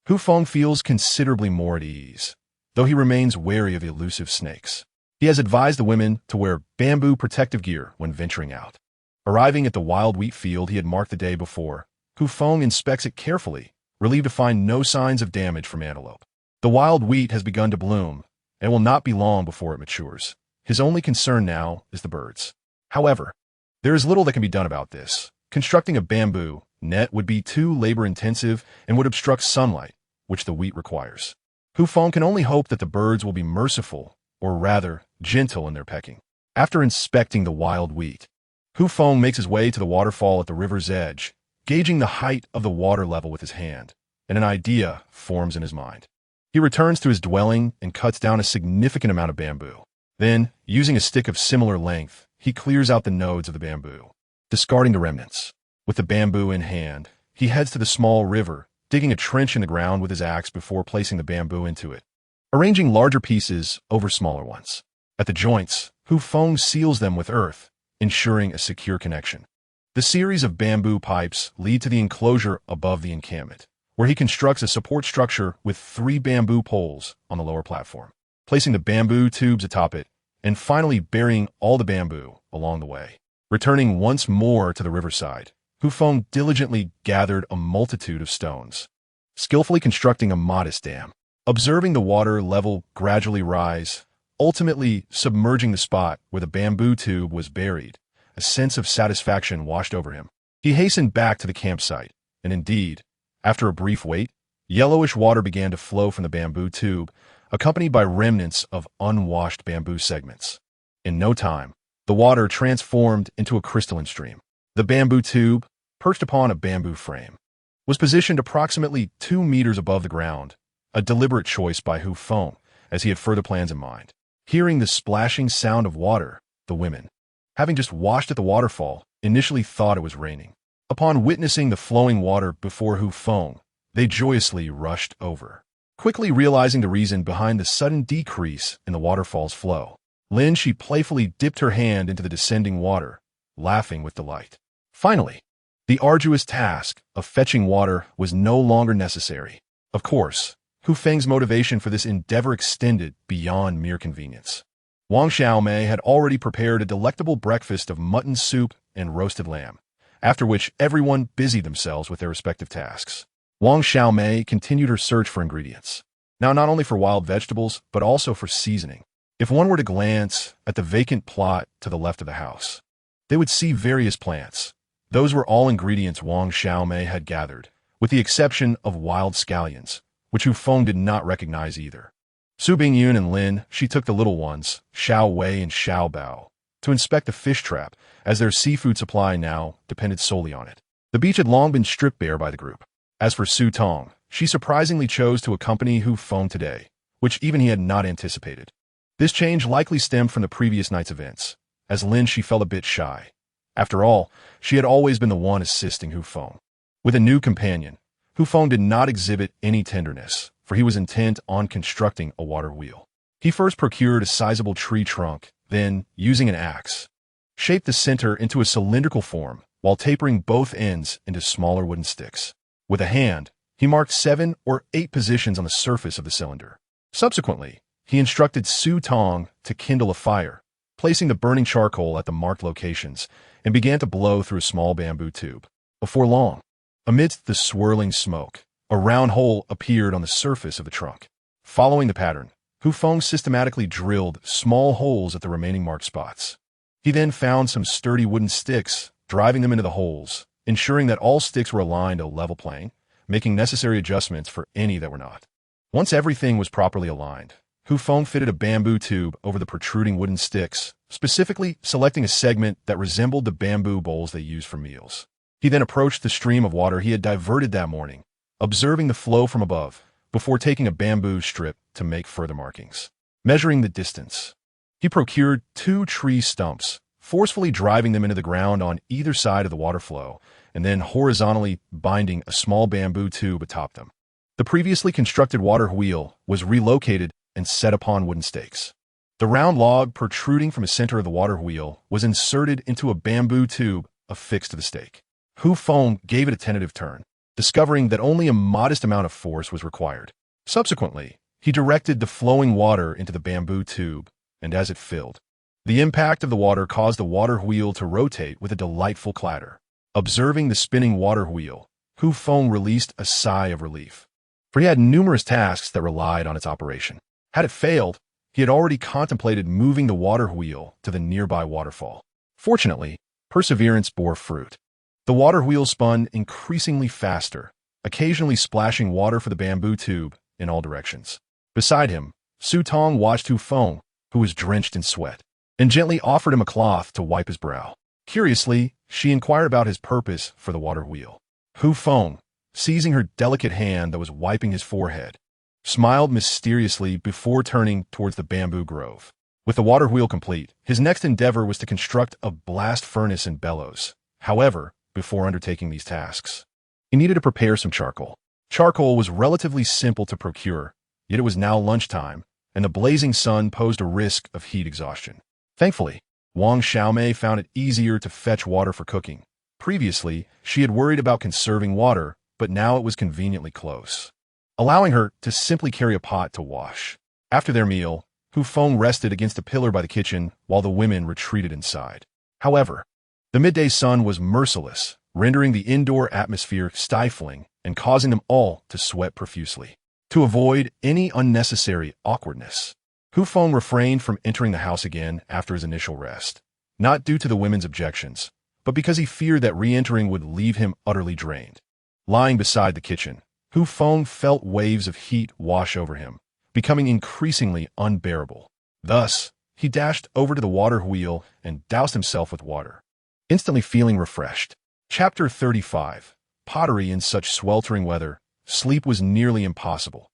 Hu Feng feels considerably more at ease, though he remains wary of elusive snakes. He has advised the women to wear bamboo protective gear when venturing out. Arriving at the wild wheat field he had marked the day before, Hu Feng inspects it carefully, relieved to find no signs of damage from antelope. The wild wheat has begun to bloom, and will not be long before it matures. His only concern now is the birds. However, there is little that can be done about this. Constructing a bamboo net would be too labor-intensive and would obstruct sunlight, which the wheat requires. Hu Feng can only hope that the birds will be merciful, or rather, gentle in their pecking. After inspecting the wild wheat, Hu Feng makes his way to the waterfall at the river's edge, gauging the height of the water level with his hand, and an idea forms in his mind. He returns to his dwelling and cuts down a significant amount of bamboo. Then, using a stick of similar length, he clears out the nodes of the bamboo, discarding the remnants. With the bamboo in hand, he heads to the small river, digging a trench in the ground with his axe before placing the bamboo into it, arranging larger pieces over smaller ones. At the joints, Hu Feng seals them with earth, ensuring a secure connection. The series of bamboo pipes lead to the enclosure above the encampment, where he constructs a support structure with 3 bamboo poles on the lower platform, placing the bamboo tubes atop it, and finally burying all the bamboo along the way. Returning once more to the riverside, Hu Feng diligently gathered a multitude of stones, skillfully constructing a modest dam. Observing the water level gradually rise, ultimately submerging the spot where the bamboo tube was buried, a sense of satisfaction washed over him. He hastened back to the campsite, and indeed, after a brief wait, yellowish water began to flow from the bamboo tube, accompanied by remnants of unwashed bamboo segments. In no time, the water transformed into a crystalline stream. The bamboo tube, perched upon a bamboo frame, was positioned approximately 2 meters above the ground, a deliberate choice by Feng, as he had further plans in mind. Hearing the splashing sound of water, the women, having just washed at the waterfall, initially thought it was raining. Upon witnessing the flowing water before Feng, they joyously rushed over. Quickly realizing the reason behind the sudden decrease in the waterfall's flow, she playfully dipped her hand into the descending water, laughing with delight. Finally, the arduous task of fetching water was no longer necessary. Of course, Feng's motivation for this endeavor extended beyond mere convenience. Wang Xiaomei had already prepared a delectable breakfast of mutton soup and roasted lamb, after which everyone busied themselves with their respective tasks. Wang Xiaomei continued her search for ingredients, now not only for wild vegetables, but also for seasoning. If one were to glance at the vacant plot to the left of the house, they would see various plants. Those were all ingredients Wang Xiaomei had gathered, with the exception of wild scallions, which Feng did not recognize either. Su Bingyun and Lin, she took the little ones, Xiao Wei and Xiao Bao, to inspect the fish trap, as their seafood supply now depended solely on it. The beach had long been stripped bare by the group. As for Su Tong, she surprisingly chose to accompany Feng today, which even he had not anticipated. This change likely stemmed from the previous night's events. As Lin, she felt a bit shy. After all, she had always been the one assisting Feng. With a new companion, Feng did not exhibit any tenderness, for he was intent on constructing a water wheel. He first procured a sizable tree trunk, then, using an axe, shaped the center into a cylindrical form while tapering both ends into smaller wooden sticks. With a hand, he marked 7 or 8 positions on the surface of the cylinder. Subsequently, he instructed Su Tong to kindle a fire, placing the burning charcoal at the marked locations, and began to blow through a small bamboo tube. Before long, amidst the swirling smoke, a round hole appeared on the surface of the trunk. Following the pattern, Feng systematically drilled small holes at the remaining marked spots. He then found some sturdy wooden sticks, driving them into the holes, ensuring that all sticks were aligned a level plane, making necessary adjustments for any that were not. Once everything was properly aligned, Feng fitted a bamboo tube over the protruding wooden sticks, specifically selecting a segment that resembled the bamboo bowls they used for meals. He then approached the stream of water he had diverted that morning, observing the flow from above, before taking a bamboo strip to make further markings. Measuring the distance, he procured 2 tree stumps, forcefully driving them into the ground on either side of the water flow, and then horizontally binding a small bamboo tube atop them. The previously constructed water wheel was relocated and set upon wooden stakes. The round log protruding from the center of the water wheel was inserted into a bamboo tube affixed to the stake. Feng gave it a tentative turn, discovering that only a modest amount of force was required. Subsequently, he directed the flowing water into the bamboo tube, and as it filled, the impact of the water caused the water wheel to rotate with a delightful clatter. Observing the spinning water wheel, Feng released a sigh of relief, for he had numerous tasks that relied on its operation. Had it failed, he had already contemplated moving the water wheel to the nearby waterfall. Fortunately, perseverance bore fruit. The water wheel spun increasingly faster, occasionally splashing water for the bamboo tube in all directions. Beside him, Su Tong watched Feng, who was drenched in sweat, and gently offered him a cloth to wipe his brow. Curiously, she inquired about his purpose for the water wheel. Feng, seizing her delicate hand that was wiping his forehead, smiled mysteriously before turning towards the bamboo grove. With the water wheel complete, his next endeavor was to construct a blast furnace and bellows. However, before undertaking these tasks, he needed to prepare some charcoal. Charcoal was relatively simple to procure, yet it was now lunchtime, and the blazing sun posed a risk of heat exhaustion. Thankfully, Wang Xiaomei found it easier to fetch water for cooking. Previously, she had worried about conserving water, but now it was conveniently close, allowing her to simply carry a pot to wash. After their meal, Feng rested against a pillar by the kitchen while the women retreated inside. However, the midday sun was merciless, rendering the indoor atmosphere stifling and causing them all to sweat profusely. To avoid any unnecessary awkwardness, Feng refrained from entering the house again after his initial rest, not due to the women's objections, but because he feared that re-entering would leave him utterly drained. Lying beside the kitchen, Feng felt waves of heat wash over him, becoming increasingly unbearable. Thus, he dashed over to the water wheel and doused himself with water, instantly feeling refreshed. Chapter 35. Pottery in such sweltering weather, sleep was nearly impossible.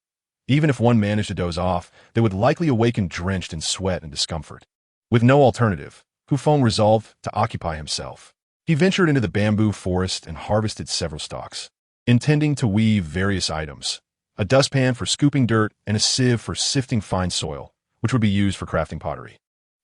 Even if one managed to doze off, they would likely awaken drenched in sweat and discomfort. With no alternative, Feng resolved to occupy himself. He ventured into the bamboo forest and harvested several stalks, intending to weave various items: a dustpan for scooping dirt and a sieve for sifting fine soil, which would be used for crafting pottery.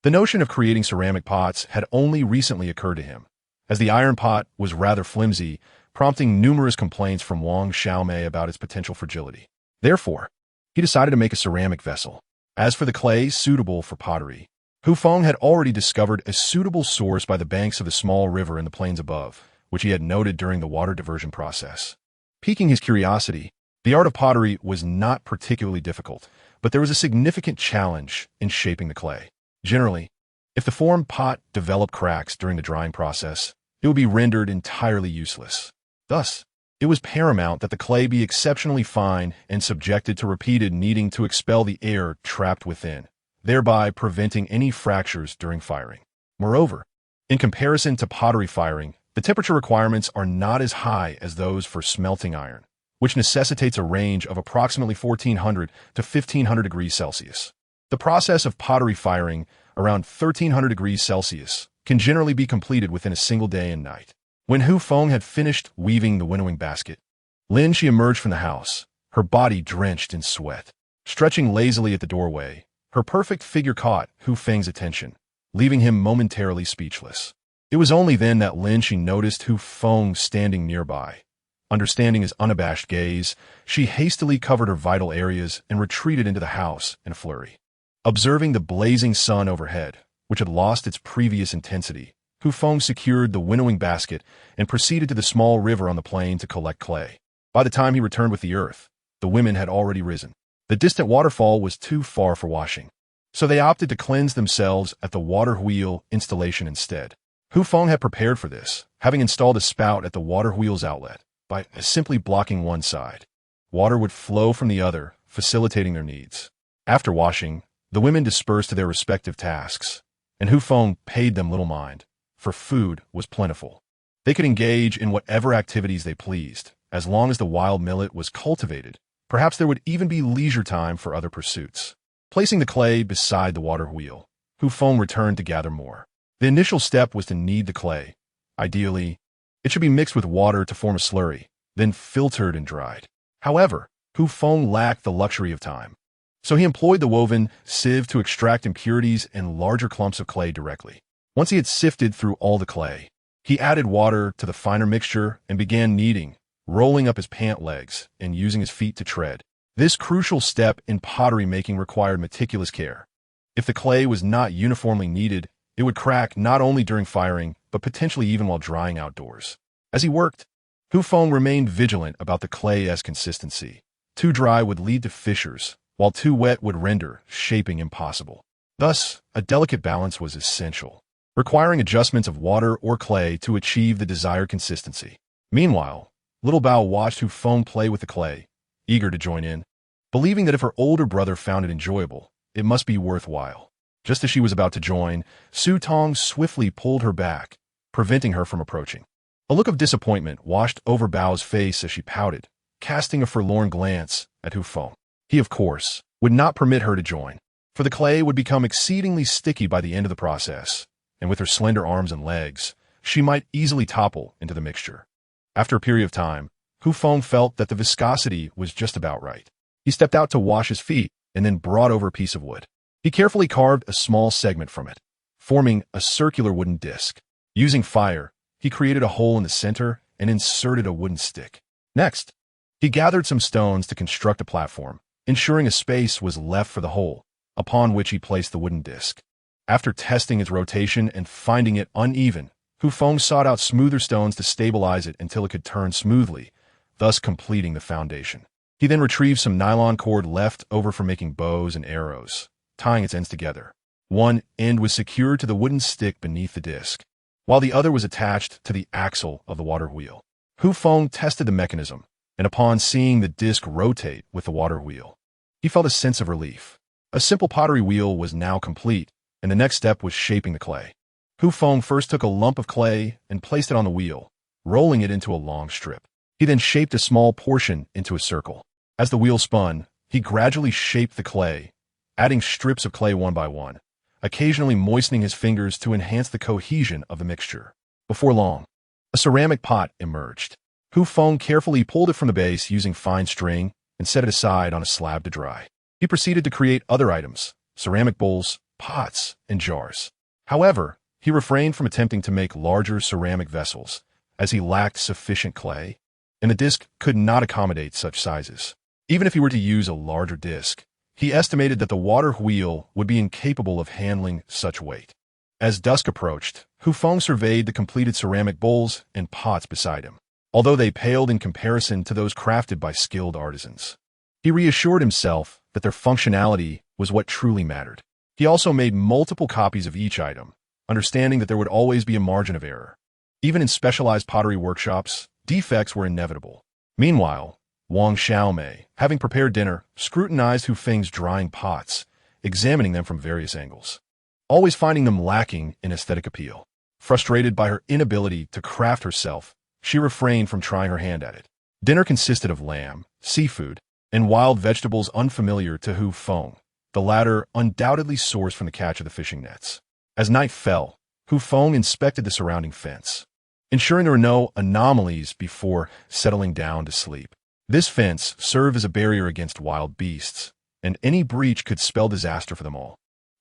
The notion of creating ceramic pots had only recently occurred to him, as the iron pot was rather flimsy, prompting numerous complaints from Wang Xiaomei about its potential fragility. Therefore, he decided to make a ceramic vessel. As for the clay suitable for pottery, Feng had already discovered a suitable source by the banks of the small river in the plains above, which he had noted during the water diversion process. Piquing his curiosity, the art of pottery was not particularly difficult, but there was a significant challenge in shaping the clay. Generally, if the formed pot developed cracks during the drying process, it would be rendered entirely useless. Thus, it was paramount that the clay be exceptionally fine and subjected to repeated kneading to expel the air trapped within, thereby preventing any fractures during firing. Moreover, in comparison to pottery firing, the temperature requirements are not as high as those for smelting iron, which necessitates a range of approximately 1400 to 1500 degrees Celsius. The process of pottery firing, around 1300 degrees Celsius, can generally be completed within a single day and night. When Feng had finished weaving the winnowing basket, she emerged from the house, her body drenched in sweat. Stretching lazily at the doorway, her perfect figure caught Feng's attention, leaving him momentarily speechless. It was only then that she noticed Feng standing nearby. Understanding his unabashed gaze, she hastily covered her vital areas and retreated into the house in a flurry. Observing the blazing sun overhead, which had lost its previous intensity, Feng secured the winnowing basket and proceeded to the small river on the plain to collect clay. By the time he returned with the earth, the women had already risen. The distant waterfall was too far for washing, so they opted to cleanse themselves at the water wheel installation instead. Feng had prepared for this, having installed a spout at the water wheel's outlet. By simply blocking one side, water would flow from the other, facilitating their needs. After washing, the women dispersed to their respective tasks, and Feng paid them little mind, for food was plentiful. They could engage in whatever activities they pleased, as long as the wild millet was cultivated. Perhaps there would even be leisure time for other pursuits. Placing the clay beside the water wheel, Feng returned to gather more. The initial step was to knead the clay. Ideally, it should be mixed with water to form a slurry, then filtered and dried. However, Feng lacked the luxury of time, so he employed the woven sieve to extract impurities and larger clumps of clay directly. Once he had sifted through all the clay, he added water to the finer mixture and began kneading, rolling up his pant legs and using his feet to tread. This crucial step in pottery making required meticulous care. If the clay was not uniformly kneaded, it would crack not only during firing, but potentially even while drying outdoors. As he worked, Feng remained vigilant about the clay's consistency. Too dry would lead to fissures, while too wet would render shaping impossible. Thus, a delicate balance was essential, requiring adjustments of water or clay to achieve the desired consistency. Meanwhile, Little Bao watched Feng play with the clay, eager to join in, believing that if her older brother found it enjoyable, it must be worthwhile. Just as she was about to join, Su Tong swiftly pulled her back, preventing her from approaching. A look of disappointment washed over Bao's face as she pouted, casting a forlorn glance at Feng. He, of course, would not permit her to join, for the clay would become exceedingly sticky by the end of the process, and with her slender arms and legs, she might easily topple into the mixture. After a period of time, Feng felt that the viscosity was just about right. He stepped out to wash his feet and then brought over a piece of wood. He carefully carved a small segment from it, forming a circular wooden disc. Using fire, he created a hole in the center and inserted a wooden stick. Next, he gathered some stones to construct a platform, ensuring a space was left for the hole, upon which he placed the wooden disc. After testing its rotation and finding it uneven, Feng sought out smoother stones to stabilize it until it could turn smoothly, thus completing the foundation. He then retrieved some nylon cord left over for making bows and arrows, tying its ends together. One end was secured to the wooden stick beneath the disc, while the other was attached to the axle of the water wheel. Hu Feng tested the mechanism, and upon seeing the disc rotate with the water wheel, he felt a sense of relief. A simple pottery wheel was now complete, and the next step was shaping the clay. Hu Feng first took a lump of clay and placed it on the wheel, rolling it into a long strip. He then shaped a small portion into a circle. As the wheel spun, he gradually shaped the clay, adding strips of clay one by one, occasionally moistening his fingers to enhance the cohesion of the mixture. Before long, a ceramic pot emerged. Hu Feng carefully pulled it from the base using fine string and set it aside on a slab to dry. He proceeded to create other items, ceramic bowls, pots, and jars. However, he refrained from attempting to make larger ceramic vessels, as he lacked sufficient clay, and the disc could not accommodate such sizes. Even if he were to use a larger disc, he estimated that the water wheel would be incapable of handling such weight. As dusk approached, Hu Feng surveyed the completed ceramic bowls and pots beside him, although they paled in comparison to those crafted by skilled artisans. He reassured himself that their functionality was what truly mattered. He also made multiple copies of each item, understanding that there would always be a margin of error. Even in specialized pottery workshops, defects were inevitable. Meanwhile, Wang Xiaomei, having prepared dinner, scrutinized Hu Feng's drying pots, examining them from various angles, always finding them lacking in aesthetic appeal. Frustrated by her inability to craft herself, she refrained from trying her hand at it. Dinner consisted of lamb, seafood, and wild vegetables unfamiliar to Hu Feng, the latter undoubtedly sourced from the catch of the fishing nets. As night fell, Hu Feng inspected the surrounding fence, ensuring there were no anomalies before settling down to sleep. This fence served as a barrier against wild beasts, and any breach could spell disaster for them all.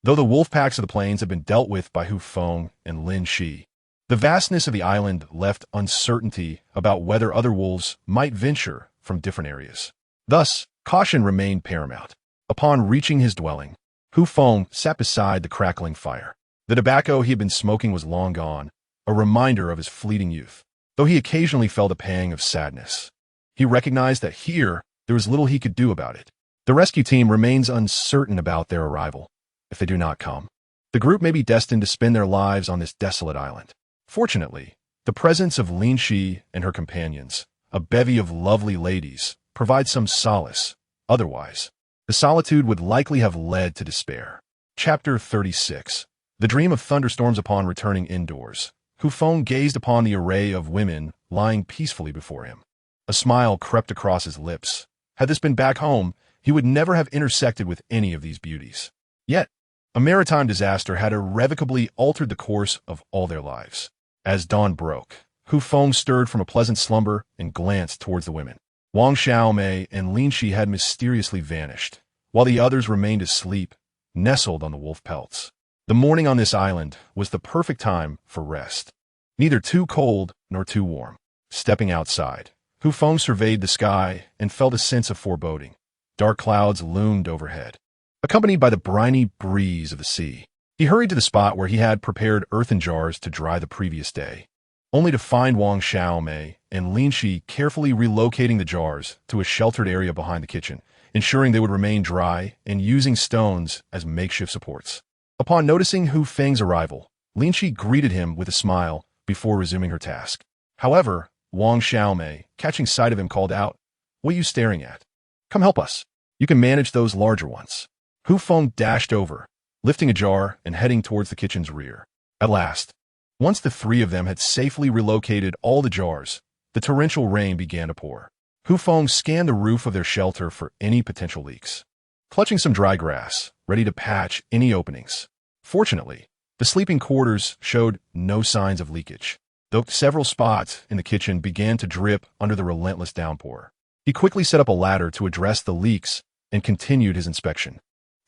Though the wolf packs of the plains had been dealt with by Hu Feng and Lin Shi, the vastness of the island left uncertainty about whether other wolves might venture from different areas. Thus, caution remained paramount. Upon reaching his dwelling, Hu Feng sat beside the crackling fire. The tobacco he had been smoking was long gone, a reminder of his fleeting youth. Though he occasionally felt a pang of sadness, he recognized that here there was little he could do about it. The rescue team remains uncertain about their arrival. If they do not come, the group may be destined to spend their lives on this desolate island. Fortunately, the presence of Lin Shi and her companions, a bevy of lovely ladies, provides some solace. Otherwise, the solitude would likely have led to despair. Chapter 36. The dream of thunderstorms. Upon returning indoors, Hu Feng gazed upon the array of women lying peacefully before him. A smile crept across his lips. Had this been back home, he would never have intersected with any of these beauties. Yet, a maritime disaster had irrevocably altered the course of all their lives. As dawn broke, Hu Feng stirred from a pleasant slumber and glanced towards the women. Wang Xiaomei and Lin Shi had mysteriously vanished, while the others remained asleep, nestled on the wolf pelts. The morning on this island was the perfect time for rest, neither too cold nor too warm. Stepping outside, Hu Feng surveyed the sky and felt a sense of foreboding. Dark clouds loomed overhead, accompanied by the briny breeze of the sea. He hurried to the spot where he had prepared earthen jars to dry the previous day, only to find Wang Xiaomei and Lin Shi carefully relocating the jars to a sheltered area behind the kitchen, ensuring they would remain dry and using stones as makeshift supports. Upon noticing Hu Feng's arrival, Lin Shi greeted him with a smile before resuming her task. However, Wang Xiaomei, catching sight of him, called out, "What are you staring at? Come help us. You can manage those larger ones." Hu Feng dashed over, lifting a jar and heading towards the kitchen's rear. At last, once the three of them had safely relocated all the jars, the torrential rain began to pour. Hu Feng scanned the roof of their shelter for any potential leaks, clutching some dry grass, ready to patch any openings. Fortunately, the sleeping quarters showed no signs of leakage, though several spots in the kitchen began to drip under the relentless downpour. He quickly set up a ladder to address the leaks and continued his inspection,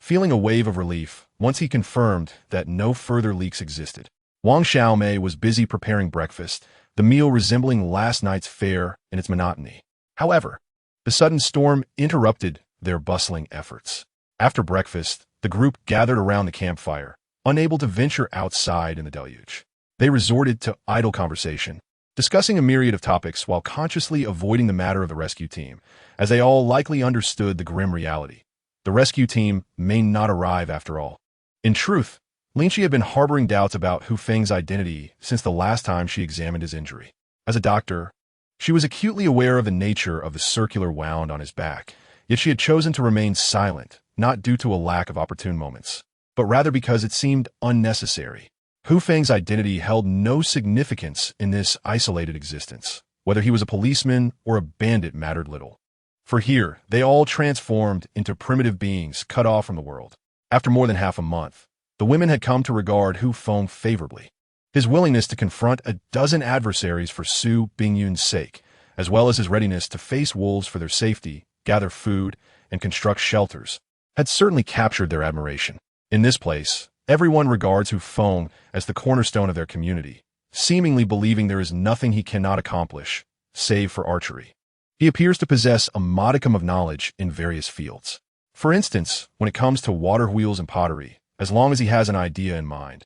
feeling a wave of relief once he confirmed that no further leaks existed. Wang Xiaomei was busy preparing breakfast, the meal resembling last night's fare in its monotony. However, the sudden storm interrupted their bustling efforts. After breakfast, the group gathered around the campfire, unable to venture outside in the deluge. They resorted to idle conversation, discussing a myriad of topics while consciously avoiding the matter of the rescue team, as they all likely understood the grim reality. The rescue team may not arrive after all. In truth, Lin Shi had been harboring doubts about Hu Feng's identity since the last time she examined his injury. As a doctor, she was acutely aware of the nature of the circular wound on his back, yet she had chosen to remain silent, not due to a lack of opportune moments, but rather because it seemed unnecessary. Hu Feng's identity held no significance in this isolated existence. Whether he was a policeman or a bandit mattered little. For here, they all transformed into primitive beings cut off from the world. After more than half a month, the women had come to regard Hu Feng favorably. His willingness to confront a dozen adversaries for Su Bingyun's sake, as well as his readiness to face wolves for their safety, gather food, and construct shelters, had certainly captured their admiration. In this place, everyone regards Hu Feng as the cornerstone of their community, seemingly believing there is nothing he cannot accomplish, save for archery. He appears to possess a modicum of knowledge in various fields. For instance, when it comes to water wheels and pottery, as long as he has an idea in mind,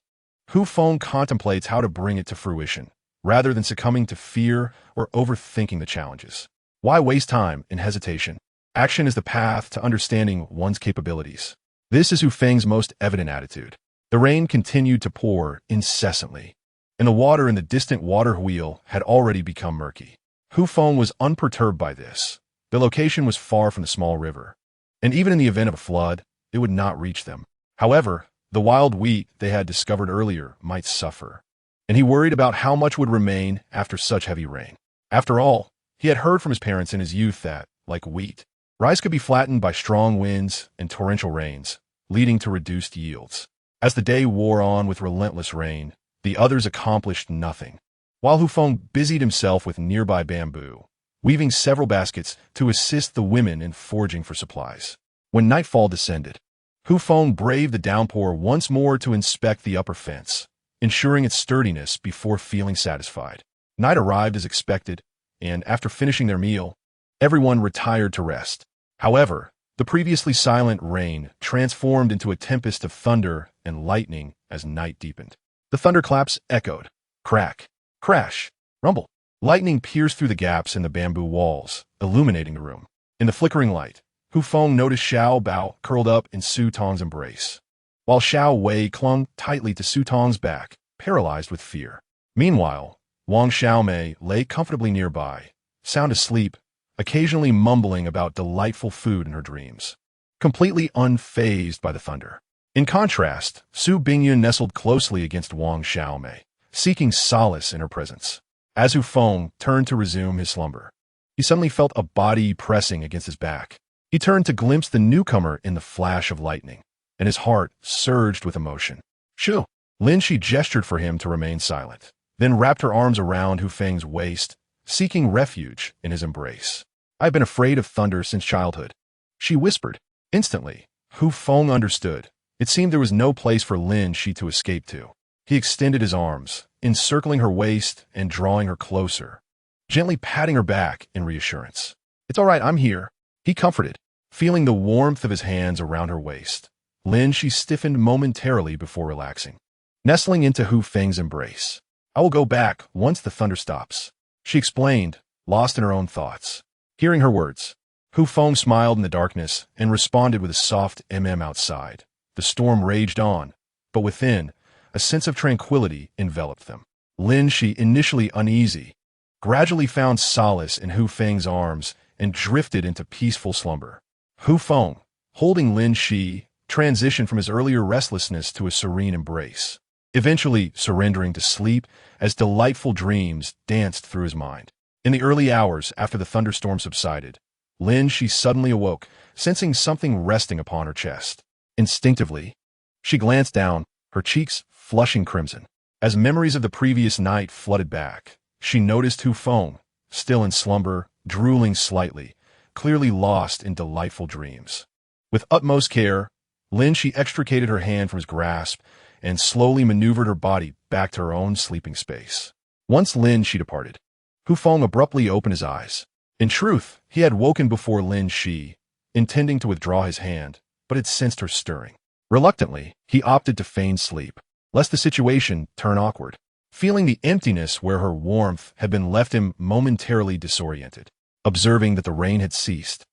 Hu Feng contemplates how to bring it to fruition, rather than succumbing to fear or overthinking the challenges. Why waste time in hesitation? Action is the path to understanding one's capabilities. This is Hu Feng's most evident attitude. The rain continued to pour incessantly, and the water in the distant water wheel had already become murky. Hu Feng was unperturbed by this. The location was far from the small river, and even in the event of a flood, it would not reach them. However, the wild wheat they had discovered earlier might suffer, and he worried about how much would remain after such heavy rain. After all, he had heard from his parents in his youth that, like wheat, rice could be flattened by strong winds and torrential rains, leading to reduced yields. As the day wore on with relentless rain, the others accomplished nothing, while Hu Feng busied himself with nearby bamboo, weaving several baskets to assist the women in foraging for supplies. When nightfall descended, Hu Feng braved the downpour once more to inspect the upper fence, ensuring its sturdiness before feeling satisfied. Night arrived as expected, and after finishing their meal, everyone retired to rest. However, the previously silent rain transformed into a tempest of thunder and lightning as night deepened. The thunderclaps echoed. Crack, crash, rumble. Lightning pierced through the gaps in the bamboo walls, illuminating the room. In the flickering light, Hu Feng noticed Xiao Bao curled up in Su Tong's embrace, while Xiao Wei clung tightly to Su Tong's back, paralyzed with fear. Meanwhile, Wang Xiaomei lay comfortably nearby, sound asleep, occasionally mumbling about delightful food in her dreams, completely unfazed by the thunder. In contrast, Su Bingyun nestled closely against Wang Xiaomei, seeking solace in her presence. As Hu Feng turned to resume his slumber, he suddenly felt a body pressing against his back. He turned to glimpse the newcomer in the flash of lightning, and his heart surged with emotion. Shoo! Lin Shi gestured for him to remain silent, then wrapped her arms around Hu Feng's waist, seeking refuge in his embrace. I've been afraid of thunder since childhood, she whispered. Instantly, Hu Feng understood. It seemed there was no place for Lin Shi to escape to. He extended his arms, encircling her waist and drawing her closer, gently patting her back in reassurance. It's all right, I'm here, he comforted, feeling the warmth of his hands around her waist. Lin Shi stiffened momentarily before relaxing, nestling into Hu Feng's embrace. I will go back once the thunder stops, she explained, lost in her own thoughts. Hearing her words, Hu Feng smiled in the darkness and responded with a soft outside. The storm raged on, but within, a sense of tranquility enveloped them. Lin Shi, initially uneasy, gradually found solace in Hu Feng's arms and drifted into peaceful slumber. Hu Feng, holding Lin Shi, transitioned from his earlier restlessness to a serene embrace, eventually surrendering to sleep as delightful dreams danced through his mind. In the early hours after the thunderstorm subsided, Lin Shi suddenly awoke, sensing something resting upon her chest. Instinctively, she glanced down, her cheeks flushing crimson. As memories of the previous night flooded back, she noticed Hu Feng, still in slumber, drooling slightly, clearly lost in delightful dreams. With utmost care, Lin Shi extricated her hand from his grasp and slowly maneuvered her body back to her own sleeping space. Once Lin Shi departed, Hu Feng abruptly opened his eyes. In truth, he had woken before Lin Shi, intending to withdraw his hand, but had sensed her stirring. Reluctantly, he opted to feign sleep, lest the situation turn awkward. Feeling the emptiness where her warmth had been left him momentarily disoriented. Observing that the rain had ceased,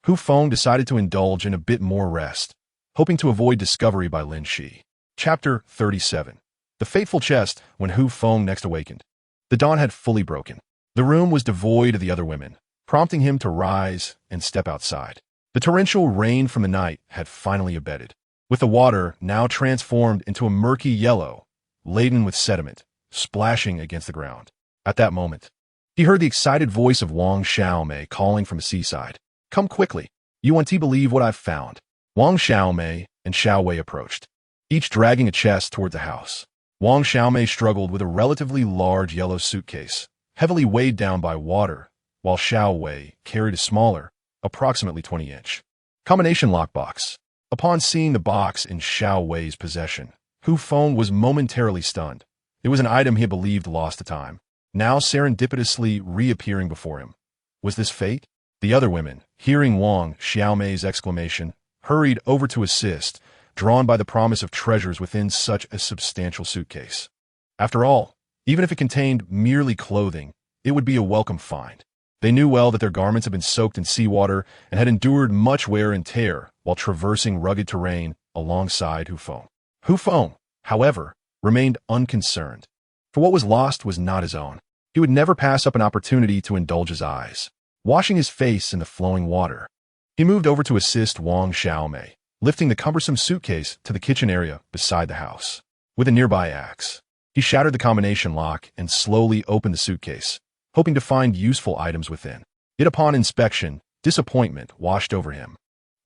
Hu Feng decided to indulge in a bit more rest, hoping to avoid discovery by Lin Shi. Chapter 37. The fateful chest when Hu Feng next awakened. The dawn had fully broken. The room was devoid of the other women, prompting him to rise and step outside. The torrential rain from the night had finally abated, with the water now transformed into a murky yellow, laden with sediment, splashing against the ground. At that moment, he heard the excited voice of Wang Xiaomei calling from the seaside. "Come quickly. You won't believe what I've found." Wang Xiaomei and Xiao Wei approached, each dragging a chest toward the house. Wang Xiaomei struggled with a relatively large yellow suitcase, heavily weighed down by water, while Xiao Wei carried a smaller, approximately 20-inch combination lockbox. Upon seeing the box in Xiao Wei's possession, Hu Feng was momentarily stunned. It was an item he had believed lost to time, now serendipitously reappearing before him. Was this fate? The other women, hearing Wang Xiaomei's exclamation, hurried over to assist, drawn by the promise of treasures within such a substantial suitcase. After all, even if it contained merely clothing, it would be a welcome find. They knew well that their garments had been soaked in seawater and had endured much wear and tear while traversing rugged terrain alongside Hu Feng. Hu Feng, however, remained unconcerned, for what was lost was not his own. He would never pass up an opportunity to indulge his eyes. Washing his face in the flowing water, he moved over to assist Wang Xiaomei, lifting the cumbersome suitcase to the kitchen area beside the house. With a nearby axe, he shattered the combination lock and slowly opened the suitcase, hoping to find useful items within. Yet upon inspection, disappointment washed over him.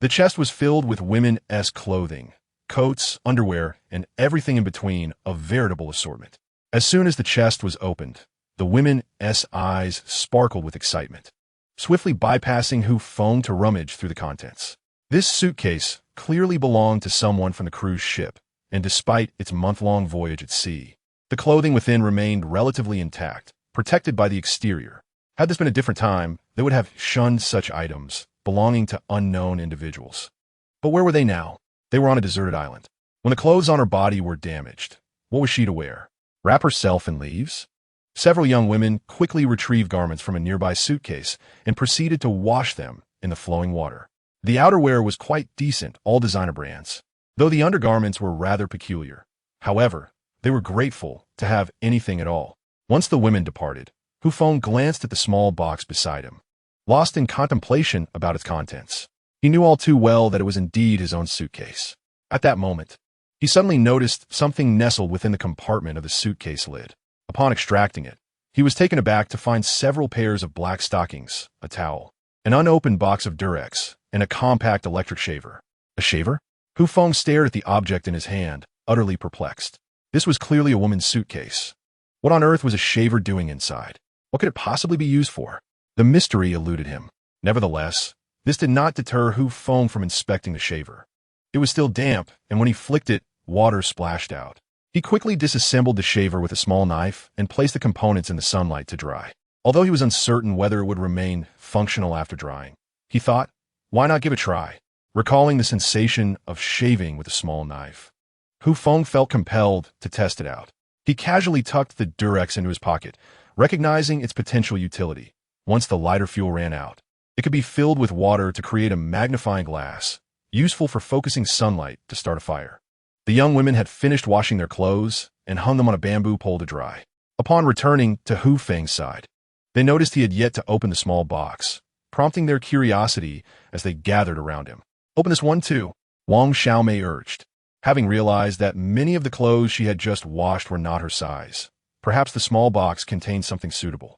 The chest was filled with women's clothing, coats, underwear, and everything in between, a veritable assortment. As soon as the chest was opened, the women's eyes sparkled with excitement, swiftly bypassing Hu Feng to rummage through the contents. This suitcase clearly belonged to someone from the cruise ship, and despite its month-long voyage at sea, the clothing within remained relatively intact, protected by the exterior. Had this been a different time, they would have shunned such items belonging to unknown individuals. But where were they now? They were on a deserted island. When the clothes on her body were damaged, what was she to wear? Wrap herself in leaves? Several young women quickly retrieved garments from a nearby suitcase and proceeded to wash them in the flowing water. The outerwear was quite decent, all designer brands, though the undergarments were rather peculiar. However, they were grateful to have anything at all. Once the women departed, Hu Feng glanced at the small box beside him, lost in contemplation about its contents. He knew all too well that it was indeed his own suitcase. At that moment, he suddenly noticed something nestled within the compartment of the suitcase lid. Upon extracting it, he was taken aback to find several pairs of black stockings, a towel, an unopened box of Durex, and a compact electric shaver. A shaver? Hu Feng stared at the object in his hand, utterly perplexed. This was clearly a woman's suitcase. What on earth was a shaver doing inside? What could it possibly be used for? The mystery eluded him. Nevertheless, this did not deter Hu Feng from inspecting the shaver. It was still damp, and when he flicked it, water splashed out. He quickly disassembled the shaver with a small knife and placed the components in the sunlight to dry. Although he was uncertain whether it would remain functional after drying, he thought, why not give it a try? Recalling the sensation of shaving with a small knife, Hu Feng felt compelled to test it out. He casually tucked the Durex into his pocket, recognizing its potential utility. Once the lighter fuel ran out, it could be filled with water to create a magnifying glass, useful for focusing sunlight to start a fire. The young women had finished washing their clothes and hung them on a bamboo pole to dry. Upon returning to Hu Feng's side, they noticed he had yet to open the small box, prompting their curiosity as they gathered around him. "Open this one too," Wang Xiaomei urged, having realized that many of the clothes she had just washed were not her size. Perhaps the small box contained something suitable.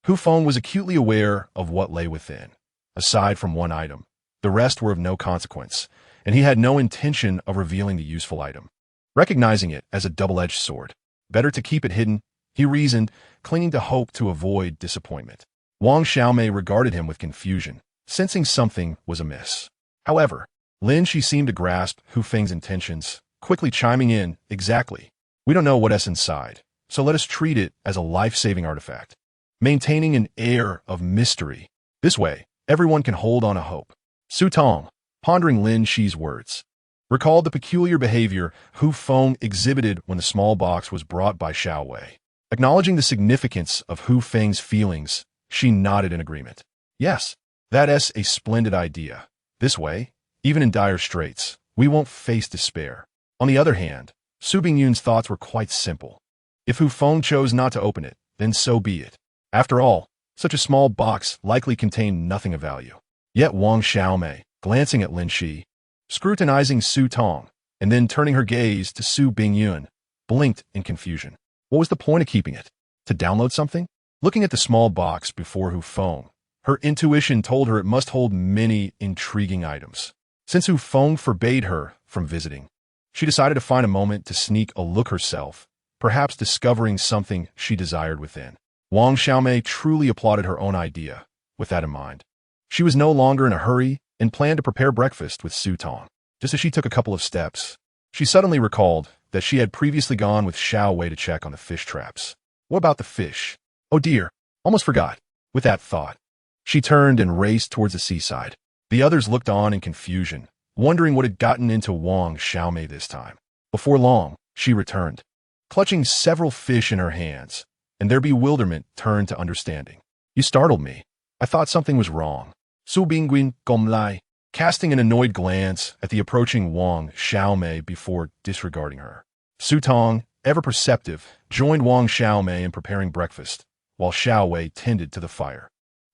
Hu Feng was acutely aware of what lay within. Aside from one item, the rest were of no consequence, and he had no intention of revealing the useful item. Recognizing it as a double-edged sword, better to keep it hidden, he reasoned, clinging to hope to avoid disappointment. Wang Xiaomei regarded him with confusion, sensing something was amiss. However, Lin Shi seemed to grasp Hu Feng's intentions, quickly chiming in, "Exactly. We don't know what's inside, so let us treat it as a life-saving artifact," maintaining an air of mystery. This way, everyone can hold on a hope. Su Tong, pondering Lin Shi's words, recalled the peculiar behavior Hu Feng exhibited when the small box was brought by Xiao Wei. Acknowledging the significance of Hu Feng's feelings, she nodded in agreement. "Yes, that's a splendid idea. This way, even in dire straits, we won't face despair. On the other hand, Su Bingyun's thoughts were quite simple. If Hu Feng chose not to open it, then so be it. After all, such a small box likely contained nothing of value. Yet Wang Xiaomei, glancing at Lin Shi, scrutinizing Su Tong, and then turning her gaze to Su Bingyun, blinked in confusion. What was the point of keeping it? To download something? Looking at the small box before Hu Feng, her intuition told her it must hold many intriguing items. Since Hu Feng forbade her from visiting, she decided to find a moment to sneak a look herself, perhaps discovering something she desired within. Wang Xiaomei truly applauded her own idea, with that in mind. She was no longer in a hurry and planned to prepare breakfast with Su Tong. Just as she took a couple of steps, she suddenly recalled that she had previously gone with Xiao Wei to check on the fish traps. What about the fish? Oh dear, almost forgot. With that thought, she turned and raced towards the seaside. The others looked on in confusion, wondering what had gotten into Wang Xiaomei this time. Before long, she returned, clutching several fish in her hands, and their bewilderment turned to understanding. You startled me. I thought something was wrong. Su Bingyun Gomlai, casting an annoyed glance at the approaching Wang Xiaomei before disregarding her. Su Tong, ever perceptive, joined Wang Xiaomei in preparing breakfast, while Xiao Wei tended to the fire.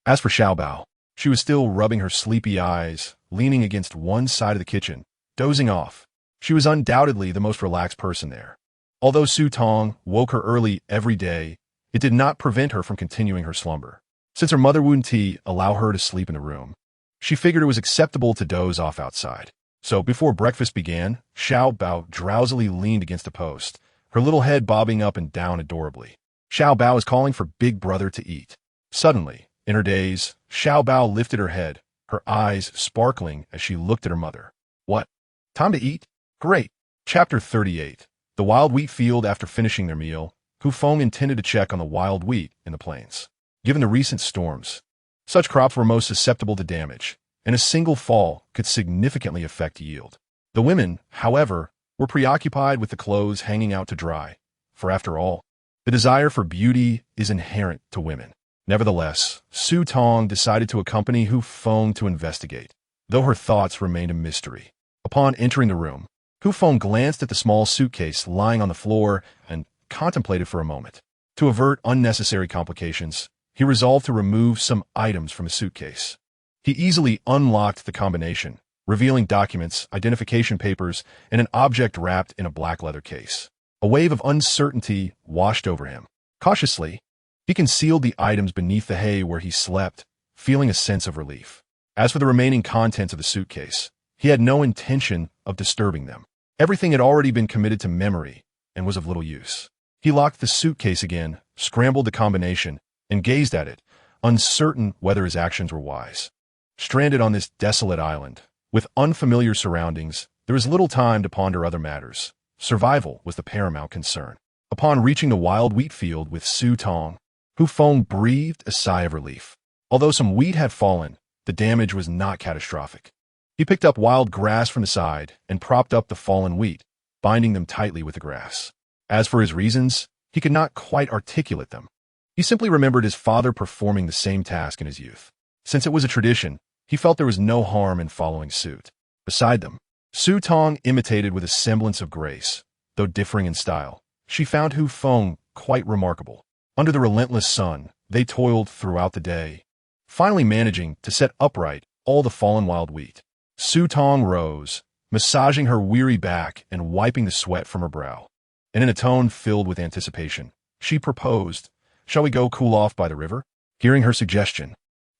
As for Xiao Bao, she was still rubbing her sleepy eyes, leaning against one side of the kitchen, dozing off. She was undoubtedly the most relaxed person there. Although Su Tong woke her early every day, it did not prevent her from continuing her slumber. Since her mother wouldn't allow her to sleep in the room, she figured it was acceptable to doze off outside. So before breakfast began, Xiao Bao drowsily leaned against a post, her little head bobbing up and down adorably. Xiao Bao is calling for Big Brother to eat. Suddenly, in her daze, Xiao Bao lifted her head, her eyes sparkling as she looked at her mother. What? Time to eat? Great. Chapter 38. The wild wheat field. After finishing their meal, Hu Feng intended to check on the wild wheat in the plains. Given the recent storms, such crops were most susceptible to damage, and a single fall could significantly affect yield. The women, however, were preoccupied with the clothes hanging out to dry, for after all, the desire for beauty is inherent to women. Nevertheless, Su Tong decided to accompany Hu Feng to investigate, though her thoughts remained a mystery. Upon entering the room, Hu Feng glanced at the small suitcase lying on the floor and contemplated for a moment. To avert unnecessary complications, he resolved to remove some items from his suitcase. He easily unlocked the combination, revealing documents, identification papers, and an object wrapped in a black leather case. A wave of uncertainty washed over him. Cautiously, he concealed the items beneath the hay where he slept, feeling a sense of relief. As for the remaining contents of the suitcase, he had no intention of disturbing them. Everything had already been committed to memory and was of little use. He locked the suitcase again, scrambled the combination, and gazed at it, uncertain whether his actions were wise. Stranded on this desolate island, with unfamiliar surroundings, there was little time to ponder other matters. Survival was the paramount concern. Upon reaching the wild wheat field with Su Tong, Hu Feng breathed a sigh of relief. Although some wheat had fallen, the damage was not catastrophic. He picked up wild grass from the side and propped up the fallen wheat, binding them tightly with the grass. As for his reasons, he could not quite articulate them. He simply remembered his father performing the same task in his youth. Since it was a tradition, he felt there was no harm in following suit. Beside them, Su Tong imitated with a semblance of grace, though differing in style. She found Hu Feng quite remarkable. Under the relentless sun, they toiled throughout the day, finally managing to set upright all the fallen wild wheat. Su Tong rose, massaging her weary back and wiping the sweat from her brow. And in a tone filled with anticipation, she proposed, "Shall we go cool off by the river?" Hearing her suggestion,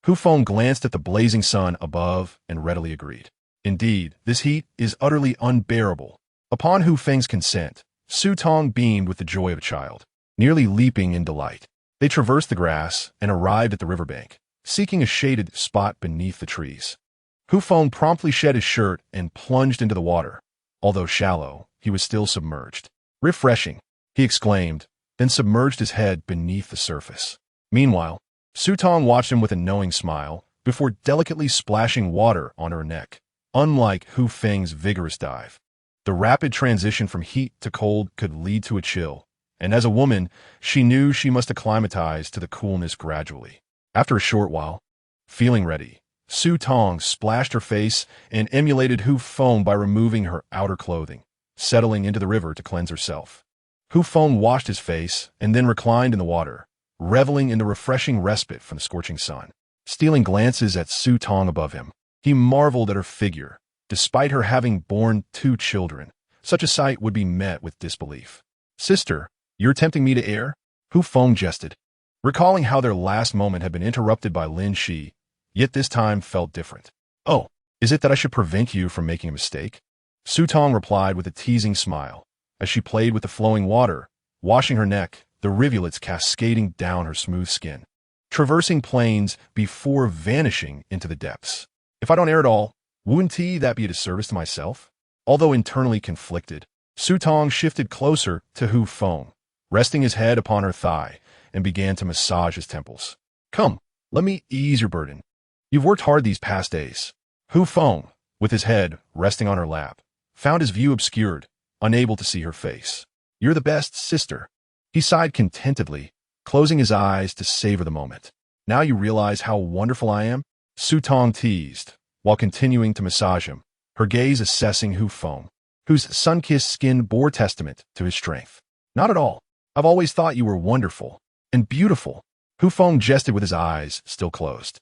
Hu Feng glanced at the blazing sun above and readily agreed. Indeed, this heat is utterly unbearable. Upon Hu Feng's consent, Su Tong beamed with the joy of a child, nearly leaping in delight. They traversed the grass and arrived at the riverbank, seeking a shaded spot beneath the trees. Hu Feng promptly shed his shirt and plunged into the water. Although shallow, he was still submerged. "Refreshing," he exclaimed, then submerged his head beneath the surface. Meanwhile, Su Tong watched him with a knowing smile before delicately splashing water on her neck. Unlike Hu Feng's vigorous dive, the rapid transition from heat to cold could lead to a chill, and as a woman, she knew she must acclimatize to the coolness gradually. After a short while, feeling ready, Su Tong splashed her face and emulated Hu Feng by removing her outer clothing. settling into the river to cleanse herself. Hu Feng washed his face and then reclined in the water, reveling in the refreshing respite from the scorching sun. Stealing glances at Su Tong above him, he marveled at her figure. Despite her having borne 2 children, such a sight would be met with disbelief. "Sister, you're tempting me to err?" Hu Feng jested, recalling how their last moment had been interrupted by Lin Shi, yet this time felt different. "Oh, is it that I should prevent you from making a mistake?" Su Tong replied with a teasing smile, as she played with the flowing water, washing her neck, the rivulets cascading down her smooth skin, traversing plains before vanishing into the depths. "If I don't err at all, wouldn't that be a disservice to myself?" Although internally conflicted, Su Tong shifted closer to Hu Feng, resting his head upon her thigh, and began to massage his temples. "Come, let me ease your burden. You've worked hard these past days." Hu Feng, with his head resting on her lap, found his view obscured, unable to see her face. "You're the best, sister." He sighed contentedly, closing his eyes to savor the moment. "Now you realize how wonderful I am?" Su Tong teased, while continuing to massage him, her gaze assessing Hu Feng, whose sun-kissed skin bore testament to his strength. "Not at all. I've always thought you were wonderful and beautiful." Hu Feng jested with his eyes still closed.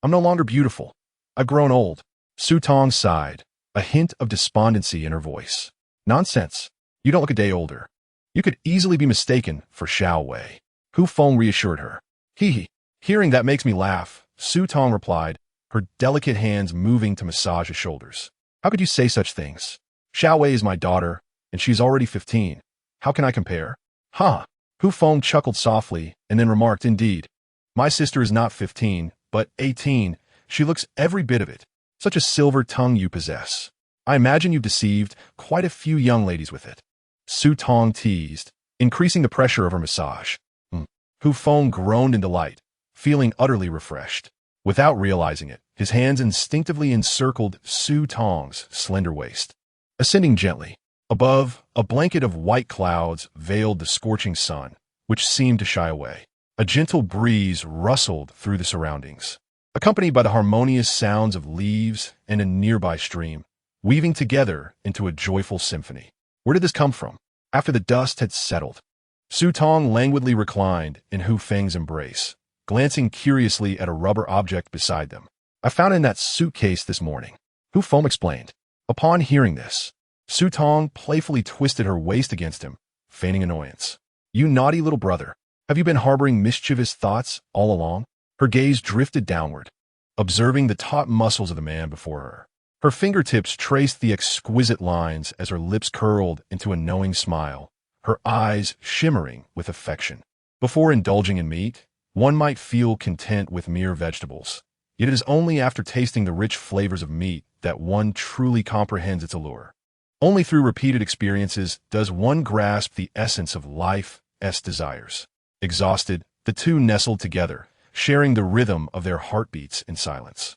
"I'm no longer beautiful. I've grown old." Su Tong sighed, a hint of despondency in her voice. "Nonsense. You don't look a day older. You could easily be mistaken for Xiao Wei." Hu Feng reassured her. "Hee. Hearing that makes me laugh," Su Tong replied, her delicate hands moving to massage his shoulders. "How could you say such things? Xiao Wei is my daughter, and she's already 15. How can I compare?" "Ha!" Hu Feng chuckled softly and then remarked, "Indeed. My sister is not 15, but 18. She looks every bit of it. Such a silver tongue you possess. I imagine you've deceived quite a few young ladies with it." Su Tong teased, increasing the pressure of her massage. Hu Feng groaned in delight, feeling utterly refreshed. Without realizing it, his hands instinctively encircled Su Tong's slender waist. Ascending gently, above, a blanket of white clouds veiled the scorching sun, which seemed to shy away. A gentle breeze rustled through the surroundings, accompanied by the harmonious sounds of leaves and a nearby stream, weaving together into a joyful symphony. Where did this come from? After the dust had settled, Su Tong languidly reclined in Hu Feng's embrace, glancing curiously at a rubber object beside them. "I found it in that suitcase this morning," Hu Feng explained. Upon hearing this, Su Tong playfully twisted her waist against him, feigning annoyance. "You naughty little brother. Have you been harboring mischievous thoughts all along?" Her gaze drifted downward, observing the taut muscles of the man before her. Her fingertips traced the exquisite lines as her lips curled into a knowing smile, her eyes shimmering with affection. Before indulging in meat, one might feel content with mere vegetables. Yet it is only after tasting the rich flavors of meat that one truly comprehends its allure. Only through repeated experiences does one grasp the essence of life's desires. Exhausted, the two nestled together, sharing the rhythm of their heartbeats in silence.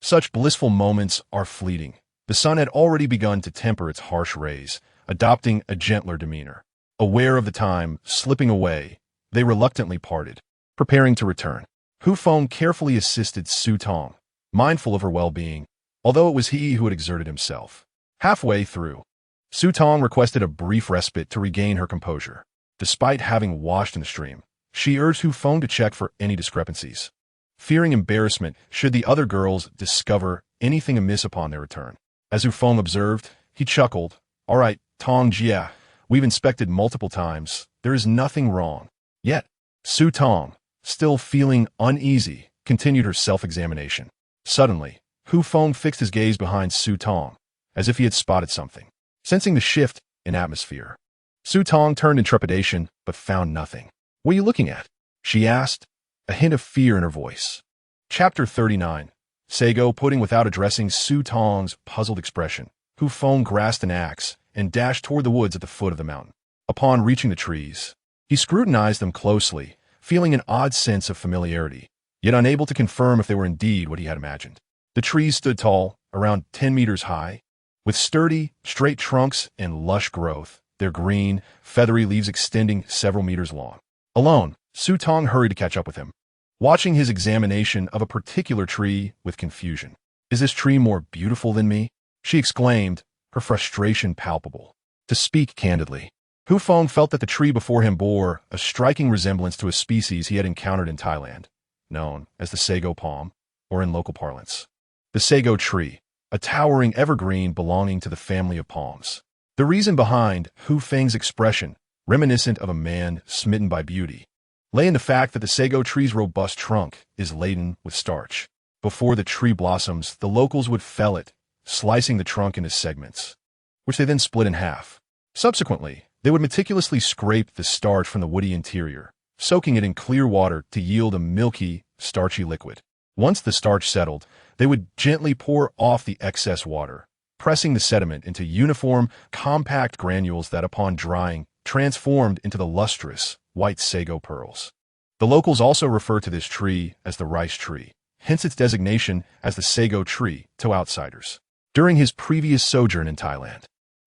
Such blissful moments are fleeting. The sun had already begun to temper its harsh rays, adopting a gentler demeanor. Aware of the time slipping away, they reluctantly parted, preparing to return. Hu Feng carefully assisted Su Tong, mindful of her well-being, although it was he who had exerted himself. Halfway through, Su Tong requested a brief respite to regain her composure. Despite having washed in the stream, she urged Hu Feng to check for any discrepancies, fearing embarrassment should the other girls discover anything amiss upon their return. As Hu Feng observed, he chuckled. "All right, Tong Jia, we've inspected multiple times. There is nothing wrong." Yet, Su Tong, still feeling uneasy, continued her self-examination. Suddenly, Hu Feng fixed his gaze behind Su Tong, as if he had spotted something. Sensing the shift in atmosphere, Su Tong turned in trepidation, but found nothing. "What are you looking at?" she asked, a hint of fear in her voice. Chapter 39. Sago putting without addressing Su Tong's puzzled expression, Hu Feng grasped an axe and dashed toward the woods at the foot of the mountain. Upon reaching the trees, he scrutinized them closely, feeling an odd sense of familiarity, yet unable to confirm if they were indeed what he had imagined. The trees stood tall, around 10 meters high, with sturdy, straight trunks and lush growth, their green, feathery leaves extending several meters long. Alone, Su Tong hurried to catch up with him, watching his examination of a particular tree with confusion. "Is this tree more beautiful than me?" she exclaimed, her frustration palpable. To speak candidly, Hu Feng felt that the tree before him bore a striking resemblance to a species he had encountered in Thailand, known as the sago palm, or in local parlance, the sago tree, a towering evergreen belonging to the family of palms. The reason behind Hu Feng's expression, reminiscent of a man smitten by beauty, lay in the fact that the sago tree's robust trunk is laden with starch. Before the tree blossoms, the locals would fell it, slicing the trunk into segments, which they then split in half. Subsequently, they would meticulously scrape the starch from the woody interior, soaking it in clear water to yield a milky, starchy liquid. Once the starch settled, they would gently pour off the excess water, pressing the sediment into uniform, compact granules that, upon drying, transformed into the lustrous, white sago pearls. The locals also refer to this tree as the rice tree, hence its designation as the sago tree to outsiders. During his previous sojourn in Thailand,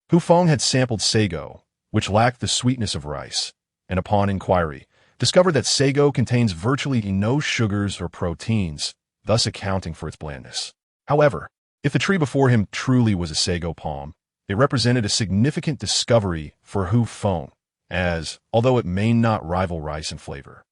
Hu Feng had sampled sago, which lacked the sweetness of rice, and upon inquiry, discovered that sago contains virtually no sugars or proteins, thus accounting for its blandness. However, if the tree before him truly was a sago palm, it represented a significant discovery for Hu Feng, as, although it may not rival rice in flavor,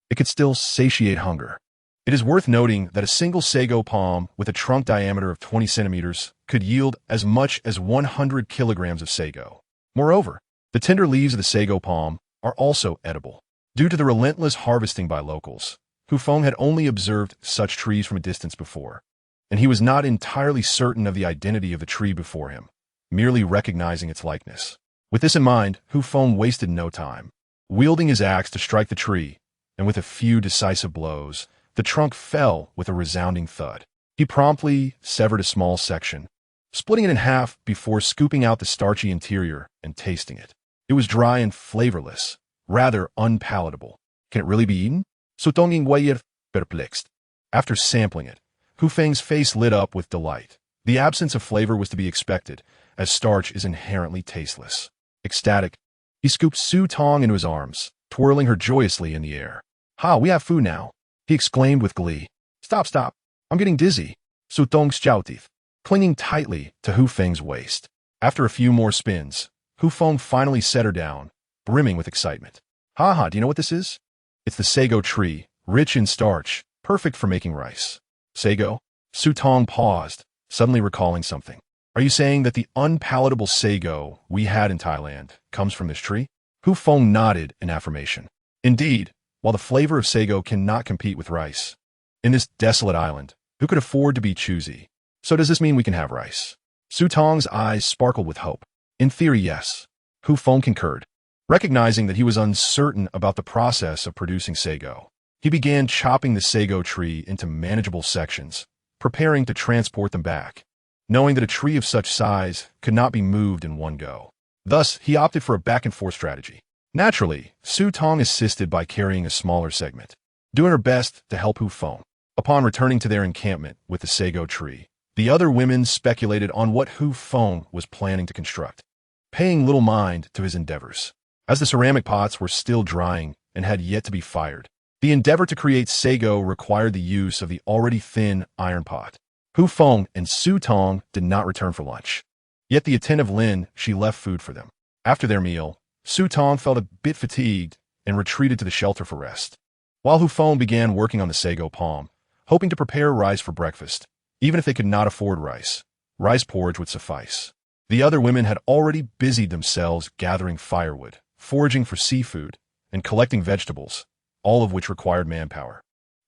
it could still satiate hunger. It is worth noting that a single sago palm with a trunk diameter of 20 centimeters could yield as much as 100 kilograms of sago. Moreover, the tender leaves of the sago palm are also edible. Due to the relentless harvesting by locals, Hu Feng had only observed such trees from a distance before, and he was not entirely certain of the identity of the tree before him, merely recognizing its likeness. With this in mind, Hu Feng wasted no time. Wielding his axe to strike the tree, and with a few decisive blows, the trunk fell with a resounding thud. He promptly severed a small section, splitting it in half before scooping out the starchy interior and tasting it. It was dry and flavorless, rather unpalatable. Can it really be eaten? Sutonging Wayer perplexed. After sampling it, Hu Feng's face lit up with delight. The absence of flavor was to be expected, as starch is inherently tasteless. Ecstatic, he scooped Su Tong into his arms, twirling her joyously in the air. "Ha, we have food now," he exclaimed with glee. Stop. I'm getting dizzy." Su Tong shouted, clinging tightly to Hu Feng's waist. After a few more spins, Hu Feng finally set her down, brimming with excitement. "Ha, do you know what this is? It's the sago tree, rich in starch, perfect for making rice." Sago? Su Tong paused, suddenly recalling something. "Are you saying that the unpalatable sago we had in Thailand comes from this tree?" Hu Feng nodded in affirmation. Indeed, while the flavor of sago cannot compete with rice, in this desolate island, who could afford to be choosy? So does this mean we can have rice? Su Tong's eyes sparkled with hope. In theory, yes. Hu Feng concurred. Recognizing that he was uncertain about the process of producing sago, he began chopping the sago tree into manageable sections, preparing to transport them back, knowing that a tree of such size could not be moved in one go. Thus, he opted for a back-and-forth strategy. Naturally, Su Tong assisted by carrying a smaller segment, doing her best to help Hu Feng. Upon returning to their encampment with the sago tree, the other women speculated on what Hu Feng was planning to construct, paying little mind to his endeavors. As the ceramic pots were still drying and had yet to be fired, the endeavor to create sago required the use of the already thin iron pot. Hu Feng and Su Tong did not return for lunch. Yet the attentive Lin, she left food for them. After their meal, Su Tong felt a bit fatigued and retreated to the shelter for rest, while Hu Feng began working on the sago palm, hoping to prepare rice for breakfast. Even if they could not afford rice porridge would suffice. The other women had already busied themselves gathering firewood, foraging for seafood, and collecting vegetables, all of which required manpower.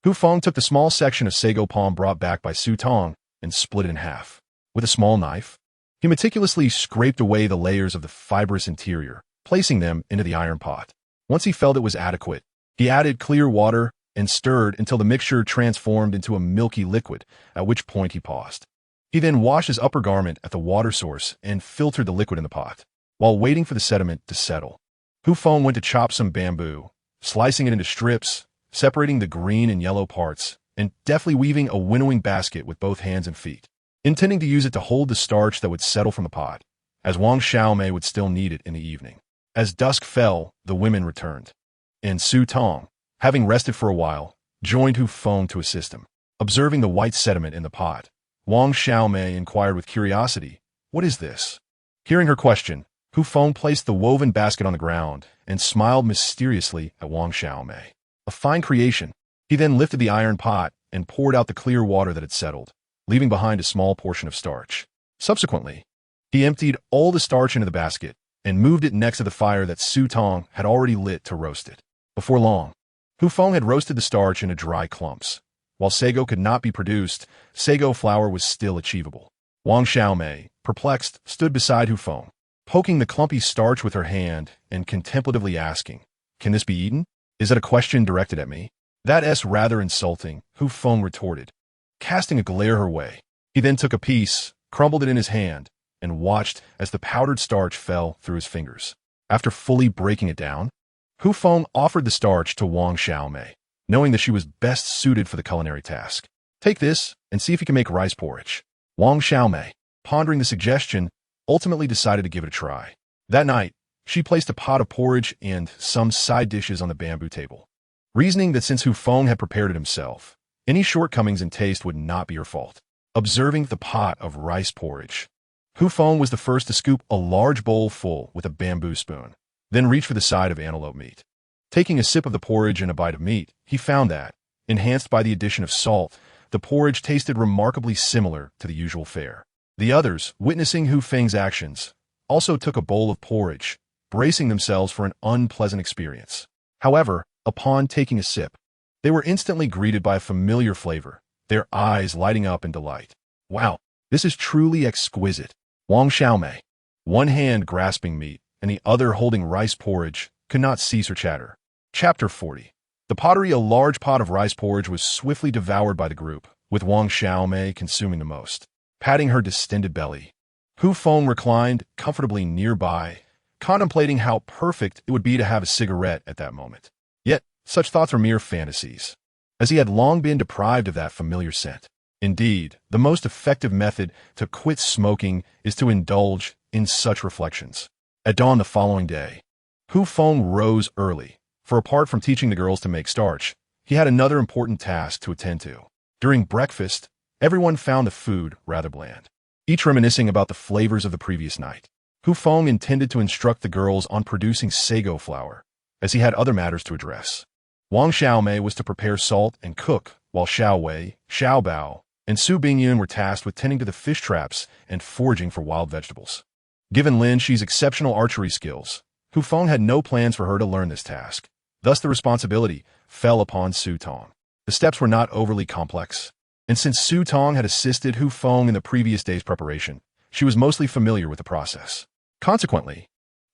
Hu Feng took the small section of sago palm brought back by Su Tong and split it in half. With a small knife, he meticulously scraped away the layers of the fibrous interior, placing them into the iron pot. Once he felt it was adequate, he added clear water and stirred until the mixture transformed into a milky liquid, at which point he paused. He then washed his upper garment at the water source and filtered the liquid in the pot. While waiting for the sediment to settle, Hu Feng went to chop some bamboo, slicing it into strips, separating the green and yellow parts, and deftly weaving a winnowing basket with both hands and feet, intending to use it to hold the starch that would settle from the pot, as Wang Xiaomei would still need it in the evening. As dusk fell, the women returned, and Su Tong, having rested for a while, joined Hu Feng to assist him. Observing the white sediment in the pot, Wang Xiaomei inquired with curiosity, "What is this?" Hearing her question, Hu Feng placed the woven basket on the ground and smiled mysteriously at Wang Xiaomei. A fine creation. He then lifted the iron pot and poured out the clear water that had settled, leaving behind a small portion of starch. Subsequently, he emptied all the starch into the basket and moved it next to the fire that Su Tong had already lit to roast it. Before long, Hu Feng had roasted the starch into dry clumps. While sago could not be produced, sago flour was still achievable. Wang Xiaomei, perplexed, stood beside Hu Feng, poking the clumpy starch with her hand and contemplatively asking, "Can this be eaten? Is that a question directed at me?" "That's rather insulting," Hu Feng retorted, casting a glare her way. He then took a piece, crumbled it in his hand, and watched as the powdered starch fell through his fingers. After fully breaking it down, Hu Feng offered the starch to Wang Xiaomei, knowing that she was best suited for the culinary task. "Take this and see if you can make rice porridge." Wang Xiaomei, pondering the suggestion, ultimately decided to give it a try. That night, she placed a pot of porridge and some side dishes on the bamboo table, reasoning that since Hu Feng had prepared it himself, any shortcomings in taste would not be her fault. Observing the pot of rice porridge, Hu Feng was the first to scoop a large bowl full with a bamboo spoon, then reach for the side of antelope meat. Taking a sip of the porridge and a bite of meat, he found that, enhanced by the addition of salt, the porridge tasted remarkably similar to the usual fare. The others, witnessing Hu Feng's actions, also took a bowl of porridge, bracing themselves for an unpleasant experience. However, upon taking a sip, they were instantly greeted by a familiar flavor, their eyes lighting up in delight. "Wow, this is truly exquisite." Wang Xiaomei, one hand grasping meat and the other holding rice porridge, could not cease her chatter. Chapter 40. The pottery, a large pot of rice porridge, was swiftly devoured by the group, with Wang Xiaomei consuming the most. Patting her distended belly, Hu Feng reclined comfortably nearby, contemplating how perfect it would be to have a cigarette at that moment. Yet, such thoughts were mere fantasies, as he had long been deprived of that familiar scent. Indeed, the most effective method to quit smoking is to indulge in such reflections. At dawn the following day, Hu Feng rose early, for apart from teaching the girls to make starch, he had another important task to attend to. During breakfast, everyone found the food rather bland, each reminiscing about the flavors of the previous night. Hu Feng intended to instruct the girls on producing sago flour, as he had other matters to address. Wang Xiaomei was to prepare salt and cook, while Xiao Wei, Xiao Bao, and Su Bingyun were tasked with tending to the fish traps and foraging for wild vegetables. Given Lin Shi's exceptional archery skills, Hu Feng had no plans for her to learn this task. Thus the responsibility fell upon Su Tong. The steps were not overly complex, and since Su Tong had assisted Hu Feng in the previous day's preparation, she was mostly familiar with the process. Consequently,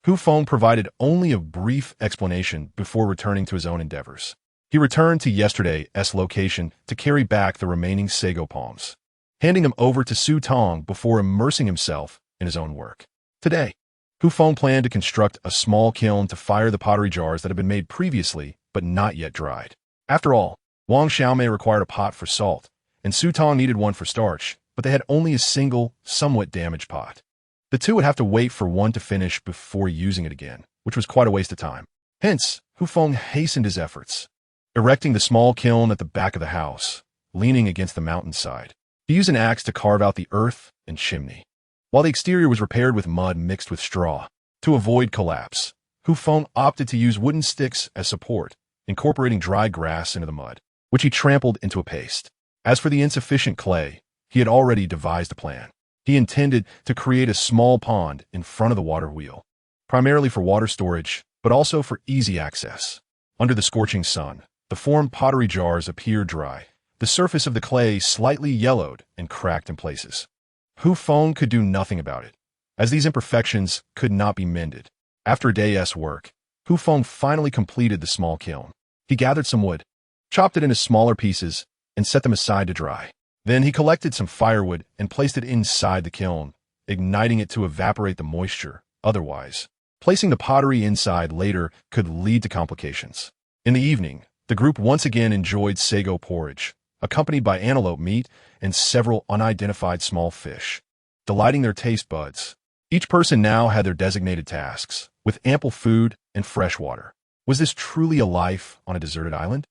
Hu Feng provided only a brief explanation before returning to his own endeavors. He returned to yesterday's location to carry back the remaining sago palms, handing them over to Su Tong before immersing himself in his own work. Today, Hu Feng planned to construct a small kiln to fire the pottery jars that had been made previously but not yet dried. After all, Wang Xiaomei required a pot for salt, and Su Tong needed one for starch, but they had only a single, somewhat damaged pot. The two would have to wait for one to finish before using it again, which was quite a waste of time. Hence, Hu Feng hastened his efforts, erecting the small kiln at the back of the house, leaning against the mountainside. He used an axe to carve out the earth and chimney, while the exterior was repaired with mud mixed with straw. To avoid collapse, Hu Feng opted to use wooden sticks as support, incorporating dry grass into the mud, which he trampled into a paste. As for the insufficient clay, he had already devised a plan. He intended to create a small pond in front of the water wheel, primarily for water storage, but also for easy access. Under the scorching sun, the formed pottery jars appeared dry, the surface of the clay slightly yellowed and cracked in places. Hu Feng could do nothing about it, as these imperfections could not be mended. After a day's work, Hu Feng finally completed the small kiln. He gathered some wood, chopped it into smaller pieces, and set them aside to dry. Then he collected some firewood and placed it inside the kiln, igniting it to evaporate the moisture. Otherwise, placing the pottery inside later could lead to complications. In the evening, the group once again enjoyed sago porridge, accompanied by antelope meat and several unidentified small fish, delighting their taste buds. Each person now had their designated tasks, with ample food and fresh water. Was this truly a life on a deserted island?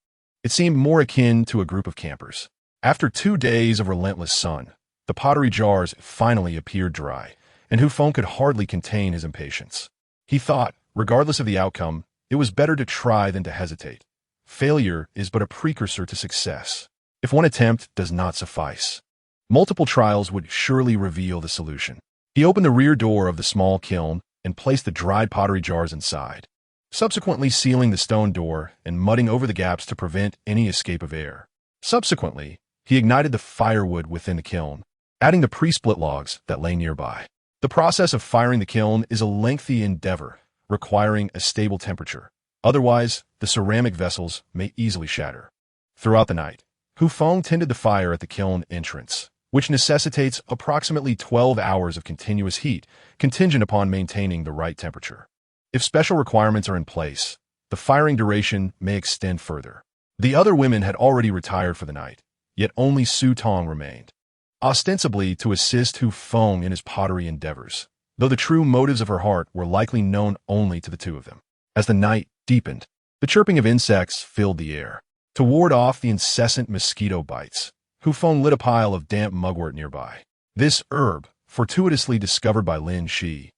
It seemed more akin to a group of campers. After 2 days of relentless sun, the pottery jars finally appeared dry, and Hu Feng could hardly contain his impatience. He thought, regardless of the outcome, it was better to try than to hesitate. Failure is but a precursor to success. If one attempt does not suffice, multiple trials would surely reveal the solution. He opened the rear door of the small kiln and placed the dried pottery jars inside, subsequently sealing the stone door and mudding over the gaps to prevent any escape of air. Subsequently, he ignited the firewood within the kiln, adding the pre-split logs that lay nearby. The process of firing the kiln is a lengthy endeavor, requiring a stable temperature. Otherwise, the ceramic vessels may easily shatter. Throughout the night, Hu Feng tended the fire at the kiln entrance, which necessitates approximately 12 hours of continuous heat, contingent upon maintaining the right temperature. If special requirements are in place, the firing duration may extend further. The other women had already retired for the night, yet only Su Tong remained, ostensibly to assist Hu Feng in his pottery endeavors, though the true motives of her heart were likely known only to the two of them. As the night deepened, the chirping of insects filled the air. To ward off the incessant mosquito bites, Hu Feng lit a pile of damp mugwort nearby. This herb, fortuitously discovered by Lin Shi,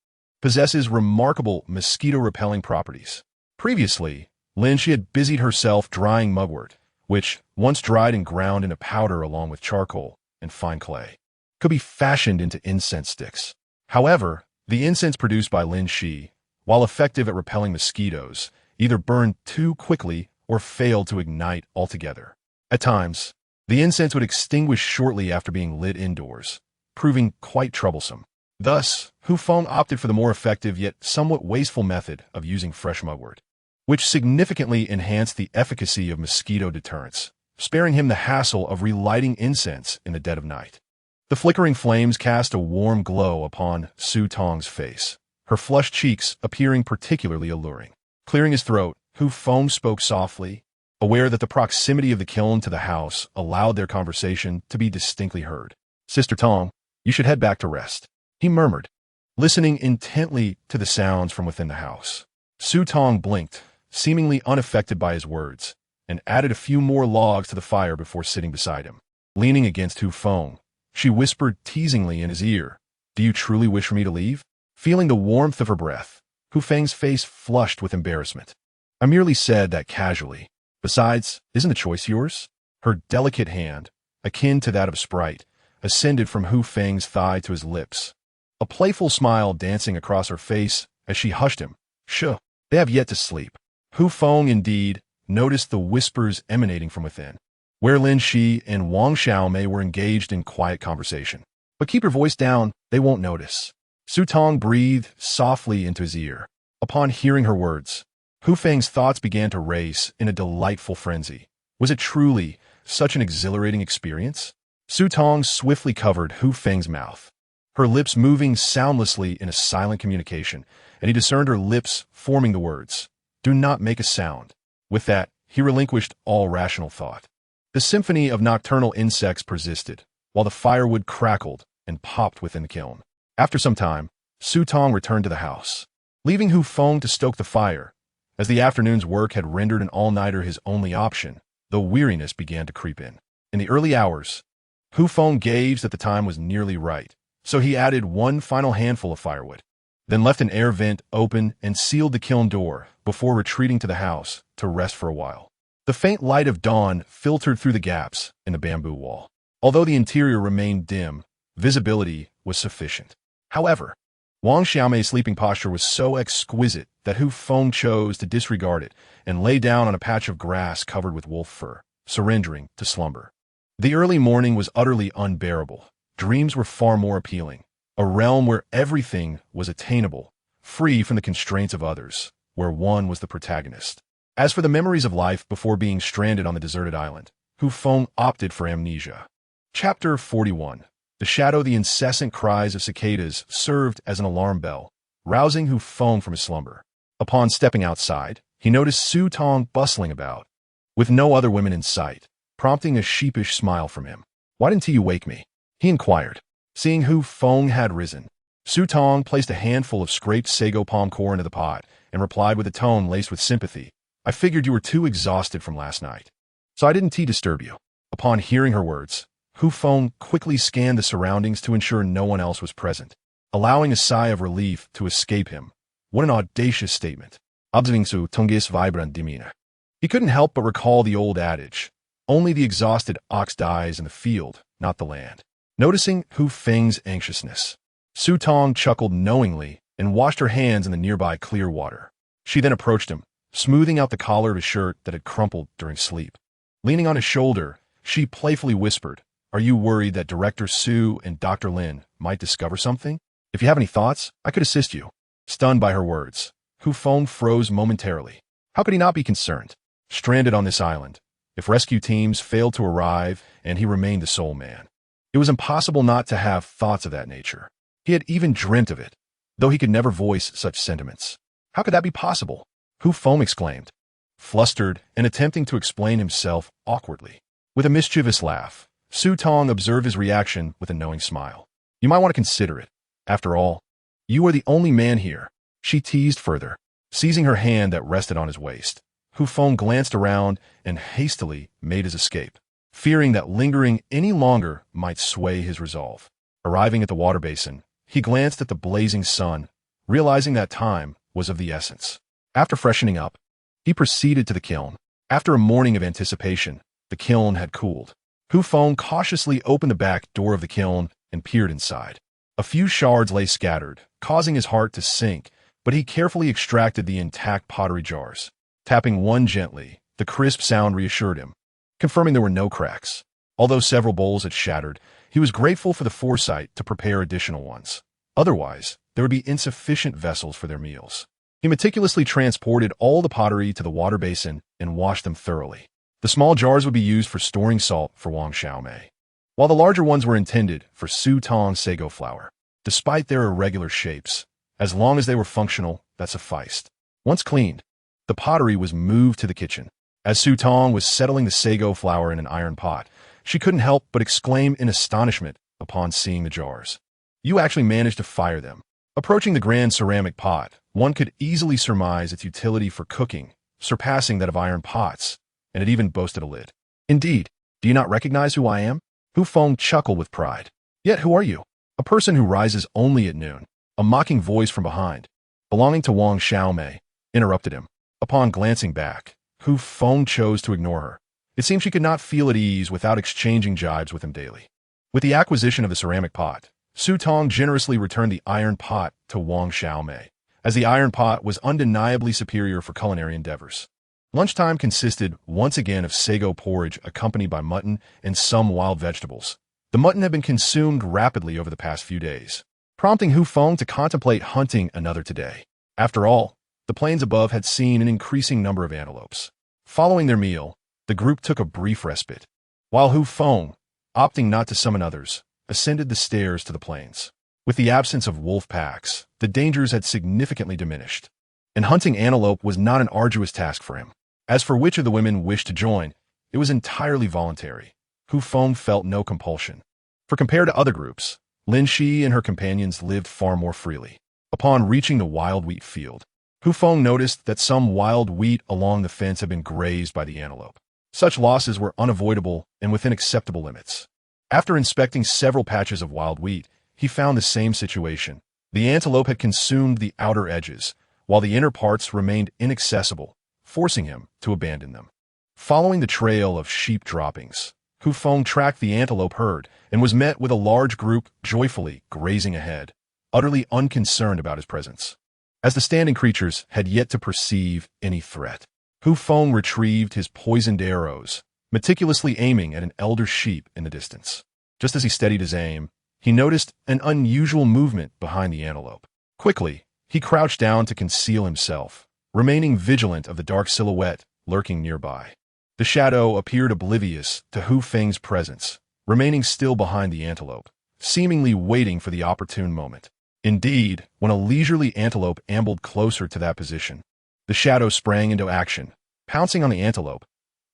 possesses remarkable mosquito-repelling properties. Previously, Lin Shi had busied herself drying mugwort, which, once dried and ground in a powder along with charcoal and fine clay, could be fashioned into incense sticks. However, the incense produced by Lin Shi, while effective at repelling mosquitoes, either burned too quickly or failed to ignite altogether. At times, the incense would extinguish shortly after being lit indoors, proving quite troublesome. Thus, Hu Feng opted for the more effective yet somewhat wasteful method of using fresh mugwort, which significantly enhanced the efficacy of mosquito deterrence, sparing him the hassle of relighting incense in the dead of night. The flickering flames cast a warm glow upon Su Tong's face, her flushed cheeks appearing particularly alluring. Clearing his throat, Hu Feng spoke softly, aware that the proximity of the kiln to the house allowed their conversation to be distinctly heard. "Sister Tong, you should head back to rest," he murmured, listening intently to the sounds from within the house. Su Tong blinked, seemingly unaffected by his words, and added a few more logs to the fire before sitting beside him. Leaning against Hu Feng, she whispered teasingly in his ear, "Do you truly wish for me to leave?" Feeling the warmth of her breath, Hu Feng's face flushed with embarrassment. "I merely said that casually. Besides, isn't the choice yours?" Her delicate hand, akin to that of Sprite, ascended from Hu Feng's thigh to his lips, a playful smile dancing across her face as she hushed him. "Shh, they have yet to sleep." Hu Feng, indeed, noticed the whispers emanating from within, where Lin Shi and Wang Xiaomei were engaged in quiet conversation. "But keep your voice down, they won't notice." Su Tong breathed softly into his ear. Upon hearing her words, Hu Feng's thoughts began to race in a delightful frenzy. Was it truly such an exhilarating experience? Su Tong swiftly covered Hu Feng's mouth, her lips moving soundlessly in a silent communication, and he discerned her lips forming the words, "Do not make a sound." With that, he relinquished all rational thought. The symphony of nocturnal insects persisted, while the firewood crackled and popped within the kiln. After some time, Su Tong returned to the house, leaving Hu Feng to stoke the fire. As the afternoon's work had rendered an all-nighter his only option, though weariness began to creep in. In the early hours, Hu Feng gauged that the time was nearly right, so he added one final handful of firewood, then left an air vent open and sealed the kiln door before retreating to the house to rest for a while. The faint light of dawn filtered through the gaps in the bamboo wall. Although the interior remained dim, visibility was sufficient. However, Wang Xiaomei's sleeping posture was so exquisite that Hu Feng chose to disregard it and lay down on a patch of grass covered with wolf fur, surrendering to slumber. The early morning was utterly unbearable. Dreams were far more appealing, a realm where everything was attainable, free from the constraints of others, where one was the protagonist. As for the memories of life before being stranded on the deserted island, Hu Feng opted for amnesia. Chapter 41. The incessant cries of cicadas served as an alarm bell, rousing Hu Feng from his slumber. Upon stepping outside, he noticed Su Tong bustling about, with no other women in sight, prompting a sheepish smile from him. "Why didn't you wake me?" he inquired. Seeing Hu Feng had risen, Su Tong placed a handful of scraped sago palm core into the pot and replied with a tone laced with sympathy, "I figured you were too exhausted from last night, so I didn't disturb you." Upon hearing her words, Hu Feng quickly scanned the surroundings to ensure no one else was present. allowing a sigh of relief to escape him. What an audacious statement. Observing su tungis vibrant dimina. He couldn't help but recall the old adage, only the exhausted ox dies in the field, not the land. Noticing Hu Feng's anxiousness, Su Tong chuckled knowingly and washed her hands in the nearby clear water. She then approached him, smoothing out the collar of his shirt that had crumpled during sleep. Leaning on his shoulder, she playfully whispered, "Are you worried that Director Su and Dr. Lin might discover something? If you have any thoughts, I could assist you." Stunned by her words, Hu Feng froze momentarily. How could he not be concerned? Stranded on this island, if rescue teams failed to arrive and he remained the sole man, it was impossible not to have thoughts of that nature. He had even dreamt of it, though he could never voice such sentiments. How could that be possible? Hu Feng exclaimed, flustered and attempting to explain himself awkwardly. With a mischievous laugh, Su Tong observed his reaction with a knowing smile. "You might want to consider it. After all, you are the only man here," she teased further. Seizing her hand that rested on his waist, Hu Feng glanced around and hastily made his escape, fearing that lingering any longer might sway his resolve. Arriving at the water basin, he glanced at the blazing sun, realizing that time was of the essence. After freshening up, he proceeded to the kiln. After a morning of anticipation, the kiln had cooled. Hu Feng cautiously opened the back door of the kiln and peered inside. A few shards lay scattered, causing his heart to sink, but he carefully extracted the intact pottery jars. Tapping one gently, the crisp sound reassured him, confirming there were no cracks. Although several bowls had shattered, he was grateful for the foresight to prepare additional ones. Otherwise, there would be insufficient vessels for their meals. He meticulously transported all the pottery to the water basin and washed them thoroughly. The small jars would be used for storing salt for Wang Xiaomei, while the larger ones were intended for Su Tong's sago flour. Despite their irregular shapes, as long as they were functional, that sufficed. Once cleaned, the pottery was moved to the kitchen. As Su Tong was settling the sago flour in an iron pot, she couldn't help but exclaim in astonishment upon seeing the jars. "You actually managed to fire them." Approaching the grand ceramic pot, one could easily surmise its utility for cooking, surpassing that of iron pots, and it even boasted a lid. "Indeed, do you not recognize who I am?" Hu Feng chuckled with pride. "Yet who are you?" "A person who rises only at noon." A mocking voice from behind, belonging to Wang Xiaomei, interrupted him. Upon glancing back, Hu Feng chose to ignore her. It seemed she could not feel at ease without exchanging jibes with him daily. With the acquisition of the ceramic pot, Su Tong generously returned the iron pot to Wang Xiaomei, as the iron pot was undeniably superior for culinary endeavors. Lunchtime consisted once again of sago porridge accompanied by mutton and some wild vegetables. The mutton had been consumed rapidly over the past few days, prompting Hu Feng to contemplate hunting another today. After all, the plains above had seen an increasing number of antelopes. Following their meal, the group took a brief respite, while Hu Feng, opting not to summon others, ascended the stairs to the plains. With the absence of wolf packs, the dangers had significantly diminished, and hunting antelope was not an arduous task for him. As for which of the women wished to join, it was entirely voluntary. Hu Feng felt no compulsion, for compared to other groups, Lin Shi and her companions lived far more freely. Upon reaching the wild wheat field, Hu Feng noticed that some wild wheat along the fence had been grazed by the antelope. Such losses were unavoidable and within acceptable limits. After inspecting several patches of wild wheat, he found the same situation. The antelope had consumed the outer edges, while the inner parts remained inaccessible, forcing him to abandon them. Following the trail of sheep droppings, Hu Feng tracked the antelope herd and was met with a large group joyfully grazing ahead, utterly unconcerned about his presence. As the standing creatures had yet to perceive any threat, Hu Feng retrieved his poisoned arrows, meticulously aiming at an elder sheep in the distance. Just as he steadied his aim, he noticed an unusual movement behind the antelope. Quickly, he crouched down to conceal himself, remaining vigilant of the dark silhouette lurking nearby. The shadow appeared oblivious to Hu Feng's presence, remaining still behind the antelope, seemingly waiting for the opportune moment. Indeed, when a leisurely antelope ambled closer to that position, the shadow sprang into action, pouncing on the antelope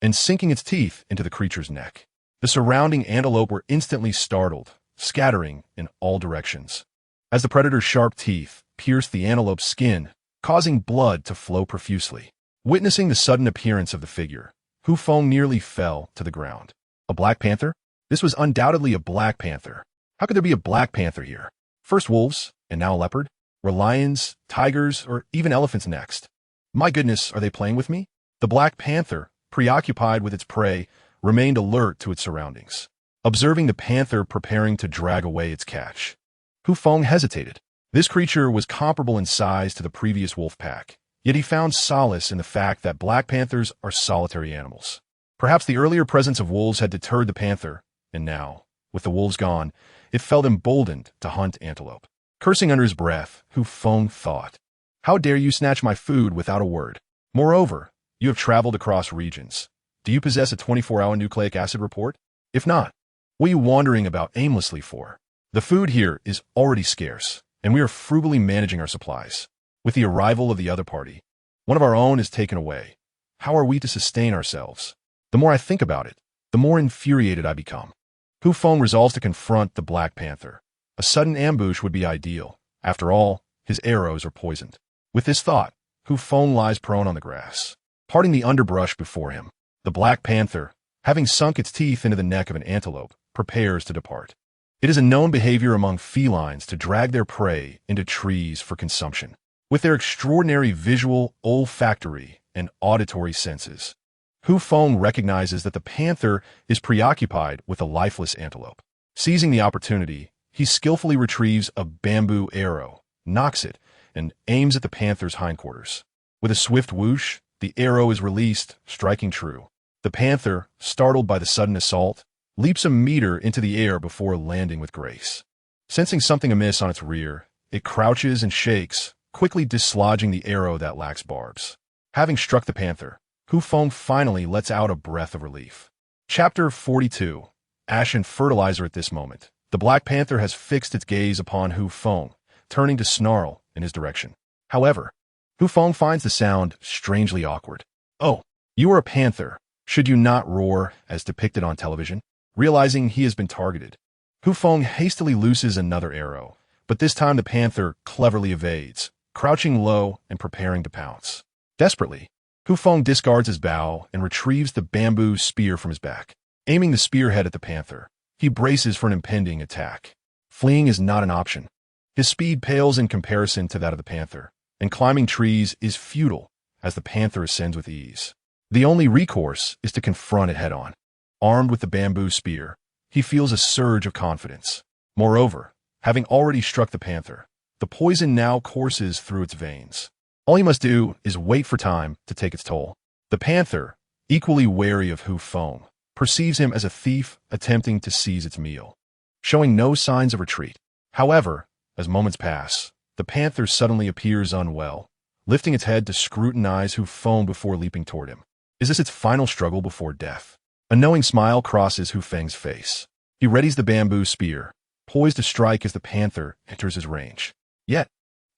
and sinking its teeth into the creature's neck. The surrounding antelope were instantly startled, scattering in all directions, as the predator's sharp teeth pierced the antelope's skin, causing blood to flow profusely. Witnessing the sudden appearance of the figure, Hu Feng nearly fell to the ground. A black panther? This was undoubtedly a black panther. How could there be a black panther here? First wolves, And now a leopard? Were lions, tigers, or even elephants next? My goodness, are they playing with me? The Black Panther, preoccupied with its prey, remained alert to its surroundings, observing the panther preparing to drag away its catch. Hu Feng hesitated. This creature was comparable in size to the previous wolf pack, yet he found solace in the fact that black panthers are solitary animals. Perhaps the earlier presence of wolves had deterred the panther, and now, with the wolves gone, it felt emboldened to hunt antelope. Cursing under his breath, Hu Feng thought, "How dare you snatch my food without a word? Moreover, you have traveled across regions. Do you possess a 24-hour nucleic acid report? If not, what are you wandering about aimlessly for? The food here is already scarce, and we are frugally managing our supplies. With the arrival of the other party, one of our own is taken away. How are we to sustain ourselves? The more I think about it, the more infuriated I become." Hu Feng resolves to confront the Black Panther. A sudden ambush would be ideal. After all, his arrows are poisoned. With this thought, Hu Feng lies prone on the grass, parting the underbrush before him. The Black Panther, having sunk its teeth into the neck of an antelope, prepares to depart. It is a known behavior among felines to drag their prey into trees for consumption. With their extraordinary visual, olfactory, and auditory senses, Hu Feng recognizes that the panther is preoccupied with a lifeless antelope. Seizing the opportunity, he skillfully retrieves a bamboo arrow, nocks it, and aims at the panther's hindquarters. With a swift whoosh, the arrow is released, striking true. The panther, startled by the sudden assault, leaps a meter into the air before landing with grace. Sensing something amiss on its rear, it crouches and shakes, quickly dislodging the arrow that lacks barbs. Having struck the panther, Hu Feng finally lets out a breath of relief. Chapter 42. Ash and Fertilizer. At this moment, the Black Panther has fixed its gaze upon Hu Feng, turning to snarl in his direction. However, Hu Feng finds the sound strangely awkward. "Oh, you are a panther. Should you not roar as depicted on television?" Realizing he has been targeted, Hu Feng hastily looses another arrow, but this time the panther cleverly evades, crouching low and preparing to pounce. Desperately, Hu Feng discards his bow and retrieves the bamboo spear from his back. Aiming the spearhead at the panther, he braces for an impending attack. Fleeing is not an option. His speed pales in comparison to that of the panther, and climbing trees is futile as the panther ascends with ease. The only recourse is to confront it head-on. Armed with the bamboo spear, he feels a surge of confidence. Moreover, having already struck the panther, the poison now courses through its veins. All he must do is wait for time to take its toll. The panther, equally wary of Hu Feng, perceives him as a thief attempting to seize its meal, showing no signs of retreat. However, as moments pass, the panther suddenly appears unwell, lifting its head to scrutinize Hu Feng before leaping toward him. Is this its final struggle before death? A knowing smile crosses Hu Feng's face. He readies the bamboo spear, poised to strike as the panther enters his range. Yet,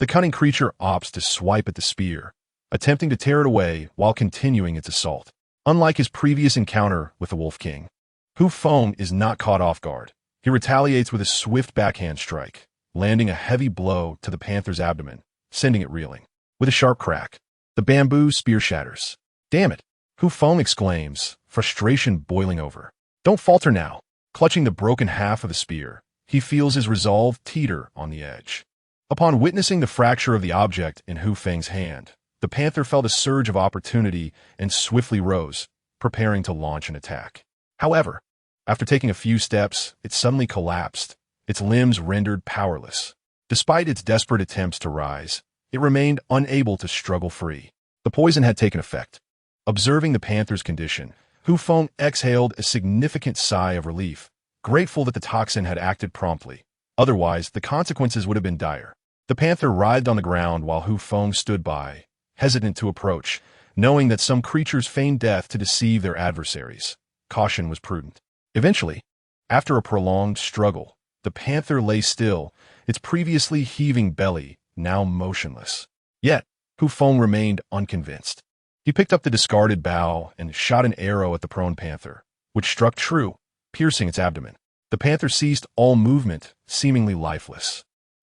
the cunning creature opts to swipe at the spear, attempting to tear it away while continuing its assault. Unlike his previous encounter with the Wolf King, Hu Feng is not caught off guard. He retaliates with a swift backhand strike, landing a heavy blow to the panther's abdomen, sending it reeling. With a sharp crack, the bamboo spear shatters. "Damn it!" Hu Feng exclaims, frustration boiling over. "Don't falter now." Clutching the broken half of the spear, he feels his resolve teeter on the edge. Upon witnessing the fracture of the object in Hu Feng's hand, the panther felt a surge of opportunity and swiftly rose, preparing to launch an attack. However, after taking a few steps, it suddenly collapsed, its limbs rendered powerless. Despite its desperate attempts to rise, it remained unable to struggle free. The poison had taken effect. Observing the panther's condition, Hu Feng exhaled a significant sigh of relief, grateful that the toxin had acted promptly. Otherwise, the consequences would have been dire. The panther writhed on the ground while Hu Feng stood by, hesitant to approach, knowing that some creatures feigned death to deceive their adversaries. Caution was prudent. Eventually, after a prolonged struggle, the panther lay still, its previously heaving belly now motionless. Yet, Hu Feng remained unconvinced. He picked up the discarded bow and shot an arrow at the prone panther, which struck true, piercing its abdomen. The panther ceased all movement, seemingly lifeless.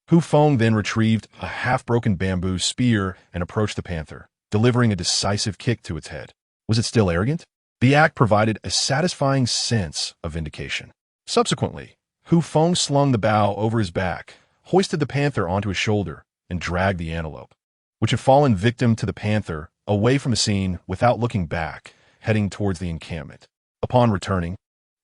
Hu Feng then retrieved a half-broken bamboo spear and approached the panther, delivering a decisive kick to its head. Was it still arrogant? The act provided a satisfying sense of vindication. Subsequently, Hu Feng slung the bow over his back, hoisted the panther onto his shoulder, and dragged the antelope, which had fallen victim to the panther, away from the scene without looking back, heading towards the encampment. Upon returning,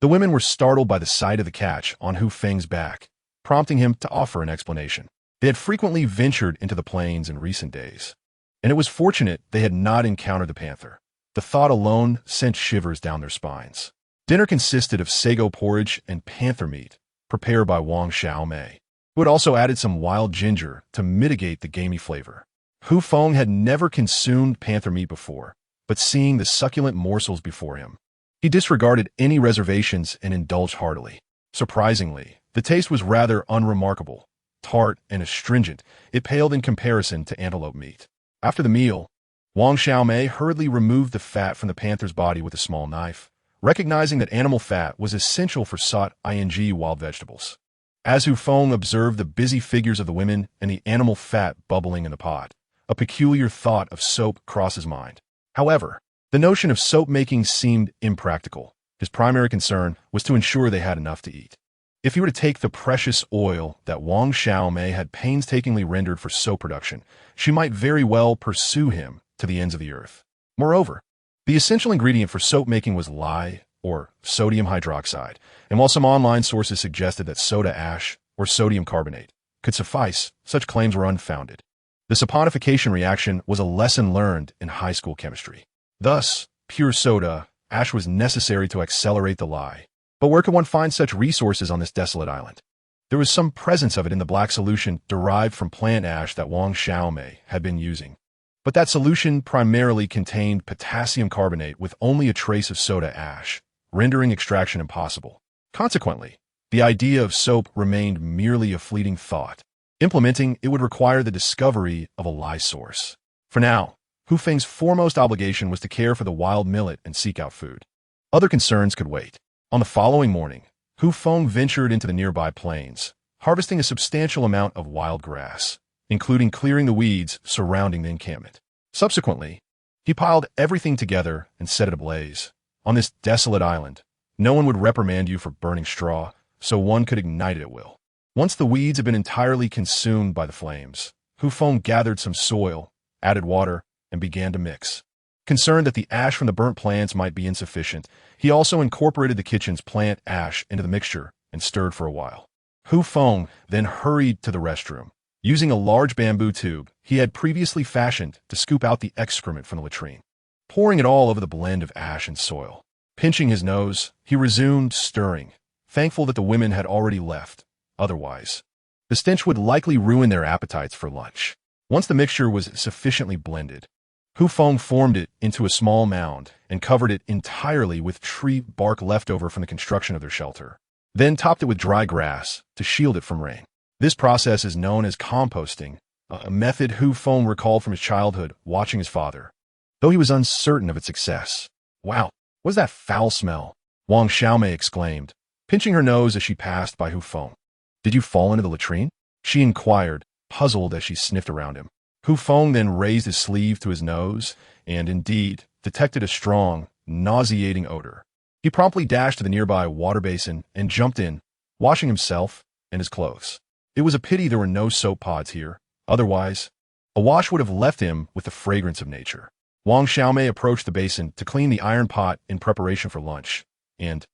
the women were startled by the sight of the catch on Hu Feng's back, prompting him to offer an explanation. They had frequently ventured into the plains in recent days, and it was fortunate they had not encountered the panther. The thought alone sent shivers down their spines. Dinner consisted of sago porridge and panther meat, prepared by Wang Xiaomei, who had also added some wild ginger to mitigate the gamey flavor. Hu Feng had never consumed panther meat before, but seeing the succulent morsels before him, he disregarded any reservations and indulged heartily. Surprisingly, the taste was rather unremarkable. Tart and astringent, it paled in comparison to antelope meat. After the meal, Wang Xiaomei hurriedly removed the fat from the panther's body with a small knife, recognizing that animal fat was essential for sought-ing wild vegetables. As Hu Feng observed the busy figures of the women and the animal fat bubbling in the pot, a peculiar thought of soap crossed his mind. However, the notion of soap making seemed impractical. His primary concern was to ensure they had enough to eat. If he were to take the precious oil that Wang Xiaomei had painstakingly rendered for soap production, she might very well pursue him to the ends of the earth. Moreover, the essential ingredient for soap making was lye, or sodium hydroxide, and while some online sources suggested that soda ash, or sodium carbonate, could suffice, such claims were unfounded. The saponification reaction was a lesson learned in high school chemistry. Thus, pure soda ash was necessary to accelerate the lye. But where could one find such resources on this desolate island? There was some presence of it in the black solution derived from plant ash that Wang Xiaomei had been using. But that solution primarily contained potassium carbonate with only a trace of soda ash, rendering extraction impossible. Consequently, the idea of soap remained merely a fleeting thought. Implementing it would require the discovery of a lye source. For now, Hu Feng's foremost obligation was to care for the wild millet and seek out food. Other concerns could wait. On the following morning, Hu Feng ventured into the nearby plains, harvesting a substantial amount of wild grass, including clearing the weeds surrounding the encampment. Subsequently, he piled everything together and set it ablaze. On this desolate island, no one would reprimand you for burning straw, so one could ignite it at will. Once the weeds had been entirely consumed by the flames, Hu Feng gathered some soil, added water, and began to mix. Concerned that the ash from the burnt plants might be insufficient, he also incorporated the kitchen's plant ash into the mixture and stirred for a while. Hu Feng then hurried to the restroom. Using a large bamboo tube he had previously fashioned to scoop out the excrement from the latrine, pouring it all over the blend of ash and soil. Pinching his nose, he resumed stirring, thankful that the women had already left. Otherwise, the stench would likely ruin their appetites for lunch. Once the mixture was sufficiently blended, Hu Feng formed it into a small mound and covered it entirely with tree bark leftover from the construction of their shelter, then topped it with dry grass to shield it from rain. This process is known as composting, a method Hu Feng recalled from his childhood watching his father, though he was uncertain of its success. "Wow, what's that foul smell?" Wang Xiaomei exclaimed, pinching her nose as she passed by Hu Feng. "Did you fall into the latrine?" she inquired, puzzled as she sniffed around him. Hu Feng then raised his sleeve to his nose and, indeed, detected a strong, nauseating odor. He promptly dashed to the nearby water basin and jumped in, washing himself and his clothes. It was a pity there were no soap pods here. Otherwise, a wash would have left him with the fragrance of nature. Wang Xiaomei approached the basin to clean the iron pot in preparation for lunch, and,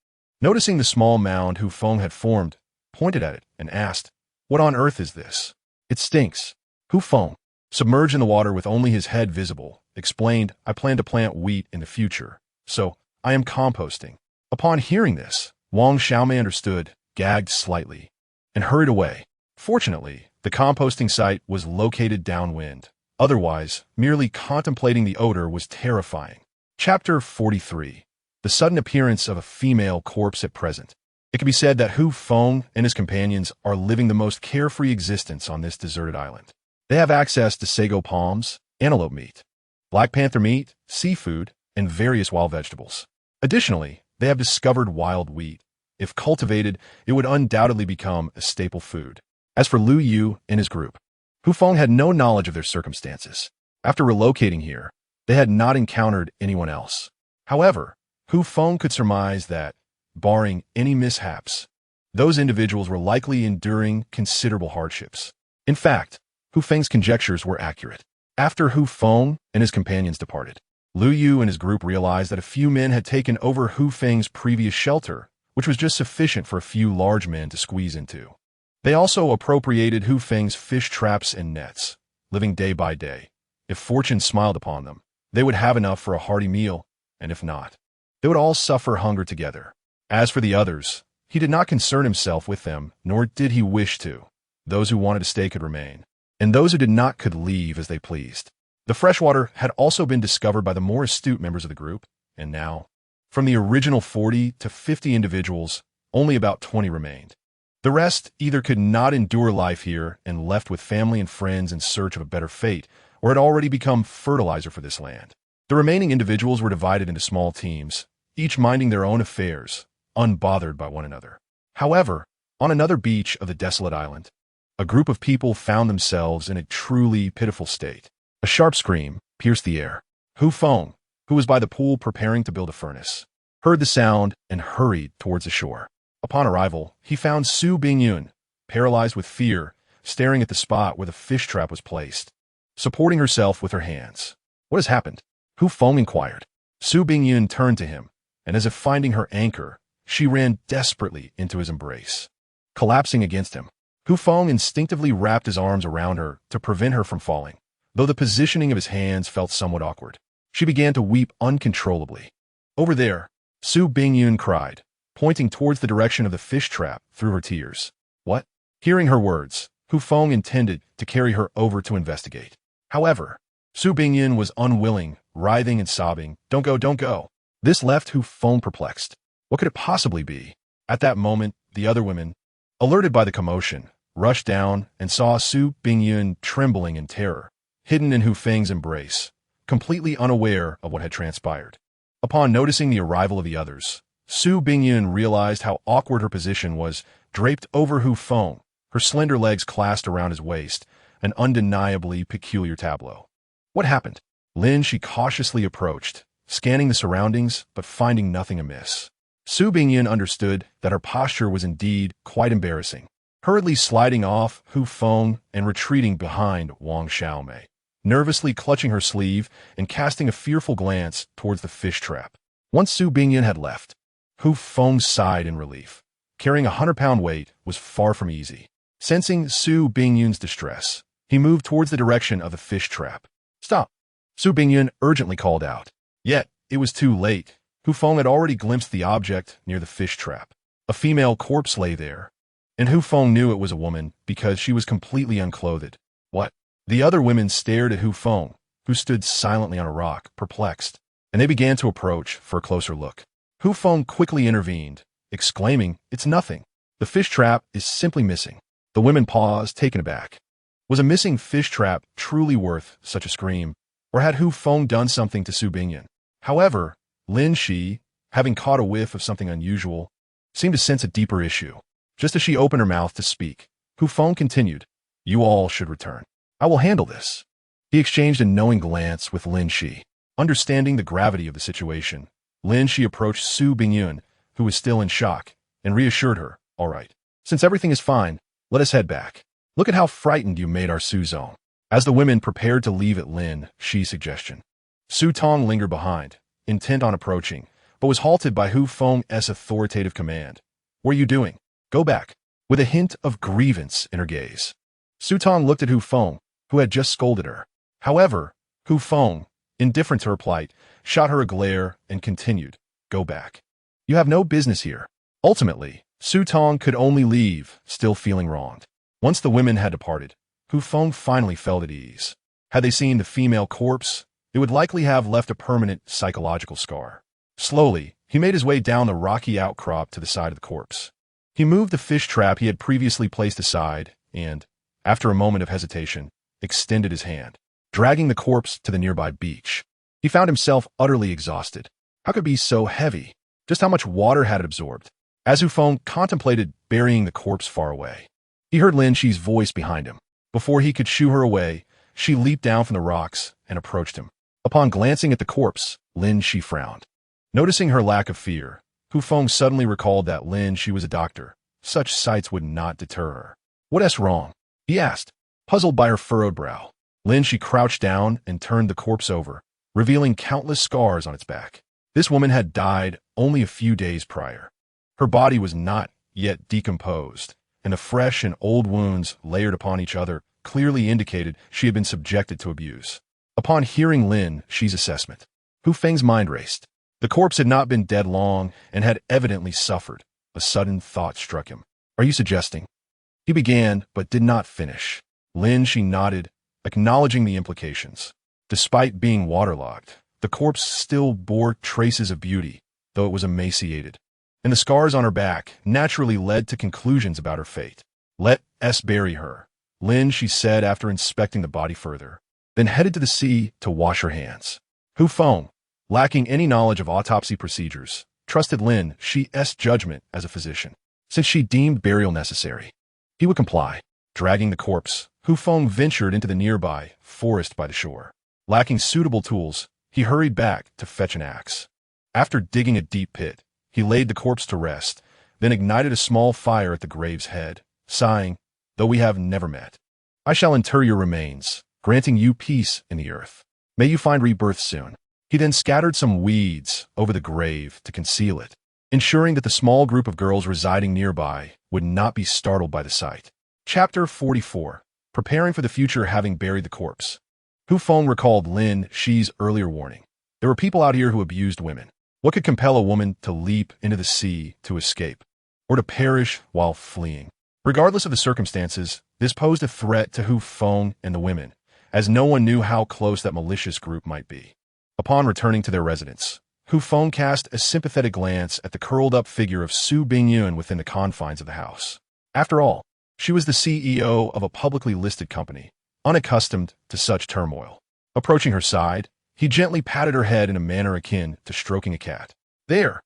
noticing the small mound Hu Feng had formed, pointed at it and asked, "What on earth is this?" "It stinks." Hu Feng, submerged in the water with only his head visible, explained, "I plan to plant wheat in the future, so I am composting." Upon hearing this, Wang Xiaomei understood, gagged slightly, and hurried away. Fortunately, the composting site was located downwind. Otherwise, merely contemplating the odor was terrifying. Chapter 43. The sudden appearance of a female corpse at present. It can be said that Hu Feng and his companions are living the most carefree existence on this deserted island. They have access to sago palms, antelope meat, black panther meat, seafood, and various wild vegetables. Additionally, they have discovered wild wheat. If cultivated, it would undoubtedly become a staple food. As for Lu Yu and his group, Hu Feng had no knowledge of their circumstances. After relocating here, they had not encountered anyone else. However, Hu Feng could surmise that, barring any mishaps, those individuals were likely enduring considerable hardships. In fact, Hu Feng's conjectures were accurate. After Hu Feng and his companions departed, Lu Yu and his group realized that a few men had taken over Hu Feng's previous shelter, which was just sufficient for a few large men to squeeze into. They also appropriated Hu Feng's fish traps and nets, living day by day. If fortune smiled upon them, they would have enough for a hearty meal, and if not, they would all suffer hunger together. As for the others, he did not concern himself with them, nor did he wish to. Those who wanted to stay could remain, and those who did not could leave as they pleased. The freshwater had also been discovered by the more astute members of the group, and now, from the original 40 to 50 individuals, only about 20 remained. The rest either could not endure life here and left with family and friends in search of a better fate, or had already become fertilizer for this land. The remaining individuals were divided into small teams, each minding their own affairs, unbothered by one another. However, on another beach of the desolate island, a group of people found themselves in a truly pitiful state. A sharp scream pierced the air. Hu Feng, who was by the pool preparing to build a furnace, heard the sound and hurried towards the shore. Upon arrival, he found Su Bingyun, paralyzed with fear, staring at the spot where the fish trap was placed, supporting herself with her hands. "What has happened?" Hu Feng inquired. Su Bingyun turned to him, and as if finding her anchor, she ran desperately into his embrace. Collapsing against him, Hu Feng instinctively wrapped his arms around her to prevent her from falling, though the positioning of his hands felt somewhat awkward. She began to weep uncontrollably. "Over there," Su Bingyun cried, pointing towards the direction of the fish trap through her tears. "What?" Hearing her words, Hu Feng intended to carry her over to investigate. However, Su Bingyun was unwilling, writhing and sobbing, "Don't go, don't go." This left Hu Feng perplexed. What could it possibly be? At that moment, the other women, alerted by the commotion, rushed down and saw Su Bingyun trembling in terror, hidden in Hu Feng's embrace, completely unaware of what had transpired. Upon noticing the arrival of the others, Su Bingyun realized how awkward her position was, draped over Hu Feng, her slender legs clasped around his waist, an undeniably peculiar tableau. What happened? Lin she cautiously approached, scanning the surroundings but finding nothing amiss. Su Bingyun understood that her posture was indeed quite embarrassing, hurriedly sliding off Hu Feng and retreating behind Wang Xiaomei, nervously clutching her sleeve and casting a fearful glance towards the fish trap. Once Su Bingyun had left, Hu Feng sighed in relief. Carrying a 100-pound weight was far from easy. Sensing Su Bingyun's distress, he moved towards the direction of the fish trap. "Stop!" Su Bingyun urgently called out. Yet, it was too late. Hu Feng had already glimpsed the object near the fish trap. A female corpse lay there, and Hu Feng knew it was a woman because she was completely unclothed. What? The other women stared at Hu Feng, who stood silently on a rock, perplexed, and they began to approach for a closer look. Hu Feng quickly intervened, exclaiming, "It's nothing. The fish trap is simply missing." The women paused, taken aback. Was a missing fish trap truly worth such a scream, or had Hu Feng done something to Su Bingyun? However, Lin Shi, having caught a whiff of something unusual, seemed to sense a deeper issue. Just as she opened her mouth to speak, Hu Feng continued, "You all should return. I will handle this." He exchanged a knowing glance with Lin Shi. Understanding the gravity of the situation, Lin Shi approached Su Bingyun, who was still in shock, and reassured her, "All right. Since everything is fine, let us head back. Look at how frightened you made our Suzong." As the women prepared to leave at Lin Shi's suggestion, Su Tong lingered behind, intent on approaching, but was halted by Hu Feng's authoritative command. "What are you doing? Go back," with a hint of grievance in her gaze. Su Tong looked at Hu Feng, who had just scolded her. However, Hu Feng, indifferent to her plight, shot her a glare and continued, "Go back. You have no business here." Ultimately, Su Tong could only leave, still feeling wronged. Once the women had departed, Hu Feng finally felt at ease. Had they seen the female corpse, it would likely have left a permanent psychological scar. Slowly, he made his way down the rocky outcrop to the side of the corpse. He moved the fish trap he had previously placed aside and, after a moment of hesitation, extended his hand, dragging the corpse to the nearby beach. He found himself utterly exhausted. How could it be so heavy? Just how much water had it absorbed? As Hu Feng contemplated burying the corpse far away, he heard Lin Shi's voice behind him. Before he could shoo her away, she leaped down from the rocks and approached him. Upon glancing at the corpse, Lin Shi frowned. Noticing her lack of fear, Hu Feng suddenly recalled that Lin Shi was a doctor, such sights would not deter her. "What's wrong?" he asked, puzzled by her furrowed brow. Lin, she crouched down and turned the corpse over, revealing countless scars on its back. This woman had died only a few days prior. Her body was not yet decomposed, and the fresh and old wounds layered upon each other clearly indicated she had been subjected to abuse. Upon hearing Lin Shi's assessment, Hu Feng's mind raced. The corpse had not been dead long and had evidently suffered. A sudden thought struck him. "Are you suggesting?" He began, but did not finish. Lin Shi nodded, acknowledging the implications. Despite being waterlogged, the corpse still bore traces of beauty, though it was emaciated, and the scars on her back naturally led to conclusions about her fate. "Let us bury her," Lin Shi said after inspecting the body further, then headed to the sea to wash her hands. Hu Feng, lacking any knowledge of autopsy procedures, trusted Lin Shi's judgment as a physician. Since she deemed burial necessary, he would comply. Dragging the corpse, Hu Feng ventured into the nearby forest by the shore. Lacking suitable tools, he hurried back to fetch an axe. After digging a deep pit, he laid the corpse to rest, then ignited a small fire at the grave's head, sighing, "Though we have never met, I shall inter your remains, granting you peace in the earth. May you find rebirth soon." He then scattered some weeds over the grave to conceal it, ensuring that the small group of girls residing nearby would not be startled by the sight. Chapter 44. Preparing for the future having buried the corpse. Hu Feng recalled Lin Shi's earlier warning. There were people out here who abused women. What could compel a woman to leap into the sea to escape, or to perish while fleeing? Regardless of the circumstances, this posed a threat to Hu Feng and the women, as no one knew how close that malicious group might be. Upon returning to their residence, Hu Feng cast a sympathetic glance at the curled-up figure of Su Bingyun within the confines of the house. After all, she was the CEO of a publicly listed company, unaccustomed to such turmoil. Approaching her side, he gently patted her head in a manner akin to stroking a cat. There,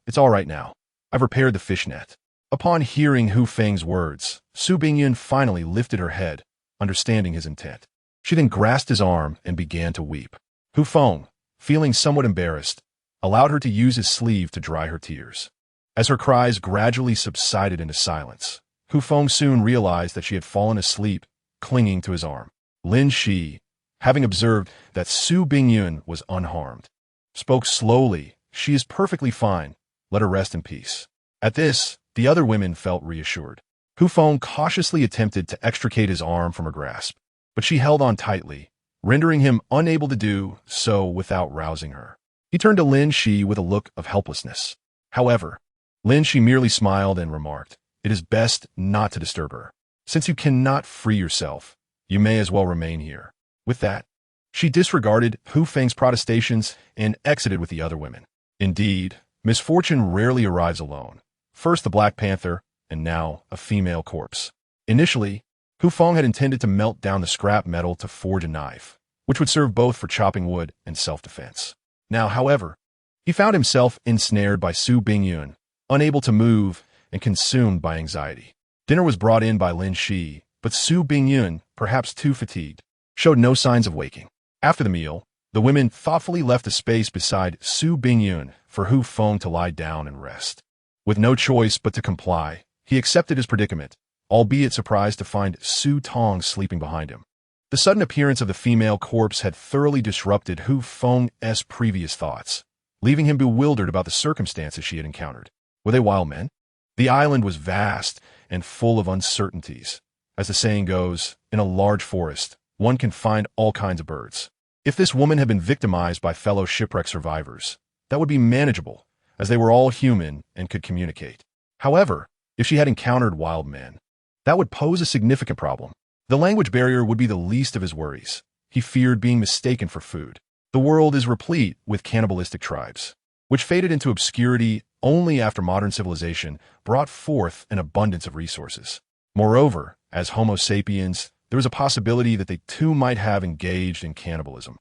it's all right now. I've repaired the fish net." Upon hearing Hu Feng's words, Su Bingyun finally lifted her head, understanding his intent. She then grasped his arm and began to weep. Hu Feng, feeling somewhat embarrassed, allowed her to use his sleeve to dry her tears. As her cries gradually subsided into silence, Hu Feng soon realized that she had fallen asleep, clinging to his arm. Lin Shi, having observed that Su Bingyun was unharmed, spoke slowly. "She is perfectly fine. Let her rest in peace." At this, the other women felt reassured. Hu Feng cautiously attempted to extricate his arm from her grasp, but she held on tightly, rendering him unable to do so without rousing her. He turned to Lin Shi with a look of helplessness. However, Lin Shi merely smiled and remarked, "It is best not to disturb her. Since you cannot free yourself, you may as well remain here." With that, she disregarded Hu Feng's protestations and exited with the other women. Indeed, misfortune rarely arrives alone. First the Black Panther, and now a female corpse. Initially, Hu Feng had intended to melt down the scrap metal to forge a knife, which would serve both for chopping wood and self-defense. Now, however, he found himself ensnared by Su Bingyun, unable to move and consumed by anxiety. Dinner was brought in by Lin Shi, but Su Bingyun, perhaps too fatigued, showed no signs of waking. After the meal, the women thoughtfully left a space beside Su Bingyun for Hu Feng to lie down and rest. With no choice but to comply, he accepted his predicament, albeit surprised to find Su Tong sleeping behind him. The sudden appearance of the female corpse had thoroughly disrupted Hu Feng's previous thoughts, leaving him bewildered about the circumstances she had encountered. Were they wild men? The island was vast and full of uncertainties. As the saying goes, in a large forest, one can find all kinds of birds. If this woman had been victimized by fellow shipwreck survivors, that would be manageable, as they were all human and could communicate. However, if she had encountered wild men, that would pose a significant problem. The language barrier would be the least of his worries. He feared being mistaken for food. The world is replete with cannibalistic tribes, which faded into obscurity only after modern civilization brought forth an abundance of resources. Moreover, as Homo sapiens, there was a possibility that they too might have engaged in cannibalism.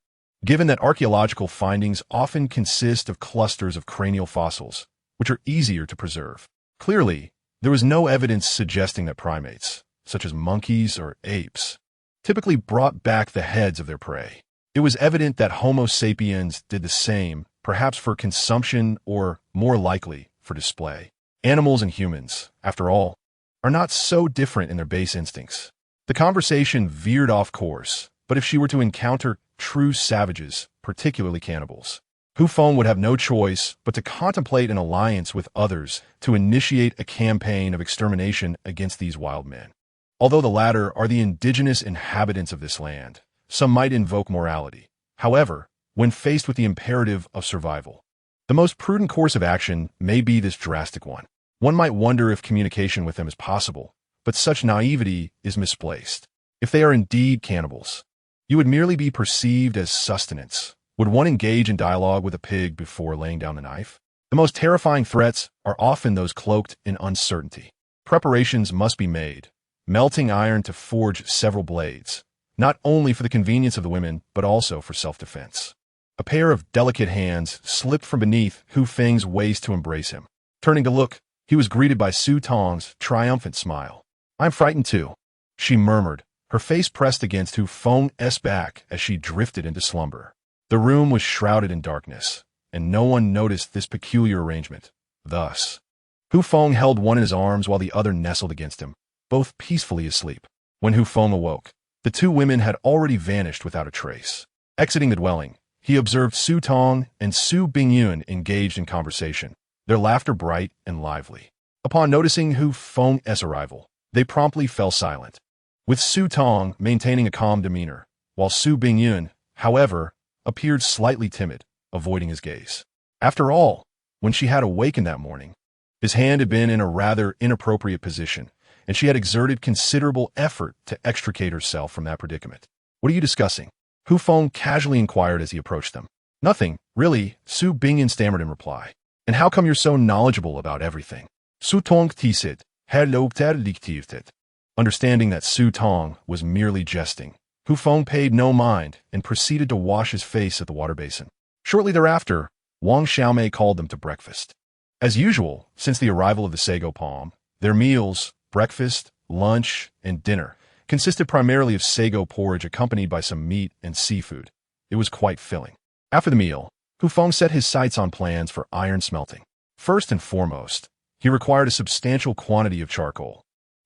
Given that archaeological findings often consist of clusters of cranial fossils, which are easier to preserve. Clearly, there was no evidence suggesting that primates, such as monkeys or apes, typically brought back the heads of their prey. It was evident that Homo sapiens did the same, perhaps for consumption or, more likely, for display. Animals and humans, after all, are not so different in their base instincts. The conversation veered off course, but if she were to encounter true savages, particularly cannibals, Hu Feng would have no choice but to contemplate an alliance with others to initiate a campaign of extermination against these wild men. Although the latter are the indigenous inhabitants of this land, some might invoke morality. However, when faced with the imperative of survival, the most prudent course of action may be this drastic one. One might wonder if communication with them is possible, but such naivety is misplaced. If they are indeed cannibals, you would merely be perceived as sustenance. Would one engage in dialogue with a pig before laying down the knife? The most terrifying threats are often those cloaked in uncertainty. Preparations must be made, melting iron to forge several blades, not only for the convenience of the women, but also for self-defense. A pair of delicate hands slipped from beneath Hu Feng's waist to embrace him. Turning to look, he was greeted by Su Tong's triumphant smile. "I'm frightened too," she murmured, her face pressed against Hu Feng's back as she drifted into slumber. The room was shrouded in darkness, and no one noticed this peculiar arrangement. Thus, Hu Feng held one in his arms while the other nestled against him, both peacefully asleep. When Hu Feng awoke, the two women had already vanished without a trace. Exiting the dwelling, he observed Su Tong and Su Bingyun engaged in conversation, their laughter bright and lively. Upon noticing Hu Feng's arrival, they promptly fell silent, with Su Tong maintaining a calm demeanor, while Su Bingyun, however, appeared slightly timid, avoiding his gaze. After all, when she had awakened that morning, his hand had been in a rather inappropriate position, and she had exerted considerable effort to extricate herself from that predicament. "What are you discussing?" Hu Feng casually inquired as he approached them. "Nothing, really," Su Bingyun stammered in reply. "And how come you're so knowledgeable about everything?" Su Tong tisit, understanding that Su Tong was merely jesting, Hu Feng paid no mind and proceeded to wash his face at the water basin. Shortly thereafter, Wang Xiaomei called them to breakfast. As usual, since the arrival of the sago palm, their meals, breakfast, lunch, and dinner, consisted primarily of sago porridge accompanied by some meat and seafood. It was quite filling. After the meal, Hu Feng set his sights on plans for iron smelting. First and foremost, he required a substantial quantity of charcoal,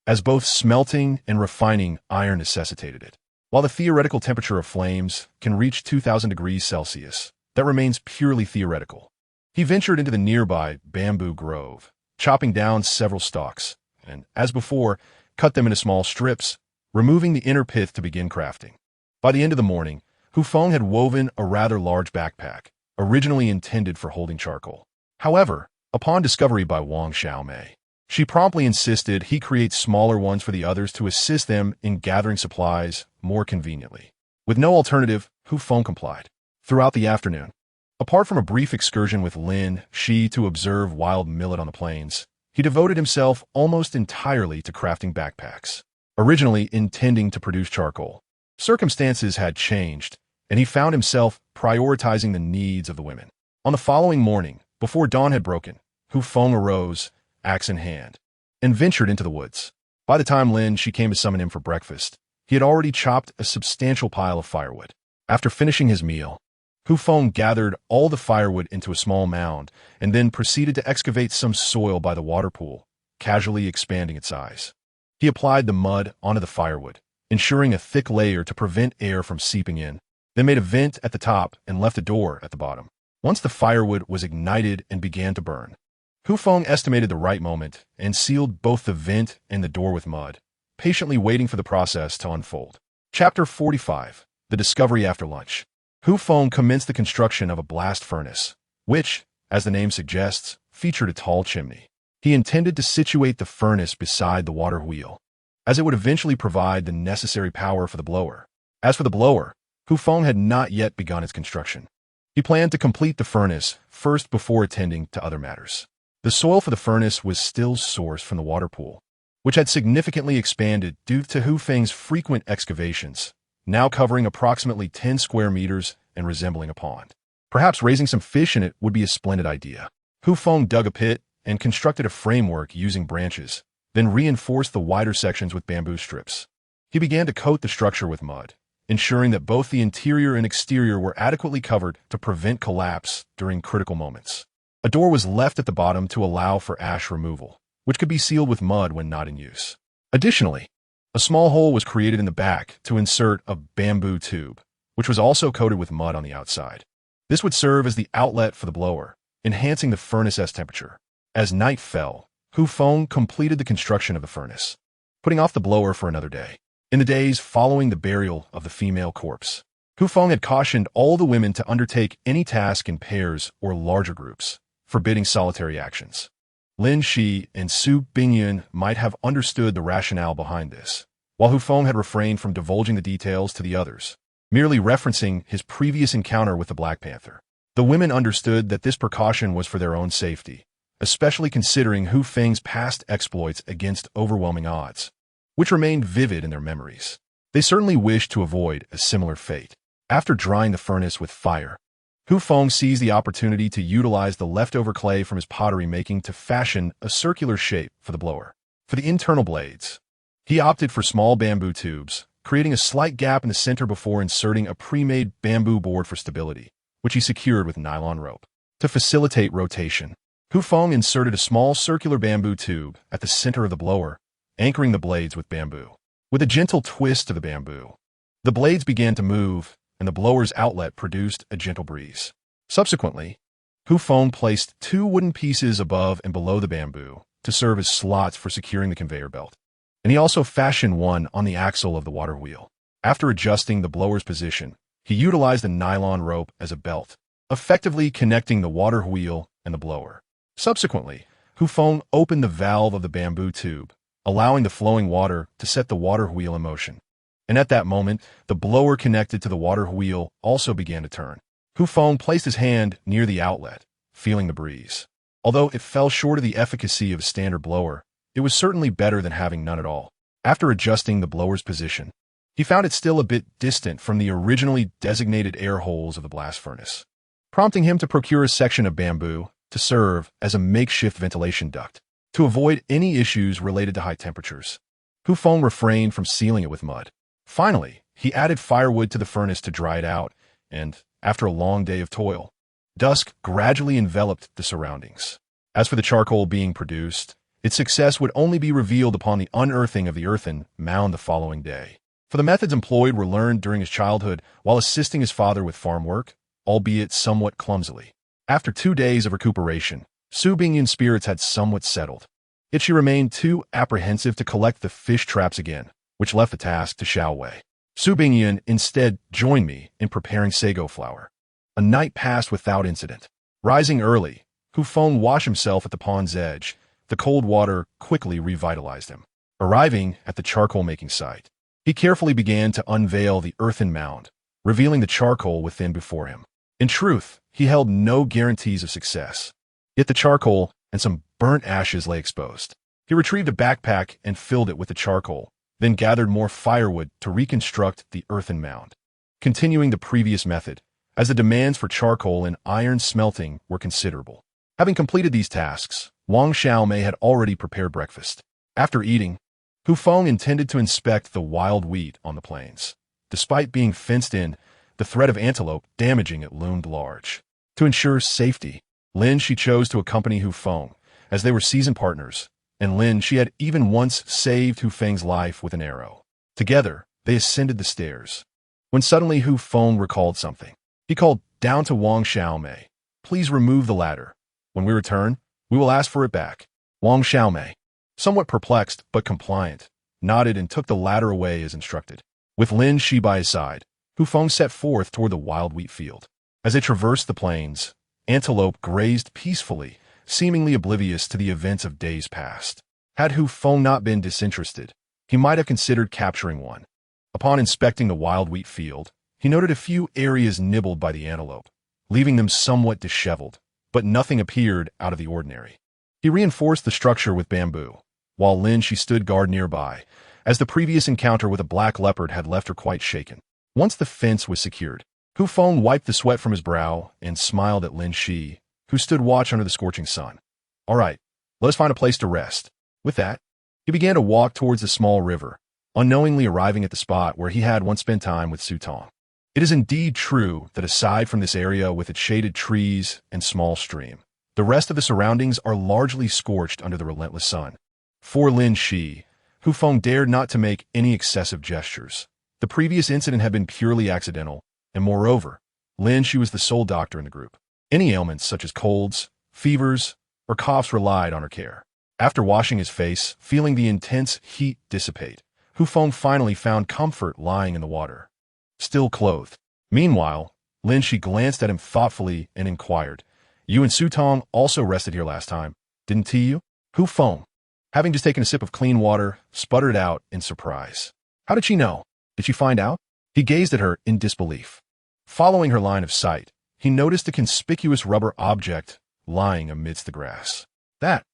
as both smelting and refining iron necessitated it. While the theoretical temperature of flames can reach 2000 degrees Celsius, that remains purely theoretical. He ventured into the nearby bamboo grove, chopping down several stalks, and, as before, cut them into small strips, removing the inner pith to begin crafting. By the end of the morning, Hu Feng had woven a rather large backpack, originally intended for holding charcoal. However, upon discovery by Wang Xiaomei, she promptly insisted he create smaller ones for the others to assist them in gathering supplies more conveniently. With no alternative, Hu Feng complied. Throughout the afternoon, apart from a brief excursion with Lin Shi to observe wild millet on the plains, he devoted himself almost entirely to crafting backpacks, originally intending to produce charcoal. Circumstances had changed, and he found himself prioritizing the needs of the women. On the following morning, before dawn had broken, Hu Feng arose, axe in hand, and ventured into the woods. By the time Lin Shi came to summon him for breakfast, he had already chopped a substantial pile of firewood. After finishing his meal, Hu Feng gathered all the firewood into a small mound and then proceeded to excavate some soil by the water pool, casually expanding its size. He applied the mud onto the firewood, ensuring a thick layer to prevent air from seeping in, then made a vent at the top and left a door at the bottom. Once the firewood was ignited and began to burn, Hu Feng estimated the right moment and sealed both the vent and the door with mud, patiently waiting for the process to unfold. Chapter 45. The Discovery After Lunch. Hu Feng commenced the construction of a blast furnace, which, as the name suggests, featured a tall chimney. He intended to situate the furnace beside the water wheel, as it would eventually provide the necessary power for the blower. As for the blower, Hu Feng had not yet begun its construction. He planned to complete the furnace first before attending to other matters. The soil for the furnace was still sourced from the water pool, which had significantly expanded due to Hu Feng's frequent excavations, now covering approximately 10 square meters and resembling a pond. Perhaps raising some fish in it would be a splendid idea. Hu Feng dug a pit and constructed a framework using branches, then reinforced the wider sections with bamboo strips. He began to coat the structure with mud, ensuring that both the interior and exterior were adequately covered to prevent collapse during critical moments. A door was left at the bottom to allow for ash removal, which could be sealed with mud when not in use. Additionally, a small hole was created in the back to insert a bamboo tube, which was also coated with mud on the outside. This would serve as the outlet for the blower, enhancing the furnace's temperature. As night fell, Feng completed the construction of the furnace, putting off the blower for another day. In the days following the burial of the female corpse, Feng had cautioned all the women to undertake any task in pairs or larger groups, forbidding solitary actions. Lin Shi and Su Bingyun might have understood the rationale behind this, while Feng had refrained from divulging the details to the others, merely referencing his previous encounter with the Black Panther. The women understood that this precaution was for their own safety, especially considering Feng's past exploits against overwhelming odds, which remained vivid in their memories. They certainly wished to avoid a similar fate. After drying the furnace with fire, Feng seized the opportunity to utilize the leftover clay from his pottery making to fashion a circular shape for the blower. For the internal blades, he opted for small bamboo tubes, creating a slight gap in the center before inserting a pre-made bamboo board for stability, which he secured with nylon rope. To facilitate rotation, Feng inserted a small circular bamboo tube at the center of the blower, anchoring the blades with bamboo. With a gentle twist of the bamboo, the blades began to move, and the blower's outlet produced a gentle breeze. Subsequently, Feng placed 2 wooden pieces above and below the bamboo to serve as slots for securing the conveyor belt, and he also fashioned one on the axle of the water wheel. After adjusting the blower's position, he utilized a nylon rope as a belt, effectively connecting the water wheel and the blower. Subsequently, Feng opened the valve of the bamboo tube, allowing the flowing water to set the water wheel in motion. And at that moment, the blower connected to the water wheel also began to turn. Feng placed his hand near the outlet, feeling the breeze. Although it fell short of the efficacy of a standard blower, it was certainly better than having none at all. After adjusting the blower's position, he found it still a bit distant from the originally designated air holes of the blast furnace, prompting him to procure a section of bamboo to serve as a makeshift ventilation duct. To avoid any issues related to high temperatures, Feng refrained from sealing it with mud. Finally, he added firewood to the furnace to dry it out, and, after a long day of toil, dusk gradually enveloped the surroundings. As for the charcoal being produced, its success would only be revealed upon the unearthing of the earthen mound the following day. For the methods employed were learned during his childhood while assisting his father with farm work, albeit somewhat clumsily. After 2 days of recuperation, Su Bingyun's spirits had somewhat settled, yet she remained too apprehensive to collect the fish traps again, which left the task to Xiao Wei. Su Bingyun instead joined me in preparing sago flour. A night passed without incident. Rising early, Feng washed himself at the pond's edge. The cold water quickly revitalized him. Arriving at the charcoal-making site, he carefully began to unveil the earthen mound, revealing the charcoal within before him. In truth, he held no guarantees of success. Yet the charcoal and some burnt ashes lay exposed. He retrieved a backpack and filled it with the charcoal, then gathered more firewood to reconstruct the earthen mound, continuing the previous method, as the demands for charcoal and iron smelting were considerable. Having completed these tasks, Wang Xiaomei had already prepared breakfast. After eating, Feng intended to inspect the wild wheat on the plains. Despite being fenced in, the threat of antelope damaging it loomed large. To ensure safety, Lin Shi chose to accompany Feng, as they were seasoned partners, and Lin Shi had even once saved Feng's life with an arrow. Together, they ascended the stairs, when suddenly Feng recalled something. He called down to Wang Xiaomei, "Please remove the ladder. When we return, we will ask for it back." Wang Xiaomei, somewhat perplexed but compliant, nodded and took the ladder away as instructed. With Lin Shi by his side, Feng set forth toward the wild wheat field. As they traversed the plains, antelope grazed peacefully, seemingly oblivious to the events of days past. Had Feng not been disinterested, he might have considered capturing one. Upon inspecting the wild wheat field, he noted a few areas nibbled by the antelope, leaving them somewhat disheveled, but nothing appeared out of the ordinary. He reinforced the structure with bamboo, while Lin Shi stood guard nearby, as the previous encounter with a black leopard had left her quite shaken. Once the fence was secured, Feng wiped the sweat from his brow and smiled at Lin Shi, who stood watch under the scorching sun. "All right, let us find a place to rest." With that, he began to walk towards the small river, unknowingly arriving at the spot where he had once spent time with Su Tong. It is indeed true that aside from this area with its shaded trees and small stream, The rest of the surroundings are largely scorched under the relentless sun. For Lin Shi, Hu Feng dared not to make any excessive gestures. The previous incident had been purely accidental, and moreover, Lin Shi was the sole doctor in the group. Any ailments such as colds, fevers, or coughs relied on her care. After washing his face, feeling the intense heat dissipate, Hu Feng finally found comfort lying in the water, still clothed. Meanwhile, Lin Shi glanced at him thoughtfully and inquired, "You and Su Tong also rested here last time, didn't you?" Hu Feng, having just taken a sip of clean water, sputtered out in surprise. How did she know? Did she find out? He gazed at her in disbelief. Following her line of sight, he noticed a conspicuous rubber object lying amidst the grass. That,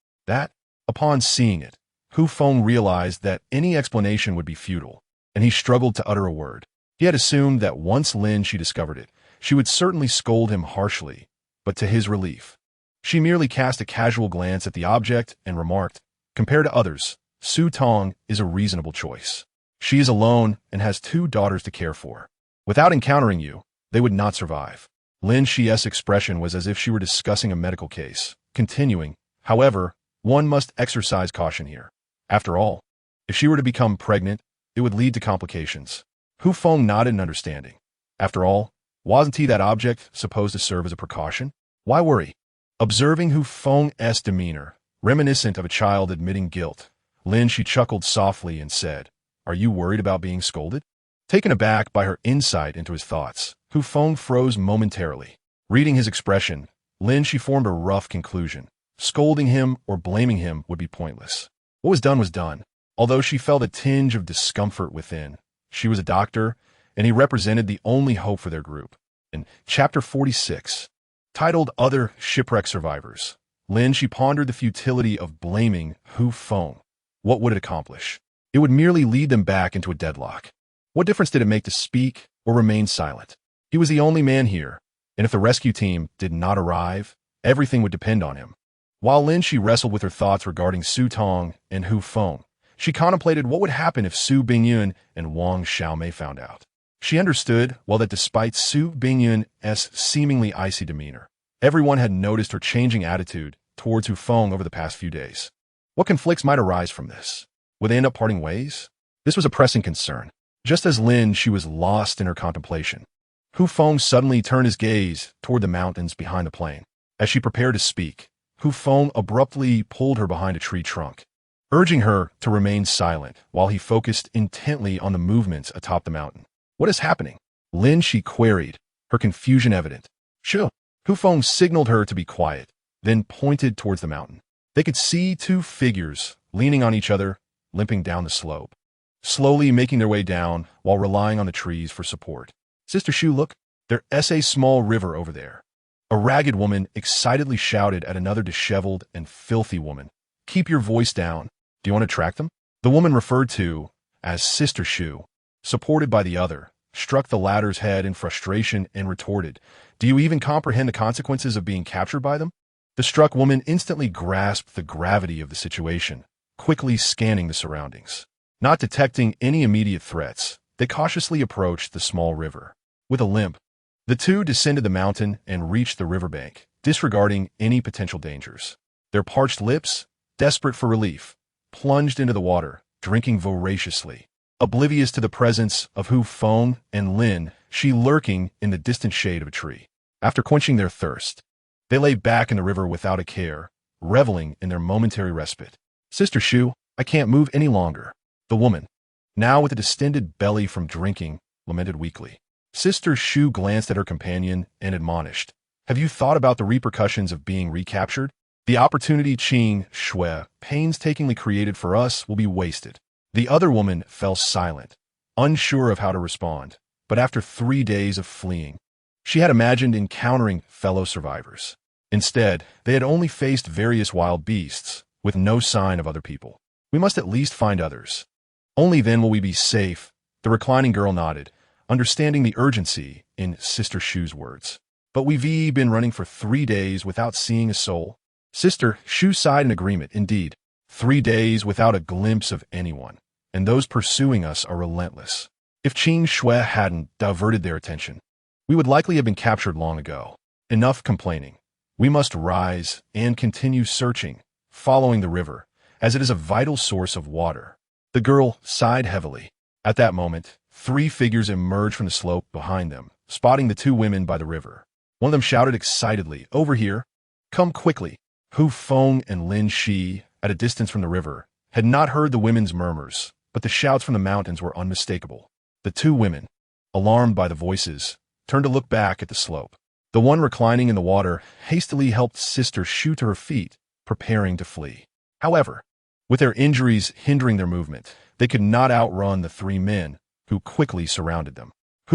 upon seeing it, Hu Feng realized that any explanation would be futile, and he struggled to utter a word. He had assumed that once Lin Shi discovered it, she would certainly scold him harshly, but to his relief, she merely cast a casual glance at the object and remarked, "Compared to others, Su Tong is a reasonable choice. She is alone and has 2 daughters to care for. Without encountering you, they would not survive." Lin Shi's expression was as if she were discussing a medical case, continuing, "However, one must exercise caution here. After all, if she were to become pregnant, it would lead to complications." Hu Feng nodded in understanding. After all, wasn't he that object supposed to serve as a precaution? Why worry? Observing Hu Feng's demeanor, reminiscent of a child admitting guilt, Lin Shi chuckled softly and said, "Are you worried about being scolded?" Taken aback by her insight into his thoughts, Hu Feng froze momentarily. Reading his expression, Lin Shi formed a rough conclusion. Scolding him or blaming him would be pointless. What was done was done. Although she felt a tinge of discomfort within, she was a doctor, and he represented the only hope for their group. In Chapter 46, titled Other Shipwreck Survivors, Lin Shi pondered the futility of blaming Hu Feng. What would it accomplish? It would merely lead them back into a deadlock. What difference did it make to speak or remain silent? He was the only man here, and if the rescue team did not arrive, everything would depend on him. While Lin Shi wrestled with her thoughts regarding Su Tong and Hu Feng, she contemplated what would happen if Su Bingyun and Wang Xiaomei found out. She understood, well, that despite Su Bingyun's seemingly icy demeanor, everyone had noticed her changing attitude towards Hu Feng over the past few days. What conflicts might arise from this? Would they end up parting ways? This was a pressing concern. Just as Lin Shi was lost in her contemplation, Hu Feng suddenly turned his gaze toward the mountains behind the plain. As she prepared to speak, Hu Feng abruptly pulled her behind a tree trunk, urging her to remain silent while he focused intently on the movements atop the mountain. "What is happening?" Lin Shi queried, her confusion evident. "Sure." Hu Feng signaled her to be quiet, then pointed towards the mountain. They could see 2 figures leaning on each other, limping down the slope, slowly making their way down while relying on the trees for support. "Sister Shu, look, there's a small river over there." A ragged woman excitedly shouted at another disheveled and filthy woman. "Keep your voice down. Do you want to track them?" The woman referred to as Sister Shu, supported by the other, struck the latter's head in frustration and retorted, "Do you even comprehend the consequences of being captured by them?" The struck woman instantly grasped the gravity of the situation, quickly scanning the surroundings. Not detecting any immediate threats, they cautiously approached the small river. With a limp, the 2 descended the mountain and reached the riverbank, disregarding any potential dangers. Their parched lips, desperate for relief, plunged into the water, drinking voraciously, oblivious to the presence of Hu Feng and Lin Shi lurking in the distant shade of a tree. After quenching their thirst, they lay back in the river without a care, reveling in their momentary respite. "Sister Shu, I can't move any longer." The woman, now with a distended belly from drinking, lamented weakly. Sister Shu glanced at her companion and admonished, "Have you thought about the repercussions of being recaptured? The opportunity Qing Shui painstakingly created for us will be wasted." The other woman fell silent, unsure of how to respond, but after 3 days of fleeing, she had imagined encountering fellow survivors. Instead, they had only faced various wild beasts, with no sign of other people. "We must at least find others. Only then will we be safe." The reclining girl nodded, understanding the urgency in Sister Shu's words. "But we've been running for 3 days without seeing a soul." Sister Shu sighed in agreement. "Indeed, 3 days without a glimpse of anyone, and those pursuing us are relentless. If Qing Shui hadn't diverted their attention, we would likely have been captured long ago. Enough complaining. We must rise and continue searching, following the river, as it is a vital source of water. The girl sighed heavily. At that moment, 3 figures emerged from the slope behind them, spotting the 2 women by the river. One of them shouted excitedly, "Over here! Come quickly!" Feng and Lin Shi, at a distance from the river, had not heard the women's murmurs, but the shouts from the mountains were unmistakable. The 2 women, alarmed by the voices, turned to look back at the slope. The one reclining in the water hastily helped Sister Shu to her feet, preparing to flee. However, with their injuries hindering their movement, they could not outrun the 3 men, who quickly surrounded them.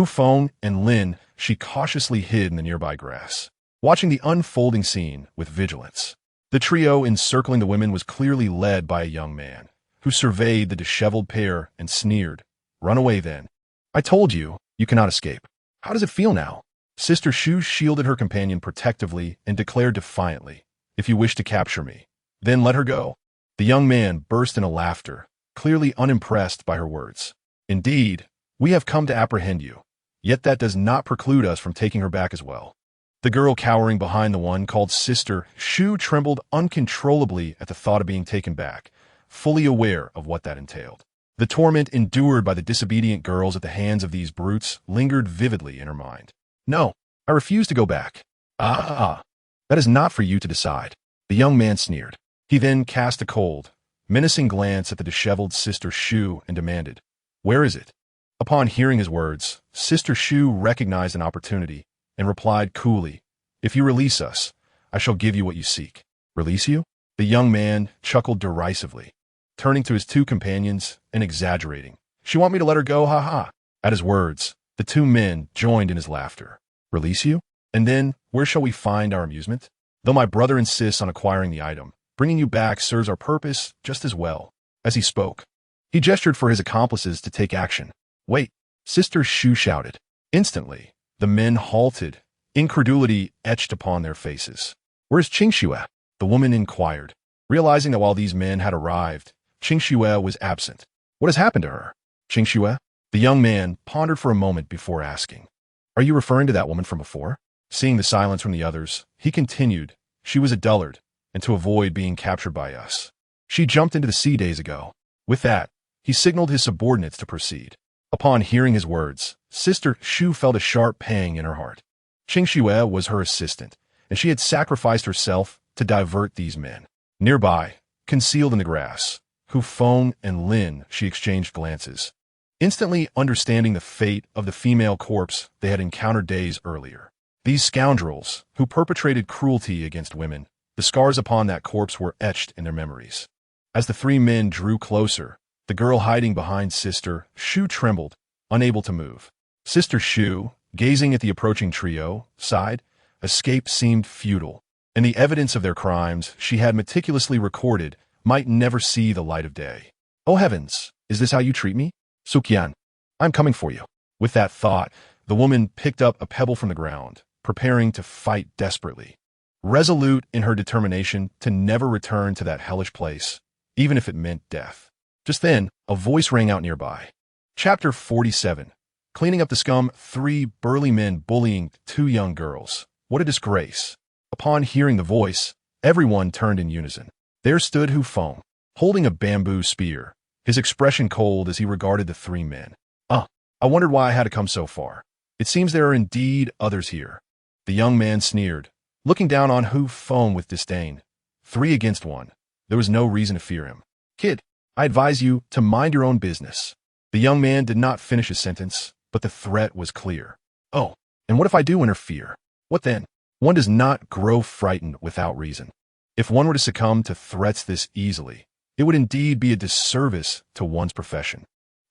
Feng and Lin Shi cautiously hid in the nearby grass, watching the unfolding scene with vigilance. The trio encircling the women was clearly led by a young man, who surveyed the disheveled pair and sneered. "Run away then. I told you, you cannot escape. How does it feel now?" Sister Shu shielded her companion protectively and declared defiantly, "If you wish to capture me, then let her go." The young man burst into laughter, clearly unimpressed by her words. "Indeed, we have come to apprehend you, yet that does not preclude us from taking her back as well." The girl cowering behind the one called Sister Shu trembled uncontrollably at the thought of being taken back, fully aware of what that entailed. The torment endured by the disobedient girls at the hands of these brutes lingered vividly in her mind. "No, I refuse to go back." That is not for you to decide," the young man sneered. He then cast a cold, menacing glance at the disheveled Sister Shu and demanded, "Where is it?" Upon hearing his words, Sister Shu recognized an opportunity and replied coolly, "If you release us, I shall give you what you seek." "Release you?" The young man chuckled derisively, turning to his 2 companions and exaggerating. "She want me to let her go, ha." At his words, the 2 men joined in his laughter. "Release you? And then, where shall we find our amusement? Though my brother insists on acquiring the item, bringing you back serves our purpose just as well." As he spoke, he gestured for his accomplices to take action. "Wait," Sister Shu shouted. Instantly, the men halted, incredulity etched upon their faces. "Where's Qingxue?" the woman inquired, realizing that while these men had arrived, Qingxue was absent. "What has happened to her?" "Qingxue?" The young man pondered for a moment before asking, "Are you referring to that woman from before?" Seeing the silence from the others, he continued, "She was a dullard, and to avoid being captured by us, she jumped into the sea days ago." With that, he signaled his subordinates to proceed. Upon hearing his words, Sister Shu felt a sharp pang in her heart. Qingxue was her assistant, and she had sacrificed herself to divert these men. Nearby, concealed in the grass, Feng and Lin Shi exchanged glances, instantly understanding the fate of the female corpse they had encountered days earlier. These scoundrels, who perpetrated cruelty against women, the scars upon that corpse were etched in their memories. As the 3 men drew closer, the girl hiding behind Sister Shu trembled, unable to move. Sister Shu, gazing at the approaching trio, sighed. Escape seemed futile, and the evidence of their crimes she had meticulously recorded might never see the light of day. "Oh heavens, is this how you treat me? Suqian, I'm coming for you." With that thought, the woman picked up a pebble from the ground, preparing to fight desperately, resolute in her determination to never return to that hellish place, even if it meant death. Just then, a voice rang out nearby. Chapter 47. Cleaning up the scum, 3 burly men bullying 2 young girls. What a disgrace. Upon hearing the voice, everyone turned in unison. There stood Feng, holding a bamboo spear, his expression cold as he regarded the 3 men. I wondered why I had to come so far. It seems there are indeed others here." The young man sneered, looking down on Feng with disdain. 3 against 1. There was no reason to fear him. "Kid, I advise you to mind your own business." The young man did not finish his sentence, but the threat was clear. "Oh, and what if I do interfere? What then?" One does not grow frightened without reason. If one were to succumb to threats this easily, it would indeed be a disservice to one's profession.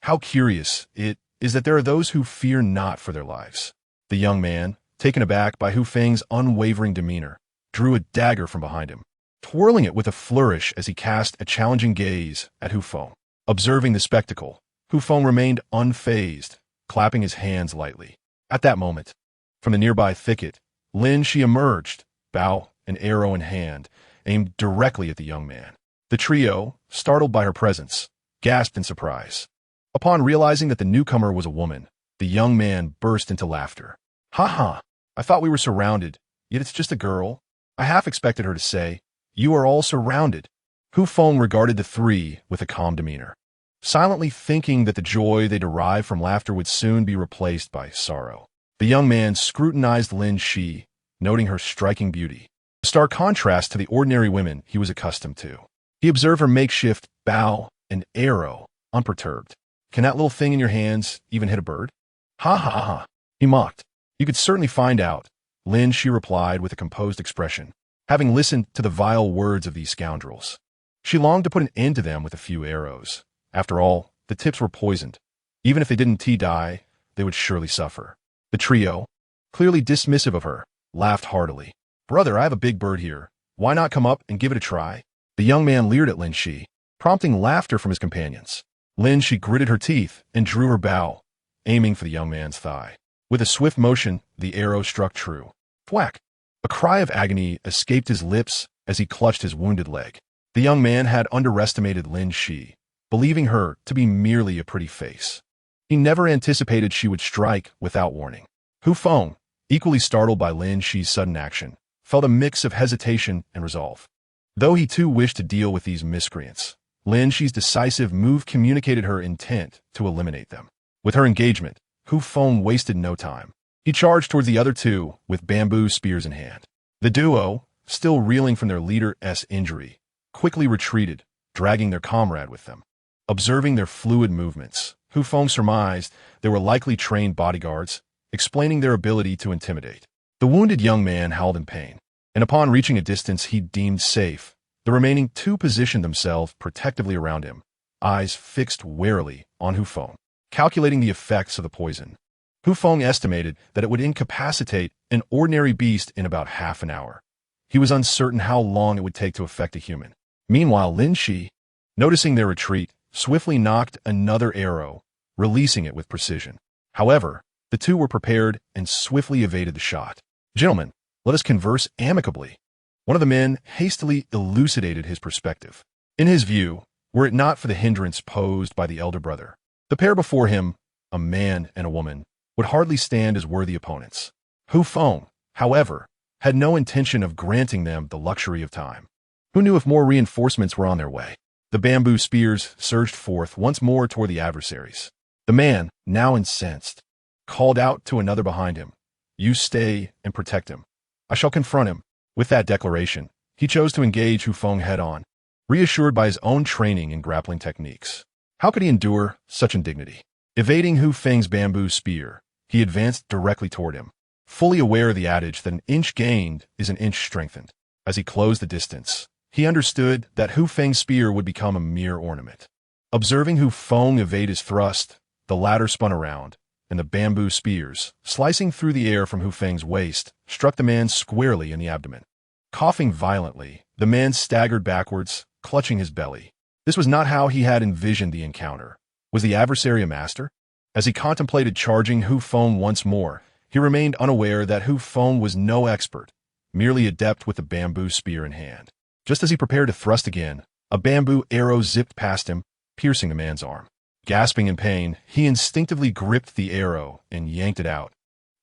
How curious it is that there are those who fear not for their lives. The young man, taken aback by Feng's unwavering demeanor, drew a dagger from behind him, twirling it with a flourish as he cast a challenging gaze at Feng. Observing the spectacle, Feng remained unfazed, clapping his hands lightly. At that moment, from the nearby thicket, Lin Shi emerged, bow and arrow in hand, aimed directly at the young man. The trio, startled by her presence, gasped in surprise. Upon realizing that the newcomer was a woman, the young man burst into laughter. "Ha ha! I thought we were surrounded, yet it's just a girl." I half expected her to say, "You are all surrounded." Hu Feng regarded the three with a calm demeanor, silently thinking that the joy they derived from laughter would soon be replaced by sorrow. The young man scrutinized Lin Shi, noting her striking beauty, a stark contrast to the ordinary women he was accustomed to. He observed her makeshift bow and arrow, unperturbed. "Can that little thing in your hands even hit a bird?" "Ha ha ha," he mocked. "You could certainly find out," Lin Shi replied with a composed expression, having listened to the vile words of these scoundrels. She longed to put an end to them with a few arrows. After all, the tips were poisoned. Even if they didn't die, they would surely suffer. The trio, clearly dismissive of her, laughed heartily. "Brother, I have a big bird here. Why not come up and give it a try?" The young man leered at Lin Shi, prompting laughter from his companions. Lin Shi gritted her teeth and drew her bow, aiming for the young man's thigh. With a swift motion, the arrow struck true. Thwack! A cry of agony escaped his lips as he clutched his wounded leg. The young man had underestimated Lin Shi, believing her to be merely a pretty face. He never anticipated she would strike without warning. Hu Feng, equally startled by Lin Shi's sudden action, felt a mix of hesitation and resolve. Though he too wished to deal with these miscreants, Lin Shi's decisive move communicated her intent to eliminate them. With her engagement, Hu Feng wasted no time. He charged towards the other two with bamboo spears in hand. The duo, still reeling from their leader's injury, quickly retreated, dragging their comrade with them. Observing their fluid movements, Hu Feng surmised they were likely trained bodyguards, explaining their ability to intimidate. The wounded young man howled in pain, and upon reaching a distance he deemed safe, the remaining two positioned themselves protectively around him, eyes fixed warily on Hu Feng, calculating the effects of the poison. Hu Feng estimated that it would incapacitate an ordinary beast in about half an hour. He was uncertain how long it would take to affect a human. Meanwhile, Lin Shi, noticing their retreat, swiftly nocked another arrow, releasing it with precision. However, the two were prepared and swiftly evaded the shot. "Gentlemen, let us converse amicably." One of the men hastily elucidated his perspective. In his view, were it not for the hindrance posed by the elder brother, the pair before him, a man and a woman, would hardly stand as worthy opponents. Hu Feng, however, had no intention of granting them the luxury of time. Who knew if more reinforcements were on their way? The bamboo spears surged forth once more toward the adversaries. The man, now incensed, called out to another behind him, "You stay and protect him. I shall confront him." With that declaration, he chose to engage Hu Feng head-on, reassured by his own training in grappling techniques. How could he endure such indignity? Evading Hu Feng's bamboo spear, he advanced directly toward him, fully aware of the adage that an inch gained is an inch strengthened. As he closed the distance, he understood that Hu Feng's spear would become a mere ornament. Observing Hu Feng evade his thrust, the latter spun around, and the bamboo spears, slicing through the air from Hu Feng's waist, struck the man squarely in the abdomen. Coughing violently, the man staggered backwards, clutching his belly. This was not how he had envisioned the encounter. Was the adversary a master? As he contemplated charging Hu Feng once more, he remained unaware that Hu Feng was no expert, merely adept with the bamboo spear in hand. Just as he prepared to thrust again, a bamboo arrow zipped past him, piercing the man's arm. Gasping in pain, he instinctively gripped the arrow and yanked it out,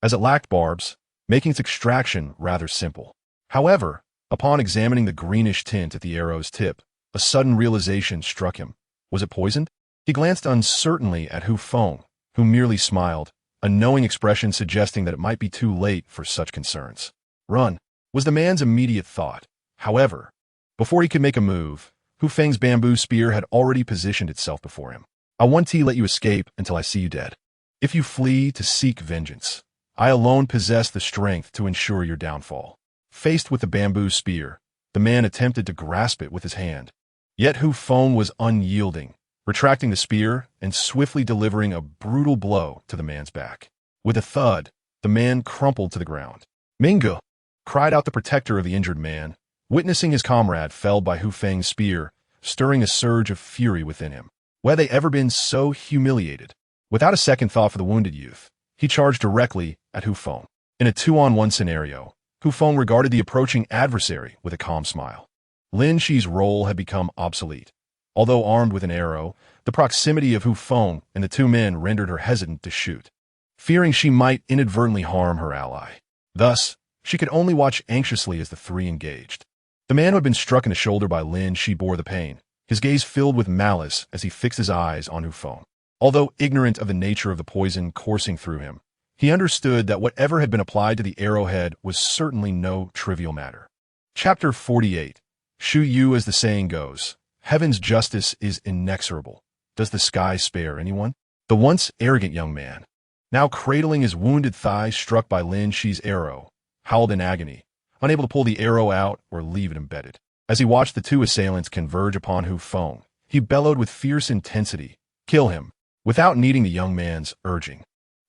as it lacked barbs, making its extraction rather simple. However, upon examining the greenish tint at the arrow's tip, a sudden realization struck him. Was it poisoned? He glanced uncertainly at Hu Feng, who merely smiled, a knowing expression suggesting that it might be too late for such concerns. "Run," was the man's immediate thought. However, before he could make a move, Hu Feng's bamboo spear had already positioned itself before him. "I won't let you escape until I see you dead. If you flee to seek vengeance, I alone possess the strength to ensure your downfall." Faced with the bamboo spear, the man attempted to grasp it with his hand. Yet Hu Feng was unyielding, retracting the spear and swiftly delivering a brutal blow to the man's back. With a thud, the man crumpled to the ground. "Mingo!" cried out the protector of the injured man, witnessing his comrade felled by Hu Feng's spear, stirring a surge of fury within him. Had they ever been so humiliated? Without a second thought for the wounded youth, he charged directly at Hu Feng. In a 2-on-1 scenario, Hu Feng regarded the approaching adversary with a calm smile. Lin Shi's role had become obsolete. Although armed with an arrow, the proximity of Hu Feng and the two men rendered her hesitant to shoot, fearing she might inadvertently harm her ally. Thus, She could only watch anxiously as the three engaged. The man who had been struck in the shoulder by Lin Shi bore the pain, his gaze filled with malice as he fixed his eyes on Hu Feng. Although ignorant of the nature of the poison coursing through him, he understood that whatever had been applied to the arrowhead was certainly no trivial matter. Chapter 48. Shu Yu, as the saying goes, heaven's justice is inexorable. Does the sky spare anyone? The once arrogant young man, now cradling his wounded thigh struck by Lin Shi's arrow, howled in agony, unable to pull the arrow out or leave it embedded. As he watched the two assailants converge upon Hu Feng, he bellowed with fierce intensity, "Kill him," without needing the young man's urging.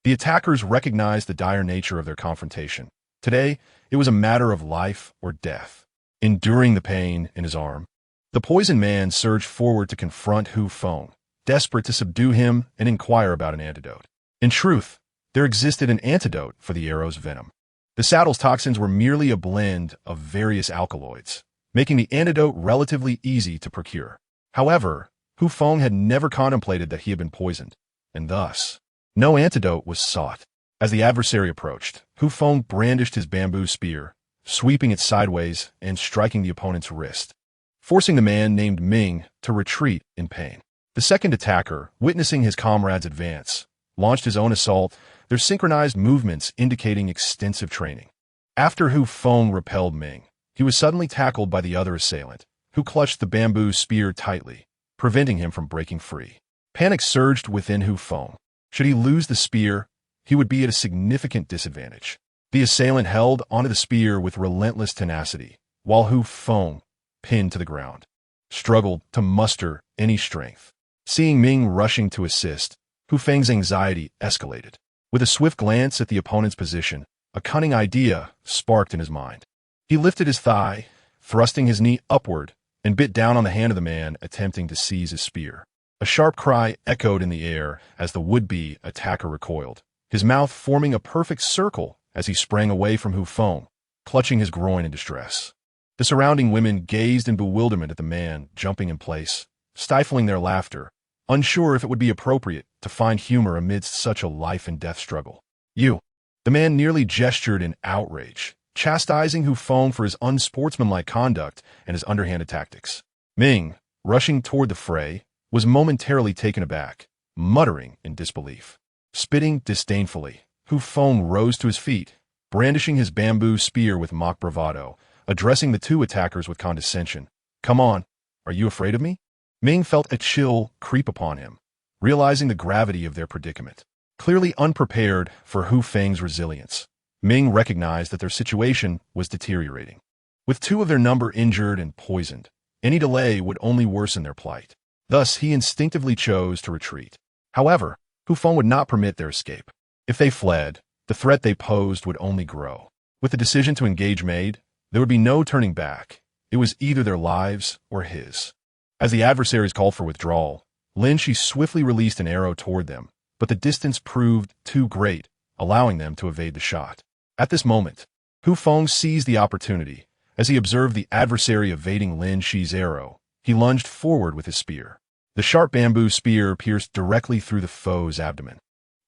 The attackers recognized the dire nature of their confrontation. Today, it was a matter of life or death. Enduring the pain in his arm, the poisoned man surged forward to confront Hu Feng, desperate to subdue him and inquire about an antidote. In truth, there existed an antidote for the arrow's venom. The saddle's toxins were merely a blend of various alkaloids, making the antidote relatively easy to procure. However, Hu Feng had never contemplated that he had been poisoned, and thus, no antidote was sought. As the adversary approached, Hu Feng brandished his bamboo spear, sweeping it sideways and striking the opponent's wrist, forcing the man named Ming to retreat in pain. The second attacker, witnessing his comrade's advance, launched his own assault, their synchronized movements indicating extensive training. After Hu Feng repelled Ming, he was suddenly tackled by the other assailant, who clutched the bamboo spear tightly, preventing him from breaking free. Panic surged within Hu Feng. Should he lose the spear, he would be at a significant disadvantage. The assailant held onto the spear with relentless tenacity, while Hu Feng, pinned to the ground, struggled to muster any strength. Seeing Ming rushing to assist, Hu Feng's anxiety escalated. With a swift glance at the opponent's position, a cunning idea sparked in his mind. He lifted his thigh, thrusting his knee upward, and bit down on the hand of the man attempting to seize his spear. A sharp cry echoed in the air as the would-be attacker recoiled, his mouth forming a perfect circle as he sprang away from Hu Feng, clutching his groin in distress. The surrounding women gazed in bewilderment at the man jumping in place, stifling their laughter, unsure if it would be appropriate to find humor amidst such a life-and-death struggle. "You!" The man nearly gestured in outrage, chastising Hu Feng for his unsportsmanlike conduct and his underhanded tactics. Ming, rushing toward the fray, was momentarily taken aback, muttering in disbelief. Spitting disdainfully, Hu Feng rose to his feet, brandishing his bamboo spear with mock bravado, addressing the two attackers with condescension. "Come on, are you afraid of me?" Ming felt a chill creep upon him, realizing the gravity of their predicament. Clearly unprepared for Hu Feng's resilience, Ming recognized that their situation was deteriorating. With two of their number injured and poisoned, any delay would only worsen their plight. Thus, he instinctively chose to retreat. However, Hu Feng would not permit their escape. If they fled, the threat they posed would only grow. With the decision to engage made, there would be no turning back. It was either their lives or his. As the adversaries called for withdrawal, Lin Shi swiftly released an arrow toward them, but the distance proved too great, allowing them to evade the shot. At this moment, Hu Feng seized the opportunity. As he observed the adversary evading Lin Shi's arrow, he lunged forward with his spear. The sharp bamboo spear pierced directly through the foe's abdomen,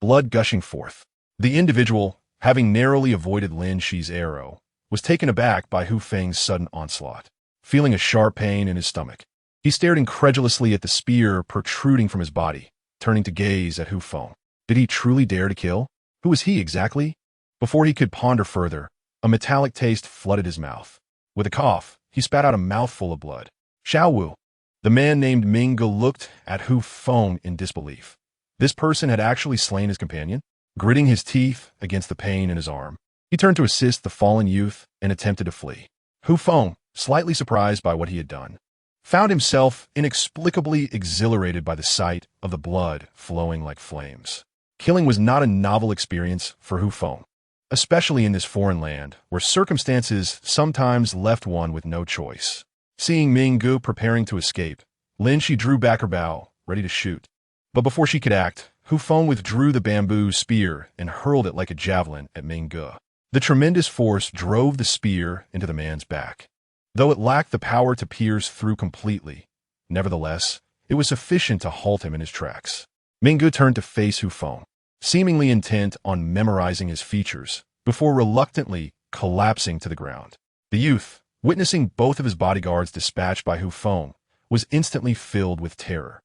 blood gushing forth. The individual, having narrowly avoided Lin Shi's arrow, was taken aback by Hu Feng's sudden onslaught. Feeling a sharp pain in his stomach, he stared incredulously at the spear protruding from his body, turning to gaze at Hu Feng. Did he truly dare to kill? Who was he exactly? Before he could ponder further, a metallic taste flooded his mouth. With a cough, he spat out a mouthful of blood. Xiao Wu. The man named Ming Ge looked at Hu Feng in disbelief. This person had actually slain his companion? Gritting his teeth against the pain in his arm, he turned to assist the fallen youth and attempted to flee. Hu Feng, slightly surprised by what he had done, found himself inexplicably exhilarated by the sight of the blood flowing like flames. Killing was not a novel experience for Hu Feng, especially in this foreign land where circumstances sometimes left one with no choice. Seeing Ming Ge preparing to escape, Lin Shi drew back her bow, ready to shoot. But before she could act, Hu Feng withdrew the bamboo spear and hurled it like a javelin at Ming Ge. The tremendous force drove the spear into the man's back. Though it lacked the power to pierce through completely, nevertheless, it was sufficient to halt him in his tracks. Ming Ge turned to face Hu Feng, seemingly intent on memorizing his features, before reluctantly collapsing to the ground. The youth, witnessing both of his bodyguards dispatched by Hu Feng, was instantly filled with terror.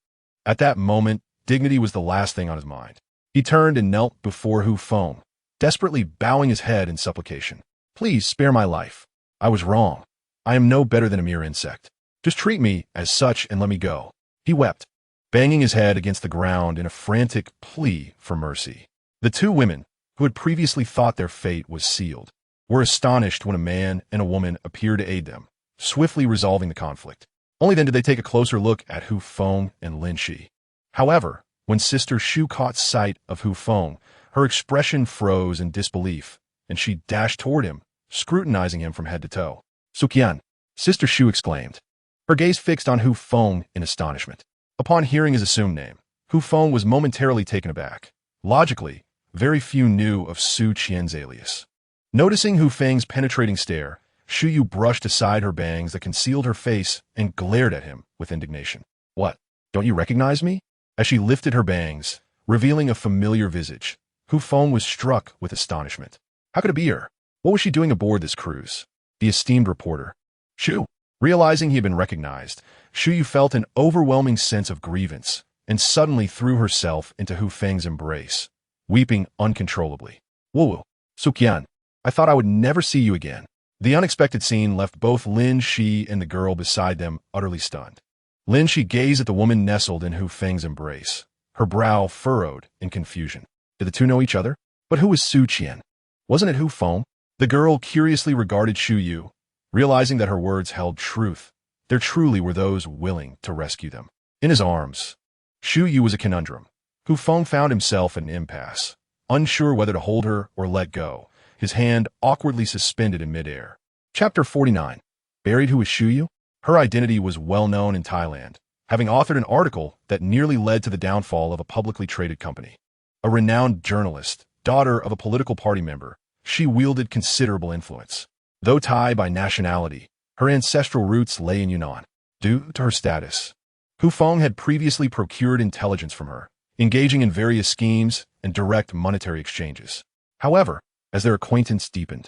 At that moment, dignity was the last thing on his mind. He turned and knelt before Hu Feng, desperately bowing his head in supplication. "Please spare my life. I was wrong. I am no better than a mere insect. Just treat me as such and let me go." He wept, banging his head against the ground in a frantic plea for mercy. The two women, who had previously thought their fate was sealed, were astonished when a man and a woman appeared to aid them, swiftly resolving the conflict. Only then did they take a closer look at Hu Feng and Lin Shi. However, when Sister Shu caught sight of Hu Feng, her expression froze in disbelief, and she dashed toward him, scrutinizing him from head to toe. "Suqian," Sister Shu exclaimed, her gaze fixed on Hu Feng in astonishment. Upon hearing his assumed name, Hu Feng was momentarily taken aback. Logically, very few knew of Su Qian's alias. Noticing Hu Feng's penetrating stare, Shu Yu brushed aside her bangs that concealed her face and glared at him with indignation. "What? Don't you recognize me?" As she lifted her bangs, revealing a familiar visage, Hu Feng was struck with astonishment. How could it be her? What was she doing aboard this cruise? The esteemed reporter, Shu. Realizing he had been recognized, Shu Yu felt an overwhelming sense of grievance and suddenly threw herself into Hu Feng's embrace, weeping uncontrollably. "Woo, Suqian, I thought I would never see you again." The unexpected scene left both Lin Shi and the girl beside them utterly stunned. Lin Shi gazed at the woman nestled in Hu Feng's embrace, her brow furrowed in confusion. Did the two know each other? But who was Su Qian? Wasn't it Hu Feng? The girl curiously regarded Shu Yu, realizing that her words held truth. There truly were those willing to rescue them. In his arms, Shu Yu was a conundrum. Hu Feng found himself at an impasse, unsure whether to hold her or let go, his hand awkwardly suspended in midair. Chapter 49. Buried Who is Shu Yu? Her identity was well known in Thailand, having authored an article that nearly led to the downfall of a publicly traded company. A renowned journalist, daughter of a political party member, she wielded considerable influence. Though Thai by nationality, her ancestral roots lay in Yunnan. Due to her status, Hu Feng had previously procured intelligence from her, engaging in various schemes and direct monetary exchanges. However, as their acquaintance deepened,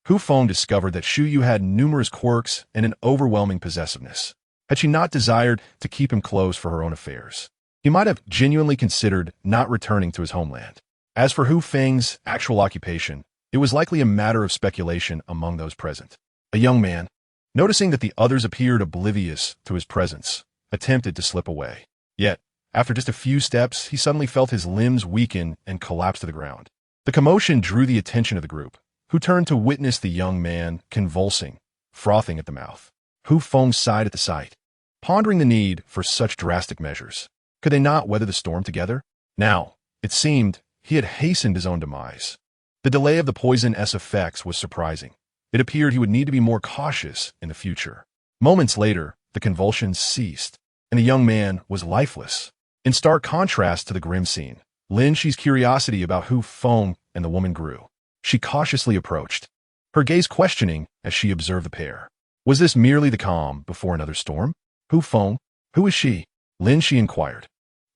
Hu Feng discovered that Shu Yu had numerous quirks and an overwhelming possessiveness. Had she not desired to keep him close for her own affairs, he might have genuinely considered not returning to his homeland. As for Hu Feng's actual occupation, it was likely a matter of speculation among those present. A young man, noticing that the others appeared oblivious to his presence, attempted to slip away. Yet, after just a few steps, he suddenly felt his limbs weaken and collapse to the ground. The commotion drew the attention of the group, who turned to witness the young man convulsing, frothing at the mouth. Hu Feng sighed at the sight, pondering the need for such drastic measures. Could they not weather the storm together? Now, it seemed, he had hastened his own demise. The delay of the poison's effects was surprising. It appeared he would need to be more cautious in the future. Moments later, the convulsions ceased, and the young man was lifeless. In stark contrast to the grim scene, Lin Shi's curiosity about Hu Feng and the woman grew. She cautiously approached, her gaze questioning as she observed the pair. Was this merely the calm before another storm? Hu Feng? Who is she? Lin Shi inquired.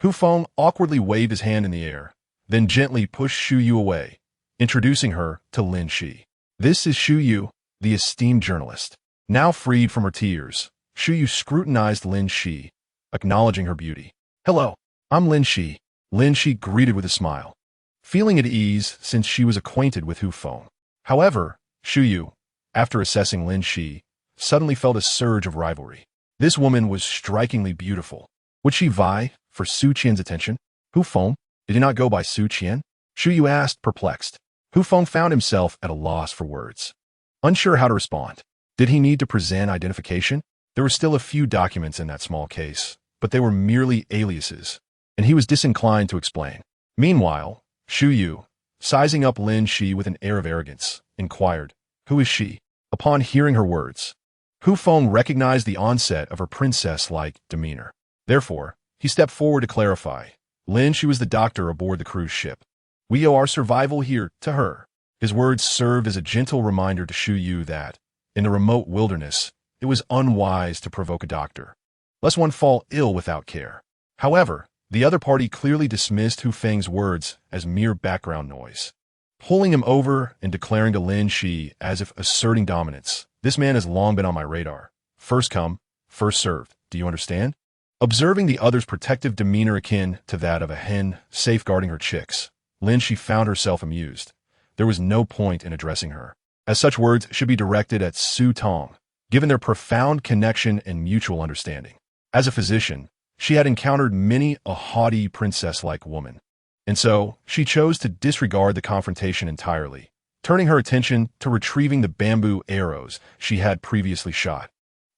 Hu Feng awkwardly waved his hand in the air, then gently pushed Shu Yu away, introducing her to Lin Shi. This is Shu Yu, the esteemed journalist. Now freed from her tears, Shu Yu scrutinized Lin Shi, acknowledging her beauty. "Hello, I'm Lin Shi," Lin Shi greeted with a smile, feeling at ease since she was acquainted with Hu Feng. However, Shu Yu, after assessing Lin Shi, suddenly felt a surge of rivalry. This woman was strikingly beautiful. Would she vie for Su Qian's attention? Hu Feng? Did he not go by Su Qian? Shu Yu asked, perplexed. Hu Feng found himself at a loss for words, unsure how to respond. Did he need to present identification? There were still a few documents in that small case, but they were merely aliases, and he was disinclined to explain. Meanwhile, Shu Yu, sizing up Lin Shi with an air of arrogance, inquired, "Who is she?" Upon hearing her words, Hu Feng recognized the onset of her princess-like demeanor. Therefore, he stepped forward to clarify. Lin Shi was the doctor aboard the cruise ship. We owe our survival here to her. His words served as a gentle reminder to Shu Yu that, in the remote wilderness, it was unwise to provoke a doctor, lest one fall ill without care. However, the other party clearly dismissed Hu Feng's words as mere background noise. pulling him over and declaring to Lin Shi as if asserting dominance. This man has long been on my radar. First come, first served. Do you understand? Observing the other's protective demeanor akin to that of a hen safeguarding her chicks, Lin Shi found herself amused. There was no point in addressing her, as such words should be directed at Su Tong, given their profound connection and mutual understanding. As a physician, she had encountered many a haughty princess-like woman, and so she chose to disregard the confrontation entirely, turning her attention to retrieving the bamboo arrows she had previously shot,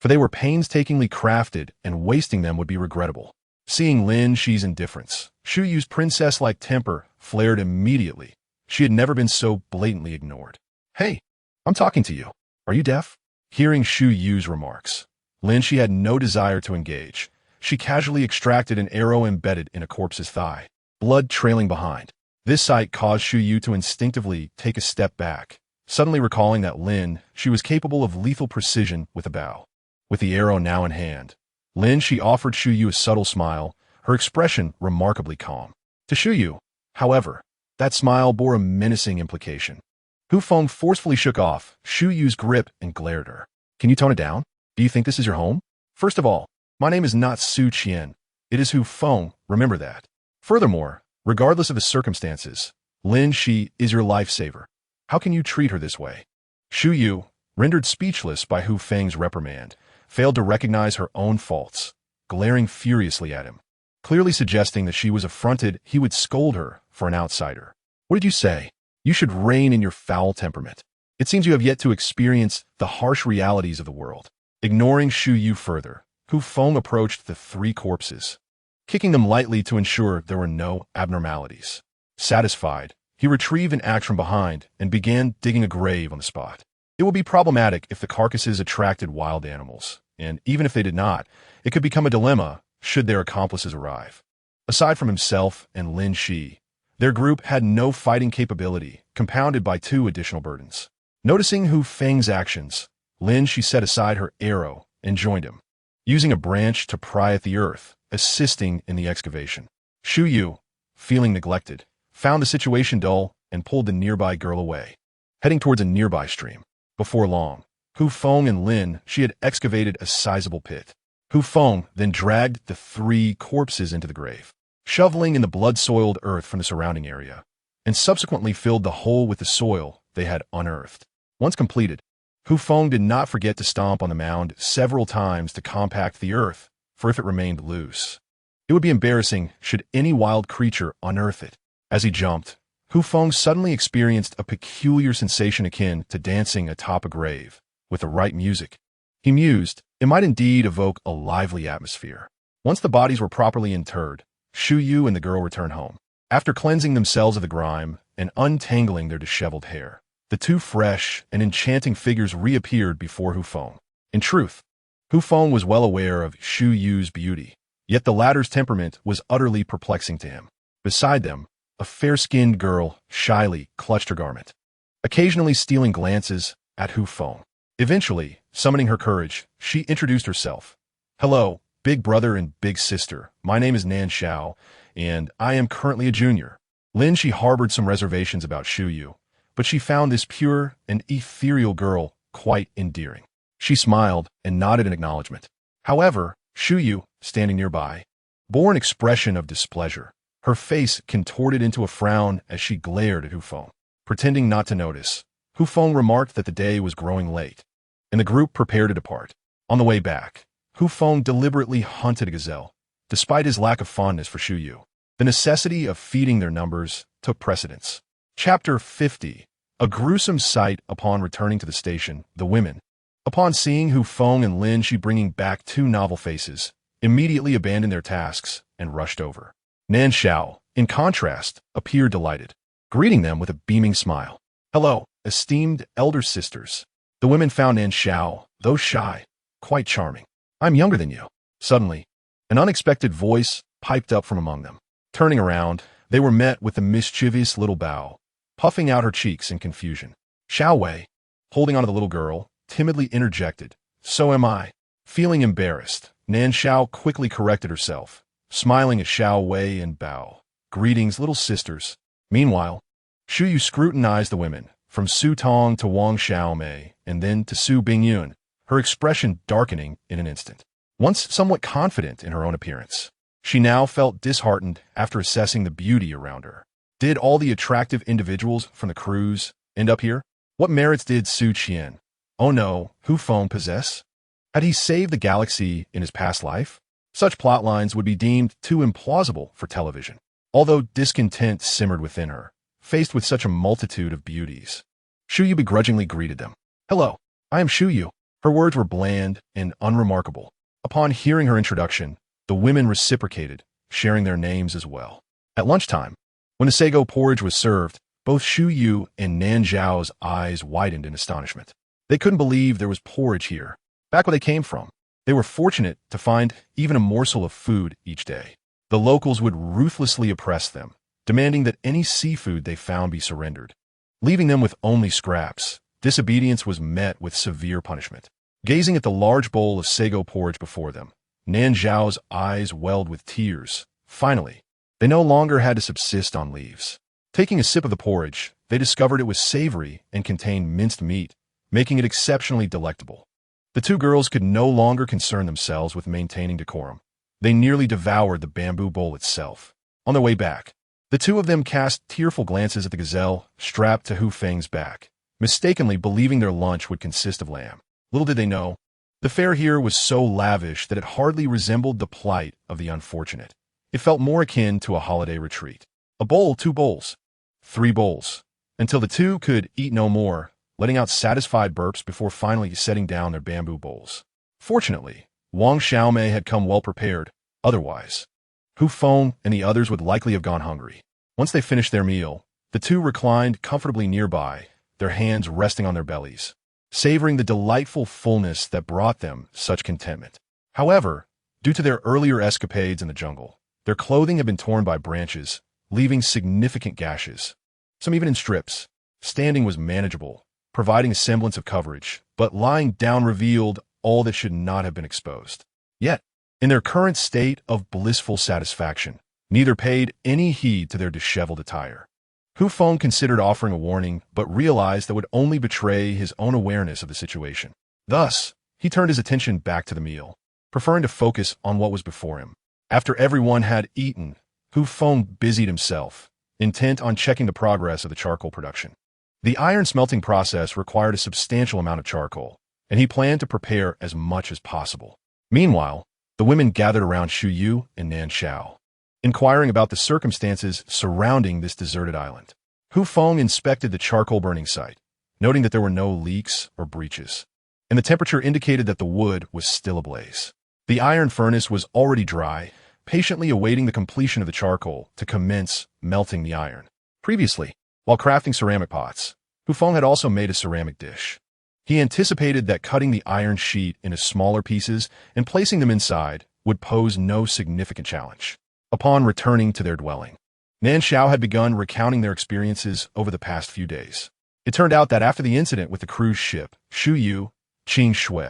for they were painstakingly crafted and wasting them would be regrettable. Seeing Lin Shi's indifference, Shu Yu's princess-like temper flared immediately. She had never been so blatantly ignored. "Hey, I'm talking to you. Are you deaf?" Hearing Shu Yu's remarks, Lin Shi had no desire to engage. She casually extracted an arrow embedded in a corpse's thigh, blood trailing behind. This sight caused Shu Yu to instinctively take a step back, suddenly recalling that Lin Shi was capable of lethal precision with a bow. With the arrow now in hand, Lin Shi offered Shu Yu a subtle smile, her expression remarkably calm. To Shu Yu, however, that smile bore a menacing implication. Hu Feng forcefully shook off Shu Yu's grip and glared at her. "Can you tone it down? Do you think this is your home? First of all, my name is not Su Qian. It is Hu Feng, remember that. Furthermore, regardless of the circumstances, Lin Shi is your lifesaver. How can you treat her this way?" Shu Yu, rendered speechless by Hu Feng's reprimand, failed to recognize her own faults, glaring furiously at him, clearly suggesting that she was affronted he would scold her for an outsider. "What did you say? You should rein in your foul temperament. It seems you have yet to experience the harsh realities of the world." Ignoring Shu Yu further, Hu Feng approached the three corpses, kicking them lightly to ensure there were no abnormalities. Satisfied, he retrieved an axe from behind and began digging a grave on the spot. It would be problematic if the carcasses attracted wild animals, and even if they did not, it could become a dilemma should their accomplices arrive. Aside from himself and Lin Shi, their group had no fighting capability, compounded by two additional burdens. Noticing Hu Feng's actions, Lin Shi set aside her arrow and joined him, using a branch to pry at the earth, assisting in the excavation. Shu Yu, feeling neglected, found the situation dull and pulled the nearby girl away, heading towards a nearby stream. Before long, Hu Feng and Lin Shi had excavated a sizable pit. Hu Feng then dragged the three corpses into the grave, shoveling in the blood-soiled earth from the surrounding area, and subsequently filled the hole with the soil they had unearthed. Once completed, Hu Feng did not forget to stomp on the mound several times to compact the earth, for if it remained loose, it would be embarrassing should any wild creature unearth it. As he jumped, Hu Feng suddenly experienced a peculiar sensation akin to dancing atop a grave, with the right music. He mused, it might indeed evoke a lively atmosphere. Once the bodies were properly interred, Shu Yu and the girl returned home. After cleansing themselves of the grime and untangling their disheveled hair, the two fresh and enchanting figures reappeared before Hu Feng. In truth, Hu Feng was well aware of Shu Yu's beauty, yet the latter's temperament was utterly perplexing to him. Beside them, a fair-skinned girl shyly clutched her garment, occasionally stealing glances at Hu Feng. Eventually, summoning her courage, she introduced herself. "Hello, big brother and big sister. My name is Nan Xiao, and I am currently a junior." Lin Shi harbored some reservations about Shu Yu, but she found this pure and ethereal girl quite endearing. She smiled and nodded in acknowledgement. However, Shu Yu, standing nearby, bore an expression of displeasure. Her face contorted into a frown as she glared at Hu Feng. Pretending not to notice, Hu Feng remarked that the day was growing late, and the group prepared to depart. On the way back, Hu Feng deliberately hunted a gazelle, despite his lack of fondness for Shu Yu. The necessity of feeding their numbers took precedence. Chapter 50. A gruesome sight upon returning to the station, the women, upon seeing Hu Feng and Lin Shi bringing back two novel faces, immediately abandoned their tasks and rushed over. Nan Xiao, in contrast, appeared delighted, greeting them with a beaming smile. "Hello, esteemed elder sisters." The women found Nan Xiao, though shy, quite charming. "I'm younger than you." Suddenly, an unexpected voice piped up from among them. Turning around, they were met with a mischievous little bow, puffing out her cheeks in confusion. Xiao Wei, holding onto the little girl, timidly interjected, "So am I." Feeling embarrassed, Nan Xiao quickly corrected herself, smiling at Xiao Wei and bow. "Greetings, little sisters." Meanwhile, Shu Yu scrutinized the women, from Su Tong to Wang Xiaomei, and then to Su Bingyun, her expression darkening in an instant. Once somewhat confident in her own appearance, she now felt disheartened after assessing the beauty around her. Did all the attractive individuals from the cruise end up here? What merits did Su Qian, oh no, Hu Feng possess? Had he saved the galaxy in his past life? Such plotlines would be deemed too implausible for television. Although discontent simmered within her, faced with such a multitude of beauties, Shu Yu begrudgingly greeted them. "Hello, I am Shu Yu." Her words were bland and unremarkable. Upon hearing her introduction, the women reciprocated, sharing their names as well. At lunchtime, when the sago porridge was served, both Shu Yu and Nan Zhao's eyes widened in astonishment. They couldn't believe there was porridge here, back where they came from. They were fortunate to find even a morsel of food each day. The locals would ruthlessly oppress them, demanding that any seafood they found be surrendered. Leaving them with only scraps, disobedience was met with severe punishment. Gazing at the large bowl of sago porridge before them, Nan Zhao's eyes welled with tears. Finally, they no longer had to subsist on leaves. Taking a sip of the porridge, they discovered it was savory and contained minced meat, making it exceptionally delectable. The two girls could no longer concern themselves with maintaining decorum. They nearly devoured the bamboo bowl itself. On their way back, the two of them cast tearful glances at the gazelle strapped to Hu Feng's back, mistakenly believing their lunch would consist of lamb. Little did they know, the fare here was so lavish that it hardly resembled the plight of the unfortunate. It felt more akin to a holiday retreat. A bowl, 2 bowls, 3 bowls, until the two could eat no more, letting out satisfied burps before finally setting down their bamboo bowls. Fortunately, Wang Xiaomei had come well prepared. Otherwise, Hu Feng and the others would likely have gone hungry. Once they finished their meal, the two reclined comfortably nearby, their hands resting on their bellies, savoring the delightful fullness that brought them such contentment. However, due to their earlier escapades in the jungle, their clothing had been torn by branches, leaving significant gashes, some even in strips. Standing was manageable, providing a semblance of coverage, but lying down revealed all that should not have been exposed. Yet, in their current state of blissful satisfaction, neither paid any heed to their disheveled attire. Hu Feng considered offering a warning, but realized that would only betray his own awareness of the situation. Thus, he turned his attention back to the meal, preferring to focus on what was before him. After everyone had eaten, Hu Feng busied himself, intent on checking the progress of the charcoal production. The iron smelting process required a substantial amount of charcoal, and he planned to prepare as much as possible. Meanwhile, the women gathered around Shu Yu and Nan Xiao, inquiring about the circumstances surrounding this deserted island. Hu Feng inspected the charcoal burning site, noting that there were no leaks or breaches, and the temperature indicated that the wood was still ablaze. The iron furnace was already dry, patiently awaiting the completion of the charcoal to commence melting the iron. Previously, while crafting ceramic pots, Hu Feng had also made a ceramic dish. He anticipated that cutting the iron sheet into smaller pieces and placing them inside would pose no significant challenge. Upon returning to their dwelling, Nan Xiao had begun recounting their experiences over the past few days. It turned out that after the incident with the cruise ship, Shu Yu, Qing Shui,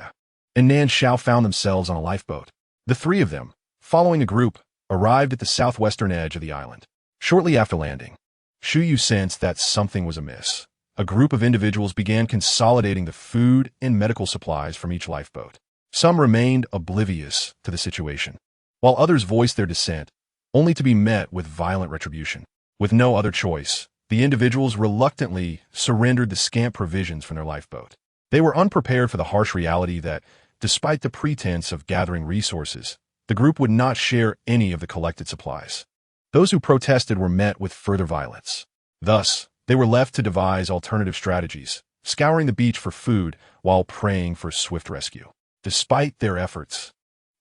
and Nan Xiao found themselves on a lifeboat. The three of them, following a group, arrived at the southwestern edge of the island. Shortly after landing, Shu Yu sensed that something was amiss. A group of individuals began consolidating the food and medical supplies from each lifeboat. Some remained oblivious to the situation, while others voiced their dissent, only to be met with violent retribution. With no other choice, the individuals reluctantly surrendered the scant provisions from their lifeboat. They were unprepared for the harsh reality that, despite the pretense of gathering resources, the group would not share any of the collected supplies. Those who protested were met with further violence. Thus, they were left to devise alternative strategies, scouring the beach for food while praying for swift rescue. Despite their efforts,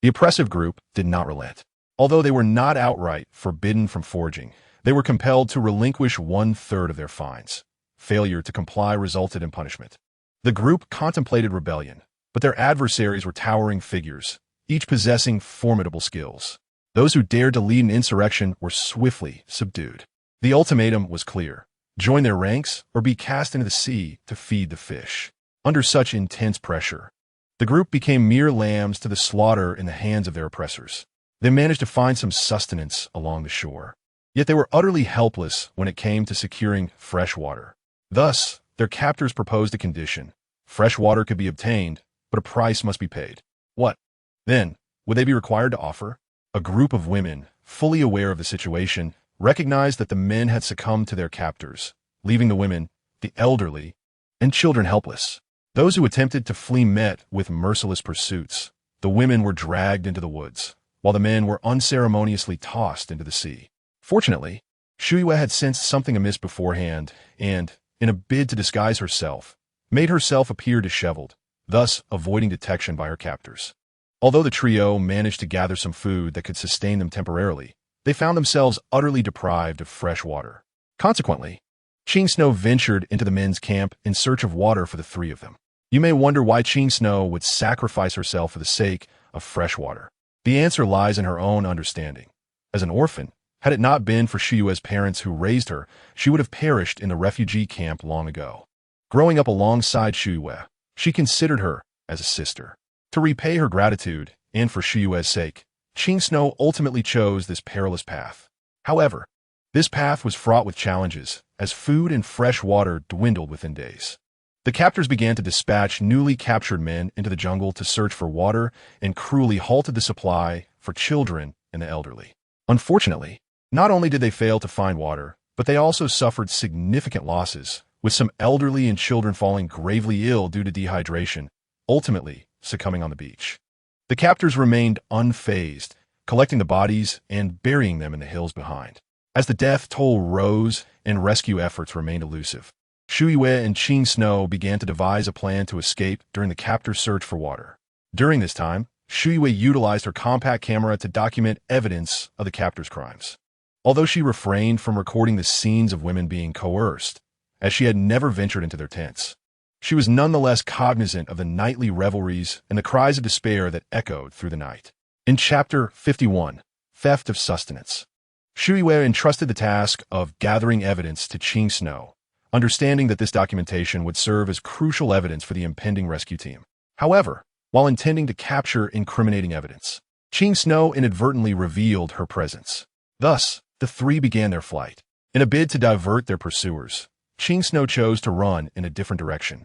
the oppressive group did not relent. Although they were not outright forbidden from foraging, they were compelled to relinquish 1/3 of their fines. Failure to comply resulted in punishment. The group contemplated rebellion, but their adversaries were towering figures, each possessing formidable skills. Those who dared to lead an insurrection were swiftly subdued. The ultimatum was clear: join their ranks or be cast into the sea to feed the fish. Under such intense pressure, the group became mere lambs to the slaughter in the hands of their oppressors. They managed to find some sustenance along the shore. Yet they were utterly helpless when it came to securing fresh water. Thus, their captors proposed a condition. Fresh water could be obtained, but a price must be paid. What, then, would they be required to offer? A group of women, fully aware of the situation, recognized that the men had succumbed to their captors, leaving the women, the elderly, and children helpless. Those who attempted to flee met with merciless pursuits. The women were dragged into the woods, while the men were unceremoniously tossed into the sea. Fortunately, Shuyue had sensed something amiss beforehand and, in a bid to disguise herself, made herself appear disheveled, thus avoiding detection by her captors. Although the trio managed to gather some food that could sustain them temporarily, they found themselves utterly deprived of fresh water. Consequently, Ching Snow ventured into the men's camp in search of water for the three of them. You may wonder why Ching Snow would sacrifice herself for the sake of fresh water. The answer lies in her own understanding. As an orphan, had it not been for Shuyue's parents who raised her, she would have perished in the refugee camp long ago. Growing up alongside Shuyue, she considered her as a sister. To repay her gratitude, and for Shuyue's sake, Ching Snow ultimately chose this perilous path. However, this path was fraught with challenges, as food and fresh water dwindled within days. The captors began to dispatch newly captured men into the jungle to search for water and cruelly halted the supply for children and the elderly. Unfortunately, not only did they fail to find water, but they also suffered significant losses, with some elderly and children falling gravely ill due to dehydration, ultimately succumbing on the beach. The captors remained unfazed, collecting the bodies and burying them in the hills behind. As the death toll rose and rescue efforts remained elusive, Shuyue and Ching Snow began to devise a plan to escape during the captors' search for water. During this time, Shuyue utilized her compact camera to document evidence of the captors' crimes. Although she refrained from recording the scenes of women being coerced, as she had never ventured into their tents, she was nonetheless cognizant of the nightly revelries and the cries of despair that echoed through the night. In Chapter 51, Theft of Sustenance, Shuyue entrusted the task of gathering evidence to Ching Snow, understanding that this documentation would serve as crucial evidence for the impending rescue team. However, while intending to capture incriminating evidence, Ching Snow inadvertently revealed her presence. Thus, the three began their flight. In a bid to divert their pursuers, Ching Snow chose to run in a different direction,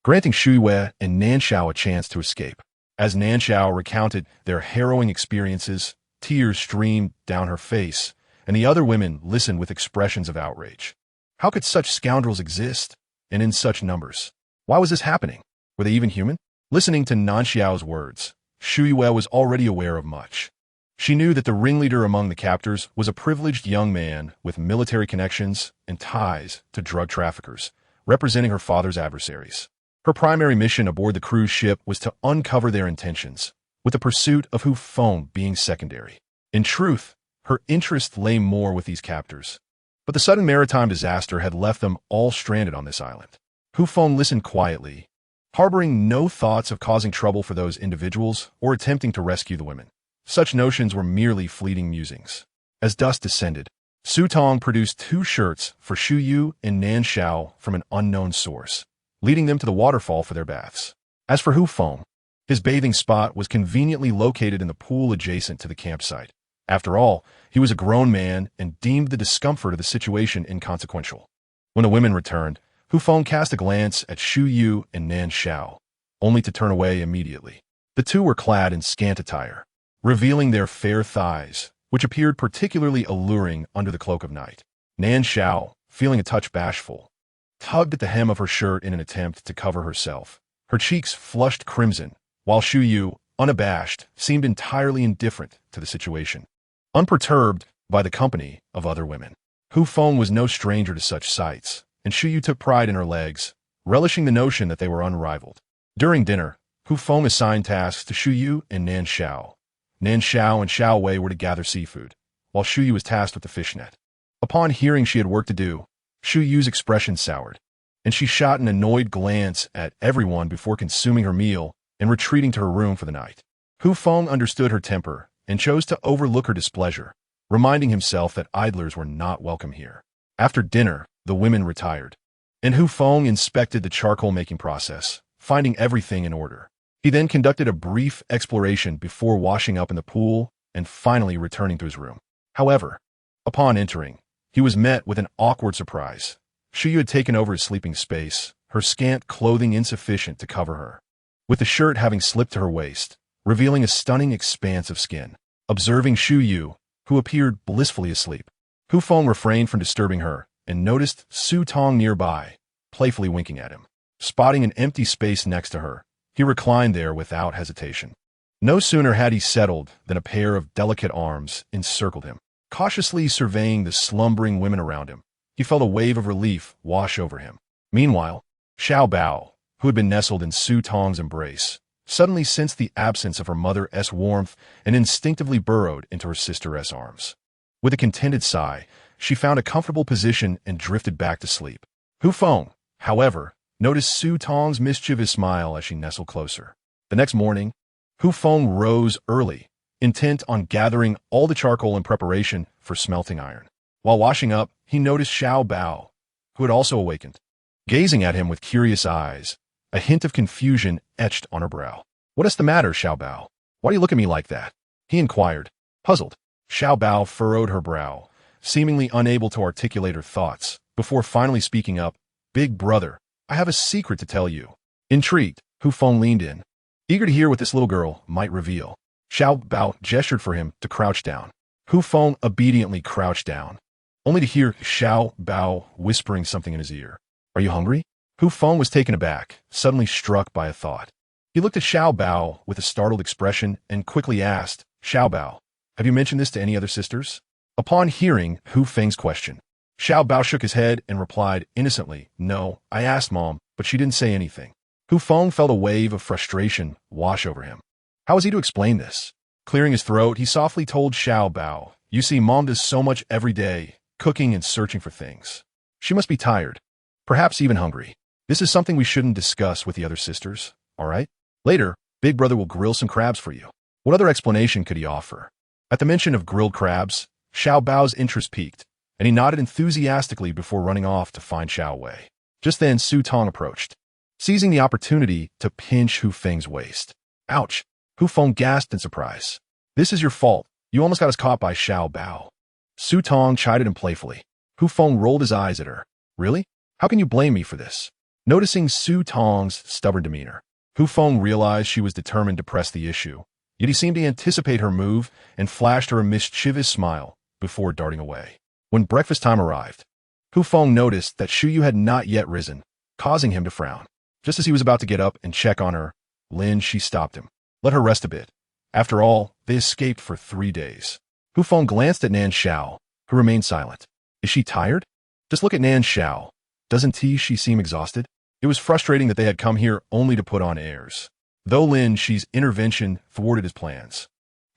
granting Shuyue and Nanxiao a chance to escape. As Nanxiao recounted their harrowing experiences, tears streamed down her face, and the other women listened with expressions of outrage. How could such scoundrels exist, and in such numbers? Why was this happening? Were they even human? Listening to Nanxiao's words, Shuyue was already aware of much. She knew that the ringleader among the captors was a privileged young man with military connections and ties to drug traffickers, representing her father's adversaries. Her primary mission aboard the cruise ship was to uncover their intentions, with the pursuit of Feng being secondary. In truth, her interest lay more with these captors. But the sudden maritime disaster had left them all stranded on this island. Feng listened quietly, harboring no thoughts of causing trouble for those individuals or attempting to rescue the women. Such notions were merely fleeting musings. As dusk descended, Su Tong produced 2 shirts for Shu Yu and Nanxiao from an unknown source, leading them to the waterfall for their baths. As for Feng, his bathing spot was conveniently located in the pool adjacent to the campsite. After all, he was a grown man and deemed the discomfort of the situation inconsequential. When the women returned, Feng cast a glance at Shu Yu and Nanxiao, only to turn away immediately. The two were clad in scant attire, revealing their fair thighs, which appeared particularly alluring under the cloak of night. Nanxiao, feeling a touch bashful, tugged at the hem of her shirt in an attempt to cover herself. Her cheeks flushed crimson, while Shu Yu, unabashed, seemed entirely indifferent to the situation, unperturbed by the company of other women. Feng was no stranger to such sights, and Shu Yu took pride in her legs, relishing the notion that they were unrivaled. During dinner, Feng assigned tasks to Shu Yu and Nanxiao. Nanxiao and Xiao Wei were to gather seafood, while Shu Yu was tasked with the fish net. Upon hearing she had work to do, Shu Yu's expression soured, and she shot an annoyed glance at everyone before consuming her meal and retreating to her room for the night. Feng understood her temper and chose to overlook her displeasure, reminding himself that idlers were not welcome here. After dinner, the women retired, and Feng inspected the charcoal-making process, finding everything in order. He then conducted a brief exploration before washing up in the pool and finally returning to his room. However, Upon entering, he was met with an awkward surprise. Shu Yu had taken over his sleeping space, her scant clothing insufficient to cover her, with the shirt having slipped to her waist, revealing a stunning expanse of skin. Observing Shu Yu, who appeared blissfully asleep, Hu Feng refrained from disturbing her and noticed Su Tong nearby, playfully winking at him. Spotting an empty space next to her, he reclined there without hesitation. No sooner had he settled than a pair of delicate arms encircled him. Cautiously surveying the slumbering women around him, he felt a wave of relief wash over him. Meanwhile, Xiao Bao, who had been nestled in Su Tong's embrace, suddenly sensed the absence of her mother's warmth and instinctively burrowed into her sister's arms. With a contented sigh, she found a comfortable position and drifted back to sleep. Hu Feng, however, noticed Su Tong's mischievous smile as she nestled closer. The next morning, Hu Feng rose early, intent on gathering all the charcoal in preparation for smelting iron. While washing up, he noticed Xiao Bao, who had also awakened, gazing at him with curious eyes, a hint of confusion etched on her brow. "What is the matter, Xiao Bao? Why do you look at me like that?" he inquired, puzzled. Xiao Bao furrowed her brow, seemingly unable to articulate her thoughts, before finally speaking up. "Big brother, I have a secret to tell you." Intrigued, Hu Feng leaned in, eager to hear what this little girl might reveal. Xiao Bao gestured for him to crouch down. Hu Feng obediently crouched down, only to hear Xiao Bao whispering something in his ear. "Are you hungry?" Hu Feng was taken aback, suddenly struck by a thought. He looked at Xiao Bao with a startled expression and quickly asked, "Xiao Bao, have you mentioned this to any other sisters?" Upon hearing Hu Feng's question, Xiao Bao shook his head and replied innocently, "No, I asked Mom, but she didn't say anything." Hu Feng felt a wave of frustration wash over him. How was he to explain this? Clearing his throat, he softly told Xiao Bao, "You see, Mom does so much every day, cooking and searching for things. She must be tired, perhaps even hungry. This is something we shouldn't discuss with the other sisters, all right? Later, Big Brother will grill some crabs for you." What other explanation could he offer? At the mention of grilled crabs, Xiao Bao's interest piqued, and he nodded enthusiastically before running off to find Xiao Wei. Just then, Su Tong approached, seizing the opportunity to pinch Hu Feng's waist. "Ouch!" Hu Feng gasped in surprise. "This is your fault. You almost got us caught by Xiao Bao." Su Tong chided him playfully. Hu Feng rolled his eyes at her. "Really? How can you blame me for this?" Noticing Su Tong's stubborn demeanor, Hu Feng realized she was determined to press the issue, yet he seemed to anticipate her move and flashed her a mischievous smile before darting away. When breakfast time arrived, Hu Feng noticed that Shu Yu had not yet risen, causing him to frown. Just as he was about to get up and check on her, she stopped him. Let her rest a bit. After all, they escaped for 3 days. Hu Feng glanced at Nan Xiao, who remained silent. "Is she tired? Just look at Nan Xiao. Doesn't she seem exhausted?" It was frustrating that they had come here only to put on airs. Though Xi's intervention thwarted his plans,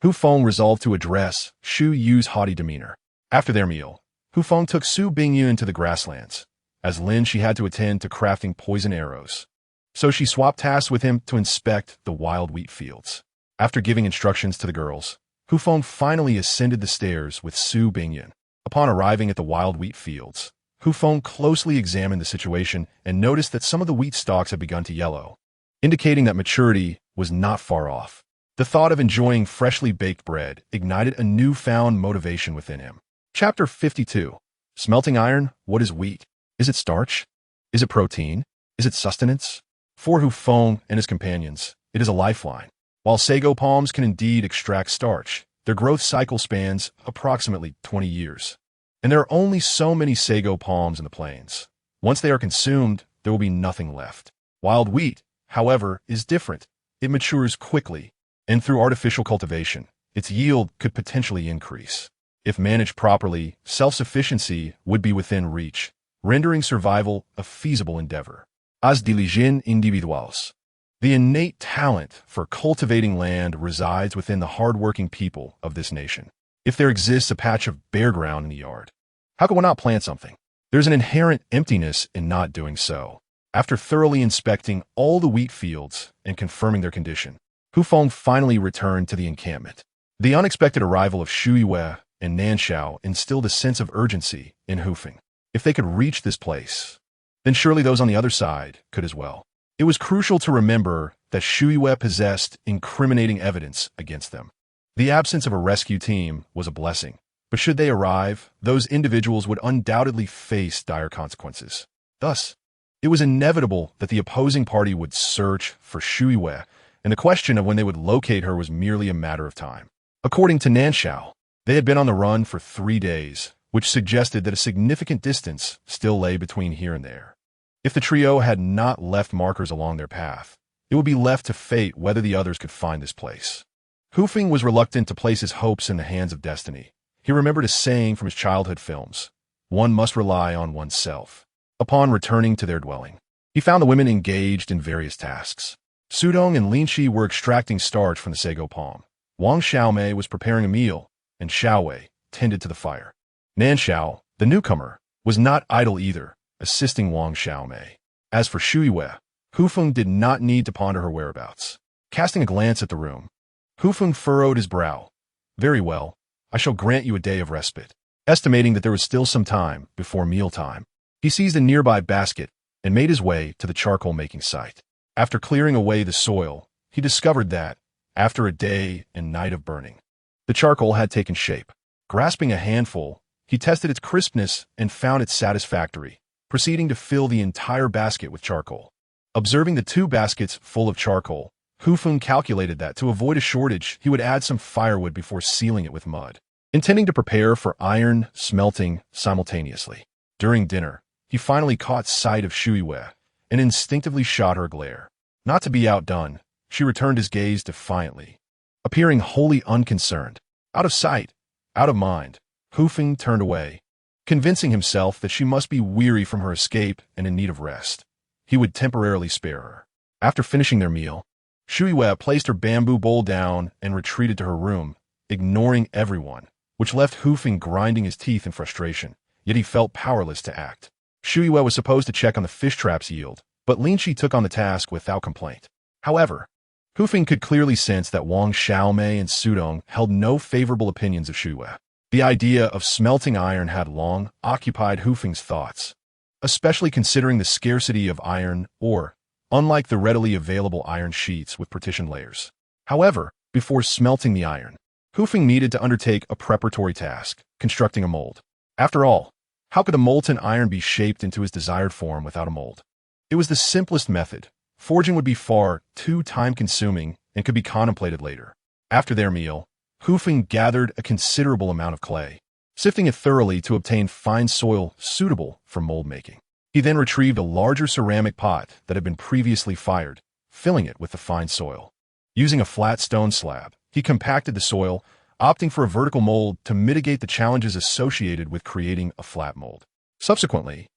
Hu Feng resolved to address Shu Yu's haughty demeanor. After their meal, Hu Feng took Su Bingyu into the grasslands. As she had to attend to crafting poison arrows, so she swapped tasks with him to inspect the wild wheat fields. After giving instructions to the girls, Hu Feng finally ascended the stairs with Su Bingyu. Upon arriving at the wild wheat fields, Hu Feng closely examined the situation and noticed that some of the wheat stalks had begun to yellow, indicating that maturity was not far off. The thought of enjoying freshly baked bread ignited a newfound motivation within him. Chapter 52. Smelting iron, what is wheat? Is it starch? Is it protein? Is it sustenance? For Hu Feng and his companions, it is a lifeline. While sago palms can indeed extract starch, their growth cycle spans approximately 20 years. And there are only so many sago palms in the plains. Once they are consumed, there will be nothing left. Wild wheat, however, is different. It matures quickly, and through artificial cultivation, its yield could potentially increase. If managed properly, self-sufficiency would be within reach, rendering survival a feasible endeavor. As diligent individuals. The innate talent for cultivating land resides within the hard-working people of this nation. If there exists a patch of bare ground in the yard, how could one not plant something? There's an inherent emptiness in not doing so. After thoroughly inspecting all the wheat fields and confirming their condition, Hu Feng finally returned to the encampment. The unexpected arrival of Shu Yue and Nan Xiao instilled a sense of urgency in Hu Feng. If they could reach this place, then surely those on the other side could as well. It was crucial to remember that Shu Yue possessed incriminating evidence against them. The absence of a rescue team was a blessing, But should they arrive, those individuals would undoubtedly face dire consequences. Thus, it was inevitable that the opposing party would search for Shuiwei, and the question of when they would locate her was merely a matter of time. According to Nanshao, they had been on the run for 3 days, which suggested that a significant distance still lay between here and there. If the trio had not left markers along their path, it would be left to fate whether the others could find this place. Feng was reluctant to place his hopes in the hands of destiny. He remembered a saying from his childhood films: one must rely on oneself. Upon returning to their dwelling, he found the women engaged in various tasks. Sudong and Linshi were extracting starch from the sago palm. Wang Xiaomei was preparing a meal, and Xiaowei tended to the fire. Nanshao, the newcomer, was not idle either, assisting Wang Xiaomei. As for Shuiwei, Feng did not need to ponder her whereabouts. Casting a glance at the room, Feng furrowed his brow. Very well, I shall grant you a day of respite. Estimating that there was still some time before mealtime, he seized a nearby basket and made his way to the charcoal-making site. After clearing away the soil, he discovered that, after a day and night of burning, the charcoal had taken shape. Grasping a handful, he tested its crispness and found it satisfactory, proceeding to fill the entire basket with charcoal. Observing the 2 baskets full of charcoal, Feng calculated that to avoid a shortage, he would add some firewood before sealing it with mud, intending to prepare for iron smelting simultaneously. During dinner, he finally caught sight of Shuiwei and instinctively shot her a glare. Not to be outdone, she returned his gaze defiantly. Appearing wholly unconcerned, out of sight, out of mind, Feng turned away, convincing himself that she must be weary from her escape and in need of rest. He would temporarily spare her. After finishing their meal, Shuiwei placed her bamboo bowl down and retreated to her room, ignoring everyone, which left Feng grinding his teeth in frustration, yet he felt powerless to act. Shuiwei was supposed to check on the fish trap's yield, but Linshi took on the task without complaint. However, Feng could clearly sense that Wang Xiaomei and Sudong held no favorable opinions of Shuiwei. The idea of smelting iron had long occupied Feng's thoughts, especially considering the scarcity of iron ore, unlike the readily available iron sheets with partition layers. However, before smelting the iron, Feng needed to undertake a preparatory task, constructing a mold. After all, how could the molten iron be shaped into his desired form without a mold? It was the simplest method. Forging would be far too time-consuming and could be contemplated later. After their meal, Feng gathered a considerable amount of clay, sifting it thoroughly to obtain fine soil suitable for mold making. He then retrieved a larger ceramic pot that had been previously fired, filling it with the fine soil. Using a flat stone slab, he compacted the soil, opting for a vertical mold to mitigate the challenges associated with creating a flat mold. Subsequently,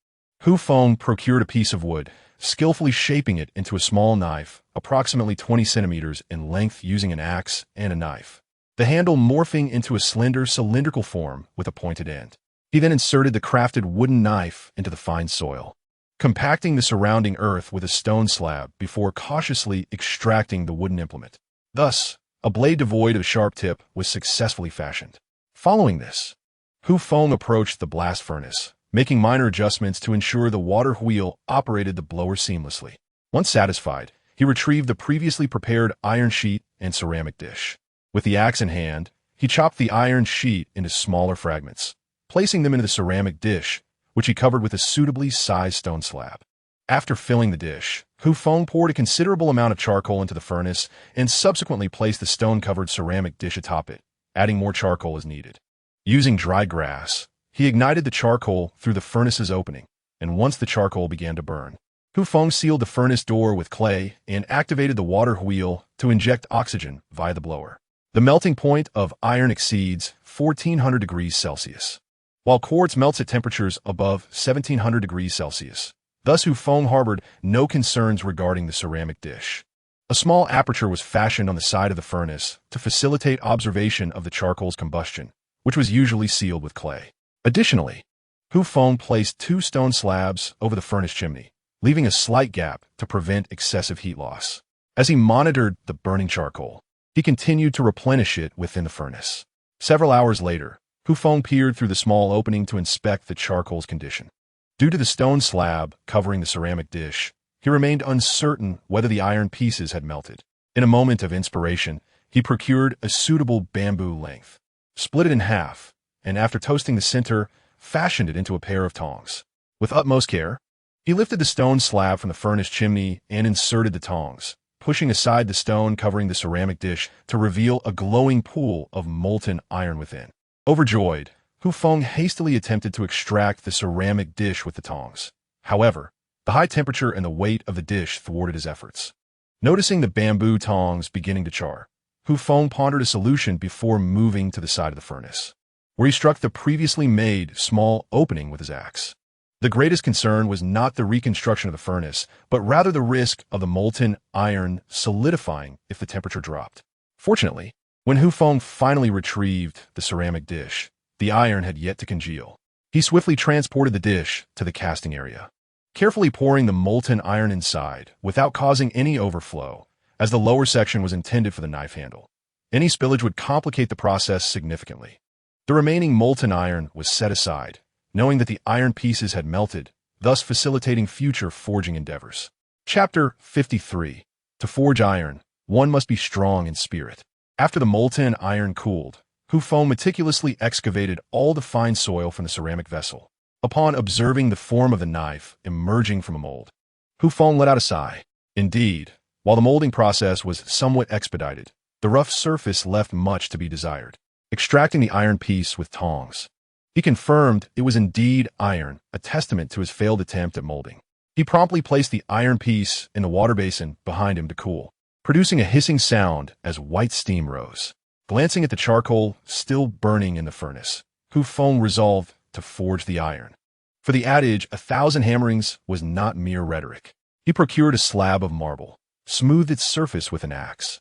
Feng procured a piece of wood, skillfully shaping it into a small knife, approximately 20 centimeters in length using an axe and a knife, the handle morphing into a slender cylindrical form with a pointed end. He then inserted the crafted wooden knife into the fine soil, compacting the surrounding earth with a stone slab before cautiously extracting the wooden implement. Thus, a blade devoid of a sharp tip was successfully fashioned. Following this, Feng approached the blast furnace, making minor adjustments to ensure the water wheel operated the blower seamlessly. Once satisfied, he retrieved the previously prepared iron sheet and ceramic dish. With the axe in hand, he chopped the iron sheet into smaller fragments, placing them into the ceramic dish, which he covered with a suitably sized stone slab. After filling the dish, Feng poured a considerable amount of charcoal into the furnace and subsequently placed the stone-covered ceramic dish atop it, adding more charcoal as needed. Using dry grass, he ignited the charcoal through the furnace's opening, and once the charcoal began to burn, Feng sealed the furnace door with clay and activated the water wheel to inject oxygen via the blower. The melting point of iron exceeds 1400 degrees Celsius, while quartz melts at temperatures above 1700 degrees Celsius. Thus, Feng harbored no concerns regarding the ceramic dish. A small aperture was fashioned on the side of the furnace to facilitate observation of the charcoal's combustion, which was usually sealed with clay. Additionally, Feng placed 2 stone slabs over the furnace chimney, leaving a slight gap to prevent excessive heat loss. As he monitored the burning charcoal, he continued to replenish it within the furnace. Several hours later, Feng peered through the small opening to inspect the charcoal's condition. Due to the stone slab covering the ceramic dish, he remained uncertain whether the iron pieces had melted. In a moment of inspiration, he procured a suitable bamboo length, split it in half, and after toasting the center, fashioned it into a pair of tongs. With utmost care, he lifted the stone slab from the furnace chimney and inserted the tongs, pushing aside the stone covering the ceramic dish to reveal a glowing pool of molten iron within. Overjoyed, Feng hastily attempted to extract the ceramic dish with the tongs. However, the high temperature and the weight of the dish thwarted his efforts. Noticing the bamboo tongs beginning to char, Feng pondered a solution before moving to the side of the furnace, where he struck the previously made small opening with his axe. The greatest concern was not the reconstruction of the furnace, but rather the risk of the molten iron solidifying if the temperature dropped. Fortunately, when Feng finally retrieved the ceramic dish, the iron had yet to congeal. He swiftly transported the dish to the casting area, carefully pouring the molten iron inside without causing any overflow, as the lower section was intended for the knife handle. Any spillage would complicate the process significantly. The remaining molten iron was set aside, knowing that the iron pieces had melted, thus facilitating future forging endeavors. Chapter 53. To forge iron, one must be strong in spirit. After the molten iron cooled, Feng meticulously excavated all the fine soil from the ceramic vessel. Upon observing the form of the knife emerging from a mold, Feng let out a sigh. Indeed, while the molding process was somewhat expedited, the rough surface left much to be desired. Extracting the iron piece with tongs, he confirmed it was indeed iron, a testament to his failed attempt at molding. He promptly placed the iron piece in the water basin behind him to cool, producing a hissing sound as white steam rose. Glancing at the charcoal still burning in the furnace, Feng resolved to forge the iron. For the adage, 1,000 hammerings was not mere rhetoric. He procured a slab of marble, smoothed its surface with an axe,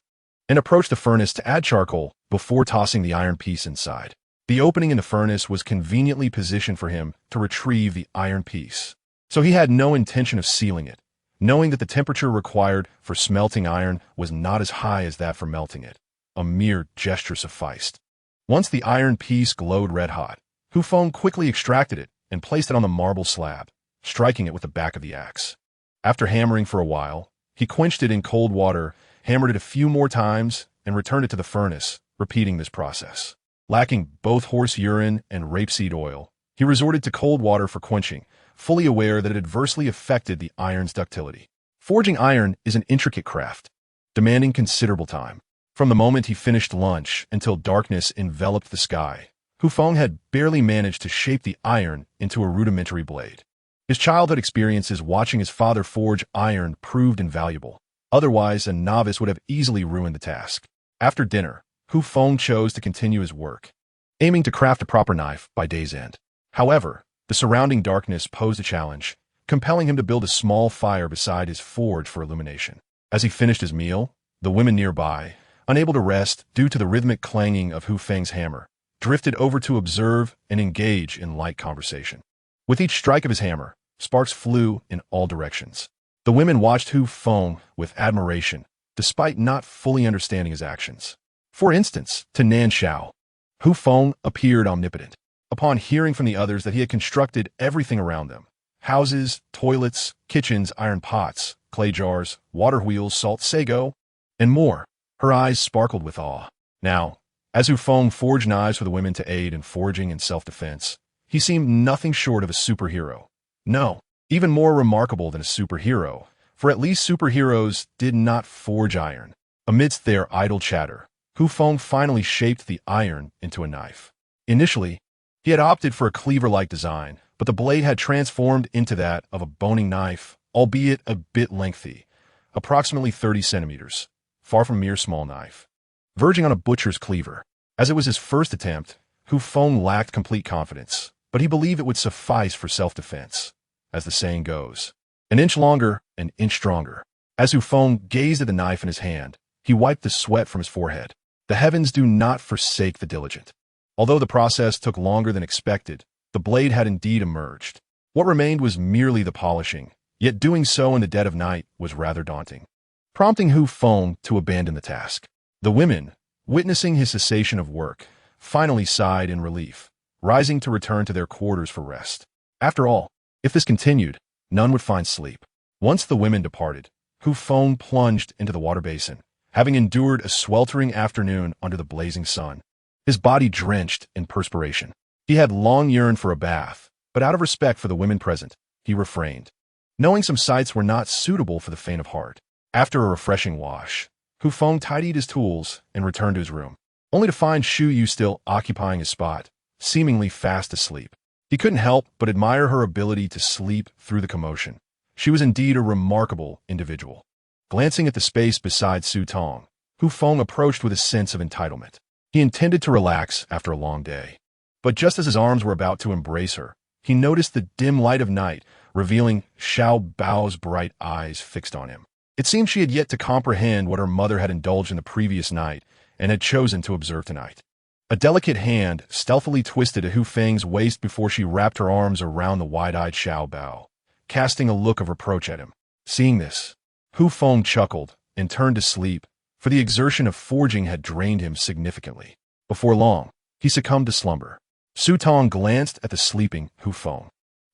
and approached the furnace to add charcoal before tossing the iron piece inside. The opening in the furnace was conveniently positioned for him to retrieve the iron piece, so he had no intention of sealing it, knowing that the temperature required for smelting iron was not as high as that for melting it. A mere gesture sufficed. Once the iron piece glowed red-hot, Feng quickly extracted it and placed it on the marble slab, striking it with the back of the axe. After hammering for a while, he quenched it in cold water, hammered it a few more times, and returned it to the furnace, repeating this process. Lacking both horse urine and rapeseed oil, he resorted to cold water for quenching, fully aware that it adversely affected the iron's ductility. Forging iron is an intricate craft, demanding considerable time. From the moment he finished lunch until darkness enveloped the sky, Feng had barely managed to shape the iron into a rudimentary blade. His childhood experiences watching his father forge iron proved invaluable. Otherwise, a novice would have easily ruined the task. After dinner, Feng chose to continue his work, aiming to craft a proper knife by day's end. However, the surrounding darkness posed a challenge, compelling him to build a small fire beside his forge for illumination. As he finished his meal, the women nearby, unable to rest due to the rhythmic clanging of Feng's hammer, drifted over to observe and engage in light conversation. With each strike of his hammer, sparks flew in all directions. The women watched Feng with admiration, despite not fully understanding his actions. For instance, to Nan Xiao, Feng appeared omnipotent. Upon hearing from the others that he had constructed everything around them, houses, toilets, kitchens, iron pots, clay jars, water wheels, salt sago, and more, her eyes sparkled with awe. Now, as Feng forged knives for the women to aid in foraging and self-defense, he seemed nothing short of a superhero. No, even more remarkable than a superhero, for at least superheroes did not forge iron. Amidst their idle chatter, Feng finally shaped the iron into a knife. Initially, he had opted for a cleaver-like design, but the blade had transformed into that of a boning knife, albeit a bit lengthy, approximately 30 centimeters, far from a mere small knife, verging on a butcher's cleaver. As it was his first attempt, Feng lacked complete confidence, but he believed it would suffice for self-defense. As the saying goes, an inch longer, an inch stronger. As Feng gazed at the knife in his hand, he wiped the sweat from his forehead. The heavens do not forsake the diligent. Although the process took longer than expected, the blade had indeed emerged. What remained was merely the polishing, yet doing so in the dead of night was rather daunting, prompting Feng to abandon the task. The women, witnessing his cessation of work, finally sighed in relief, rising to return to their quarters for rest. After all, if this continued, none would find sleep. Once the women departed, Feng plunged into the water basin, having endured a sweltering afternoon under the blazing sun, his body drenched in perspiration. He had long yearned for a bath, but out of respect for the women present, he refrained, knowing some sights were not suitable for the faint of heart. After a refreshing wash, Feng tidied his tools and returned to his room, only to find Shu Yu still occupying his spot, seemingly fast asleep. He couldn't help but admire her ability to sleep through the commotion. She was indeed a remarkable individual. Glancing at the space beside Su Tong, Feng approached with a sense of entitlement. He intended to relax after a long day. But just as his arms were about to embrace her, he noticed the dim light of night, revealing Xiao Bao's bright eyes fixed on him. It seemed she had yet to comprehend what her mother had indulged in the previous night and had chosen to observe tonight. A delicate hand stealthily twisted at Feng's waist before she wrapped her arms around the wide-eyed Xiao Bao, casting a look of reproach at him. Seeing this, Feng chuckled and turned to sleep, for the exertion of forging had drained him significantly. Before long, he succumbed to slumber. Su Tong glanced at the sleeping Feng,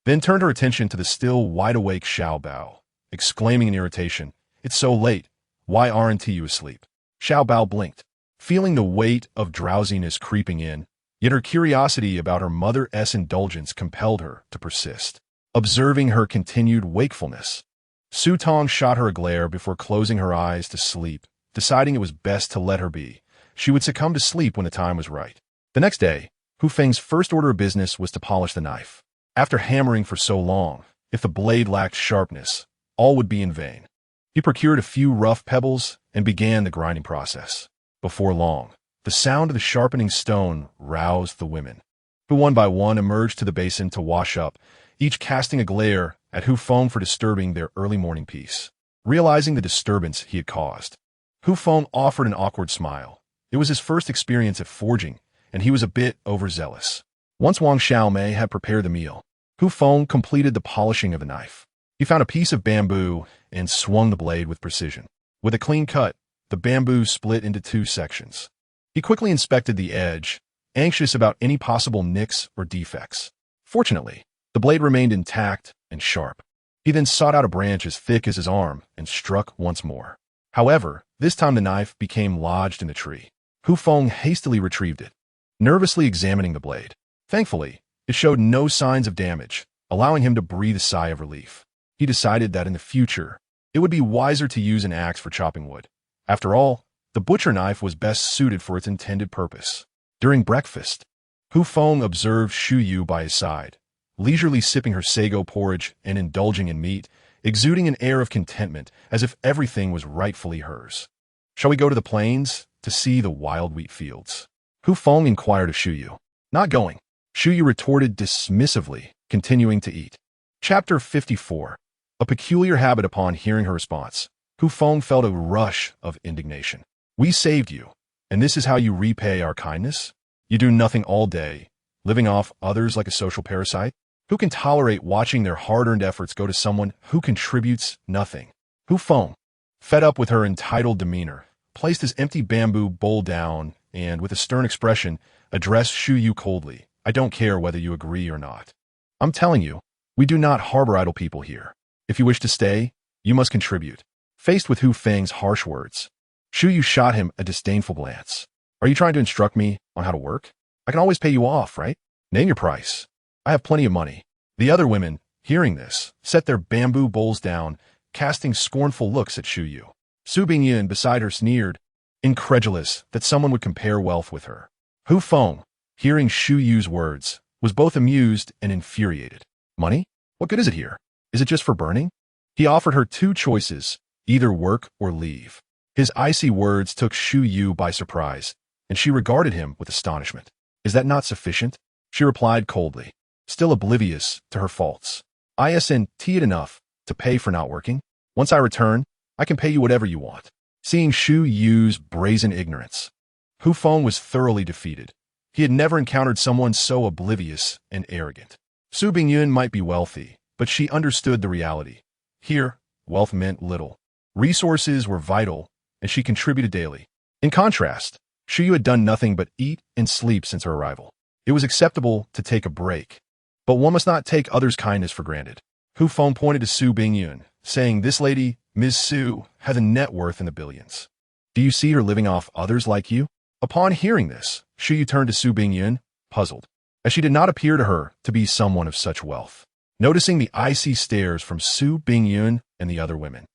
then turned her attention to the still wide-awake Xiao Bao, exclaiming in irritation, "It's so late. Why aren't you asleep?" Xiao Bao blinked, feeling the weight of drowsiness creeping in, yet her curiosity about her mother's indulgence compelled her to persist. Observing her continued wakefulness, Su Tong shot her a glare before closing her eyes to sleep, deciding it was best to let her be. She would succumb to sleep when the time was right. The next day, Feng's first order of business was to polish the knife. After hammering for so long, if the blade lacked sharpness, all would be in vain. He procured a few rough pebbles and began the grinding process. Before long, the sound of the sharpening stone roused the women, who one by one emerged to the basin to wash up, each casting a glare at Feng for disturbing their early morning peace. Realizing the disturbance he had caused, Feng offered an awkward smile. It was his first experience at forging, and he was a bit overzealous. Once Wang Xiaomei had prepared the meal, Feng completed the polishing of the knife. He found a piece of bamboo and swung the blade with precision. With a clean cut, the bamboo split into 2 sections. He quickly inspected the edge, anxious about any possible nicks or defects. Fortunately, the blade remained intact and sharp. He then sought out a branch as thick as his arm and struck once more. However, this time the knife became lodged in the tree. Feng hastily retrieved it, nervously examining the blade. Thankfully, it showed no signs of damage, allowing him to breathe a sigh of relief. He decided that in the future, it would be wiser to use an axe for chopping wood. After all, the butcher knife was best suited for its intended purpose. During breakfast, Feng observed Shu Yu by his side, leisurely sipping her sago porridge and indulging in meat, exuding an air of contentment as if everything was rightfully hers. "Shall we go to the plains to see the wild wheat fields?" Feng inquired of Shu Yu. "Not going," Shu Yu retorted dismissively, continuing to eat. Chapter 54. A peculiar habit. Upon hearing her response, Feng felt a rush of indignation. "We saved you, and this is how you repay our kindness? You do nothing all day, living off others like a social parasite? Who can tolerate watching their hard-earned efforts go to someone who contributes nothing?" Feng, fed up with her entitled demeanor, placed his empty bamboo bowl down and, with a stern expression, addressed Shu Yu coldly. "I don't care whether you agree or not. I'm telling you, we do not harbor idle people here. If you wish to stay, you must contribute." Faced with Feng's harsh words, Shu Yu shot him a disdainful glance. "Are you trying to instruct me on how to work? I can always pay you off, right? Name your price. I have plenty of money." The other women, hearing this, set their bamboo bowls down, casting scornful looks at Shu Yu. Su Bingyin beside her sneered, incredulous that someone would compare wealth with her. Feng, hearing Shu Yu's words, was both amused and infuriated. "Money? What good is it here? Is it just for burning?" He offered her 2 choices, either work or leave. His icy words took Shu Yu by surprise, and she regarded him with astonishment. "Is that not sufficient?" she replied coldly, still oblivious to her faults. "Isn't it enough to pay for not working? Once I return, I can pay you whatever you want." Seeing Shu Yu's brazen ignorance, Feng was thoroughly defeated. He had never encountered someone so oblivious and arrogant. Su Bingyin might be wealthy, but she understood the reality. Here, wealth meant little. Resources were vital, and she contributed daily. In contrast, Shu Yu had done nothing but eat and sleep since her arrival. It was acceptable to take a break, but one must not take others' kindness for granted. Feng pointed to Su Bingyin, saying, "This lady, Ms. Su, has a net worth in the billions. Do you see her living off others like you?" Upon hearing this, Shu Yu turned to Su Bingyin, puzzled. as she did not appear to her to be someone of such wealth. Noticing the icy stares from Su Bingyun and the other women,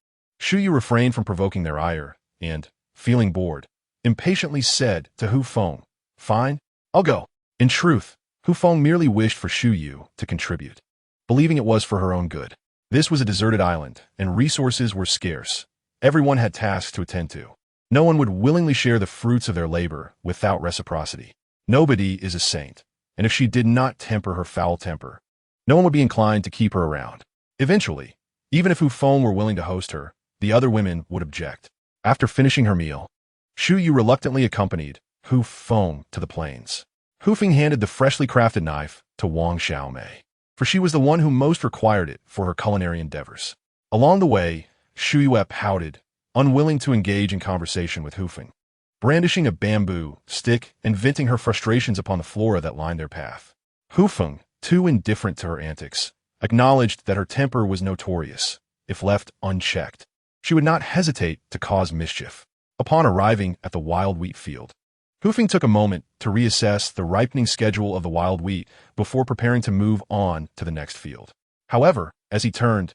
Shu Yu refrained from provoking their ire and, feeling bored, impatiently said to Hu Feng, "Fine, I'll go." In truth, Hu Feng merely wished for Shu Yu to contribute, believing it was for her own good. This was a deserted island, and resources were scarce. Everyone had tasks to attend to. No one would willingly share the fruits of their labor without reciprocity. Nobody is a saint, and if she did not temper her foul temper, no one would be inclined to keep her around. Eventually, even if Hu Feng were willing to host her, the other women would object. After finishing her meal, Shu Yu reluctantly accompanied Hu Feng to the plains. Hu Feng handed the freshly crafted knife to Wang Xiaomei, for she was the one who most required it for her culinary endeavors. Along the way, Shu Yu pouted, unwilling to engage in conversation with Hu Feng, brandishing a bamboo stick and venting her frustrations upon the flora that lined their path. Hu Feng, too indifferent to her antics, acknowledged that her temper was notorious. If left unchecked, she would not hesitate to cause mischief. Upon arriving at the wild wheat field, Hu Feng took a moment to reassess the ripening schedule of the wild wheat before preparing to move on to the next field. However, as he turned,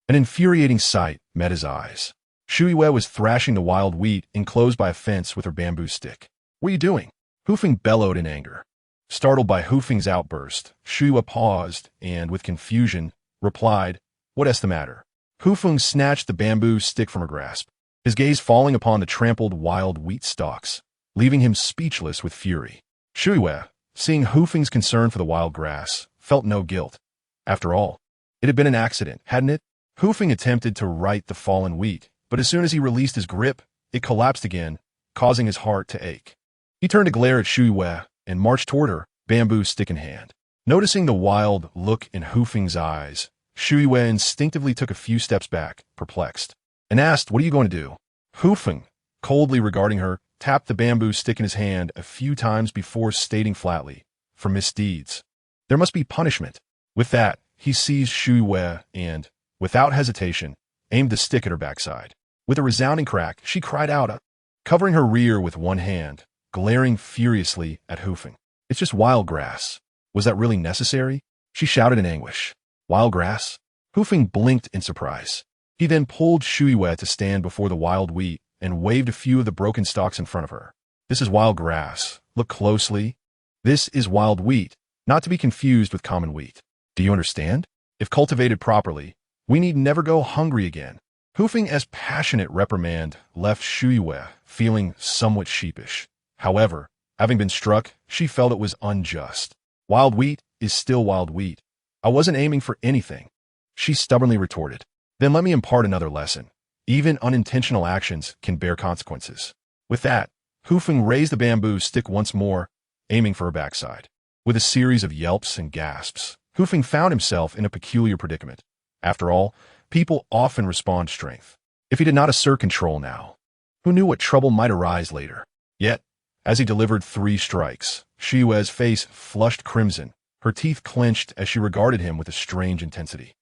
an infuriating sight met his eyes. Shu Yue was thrashing the wild wheat enclosed by a fence with her bamboo stick. "What are you doing?" Hu Feng bellowed in anger. Startled by Hu Feng's outburst, Shu Yue paused and, with confusion, replied, "What's the matter?" Hu Feng snatched the bamboo stick from her grasp, his gaze falling upon the trampled wild wheat stalks, leaving him speechless with fury. Shu Yue, seeing Hu Feng's concern for the wild grass, felt no guilt. After all, it had been an accident, hadn't it? Hu Feng attempted to right the fallen wheat, but as soon as he released his grip, it collapsed again, causing his heart to ache. He turned to glare at Shu Yue and marched toward her, bamboo stick in hand. Noticing the wild look in Hu Feng's eyes, Shu Yue instinctively took a few steps back, perplexed, and asked, "What are you going to do?" Hu Feng, coldly regarding her, tapped the bamboo stick in his hand a few times before stating flatly, "For misdeeds, there must be punishment." With that, he seized Shu Yue and, without hesitation, aimed the stick at her backside. With a resounding crack, she cried out, covering her rear with one hand, glaring furiously at Hu Feng. "It's just wild grass. Was that really necessary?" she shouted in anguish. "Wild grass?" Hu Feng blinked in surprise. He then pulled Shu Yue to stand before the wild wheat and waved a few of the broken stalks in front of her. "This is wild grass. Look closely. This is wild wheat, not to be confused with common wheat. Do you understand? If cultivated properly, we need never go hungry again." Hu Feng's passionate reprimand left Shu Yue feeling somewhat sheepish. However, having been struck, she felt it was unjust. "Wild wheat is still wild wheat. I wasn't aiming for anything," she stubbornly retorted. "Then let me impart another lesson. Even unintentional actions can bear consequences." With that, Hu Feng raised the bamboo stick once more, aiming for her backside. With a series of yelps and gasps, Hu Feng found himself in a peculiar predicament. After all, people often respond to strength. If he did not assert control now, who knew what trouble might arise later? Yet, as he delivered 3 strikes, Shu Yue's face flushed crimson, her teeth clenched as she regarded him with a strange intensity.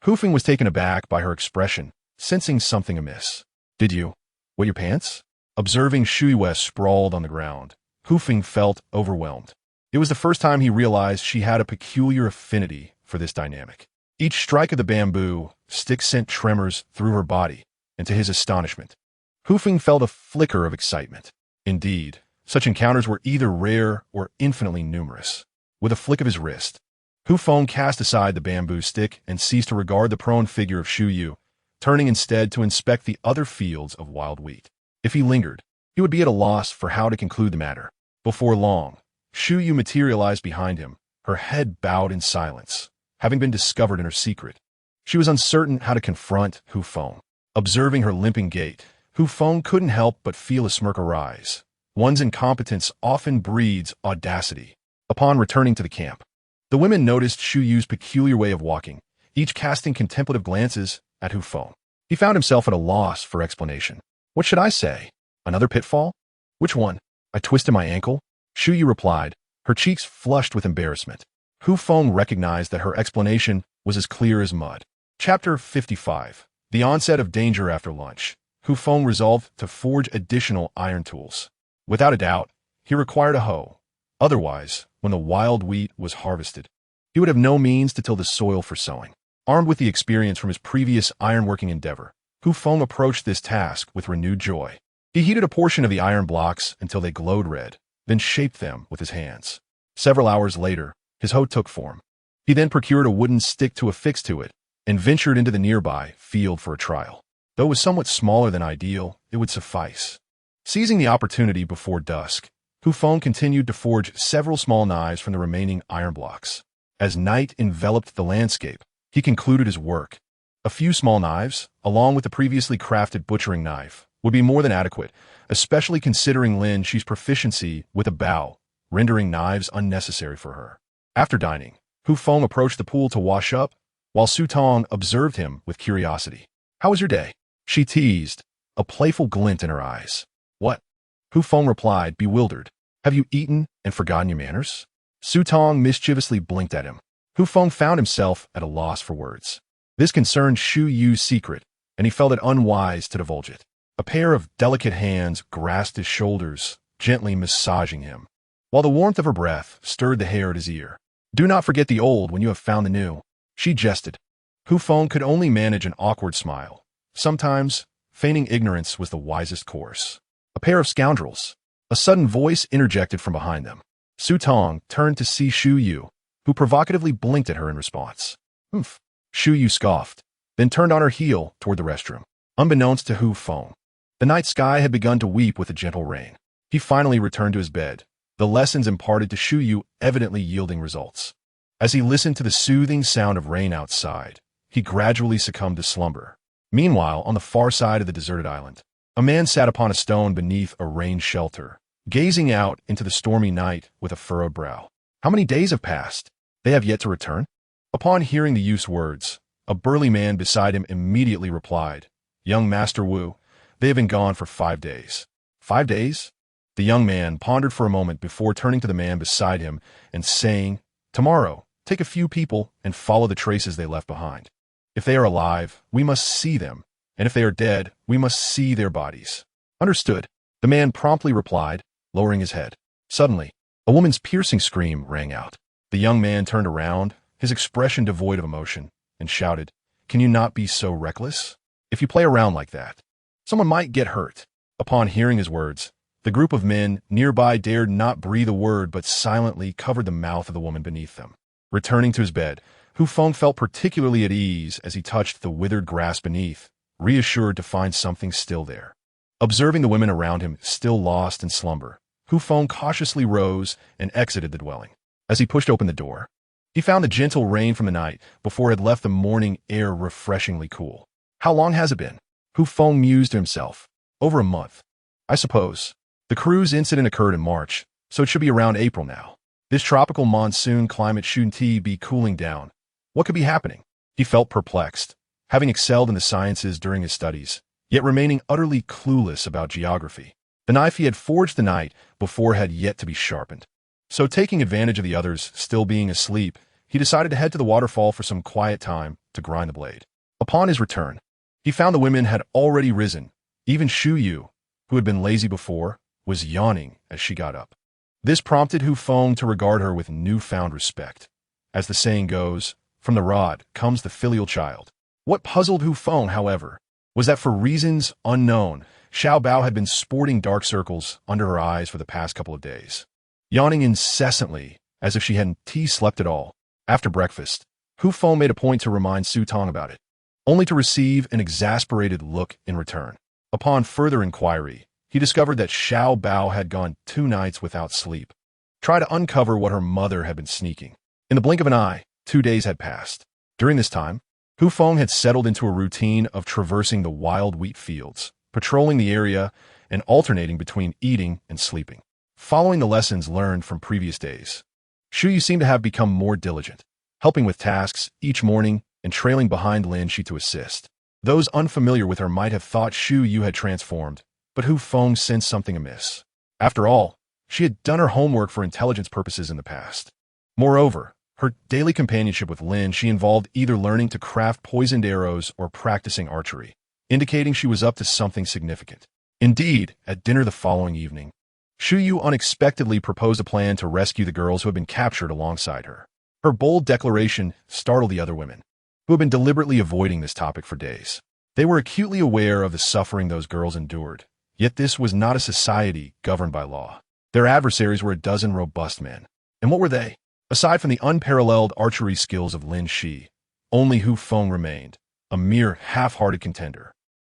Hu Feng was taken aback by her expression, sensing something amiss. "Did you wet your pants?" Observing Shu Yue sprawled on the ground, Hu Feng felt overwhelmed. It was the first time he realized she had a peculiar affinity for this dynamic. Each strike of the bamboo stick sent tremors through her body, and to his astonishment, Hu Feng felt a flicker of excitement. Indeed, such encounters were either rare or infinitely numerous. With a flick of his wrist, Hu Feng cast aside the bamboo stick and ceased to regard the prone figure of Shu Yu, turning instead to inspect the other fields of wild wheat. If he lingered, he would be at a loss for how to conclude the matter. Before long, Shu Yu materialized behind him, her head bowed in silence, having been discovered in her secret. She was uncertain how to confront Hu Feng. Observing her limping gait, Hu Feng couldn't help but feel a smirk arise. One's incompetence often breeds audacity. Upon returning to the camp, the women noticed Shu Yu's peculiar way of walking, each casting contemplative glances at Hu Feng. He found himself at a loss for explanation. "What should I say? Another pitfall? Which one? I twisted my ankle?" Shu Yu replied, her cheeks flushed with embarrassment. Hu Feng recognized that her explanation was as clear as mud. Chapter 55. The onset of danger after lunch. Hu Feng resolved to forge additional iron tools. Without a doubt, he required a hoe. Otherwise, when the wild wheat was harvested. He would have no means to till the soil for sowing. Armed with the experience from his previous ironworking endeavor, Feng approached this task with renewed joy. He heated a portion of the iron blocks until they glowed red, then shaped them with his hands. Several hours later, his hoe took form. He then procured a wooden stick to affix to it and ventured into the nearby field for a trial. Though it was somewhat smaller than ideal, it would suffice. Seizing the opportunity before dusk, Feng continued to forge several small knives from the remaining iron blocks. As night enveloped the landscape, he concluded his work. A few small knives, along with the previously crafted butchering knife, would be more than adequate, especially considering Lin Shi's proficiency with a bow, rendering knives unnecessary for her. After dining, Feng approached the pool to wash up, while Su Tong observed him with curiosity. "How was your day?" she teased, a playful glint in her eyes. "What?" Feng replied, bewildered. "Have you eaten and forgotten your manners?" Su Tong mischievously blinked at him. Feng found himself at a loss for words. This concerned Shu Yu's secret, and he felt it unwise to divulge it. A pair of delicate hands grasped his shoulders, gently massaging him, while the warmth of her breath stirred the hair at his ear. "Do not forget the old when you have found the new," she jested. Feng could only manage an awkward smile. Sometimes, feigning ignorance was the wisest course. "A pair of scoundrels." A sudden voice interjected from behind them. Su Tong turned to see Shu Yu, who provocatively blinked at her in response. "Humph." Shu Yu scoffed, then turned on her heel toward the restroom. Unbeknownst to Feng, the night sky had begun to weep with a gentle rain. He finally returned to his bed, the lessons imparted to Shu Yu evidently yielding results. As he listened to the soothing sound of rain outside, he gradually succumbed to slumber. Meanwhile, on the far side of the deserted island, a man sat upon a stone beneath a rain shelter, gazing out into the stormy night with a furrowed brow. "How many days have passed? They have yet to return?" Upon hearing the youth's words, a burly man beside him immediately replied, "Young Master Wu, they have been gone for 5 days." "5 days?" The young man pondered for a moment before turning to the man beside him and saying, "Tomorrow, take a few people and follow the traces they left behind. If they are alive, we must see them, and if they are dead, we must see their bodies." "Understood," the man promptly replied, lowering his head. Suddenly, a woman's piercing scream rang out. The young man turned around, his expression devoid of emotion, and shouted, "Can you not be so reckless? If you play around like that, someone might get hurt." Upon hearing his words, the group of men nearby dared not breathe a word but silently covered the mouth of the woman beneath them. Returning to his bed, Feng felt particularly at ease as he touched the withered grass beneath, reassured to find something still there. Observing the women around him still lost in slumber, Feng cautiously rose and exited the dwelling. As he pushed open the door, he found the gentle rain from the night before it had left the morning air refreshingly cool. "How long has it been?" Feng mused to himself. "Over a month, I suppose. The cruise incident occurred in March, so it should be around April now. This tropical monsoon climate shouldn't be cooling down. What could be happening?" He felt perplexed, having excelled in the sciences during his studies, yet remaining utterly clueless about geography. The knife he had forged the night before had yet to be sharpened. So taking advantage of the others still being asleep, he decided to head to the waterfall for some quiet time to grind the blade. Upon his return, he found the women had already risen. Even Shu Yu, who had been lazy before, was yawning as she got up. This prompted Feng to regard her with newfound respect. As the saying goes, from the rod comes the filial child. What puzzled Feng, however, was that for reasons unknown, Xiao Bao had been sporting dark circles under her eyes for the past couple of days, yawning incessantly as if she hadn't slept at all. After breakfast, Feng made a point to remind Su Tong about it, only to receive an exasperated look in return. Upon further inquiry, he discovered that Xiao Bao had gone 2 nights without sleep. Try to uncover what her mother had been sneaking. In the blink of an eye, 2 days had passed. During this time, Feng had settled into a routine of traversing the wild wheat fields, patrolling the area, and alternating between eating and sleeping. Following the lessons learned from previous days, Shu Yu seemed to have become more diligent, helping with tasks each morning and trailing behind Lin Shi to assist. Those unfamiliar with her might have thought Shu Yu had transformed, but Feng sensed something amiss. After all, she had done her homework for intelligence purposes in the past. Moreover, her daily companionship with Lin Shi involved either learning to craft poisoned arrows or practicing archery, indicating she was up to something significant. Indeed, at dinner the following evening, Shu Yu unexpectedly proposed a plan to rescue the girls who had been captured alongside her. Her bold declaration startled the other women, who had been deliberately avoiding this topic for days. They were acutely aware of the suffering those girls endured, yet this was not a society governed by law. Their adversaries were a dozen robust men. And what were they? Aside from the unparalleled archery skills of Lin Shi, only Hu Feng remained, a mere half-hearted contender.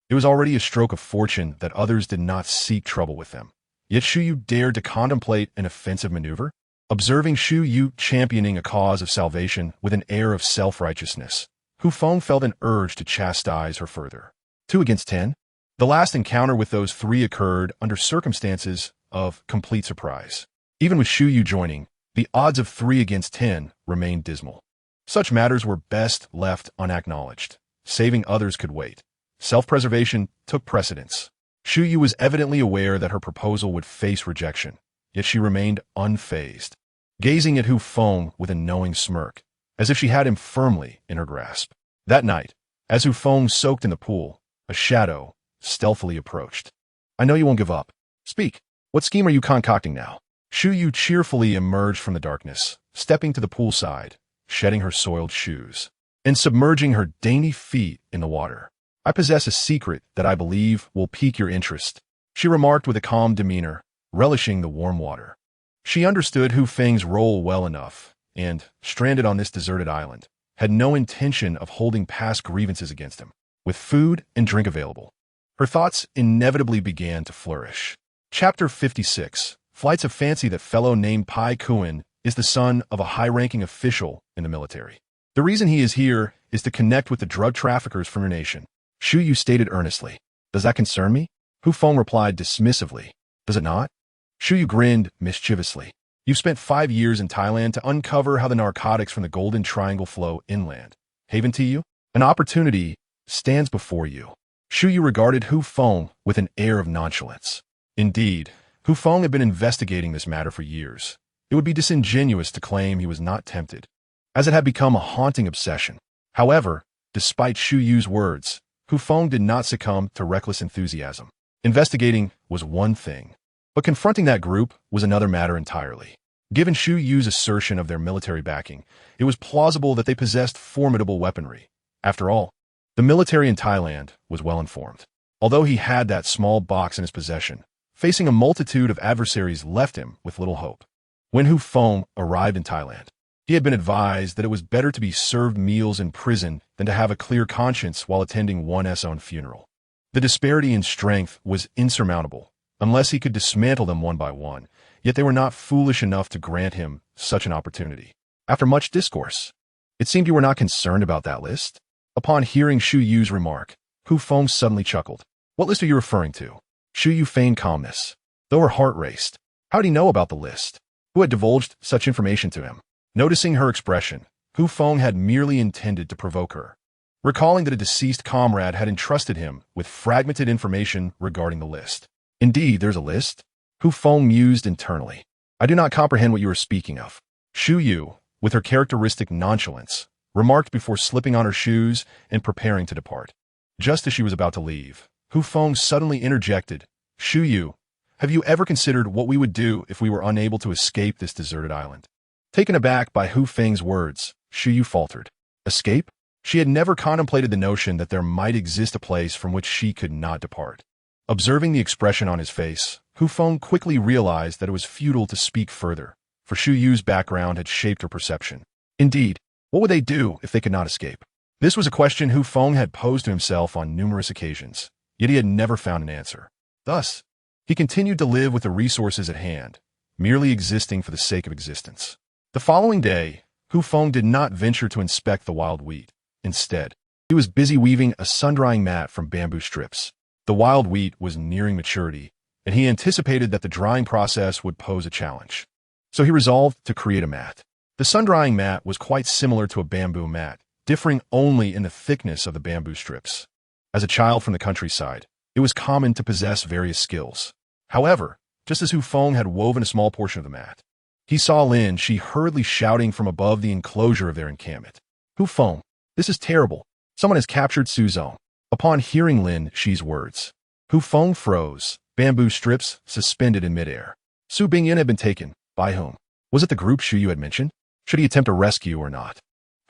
It was already a stroke of fortune that others did not seek trouble with them. Yet Shu Yu dared to contemplate an offensive maneuver? Observing Shu Yu championing a cause of salvation with an air of self-righteousness, Hu Feng felt an urge to chastise her further. 2 against 10? The last encounter with those three occurred under circumstances of complete surprise. Even with Shu Yu joining, the odds of 3 against 10 remained dismal. Such matters were best left unacknowledged. Saving others could wait. Self-preservation took precedence. Shu Yu was evidently aware that her proposal would face rejection, yet she remained unfazed, gazing at Hu Feng with a knowing smirk, as if she had him firmly in her grasp. That night, as Hu Feng soaked in the pool, a shadow stealthily approached. "I know you won't give up. Speak. What scheme are you concocting now?" Shu Yu cheerfully emerged from the darkness, stepping to the poolside, shedding her soiled shoes, and submerging her dainty feet in the water. "I possess a secret that I believe will pique your interest," she remarked with a calm demeanor, relishing the warm water. She understood Hu Feng's role well enough, and, stranded on this deserted island, had no intention of holding past grievances against him. With food and drink available, her thoughts inevitably began to flourish. Chapter 56. Flights of fancy. That fellow named Pai Kuan is the son of a high-ranking official in the military. The reason he is here is to connect with the drug traffickers from your nation, Shu Yu stated earnestly. "Does that concern me?" Hu Feng replied dismissively. "Does it not?" Shu Yu grinned mischievously. "You've spent 5 years in Thailand to uncover how the narcotics from the Golden Triangle flow inland. Haven to you? An opportunity stands before you." Shu Yu regarded Hu Feng with an air of nonchalance. Indeed, Hu Feng had been investigating this matter for years. It would be disingenuous to claim he was not tempted, as it had become a haunting obsession. However, despite Shu Yu's words, Hu Feng did not succumb to reckless enthusiasm. Investigating was one thing, but confronting that group was another matter entirely. Given Shu Yu's assertion of their military backing, it was plausible that they possessed formidable weaponry. After all, the military in Thailand was well informed. Although he had that small box in his possession, facing a multitude of adversaries left him with little hope. When Hu Feng arrived in Thailand, he had been advised that it was better to be served meals in prison than to have a clear conscience while attending one's own funeral. The disparity in strength was insurmountable, unless he could dismantle them one by one, yet they were not foolish enough to grant him such an opportunity. After much discourse, "It seemed you were not concerned about that list?" Upon hearing Shu Yu's remark, Hu Feng suddenly chuckled. "What list are you referring to?" Shu Yu feigned calmness, though her heart raced. How did he know about the list? Who had divulged such information to him? Noticing her expression, Hu Feng had merely intended to provoke her, recalling that a deceased comrade had entrusted him with fragmented information regarding the list. "Indeed, there's a list?" Hu Feng mused internally. "I do not comprehend what you are speaking of." Shu Yu, with her characteristic nonchalance, remarked before slipping on her shoes and preparing to depart. Just as she was about to leave, Hu Feng suddenly interjected, "Shu Yu, have you ever considered what we would do if we were unable to escape this deserted island?" Taken aback by Hu Feng's words, Shu Yu faltered. Escape? She had never contemplated the notion that there might exist a place from which she could not depart. Observing the expression on his face, Hu Feng quickly realized that it was futile to speak further, for Shu Yu's background had shaped her perception. Indeed, what would they do if they could not escape? This was a question Hu Feng had posed to himself on numerous occasions, yet he had never found an answer. Thus, he continued to live with the resources at hand, merely existing for the sake of existence. The following day, Hu Feng did not venture to inspect the wild wheat. Instead, he was busy weaving a sun-drying mat from bamboo strips. The wild wheat was nearing maturity, and he anticipated that the drying process would pose a challenge. So he resolved to create a mat. The sun-drying mat was quite similar to a bamboo mat, differing only in the thickness of the bamboo strips. As a child from the countryside, it was common to possess various skills. However, just as Hu Feng had woven a small portion of the mat, he saw Lin Shi hurriedly shouting from above the enclosure of their encampment. "Hu Feng, this is terrible. Someone has captured Suzhou." Upon hearing Lin Shi's words, Hu Feng froze, bamboo strips suspended in midair. Su Bingyan had been taken. By whom? Was it the group Shu Yu had mentioned? Should he attempt a rescue or not?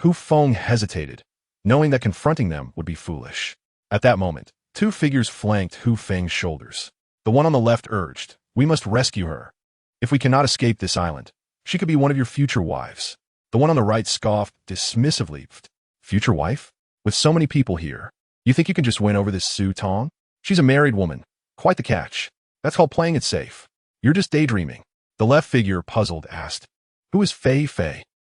Hu Feng hesitated, knowing that confronting them would be foolish. At that moment, two figures flanked Hu Feng's shoulders. The one on the left urged, "We must rescue her. If we cannot escape this island, she could be one of your future wives." The one on the right scoffed dismissively. "Future wife? With so many people here, you think you can just win over this Su Tong? She's a married woman. Quite the catch. That's called playing it safe. You're just daydreaming." The left figure, puzzled, asked, "Who is Fei?"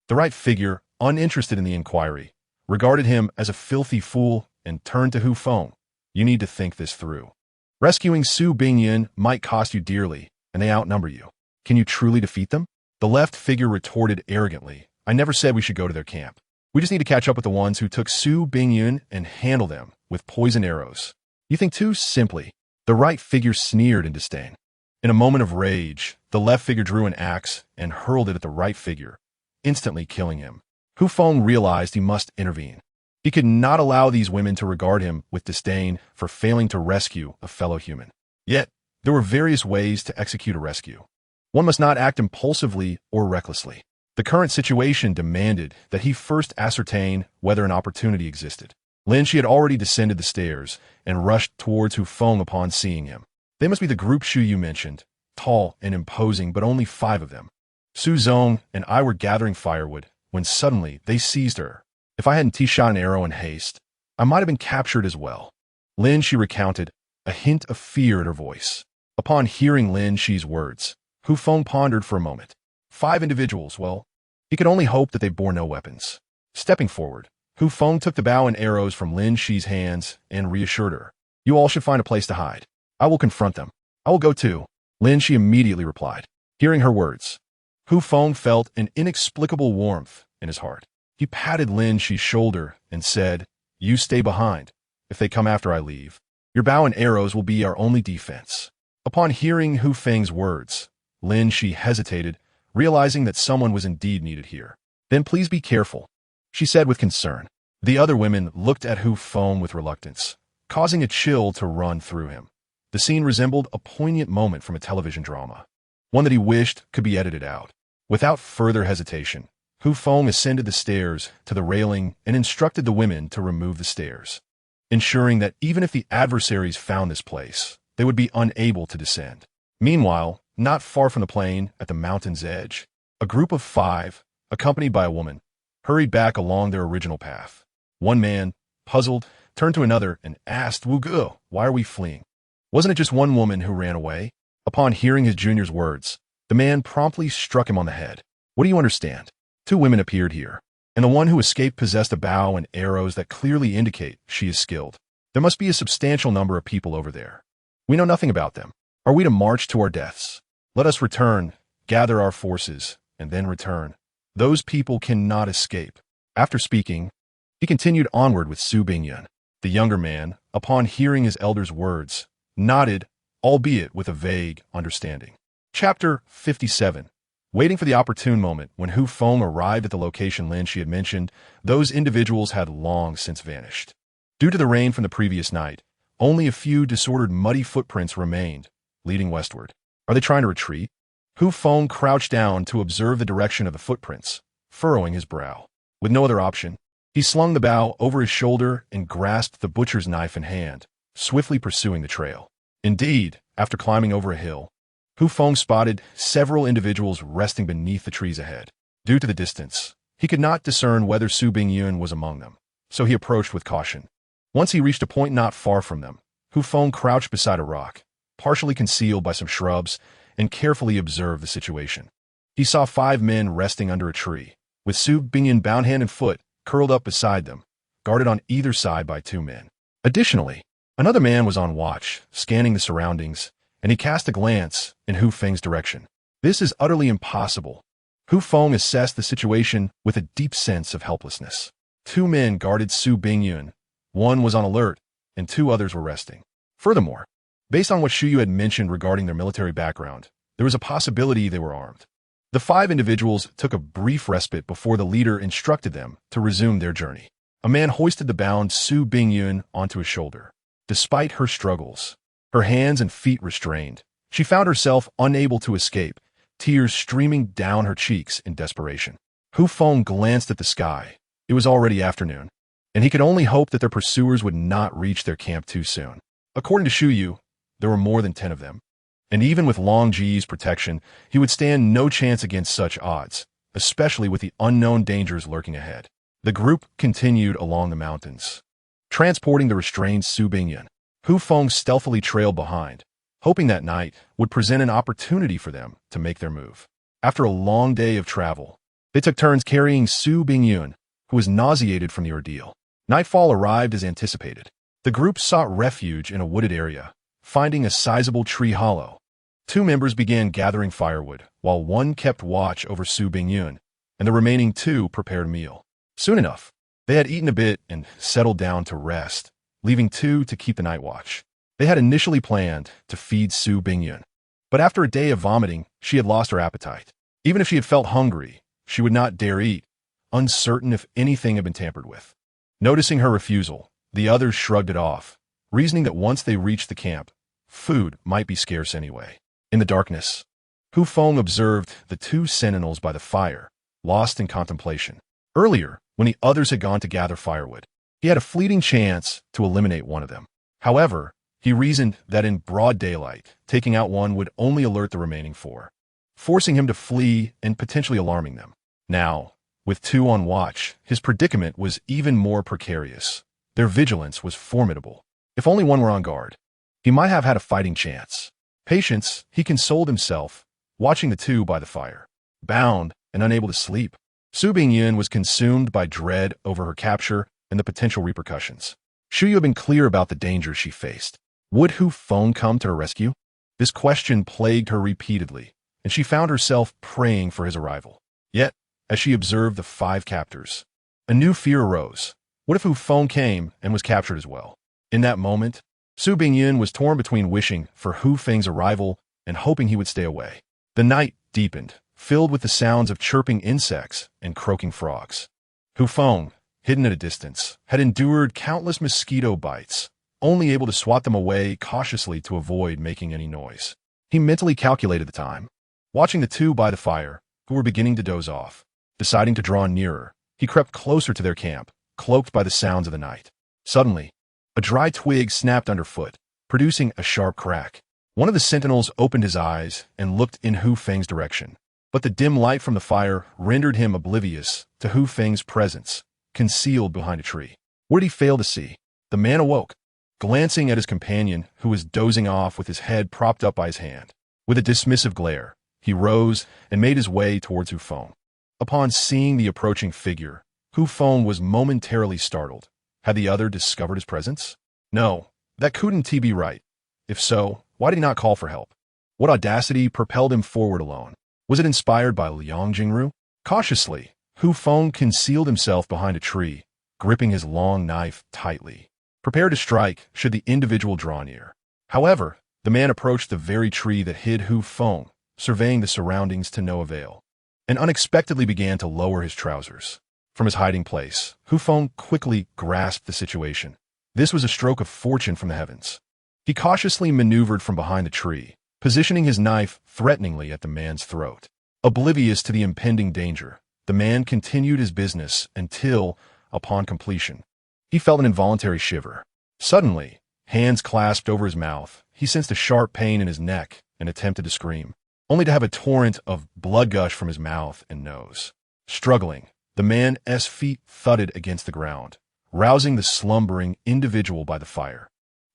The right figure, uninterested in the inquiry, regarded him as a filthy fool and turned to Hu Feng. "You need to think this through. Rescuing Su Bingyan might cost you dearly, and they outnumber you. Can you truly defeat them?" The left figure retorted arrogantly, "I never said we should go to their camp. We just need to catch up with the ones who took Su Bingyan and handle them with poison arrows. You think too simply." The right figure sneered in disdain. In a moment of rage, the left figure drew an axe and hurled it at the right figure, instantly killing him. Hu Feng realized he must intervene. He could not allow these women to regard him with disdain for failing to rescue a fellow human. Yet, there were various ways to execute a rescue. One must not act impulsively or recklessly. The current situation demanded that he first ascertain whether an opportunity existed. Lin Shi had already descended the stairs and rushed towards Hu Feng upon seeing him. They must be the group Shu Yu mentioned, tall and imposing, but only 5 of them. Su Zong and I were gathering firewood when suddenly they seized her. If I hadn't shot an arrow in haste, I might have been captured as well. Lin Shi recounted, a hint of fear in her voice. Upon hearing Lin Shi's words, Hu Feng pondered for a moment. 5 individuals, well, he could only hope that they bore no weapons. Stepping forward, Hu Feng took the bow and arrows from Lin Shi's hands and reassured her. "You all should find a place to hide. I will confront them. I will go too." Lin Shi immediately replied. Hearing her words, Hu Feng felt an inexplicable warmth in his heart. He patted Lin Shi's shoulder and said, "You stay behind. If they come after I leave, your bow and arrows will be our only defense." Upon hearing Hu Feng's words, Lin Shi hesitated, realizing that someone was indeed needed here. "Then please be careful," she said with concern. The other women looked at Hu Feng with reluctance, causing a chill to run through him. The scene resembled a poignant moment from a television drama, one that he wished could be edited out. Without further hesitation, Hu Feng ascended the stairs to the railing and instructed the women to remove the stairs, ensuring that even if the adversaries found this place, they would be unable to descend. Meanwhile, not far from the plain, at the mountain's edge, a group of 5, accompanied by a woman, hurried back along their original path. One man, puzzled, turned to another and asked, "Wu Ge, why are we fleeing? Wasn't it just one woman who ran away?" Upon hearing his junior's words, the man promptly struck him on the head. "What do you understand? 2 women appeared here, and the one who escaped possessed a bow and arrows that clearly indicate she is skilled. There must be a substantial number of people over there. We know nothing about them. Are we to march to our deaths? Let us return, gather our forces, and then return. Those people cannot escape." After speaking, he continued onward with Su Bingyan. The younger man, upon hearing his elder's words, nodded, albeit with a vague understanding. Chapter 57. Waiting for the opportune moment, when Hu Feng arrived at the location Lin Shi had mentioned, those individuals had long since vanished. Due to the rain from the previous night, only a few disordered muddy footprints remained, leading westward. Are they trying to retreat? Hu Feng crouched down to observe the direction of the footprints, furrowing his brow. With no other option, he slung the bow over his shoulder and grasped the butcher's knife in hand, swiftly pursuing the trail. Indeed, after climbing over a hill, Hu Feng spotted several individuals resting beneath the trees ahead. Due to the distance, he could not discern whether Su Bingyun was among them, so he approached with caution. Once he reached a point not far from them, Hu Feng crouched beside a rock, partially concealed by some shrubs, and carefully observed the situation. He saw 5 men resting under a tree, with Su Bingyun bound hand and foot, curled up beside them, guarded on either side by 2 men. Additionally, another man was on watch, scanning the surroundings, and he cast a glance in Hu Feng's direction. This is utterly impossible. Hu Feng assessed the situation with a deep sense of helplessness. 2 men guarded Su Bingyun, 1 was on alert, and 2 others were resting. Furthermore, based on what Shu Yu had mentioned regarding their military background, there was a possibility they were armed. The 5 individuals took a brief respite before the leader instructed them to resume their journey. A man hoisted the bound Su Bingyun onto his shoulder. Despite her struggles, her hands and feet restrained, She found herself unable to escape, tears streaming down her cheeks in desperation. Hu Feng glanced at the sky. It was already afternoon, and he could only hope that their pursuers would not reach their camp too soon. According to Shu Yu, there were more than 10 of them, and even with Long Ji's protection, he would stand no chance against such odds, especially with the unknown dangers lurking ahead. The group continued along the mountains, transporting the restrained Su Bingyun. Hu Feng stealthily trailed behind, hoping that night would present an opportunity for them to make their move. After a long day of travel, they took turns carrying Su Bingyun, who was nauseated from the ordeal. Nightfall arrived as anticipated. The group sought refuge in a wooded area, finding a sizable tree hollow. 2 members began gathering firewood, while one kept watch over Su Bingyun, and the remaining 2 prepared a meal. Soon enough, they had eaten a bit and settled down to rest, leaving 2 to keep the night watch. They had initially planned to feed Su Bingyun, but after a day of vomiting, she had lost her appetite. Even if she had felt hungry, she would not dare eat, uncertain if anything had been tampered with. Noticing her refusal, the others shrugged it off, reasoning that once they reached the camp, food might be scarce anyway. In the darkness, Hu Feng observed the 2 sentinels by the fire, lost in contemplation. Earlier, when the others had gone to gather firewood, he had a fleeting chance to eliminate one of them. However, he reasoned that in broad daylight, taking out one would only alert the remaining 4, forcing him to flee and potentially alarming them. Now, with 2 on watch, his predicament was even more precarious. Their vigilance was formidable. If only one were on guard, he might have had a fighting chance. Patience, he consoled himself, watching the 2 by the fire. Bound and unable to sleep, Su Bingyun was consumed by dread over her capture and the potential repercussions. Shu Yu had been clear about the dangers she faced. Would Hu Feng come to her rescue? This question plagued her repeatedly, and she found herself praying for his arrival. Yet, as she observed the 5 captors, a new fear arose. What if Hu Feng came and was captured as well? In that moment, Su Bingyun was torn between wishing for Hu Feng's arrival and hoping he would stay away. The night deepened, filled with the sounds of chirping insects and croaking frogs. Hu Feng, hidden at a distance, had endured countless mosquito bites, only able to swat them away cautiously to avoid making any noise. He mentally calculated the time, watching the 2 by the fire, who were beginning to doze off. Deciding to draw nearer, he crept closer to their camp, cloaked by the sounds of the night. Suddenly, a dry twig snapped underfoot, producing a sharp crack. One of the sentinels opened his eyes and looked in Hu Feng's direction, but the dim light from the fire rendered him oblivious to Hu Feng's presence, concealed behind a tree. What did he fail to see? The man awoke, glancing at his companion, who was dozing off with his head propped up by his hand. With a dismissive glare, he rose and made his way towards Hu Feng. Upon seeing the approaching figure, Hu Feng was momentarily startled. Had the other discovered his presence? No, that couldn't be right. If so, why did he not call for help? What audacity propelled him forward alone? Was it inspired by Liang Jingru? Cautiously, Hu Feng concealed himself behind a tree, gripping his long knife tightly, prepared to strike should the individual draw near. However, the man approached the very tree that hid Hu Feng, surveying the surroundings to no avail, and unexpectedly began to lower his trousers. From his hiding place, Hu Feng quickly grasped the situation. This was a stroke of fortune from the heavens. He cautiously maneuvered from behind the tree, positioning his knife threateningly at the man's throat. Oblivious to the impending danger, the man continued his business until, upon completion, he felt an involuntary shiver. Suddenly, hands clasped over his mouth, he sensed a sharp pain in his neck and attempted to scream, only to have a torrent of blood gush from his mouth and nose. Struggling, the man's feet thudded against the ground, rousing the slumbering individual by the fire,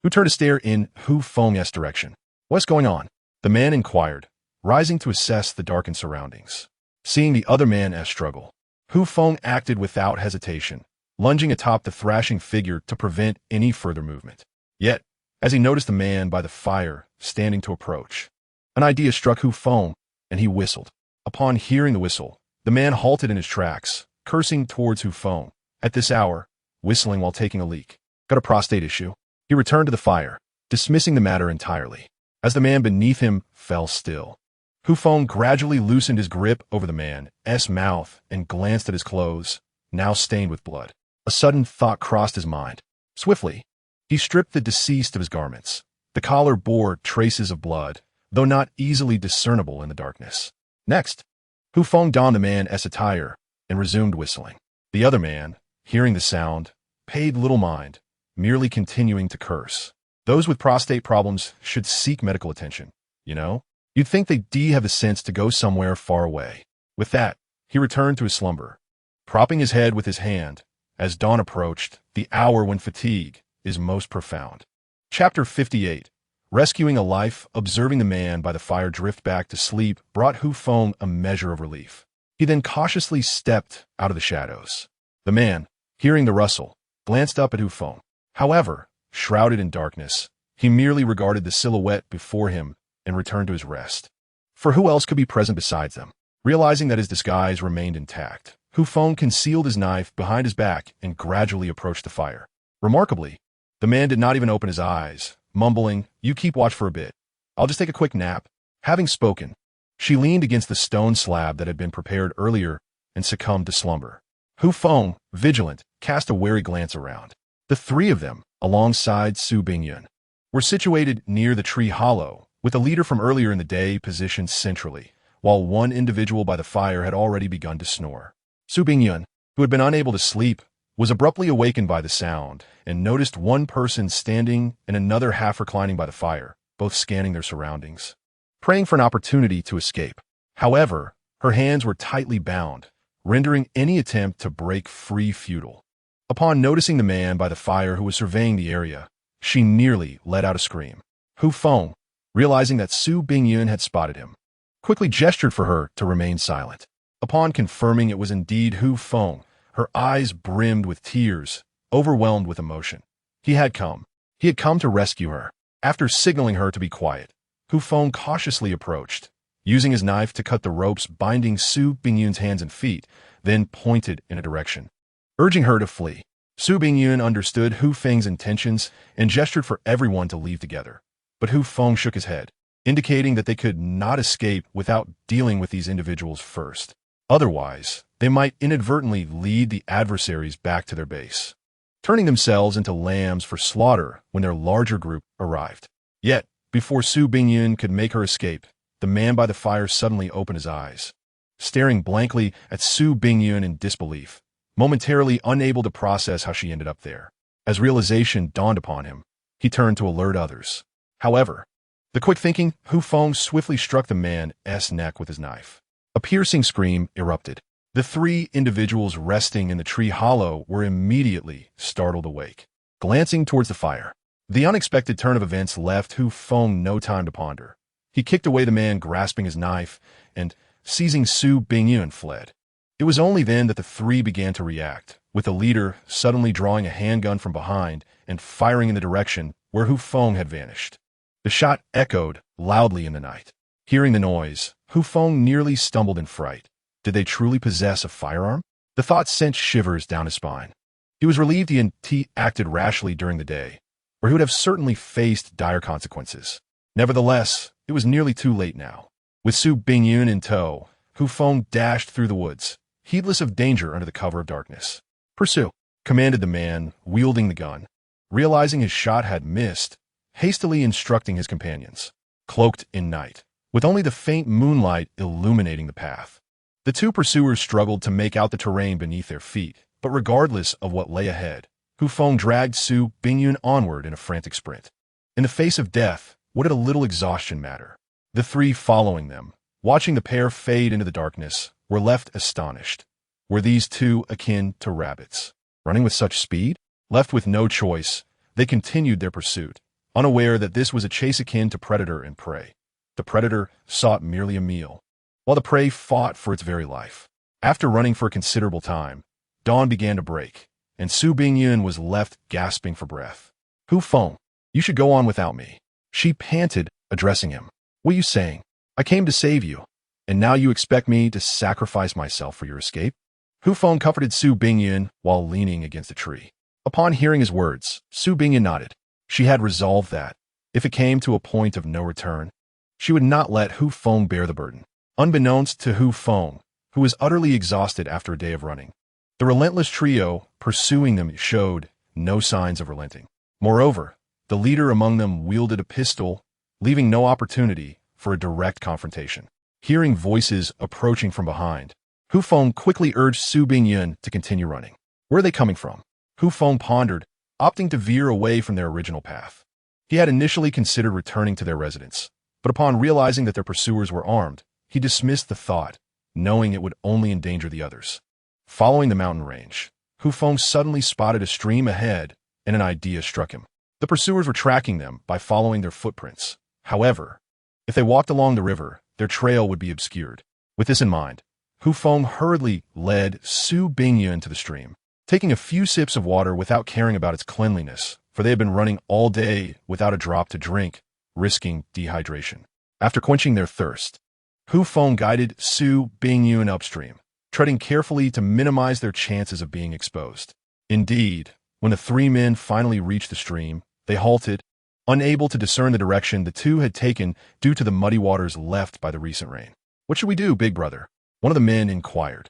who turned to stare in Hu Feng's direction. "What's going on?" the man inquired, rising to assess the darkened surroundings. Seeing the other man's struggle, Hu Feng acted without hesitation, lunging atop the thrashing figure to prevent any further movement. Yet, as he noticed the man by the fire standing to approach, an idea struck Hu Feng, and he whistled. Upon hearing the whistle, the man halted in his tracks, cursing towards Hu Feng. At this hour, whistling while taking a leak. Got a prostate issue? He returned to the fire, dismissing the matter entirely. As the man beneath him fell still, Hu Feng gradually loosened his grip over the man's mouth and glanced at his clothes, now stained with blood. A sudden thought crossed his mind. Swiftly, he stripped the deceased of his garments. The collar bore traces of blood, though not easily discernible in the darkness. Next, Hu Feng donned the man's attire and resumed whistling. The other man, hearing the sound, paid little mind, merely continuing to curse. Those with prostate problems should seek medical attention, you know? You'd think they'd have the sense to go somewhere far away. With that, he returned to his slumber, propping his head with his hand, as dawn approached, the hour when fatigue is most profound. Chapter 58. Rescuing a life. Observing the man by the fire drift back to sleep brought Hu Feng a measure of relief. He then cautiously stepped out of the shadows. The man, hearing the rustle, glanced up at Hu Feng. However, shrouded in darkness, he merely regarded the silhouette before him and returned to his rest. For who else could be present besides them? Realizing that his disguise remained intact, Hu Feng concealed his knife behind his back and gradually approached the fire. Remarkably, the man did not even open his eyes, mumbling, "You keep watch for a bit. I'll just take a quick nap." Having spoken, she leaned against the stone slab that had been prepared earlier and succumbed to slumber. Hu Feng, vigilant, cast a wary glance around. The three of them, alongside Su Bingyun, were situated near the tree hollow, with the leader from earlier in the day positioned centrally, while one individual by the fire had already begun to snore. Su Bingyun, who had been unable to sleep, was abruptly awakened by the sound and noticed one person standing and another half reclining by the fire, both scanning their surroundings, praying for an opportunity to escape. However, her hands were tightly bound, rendering any attempt to break free futile. Upon noticing the man by the fire who was surveying the area, she nearly let out a scream. Hu Feng, realizing that Su Bingyun had spotted him, quickly gestured for her to remain silent. Upon confirming it was indeed Hu Feng, her eyes brimmed with tears, overwhelmed with emotion. He had come to rescue her. After signaling her to be quiet, Hu Feng cautiously approached, using his knife to cut the ropes binding Su Bingyun's hands and feet, then pointed in a direction, urging her to flee. Su Bingyun understood Hu Feng's intentions and gestured for everyone to leave together. But Hu Feng shook his head, indicating that they could not escape without dealing with these individuals first. Otherwise, they might inadvertently lead the adversaries back to their base, turning themselves into lambs for slaughter when their larger group arrived. Yet, before Su Bingyun could make her escape, the man by the fire suddenly opened his eyes, staring blankly at Su Bingyun in disbelief, momentarily unable to process how she ended up there. As realization dawned upon him, he turned to alert others. However, the quick-thinking Hu Feng swiftly struck the man's neck with his knife. A piercing scream erupted. The three individuals resting in the tree hollow were immediately startled awake, glancing towards the fire. The unexpected turn of events left Hu Feng no time to ponder. He kicked away the man grasping his knife and, seizing Su Bingyun, fled. It was only then that the three began to react, with the leader suddenly drawing a handgun from behind and firing in the direction where Hu Feng had vanished. The shot echoed loudly in the night. Hearing the noise, Hu Feng nearly stumbled in fright. Did they truly possess a firearm? The thought sent shivers down his spine. He was relieved he hadn't acted rashly during the day, or he would have certainly faced dire consequences. Nevertheless, it was nearly too late now. With Su Bingyun in tow, Hu Feng dashed through the woods, heedless of danger under the cover of darkness. "Pursue," commanded the man, wielding the gun, realizing his shot had missed, hastily instructing his companions, cloaked in night, with only the faint moonlight illuminating the path. The two pursuers struggled to make out the terrain beneath their feet, but regardless of what lay ahead, Hu Feng dragged Su Bingyun onward in a frantic sprint. In the face of death, what did a little exhaustion matter? The three following them, watching the pair fade into the darkness, were left astonished. Were these two akin to rabbits, running with such speed? Left with no choice, they continued their pursuit, unaware that this was a chase akin to predator and prey. The predator sought merely a meal, while the prey fought for its very life. After running for a considerable time, dawn began to break, and Su Bingyun was left gasping for breath. "Hu Feng, you should go on without me," she panted, addressing him. "What are you saying? I came to save you, and now you expect me to sacrifice myself for your escape?" Hu Feng comforted Su Bingyun while leaning against a tree. Upon hearing his words, Su Bingyun nodded. She had resolved that, if it came to a point of no return, she would not let Hu Feng bear the burden. Unbeknownst to Hu Feng, who was utterly exhausted after a day of running, the relentless trio pursuing them showed no signs of relenting. Moreover, the leader among them wielded a pistol, leaving no opportunity for a direct confrontation. Hearing voices approaching from behind, Hu Feng quickly urged Su Bingyun to continue running. Where are they coming from? Hu Feng pondered, opting to veer away from their original path. He had initially considered returning to their residence, but upon realizing that their pursuers were armed, he dismissed the thought, knowing it would only endanger the others. Following the mountain range, Hu Feng suddenly spotted a stream ahead, and an idea struck him. The pursuers were tracking them by following their footprints. However, if they walked along the river, their trail would be obscured. With this in mind, Hu Feng hurriedly led Su Bingyun to the stream, taking a few sips of water without caring about its cleanliness, for they had been running all day without a drop to drink, risking dehydration. After quenching their thirst, Hu Feng guided Su Bingyun upstream, treading carefully to minimize their chances of being exposed. Indeed, when the three men finally reached the stream, they halted, unable to discern the direction the two had taken due to the muddy waters left by the recent rain. "What should we do, big brother?" one of the men inquired.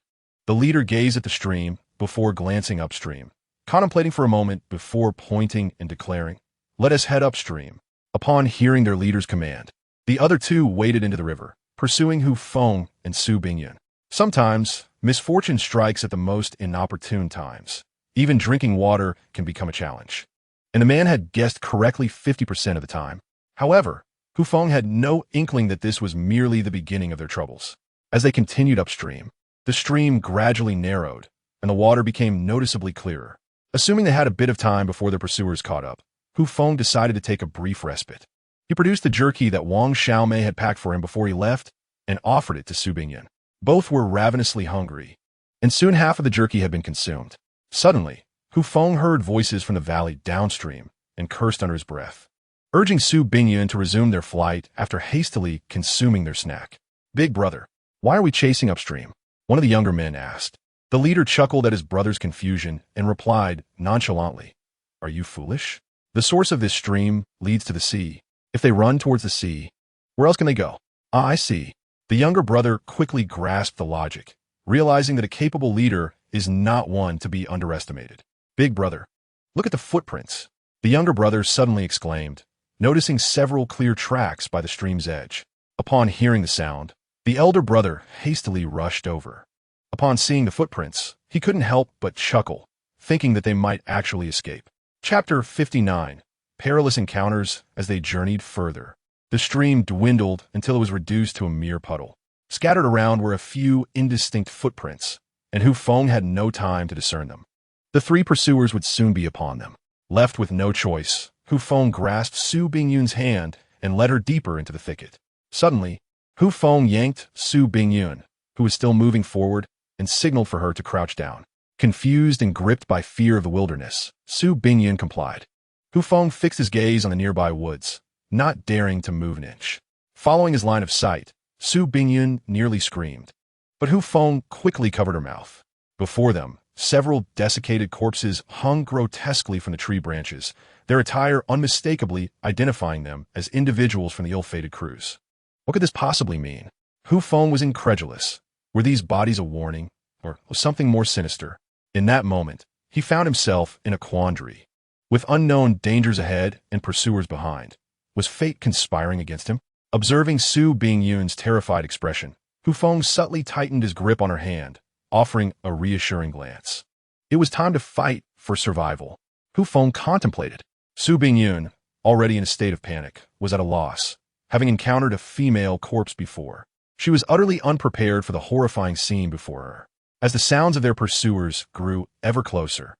The leader gazed at the stream before glancing upstream, contemplating for a moment before pointing and declaring, "Let us head upstream." Upon hearing their leader's command, the other two waded into the river, pursuing Hu Feng and Su Bingyun. Sometimes, misfortune strikes at the most inopportune times. Even drinking water can become a challenge. And the man had guessed correctly 50% of the time. However, Hu Feng had no inkling that this was merely the beginning of their troubles. As they continued upstream, the stream gradually narrowed, and the water became noticeably clearer. Assuming they had a bit of time before their pursuers caught up, Hu Feng decided to take a brief respite. He produced the jerky that Wang Xiaomei had packed for him before he left and offered it to Su Bingyun. Both were ravenously hungry, and soon half of the jerky had been consumed. Suddenly, Hu Feng heard voices from the valley downstream and cursed under his breath, urging Su Bingyun to resume their flight after hastily consuming their snack. "Big brother, why are we chasing upstream?" one of the younger men asked. The leader chuckled at his brother's confusion and replied nonchalantly, "Are you foolish? The source of this stream leads to the sea. If they run towards the sea, where else can they go?" "Ah, I see." The younger brother quickly grasped the logic, realizing that a capable leader is not one to be underestimated. "Big brother, look at the footprints," the younger brother suddenly exclaimed, noticing several clear tracks by the stream's edge. Upon hearing the sound, the elder brother hastily rushed over. Upon seeing the footprints, he couldn't help but chuckle, thinking that they might actually escape. Chapter 59. Perilous Encounters. As they journeyed further, the stream dwindled until it was reduced to a mere puddle. Scattered around were a few indistinct footprints, and Hu Feng had no time to discern them. The three pursuers would soon be upon them. Left with no choice, Hu Feng grasped Su Bingyun's hand and led her deeper into the thicket. Suddenly, Hu Feng yanked Su Bingyun, who was still moving forward, and signaled for her to crouch down. Confused and gripped by fear of the wilderness, Su Bingyun complied. Hu Feng fixed his gaze on the nearby woods, not daring to move an inch. Following his line of sight, Su Bingyun nearly screamed, but Hu Feng quickly covered her mouth. Before them, several desiccated corpses hung grotesquely from the tree branches, their attire unmistakably identifying them as individuals from the ill-fated cruise. What could this possibly mean? Hu Feng was incredulous. Were these bodies a warning, or something more sinister? In that moment, he found himself in a quandary. With unknown dangers ahead and pursuers behind, was fate conspiring against him? Observing Su Bingyun's terrified expression, Hu Feng subtly tightened his grip on her hand, offering a reassuring glance. It was time to fight for survival. Hu Feng contemplated. Su Bingyun, already in a state of panic, was at a loss, having encountered a female corpse before. She was utterly unprepared for the horrifying scene before her. As the sounds of their pursuers grew ever closer,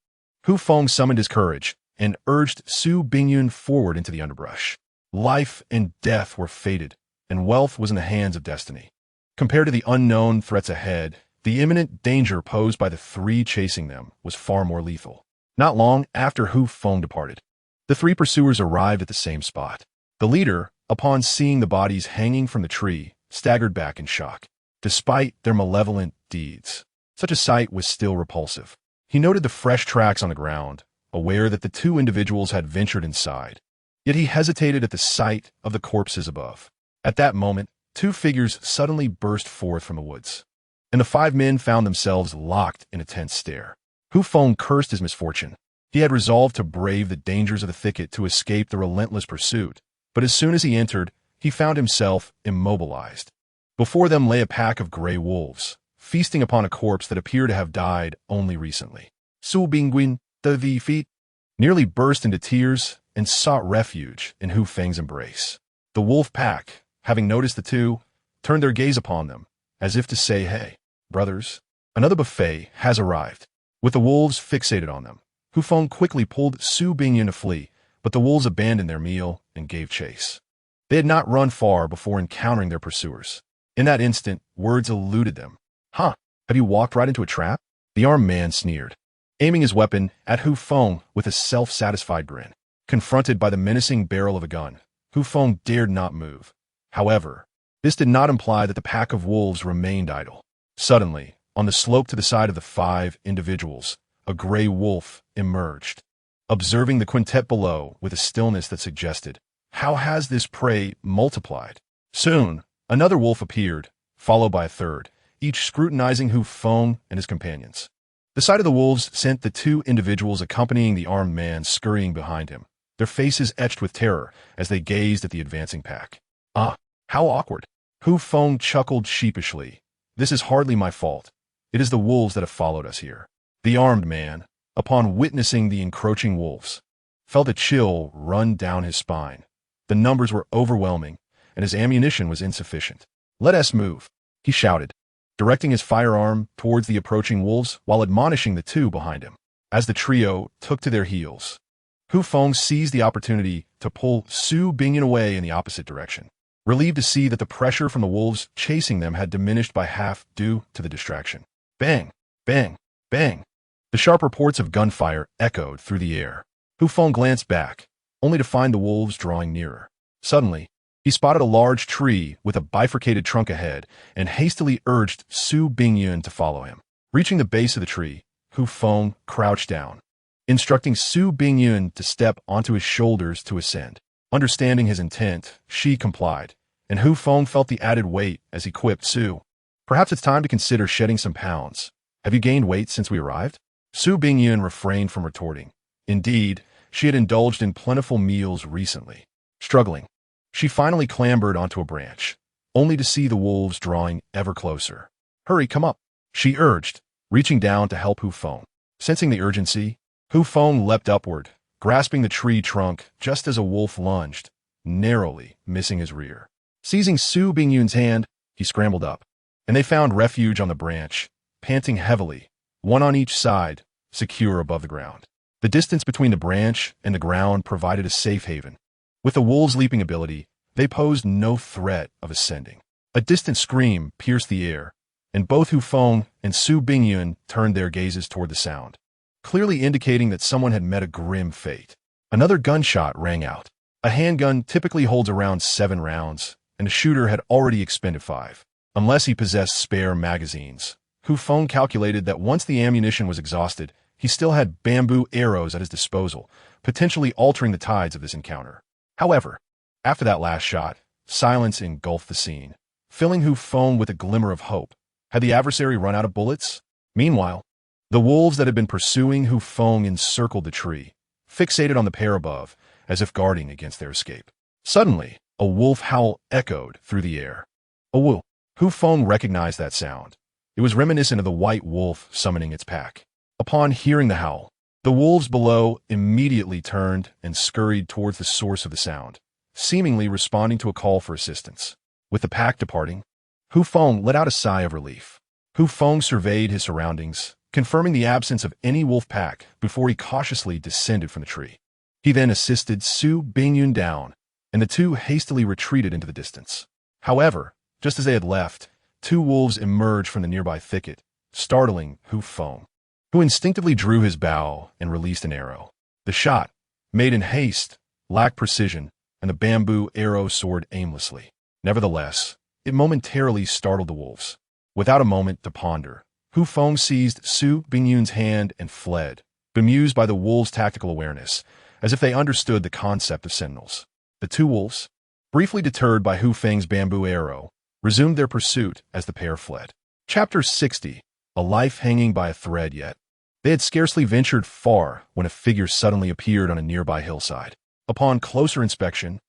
Hu Feng summoned his courage and urged Su Bingyun forward into the underbrush. Life and death were fated, and wealth was in the hands of destiny. Compared to the unknown threats ahead, the imminent danger posed by the three chasing them was far more lethal. Not long after Hu Feng departed, the three pursuers arrived at the same spot. The leader, upon seeing the bodies hanging from the tree, staggered back in shock. Despite their malevolent deeds, such a sight was still repulsive. He noted the fresh tracks on the ground, aware that the two individuals had ventured inside. Yet he hesitated at the sight of the corpses above. At that moment, two figures suddenly burst forth from the woods, and the five men found themselves locked in a tense stare. Hu Feng cursed his misfortune. He had resolved to brave the dangers of the thicket to escape the relentless pursuit, but as soon as he entered, he found himself immobilized. Before them lay a pack of gray wolves, feasting upon a corpse that appeared to have died only recently. Su Bingguin, the feet, nearly burst into tears and sought refuge in Hu Feng's embrace. The wolf pack, having noticed the two, turned their gaze upon them, as if to say, "Hey, brothers, another buffet has arrived." With the wolves fixated on them, Hu Feng quickly pulled Su Bingyun to flee, but the wolves abandoned their meal and gave chase. They had not run far before encountering their pursuers. In that instant, words eluded them. "Huh, have you walked right into a trap?" The armed man sneered, aiming his weapon at Hu Feng with a self-satisfied grin. Confronted by the menacing barrel of a gun, Hu Feng dared not move. However, this did not imply that the pack of wolves remained idle. Suddenly, on the slope to the side of the 5 individuals, a gray wolf emerged. Observing the quintet below with a stillness that suggested, "How has this prey multiplied?" Soon, another wolf appeared, followed by a third, each scrutinizing Hu Feng and his companions. The sight of the wolves sent the 2 individuals accompanying the armed man scurrying behind him, their faces etched with terror as they gazed at the advancing pack. "Ah, how awkward." Hu Feng chuckled sheepishly. "This is hardly my fault. It is the wolves that have followed us here." The armed man, upon witnessing the encroaching wolves, felt a chill run down his spine. The numbers were overwhelming, and his ammunition was insufficient. "Let us move," he shouted, directing his firearm towards the approaching wolves while admonishing the 2 behind him. As the trio took to their heels, Hu Feng seized the opportunity to pull Su Bingyun away in the opposite direction, relieved to see that the pressure from the wolves chasing them had diminished by half due to the distraction. Bang! Bang! Bang! The sharp reports of gunfire echoed through the air. Hu Feng glanced back, only to find the wolves drawing nearer. Suddenly, he spotted a large tree with a bifurcated trunk ahead and hastily urged Su Bingyun to follow him. Reaching the base of the tree, Hu Feng crouched down, instructing Su Bingyun to step onto his shoulders to ascend. Understanding his intent, she complied, and Hu Feng felt the added weight as he quipped, "Su, perhaps it's time to consider shedding some pounds. Have you gained weight since we arrived?" Su Bingyun refrained from retorting. Indeed, she had indulged in plentiful meals recently. Struggling, she finally clambered onto a branch, only to see the wolves drawing ever closer. "Hurry, come up," she urged, reaching down to help Hu Feng. Sensing the urgency, Hu Feng leapt upward, grasping the tree trunk just as a wolf lunged, narrowly missing his rear. Seizing Su Bingyun's hand, he scrambled up, and they found refuge on the branch, panting heavily, one on each side, secure above the ground. The distance between the branch and the ground provided a safe haven. With the wolves' leaping ability, they posed no threat of ascending. A distant scream pierced the air, and both Hu Feng and Su Bingyun turned their gazes toward the sound, clearly indicating that someone had met a grim fate. Another gunshot rang out. A handgun typically holds around 7 rounds, and the shooter had already expended 5. Unless he possessed spare magazines, Hu Feng calculated that once the ammunition was exhausted, he still had bamboo arrows at his disposal, potentially altering the tides of this encounter. However, after that last shot, silence engulfed the scene, filling Hu Feng with a glimmer of hope. Had the adversary run out of bullets? Meanwhile, the wolves that had been pursuing Hu Feng encircled the tree, fixated on the pair above, as if guarding against their escape. Suddenly, a wolf howl echoed through the air. A woo! Hu Feng recognized that sound. It was reminiscent of the white wolf summoning its pack. Upon hearing the howl, the wolves below immediately turned and scurried towards the source of the sound, seemingly responding to a call for assistance. With the pack departing, Hu Feng let out a sigh of relief. Hu Feng surveyed his surroundings, confirming the absence of any wolf pack before he cautiously descended from the tree. He then assisted Su Bingyun down, and the 2 hastily retreated into the distance. However, just as they had left, 2 wolves emerged from the nearby thicket, startling Hu Feng, who instinctively drew his bow and released an arrow. The shot, made in haste, lacked precision, and the bamboo arrow soared aimlessly. Nevertheless, it momentarily startled the wolves. Without a moment to ponder, Hu Feng seized Su Bingyun's hand and fled, bemused by the wolves' tactical awareness, as if they understood the concept of sentinels. The 2 wolves, briefly deterred by Hu Feng's bamboo arrow, resumed their pursuit as the pair fled. Chapter 60. A life hanging by a thread yet. They had scarcely ventured far when a figure suddenly appeared on a nearby hillside. Upon closer inspection,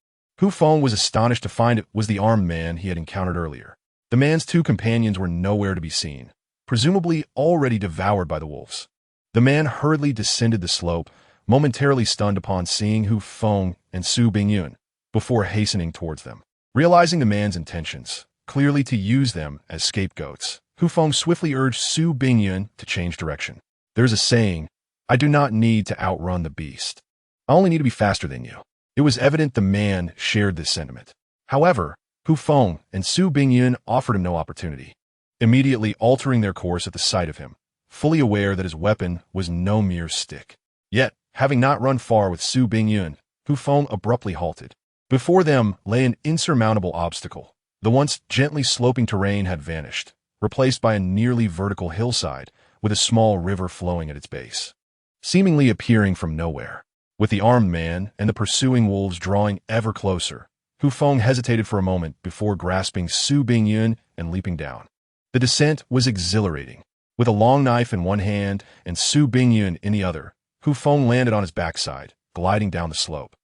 Hu Feng was astonished to find it was the armed man he had encountered earlier. The man's two companions were nowhere to be seen, presumably already devoured by the wolves. The man hurriedly descended the slope, momentarily stunned upon seeing Hu Feng and Su Bingyun, before hastening towards them. Realizing the man's intentions, clearly to use them as scapegoats, Hu Feng swiftly urged Su Bingyun to change direction. There's a saying, I do not need to outrun the beast. I only need to be faster than you. It was evident the man shared this sentiment. However, Hu Feng and Su Bingyun offered him no opportunity, immediately altering their course at the sight of him, fully aware that his weapon was no mere stick. Yet, having not run far with Su Bingyun, Hu Feng abruptly halted. Before them lay an insurmountable obstacle. The once gently sloping terrain had vanished, replaced by a nearly vertical hillside with a small river flowing at its base, seemingly appearing from nowhere. With the armed man and the pursuing wolves drawing ever closer, Hu Feng hesitated for a moment before grasping Su Bingyun and leaping down. The descent was exhilarating. With a long knife in one hand and Su Bingyun in the other, Hu Feng landed on his backside, gliding down the slope.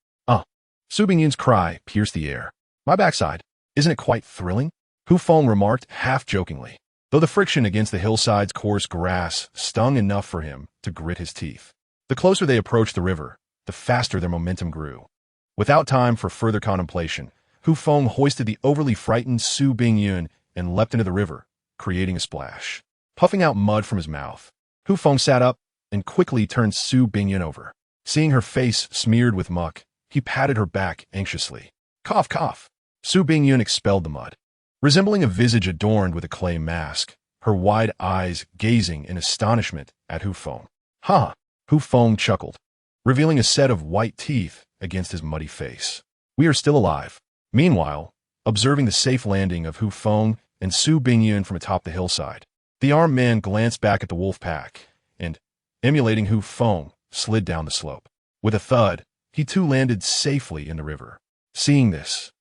Su Bingyun's cry pierced the air. My backside, isn't it quite thrilling? Hu Feng remarked half-jokingly, though the friction against the hillside's coarse grass stung enough for him to grit his teeth. The closer they approached the river, the faster their momentum grew. Without time for further contemplation, Hu Feng hoisted the overly frightened Su Bingyun and leapt into the river, creating a splash. Puffing out mud from his mouth, Hu Feng sat up and quickly turned Su Bingyun over. Seeing her face smeared with muck, he patted her back anxiously. Cough, cough. Su Bingyun expelled the mud. Resembling a visage adorned with a clay mask, her wide eyes gazing in astonishment at Hu Feng. Ha! Hu Feng chuckled, revealing a set of white teeth against his muddy face. We are still alive. Meanwhile, observing the safe landing of Hu Feng and Su Bingyun from atop the hillside, the armed man glanced back at the wolf pack and, emulating Hu Feng, slid down the slope. With a thud, he too landed safely in the river. Seeing this,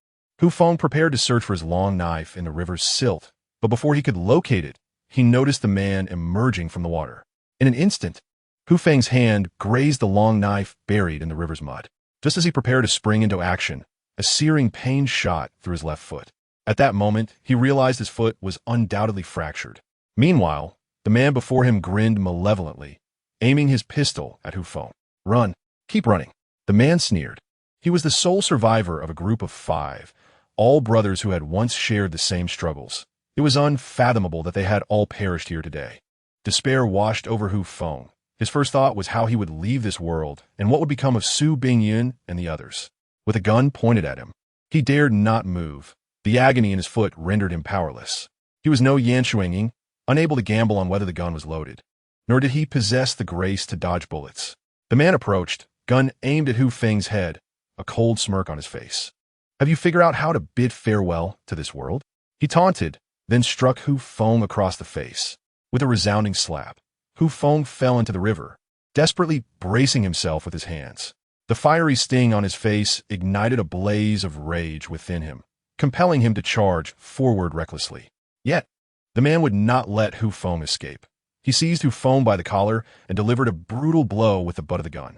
Hu Feng prepared to search for his long knife in the river's silt, but before he could locate it, he noticed the man emerging from the water. In an instant, Hu Feng's hand grazed the long knife buried in the river's mud. Just as he prepared to spring into action, a searing pain shot through his left foot. At that moment, he realized his foot was undoubtedly fractured. Meanwhile, the man before him grinned malevolently, aiming his pistol at Hu Feng. Run. Keep running. The man sneered. He was the sole survivor of a group of 5, all brothers who had once shared the same struggles. It was unfathomable that they had all perished here today. Despair washed over Hu Feng. His first thought was how he would leave this world and what would become of Su Bingyun and the others. With a gun pointed at him, he dared not move. The agony in his foot rendered him powerless. He was no Yan Shuiying, unable to gamble on whether the gun was loaded. Nor did he possess the grace to dodge bullets. The man approached, gun aimed at Hu Feng's head, a cold smirk on his face. Have you figured out how to bid farewell to this world? He taunted, then struck Hu Feng across the face. With a resounding slap, Hu Feng fell into the river, desperately bracing himself with his hands. The fiery sting on his face ignited a blaze of rage within him, compelling him to charge forward recklessly. Yet, the man would not let Hu Feng escape. He seized Hu Feng by the collar and delivered a brutal blow with the butt of the gun.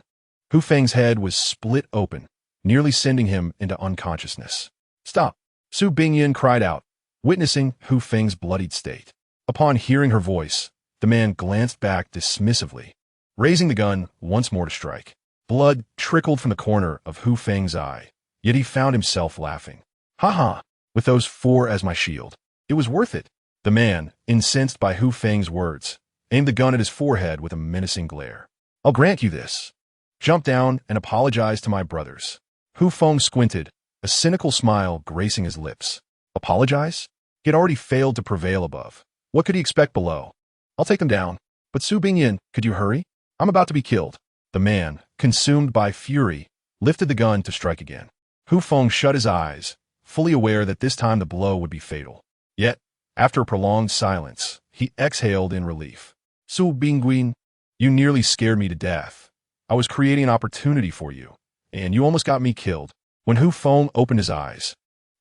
Hu Feng's head was split open, nearly sending him into unconsciousness. Stop! Su Bingyun cried out, witnessing Hu Feng's bloodied state. Upon hearing her voice, the man glanced back dismissively, raising the gun once more to strike. Blood trickled from the corner of Hu Feng's eye, yet he found himself laughing. Ha ha! With those 4 as my shield, it was worth it. The man, incensed by Hu Feng's words, aimed the gun at his forehead with a menacing glare. I'll grant you this. Jump down and apologize to my brothers. Hu Feng squinted, a cynical smile gracing his lips. Apologize? He had already failed to prevail above. What could he expect below? I'll take them down. But Su Bingyun, could you hurry? I'm about to be killed. The man, consumed by fury, lifted the gun to strike again. Hu Feng shut his eyes, fully aware that this time the blow would be fatal. Yet, after a prolonged silence, he exhaled in relief. Su Bingyun, you nearly scared me to death. I was creating an opportunity for you, and you almost got me killed. When Hu Feng opened his eyes,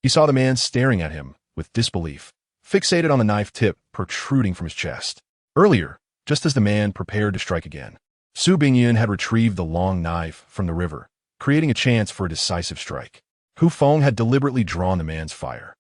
he saw the man staring at him with disbelief, fixated on the knife tip protruding from his chest. Earlier, just as the man prepared to strike again, Su Bingyun had retrieved the long knife from the river, creating a chance for a decisive strike. Hu Feng had deliberately drawn the man's fire.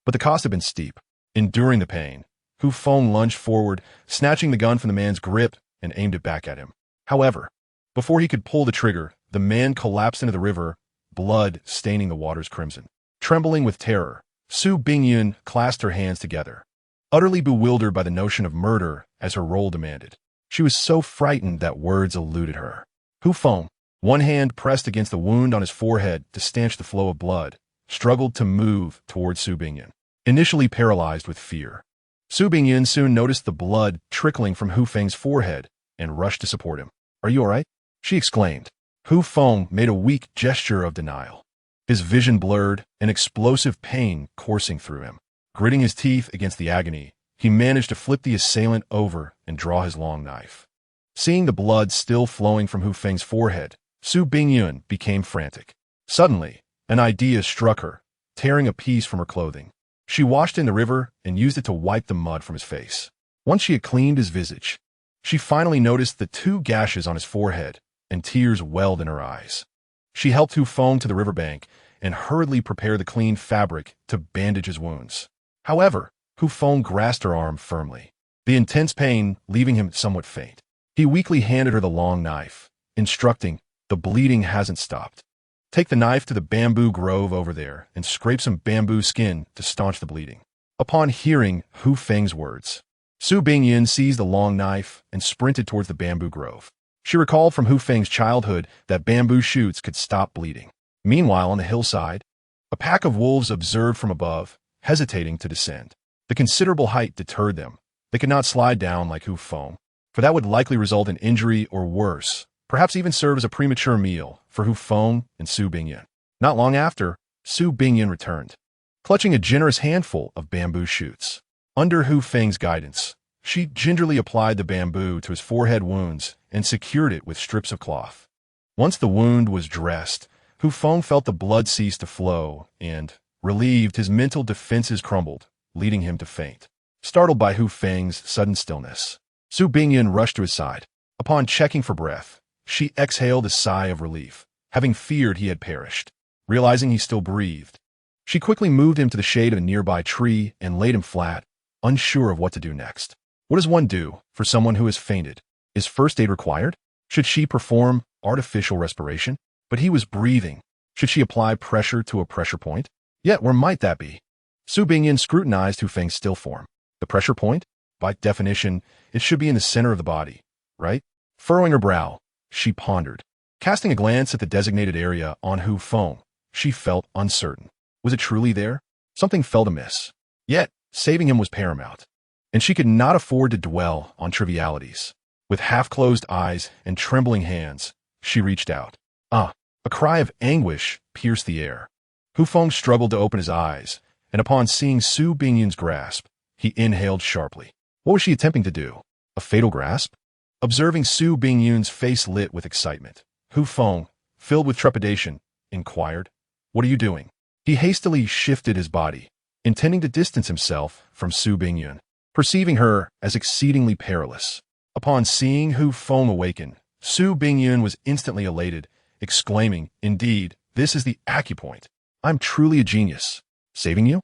But the cost had been steep. Enduring the pain, Hu Feng lunged forward, snatching the gun from the man's grip and aimed it back at him. However, before he could pull the trigger, the man collapsed into the river, blood staining the waters crimson. Trembling with terror, Su Bingyun clasped her hands together, utterly bewildered by the notion of murder as her role demanded. She was so frightened that words eluded her. Hu Feng, one hand pressed against the wound on his forehead to stanch the flow of blood, struggled to move towards Su Bingyun, initially paralyzed with fear. Su Bingyun soon noticed the blood trickling from Hu Feng's forehead and rushed to support him. "Are you all right?" she exclaimed. Hu Feng made a weak gesture of denial. His vision blurred, an explosive pain coursing through him. Gritting his teeth against the agony, he managed to flip the assailant over and draw his long knife. Seeing the blood still flowing from Hu Feng's forehead, Su Bingyun became frantic. Suddenly, an idea struck her, tearing a piece from her clothing. She washed in the river and used it to wipe the mud from his face. Once she had cleaned his visage, she finally noticed the 2 gashes on his forehead, and tears welled in her eyes. She helped Hu Feng to the riverbank and hurriedly prepared the clean fabric to bandage his wounds. However, Hu Feng grasped her arm firmly, the intense pain leaving him somewhat faint. He weakly handed her the long knife, instructing, "The bleeding hasn't stopped. Take the knife to the bamboo grove over there and scrape some bamboo skin to staunch the bleeding." Upon hearing Hu Feng's words, Su Bingyun seized the long knife and sprinted towards the bamboo grove. She recalled from Hu Feng's childhood that bamboo shoots could stop bleeding. Meanwhile, on the hillside, a pack of wolves observed from above, hesitating to descend. The considerable height deterred them. They could not slide down like Hu Feng, for that would likely result in injury or worse, perhaps even serve as a premature meal for Hu Feng and Su Bingyun. Not long after, Su Bingyun returned, clutching a generous handful of bamboo shoots. Under Hu Feng's guidance, she gingerly applied the bamboo to his forehead wounds and secured it with strips of cloth. Once the wound was dressed, Hu Feng felt the blood cease to flow and, relieved, his mental defenses crumbled, leading him to faint. Startled by Hu Feng's sudden stillness, Su Bingyun rushed to his side. Upon checking for breath, she exhaled a sigh of relief, having feared he had perished. Realizing he still breathed, she quickly moved him to the shade of a nearby tree and laid him flat, unsure of what to do next. What does one do for someone who has fainted? Is first aid required? Should she perform artificial respiration? But he was breathing. Should she apply pressure to a pressure point? Yet where might that be? Su Bingyun scrutinized Hu Feng's still form. The pressure point? By definition, it should be in the center of the body, right? Furrowing her brow, she pondered. Casting a glance at the designated area on Hu Feng, she felt uncertain. Was it truly there? Something felt amiss. Yet, saving him was paramount, and she could not afford to dwell on trivialities. With half-closed eyes and trembling hands, she reached out. A cry of anguish pierced the air. Hu Feng struggled to open his eyes, and upon seeing Su Bingyun's grasp, he inhaled sharply. What was she attempting to do? A fatal grasp? Observing Su Bingyun's face lit with excitement, Hu Feng, filled with trepidation, inquired, "What are you doing?" He hastily shifted his body, intending to distance himself from Su Bingyun, perceiving her as exceedingly perilous. Upon seeing Hu Feng awaken, Su Bingyun was instantly elated, exclaiming, "Indeed, this is the acupoint. I'm truly a genius. Saving you?"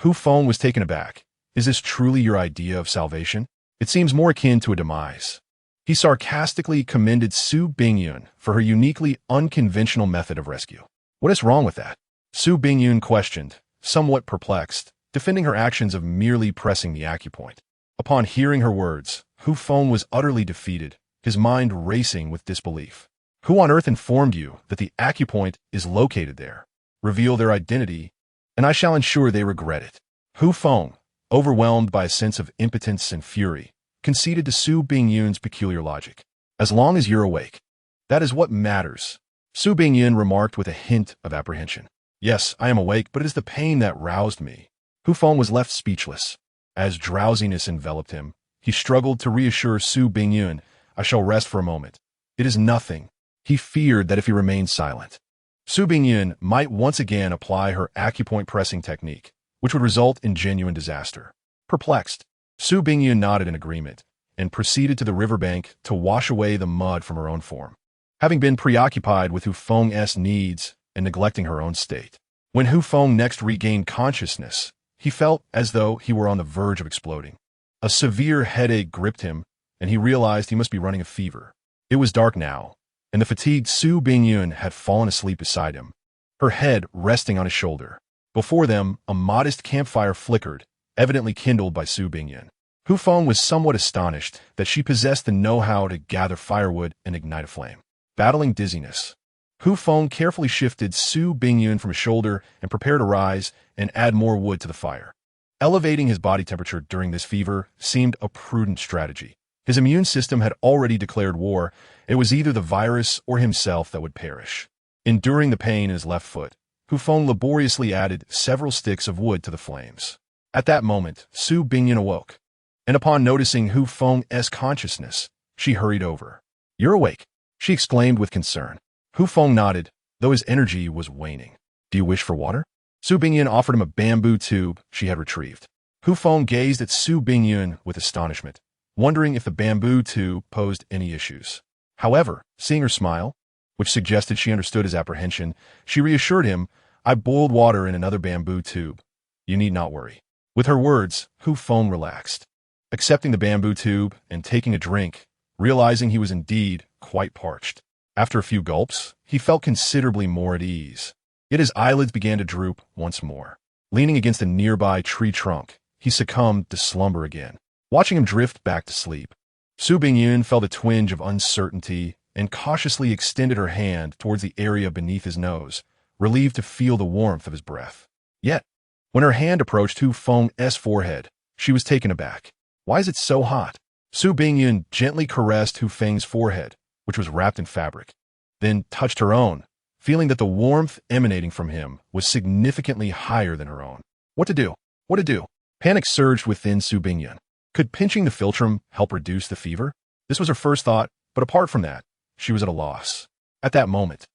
Hu Feng was taken aback. "Is this truly your idea of salvation? It seems more akin to a demise." He sarcastically commended Su Bingyun for her uniquely unconventional method of rescue. "What is wrong with that?" Su Bingyun questioned, somewhat perplexed, defending her actions of merely pressing the acupoint. Upon hearing her words, Hu Feng was utterly defeated, his mind racing with disbelief. "Who on earth informed you that the acupoint is located there? Reveal their identity, and I shall ensure they regret it." Hu Feng, overwhelmed by a sense of impotence and fury, conceded to Su Bingyun's peculiar logic. "As long as you're awake, that is what matters," Su Bingyun remarked with a hint of apprehension. "Yes, I am awake, but it is the pain that roused me." Hu Feng was left speechless. As drowsiness enveloped him, he struggled to reassure Su Bingyun, "I shall rest for a moment. It is nothing." He feared that if he remained silent, Su Bingyun might once again apply her acupoint pressing technique, which would result in genuine disaster. Perplexed, Su Bingyun nodded in agreement and proceeded to the riverbank to wash away the mud from her own form, having been preoccupied with Hu Feng's needs and neglecting her own state. When Hu Feng next regained consciousness, he felt as though he were on the verge of exploding. A severe headache gripped him, and he realized he must be running a fever. It was dark now, and the fatigued Su Bingyun had fallen asleep beside him, her head resting on his shoulder. Before them, a modest campfire flickered, evidently kindled by Su Bingyun. Hu Feng was somewhat astonished that she possessed the know-how to gather firewood and ignite a flame. Battling dizziness, Hu Feng carefully shifted Su Bingyun from his shoulder and prepared to rise and add more wood to the fire. Elevating his body temperature during this fever seemed a prudent strategy. His immune system had already declared war. It was either the virus or himself that would perish. Enduring the pain in his left foot, Hu Feng laboriously added several sticks of wood to the flames. At that moment, Su Bingyun awoke, and upon noticing Hu Feng's consciousness, she hurried over. "You're awake," she exclaimed with concern. Hu Feng nodded, though his energy was waning. "Do you wish for water?" Su Bingyun offered him a bamboo tube she had retrieved. Hu Feng gazed at Su Bingyun with astonishment, wondering if the bamboo tube posed any issues. However, seeing her smile, which suggested she understood his apprehension, she reassured him, "I boiled water in another bamboo tube. You need not worry." With her words, Hu Feng relaxed, accepting the bamboo tube and taking a drink, realizing he was indeed quite parched. After a few gulps, he felt considerably more at ease. Yet his eyelids began to droop once more. Leaning against a nearby tree trunk, he succumbed to slumber again. Watching him drift back to sleep, Su Bingyun felt a twinge of uncertainty and cautiously extended her hand towards the area beneath his nose, relieved to feel the warmth of his breath. Yet, when her hand approached Hu Feng's forehead, she was taken aback. "Why is it so hot?" Su Bingyun gently caressed Hu Feng's forehead, which was wrapped in fabric, then touched her own, feeling that the warmth emanating from him was significantly higher than her own. What to do? What to do? Panic surged within Su Bingyun. Could pinching the philtrum help reduce the fever? This was her first thought, but apart from that, she was at a loss. At that moment,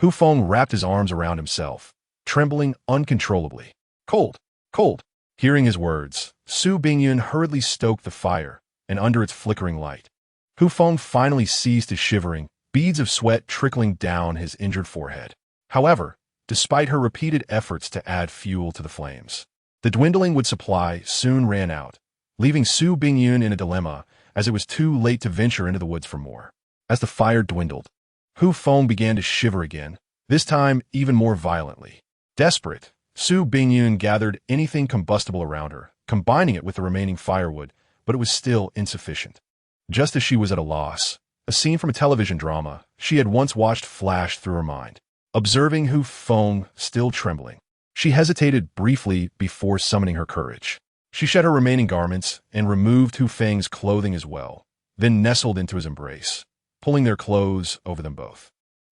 Hu Feng wrapped his arms around himself, trembling uncontrollably. "Cold! Cold!" Hearing his words, Su Bingyun hurriedly stoked the fire, and under its flickering light, Hu Feng finally ceased his shivering, beads of sweat trickling down his injured forehead. However, despite her repeated efforts to add fuel to the flames, the dwindling wood supply soon ran out, leaving Su Bingyun in a dilemma, as it was too late to venture into the woods for more. As the fire dwindled, Hu Feng began to shiver again, this time even more violently. Desperate, Su Bingyun gathered anything combustible around her, combining it with the remaining firewood, but it was still insufficient. Just as she was at a loss, a scene from a television drama she had once watched flashed through her mind. Observing Hu Feng still trembling, she hesitated briefly before summoning her courage. She shed her remaining garments and removed Hu Feng's clothing as well, then nestled into his embrace, pulling their clothes over them both.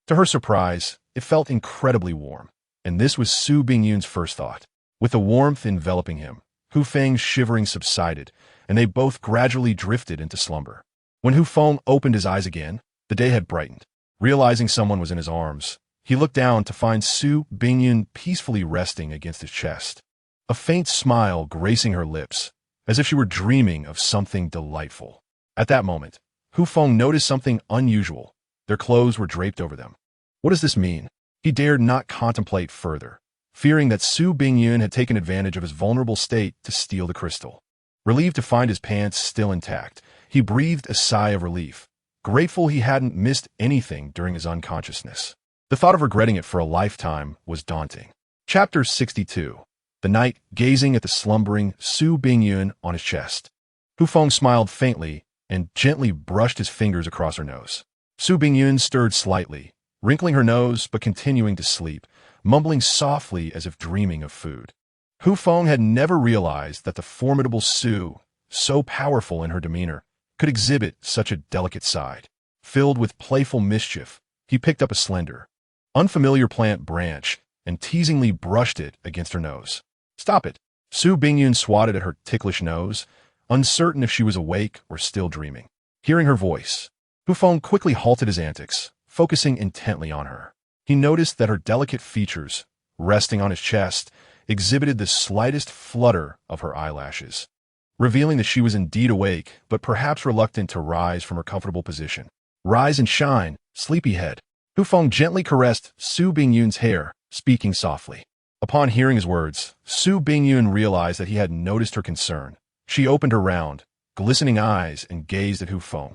To her surprise, it felt incredibly warm, and this was Su Bingyun's first thought. With the warmth enveloping him, Hu Feng's shivering subsided, and they both gradually drifted into slumber. When Hu Feng opened his eyes again, the day had brightened. Realizing someone was in his arms, he looked down to find Su Bingyun peacefully resting against his chest, a faint smile gracing her lips, as if she were dreaming of something delightful. At that moment, Hu Feng noticed something unusual. Their clothes were draped over them. What does this mean? He dared not contemplate further, fearing that Su Bingyun had taken advantage of his vulnerable state to steal the crystal. Relieved to find his pants still intact, he breathed a sigh of relief, grateful he hadn't missed anything during his unconsciousness. The thought of regretting it for a lifetime was daunting. Chapter 62. The knight gazing at the slumbering Su Bingyun on his chest. Hu Feng smiled faintly and gently brushed his fingers across her nose. Su Bingyun stirred slightly, wrinkling her nose but continuing to sleep, mumbling softly as if dreaming of food. Hu Feng had never realized that the formidable Su, so powerful in her demeanor, could exhibit such a delicate side. Filled with playful mischief, he picked up a slender, unfamiliar plant branch and teasingly brushed it against her nose. "Stop it!" Su Bingyun swatted at her ticklish nose, uncertain if she was awake or still dreaming. Hearing her voice, Hu Feng quickly halted his antics, focusing intently on her. He noticed that her delicate features, resting on his chest, exhibited the slightest flutter of her eyelashes, revealing that she was indeed awake, but perhaps reluctant to rise from her comfortable position. "Rise and shine, sleepyhead." Hu Feng gently caressed Su Bingyun's hair, speaking softly. Upon hearing his words, Su Bingyun realized that he had noticed her concern. She opened her round, glistening eyes and gazed at Hu Feng,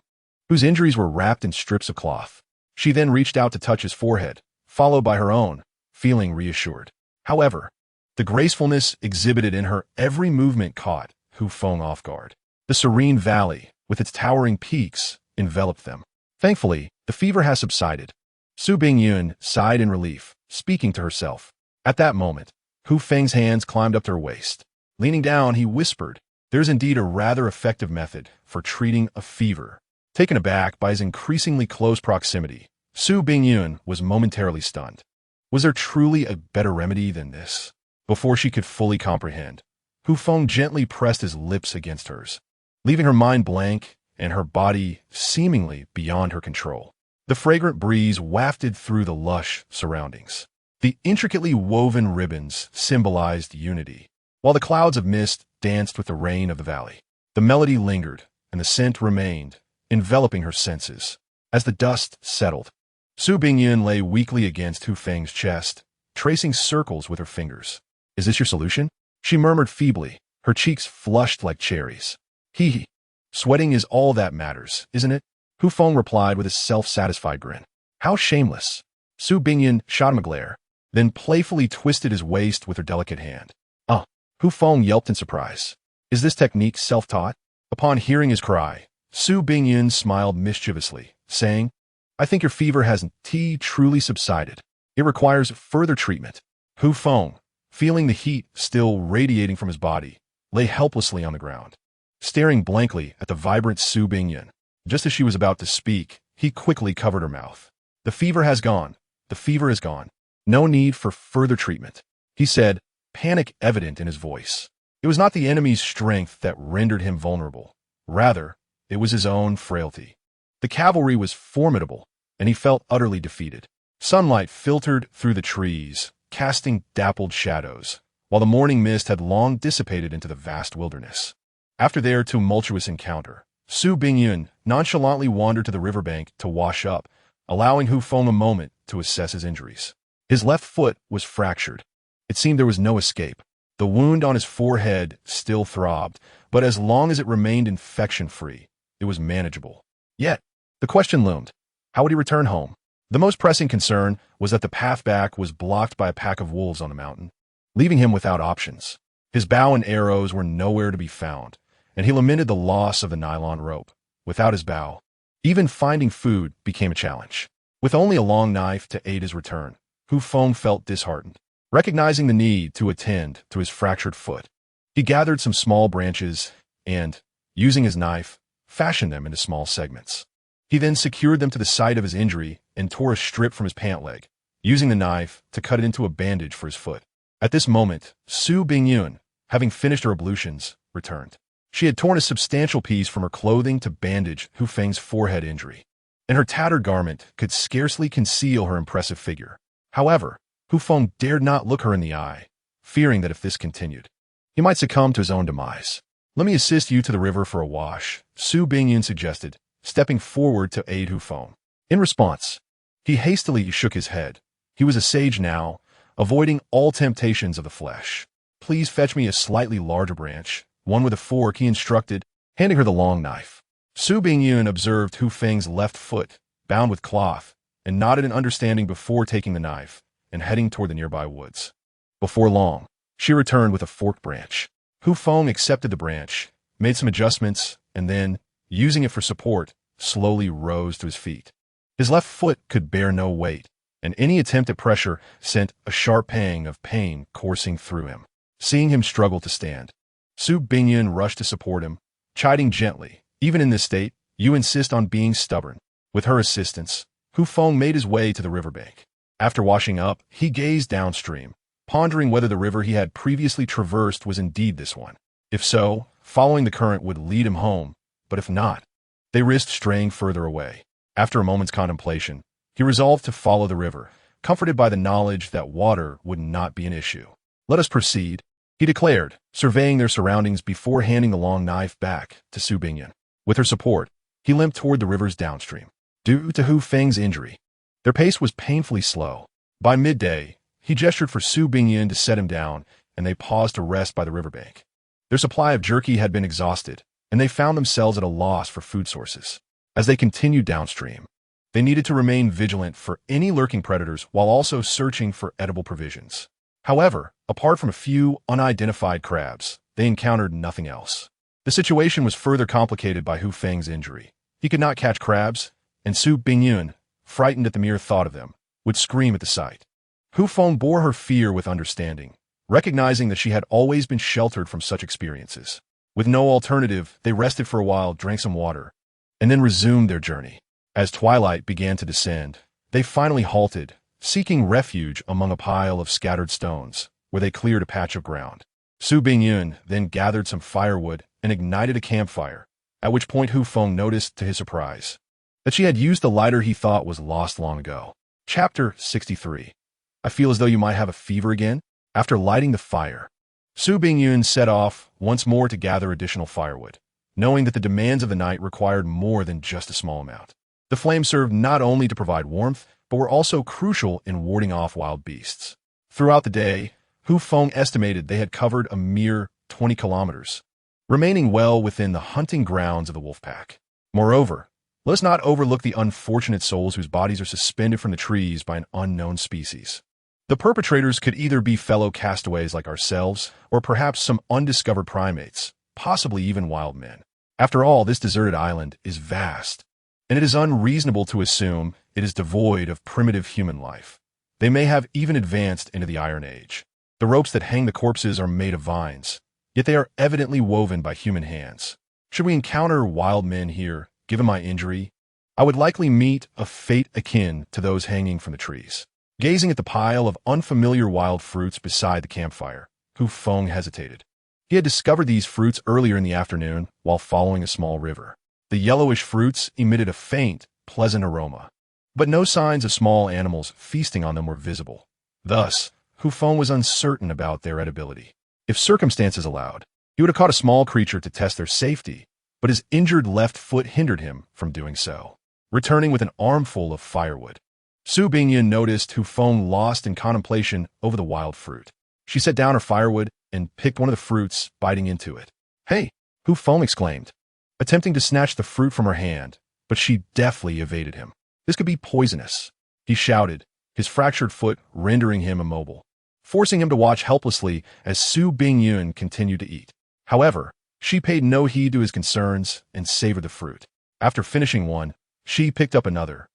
whose injuries were wrapped in strips of cloth. She then reached out to touch his forehead, followed by her own, feeling reassured. However, the gracefulness exhibited in her every movement caught Hu Feng off guard. The serene valley, with its towering peaks, enveloped them. Thankfully, the fever has subsided. Su Bingyun sighed in relief, speaking to herself. At that moment, Hu Feng's hands climbed up to her waist. Leaning down, he whispered, "There's indeed a rather effective method for treating a fever." Taken aback by his increasingly close proximity, Su Bingyun was momentarily stunned. Was there truly a better remedy than this? Before she could fully comprehend, Hu Feng gently pressed his lips against hers, leaving her mind blank and her body seemingly beyond her control. The fragrant breeze wafted through the lush surroundings. The intricately woven ribbons symbolized unity, while the clouds of mist danced with the rain of the valley. The melody lingered, and the scent remained, enveloping her senses. As the dust settled, Su Bingyun lay weakly against Hu Feng's chest, tracing circles with her fingers. "Is this your solution?" she murmured feebly, her cheeks flushed like cherries. "Hee. Sweating is all that matters, isn't it?" Hu Feng replied with a self-satisfied grin. "How shameless." Su Bingyun shot him a glare, then playfully twisted his waist with her delicate hand. Hu Feng yelped in surprise. "Is this technique self-taught?" Upon hearing his cry, Su Bingyun smiled mischievously, saying, "I think your fever hasn't truly subsided. It requires further treatment." Hu Feng, feeling the heat still radiating from his body, lay helplessly on the ground, staring blankly at the vibrant Su Bingyun. Just as she was about to speak, he quickly covered her mouth. "The fever has gone. The fever is gone. No need for further treatment," he said, panic evident in his voice. It was not the enemy's strength that rendered him vulnerable. Rather, it was his own frailty. The cavalry was formidable, and he felt utterly defeated. Sunlight filtered through the trees, casting dappled shadows, while the morning mist had long dissipated into the vast wilderness. After their tumultuous encounter, Su Bingyun nonchalantly wandered to the riverbank to wash up, allowing Hu Feng a moment to assess his injuries. His left foot was fractured. It seemed there was no escape. The wound on his forehead still throbbed, but as long as it remained infection-free, it was manageable. Yet, the question loomed: how would he return home? The most pressing concern was that the path back was blocked by a pack of wolves on the mountain, leaving him without options. His bow and arrows were nowhere to be found, and he lamented the loss of the nylon rope. Without his bow, even finding food became a challenge. With only a long knife to aid his return, Hu Feng felt disheartened. Recognizing the need to attend to his fractured foot, he gathered some small branches and, using his knife, fashioned them into small segments. He then secured them to the site of his injury and tore a strip from his pant leg, using the knife to cut it into a bandage for his foot. At this moment, Su Bingyun, having finished her ablutions, returned. She had torn a substantial piece from her clothing to bandage Hu Feng's forehead injury, and her tattered garment could scarcely conceal her impressive figure. However, Hu Feng dared not look her in the eye, fearing that if this continued, he might succumb to his own demise. "Let me assist you to the river for a wash," Su Bingyun suggested, stepping forward to aid Hu Feng. In response, he hastily shook his head. He was a sage now, avoiding all temptations of the flesh. "Please fetch me a slightly larger branch, one with a fork," he instructed, handing her the long knife. Su Bingyun observed Hu Feng's left foot, bound with cloth, and nodded in understanding before taking the knife and heading toward the nearby woods. Before long, she returned with a forked branch. Hu Feng accepted the branch, made some adjustments, and then, using it for support, slowly rose to his feet. His left foot could bear no weight, and any attempt at pressure sent a sharp pang of pain coursing through him. Seeing him struggle to stand, Su Bingyun rushed to support him, chiding gently, "Even in this state, you insist on being stubborn." With her assistance, Hu Feng made his way to the riverbank. After washing up, he gazed downstream, pondering whether the river he had previously traversed was indeed this one. If so, following the current would lead him home, but if not, they risked straying further away. After a moment's contemplation, he resolved to follow the river, comforted by the knowledge that water would not be an issue. "Let us proceed," he declared, surveying their surroundings before handing the long knife back to Su Bingyun. With her support, he limped toward the river's downstream. Due to Hu Feng's injury, their pace was painfully slow. By midday, He gestured for Su Bingyin to set him down, and they paused to rest by the riverbank. Their supply of jerky had been exhausted, and they found themselves at a loss for food sources. As they continued downstream, they needed to remain vigilant for any lurking predators while also searching for edible provisions. However, apart from a few unidentified crabs, they encountered nothing else. The situation was further complicated by Hu Feng's injury. He could not catch crabs, and Su Bingyun, frightened at the mere thought of them, would scream at the sight. Hu Feng bore her fear with understanding, recognizing that she had always been sheltered from such experiences. With no alternative, they rested for a while, drank some water, and then resumed their journey. As twilight began to descend, they finally halted, seeking refuge among a pile of scattered stones, where they cleared a patch of ground. Su Bingyun then gathered some firewood and ignited a campfire, at which point Hu Feng noticed, to his surprise, that she had used the lighter he thought was lost long ago. Chapter 63. I feel as though you might have a fever again. After lighting the fire, Su Bingyun set off once more to gather additional firewood, knowing that the demands of the night required more than just a small amount. The flames served not only to provide warmth, but were also crucial in warding off wild beasts. Throughout the day, Hu Feng estimated they had covered a mere 20 kilometers, remaining well within the hunting grounds of the wolf pack. Moreover, let us not overlook the unfortunate souls whose bodies are suspended from the trees by an unknown species. The perpetrators could either be fellow castaways like ourselves, or perhaps some undiscovered primates, possibly even wild men. After all, this deserted island is vast, and it is unreasonable to assume it is devoid of primitive human life. They may have even advanced into the Iron Age. The ropes that hang the corpses are made of vines, yet they are evidently woven by human hands. Should we encounter wild men here, given my injury, I would likely meet a fate akin to those hanging from the trees. Gazing at the pile of unfamiliar wild fruits beside the campfire, Hu Feng hesitated. He had discovered these fruits earlier in the afternoon while following a small river. The yellowish fruits emitted a faint, pleasant aroma, but no signs of small animals feasting on them were visible. Thus, Hu Feng was uncertain about their edibility. If circumstances allowed, he would have caught a small creature to test their safety, but his injured left foot hindered him from doing so. Returning with an armful of firewood, Su Bingyin noticed Hu Feng lost in contemplation over the wild fruit. She set down her firewood and picked one of the fruits, biting into it. "Hey!" Hu Feng exclaimed, attempting to snatch the fruit from her hand, but she deftly evaded him. "This could be poisonous," he shouted, his fractured foot rendering him immobile, forcing him to watch helplessly as Su Bingyun continued to eat. However, she paid no heed to his concerns and savored the fruit. After finishing one, she picked up another,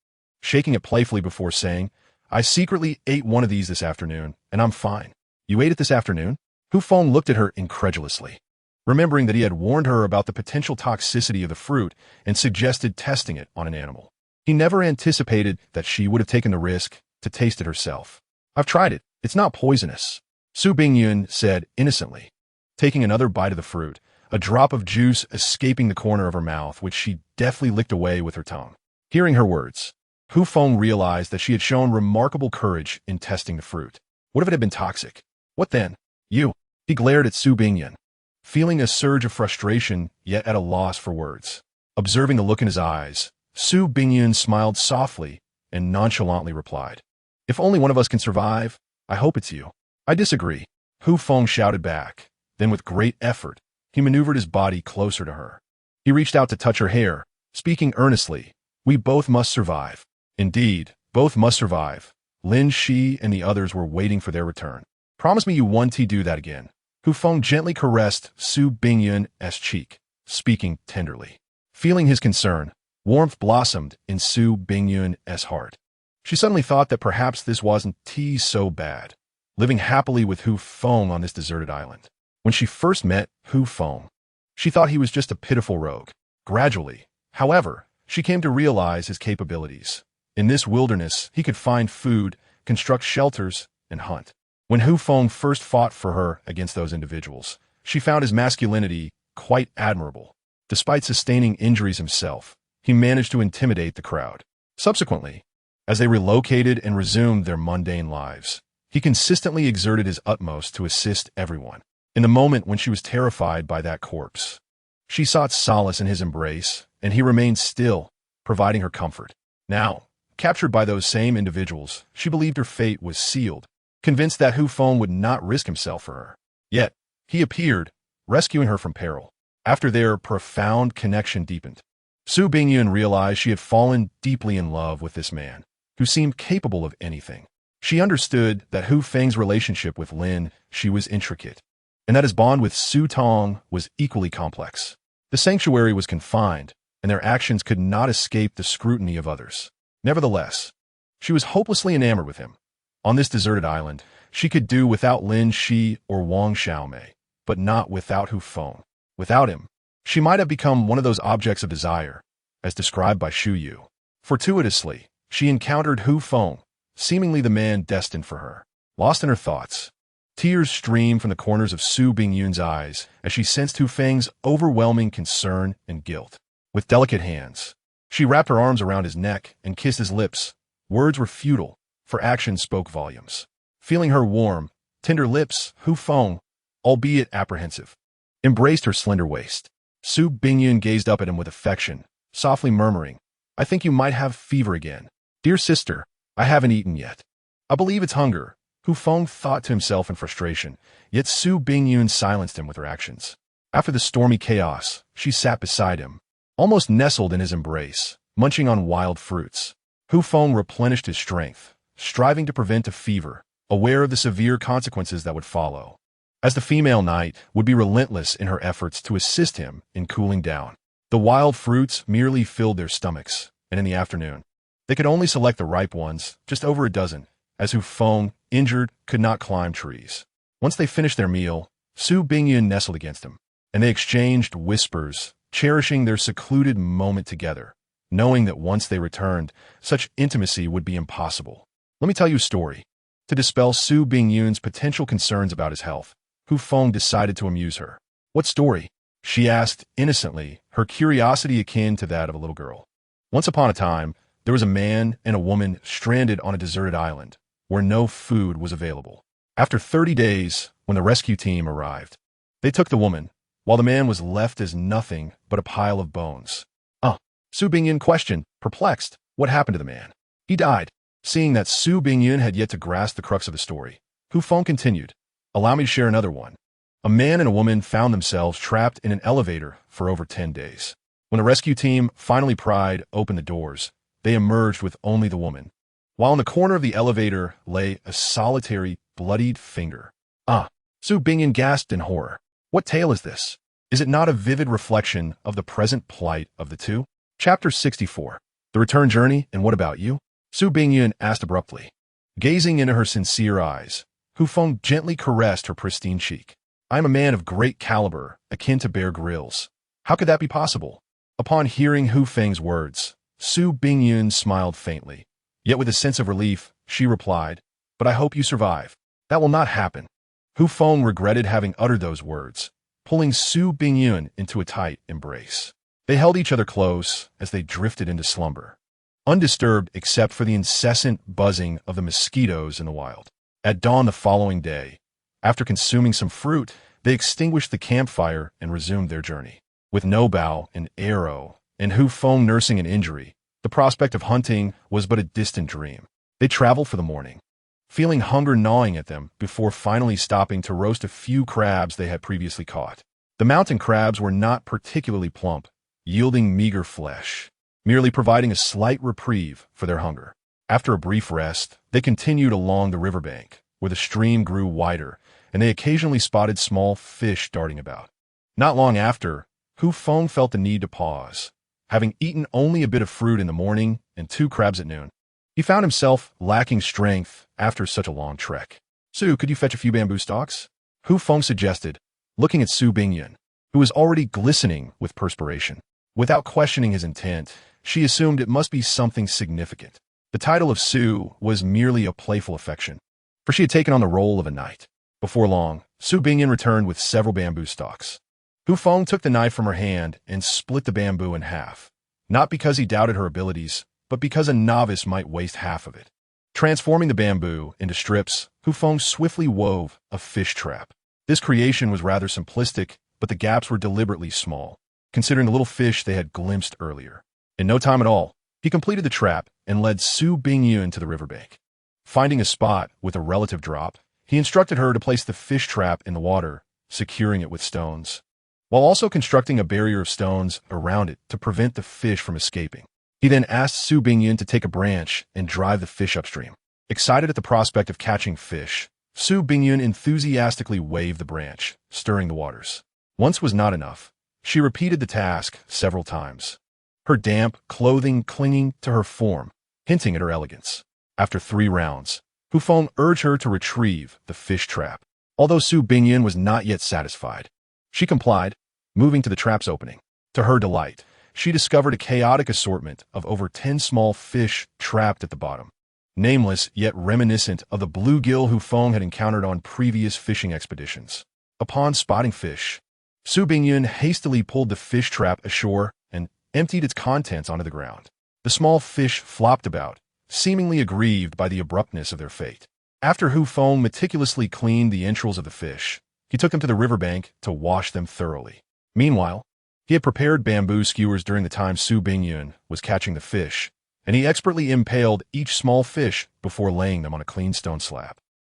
shaking it playfully before saying, "I secretly ate one of these this afternoon, and I'm fine." "You ate it this afternoon?" Hu Feng looked at her incredulously, remembering that he had warned her about the potential toxicity of the fruit and suggested testing it on an animal. He never anticipated that she would have taken the risk to taste it herself. "I've tried it. It's not poisonous," Su Bingyun said innocently, taking another bite of the fruit, a drop of juice escaping the corner of her mouth, which she deftly licked away with her tongue. Hearing her words, Hu Feng realized that she had shown remarkable courage in testing the fruit. What if it had been toxic? What then? "You!" He glared at Su Bingyin, feeling a surge of frustration, yet at a loss for words. Observing the look in his eyes, Su Bingyin smiled softly and nonchalantly replied, "If only one of us can survive, I hope it's you." "I disagree," Hu Feng shouted back. Then with great effort, he maneuvered his body closer to her. He reached out to touch her hair, speaking earnestly, "We both must survive." Indeed, both must survive. Lin Shi and the others were waiting for their return. "Promise me you won't do that again." Hu Feng gently caressed Su Bingyun's cheek, speaking tenderly. Feeling his concern, warmth blossomed in Su Bingyun's heart. She suddenly thought that perhaps this wasn't so bad, living happily with Hu Feng on this deserted island. When she first met Hu Feng, she thought he was just a pitiful rogue. Gradually, however, she came to realize his capabilities. In this wilderness, he could find food, construct shelters, and hunt. When Hu Feng first fought for her against those individuals, she found his masculinity quite admirable. Despite sustaining injuries himself, he managed to intimidate the crowd. Subsequently, as they relocated and resumed their mundane lives, he consistently exerted his utmost to assist everyone. In the moment when she was terrified by that corpse, she sought solace in his embrace, and he remained still, providing her comfort. Now, captured by those same individuals, she believed her fate was sealed. convinced that Hu Feng would not risk himself for her. Yet, he appeared, rescuing her from peril. After their profound connection deepened, Su Bingyun realized she had fallen deeply in love with this man, who seemed capable of anything. She understood that Hu Feng's relationship with Lin Shi was intricate, and that his bond with Su Tong was equally complex. The sanctuary was confined, and their actions could not escape the scrutiny of others. Nevertheless, she was hopelessly enamored with him. On this deserted island, she could do without Lin Shi or Wang Xiaomei, but not without Hu Feng. Without him, she might have become one of those objects of desire, as described by Xu Yu. Fortuitously, she encountered Hu Feng, seemingly the man destined for her. Lost in her thoughts, tears streamed from the corners of Su Bingyun's eyes as she sensed Hu Feng's overwhelming concern and guilt. With delicate hands, she wrapped her arms around his neck and kissed his lips. Words were futile, for action spoke volumes. Feeling her warm, tender lips, Hu Feng, albeit apprehensive, embraced her slender waist. Su Bingyun gazed up at him with affection, softly murmuring, "I think you might have fever again. Dear sister, I haven't eaten yet." "I believe it's hunger," Hu Feng thought to himself in frustration, yet Su Bingyun silenced him with her actions. After the stormy chaos, she sat beside him, almost nestled in his embrace, munching on wild fruits. Hu Feng replenished his strength, striving to prevent a fever, aware of the severe consequences that would follow, as the female knight would be relentless in her efforts to assist him in cooling down. The wild fruits merely filled their stomachs, and in the afternoon, they could only select the ripe ones, just over a dozen, as Hu Feng, injured, could not climb trees. Once they finished their meal, Su Bingyun nestled against him, and they exchanged whispers, cherishing their secluded moment together, knowing that once they returned, such intimacy would be impossible. Let me tell you a story. To dispel Su Bingyun's potential concerns about his health, Hu Feng decided to amuse her. "What story?" she asked innocently, her curiosity akin to that of a little girl. Once upon a time, there was a man and a woman stranded on a deserted island, where no food was available. After 30 days, when the rescue team arrived, they took the woman, while the man was left as nothing but a pile of bones. Su Bingyun questioned, perplexed, what happened to the man. "He died." Seeing that Su Bingyun had yet to grasp the crux of the story, Hu Feng continued, "Allow me to share another one. A man and a woman found themselves trapped in an elevator for over 10 days. When the rescue team finally pried open the doors, they emerged with only the woman, while in the corner of the elevator lay a solitary, bloodied finger." Su Bingyun gasped in horror. What tale is this? Is it not a vivid reflection of the present plight of the two? Chapter 64. The Return Journey, and What About You? Su Bingyun asked abruptly. Gazing into her sincere eyes, Hu Feng gently caressed her pristine cheek. "I am a man of great caliber, akin to Bear Grylls. How could that be possible?" Upon hearing Hu Feng's words, Su Bingyun smiled faintly. Yet with a sense of relief, she replied, "But I hope you survive." "That will not happen." Hu Feng regretted having uttered those words, pulling Su Bingyun into a tight embrace. They held each other close as they drifted into slumber, undisturbed except for the incessant buzzing of the mosquitoes in the wild. At dawn the following day, after consuming some fruit, they extinguished the campfire and resumed their journey. With no bow and arrow, and Hu Feng nursing an injury, the prospect of hunting was but a distant dream. They traveled for the morning, feeling hunger gnawing at them before finally stopping to roast a few crabs they had previously caught. The mountain crabs were not particularly plump, yielding meager flesh, merely providing a slight reprieve for their hunger. After a brief rest, they continued along the riverbank, where the stream grew wider, and they occasionally spotted small fish darting about. Not long after, Hu Feng felt the need to pause, having eaten only a bit of fruit in the morning and 2 crabs at noon. He found himself lacking strength after such a long trek. "Su, could you fetch a few bamboo stalks?" Hu Feng suggested, looking at Su Bingyun, who was already glistening with perspiration. Without questioning his intent, she assumed it must be something significant. The title of Su was merely a playful affection, for she had taken on the role of a knight. Before long, Su Bingyun returned with several bamboo stalks. Hu Feng took the knife from her hand and split the bamboo in half, not because he doubted her abilities, but because a novice might waste half of it. Transforming the bamboo into strips, Hu Feng swiftly wove a fish trap. This creation was rather simplistic, but the gaps were deliberately small, considering the little fish they had glimpsed earlier. In no time at all, he completed the trap and led Su Bingyun to the riverbank. Finding a spot with a relative drop, he instructed her to place the fish trap in the water, securing it with stones, while also constructing a barrier of stones around it to prevent the fish from escaping. He then asked Su Bingyun to take a branch and drive the fish upstream. Excited at the prospect of catching fish, Su Bingyun enthusiastically waved the branch, stirring the waters. Once was not enough. She repeated the task several times, her damp clothing clinging to her form, hinting at her elegance. After 3 rounds, Hu Feng urged her to retrieve the fish trap. Although Su Bingyun was not yet satisfied, she complied, moving to the trap's opening. To her delight, she discovered a chaotic assortment of over 10 small fish trapped at the bottom, nameless yet reminiscent of the bluegill Hu Feng had encountered on previous fishing expeditions. Upon spotting fish, Su Bingyun hastily pulled the fish trap ashore and emptied its contents onto the ground. The small fish flopped about, seemingly aggrieved by the abruptness of their fate. After Hu Feng meticulously cleaned the entrails of the fish, he took them to the riverbank to wash them thoroughly. Meanwhile, he had prepared bamboo skewers during the time Su Bingyun was catching the fish, and he expertly impaled each small fish before laying them on a clean stone slab.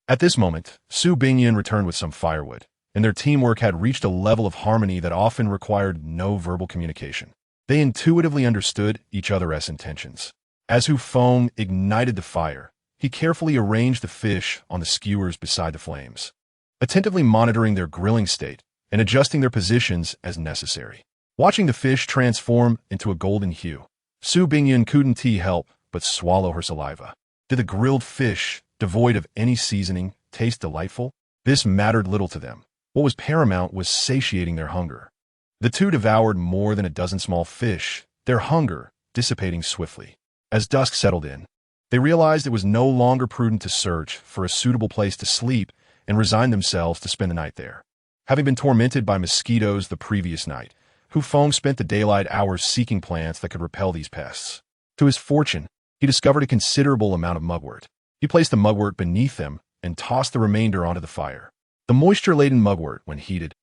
At this moment, Su Bingyun returned with some firewood, and their teamwork had reached a level of harmony that often required no verbal communication. They intuitively understood each other's intentions. As Hu Feng ignited the fire, he carefully arranged the fish on the skewers beside the flames, attentively monitoring their grilling state and adjusting their positions as necessary. Watching the fish transform into a golden hue, Su Bingyun couldn't help but swallow her saliva. Did the grilled fish, devoid of any seasoning, taste delightful? This mattered little to them. What was paramount was satiating their hunger. The two devoured more than a dozen small fish, their hunger dissipating swiftly. As dusk settled in, they realized it was no longer prudent to search for a suitable place to sleep and resigned themselves to spend the night there. Having been tormented by mosquitoes the previous night, Hu Feng spent the daylight hours seeking plants that could repel these pests. To his fortune, he discovered a considerable amount of mugwort. He placed the mugwort beneath them and tossed the remainder onto the fire. The moisture-laden mugwort, when heated,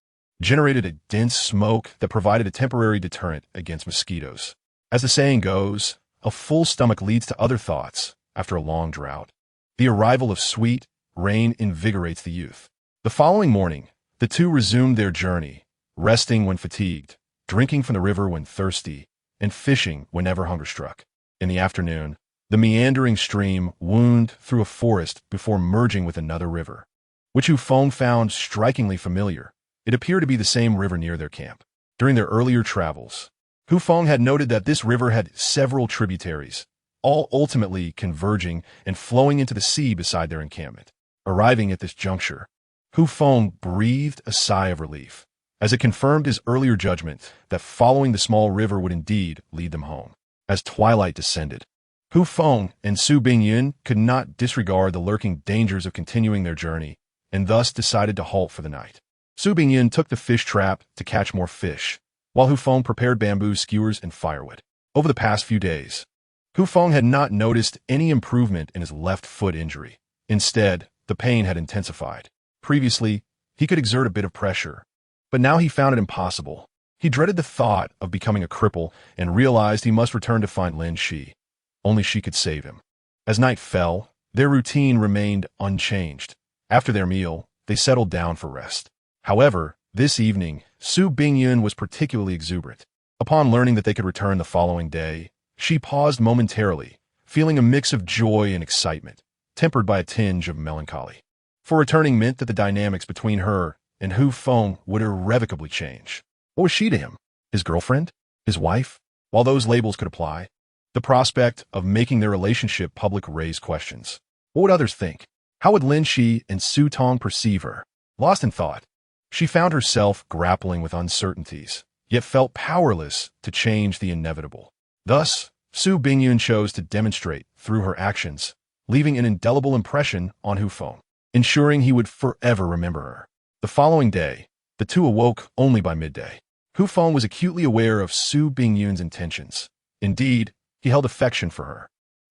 generated a dense smoke that provided a temporary deterrent against mosquitoes. As the saying goes, a full stomach leads to other thoughts after a long drought. The arrival of sweet rain invigorates the youth. The following morning, the two resumed their journey, resting when fatigued, drinking from the river when thirsty, and fishing whenever hunger struck. In the afternoon, the meandering stream wound through a forest before merging with another river, which Hu Feng found strikingly familiar. It appeared to be the same river near their camp. During their earlier travels, Hu Feng had noted that this river had several tributaries, all ultimately converging and flowing into the sea beside their encampment. Arriving at this juncture, Hu Feng breathed a sigh of relief, as it confirmed his earlier judgment that following the small river would indeed lead them home. As twilight descended, Hu Feng and Su Bingyun could not disregard the lurking dangers of continuing their journey, and thus decided to halt for the night. Su Bingyun took the fish trap to catch more fish, while Hu Feng prepared bamboo skewers and firewood. Over the past few days, Hu Feng had not noticed any improvement in his left foot injury. Instead, the pain had intensified. Previously, he could exert a bit of pressure, but now he found it impossible. He dreaded the thought of becoming a cripple and realized he must return to find Lin Shi. Only she could save him. As night fell, their routine remained unchanged. After their meal, they settled down for rest. However, this evening, Su Bingyun was particularly exuberant. Upon learning that they could return the following day, she paused momentarily, feeling a mix of joy and excitement, tempered by a tinge of melancholy. For returning meant that the dynamics between her and Hu Feng would irrevocably change. What was she to him? His girlfriend? His wife? While those labels could apply, the prospect of making their relationship public raised questions. What would others think? How would Lin Shi and Su Tong perceive her? Lost in thought, she found herself grappling with uncertainties, yet felt powerless to change the inevitable. Thus, Su Bingyun chose to demonstrate through her actions, leaving an indelible impression on Hu Feng, ensuring he would forever remember her. The following day, the two awoke only by midday. Hu Feng was acutely aware of Su Bingyun's intentions. Indeed, he held affection for her.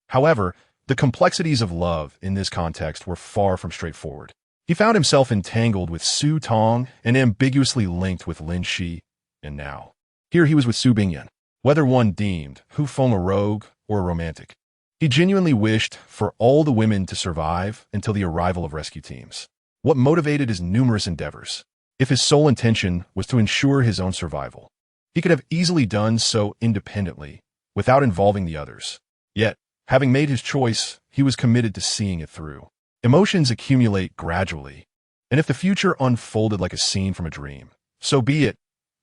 However, the complexities of love in this context were far from straightforward. He found himself entangled with Su Tong and ambiguously linked with Lin Shi, and now, here he was with Su Bingyun. Whether one deemed Hu Feng a rogue or a romantic, He genuinely wished for all the women to survive until the arrival of rescue teams. What motivated his numerous endeavors? If his sole intention was to ensure his own survival, he could have easily done so independently, without involving the others. Yet, having made his choice, he was committed to seeing it through. Emotions accumulate gradually, and if the future unfolded like a scene from a dream, so be it.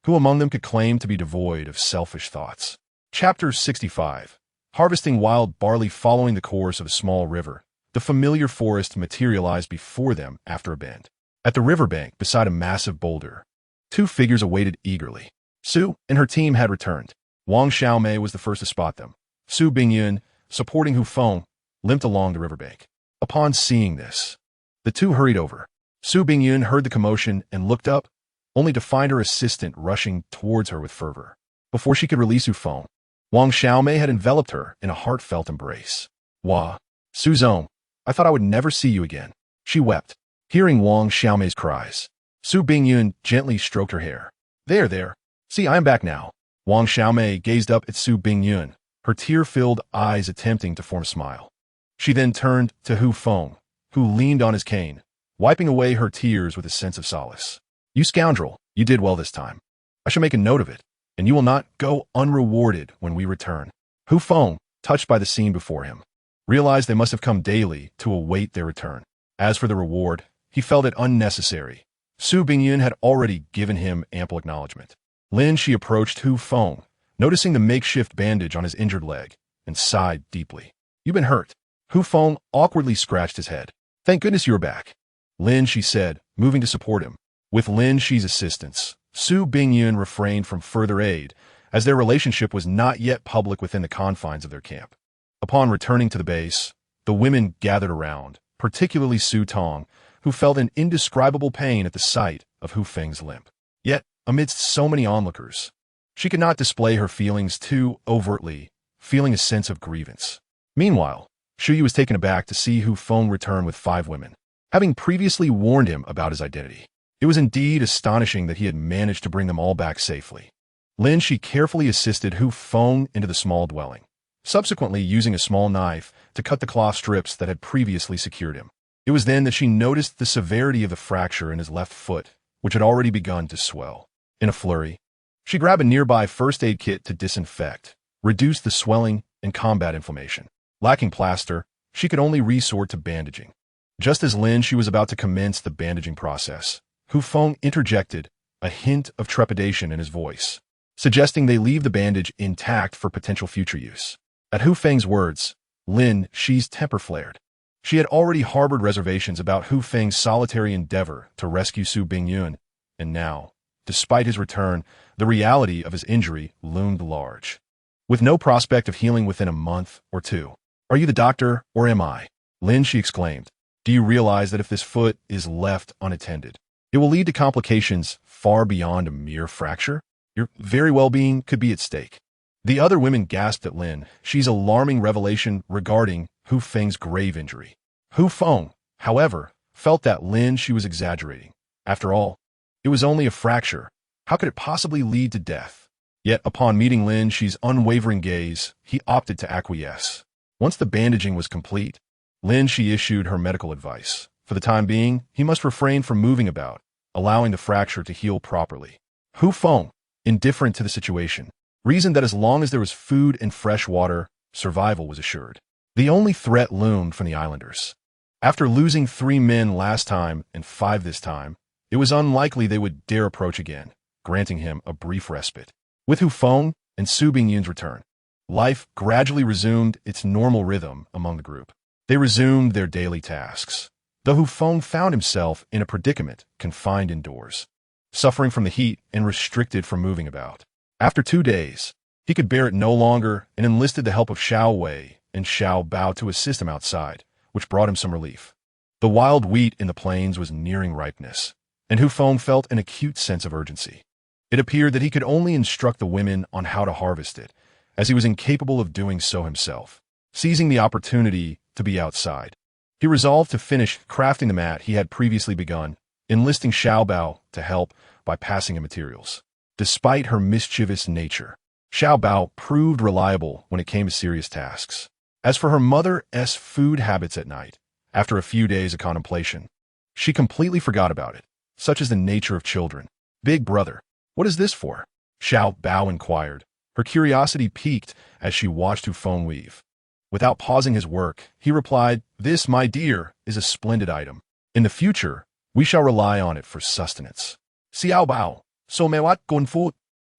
Who among them could claim to be devoid of selfish thoughts? Chapter 65. Harvesting wild barley. Following the course of a small river, the familiar forest materialized before them after a bend. At the riverbank, beside a massive boulder, two figures awaited eagerly. Su and her team had returned. Wang Xiaomei was the first to spot them. Su Bingyun, supporting Hu Feng, limped along the riverbank. Upon seeing this, the two hurried over. Su Bingyun heard the commotion and looked up, only to find her assistant rushing towards her with fervor. Before she could release Hu Feng, Wang Xiaomei had enveloped her in a heartfelt embrace. Wah, Su Zong, I thought I would never see you again. She wept, hearing Wang Xiaomei's cries. Su Bingyun gently stroked her hair. There. See, I am back now. Wang Xiaomei gazed up at Su Bingyun, her tear-filled eyes attempting to form a smile. She then turned to Hu Feng, who leaned on his cane, wiping away her tears with a sense of solace. You scoundrel, you did well this time. I shall make a note of it, and you will not go unrewarded when we return. Hu Feng, touched by the scene before him, realized they must have come daily to await their return. As for the reward, he felt it unnecessary. Su Bingyun had already given him ample acknowledgement. Lin Shi approached Hu Feng, noticing the makeshift bandage on his injured leg, and sighed deeply. You've been hurt. Hu Feng awkwardly scratched his head. Thank goodness you're back. Lin Shi said, moving to support him. With Lin Shi's assistance, Su Bingyun refrained from further aid, as their relationship was not yet public within the confines of their camp. Upon returning to the base, the women gathered around, particularly Su Tong, who felt an indescribable pain at the sight of Hu Feng's limp. Yet, amidst so many onlookers, she could not display her feelings too overtly, feeling a sense of grievance. Meanwhile, Shu Yu was taken aback to see Hu Feng return with 5 women, having previously warned him about his identity. It was indeed astonishing that he had managed to bring them all back safely. Lin Shi carefully assisted Hu Feng into the small dwelling, subsequently using a small knife to cut the cloth strips that had previously secured him. It was then that she noticed the severity of the fracture in his left foot, which had already begun to swell. In a flurry, she grabbed a nearby first aid kit to disinfect, reduce the swelling, and combat inflammation. Lacking plaster, she could only resort to bandaging. Just as Lin Shi was about to commence the bandaging process, Hu Feng interjected, a hint of trepidation in his voice, suggesting they leave the bandage intact for potential future use. At Hu Feng's words, Lin Shi's temper flared. She had already harbored reservations about Hu Feng's solitary endeavor to rescue Su Bingyun, and now, despite his return, the reality of his injury loomed large. With no prospect of healing within a month or two. Are you the doctor, or am I? Lin Shi exclaimed. Do you realize that if this foot is left unattended, it will lead to complications far beyond a mere fracture? Your very well-being could be at stake. The other women gasped at Lin Shi's alarming revelation regarding Hu Feng's grave injury. Hu Feng, however, felt that Lin Shi was exaggerating. After all, it was only a fracture. How could it possibly lead to death? Yet, upon meeting Lin Shi's unwavering gaze, he opted to acquiesce. Once the bandaging was complete, Lin Shi issued her medical advice. For the time being, he must refrain from moving about, allowing the fracture to heal properly. Hu Feng, indifferent to the situation, reasoned that as long as there was food and fresh water, survival was assured. The only threat loomed from the islanders. After losing 3 men last time and 5 this time, it was unlikely they would dare approach again, granting him a brief respite. With Hu Feng and Su Bingyun's return, life gradually resumed its normal rhythm among the group. They resumed their daily tasks, though Hu Feng found himself in a predicament, confined indoors, suffering from the heat and restricted from moving about. After 2 days, he could bear it no longer and enlisted the help of Xiao Wei and Xiao Bao to assist him outside, which brought him some relief. The wild wheat in the plains was nearing ripeness, and Hu Feng felt an acute sense of urgency. It appeared that he could only instruct the women on how to harvest it, as he was incapable of doing so himself. Seizing the opportunity to be outside, he resolved to finish crafting the mat he had previously begun, enlisting Xiao Bao to help by passing him materials. Despite her mischievous nature, Xiao Bao proved reliable when it came to serious tasks. As for her mother's food habits at night, after a few days of contemplation, she completely forgot about it, such is the nature of children. Big brother, what is this for? Xiao Bao inquired, her curiosity piqued as she watched Hu Feng weave. Without pausing his work, he replied, "This, my dear, is a splendid item. In the future, we shall rely on it for sustenance." Xiao Bao, so may what gun food?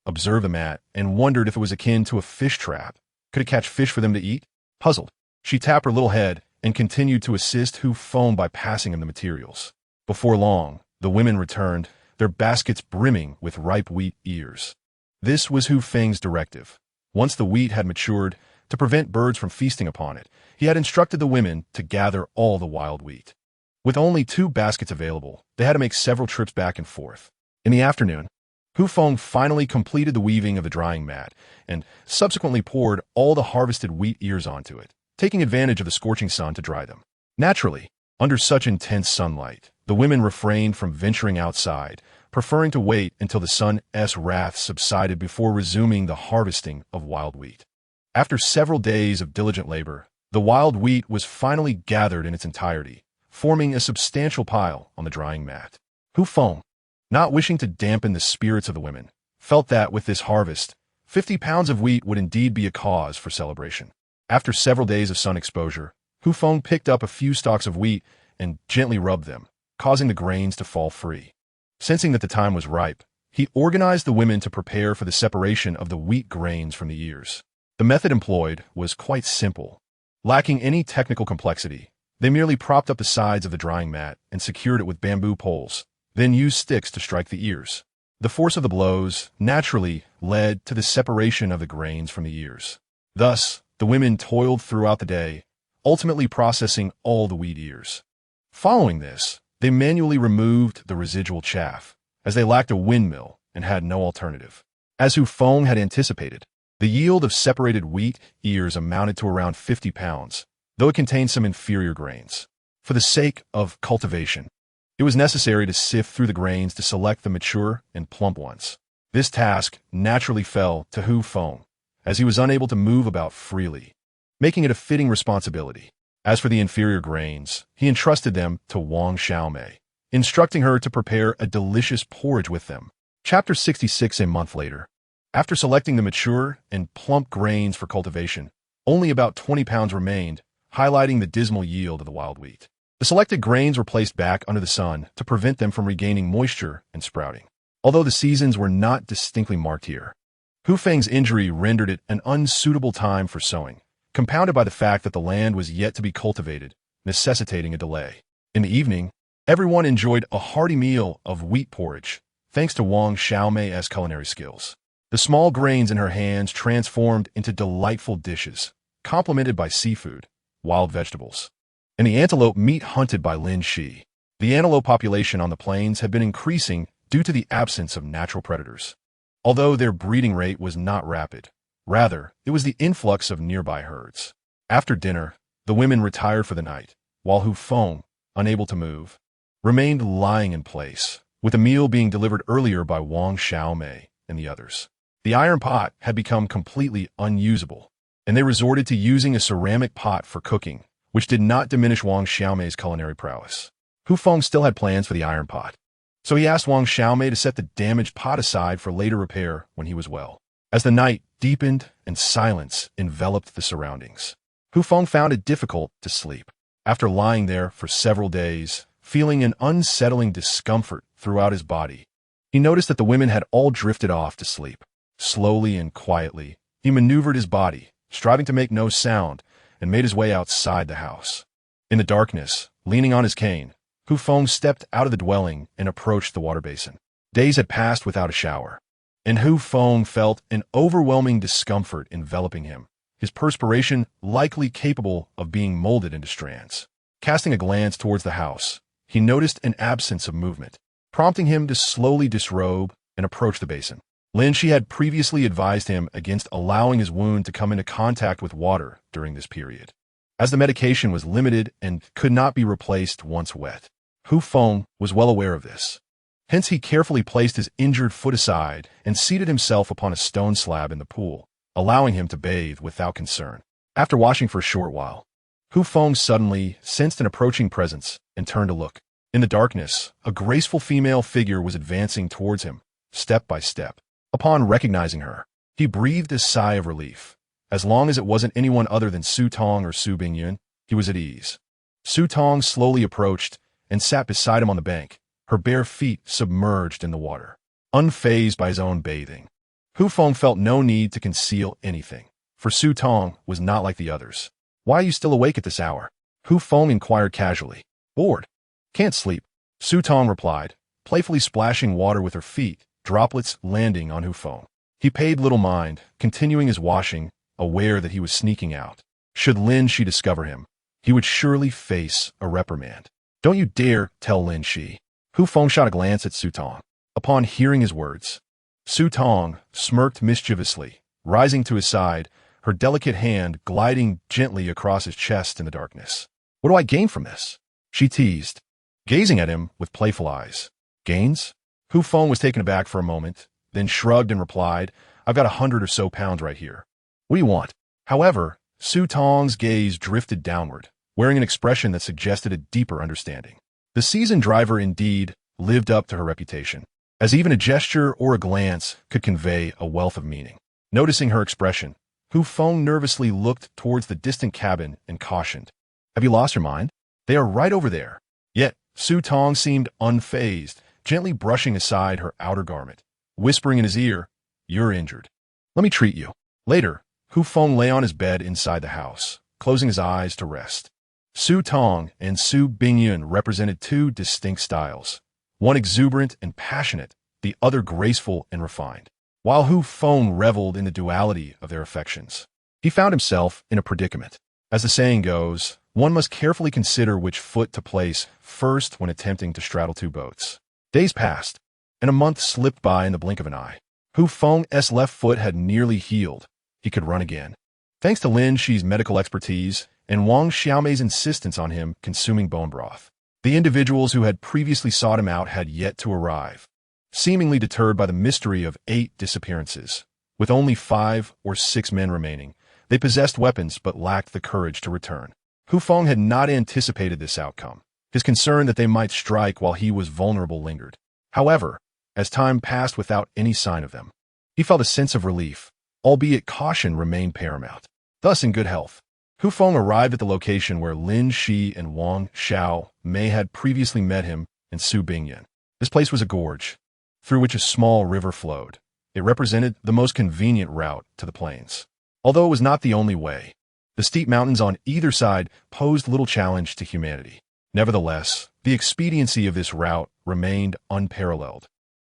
Observed the mat and wondered if it was akin to a fish trap. Could it catch fish for them to eat? Puzzled, she tapped her little head and continued to assist Hu Feng by passing him the materials. Before long, the women returned, their baskets brimming with ripe wheat ears. This was Hu Feng's directive. Once the wheat had matured, to prevent birds from feasting upon it, he had instructed the women to gather all the wild wheat. With only 2 baskets available, they had to make several trips back and forth. In the afternoon, Hu Feng finally completed the weaving of the drying mat and subsequently poured all the harvested wheat ears onto it, taking advantage of the scorching sun to dry them. Naturally, under such intense sunlight, the women refrained from venturing outside, preferring to wait until the sun's wrath subsided before resuming the harvesting of wild wheat. After several days of diligent labor, the wild wheat was finally gathered in its entirety, forming a substantial pile on the drying mat. Hu Feng, not wishing to dampen the spirits of the women, felt that with this harvest, 50 pounds of wheat would indeed be a cause for celebration. After several days of sun exposure, Hu Feng picked up a few stalks of wheat and gently rubbed them, causing the grains to fall free. Sensing that the time was ripe, he organized the women to prepare for the separation of the wheat grains from the ears. The method employed was quite simple. Lacking any technical complexity, they merely propped up the sides of the drying mat and secured it with bamboo poles, then used sticks to strike the ears. The force of the blows naturally led to the separation of the grains from the ears. Thus, the women toiled throughout the day, ultimately processing all the wheat ears. Following this, they manually removed the residual chaff, as they lacked a windmill and had no alternative. As Hu Feng had anticipated, the yield of separated wheat ears amounted to around 50 pounds, though it contained some inferior grains. For the sake of cultivation, it was necessary to sift through the grains to select the mature and plump ones. This task naturally fell to Hu Feng, as he was unable to move about freely, making it a fitting responsibility. As for the inferior grains, he entrusted them to Wang Xiaomei, instructing her to prepare a delicious porridge with them. Chapter 66. A month later, after selecting the mature and plump grains for cultivation, only about 20 pounds remained, highlighting the dismal yield of the wild wheat. The selected grains were placed back under the sun to prevent them from regaining moisture and sprouting. Although the seasons were not distinctly marked here, Hu Feng's injury rendered it an unsuitable time for sowing, compounded by the fact that the land was yet to be cultivated, necessitating a delay. In the evening, everyone enjoyed a hearty meal of wheat porridge, thanks to Wang Xiaomei's culinary skills. The small grains in her hands transformed into delightful dishes, complemented by seafood, wild vegetables, and the antelope meat hunted by Lin Shi. The antelope population on the plains had been increasing due to the absence of natural predators. Although their breeding rate was not rapid, rather, it was the influx of nearby herds. After dinner, the women retired for the night, while Hu Feng, unable to move, remained lying in place, with the meal being delivered earlier by Wang Xiaomei and the others. The iron pot had become completely unusable, and they resorted to using a ceramic pot for cooking, which did not diminish Wang Xiaomei's culinary prowess. Hu Feng still had plans for the iron pot, so he asked Wang Xiaomei to set the damaged pot aside for later repair when he was well. As the night deepened and silence enveloped the surroundings, Hu Feng found it difficult to sleep. After lying there for several days, feeling an unsettling discomfort throughout his body, he noticed that the women had all drifted off to sleep. Slowly and quietly, he maneuvered his body, striving to make no sound, and made his way outside the house. In the darkness, leaning on his cane, Hu Feng stepped out of the dwelling and approached the water basin. Days had passed without a shower, and Hu Feng felt an overwhelming discomfort enveloping him, his perspiration likely capable of being molded into strands. Casting a glance towards the house, he noticed an absence of movement, prompting him to slowly disrobe and approach the basin. Lin Shi had previously advised him against allowing his wound to come into contact with water during this period, as the medication was limited and could not be replaced once wet. Hu Feng was well aware of this. Hence he carefully placed his injured foot aside and seated himself upon a stone slab in the pool, allowing him to bathe without concern. After watching for a short while, Hu Feng suddenly sensed an approaching presence and turned to look. In the darkness, a graceful female figure was advancing towards him, step by step. Upon recognizing her, he breathed a sigh of relief. As long as it wasn't anyone other than Su Tong or Su Bingyun, he was at ease. Su Tong slowly approached and sat beside him on the bank, her bare feet submerged in the water. Unfazed by his own bathing, Hu Feng felt no need to conceal anything, for Su Tong was not like the others. "Why are you still awake at this hour?" Hu Feng inquired casually. "Bored. Can't sleep," Su Tong replied, playfully splashing water with her feet, droplets landing on Hu Feng. He paid little mind, continuing his washing, aware that he was sneaking out. Should Lin Shi discover him, he would surely face a reprimand. "Don't you dare tell Lin Shi." Hu Feng shot a glance at Su Tong. Upon hearing his words, Su Tong smirked mischievously, rising to his side, her delicate hand gliding gently across his chest in the darkness. "What do I gain from this?" she teased, gazing at him with playful eyes. "Gains?" Hu Feng was taken aback for a moment, then shrugged and replied, "I've got 100 or so pounds right here. What do you want?" However, Su Tong's gaze drifted downward, wearing an expression that suggested a deeper understanding. The seasoned driver indeed lived up to her reputation, as even a gesture or a glance could convey a wealth of meaning. Noticing her expression, Hu Feng nervously looked towards the distant cabin and cautioned, "Have you lost your mind? They are right over there." Yet, Su Tong seemed unfazed, gently brushing aside her outer garment, whispering in his ear, "You're injured. Let me treat you." Later, Hu Feng lay on his bed inside the house, closing his eyes to rest. Su Tong and Su Bingyun represented two distinct styles, one exuberant and passionate, the other graceful and refined. While Hu Feng reveled in the duality of their affections, he found himself in a predicament. As the saying goes, one must carefully consider which foot to place first when attempting to straddle two boats. Days passed, and a month slipped by in the blink of an eye. Hu Feng's left foot had nearly healed. He could run again, thanks to Lin Shi's medical expertise and Wang Xiaomei's insistence on him consuming bone broth. The individuals who had previously sought him out had yet to arrive, seemingly deterred by the mystery of 8 disappearances. With only 5 or 6 men remaining, they possessed weapons but lacked the courage to return. Hu Feng had not anticipated this outcome. His concern that they might strike while he was vulnerable lingered. However, as time passed without any sign of them, he felt a sense of relief, albeit caution remained paramount. Thus, in good health, Hu Feng arrived at the location where Lin Shi and Wang Xiaomei had previously met him and Su Bingyun. This place was a gorge, through which a small river flowed. It represented the most convenient route to the plains. Although it was not the only way, the steep mountains on either side posed little challenge to humanity. Nevertheless, the expediency of this route remained unparalleled.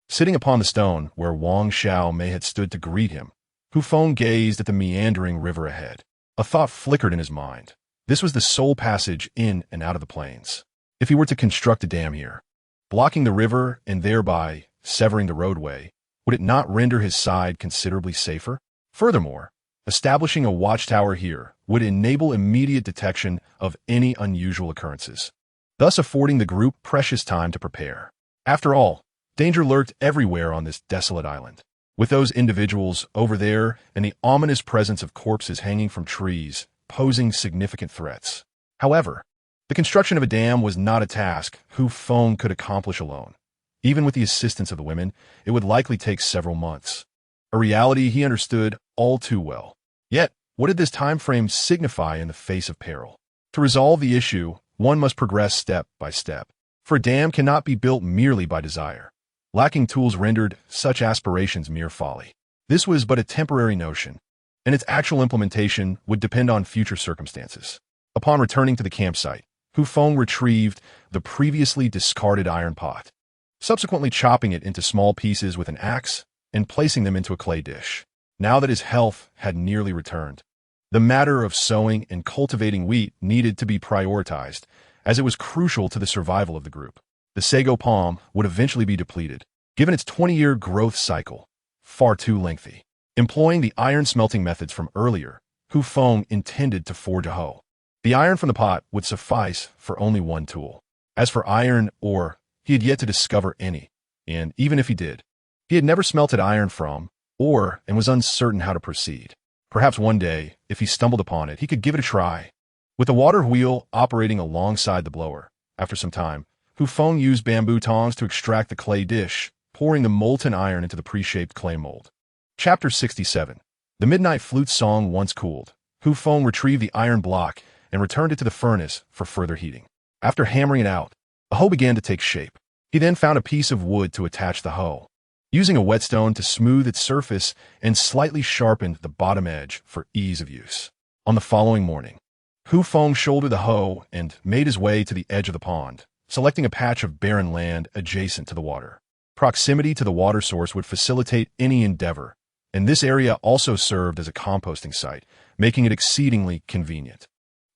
Sitting upon the stone where Wang Xiaomei had stood to greet him, Hu Feng gazed at the meandering river ahead. A thought flickered in his mind. This was the sole passage in and out of the plains. If he were to construct a dam here, blocking the river and thereby severing the roadway, would it not render his side considerably safer? Furthermore, establishing a watchtower here would enable immediate detection of any unusual occurrences, thus affording the group precious time to prepare. After all, danger lurked everywhere on this desolate island, with those individuals over there and the ominous presence of corpses hanging from trees posing significant threats. However, the construction of a dam was not a task Hu Feng could accomplish alone. Even with the assistance of the women, it would likely take several months, a reality he understood all too well. Yet, what did this time frame signify in the face of peril? To resolve the issue, one must progress step by step, for a dam cannot be built merely by desire. Lacking tools rendered such aspirations mere folly. This was but a temporary notion, and its actual implementation would depend on future circumstances. Upon returning to the campsite, Hu Feng retrieved the previously discarded iron pot, subsequently chopping it into small pieces with an axe and placing them into a clay dish. Now that his health had nearly returned, the matter of sowing and cultivating wheat needed to be prioritized, as it was crucial to the survival of the group. The sago palm would eventually be depleted, given its 20-year growth cycle, far too lengthy. Employing the iron smelting methods from earlier, Hu Feng intended to forge a hoe. The iron from the pot would suffice for only one tool. As for iron ore, he had yet to discover any, and even if he did, he had never smelted iron from ore and was uncertain how to proceed. Perhaps one day if he stumbled upon it, he could give it a try. With the water wheel operating alongside the blower, after some time, Feng used bamboo tongs to extract the clay dish, pouring the molten iron into the pre-shaped clay mold. Chapter 67. The midnight flute song once cooled, Feng retrieved the iron block and returned it to the furnace for further heating. After hammering it out, a hoe began to take shape. He then found a piece of wood to attach the hoe, using a whetstone to smooth its surface and slightly sharpened the bottom edge for ease of use. On the following morning, Feng shouldered the hoe and made his way to the edge of the pond, selecting a patch of barren land adjacent to the water. Proximity to the water source would facilitate any endeavor, and this area also served as a composting site, making it exceedingly convenient.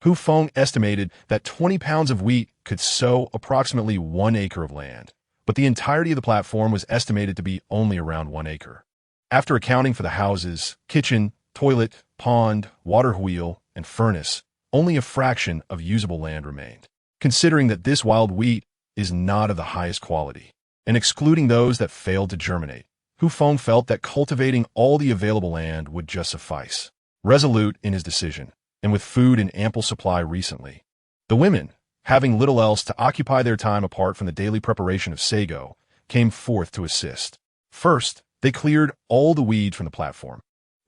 Feng estimated that 20 pounds of wheat could sow approximately 1 acre of land, but the entirety of the platform was estimated to be only around 1 acre. After accounting for the houses, kitchen, toilet, pond, water wheel, and furnace, only a fraction of usable land remained. Considering that this wild wheat is not of the highest quality, and excluding those that failed to germinate, Feng felt that cultivating all the available land would just suffice. Resolute in his decision, and with food in ample supply recently, the women, having little else to occupy their time apart from the daily preparation of sago, came forth to assist. First, they cleared all the weeds from the platform,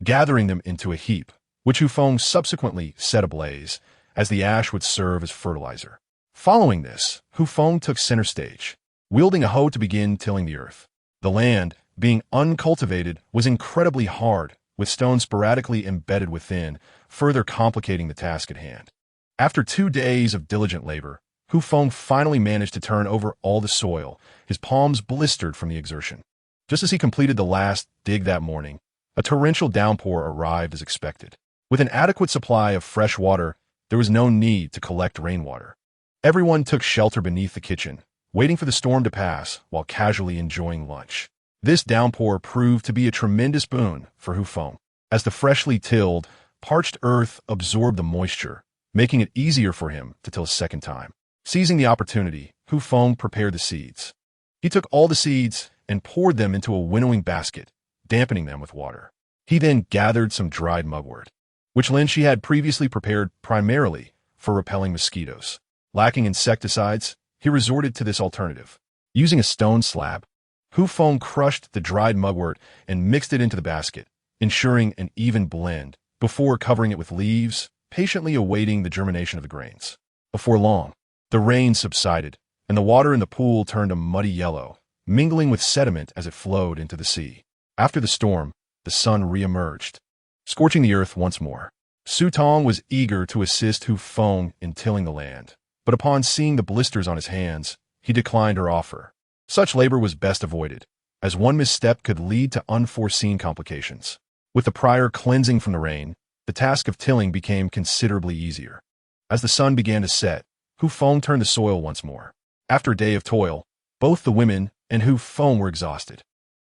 gathering them into a heap, which Feng subsequently set ablaze, as the ash would serve as fertilizer. Following this, Feng took center stage, wielding a hoe to begin tilling the earth. The land, being uncultivated, was incredibly hard, with stones sporadically embedded within, further complicating the task at hand. After 2 days of diligent labor, Feng finally managed to turn over all the soil, his palms blistered from the exertion. Just as he completed the last dig that morning, a torrential downpour arrived as expected. With an adequate supply of fresh water, there was no need to collect rainwater. Everyone took shelter beneath the kitchen, waiting for the storm to pass while casually enjoying lunch. This downpour proved to be a tremendous boon for Feng, as the freshly tilled, parched earth absorbed the moisture, making it easier for him to till a second time. Seizing the opportunity, Feng prepared the seeds. He took all the seeds and poured them into a winnowing basket, dampening them with water. He then gathered some dried mugwort, which she had previously prepared primarily for repelling mosquitoes. Lacking insecticides, he resorted to this alternative. Using a stone slab, Feng crushed the dried mugwort and mixed it into the basket, ensuring an even blend before covering it with leaves, patiently awaiting the germination of the grains. Before long, the rain subsided, and the water in the pool turned a muddy yellow, mingling with sediment as it flowed into the sea. After the storm, the sun re-emerged, scorching the earth once more. Su Tong was eager to assist Feng in tilling the land, but upon seeing the blisters on his hands, he declined her offer. Such labor was best avoided, as one misstep could lead to unforeseen complications. With the prior cleansing from the rain, the task of tilling became considerably easier. As the sun began to set, Feng turned the soil once more. After a day of toil, both the women and Feng were exhausted.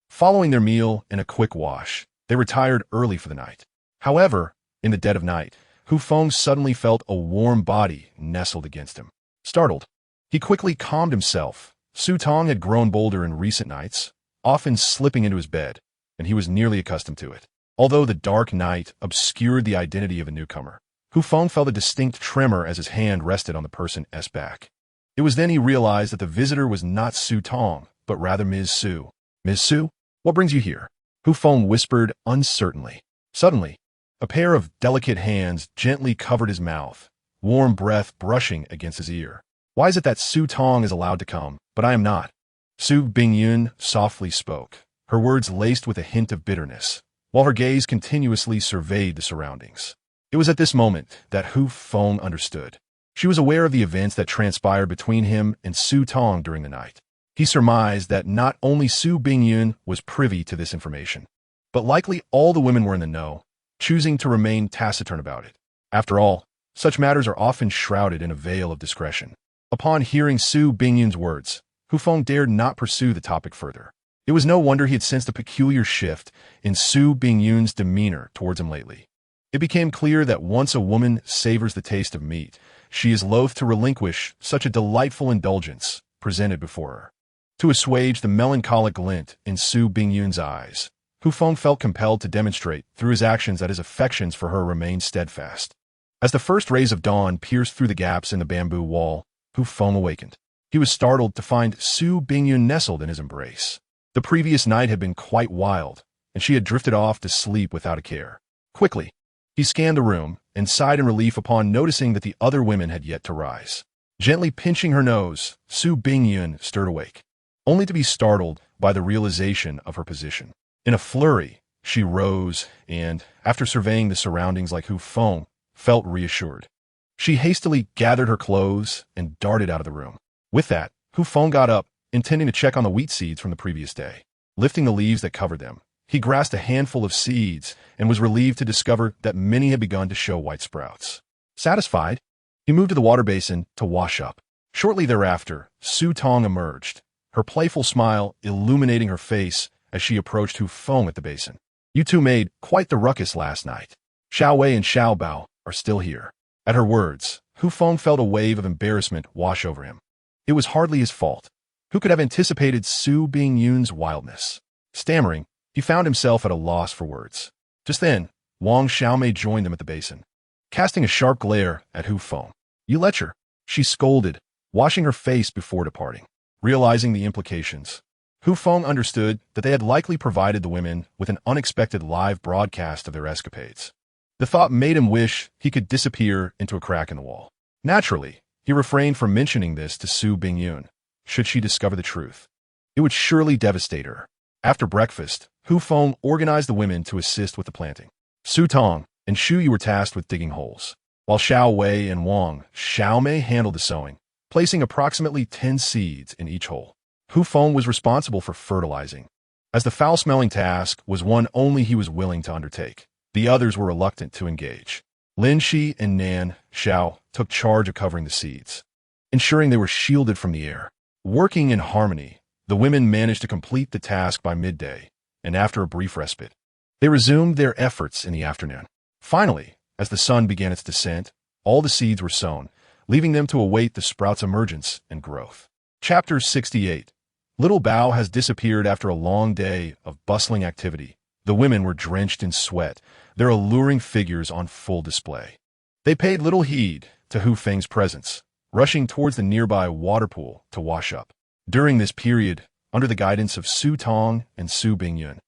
Following their meal and a quick wash, they retired early for the night. However, in the dead of night, Feng suddenly felt a warm body nestled against him. Startled, he quickly calmed himself. Su Tong had grown bolder in recent nights, often slipping into his bed, and he was nearly accustomed to it. Although the dark night obscured the identity of a newcomer, Feng felt a distinct tremor as his hand rested on the person's back. It was then he realized that the visitor was not Su Tong, but rather Ms. Su. "Ms. Su, what brings you here?" Feng whispered uncertainly. Suddenly, a pair of delicate hands gently covered his mouth, warm breath brushing against his ear. "Why is it that Su Tong is allowed to come, but I am not?" Su Bingyun softly spoke, her words laced with a hint of bitterness, while her gaze continuously surveyed the surroundings. It was at this moment that Feng understood. She was aware of the events that transpired between him and Su Tong during the night. He surmised that not only Su Bingyun was privy to this information, but likely all the women were in the know, choosing to remain taciturn about it. After all, such matters are often shrouded in a veil of discretion. Upon hearing Su Bingyun's words, Feng dared not pursue the topic further. It was no wonder he had sensed a peculiar shift in Su Bingyun's demeanor towards him lately. It became clear that once a woman savors the taste of meat, she is loath to relinquish such a delightful indulgence presented before her. To assuage the melancholic glint in Su Bingyun's eyes, Hu Feng felt compelled to demonstrate through his actions that his affections for her remained steadfast. As the first rays of dawn pierced through the gaps in the bamboo wall, Hu Feng awakened. He was startled to find Su Bingyun nestled in his embrace. The previous night had been quite wild, and she had drifted off to sleep without a care. Quickly, he scanned the room and sighed in relief upon noticing that the other women had yet to rise. Gently pinching her nose, Su Bingyun stirred awake, only to be startled by the realization of her position. In a flurry, she rose and, after surveying the surroundings like Hu Feng, felt reassured. She hastily gathered her clothes and darted out of the room. With that, Hu Feng got up, intending to check on the wheat seeds from the previous day. Lifting the leaves that covered them, he grasped a handful of seeds and was relieved to discover that many had begun to show white sprouts. Satisfied, he moved to the water basin to wash up. Shortly thereafter, Su Tong emerged, her playful smile illuminating her face as she approached Hu Feng at the basin. "You two made quite the ruckus last night. Xiao Wei and Xiao Bao are still here." At her words, Hu Feng felt a wave of embarrassment wash over him. It was hardly his fault. Who could have anticipated Su Bingyun's wildness? Stammering, he found himself at a loss for words. Just then, Wang Xiaomei joined them at the basin, casting a sharp glare at Hu Feng. "You lecher," she scolded, washing her face before departing. Realizing the implications, Hu Feng understood that they had likely provided the women with an unexpected live broadcast of their escapades. The thought made him wish he could disappear into a crack in the wall. Naturally, he refrained from mentioning this to Su Bingyun. Should she discover the truth, it would surely devastate her. After breakfast, Hu Feng organized the women to assist with the planting. Su Tong and Shu Yu were tasked with digging holes, while Xiao Wei and Wang Xiaomei handled the sowing, placing approximately 10 seeds in each hole. Hu Feng was responsible for fertilizing, as the foul-smelling task was one only he was willing to undertake. The others were reluctant to engage. Lin Shi and Nan Xiao took charge of covering the seeds, ensuring they were shielded from the air. Working in harmony, the women managed to complete the task by midday, and after a brief respite, they resumed their efforts in the afternoon. Finally, as the sun began its descent, all the seeds were sown, leaving them to await the sprout's emergence and growth. Chapter 68. Little Bao has disappeared after a long day of bustling activity. The women were drenched in sweat, their alluring figures on full display. They paid little heed to Hu Feng's presence, rushing towards the nearby water pool to wash up. During this period, under the guidance of Su Tong and Su Bingyun,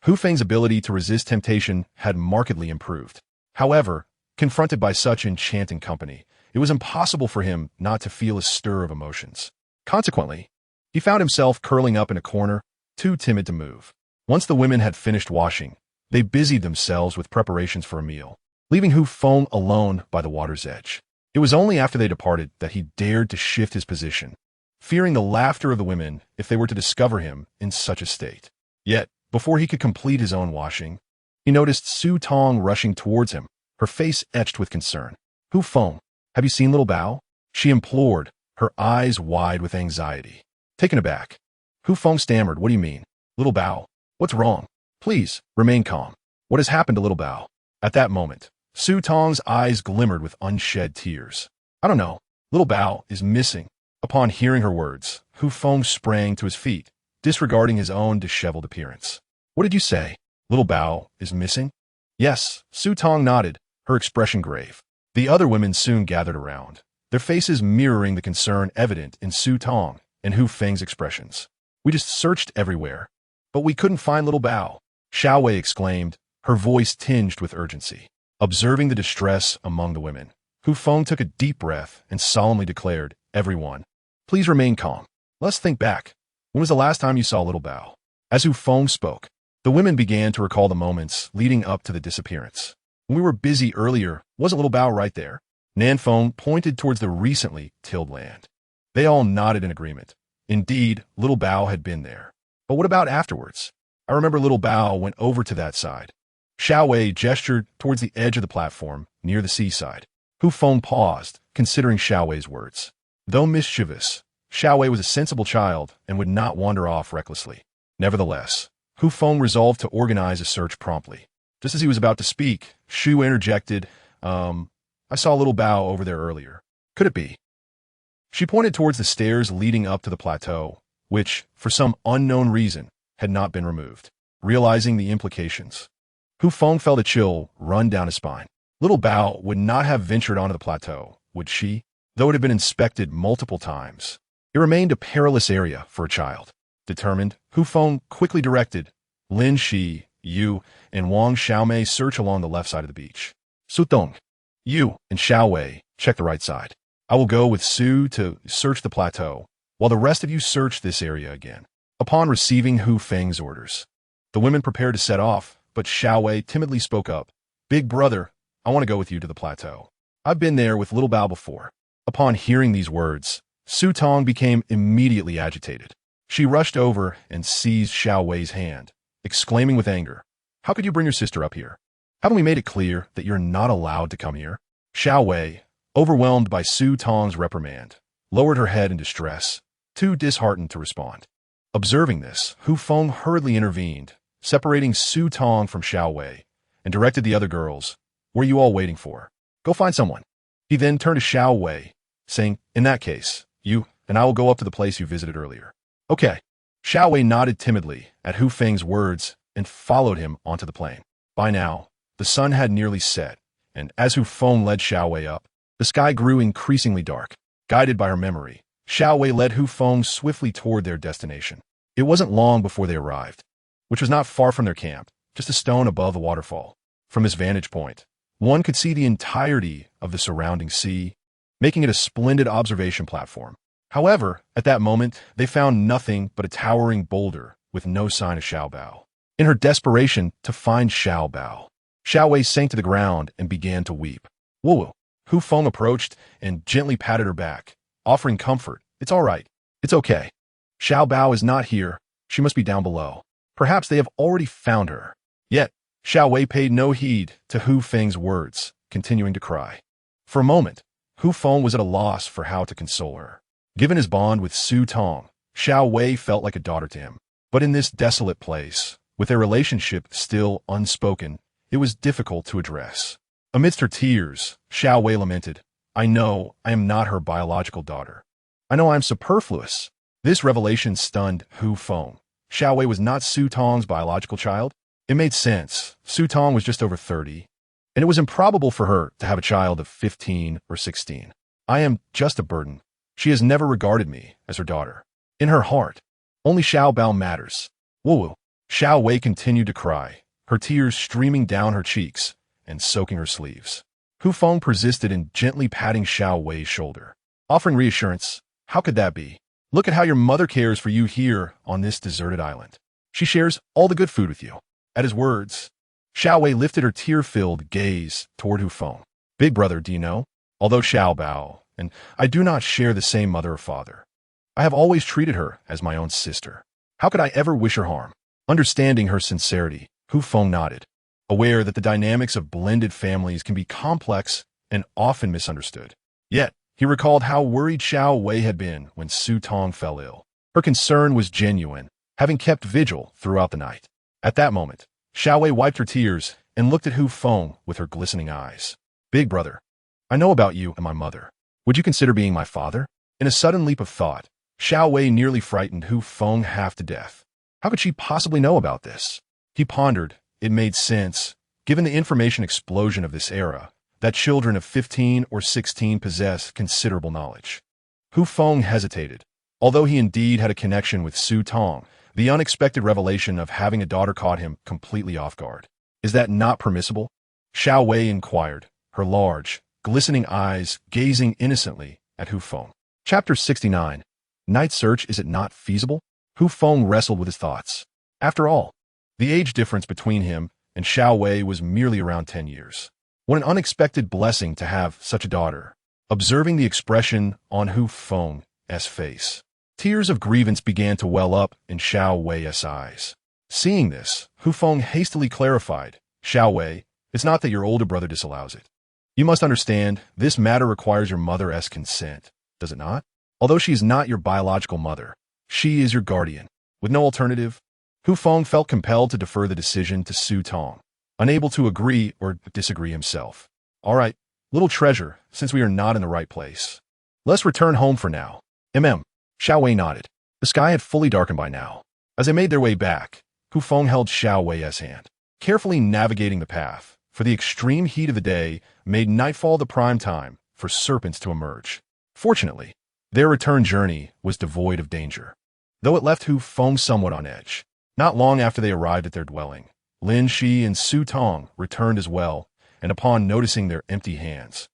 Hu Feng's ability to resist temptation had markedly improved. However, confronted by such enchanting company, it was impossible for him not to feel a stir of emotions. Consequently, he found himself curling up in a corner, too timid to move. Once the women had finished washing, they busied themselves with preparations for a meal, leaving Hu Feng alone by the water's edge. It was only after they departed that he dared to shift his position, fearing the laughter of the women if they were to discover him in such a state. Yet, before he could complete his own washing, he noticed Su Tong rushing towards him, her face etched with concern. "Hu Feng, have you seen little Bao?" she implored, her eyes wide with anxiety. Taken aback, Hu Feng stammered, "What do you mean? Little Bao? What's wrong? Please, remain calm. What has happened to little Bao?" At that moment, Su Tong's eyes glimmered with unshed tears. "I don't know. Little Bao is missing." Upon hearing her words, Hu Feng sprang to his feet, disregarding his own disheveled appearance. "What did you say? Little Bao is missing?" "Yes," Su Tong nodded, her expression grave. The other women soon gathered around, their faces mirroring the concern evident in Su Tong and Hu Feng's expressions. "We just searched everywhere, but we couldn't find little Bao," Xiao Wei exclaimed, her voice tinged with urgency. Observing the distress among the women, Hu Feng took a deep breath and solemnly declared, "Everyone, please remain calm. Let's think back. When was the last time you saw little Bao?" As Hu Feng spoke, the women began to recall the moments leading up to the disappearance. "When we were busy earlier, wasn't little Bao right there?" Nan Feng pointed towards the recently tilled land. They all nodded in agreement. Indeed, little Bao had been there. "But what about afterwards? I remember little Bao went over to that side." Xiao Wei gestured towards the edge of the platform, near the seaside. Hu Feng paused, considering Xiao Wei's words. Though mischievous, Xiao Wei was a sensible child and would not wander off recklessly. Nevertheless, Hu Feng resolved to organize a search promptly. Just as he was about to speak, Shu interjected, I saw little Bao over there earlier. Could it be?" She pointed towards the stairs leading up to the plateau, which, for some unknown reason, had not been removed. realizing the implications. Hu Feng felt a chill run down his spine. Little Bao would not have ventured onto the plateau, would she? Though it had been inspected multiple times, it remained a perilous area for a child. Determined, Hu Feng quickly directed Lin Shi, Yu, and Wang Xiaomei search along the left side of the beach. Su Dong, Yu, and Xiao Wei check the right side. I will go with Su to search the plateau, while the rest of you search this area again. Upon receiving Hu Feng's orders, the women prepared to set off, but Xiao Wei timidly spoke up. Big brother, I want to go with you to the plateau. I've been there with little Bao before. Upon hearing these words, Su Tong became immediately agitated. She rushed over and seized Xiao Wei's hand, exclaiming with anger, "How could you bring your sister up here? Haven't we made it clear that you're not allowed to come here?" Xiao Wei, overwhelmed by Su Tong's reprimand, lowered her head in distress, too disheartened to respond. Observing this, Hu Feng hurriedly intervened, separating Su Tong from Xiao Wei, and directed the other girls, "What are you all waiting for? Go find someone." He then turned to Xiao Wei, saying, "In that case, you and I will go up to the place you visited earlier." "Okay." Xiao Wei nodded timidly at Hu Feng's words and followed him onto the plain. By now, the sun had nearly set, and as Hu Feng led Xiao Wei up, the sky grew increasingly dark. Guided by her memory, Xiao Wei led Hu Feng swiftly toward their destination. It wasn't long before they arrived, which was not far from their camp, just a stone above the waterfall. From this vantage point, one could see the entirety of the surrounding sea, making it a splendid observation platform. However, at that moment, they found nothing but a towering boulder with no sign of Xiao Bao. In her desperation to find Xiao Bao, Xiao Wei sank to the ground and began to weep. "Whoa!" Hu Feng approached and gently patted her back, offering comfort. "It's all right. It's okay. Xiao Bao is not here. She must be down below. Perhaps they have already found her." Yet, Xiao Wei paid no heed to Hu Feng's words, continuing to cry. For a moment, Hu Feng was at a loss for how to console her. Given his bond with Su Tong, Xiao Wei felt like a daughter to him. But in this desolate place, with their relationship still unspoken, it was difficult to address. Amidst her tears, Xiao Wei lamented, "I know I am not her biological daughter. I know I am superfluous." This revelation stunned Hu Feng. Xiao Wei was not Su Tong's biological child. It made sense. Su Tong was just over 30, and it was improbable for her to have a child of 15 or 16. "I am just a burden. She has never regarded me as her daughter. In her heart, only Xiao Bao matters." "Woo!" Xiao Wei continued to cry, her tears streaming down her cheeks and soaking her sleeves. Hu Feng persisted in gently patting Xiao Wei's shoulder, offering reassurance. "How could that be? Look at how your mother cares for you here on this deserted island. She shares all the good food with you." At his words, Xiao Wei lifted her tear-filled gaze toward Hu Feng. "Big brother, do you know? Although Xiao Bao and I do not share the same mother or father, I have always treated her as my own sister. How could I ever wish her harm?" Understanding her sincerity, Hu Feng nodded, aware that the dynamics of blended families can be complex and often misunderstood. Yet, he recalled how worried Xiao Wei had been when Su Tong fell ill. Her concern was genuine, having kept vigil throughout the night. At that moment, Xiao Wei wiped her tears and looked at Hu Feng with her glistening eyes. "Big brother, I know about you and my mother. Would you consider being my father?" In a sudden leap of thought, Xiao Wei nearly frightened Hu Feng half to death. How could she possibly know about this? He pondered. It made sense, given the information explosion of this era, that children of 15 or 16 possess considerable knowledge. Hu Feng hesitated. Although he indeed had a connection with Su Tong, the unexpected revelation of having a daughter caught him completely off guard. "Is that not permissible?" Xiao Wei inquired, her large, glistening eyes gazing innocently at Hu Feng. Chapter 69. Night Search. Is it not feasible? Hu Feng wrestled with his thoughts. After all, the age difference between him and Xiao Wei was merely around 10 years. What an unexpected blessing to have such a daughter. Observing the expression on Hu Feng's face, tears of grievance began to well up in Xiao Wei's eyes. Seeing this, Hu Feng hastily clarified, "Xiao Wei, it's not that your older brother disallows it. You must understand, this matter requires your mother's consent, does it not? Although she is not your biological mother, she is your guardian." With no alternative, Hu Feng felt compelled to defer the decision to Su Tong, unable to agree or disagree himself. "All right, little treasure, since we are not in the right place, let's return home for now." Xiao Wei nodded. The sky had fully darkened by now. As they made their way back, Hu Feng held Xiao Wei's hand, carefully navigating the path, for the extreme heat of the day made nightfall the prime time for serpents to emerge. Fortunately, their return journey was devoid of danger, though it left Hu Feng somewhat on edge. Not long after they arrived at their dwelling, Lin Shi and Su Tong returned as well, and upon noticing their empty hands,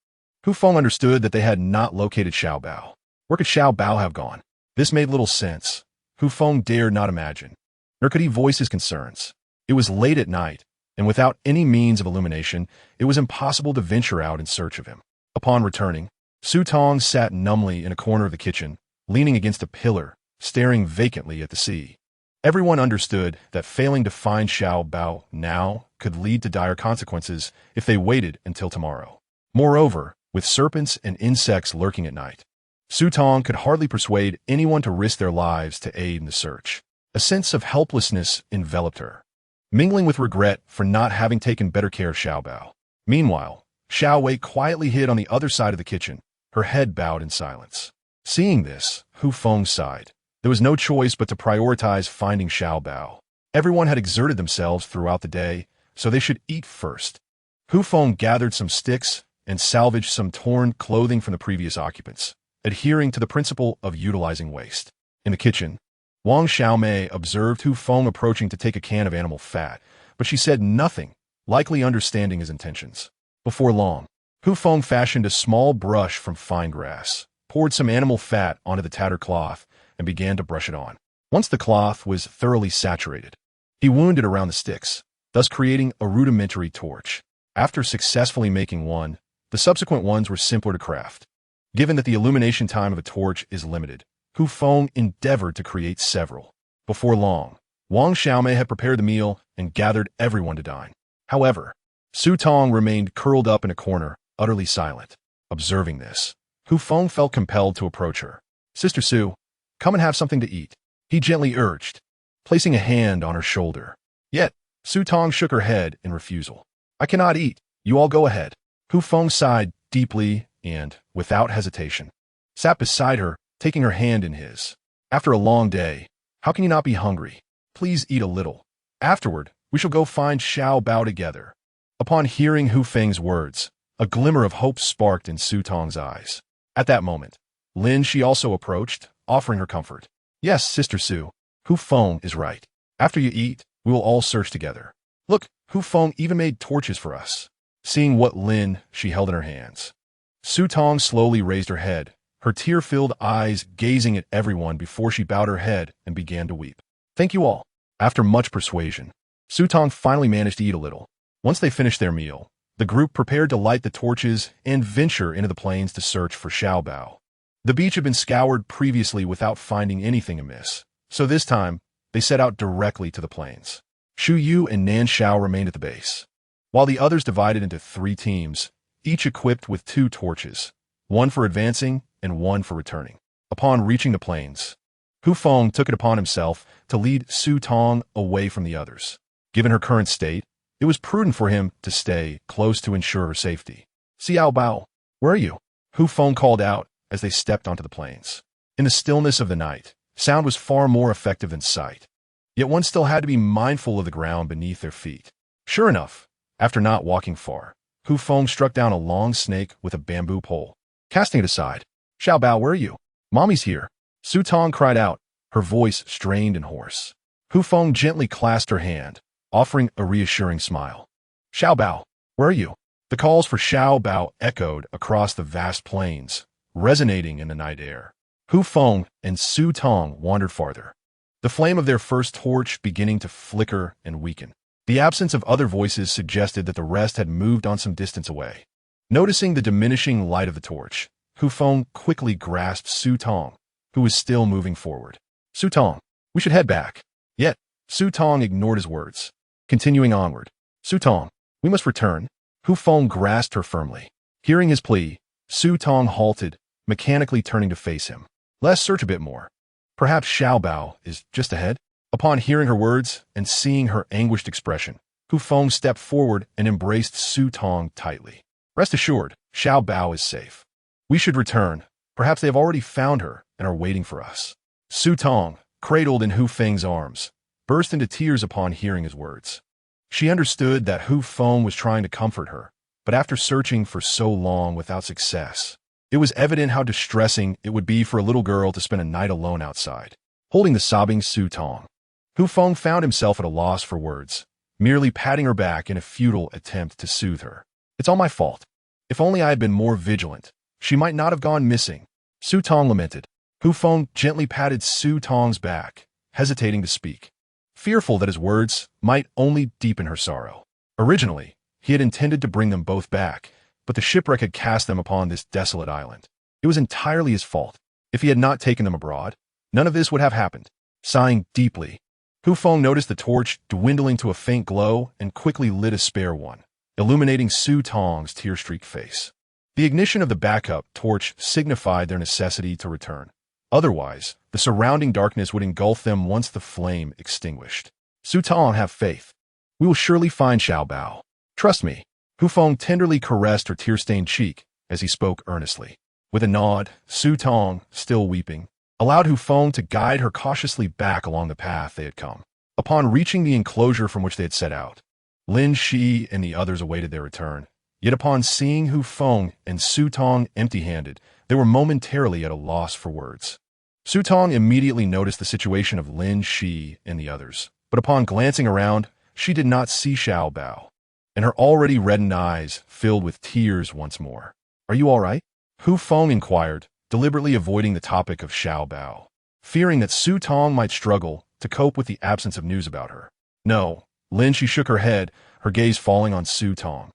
Hu Feng understood that they had not located Xiao Bao. Where could Xiao Bao have gone? This made little sense. Hu Feng dared not imagine, nor could he voice his concerns. It was late at night, and without any means of illumination, it was impossible to venture out in search of him. Upon returning, Su Tong sat numbly in a corner of the kitchen, leaning against a pillar, staring vacantly at the sea. Everyone understood that failing to find Xiao Bao now could lead to dire consequences if they waited until tomorrow. Moreover, with serpents and insects lurking at night, Su Tong could hardly persuade anyone to risk their lives to aid in the search. A sense of helplessness enveloped her, mingling with regret for not having taken better care of Xiao Bao. Meanwhile, Xiao Wei quietly hid on the other side of the kitchen, her head bowed in silence. Seeing this, Hu Feng sighed. There was no choice but to prioritize finding Xiao Bao. Everyone had exerted themselves throughout the day, so they should eat first. Hu Feng gathered some sticks and salvaged some torn clothing from the previous occupants, adhering to the principle of utilizing waste. In the kitchen, Wang Xiaomei observed Hu Feng approaching to take a can of animal fat, but she said nothing, likely understanding his intentions. Before long, Hu Feng fashioned a small brush from fine grass, poured some animal fat onto the tattered cloth, and began to brush it on. Once the cloth was thoroughly saturated, he wound it around the sticks, thus creating a rudimentary torch. After successfully making one, the subsequent ones were simpler to craft. Given that the illumination time of a torch is limited, Hu Feng endeavored to create several. Before long, Wang Xiaomei had prepared the meal and gathered everyone to dine. However, Su Tong remained curled up in a corner, utterly silent. Observing this, Hu Feng felt compelled to approach her. "Sister Su, come and have something to eat," he gently urged, placing a hand on her shoulder. Yet, Su Tong shook her head in refusal. "I cannot eat. You all go ahead." Hu Feng sighed deeply and, without hesitation, sat beside her, taking her hand in his. "After a long day, how can you not be hungry? Please eat a little. Afterward, we shall go find Xiao Bao together." Upon hearing Hu Feng's words, a glimmer of hope sparked in Su Tong's eyes. At that moment, Lin Shi also approached, offering her comfort. "Yes, Sister Su, Hu Feng is right. After you eat, we will all search together. Look, Hu Feng even made torches for us." Seeing what Lin Shi held in her hands, Su Tong slowly raised her head, her tear-filled eyes gazing at everyone before she bowed her head and began to weep. "Thank you all." After much persuasion, Su Tong finally managed to eat a little. Once they finished their meal, the group prepared to light the torches and venture into the plains to search for Xiao Bao. The beach had been scoured previously without finding anything amiss, so this time they set out directly to the plains. Shu Yu and Nan Xiao remained at the base, while the others divided into 3 teams, each equipped with 2 torches, one for advancing and one for returning. Upon reaching the plains, Hu Feng took it upon himself to lead Su Tong away from the others. Given her current state, it was prudent for him to stay close to ensure her safety. "Xiao Bao, where are you?" Hu Feng called out as they stepped onto the plains. In the stillness of the night, sound was far more effective than sight, yet one still had to be mindful of the ground beneath their feet. Sure enough, after not walking far, Hu Feng struck down a long snake with a bamboo pole. Casting it aside, "Xiao Bao, where are you?" "Mommy's here," Su Tong cried out, her voice strained and hoarse. Hu Feng gently clasped her hand, offering a reassuring smile. "Xiao Bao, where are you?" The calls for Xiao Bao echoed across the vast plains, resonating in the night air. Hu Feng and Su Tong wandered farther, the flame of their first torch beginning to flicker and weaken. The absence of other voices suggested that the rest had moved on some distance away. Noticing the diminishing light of the torch, Hu Feng quickly grasped Su Tong, who was still moving forward. "Su Tong, we should head back." Yet, Su Tong ignored his words, continuing onward. "Su Tong, we must return." Hu Feng grasped her firmly. Hearing his plea, Su Tong halted, mechanically turning to face him. "Let's search a bit more. Perhaps Xiao Bao is just ahead." Upon hearing her words and seeing her anguished expression, Hu Feng stepped forward and embraced Su Tong tightly. "Rest assured, Xiao Bao is safe. We should return. Perhaps they have already found her and are waiting for us." Su Tong, cradled in Hu Feng's arms, burst into tears upon hearing his words. She understood that Feng was trying to comfort her, but after searching for so long without success, it was evident how distressing it would be for a little girl to spend a night alone outside, holding the sobbing Su Tong. Feng found himself at a loss for words, merely patting her back in a futile attempt to soothe her. "It's all my fault. If only I had been more vigilant, she might not have gone missing," Su Tong lamented. Feng gently patted Su Tong's back, hesitating to speak, fearful that his words might only deepen her sorrow. Originally, he had intended to bring them both back, but the shipwreck had cast them upon this desolate island. It was entirely his fault. If he had not taken them abroad, none of this would have happened. Sighing deeply, Feng noticed the torch dwindling to a faint glow and quickly lit a spare one, illuminating Su Tong's tear-streaked face. The ignition of the backup torch signified their necessity to return. Otherwise, the surrounding darkness would engulf them once the flame extinguished. "Su Tong, have faith. We will surely find Xiao Bao. Trust me." Feng tenderly caressed her tear-stained cheek as he spoke earnestly. With a nod, Su Tong, still weeping, allowed Feng to guide her cautiously back along the path they had come. Upon reaching the enclosure from which they had set out, Lin Shi and the others awaited their return. Yet upon seeing Feng and Su Tong empty-handed, they were momentarily at a loss for words. Su Tong immediately noticed the situation of Lin Shi and the others, but upon glancing around, she did not see Xiao Bao, and her already reddened eyes filled with tears once more. "Are you all right?" Feng inquired, deliberately avoiding the topic of Xiao Bao, fearing that Su Tong might struggle to cope with the absence of news about her. "No." Lin Shi shook her head, her gaze falling on Su Tong,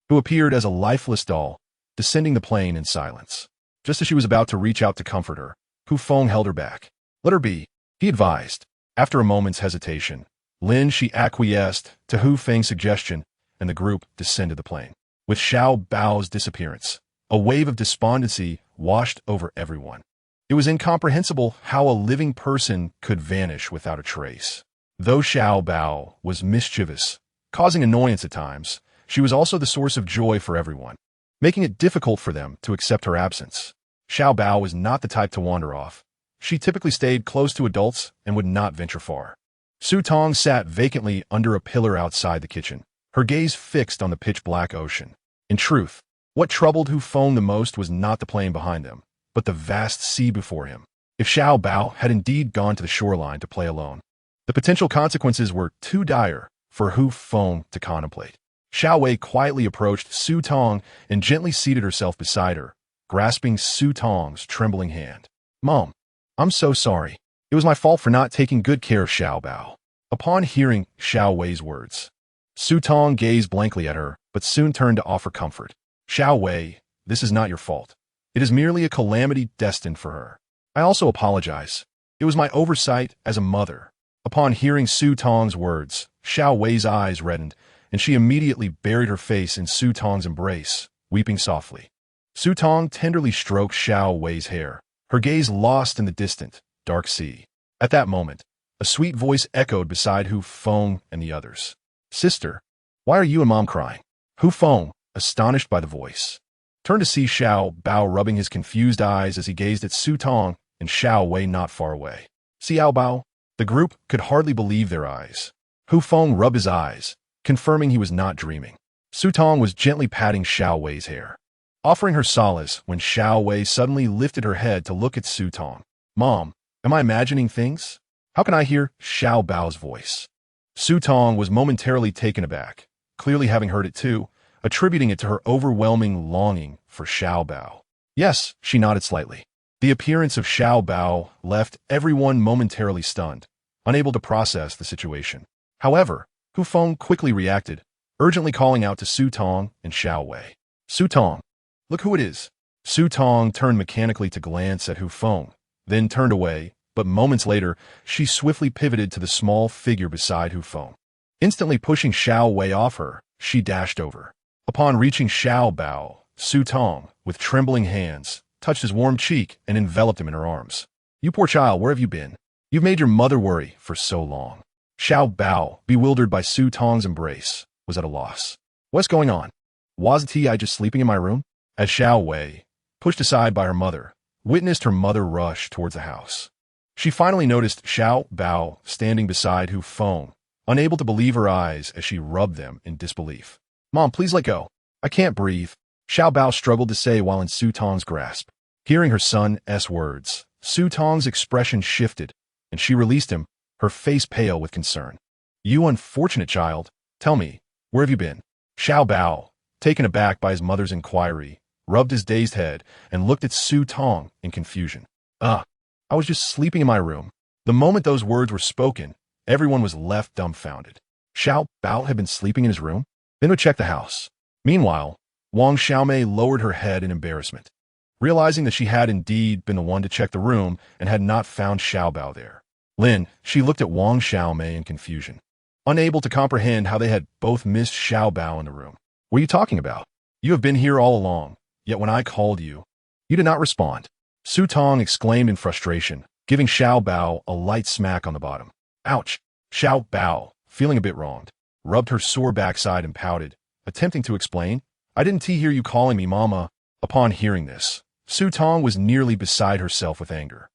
who appeared as a lifeless doll, descending the plane in silence. Just as she was about to reach out to comfort her, Feng held her back. "Let her be," he advised. After a moment's hesitation, Lin Shi acquiesced to Feng's suggestion, and the group descended the plane. With Xiao Bao's disappearance, a wave of despondency washed over everyone. It was incomprehensible how a living person could vanish without a trace. Though Xiao Bao was mischievous, causing annoyance at times, she was also the source of joy for everyone, making it difficult for them to accept her absence. Xiao Bao was not the type to wander off. She typically stayed close to adults and would not venture far. Su Tong sat vacantly under a pillar outside the kitchen, her gaze fixed on the pitch-black ocean. In truth, what troubled Feng the most was not the plane behind them, but the vast sea before him. If Xiao Bao had indeed gone to the shoreline to play alone, the potential consequences were too dire for Feng to contemplate. Xiao Wei quietly approached Su Tong and gently seated herself beside her, grasping Su Tong's trembling hand. "Mom, I'm so sorry. It was my fault for not taking good care of Xiao Bao." Upon hearing Xiao Wei's words, Su Tong gazed blankly at her, but soon turned to offer comfort. "Xiao Wei, this is not your fault. It is merely a calamity destined for her. I also apologize. It was my oversight as a mother." Upon hearing Su Tong's words, Xiao Wei's eyes reddened, and she immediately buried her face in Su Tong's embrace, weeping softly. Su Tong tenderly stroked Xiao Wei's hair, her gaze lost in the distant, dark sea. At that moment, a sweet voice echoed beside Feng and the others. "Sister, why are you and Mom crying?" Feng, astonished by the voice, turned to see Xiao Bao rubbing his confused eyes as he gazed at Su Tong and Xiao Wei not far away. "Xiao Bao?" The group could hardly believe their eyes. Feng rubbed his eyes, confirming he was not dreaming. Su Tong was gently patting Xiao Wei's hair, offering her solace when Xiao Wei suddenly lifted her head to look at Su Tong. "Mom, am I imagining things? How can I hear Xiao Bao's voice?" Su Tong was momentarily taken aback, clearly having heard it too, attributing it to her overwhelming longing for Xiao Bao. "Yes," she nodded slightly. The appearance of Xiao Bao left everyone momentarily stunned, unable to process the situation. However, Feng quickly reacted, urgently calling out to Su Tong and Xiao Wei. "Su Tong, look who it is." Su Tong turned mechanically to glance at Feng, then turned away, but moments later, she swiftly pivoted to the small figure beside Feng. Instantly pushing Xiao Wei off her, she dashed over. Upon reaching Xiao Bao, Su Tong, with trembling hands, touched his warm cheek and enveloped him in her arms. "You poor child, where have you been? You've made your mother worry for so long." Xiao Bao, bewildered by Su Tong's embrace, was at a loss. "What's going on? Wasn't I just sleeping in my room?" As Xiao Wei, pushed aside by her mother, witnessed her mother rush towards the house. She finally noticed Xiao Bao standing beside Hu Feng, unable to believe her eyes as she rubbed them in disbelief. "Mom, please let go. I can't breathe," Xiao Bao struggled to say while in Su Tong's grasp. Hearing her son's words, Su Tong's expression shifted, and she released him, her face pale with concern. "You unfortunate child, tell me, where have you been?" Xiao Bao, taken aback by his mother's inquiry, rubbed his dazed head and looked at Su Tong in confusion. I was just sleeping in my room." The moment those words were spoken, everyone was left dumbfounded. Xiao Bao had been sleeping in his room? Then would check the house. Meanwhile, Wang Xiaomei lowered her head in embarrassment, realizing that she had indeed been the one to check the room and had not found Xiao Bao there. She looked at Wang Xiaomei in confusion, unable to comprehend how they had both missed Xiao Bao in the room. "What are you talking about? You have been here all along, yet when I called you, you did not respond." Su Tong exclaimed in frustration, giving Xiao Bao a light smack on the bottom. "Ouch!" Xiao Bao, feeling a bit wronged, rubbed her sore backside and pouted, attempting to explain. "I didn't hear you calling me Mama." Upon hearing this, Su Tong was nearly beside herself with anger.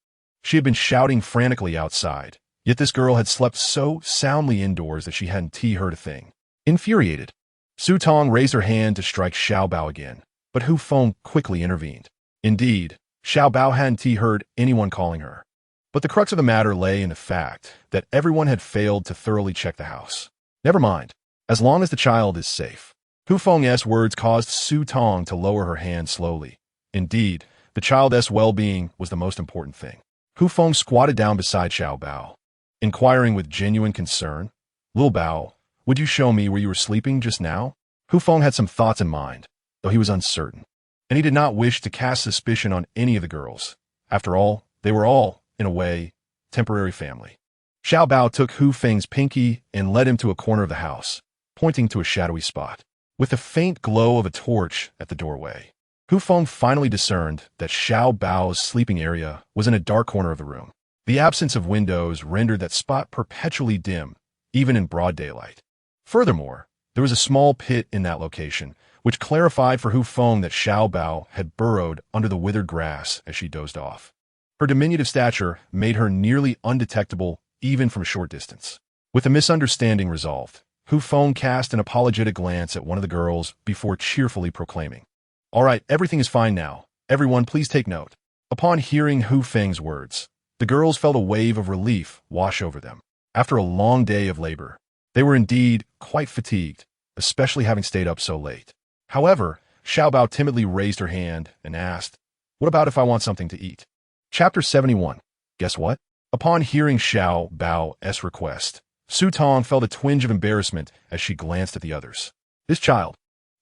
She had been shouting frantically outside, yet this girl had slept so soundly indoors that she hadn't heard a thing. Infuriated, Su Tong raised her hand to strike Xiao Bao again, but Hu Feng quickly intervened. Indeed, Xiao Bao hadn't heard anyone calling her. But the crux of the matter lay in the fact that everyone had failed to thoroughly check the house. Never mind, as long as the child is safe. Hu Feng's words caused Su Tong to lower her hand slowly. Indeed, the child's well-being was the most important thing. Hu Feng squatted down beside Xiao Bao, inquiring with genuine concern, "Lil Bao, would you show me where you were sleeping just now?" Hu Feng had some thoughts in mind, though he was uncertain, and he did not wish to cast suspicion on any of the girls. After all, they were all, in a way, temporary family. Xiao Bao took Hu Feng's pinky and led him to a corner of the house, pointing to a shadowy spot. With the faint glow of a torch at the doorway, Hu Feng finally discerned that Xiao Bao's sleeping area was in a dark corner of the room. The absence of windows rendered that spot perpetually dim, even in broad daylight. Furthermore, there was a small pit in that location, which clarified for Hu Feng that Xiao Bao had burrowed under the withered grass as she dozed off. Her diminutive stature made her nearly undetectable even from a short distance. With the misunderstanding resolved, Hu Feng cast an apologetic glance at one of the girls before cheerfully proclaiming, "All right, everything is fine now. Everyone, please take note." Upon hearing Hu Feng's words, the girls felt a wave of relief wash over them. After a long day of labor, they were indeed quite fatigued, especially having stayed up so late. However, Xiao Bao timidly raised her hand and asked, "What about if I want something to eat?" Chapter 71. Guess what? Upon hearing Xiao Bao's request, Su Tong felt a twinge of embarrassment as she glanced at the others. This child.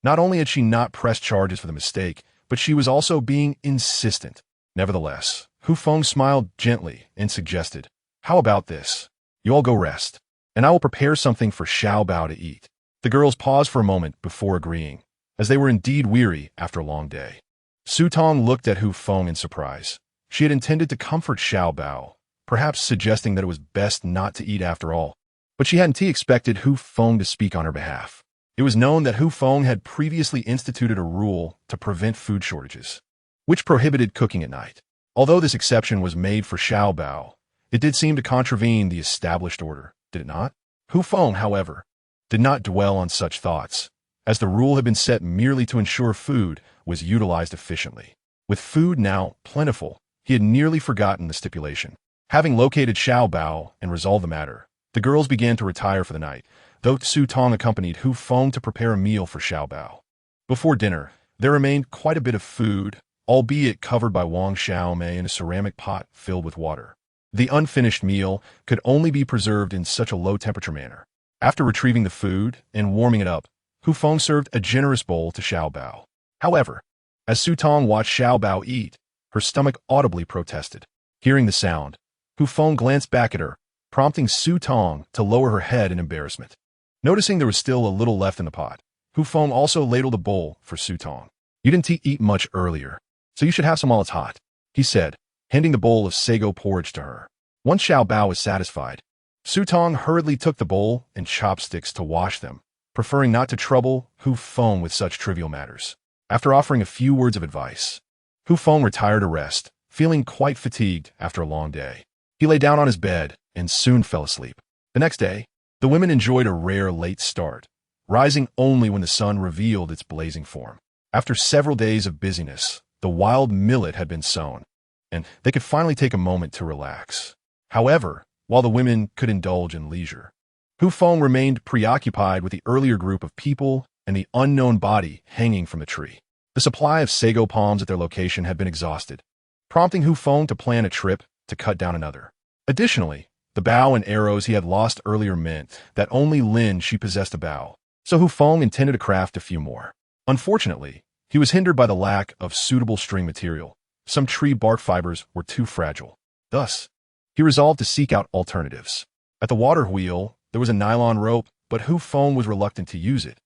Not only had she not pressed charges for the mistake, but she was also being insistent. Nevertheless, Hu Feng smiled gently and suggested, "How about this? You all go rest, and I will prepare something for Xiao Bao to eat." The girls paused for a moment before agreeing, as they were indeed weary after a long day. Su Tong looked at Hu Feng in surprise. She had intended to comfort Xiao Bao, perhaps suggesting that it was best not to eat after all. But she hadn't expected Hu Feng to speak on her behalf. It was known that Hu Feng had previously instituted a rule to prevent food shortages, which prohibited cooking at night. Although this exception was made for Xiao Bao, it did seem to contravene the established order, did it not? Hu Feng, however, did not dwell on such thoughts, as the rule had been set merely to ensure food was utilized efficiently. With food now plentiful, he had nearly forgotten the stipulation. Having located Xiao Bao and resolved the matter, the girls began to retire for the night, though Su Tong accompanied Hu Feng to prepare a meal for Xiao Bao. Before dinner, there remained quite a bit of food, albeit covered by Wang Xiaomei in a ceramic pot filled with water. The unfinished meal could only be preserved in such a low-temperature manner. After retrieving the food and warming it up, Hu Feng served a generous bowl to Xiao Bao. However, as Su Tong watched Xiao Bao eat, her stomach audibly protested. Hearing the sound, Hu Feng glanced back at her, prompting Su Tong to lower her head in embarrassment. Noticing there was still a little left in the pot, Hu Feng also ladled a bowl for Su Tong. "You didn't eat much earlier, so you should have some while it's hot," he said, handing the bowl of sago porridge to her. Once Xiao Bao was satisfied, Su Tong hurriedly took the bowl and chopsticks to wash them, preferring not to trouble Hu Feng with such trivial matters. After offering a few words of advice, Hu Feng retired to rest, feeling quite fatigued after a long day. He lay down on his bed and soon fell asleep. The next day, the women enjoyed a rare late start, rising only when the sun revealed its blazing form. After several days of busyness, the wild millet had been sown, and they could finally take a moment to relax. However, while the women could indulge in leisure, Feng remained preoccupied with the earlier group of people and the unknown body hanging from the tree. The supply of sago palms at their location had been exhausted, prompting Feng to plan a trip to cut down another. Additionally, the bow and arrows he had lost earlier meant that only Lin Shi possessed a bow, so Feng intended to craft a few more. Unfortunately, he was hindered by the lack of suitable string material. Some tree bark fibers were too fragile. Thus, he resolved to seek out alternatives. At the water wheel, there was a nylon rope, but Feng was reluctant to use it,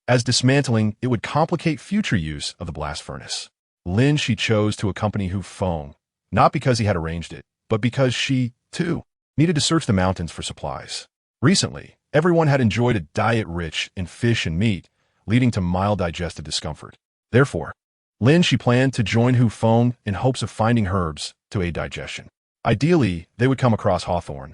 as dismantling it would complicate future use of the blast furnace. Lin Shi chose to accompany Feng, not because he had arranged it, but because she, too, needed to search the mountains for supplies. Recently, everyone had enjoyed a diet rich in fish and meat, leading to mild digestive discomfort. Therefore, Lin Shi planned to join Feng in hopes of finding herbs to aid digestion. Ideally, they would come across hawthorn,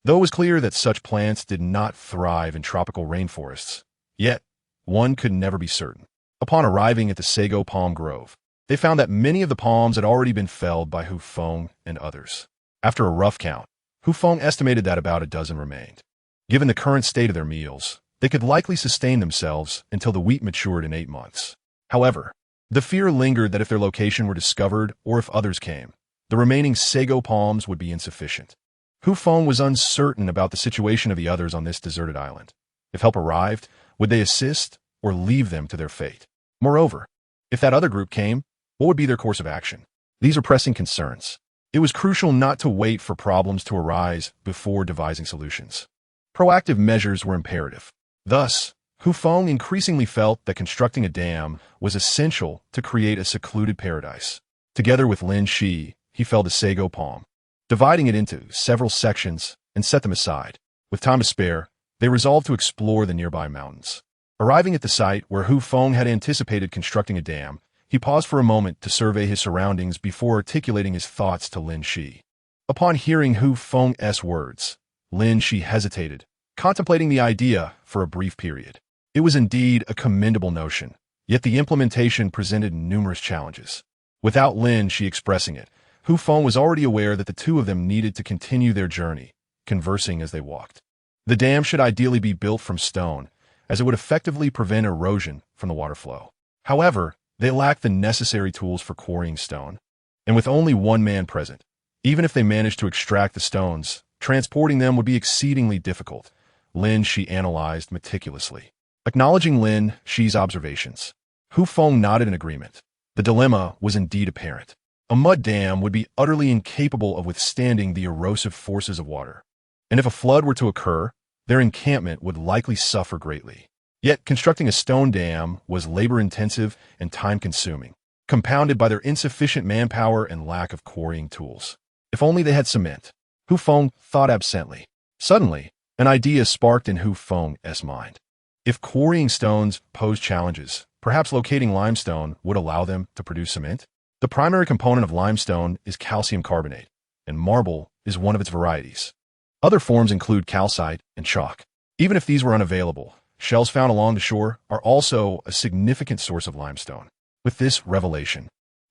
though it was clear that such plants did not thrive in tropical rainforests. Yet, one could never be certain. Upon arriving at the sago palm grove, they found that many of the palms had already been felled by Feng and others. After a rough count, Feng estimated that about a dozen remained. Given the current state of their meals, they could likely sustain themselves until the wheat matured in 8 months. However, the fear lingered that if their location were discovered or if others came, the remaining sago palms would be insufficient. Feng was uncertain about the situation of the others on this deserted island. If help arrived, would they assist or leave them to their fate? Moreover, if that other group came, what would be their course of action? These are pressing concerns. It was crucial not to wait for problems to arise before devising solutions. Proactive measures were imperative. Thus, Feng increasingly felt that constructing a dam was essential to create a secluded paradise. Together with Lin Shi, he felled a sago palm, dividing it into several sections and set them aside. With time to spare, they resolved to explore the nearby mountains. Arriving at the site where Feng had anticipated constructing a dam, he paused for a moment to survey his surroundings before articulating his thoughts to Lin Shi. Upon hearing Feng's words, Lin Shi hesitated, contemplating the idea for a brief period. It was indeed a commendable notion, yet the implementation presented numerous challenges. Without Lin Shi expressing it, Feng was already aware that the two of them needed to continue their journey, conversing as they walked. The dam should ideally be built from stone, as it would effectively prevent erosion from the water flow. However, they lacked the necessary tools for quarrying stone, and with only one man present, even if they managed to extract the stones, transporting them would be exceedingly difficult. Lin Shi analyzed meticulously. Acknowledging Lin Shi's observations, Feng nodded in agreement. The dilemma was indeed apparent. A mud dam would be utterly incapable of withstanding the erosive forces of water, and if a flood were to occur, their encampment would likely suffer greatly. Yet constructing a stone dam was labor-intensive and time-consuming, compounded by their insufficient manpower and lack of quarrying tools. If only they had cement, Feng thought absently. Suddenly, an idea sparked in Feng's mind. If quarrying stones posed challenges, perhaps locating limestone would allow them to produce cement? The primary component of limestone is calcium carbonate, and marble is one of its varieties. Other forms include calcite and chalk. Even if these were unavailable, shells found along the shore are also a significant source of limestone. With this revelation,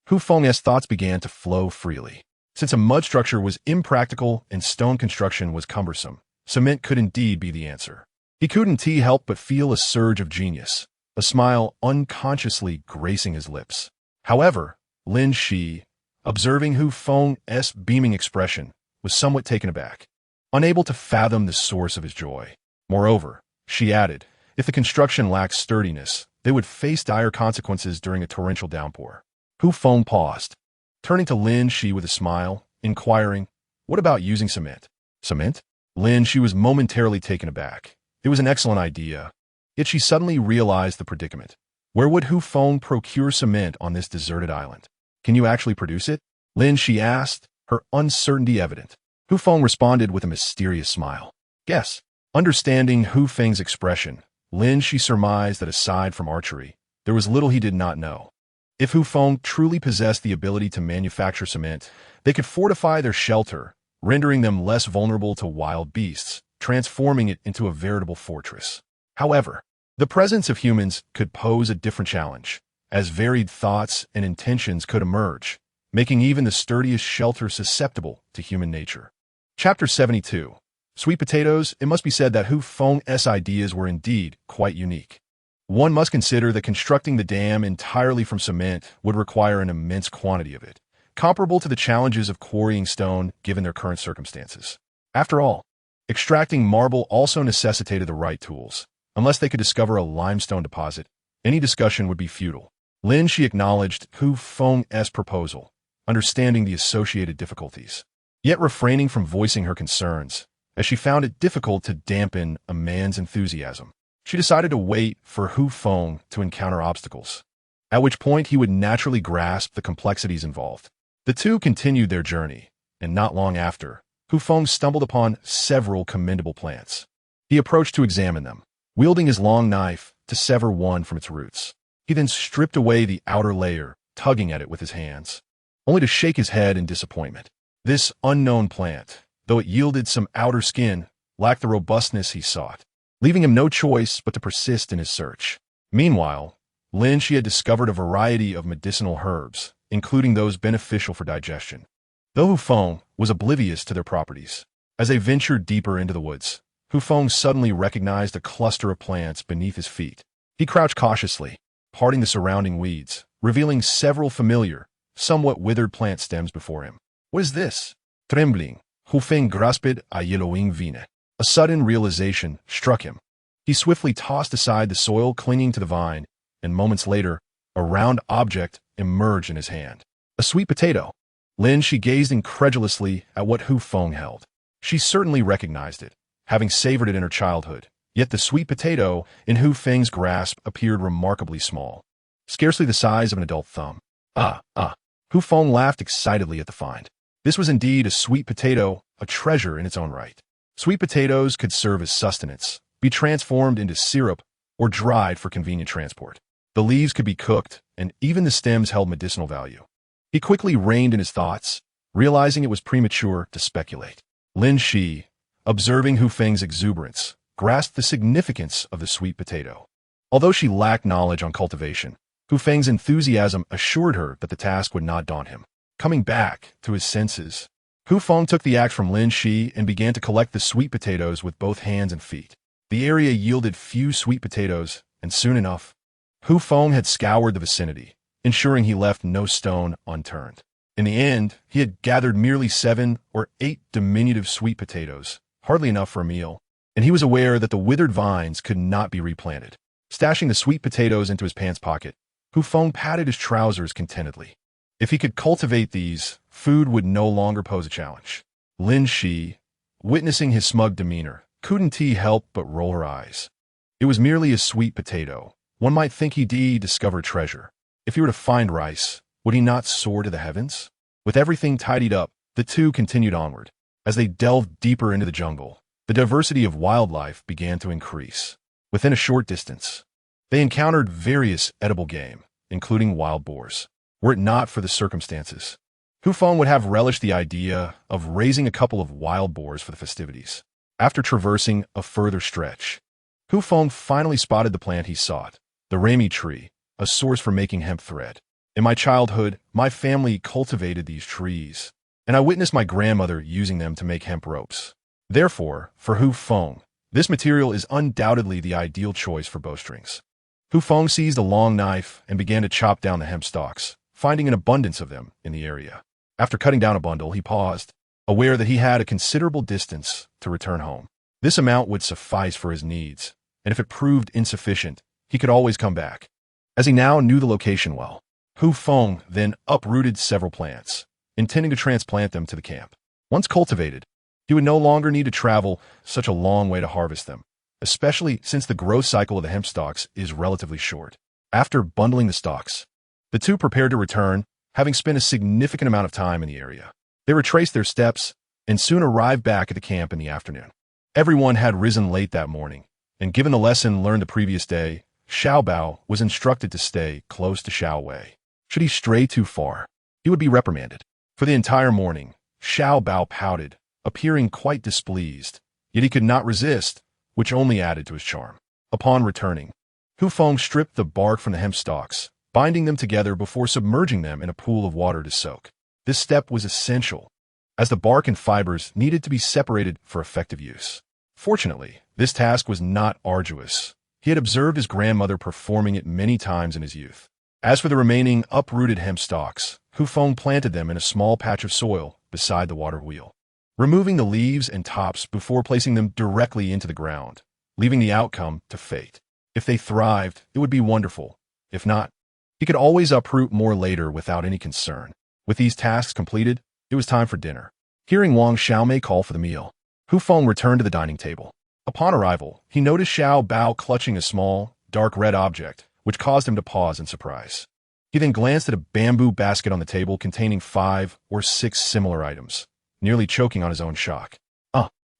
Feng's thoughts began to flow freely. Since a mud structure was impractical and stone construction was cumbersome, cement could indeed be the answer. He couldn't help but feel a surge of genius, a smile unconsciously gracing his lips. However, Lin Shi, observing Feng's beaming expression, was somewhat taken aback, unable to fathom the source of his joy. Moreover, she added, if the construction lacked sturdiness, they would face dire consequences during a torrential downpour. Feng paused, turning to Lin Shi with a smile, inquiring, what about using cement? Cement? Lin Shi was momentarily taken aback. It was an excellent idea, yet she suddenly realized the predicament. Where would Feng procure cement on this deserted island? Can you actually produce it? Lin Shi asked, her uncertainty evident. Feng responded with a mysterious smile. Yes. Understanding Feng's expression, Lin Shi surmised that aside from archery, there was little he did not know. If Feng truly possessed the ability to manufacture cement, they could fortify their shelter rendering them less vulnerable to wild beasts, transforming it into a veritable fortress. However, the presence of humans could pose a different challenge, as varied thoughts and intentions could emerge, making even the sturdiest shelter susceptible to human nature. Chapter 72. Sweet potatoes. It must be said that Feng's ideas were indeed quite unique. One must consider that constructing the dam entirely from cement would require an immense quantity of it, comparable to the challenges of quarrying stone given their current circumstances. After all, extracting marble also necessitated the right tools. Unless they could discover a limestone deposit, any discussion would be futile. She acknowledged Feng's proposal, understanding the associated difficulties, yet refraining from voicing her concerns, as she found it difficult to dampen a man's enthusiasm. She decided to wait for Feng to encounter obstacles, at which point he would naturally grasp the complexities involved. The two continued their journey, and not long after, Feng stumbled upon several commendable plants. He approached to examine them, wielding his long knife to sever one from its roots. He then stripped away the outer layer, tugging at it with his hands, only to shake his head in disappointment. This unknown plant, though it yielded some outer skin, lacked the robustness he sought, leaving him no choice but to persist in his search. Meanwhile, she had discovered a variety of medicinal herbs, including those beneficial for digestion. Though Feng was oblivious to their properties, as they ventured deeper into the woods, Feng suddenly recognized a cluster of plants beneath his feet. He crouched cautiously, parting the surrounding weeds, revealing several familiar, somewhat withered plant stems before him. What is this? Trembling, Feng grasped a yellowing vine. A sudden realization struck him. He swiftly tossed aside the soil clinging to the vine, and moments later, a round object emerged in his hand. A sweet potato. She gazed incredulously at what Feng held. She certainly recognized it, having savored it in her childhood, yet the sweet potato in Feng's grasp appeared remarkably small, scarcely the size of an adult thumb. Feng laughed excitedly at the find. This was indeed a sweet potato, a treasure in its own right. Sweet potatoes could serve as sustenance, be transformed into syrup, or dried for convenient transport. The leaves could be cooked, and even the stems held medicinal value. He quickly reined in his thoughts, realizing it was premature to speculate. Shi, observing Feng's exuberance, grasped the significance of the sweet potato. Although she lacked knowledge on cultivation, Feng's enthusiasm assured her that the task would not daunt him. Coming back to his senses, Feng took the axe from Shi and began to collect the sweet potatoes with both hands and feet. The area yielded few sweet potatoes, and soon enough, Feng had scoured the vicinity, ensuring he left no stone unturned. In the end, he had gathered merely 7 or 8 diminutive sweet potatoes, hardly enough for a meal, and he was aware that the withered vines could not be replanted. Stashing the sweet potatoes into his pants pocket, Feng patted his trousers contentedly. If he could cultivate these, food would no longer pose a challenge. Shi, witnessing his smug demeanor, couldn't help but roll her eyes. It was merely a sweet potato. One might think he'd discovered treasure. If he were to find rice, would he not soar to the heavens? With everything tidied up, the two continued onward. As they delved deeper into the jungle, the diversity of wildlife began to increase. Within a short distance, they encountered various edible game, including wild boars. Were it not for the circumstances, Feng would have relished the idea of raising a couple of wild boars for the festivities. After traversing a further stretch, Feng finally spotted the plant he sought, the rami tree, a source for making hemp thread. In my childhood, my family cultivated these trees, and I witnessed my grandmother using them to make hemp ropes. Therefore, for Feng, this material is undoubtedly the ideal choice for bowstrings. Feng seized a long knife and began to chop down the hemp stalks, finding an abundance of them in the area. After cutting down a bundle, he paused, aware that he had a considerable distance to return home. This amount would suffice for his needs, and if it proved insufficient, he could always come back. As he now knew the location well, Feng then uprooted several plants, intending to transplant them to the camp. Once cultivated, he would no longer need to travel such a long way to harvest them, especially since the growth cycle of the hemp stalks is relatively short. After bundling the stalks, the two prepared to return, having spent a significant amount of time in the area. They retraced their steps and soon arrived back at the camp in the afternoon. Everyone had risen late that morning, and given the lesson learned the previous day, Xiao Bao was instructed to stay close to Xiao Wei. Should he stray too far, he would be reprimanded. For the entire morning, Xiao Bao pouted, appearing quite displeased. Yet he could not resist, which only added to his charm. Upon returning, Hu Feng stripped the bark from the hemp stalks, binding them together before submerging them in a pool of water to soak. This step was essential, as the bark and fibers needed to be separated for effective use. Fortunately, this task was not arduous. He had observed his grandmother performing it many times in his youth. As for the remaining uprooted hemp stalks, Hu Feng planted them in a small patch of soil beside the water wheel, removing the leaves and tops before placing them directly into the ground, leaving the outcome to fate. If they thrived, it would be wonderful. If not, he could always uproot more later without any concern. With these tasks completed, it was time for dinner. Hearing Wang Xiaomei call for the meal, Hu Feng returned to the dining table. Upon arrival, he noticed Xiao Bao clutching a small, dark red object, which caused him to pause in surprise. He then glanced at a bamboo basket on the table containing 5 or 6 similar items, nearly choking on his own shock.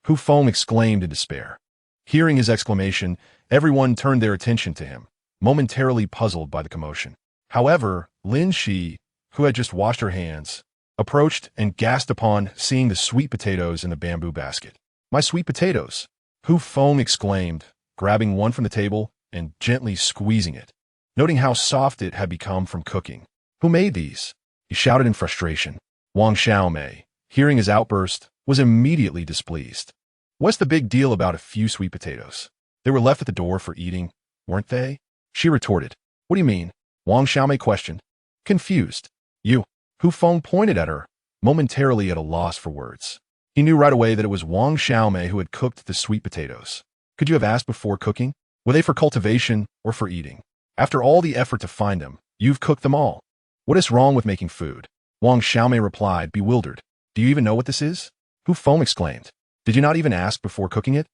Hu Feng exclaimed in despair. Hearing his exclamation, everyone turned their attention to him, momentarily puzzled by the commotion. However, Lin Shi, who had just washed her hands, approached and gasped upon seeing the sweet potatoes in the bamboo basket. "My sweet potatoes!" Hu Feng exclaimed, grabbing one from the table and gently squeezing it, noting how soft it had become from cooking. "Who made these?" he shouted in frustration. Wang Xiaomei, hearing his outburst, was immediately displeased. "What's the big deal about a few sweet potatoes? They were left at the door for eating, weren't they?" she retorted. "What do you mean?" Wang Xiaomei questioned, confused. "You." Hu Feng pointed at her, momentarily at a loss for words. He knew right away that it was Wang Xiaomei who had cooked the sweet potatoes. "Could you have asked before cooking? Were they for cultivation or for eating? After all the effort to find them, you've cooked them all. What is wrong with making food?" Wang Xiaomei replied, bewildered. "Do you even know what this is?" Hu Feng exclaimed. "Did you not even ask before cooking it?"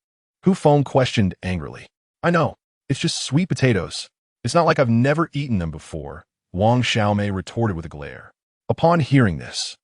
Hu Feng questioned angrily. "I know. It's just sweet potatoes. It's not like I've never eaten them before," Wang Xiaomei retorted with a glare. Upon hearing this,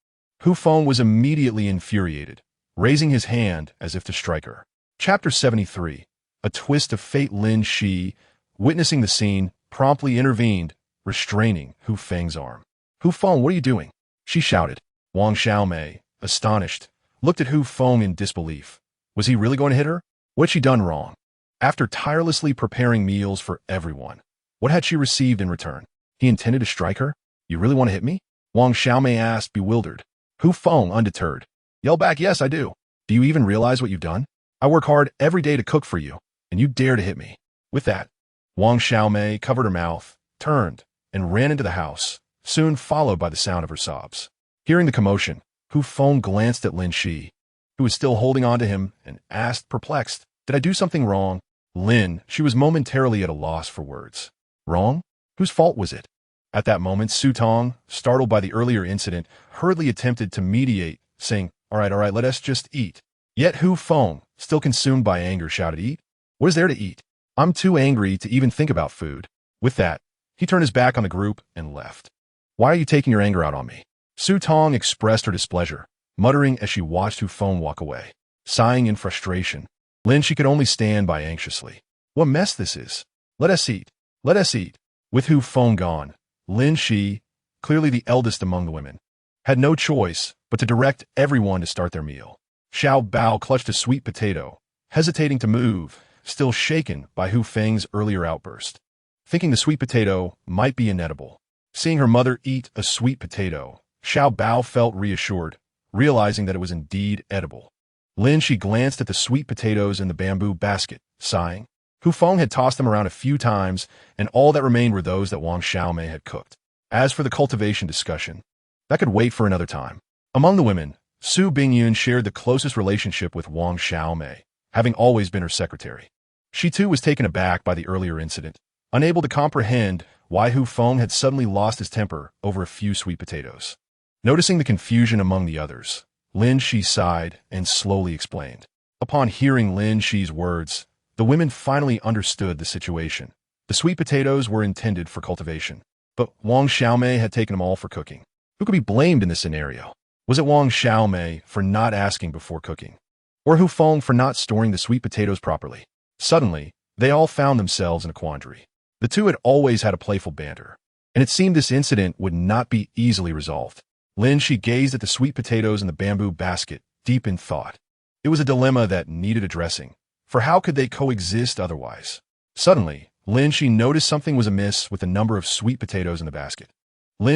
Hu Feng was immediately infuriated, raising his hand as if to strike her. Chapter 73. A twist of fate. Lin Shi, witnessing the scene, promptly intervened, restraining Hu Feng's arm. "Hu Feng, what are you doing?" she shouted. Wang Xiaomei, astonished, looked at Hu Feng in disbelief. Was he really going to hit her? What had she done wrong? After tirelessly preparing meals for everyone, what had she received in return? He intended to strike her? "You really want to hit me?" Wang Xiaomei asked, bewildered. Hu Feng, undeterred, yelled back, "Yes, I do. Do you even realize what you've done? I work hard every day to cook for you, and you dare to hit me." With that, Wang Xiaomei covered her mouth, turned, and ran into the house, soon followed by the sound of her sobs. Hearing the commotion, Hu Feng glanced at Lin Shi, who was still holding on to him, and asked, perplexed, "Did I do something wrong?" Lin, she was momentarily at a loss for words. Wrong? Whose fault was it? At that moment, Su Tong, startled by the earlier incident, hurriedly attempted to mediate, saying, all right, let us just eat." Yet Hu Feng, still consumed by anger, shouted, "Eat? What is there to eat? I'm too angry to even think about food." With that, he turned his back on the group and left. "Why are you taking your anger out on me?" Su Tong expressed her displeasure, muttering as she watched Hu Feng walk away. Sighing in frustration, Lin Shi could only stand by anxiously. "What mess this is! Let us eat! Let us eat!" With Hu Feng gone, Lin Shi, clearly the eldest among the women, had no choice but to direct everyone to start their meal. Xiao Bao clutched a sweet potato, hesitating to move, still shaken by Hu Feng's earlier outburst. Thinking the sweet potato might be inedible, seeing her mother eat a sweet potato, Xiao Bao felt reassured, realizing that it was indeed edible. Lin Shi glanced at the sweet potatoes in the bamboo basket, sighing. Hu Feng had tossed them around a few times, and all that remained were those that Wang Xiaomei had cooked. As for the cultivation discussion, that could wait for another time. Among the women, Su Bingyun shared the closest relationship with Wang Xiaomei, having always been her secretary. She too was taken aback by the earlier incident, unable to comprehend why Hu Feng had suddenly lost his temper over a few sweet potatoes. Noticing the confusion among the others, Lin Shi sighed and slowly explained. Upon hearing Lin Shi's words, the women finally understood the situation. The sweet potatoes were intended for cultivation, but Wang Xiaomei had taken them all for cooking. Who could be blamed in this scenario? Was it Wang Xiaomei for not asking before cooking, or Hu Feng for not storing the sweet potatoes properly? Suddenly, they all found themselves in a quandary. The two had always had a playful banter, and it seemed this incident would not be easily resolved. Lin Shi gazed at the sweet potatoes in the bamboo basket, deep in thought. It was a dilemma that needed addressing, for how could they coexist otherwise? Suddenly, she noticed something was amiss with the number of sweet potatoes in the basket.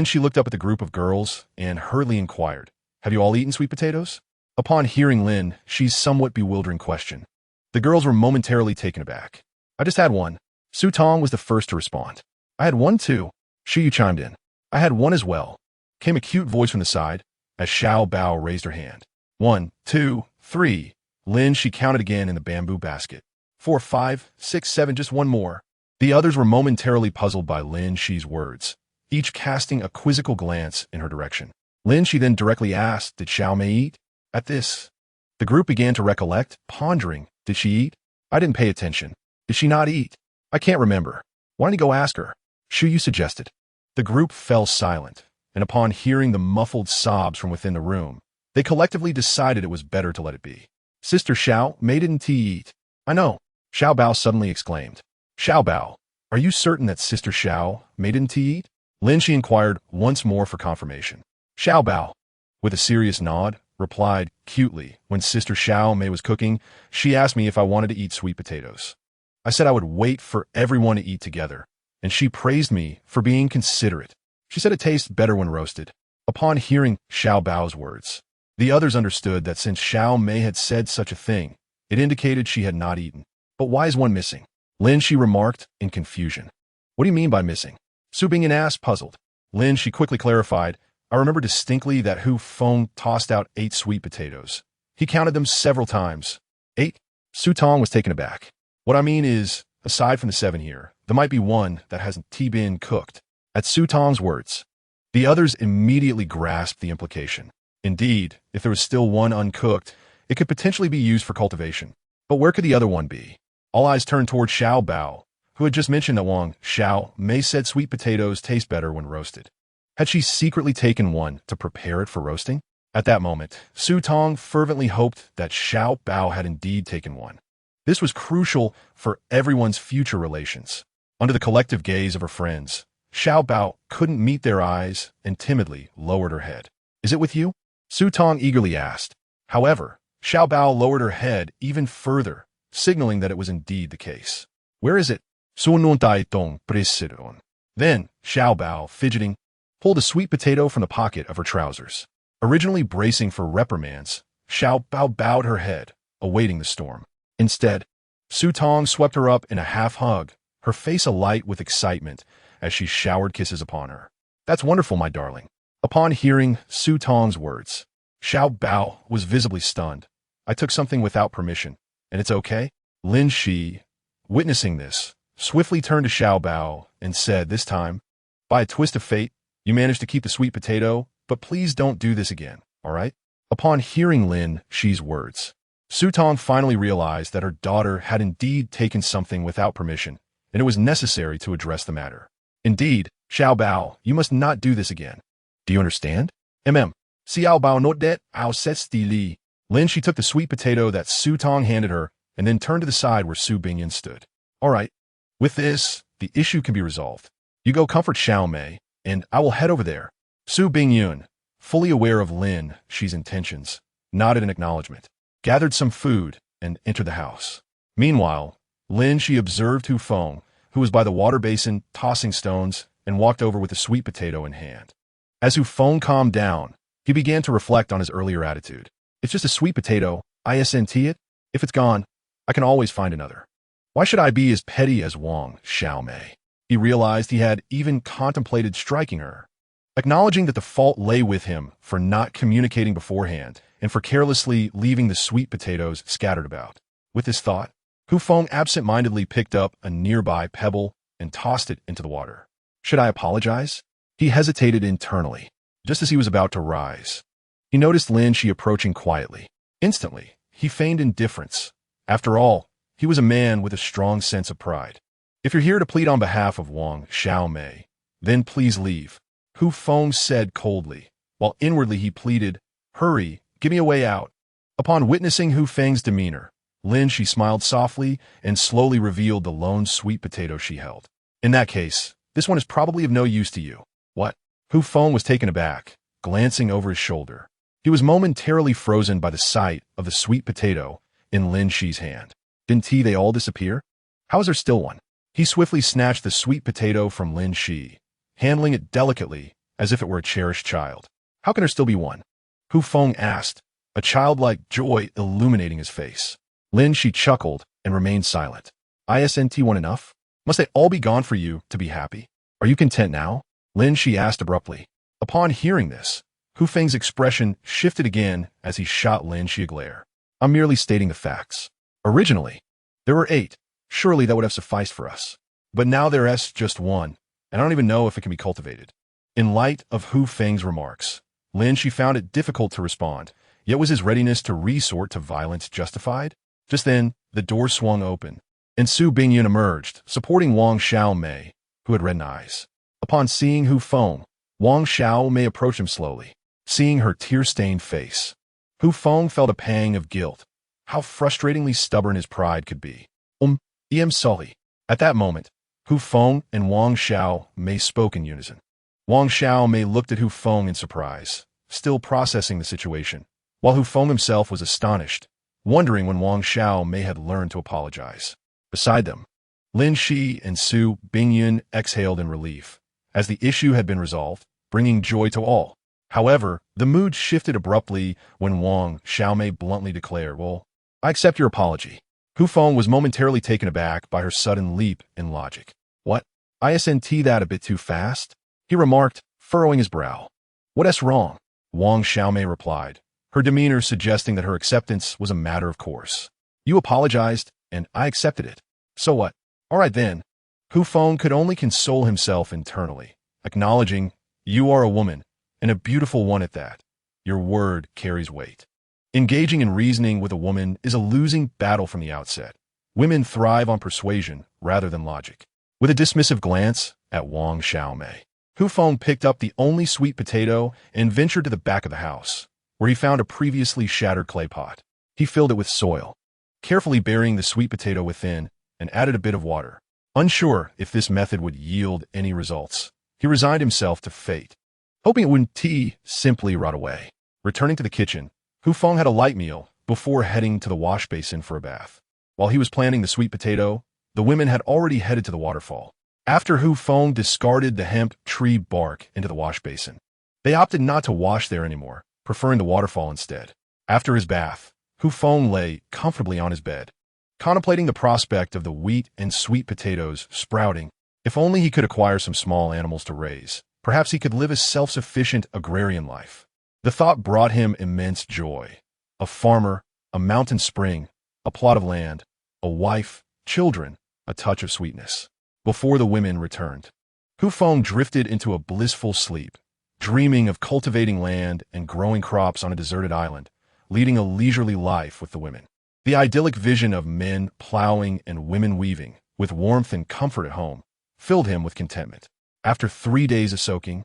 She looked up at the group of girls and hurriedly inquired, "Have you all eaten sweet potatoes?" Upon hearing she's somewhat bewildering question, the girls were momentarily taken aback. "I just had one." Su Tong was the first to respond. "I had one too." Yu chimed in. "I had one as well," came a cute voice from the side, as Xiao Bao raised her hand. 1, 2, 3. She counted again in the bamboo basket. 4, 5, 6, 7, just one more. The others were momentarily puzzled by Xi's words, each casting a quizzical glance in her direction. She then directly asked, "Did Xiao Mei eat?" At this, the group began to recollect, pondering, "Did she eat? I didn't pay attention. Did she not eat? I can't remember. Why don't you go ask her?" Yu suggested. The group fell silent, and upon hearing the muffled sobs from within the room, they collectively decided it was better to let it be. "Sister Xiao, Mei didn't eat." "I know," Xiao Bao suddenly exclaimed. "Xiao Bao, are you certain that Sister Xiao Mei didn't eat?" She inquired once more for confirmation. Xiao Bao, with a serious nod, replied cutely, "When Sister Xiao Mei was cooking, she asked me if I wanted to eat sweet potatoes. I said I would wait for everyone to eat together, and she praised me for being considerate. She said it tastes better when roasted." Upon hearing Xiao Bao's words, the others understood that since Xiao Mei had said such a thing, it indicated she had not eaten. "But why is one missing?" She remarked in confusion. "What do you mean by missing?" Su Bingyan asked, puzzled. She quickly clarified, "I remember distinctly that Feng tossed out 8 sweet potatoes. He counted them several times." 8? Su Tong was taken aback. "What I mean is, aside from the 7 here, there might be one that hasn't been cooked." At Su Tong's words, the others immediately grasped the implication. Indeed, if there was still one uncooked, it could potentially be used for cultivation. But where could the other one be? All eyes turned toward Xiao Bao, who had just mentioned that Xiao Mei said sweet potatoes taste better when roasted. Had she secretly taken one to prepare it for roasting? At that moment, Su Tong fervently hoped that Xiao Bao had indeed taken one. This was crucial for everyone's future relations. Under the collective gaze of her friends, Xiao Bao couldn't meet their eyes and timidly lowered her head. "Is it with you?" Su Tong eagerly asked. However, Xiao Bao lowered her head even further, signaling that it was indeed the case. "Where is it?" Then, Xiao Bao, fidgeting, pulled a sweet potato from the pocket of her trousers. Originally bracing for reprimands, Xiao Bao bowed her head, awaiting the storm. Instead, Su Tong swept her up in a half-hug, her face alight with excitement as she showered kisses upon her. "That's wonderful, my darling." Upon hearing Su Tong's words, Xiao Bao was visibly stunned. "I took something without permission, and it's okay?" Shi, witnessing this, swiftly turned to Xiao Bao and said this time, "By a twist of fate, you managed to keep the sweet potato, but please don't do this again, all right?" Upon hearing Shi's words, Su Tong finally realized that her daughter had indeed taken something without permission, and it was necessary to address the matter. "Indeed, Xiao Bao, you must not do this again. Do you understand?" Xiao Bao not det, ao sets li. Shi took the sweet potato that Su Tong handed her and then turned to the side where Su Bingyan stood. "All right. With this, the issue can be resolved. You go comfort Xiao Mei, and I will head over there." Su Bingyan, fully aware of Shi's intentions, nodded in acknowledgement, gathered some food, and entered the house. Meanwhile, Shi observed Feng, who was by the water basin tossing stones, and walked over with a sweet potato in hand. As Feng calmed down, he began to reflect on his earlier attitude. "It's just a sweet potato, isn't it? If it's gone, I can always find another. Why should I be as petty as Xiao Mei?" He realized he had even contemplated striking her. Acknowledging that the fault lay with him for not communicating beforehand and for carelessly leaving the sweet potatoes scattered about. With this thought, Feng absent-mindedly picked up a nearby pebble and tossed it into the water. Should I apologize? He hesitated internally. Just as he was about to rise, he noticed Shi approaching quietly. Instantly, he feigned indifference. After all, he was a man with a strong sense of pride. "If you're here to plead on behalf of Xiao Mei, then please leave," Feng said coldly, while inwardly he pleaded, "Hurry, give me a way out." Upon witnessing Feng's demeanor, Shi smiled softly and slowly revealed the lone sweet potato she held. "In that case, this one is probably of no use to you." "What?" Feng was taken aback, glancing over his shoulder. He was momentarily frozen by the sight of the sweet potato in Lin Shi's hand. Didn't they all disappear? How is there still one? He swiftly snatched the sweet potato from Lin Shi, handling it delicately as if it were a cherished child. How can there still be one? Hu Feng asked, a childlike joy illuminating his face. Lin Shi chuckled and remained silent. Isn't one enough? Must they all be gone for you to be happy? Are you content now? Lin Shi asked abruptly. Upon hearing this, Hu Feng's expression shifted again as he shot Lin Shi a glare. I'm merely stating the facts. Originally, there were 8. Surely that would have sufficed for us. But now there's just one, and I don't even know if it can be cultivated. In light of Hu Feng's remarks, Lin Shi found it difficult to respond, yet was his readiness to resort to violence justified? Just then, the door swung open, and Su Bingyun emerged, supporting Wang Xiaomei, who had red eyes. Upon seeing Hu Feng, Wang Xiaomei approached him slowly. Seeing her tear-stained face, Hu Feng felt a pang of guilt. How frustratingly stubborn his pride could be. Em Sully. At that moment, Hu Feng and Wang Xiaomei spoke in unison. Wang Xiaomei looked at Hu Feng in surprise, still processing the situation, while Hu Feng himself was astonished, wondering when Wang Xiaomei had learned to apologize. Beside them, Lin Shi and Su Bingyun exhaled in relief, as the issue had been resolved, bringing joy to all. However, the mood shifted abruptly when Wang Xiaomei bluntly declared, well, I accept your apology. Hu Feng was momentarily taken aback by her sudden leap in logic. What? Isn't that a bit too fast? He remarked, furrowing his brow. What's wrong? Wang Xiaomei replied, her demeanor suggesting that her acceptance was a matter of course. You apologized, and I accepted it. So what? All right then. Hu Feng could only console himself internally, acknowledging, you are a woman, and a beautiful one at that. Your word carries weight. Engaging in reasoning with a woman is a losing battle from the outset. Women thrive on persuasion rather than logic. With a dismissive glance at Wang Xiaomei, Hu Feng picked up the only sweet potato and ventured to the back of the house, where he found a previously shattered clay pot. He filled it with soil, carefully burying the sweet potato within, and added a bit of water. Unsure if this method would yield any results, he resigned himself to fate, hoping it wouldn't simply rot away. Returning to the kitchen, Hu Feng had a light meal before heading to the wash basin for a bath. While he was planting the sweet potato, the women had already headed to the waterfall. After Hu Feng discarded the hemp tree bark into the wash basin, they opted not to wash there anymore, preferring the waterfall instead. After his bath, Hu Feng lay comfortably on his bed, contemplating the prospect of the wheat and sweet potatoes sprouting. If only he could acquire some small animals to raise, perhaps he could live a self-sufficient agrarian life. The thought brought him immense joy. A farmer, a mountain spring, a plot of land, a wife, children, a touch of sweetness. Before the women returned, Hu Feng drifted into a blissful sleep, dreaming of cultivating land and growing crops on a deserted island, leading a leisurely life with the women. The idyllic vision of men plowing and women weaving, with warmth and comfort at home, filled him with contentment. After 3 days of soaking,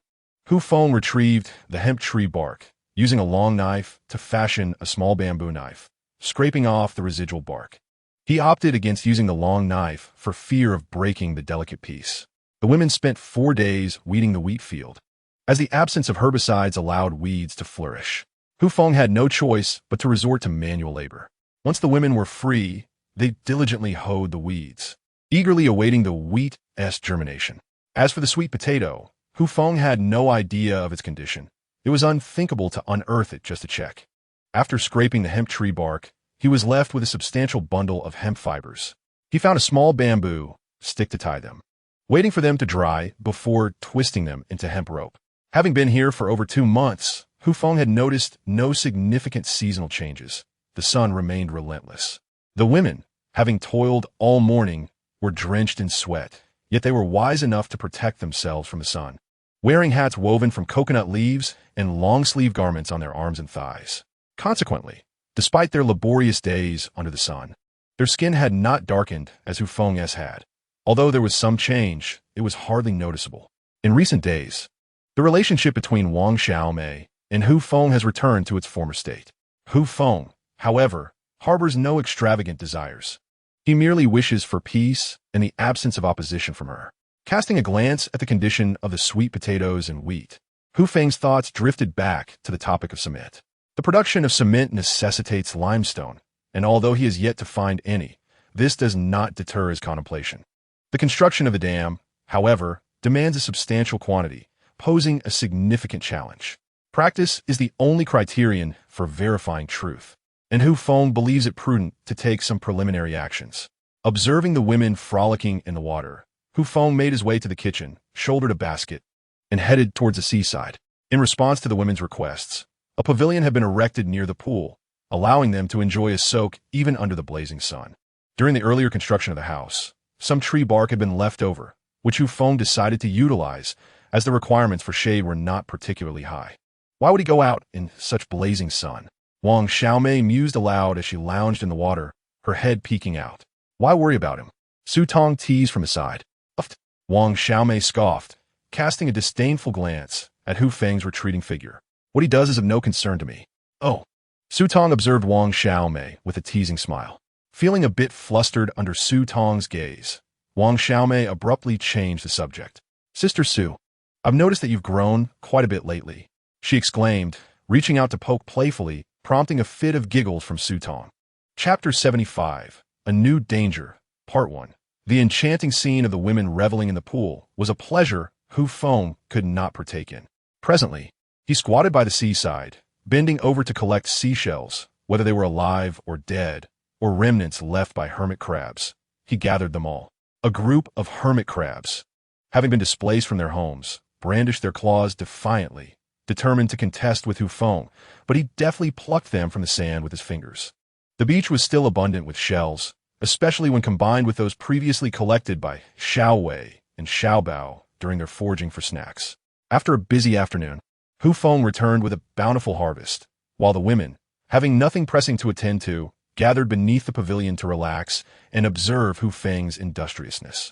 Hu Feng retrieved the hemp tree bark, using a long knife to fashion a small bamboo knife, scraping off the residual bark. He opted against using the long knife for fear of breaking the delicate piece. The women spent 4 days weeding the wheat field, as the absence of herbicides allowed weeds to flourish. Hu Feng had no choice but to resort to manual labor. Once the women were free, they diligently hoed the weeds, eagerly awaiting the wheat's germination. As for the sweet potato, Hu Feng had no idea of its condition. It was unthinkable to unearth it just to check. After scraping the hemp tree bark, he was left with a substantial bundle of hemp fibers. He found a small bamboo stick to tie them, waiting for them to dry before twisting them into hemp rope. Having been here for over 2 months, Hu Feng had noticed no significant seasonal changes. The sun remained relentless. The women, having toiled all morning, were drenched in sweat, yet they were wise enough to protect themselves from the sun, wearing hats woven from coconut leaves and long-sleeve garments on their arms and thighs. Consequently, despite their laborious days under the sun, their skin had not darkened as Hu Feng's had. Although there was some change, it was hardly noticeable. In recent days, the relationship between Wang Xiaomei and Hu Feng has returned to its former state. Hu Feng, however, harbors no extravagant desires. He merely wishes for peace and the absence of opposition from her. Casting a glance at the condition of the sweet potatoes and wheat, Hu Feng's thoughts drifted back to the topic of Samet. The production of cement necessitates limestone, and although he has yet to find any, this does not deter his contemplation. The construction of a dam, however, demands a substantial quantity, posing a significant challenge. Practice is the only criterion for verifying truth, and Feng believes it prudent to take some preliminary actions. Observing the women frolicking in the water, Feng made his way to the kitchen, shouldered a basket, and headed towards the seaside. In response to the women's requests, a pavilion had been erected near the pool, allowing them to enjoy a soak even under the blazing sun. During the earlier construction of the house, some tree bark had been left over, which Feng decided to utilize, as the requirements for shade were not particularly high. Why would he go out in such blazing sun? Wang Xiaomei mused aloud as she lounged in the water, her head peeking out. Why worry about him? Su Tong teased from his side. Uffed. Wang Xiaomei scoffed, casting a disdainful glance at Feng's retreating figure. What he does is of no concern to me. Oh. Su Tong observed Wang Xiaomei with a teasing smile. Feeling a bit flustered under Su Tong's gaze, Wang Xiaomei abruptly changed the subject. Sister Su, I've noticed that you've grown quite a bit lately, she exclaimed, reaching out to poke playfully, prompting a fit of giggles from Su Tong. Chapter 75, A New Danger, Part 1. The enchanting scene of the women reveling in the pool was a pleasure Feng could not partake in. Presently, he squatted by the seaside, bending over to collect seashells, whether they were alive or dead, or remnants left by hermit crabs. He gathered them all. A group of hermit crabs, having been displaced from their homes, brandished their claws defiantly, determined to contest with Feng, but he deftly plucked them from the sand with his fingers. The beach was still abundant with shells, especially when combined with those previously collected by Xiao Wei and Xiao Bao during their foraging for snacks. After a busy afternoon, Feng returned with a bountiful harvest, while the women, having nothing pressing to attend to, gathered beneath the pavilion to relax and observe Feng's industriousness.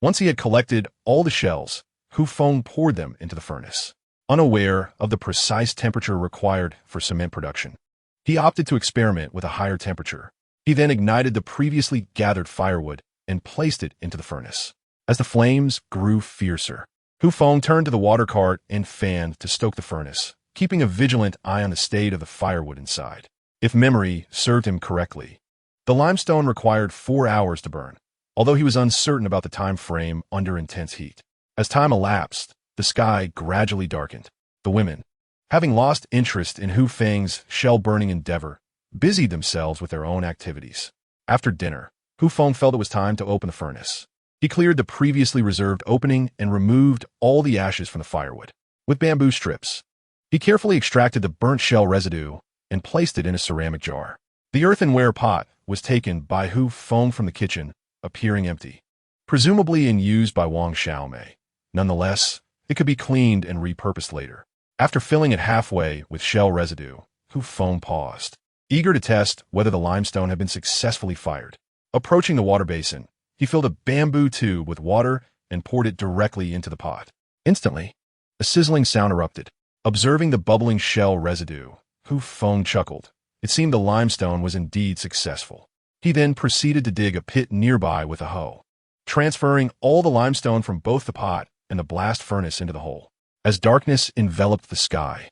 Once he had collected all the shells, Feng poured them into the furnace. Unaware of the precise temperature required for cement production, he opted to experiment with a higher temperature. He then ignited the previously gathered firewood and placed it into the furnace. As the flames grew fiercer, Feng turned to the water cart and fan to stoke the furnace, keeping a vigilant eye on the state of the firewood inside. If memory served him correctly, the limestone required 4 hours to burn, although he was uncertain about the time frame under intense heat. As time elapsed, the sky gradually darkened. The women, having lost interest in Feng's shell-burning endeavor, busied themselves with their own activities. After dinner, Feng felt it was time to open the furnace. He cleared the previously reserved opening and removed all the ashes from the firewood. With bamboo strips, he carefully extracted the burnt shell residue and placed it in a ceramic jar. The earthenware pot was taken by Feng from the kitchen, appearing empty, presumably in use by Wang Xiaomei. Nonetheless, it could be cleaned and repurposed later. After filling it halfway with shell residue, Feng paused, eager to test whether the limestone had been successfully fired. Approaching the water basin, he filled a bamboo tube with water and poured it directly into the pot. Instantly, a sizzling sound erupted. Observing the bubbling shell residue, Feng chuckled. It seemed the limestone was indeed successful. He then proceeded to dig a pit nearby with a hoe, transferring all the limestone from both the pot and the blast furnace into the hole. As darkness enveloped the sky,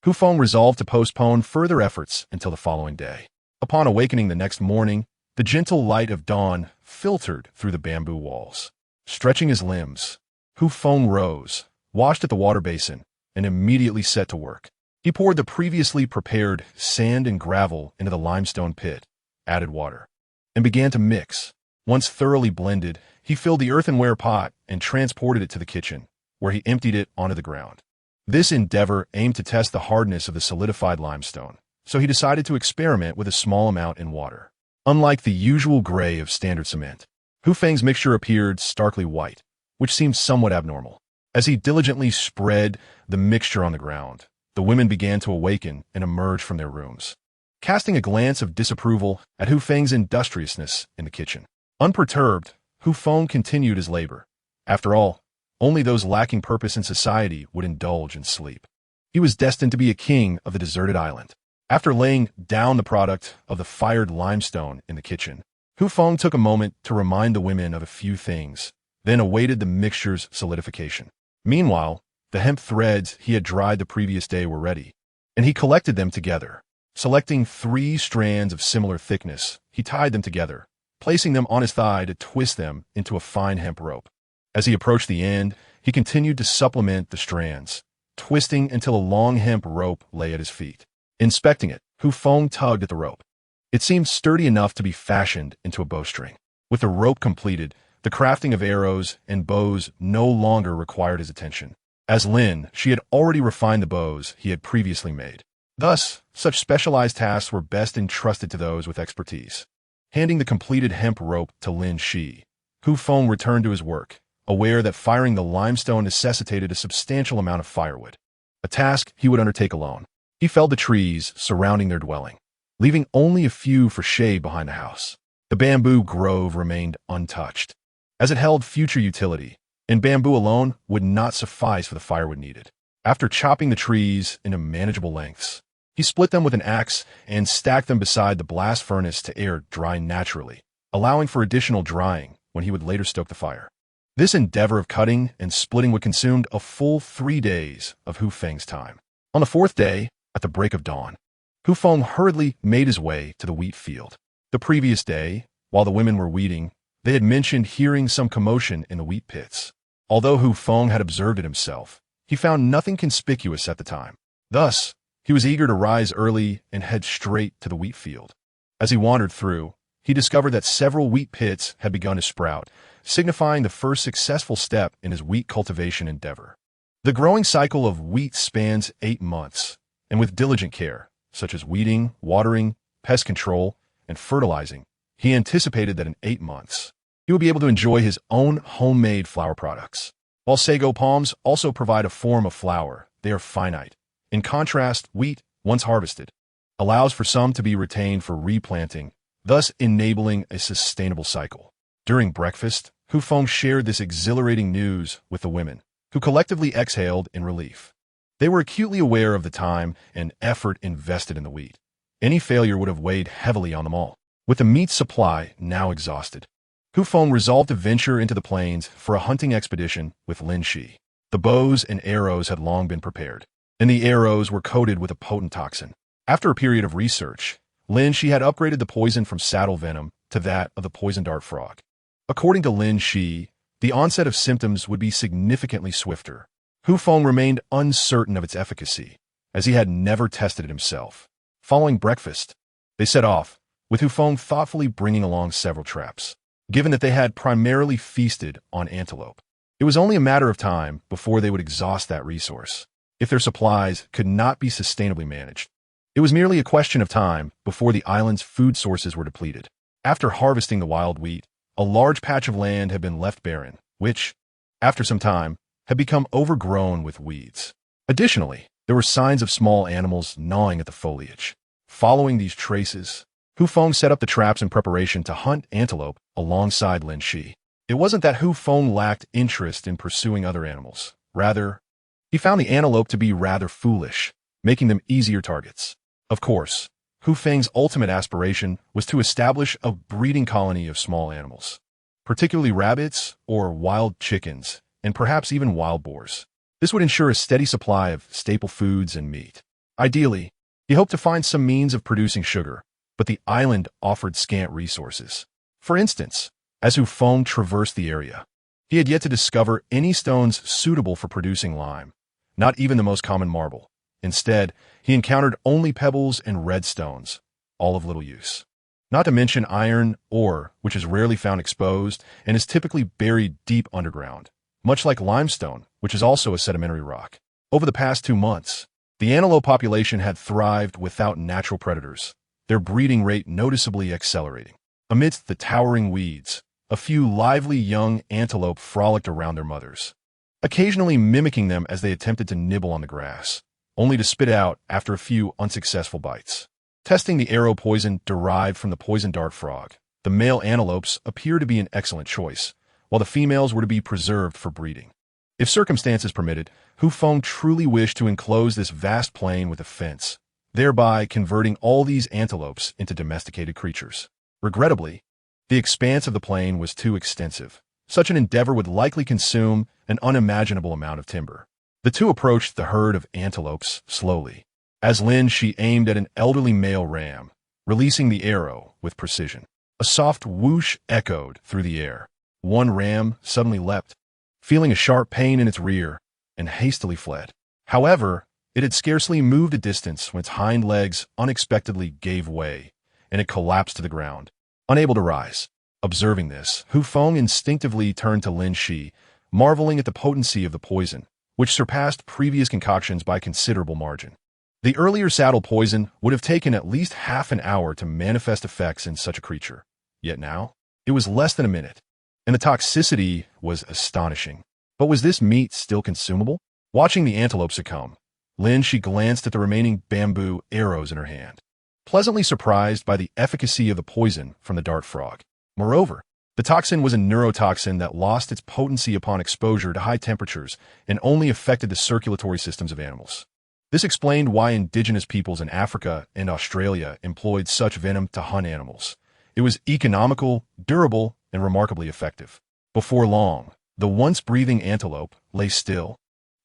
Feng resolved to postpone further efforts until the following day. Upon awakening the next morning, the gentle light of dawn filtered through the bamboo walls. Stretching his limbs, Feng rose, washed at the water basin, and immediately set to work. He poured the previously prepared sand and gravel into the limestone pit, added water, and began to mix. Once thoroughly blended, he filled the earthenware pot and transported it to the kitchen, where he emptied it onto the ground. This endeavor aimed to test the hardness of the solidified limestone, so he decided to experiment with a small amount in water. Unlike the usual gray of standard cement, Feng's mixture appeared starkly white, which seemed somewhat abnormal. As he diligently spread the mixture on the ground, the women began to awaken and emerge from their rooms, casting a glance of disapproval at Feng's industriousness in the kitchen. Unperturbed, Feng continued his labor. After all, only those lacking purpose in society would indulge in sleep. He was destined to be a king of the deserted island. After laying down the product of the fired limestone in the kitchen, Feng took a moment to remind the women of a few things, then awaited the mixture's solidification. Meanwhile, the hemp threads he had dried the previous day were ready, and he collected them together, Selecting 3 strands of similar thickness, he tied them together, placing them on his thigh to twist them into a fine hemp rope. As he approached the end, he continued to supplement the strands, twisting until a long hemp rope lay at his feet. Inspecting it, Feng tugged at the rope. It seemed sturdy enough to be fashioned into a bowstring. With the rope completed, the crafting of arrows and bows no longer required his attention. As Lin, she had already refined the bows he had previously made. Thus, such specialized tasks were best entrusted to those with expertise. Handing the completed hemp rope to Lin Shi, Feng returned to his work, aware that firing the limestone necessitated a substantial amount of firewood, a task he would undertake alone. He felled the trees surrounding their dwelling, leaving only a few for shade behind the house. The bamboo grove remained untouched, as it held future utility, and bamboo alone would not suffice for the firewood needed. After chopping the trees into manageable lengths, he split them with an axe and stacked them beside the blast furnace to air dry naturally, allowing for additional drying when he would later stoke the fire. This endeavor of cutting and splitting would consume a full 3 days of Feng's time. On the 4th day, at the break of dawn, Feng hurriedly made his way to the wheat field. The previous day, while the women were weeding, they had mentioned hearing some commotion in the wheat pits. Although Feng had observed it himself, he found nothing conspicuous at the time. Thus, he was eager to rise early and head straight to the wheat field. As he wandered through, he discovered that several wheat pits had begun to sprout, signifying the first successful step in his wheat cultivation endeavor. The growing cycle of wheat spans 8 months, and with diligent care, such as weeding, watering, pest control, and fertilizing, he anticipated that in 8 months, he would be able to enjoy his own homemade flour products. While sago palms also provide a form of flour, they are finite. In contrast, wheat, once harvested, allows for some to be retained for replanting, thus enabling a sustainable cycle. During breakfast, Feng shared this exhilarating news with the women, who collectively exhaled in relief. They were acutely aware of the time and effort invested in the wheat. Any failure would have weighed heavily on them all. With the meat supply now exhausted, Feng resolved to venture into the plains for a hunting expedition with Lin Shi. The bows and arrows had long been prepared, and the arrows were coated with a potent toxin. After a period of research, Lin Shi had upgraded the poison from saddle venom to that of the poison dart frog. According to Lin Shi, the onset of symptoms would be significantly swifter. Feng remained uncertain of its efficacy, as he had never tested it himself. Following breakfast, they set off, with Feng thoughtfully bringing along several traps. Given that they had primarily feasted on antelope, it was only a matter of time before they would exhaust that resource. If their supplies could not be sustainably managed, it was merely a question of time before the island's food sources were depleted. After harvesting the wild wheat, a large patch of land had been left barren, which, after some time, had become overgrown with weeds. Additionally, there were signs of small animals gnawing at the foliage. Following these traces, Feng set up the traps in preparation to hunt antelope alongside Lin Shi. It wasn't that Feng lacked interest in pursuing other animals. Rather, he found the antelope to be rather foolish, making them easier targets. Of course, Feng's ultimate aspiration was to establish a breeding colony of small animals, particularly rabbits or wild chickens, and perhaps even wild boars. This would ensure a steady supply of staple foods and meat. Ideally, he hoped to find some means of producing sugar, but the island offered scant resources. For instance, as Feng traversed the area, he had yet to discover any stones suitable for producing lime, not even the most common marble. Instead, he encountered only pebbles and red stones, all of little use. Not to mention iron ore, which is rarely found exposed and is typically buried deep underground, much like limestone, which is also a sedimentary rock. Over the past 2 months, the antelope population had thrived without natural predators, their breeding rate noticeably accelerating. Amidst the towering weeds, a few lively young antelope frolicked around their mothers, occasionally mimicking them as they attempted to nibble on the grass, only to spit out after a few unsuccessful bites. Testing the arrow poison derived from the poison dart frog, the male antelopes appear to be an excellent choice, while the females were to be preserved for breeding. If circumstances permitted, Feng truly wished to enclose this vast plain with a fence, thereby converting all these antelopes into domesticated creatures. Regrettably, the expanse of the plain was too extensive. Such an endeavor would likely consume an unimaginable amount of timber. The two approached the herd of antelopes slowly, As Lin Shi aimed at an elderly male ram, releasing the arrow with precision. A soft whoosh echoed through the air. One ram suddenly leapt, feeling a sharp pain in its rear, and hastily fled. However, it had scarcely moved a distance when its hind legs unexpectedly gave way, and it collapsed to the ground, unable to rise. Observing this, Feng instinctively turned to Lin Shi, marveling at the potency of the poison, which surpassed previous concoctions by considerable margin. The earlier saddle poison would have taken at least half an hour to manifest effects in such a creature. Yet now, it was less than a minute, and the toxicity was astonishing. But was this meat still consumable? Watching the antelope succumb, Lin Shi glanced at the remaining bamboo arrows in her hand, pleasantly surprised by the efficacy of the poison from the dart frog. Moreover, the toxin was a neurotoxin that lost its potency upon exposure to high temperatures and only affected the circulatory systems of animals. This explained why indigenous peoples in Africa and Australia employed such venom to hunt animals. It was economical, durable, and remarkably effective. Before long, the once-breathing antelope lay still,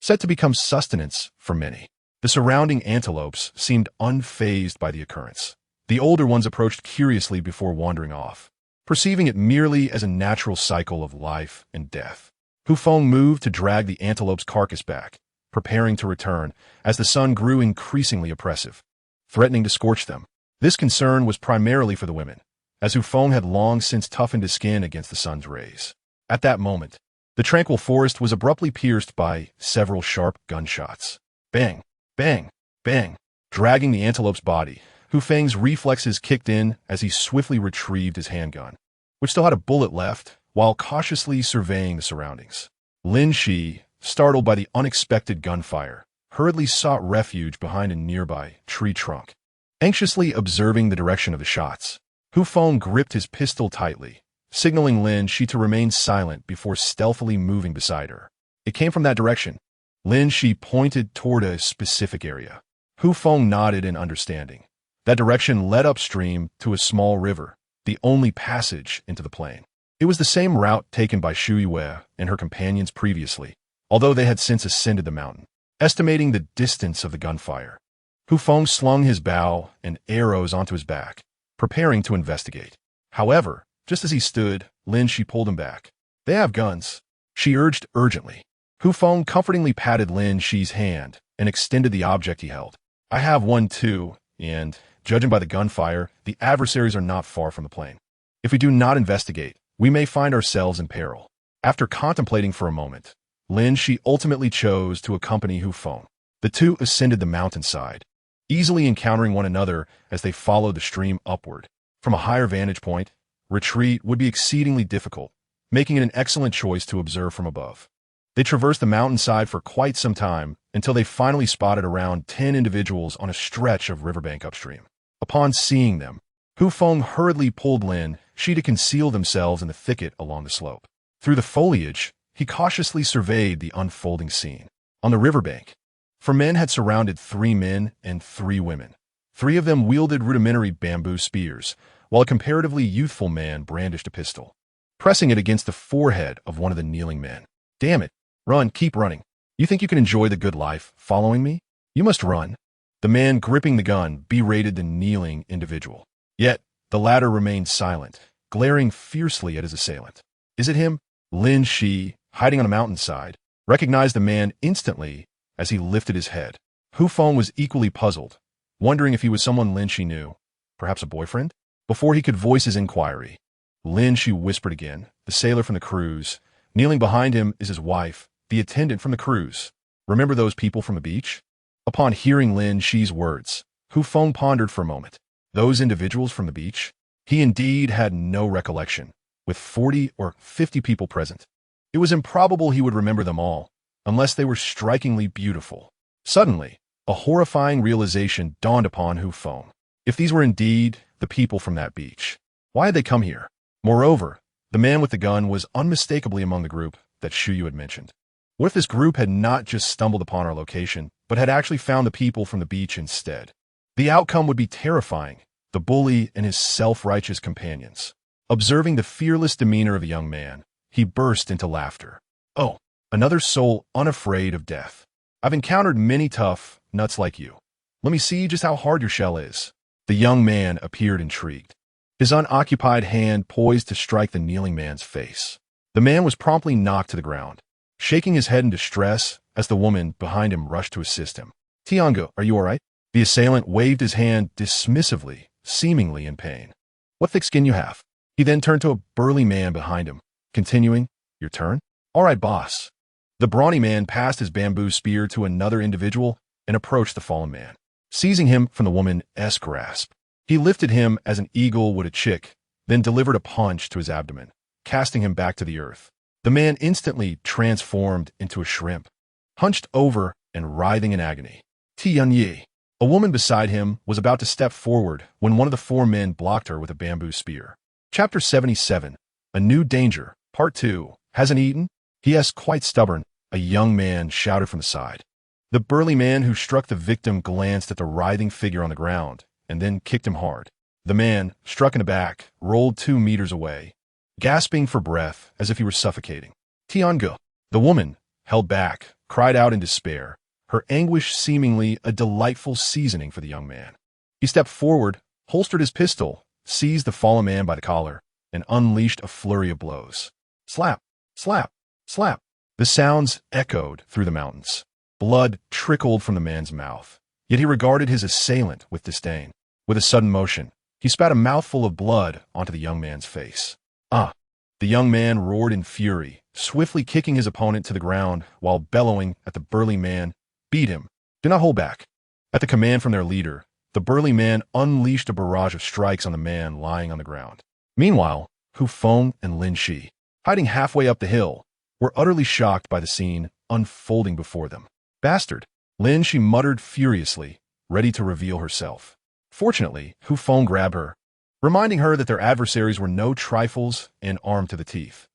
set to become sustenance for many. The surrounding antelopes seemed unfazed by the occurrence. The older ones approached curiously before wandering off, perceiving it merely as a natural cycle of life and death. Feng moved to drag the antelope's carcass back, preparing to return as the sun grew increasingly oppressive, threatening to scorch them. This concern was primarily for the women, as Feng had long since toughened his skin against the sun's rays. At that moment, the tranquil forest was abruptly pierced by several sharp gunshots. Bang, bang, bang. Dragging the antelope's body, Feng's reflexes kicked in as he swiftly retrieved his handgun, which still had a bullet left, while cautiously surveying the surroundings. Lin Shi, startled by the unexpected gunfire, hurriedly sought refuge behind a nearby tree trunk. Anxiously observing the direction of the shots, Feng gripped his pistol tightly, signaling Lin Shi to remain silent before stealthily moving beside her. It came from that direction. Lin Shi pointed toward a specific area. Feng nodded in understanding. That direction led upstream to a small river, the only passage into the plain. It was the same route taken by Shu Yue and her companions previously, although they had since ascended the mountain. Estimating the distance of the gunfire, Feng slung his bow and arrows onto his back, preparing to investigate. However, just as he stood, Lin Shi pulled him back. "They have guns," she urged urgently. Feng comfortingly patted Lin Shi's hand and extended the object he held. "I have one too, and, judging by the gunfire, the adversaries are not far from the plain. If we do not investigate, we may find ourselves in peril." After contemplating for a moment, Lin Shi ultimately chose to accompany Feng. The two ascended the mountainside, easily encountering one another as they followed the stream upward. From a higher vantage point, retreat would be exceedingly difficult, making it an excellent choice to observe from above. They traversed the mountainside for quite some time until they finally spotted around 10 individuals on a stretch of riverbank upstream. Upon seeing them, Feng hurriedly pulled Lin Shi to conceal themselves in the thicket along the slope. Through the foliage, he cautiously surveyed the unfolding scene. On the riverbank, 4 men had surrounded 3 men and 3 women. 3 of them wielded rudimentary bamboo spears, while a comparatively youthful man brandished a pistol, pressing it against the forehead of one of the kneeling men. "Damn it. Run, keep running. You think you can enjoy the good life following me? You must run." The man gripping the gun berated the kneeling individual. Yet, the latter remained silent, glaring fiercely at his assailant. "Is it him?" Lin Shi, hiding on a mountainside, recognized the man instantly as he lifted his head. Feng was equally puzzled, wondering if he was someone Lin Shi knew, perhaps a boyfriend? Before he could voice his inquiry, Lin Shi whispered again, "The sailor from the cruise. Kneeling behind him is his wife, the attendant from the cruise. Remember those people from the beach?" Upon hearing Lin Shi's words, Feng pondered for a moment. Those individuals from the beach? He indeed had no recollection, with 40 or 50 people present. It was improbable he would remember them all, unless they were strikingly beautiful. Suddenly, a horrifying realization dawned upon Feng. If these were indeed the people from that beach, why had they come here? Moreover, the man with the gun was unmistakably among the group that Shu Yu had mentioned. What if this group had not just stumbled upon our location, but had actually found the people from the beach instead? The outcome would be terrifying, the bully and his self-righteous companions. Observing the fearless demeanor of the young man, he burst into laughter. "Oh, another soul unafraid of death. I've encountered many tough nuts like you, Let me see just how hard your shell is. The young man appeared intrigued, his unoccupied hand poised to strike the kneeling man's face. The man was promptly knocked to the ground, shaking his head in distress as the woman behind him rushed to assist him. Tiango, are you all right? The assailant waved his hand dismissively, seemingly in pain. What thick skin you have. He then turned to a burly man behind him, continuing, your turn? All right, boss. The brawny man passed his bamboo spear to another individual and approached the fallen man. Seizing him from the woman's grasp, he lifted him as an eagle would a chick, then delivered a punch to his abdomen, casting him back to the earth. The man instantly transformed into a shrimp, hunched over and writhing in agony. Tianyi, a woman beside him, was about to step forward when one of the four men blocked her with a bamboo spear. Chapter 77, A New Danger, Part 2. Hasn't eaten? He quite stubborn, a young man shouted from the side. The burly man who struck the victim glanced at the writhing figure on the ground and then kicked him hard. The man, struck in the back, rolled 2 meters away, gasping for breath as if he were suffocating. Tiango, the woman, held back, cried out in despair, her anguish seemingly a delightful seasoning for the young man. He stepped forward, holstered his pistol, seized the fallen man by the collar, and unleashed a flurry of blows. Slap, slap, slap. The sounds echoed through the mountains. Blood trickled from the man's mouth, yet he regarded his assailant with disdain. With a sudden motion, he spat a mouthful of blood onto the young man's face. Ah! The young man roared in fury, swiftly kicking his opponent to the ground while bellowing at the burly man, beat him. Do not hold back. At the command from their leader, the burly man unleashed a barrage of strikes on the man lying on the ground. Meanwhile, Feng and Lin Shi, hiding halfway up the hill, were utterly shocked by the scene unfolding before them. Bastard! Lin Shi muttered furiously, ready to reveal herself. Fortunately, Feng grabbed her, reminding her that their adversaries were no trifles and armed to the teeth.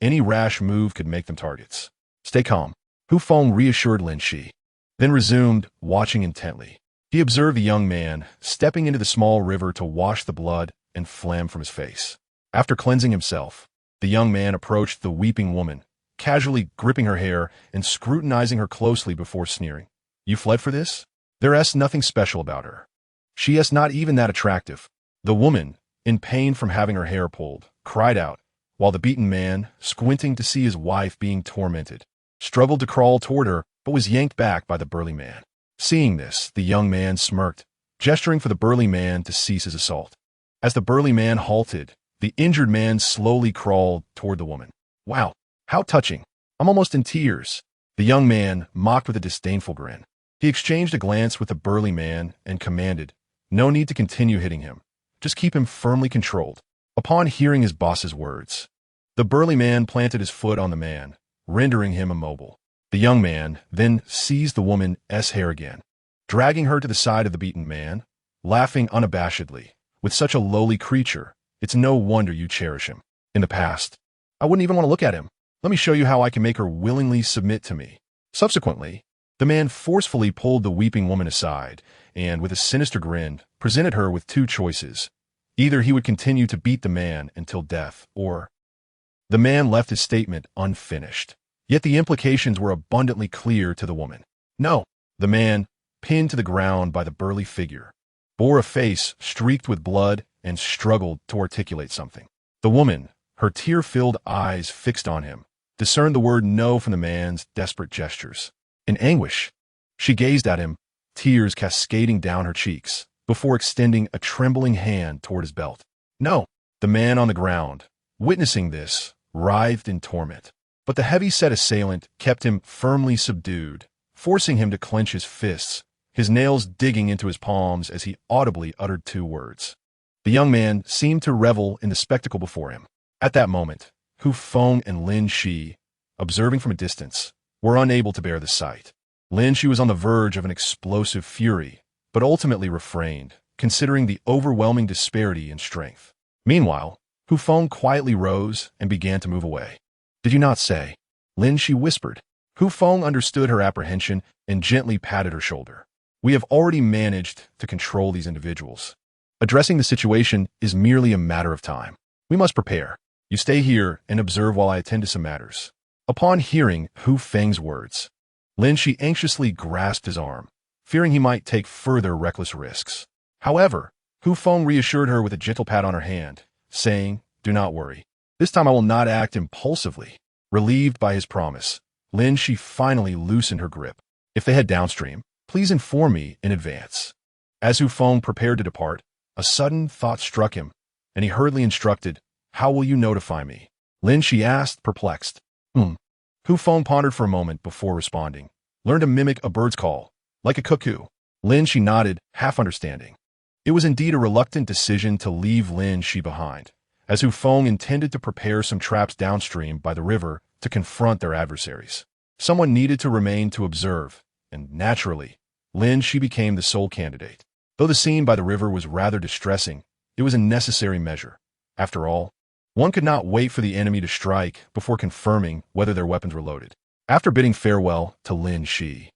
Any rash move could make them targets. Stay calm, Feng reassured Lin Shi, then resumed, watching intently. He observed the young man stepping into the small river to wash the blood and phlegm from his face. After cleansing himself, the young man approached the weeping woman, casually gripping her hair and scrutinizing her closely before sneering. You fled for this? There's nothing special about her. She is not even that attractive. The woman, in pain from having her hair pulled, cried out, while the beaten man, squinting to see his wife being tormented, struggled to crawl toward her but was yanked back by the burly man. Seeing this, the young man smirked, gesturing for the burly man to cease his assault. As the burly man halted, the injured man slowly crawled toward the woman. Wow, how touching. I'm almost in tears. The young man mocked with a disdainful grin. He exchanged a glance with the burly man and commanded, no need to continue hitting him. Just keep him firmly controlled. Upon hearing his boss's words, the burly man planted his foot on the man, rendering him immobile. The young man then seized the woman's hair again, dragging her to the side of the beaten man, laughing unabashedly. With such a lowly creature, it's no wonder you cherish him. In the past, I wouldn't even want to look at him. Let me show you how I can make her willingly submit to me. Subsequently, the man forcefully pulled the weeping woman aside and, with a sinister grin, presented her with 2 choices. Either he would continue to beat the man until death, or... The man left his statement unfinished, yet the implications were abundantly clear to the woman. No, the man, pinned to the ground by the burly figure, bore a face streaked with blood and struggled to articulate something. The woman, her tear-filled eyes fixed on him, discerned the word no from the man's desperate gestures. In anguish, she gazed at him, tears cascading down her cheeks, before extending a trembling hand toward his belt. No, the man on the ground, witnessing this, writhed in torment. But the heavy-set assailant kept him firmly subdued, forcing him to clench his fists, his nails digging into his palms as he audibly uttered 2 words. The young man seemed to revel in the spectacle before him. At that moment, Feng and Lin Shi, observing from a distance, were unable to bear the sight. Lin Shi was on the verge of an explosive fury, but ultimately refrained, considering the overwhelming disparity in strength. Meanwhile, Feng quietly rose and began to move away. Did you not say? Lin Shi whispered. Feng understood her apprehension and gently patted her shoulder. We have already managed to control these individuals. Addressing the situation is merely a matter of time. We must prepare. You stay here and observe while I attend to some matters. Upon hearing Feng's words, Lin Shi anxiously grasped his arm, fearing he might take further reckless risks. However, Hu Feng reassured her with a gentle pat on her hand, saying, "Do not worry. This time I will not act impulsively." Relieved by his promise, Lin Shi finally loosened her grip. "If they head downstream, please inform me in advance." As Hu Feng prepared to depart, a sudden thought struck him, and he hurriedly instructed, "How will you notify me?" Lin Shi asked, perplexed. Hu Feng pondered for a moment before responding. "Learn to mimic a bird's call, like a cuckoo." Lin Shi nodded, half understanding. It was indeed a reluctant decision to leave Lin Shi behind, as Hu Feng intended to prepare some traps downstream by the river to confront their adversaries. Someone needed to remain to observe, and naturally, Lin Shi became the sole candidate. Though the scene by the river was rather distressing, it was a necessary measure. After all, one could not wait for the enemy to strike before confirming whether their weapons were loaded. After bidding farewell to Lin Shi,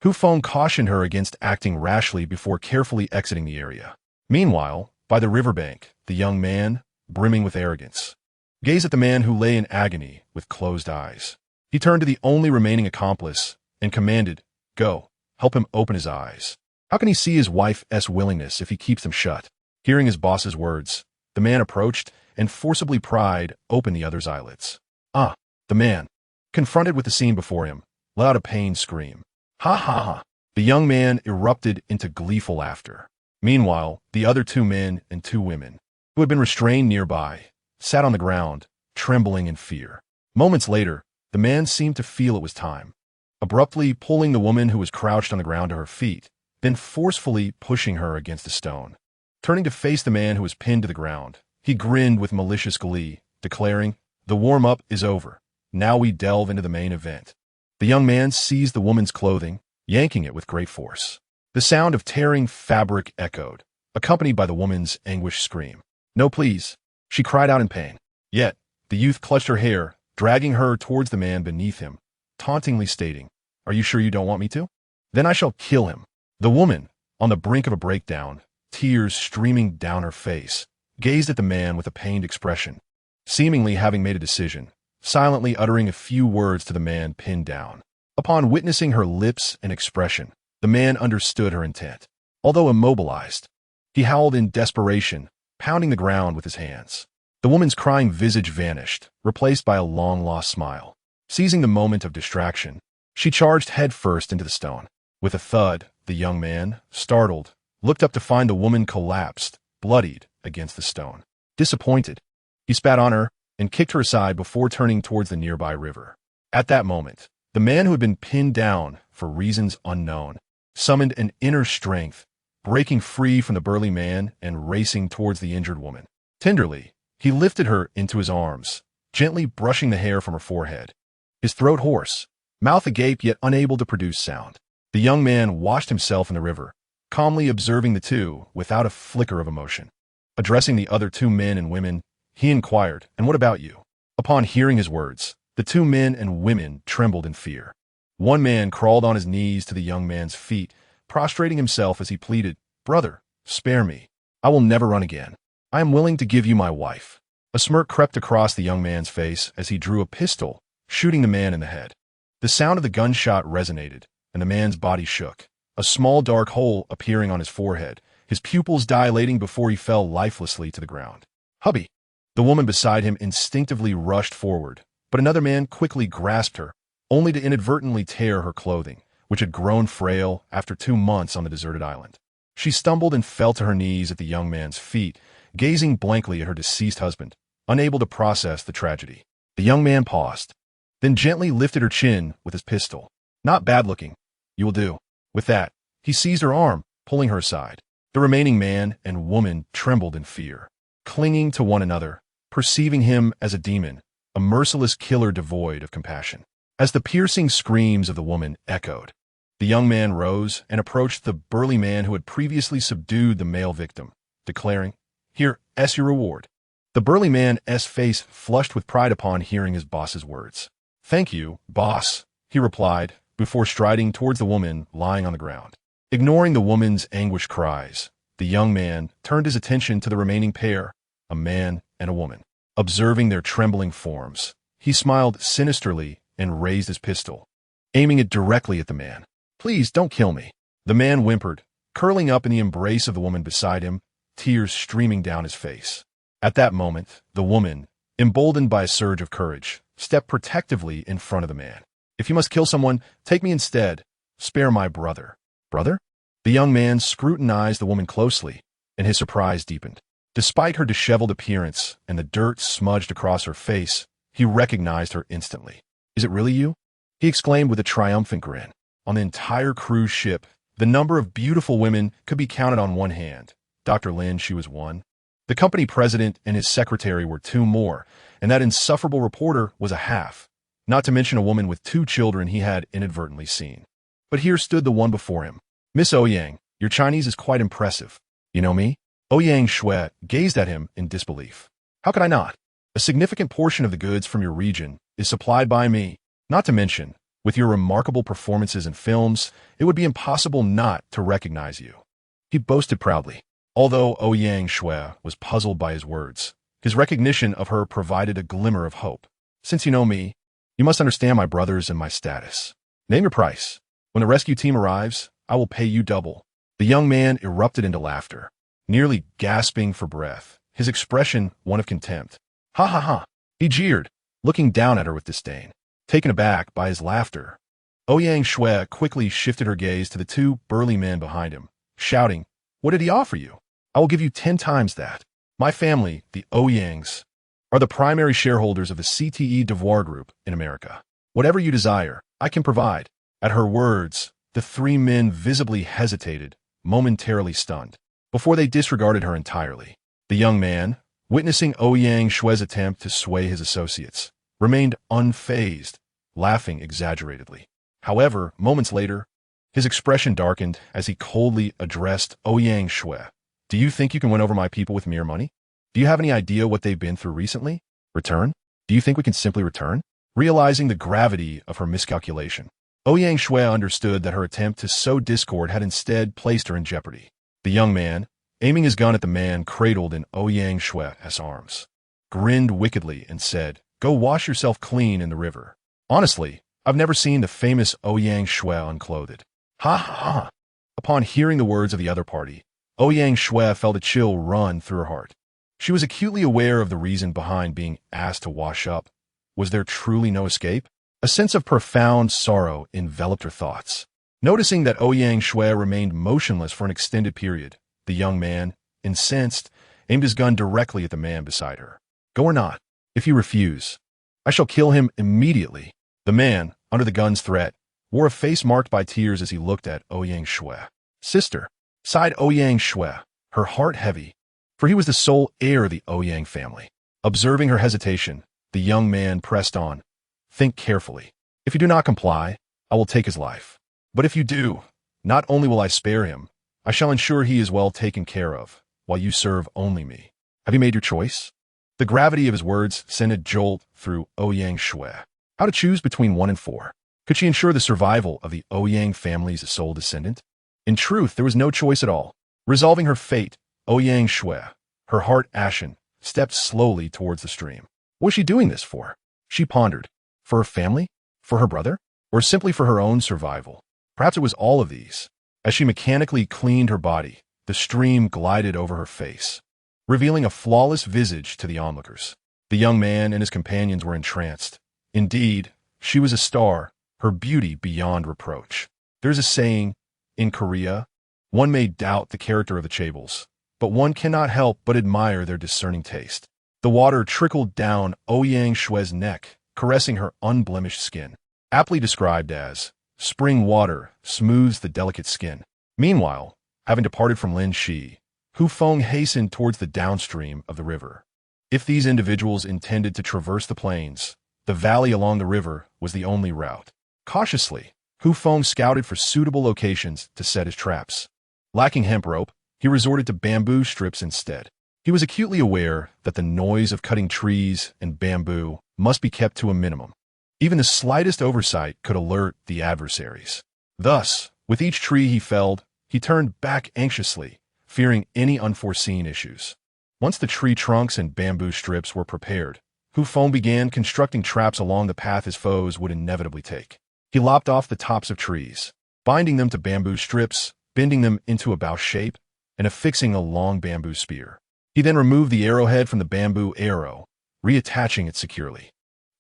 Hu Feng cautioned her against acting rashly before carefully exiting the area. Meanwhile, by the riverbank, the young man, brimming with arrogance, gazed at the man who lay in agony with closed eyes. He turned to the only remaining accomplice and commanded, "Go, help him open his eyes. How can he see his wife's willingness if he keeps them shut?" Hearing his boss's words, the man approached and forcibly pried open the other's eyelids. The man, confronted with the scene before him, let out a pained scream. "Ha ha ha!" The young man erupted into gleeful laughter. Meanwhile, the other two men and two women, who had been restrained nearby, sat on the ground, trembling in fear. Moments later, the man seemed to feel it was time, abruptly pulling the woman who was crouched on the ground to her feet, then forcefully pushing her against a stone. Turning to face the man who was pinned to the ground, he grinned with malicious glee, declaring, "The warm-up is over. Now we delve into the main event." The young man seized the woman's clothing, yanking it with great force. The sound of tearing fabric echoed, accompanied by the woman's anguished scream. "No, please," she cried out in pain. Yet, the youth clutched her hair, dragging her towards the man beneath him, tauntingly stating, "Are you sure you don't want me to? Then I shall kill him." The woman, on the brink of a breakdown, tears streaming down her face, gazed at the man with a pained expression, seemingly having made a decision, silently uttering a few words to the man pinned down. Upon witnessing her lips and expression, the man understood her intent. Although immobilized, he howled in desperation, pounding the ground with his hands. The woman's crying visage vanished, replaced by a long-lost smile. Seizing the moment of distraction, she charged headfirst into the stone. With a thud, the young man, startled, looked up to find the woman collapsed, bloodied, against the stone. Disappointed, he spat on her and kicked her aside before turning towards the nearby river. At that moment, the man who had been pinned down for reasons unknown summoned an inner strength, breaking free from the burly man and racing towards the injured woman. Tenderly, he lifted her into his arms, gently brushing the hair from her forehead. His throat hoarse, mouth agape yet unable to produce sound. The young man washed himself in the river, calmly observing the two without a flicker of emotion. Addressing the other two men and women, he inquired, "And what about you?" Upon hearing his words, the two men and women trembled in fear. One man crawled on his knees to the young man's feet, prostrating himself as he pleaded, "Brother, spare me. I will never run again. I am willing to give you my wife." A smirk crept across the young man's face as he drew a pistol, shooting the man in the head. The sound of the gunshot resonated, and the man's body shook, a small dark hole appearing on his forehead, his pupils dilating before he fell lifelessly to the ground. "Hubby!" The woman beside him instinctively rushed forward, but another man quickly grasped her, only to inadvertently tear her clothing, which had grown frail after 2 months on the deserted island. She stumbled and fell to her knees at the young man's feet, gazing blankly at her deceased husband, unable to process the tragedy. The young man paused, then gently lifted her chin with his pistol. "Not bad looking. You will do." With that, he seized her arm, pulling her aside. The remaining man and woman trembled in fear, clinging to one another, perceiving him as a demon, a merciless killer devoid of compassion. As the piercing screams of the woman echoed, the young man rose and approached the burly man who had previously subdued the male victim, declaring, "Here's your reward." The burly man's face flushed with pride upon hearing his boss's words. "Thank you, boss," he replied, before striding towards the woman lying on the ground. Ignoring the woman's anguished cries, the young man turned his attention to the remaining pair, a man and a woman. Observing their trembling forms, he smiled sinisterly and raised his pistol, aiming it directly at the man. "Please don't kill me." The man whimpered, curling up in the embrace of the woman beside him, tears streaming down his face. At that moment, the woman, emboldened by a surge of courage, stepped protectively in front of the man. "If you must kill someone, take me instead. Spare my brother." "Brother?" The young man scrutinized the woman closely, and his surprise deepened. Despite her disheveled appearance and the dirt smudged across her face, he recognized her instantly. "Is it really you?" he exclaimed with a triumphant grin. On the entire cruise ship, the number of beautiful women could be counted on one hand. Dr. Lin, she was one. The company president and his secretary were two more, and that insufferable reporter was a half, not to mention a woman with 2 children he had inadvertently seen. But here stood the one before him. "Miss Ouyang, your Chinese is quite impressive. You know me?" Ouyang Shui gazed at him in disbelief. "How could I not? A significant portion of the goods from your region is supplied by me. Not to mention, with your remarkable performances in films, it would be impossible not to recognize you," he boasted proudly. Although Ouyang Shui was puzzled by his words, his recognition of her provided a glimmer of hope. "Since you know me, you must understand my brothers and my status. Name your price. When the rescue team arrives, I will pay you double." The young man erupted into laughter, nearly gasping for breath, his expression one of contempt. "Ha ha ha!" he jeered, looking down at her with disdain. Taken aback by his laughter, Ouyang Shui quickly shifted her gaze to the 2 burly men behind him, shouting, "What did he offer you? I will give you 10 times that. My family, the Ouyangs, are the primary shareholders of the CTE Devoir Group in America. Whatever you desire, I can provide." At her words, the 3 men visibly hesitated, momentarily stunned, before they disregarded her entirely. The young man, witnessing Ouyang Shui's attempt to sway his associates, remained unfazed, laughing exaggeratedly. However, moments later, his expression darkened as he coldly addressed Ouyang Shui. "Do you think you can win over my people with mere money? Do you have any idea what they've been through recently? Return? Do you think we can simply return?" Realizing the gravity of her miscalculation, Ouyang Shui understood that her attempt to sow discord had instead placed her in jeopardy. The young man, aiming his gun at the man cradled in Ouyang Shui's arms, grinned wickedly and said, "Go wash yourself clean in the river. Honestly, I've never seen the famous Ouyang Shui unclothed." Ha ha ha! Upon hearing the words of the other party, Ouyang Shui felt a chill run through her heart. She was acutely aware of the reason behind being asked to wash up. Was there truly no escape? A sense of profound sorrow enveloped her thoughts. Noticing that Ouyang Shui remained motionless for an extended period, the young man, incensed, aimed his gun directly at the man beside her. "Go or not. If you refuse, I shall kill him immediately." The man, under the gun's threat, wore a face marked by tears as he looked at Ouyang Shui. "Sister," sighed Ouyang Shui, her heart heavy, for he was the sole heir of the Ouyang family. Observing her hesitation, the young man pressed on. "Think carefully. If you do not comply, I will take his life. But if you do, not only will I spare him, I shall ensure he is well taken care of, while you serve only me. Have you made your choice?" The gravity of his words sent a jolt through Ouyang Shui. How to choose between 1 and 4? Could she ensure the survival of the Ouyang family's sole descendant? In truth, there was no choice at all. Resolving her fate, Ouyang Shui, her heart ashen, stepped slowly towards the stream. What was she doing this for? She pondered. For her family? For her brother? Or simply for her own survival? Perhaps it was all of these. As she mechanically cleaned her body, the stream glided over her face, revealing a flawless visage to the onlookers. The young man and his companions were entranced. Indeed, she was a star, her beauty beyond reproach. There's a saying, in Korea, one may doubt the character of the chaebols, but one cannot help but admire their discerning taste. The water trickled down Ouyang Shui's neck, caressing her unblemished skin. Aptly described as, spring water smooths the delicate skin. Meanwhile, having departed from Lin Shi, Feng hastened towards the downstream of the river. If these individuals intended to traverse the plains, the valley along the river was the only route. Cautiously, Feng scouted for suitable locations to set his traps. Lacking hemp rope, he resorted to bamboo strips instead. He was acutely aware that the noise of cutting trees and bamboo must be kept to a minimum. Even the slightest oversight could alert the adversaries. Thus, with each tree he felled, he turned back anxiously, fearing any unforeseen issues. Once the tree trunks and bamboo strips were prepared, Feng began constructing traps along the path his foes would inevitably take. He lopped off the tops of trees, binding them to bamboo strips, bending them into a bow shape and affixing a long bamboo spear. He then removed the arrowhead from the bamboo arrow, reattaching it securely.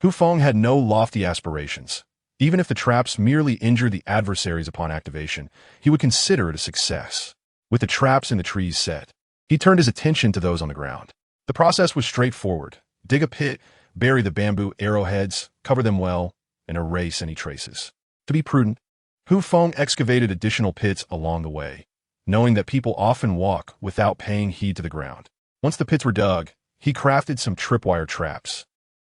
Hu Feng had no lofty aspirations. Even if the traps merely injured the adversaries upon activation, he would consider it a success. With the traps in the trees set, he turned his attention to those on the ground. The process was straightforward. Dig a pit, bury the bamboo arrowheads, cover them well, and erase any traces. To be prudent, Hu Feng excavated additional pits along the way, knowing that people often walk without paying heed to the ground. Once the pits were dug, he crafted some tripwire traps,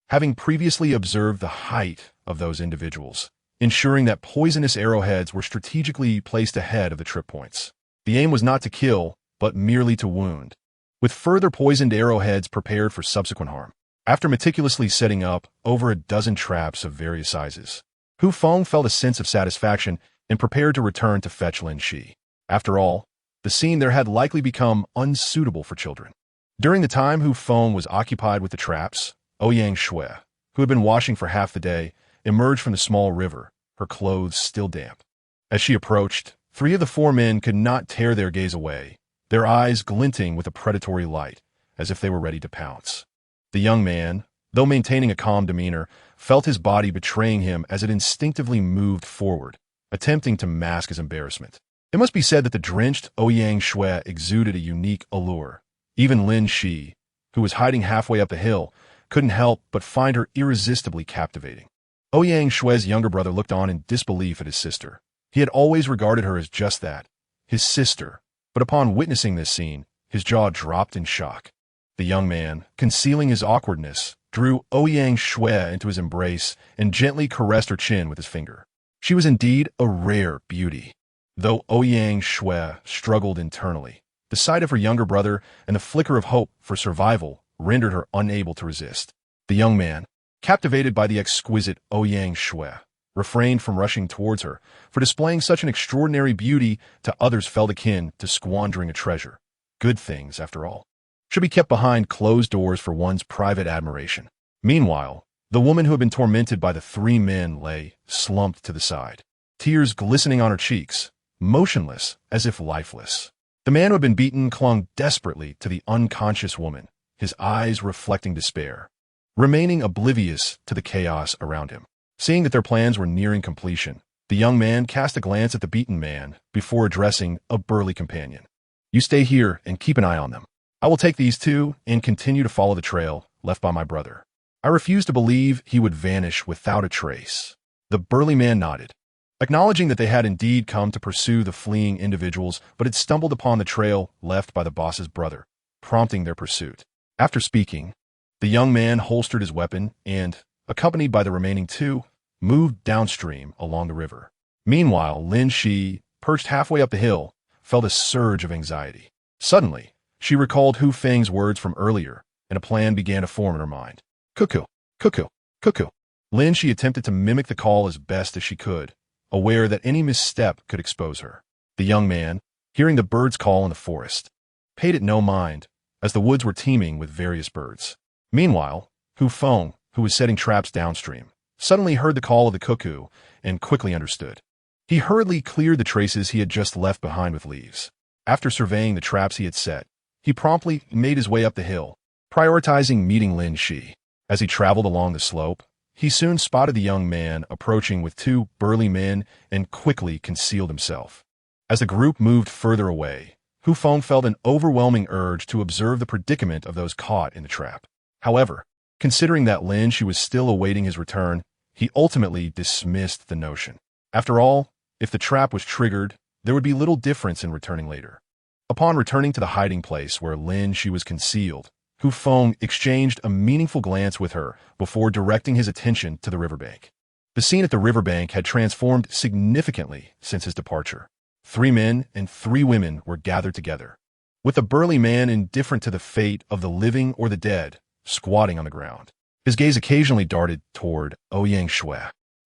having previously observed the height of those individuals, ensuring that poisonous arrowheads were strategically placed ahead of the trip points. The aim was not to kill, but merely to wound, with further poisoned arrowheads prepared for subsequent harm. After meticulously setting up over a dozen traps of various sizes, Hu Feng felt a sense of satisfaction and prepared to return to fetch Lin Shi. After all, the scene there had likely become unsuitable for children. During the time Hu Feng was occupied with the traps, Ouyang Shui, who had been washing for half the day, emerged from the small river, her clothes still damp. As she approached, 3 of the 4 men could not tear their gaze away, their eyes glinting with a predatory light, as if they were ready to pounce. The young man, though maintaining a calm demeanor, felt his body betraying him as it instinctively moved forward, attempting to mask his embarrassment. It must be said that the drenched Ouyang Shui exuded a unique allure. Even Lin Shi, who was hiding halfway up the hill, couldn't help but find her irresistibly captivating. Ouyang Shui's younger brother looked on in disbelief at his sister. He had always regarded her as just that, his sister, but upon witnessing this scene, his jaw dropped in shock. The young man, concealing his awkwardness, drew Ouyang Shui into his embrace and gently caressed her chin with his finger. She was indeed a rare beauty. Though Ouyang Shui struggled internally, the sight of her younger brother and the flicker of hope for survival rendered her unable to resist. The young man, captivated by the exquisite Ouyang Shui, refrained from rushing towards her, for displaying such an extraordinary beauty to others felt akin to squandering a treasure. Good things, after all, should be kept behind closed doors for one's private admiration. Meanwhile, the woman who had been tormented by the 3 men lay slumped to the side, tears glistening on her cheeks, motionless as if lifeless. The man who had been beaten clung desperately to the unconscious woman, his eyes reflecting despair, remaining oblivious to the chaos around him. Seeing that their plans were nearing completion, the young man cast a glance at the beaten man before addressing a burly companion. "You stay here and keep an eye on them. I will take these 2 and continue to follow the trail left by my brother." I refused to believe he would vanish without a trace. The burly man nodded, acknowledging that they had indeed come to pursue the fleeing individuals, but had stumbled upon the trail left by the boss's brother, prompting their pursuit. After speaking, the young man holstered his weapon and, accompanied by the remaining 2, moved downstream along the river. Meanwhile, Lin Shi, perched halfway up the hill, felt a surge of anxiety. Suddenly, she recalled Hu Feng's words from earlier, and a plan began to form in her mind. "Cuckoo, cuckoo, cuckoo." Lin Shi attempted to mimic the call as best as she could, aware that any misstep could expose her. The young man, hearing the birds call in the forest, paid it no mind, as the woods were teeming with various birds. Meanwhile, Hu Feng, who was setting traps downstream, suddenly heard the call of the cuckoo and quickly understood. He hurriedly cleared the traces he had just left behind with leaves. After surveying the traps he had set, he promptly made his way up the hill, prioritizing meeting Lin Shi. As he traveled along the slope, he soon spotted the young man approaching with 2 burly men and quickly concealed himself. As the group moved further away, Hu Feng felt an overwhelming urge to observe the predicament of those caught in the trap. However, considering that Lin Shi was still awaiting his return, he ultimately dismissed the notion. After all, if the trap was triggered, there would be little difference in returning later. Upon returning to the hiding place where Lin Shi was concealed, Hu Feng exchanged a meaningful glance with her before directing his attention to the riverbank. The scene at the riverbank had transformed significantly since his departure. 3 men and 3 women were gathered together, with a burly man indifferent to the fate of the living or the dead, squatting on the ground. His gaze occasionally darted toward Ouyang Shui,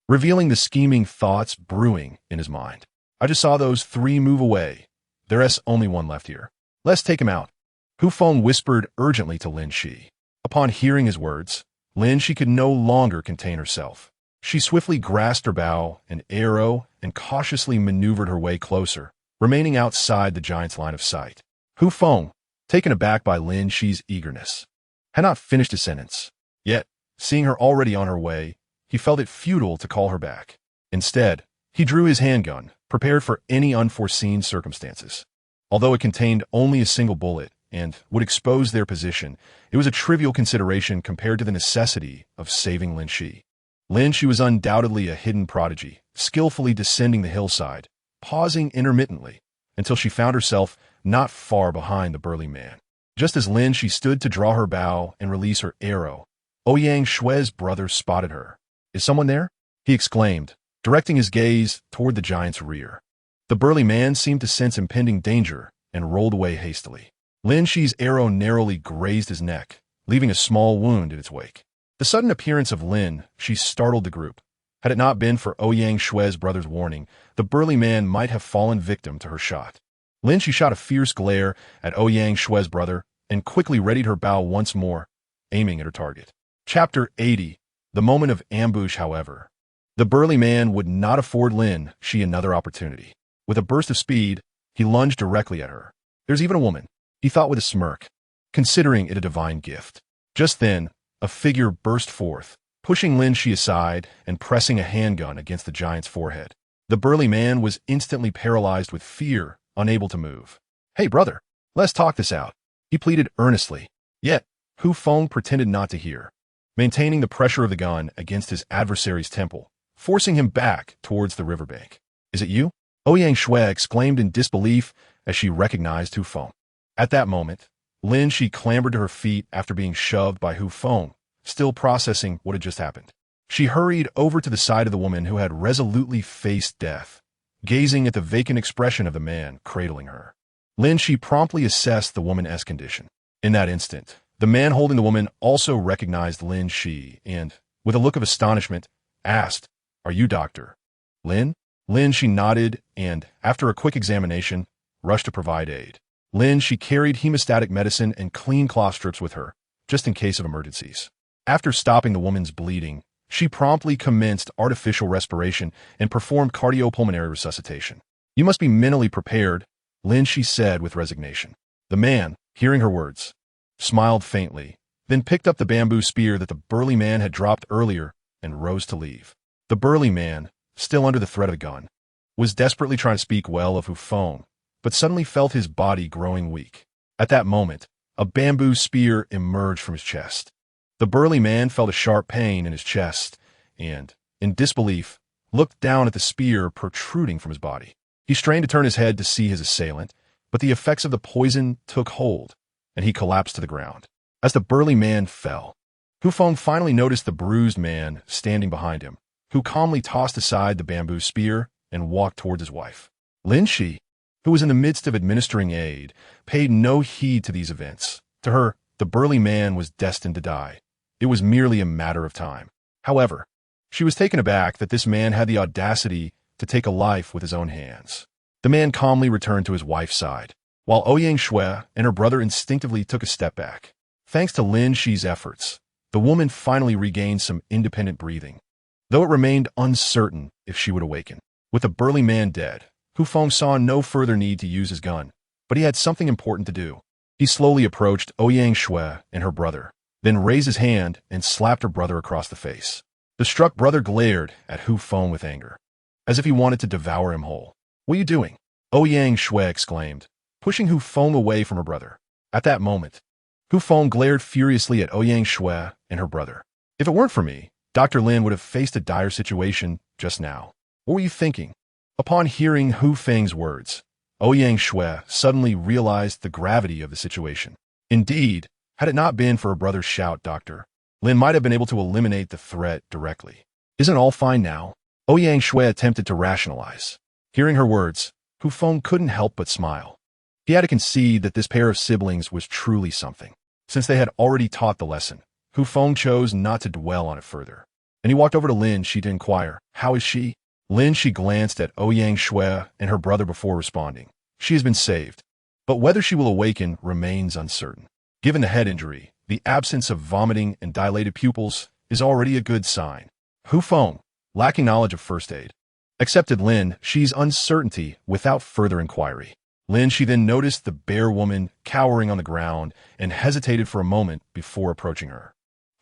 revealing the scheming thoughts brewing in his mind. "I just saw those 3 move away. There's only 1 left here. Let's take him out." Hu Feng whispered urgently to Lin Shi. Upon hearing his words, Lin Shi could no longer contain herself. She swiftly grasped her bow and arrow and cautiously maneuvered her way closer, remaining outside the giant's line of sight. Hu Feng, taken aback by Lin Shi's eagerness, had not finished his sentence. Yet, seeing her already on her way, he felt it futile to call her back. Instead, he drew his handgun, prepared for any unforeseen circumstances. Although it contained only a single bullet and would expose their position, it was a trivial consideration compared to the necessity of saving Lin Shi. Lin Shi was undoubtedly a hidden prodigy, skillfully descending the hillside, pausing intermittently, until she found herself not far behind the burly man. Just as Lin Shi stood to draw her bow and release her arrow, Ouyang Shue's brother spotted her. "Is someone there?" he exclaimed, directing his gaze toward the giant's rear. The burly man seemed to sense impending danger and rolled away hastily. Lin Shi's arrow narrowly grazed his neck, leaving a small wound in its wake. The sudden appearance of Lin Shi startled the group. Had it not been for Ouyang Shue's brother's warning, the burly man might have fallen victim to her shot. Lin Shi shot a fierce glare at Ouyang Shue's brother and quickly readied her bow once more, aiming at her target. Chapter 80. The moment of ambush, however. The burly man would not afford Lin Shi another opportunity. With a burst of speed, he lunged directly at her. "There's even a woman," he thought with a smirk, considering it a divine gift. Just then, a figure burst forth, pushing Lin Shi aside and pressing a handgun against the giant's forehead. The burly man was instantly paralyzed with fear, unable to move. "Hey, brother, let's talk this out," he pleaded earnestly. Yet, Hu Feng pretended not to hear, maintaining the pressure of the gun against his adversary's temple, forcing him back towards the riverbank. "Is it you?" Ouyang Shue exclaimed in disbelief as she recognized Hu Feng. At that moment, Lin Shi clambered to her feet after being shoved by Hu Feng, still processing what had just happened. She hurried over to the side of the woman who had resolutely faced death, gazing at the vacant expression of the man cradling her. Lin Shi promptly assessed the woman's condition. In that instant, the man holding the woman also recognized Lin Shi and, with a look of astonishment, asked, "Are you Dr. Lin?" Lin Shi nodded and, after a quick examination, rushed to provide aid. Lin Shi carried hemostatic medicine and clean cloth strips with her, just in case of emergencies. After stopping the woman's bleeding, she promptly commenced artificial respiration and performed cardiopulmonary resuscitation. "You must be mentally prepared," Lin Shi said with resignation. The man, hearing her words, smiled faintly, then picked up the bamboo spear that the burly man had dropped earlier and rose to leave. The burly man, still under the threat of the gun, was desperately trying to speak well of Hu Feng, but suddenly felt his body growing weak. At that moment, a bamboo spear emerged from his chest. The burly man felt a sharp pain in his chest and, in disbelief, looked down at the spear protruding from his body. He strained to turn his head to see his assailant, but the effects of the poison took hold, and he collapsed to the ground. As the burly man fell, Hu Feng finally noticed the bruised man standing behind him, who calmly tossed aside the bamboo spear and walked towards his wife. Lin Shi, who was in the midst of administering aid, paid no heed to these events. To her, the burly man was destined to die. It was merely a matter of time. However, she was taken aback that this man had the audacity to take a life with his own hands. The man calmly returned to his wife's side, while Ouyang Shue and her brother instinctively took a step back. Thanks to Lin Shi's efforts, the woman finally regained some independent breathing, though it remained uncertain if she would awaken. With the burly man dead, Hu Feng saw no further need to use his gun, but he had something important to do. He slowly approached Ouyang Shue and her brother, then raised his hand and slapped her brother across the face. The struck brother glared at Hu Feng with anger, as if he wanted to devour him whole. "What are you doing?" Ouyang Shue exclaimed, pushing Hu Feng away from her brother. At that moment, Hu Feng glared furiously at Ouyang Shue and her brother. "If it weren't for me, Dr. Lin would have faced a dire situation just now. What were you thinking?" Upon hearing Hu Feng's words, Ouyang Shue suddenly realized the gravity of the situation. Indeed, had it not been for her brother's shout, Dr. Lin might have been able to eliminate the threat directly. "Isn't all fine now?" Ouyang Shue attempted to rationalize. Hearing her words, Hu Feng couldn't help but smile. He had to concede that this pair of siblings was truly something. Since they had already taught the lesson, Hu Feng chose not to dwell on it further, and he walked over to Lin Shi to inquire, "How is she?" Lin Shi glanced at Ouyang Shue and her brother before responding. "She has been saved, but whether she will awaken remains uncertain. Given the head injury, the absence of vomiting and dilated pupils is already a good sign." Hu Feng, lacking knowledge of first aid, accepted Lin Shi's uncertainty without further inquiry. Lin Shi then noticed the bear woman cowering on the ground and hesitated for a moment before approaching her.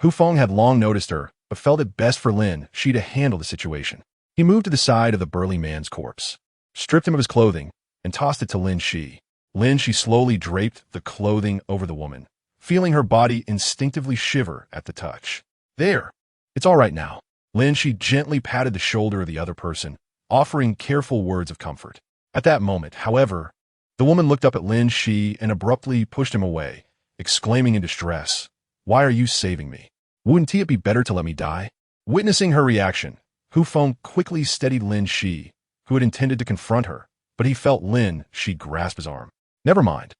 Hu Feng had long noticed her, but felt it best for Lin Shi to handle the situation. He moved to the side of the burly man's corpse, stripped him of his clothing, and tossed it to Lin Shi. Lin Shi slowly draped the clothing over the woman, feeling her body instinctively shiver at the touch. There, it's all right now. Lin Shi gently patted the shoulder of the other person, offering careful words of comfort. At that moment, however, the woman looked up at Lin Shi and abruptly pushed him away, exclaiming in distress, "Why are you saving me? Wouldn't it be better to let me die?" Witnessing her reaction, Hu Feng quickly steadied Lin Shi, who had intended to confront her, but he felt Lin Shi grasp his arm. Never mind.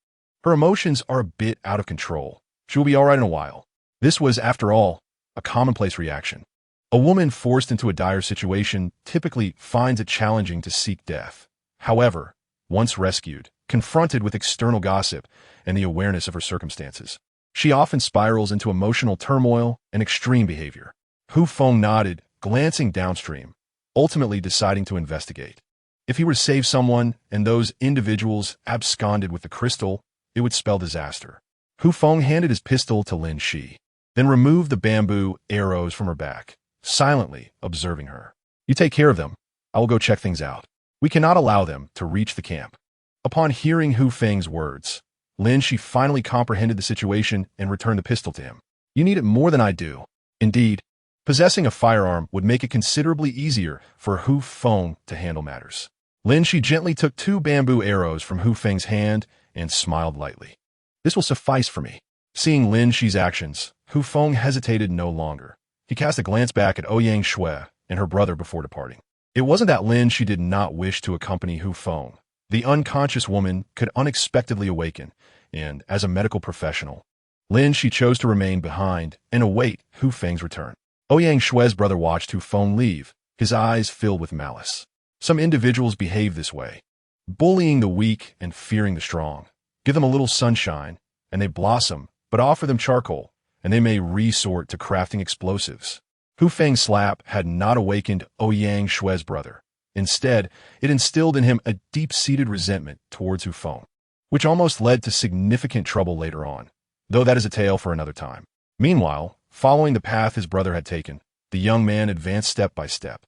Her emotions are a bit out of control. She will be all right in a while. This was, after all, a commonplace reaction. A woman forced into a dire situation typically finds it challenging to seek death. However, once rescued, confronted with external gossip and the awareness of her circumstances, she often spirals into emotional turmoil and extreme behavior. Hu Feng nodded, glancing downstream, ultimately deciding to investigate. If he were to save someone and those individuals absconded with the crystal, it would spell disaster. Hu Feng handed his pistol to Lin Shi, then removed the bamboo arrows from her back, silently observing her. "You take care of them. I will go check things out. We cannot allow them to reach the camp." Upon hearing Hu Feng's words, Lin Shi finally comprehended the situation and returned the pistol to him. "You need it more than I do." Indeed, possessing a firearm would make it considerably easier for Hu Feng to handle matters. Lin Shi gently took 2 bamboo arrows from Hu Feng's hand and smiled lightly. "This will suffice for me." Seeing Lin Shi's actions, Hu Feng hesitated no longer. He cast a glance back at Ouyang Shui and her brother before departing. It wasn't that Lin Shi did not wish to accompany Hu Feng. The unconscious woman could unexpectedly awaken, and as a medical professional, Lin Shi chose to remain behind and await Hu Feng's return. Ouyang Shui's brother watched Hu Feng leave, his eyes filled with malice. Some individuals behave this way, bullying the weak and fearing the strong. Give them a little sunshine, and they blossom, but offer them charcoal, and they may resort to crafting explosives. Hu Feng's slap had not awakened Ouyang Shui's brother. Instead, it instilled in him a deep-seated resentment towards Hu Feng, which almost led to significant trouble later on, though that is a tale for another time. Meanwhile, following the path his brother had taken, the young man advanced step by step.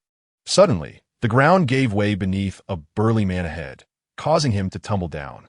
Suddenly, the ground gave way beneath a burly man ahead, causing him to tumble down.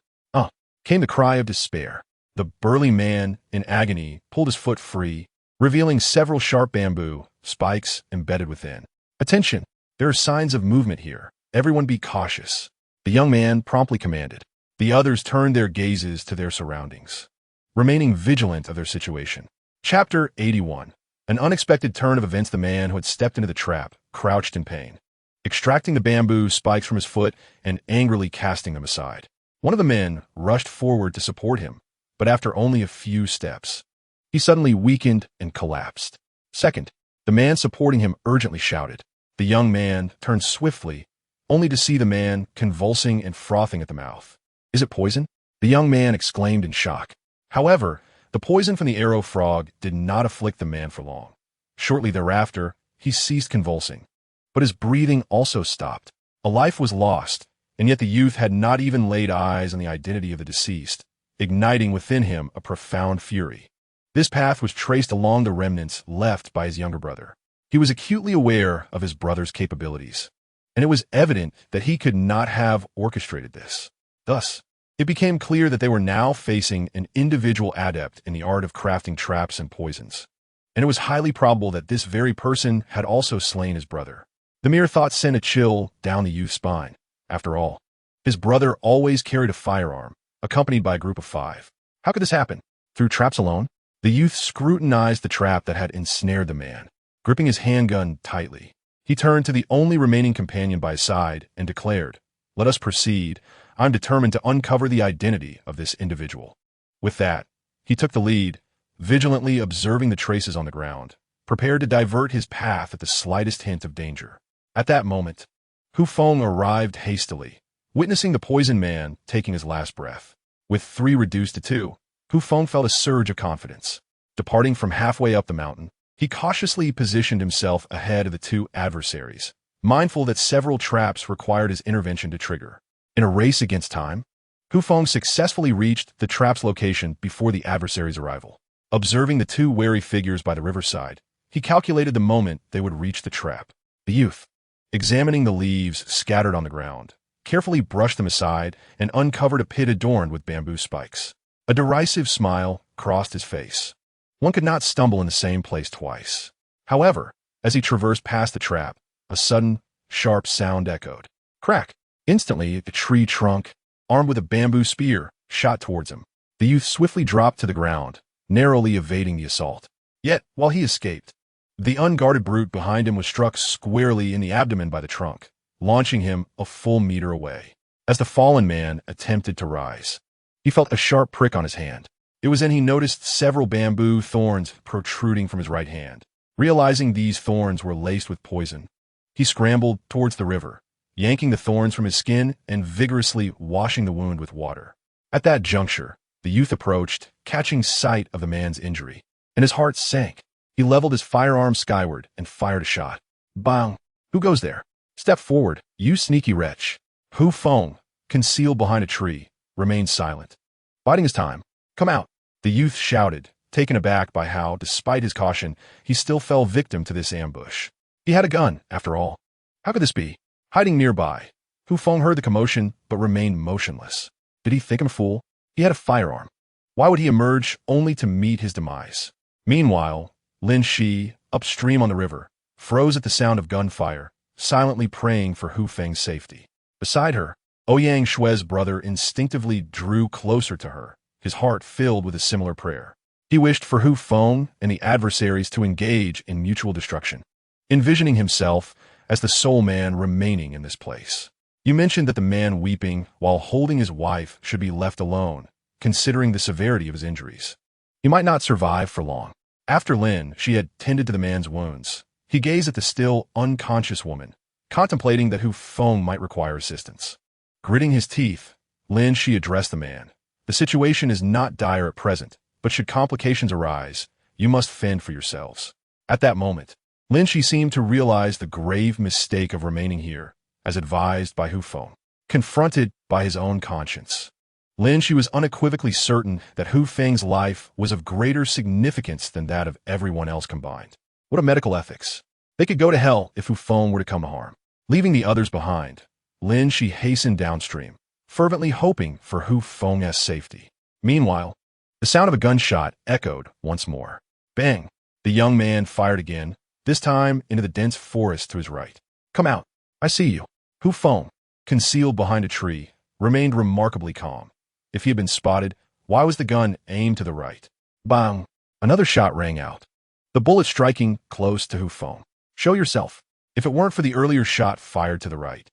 Came the cry of despair. The burly man, in agony, pulled his foot free, revealing several sharp bamboo spikes embedded within. "Attention! There are signs of movement here. Everyone be cautious," the young man promptly commanded. The others turned their gazes to their surroundings, remaining vigilant of their situation. Chapter 81. An unexpected turn of events. The man who had stepped into the trap crouched in pain, extracting the bamboo spikes from his foot and angrily casting them aside. One of the men rushed forward to support him, but after only a few steps, he suddenly weakened and collapsed. Second, the man supporting him urgently shouted. The young man turned swiftly, only to see the man convulsing and frothing at the mouth. "Is it poison?" the young man exclaimed in shock. However, the poison from the arrow frog did not afflict the man for long. Shortly thereafter, he ceased convulsing, but his breathing also stopped. A life was lost, and yet the youth had not even laid eyes on the identity of the deceased, igniting within him a profound fury. This path was traced along the remnants left by his younger brother. He was acutely aware of his brother's capabilities, and it was evident that he could not have orchestrated this. Thus, it became clear that they were now facing an individual adept in the art of crafting traps and poisons, and it was highly probable that this very person had also slain his brother. The mere thought sent a chill down the youth's spine. After all, his brother always carried a firearm, accompanied by a group of 5. How could this happen? Through traps alone? The youth scrutinized the trap that had ensnared the man. Gripping his handgun tightly, he turned to the only remaining companion by his side and declared, "Let us proceed. I'm determined to uncover the identity of this individual." With that, he took the lead, vigilantly observing the traces on the ground, prepared to divert his path at the slightest hint of danger. At that moment, Hu Feng arrived hastily, witnessing the poisoned man taking his last breath. With 3 reduced to 2, Hu Feng felt a surge of confidence. Departing from halfway up the mountain, he cautiously positioned himself ahead of the 2 adversaries, mindful that several traps required his intervention to trigger. In a race against time, Hu Feng successfully reached the trap's location before the adversary's arrival. Observing the two wary figures by the riverside, he calculated the moment they would reach the trap. The youth, examining the leaves scattered on the ground, carefully brushed them aside and uncovered a pit adorned with bamboo spikes. A derisive smile crossed his face. One could not stumble in the same place twice. However, as he traversed past the trap, a sudden, sharp sound echoed. Crack! Instantly, the tree trunk, armed with a bamboo spear, shot towards him. The youth swiftly dropped to the ground, narrowly evading the assault. Yet, while he escaped, the unguarded brute behind him was struck squarely in the abdomen by the trunk, launching him a full meter away. As the fallen man attempted to rise, he felt a sharp prick on his hand. It was then he noticed several bamboo thorns protruding from his right hand. Realizing these thorns were laced with poison, he scrambled towards the river, yanking the thorns from his skin and vigorously washing the wound with water. At that juncture, the youth approached, catching sight of the man's injury, and his heart sank. He leveled his firearm skyward and fired a shot. Bang! Who goes there? Step forward, you sneaky wretch. Hu Feng, concealed behind a tree, remained silent. Biding his time. Come out, the youth shouted, taken aback by how, despite his caution, he still fell victim to this ambush. He had a gun, after all. How could this be? Hiding nearby, Hu Feng heard the commotion but remained motionless. Did he think him a fool? He had a firearm. Why would he emerge only to meet his demise? Meanwhile, Lin Shi, upstream on the river, froze at the sound of gunfire, silently praying for Hu Feng's safety. Beside her, Ouyang Shue's brother instinctively drew closer to her, his heart filled with a similar prayer. He wished for Hu Feng and the adversaries to engage in mutual destruction, envisioning himself as the sole man remaining in this place. You mentioned that the man weeping while holding his wife should be left alone, considering the severity of his injuries. He might not survive for long. After Lin Shi had tended to the man's wounds, he gazed at the still unconscious woman, contemplating that Hu Feng might require assistance. Gritting his teeth, Lin Shi addressed the man. The situation is not dire at present, but should complications arise, you must fend for yourselves. At that moment, Lin Shi seemed to realize the grave mistake of remaining here, as advised by Hu Feng. Confronted by his own conscience, Lin Shi was unequivocally certain that Hu Feng's life was of greater significance than that of everyone else combined. What a medical ethics! They could go to hell if Hu Feng were to come to harm. Leaving the others behind, Lin Shi hastened downstream, fervently hoping for Hu Feng's safety. Meanwhile, the sound of a gunshot echoed once more. Bang! The young man fired again, this time into the dense forest to his right. Come out! I see you. Hu Feng, concealed behind a tree, remained remarkably calm. If he had been spotted, why was the gun aimed to the right? Bang! Another shot rang out, the bullet striking close to Hu Feng. Show yourself. If it weren't for the earlier shot fired to the right,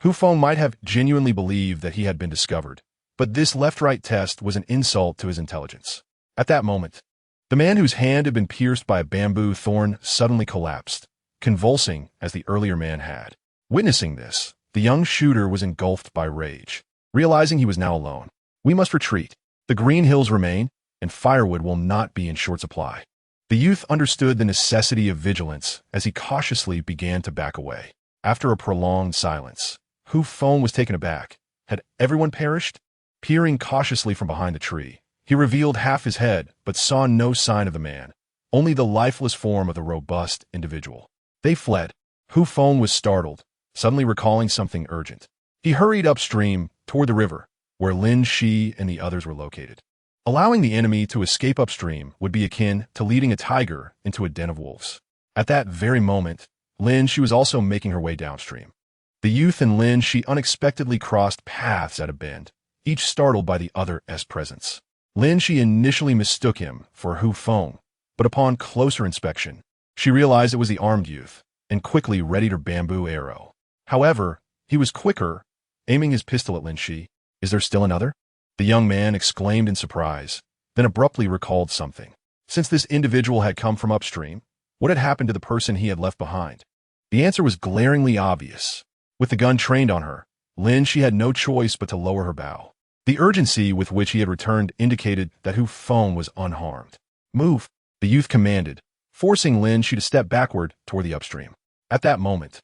Hu Feng might have genuinely believed that he had been discovered, but this left-right test was an insult to his intelligence. At that moment, the man whose hand had been pierced by a bamboo thorn suddenly collapsed, convulsing as the earlier man had. Witnessing this, the young shooter was engulfed by rage. Realizing he was now alone, we must retreat. The green hills remain, and firewood will not be in short supply. The youth understood the necessity of vigilance as he cautiously began to back away. After a prolonged silence, Hu Feng was taken aback. Had everyone perished? Peering cautiously from behind the tree, he revealed half his head but saw no sign of the man, only the lifeless form of the robust individual. They fled. Hu Feng was startled, suddenly recalling something urgent. He hurried upstream toward the river, where Lin Shi and the others were located. Allowing the enemy to escape upstream would be akin to leading a tiger into a den of wolves. At that very moment, Lin Shi was also making her way downstream. The youth and Lin Shi unexpectedly crossed paths at a bend, each startled by the other's presence. Lin Shi initially mistook him for Hu Feng, but upon closer inspection, she realized it was the armed youth, and quickly readied her bamboo arrow. However, he was quicker, aiming his pistol at Lin Shi. Is there still another? The young man exclaimed in surprise, then abruptly recalled something. Since this individual had come from upstream, what had happened to the person he had left behind? The answer was glaringly obvious. With the gun trained on her, Lin Shi had no choice but to lower her bow. The urgency with which he had returned indicated that Hu Feng was unharmed. Move, the youth commanded, forcing Lin Shi to step backward toward the upstream. At that moment,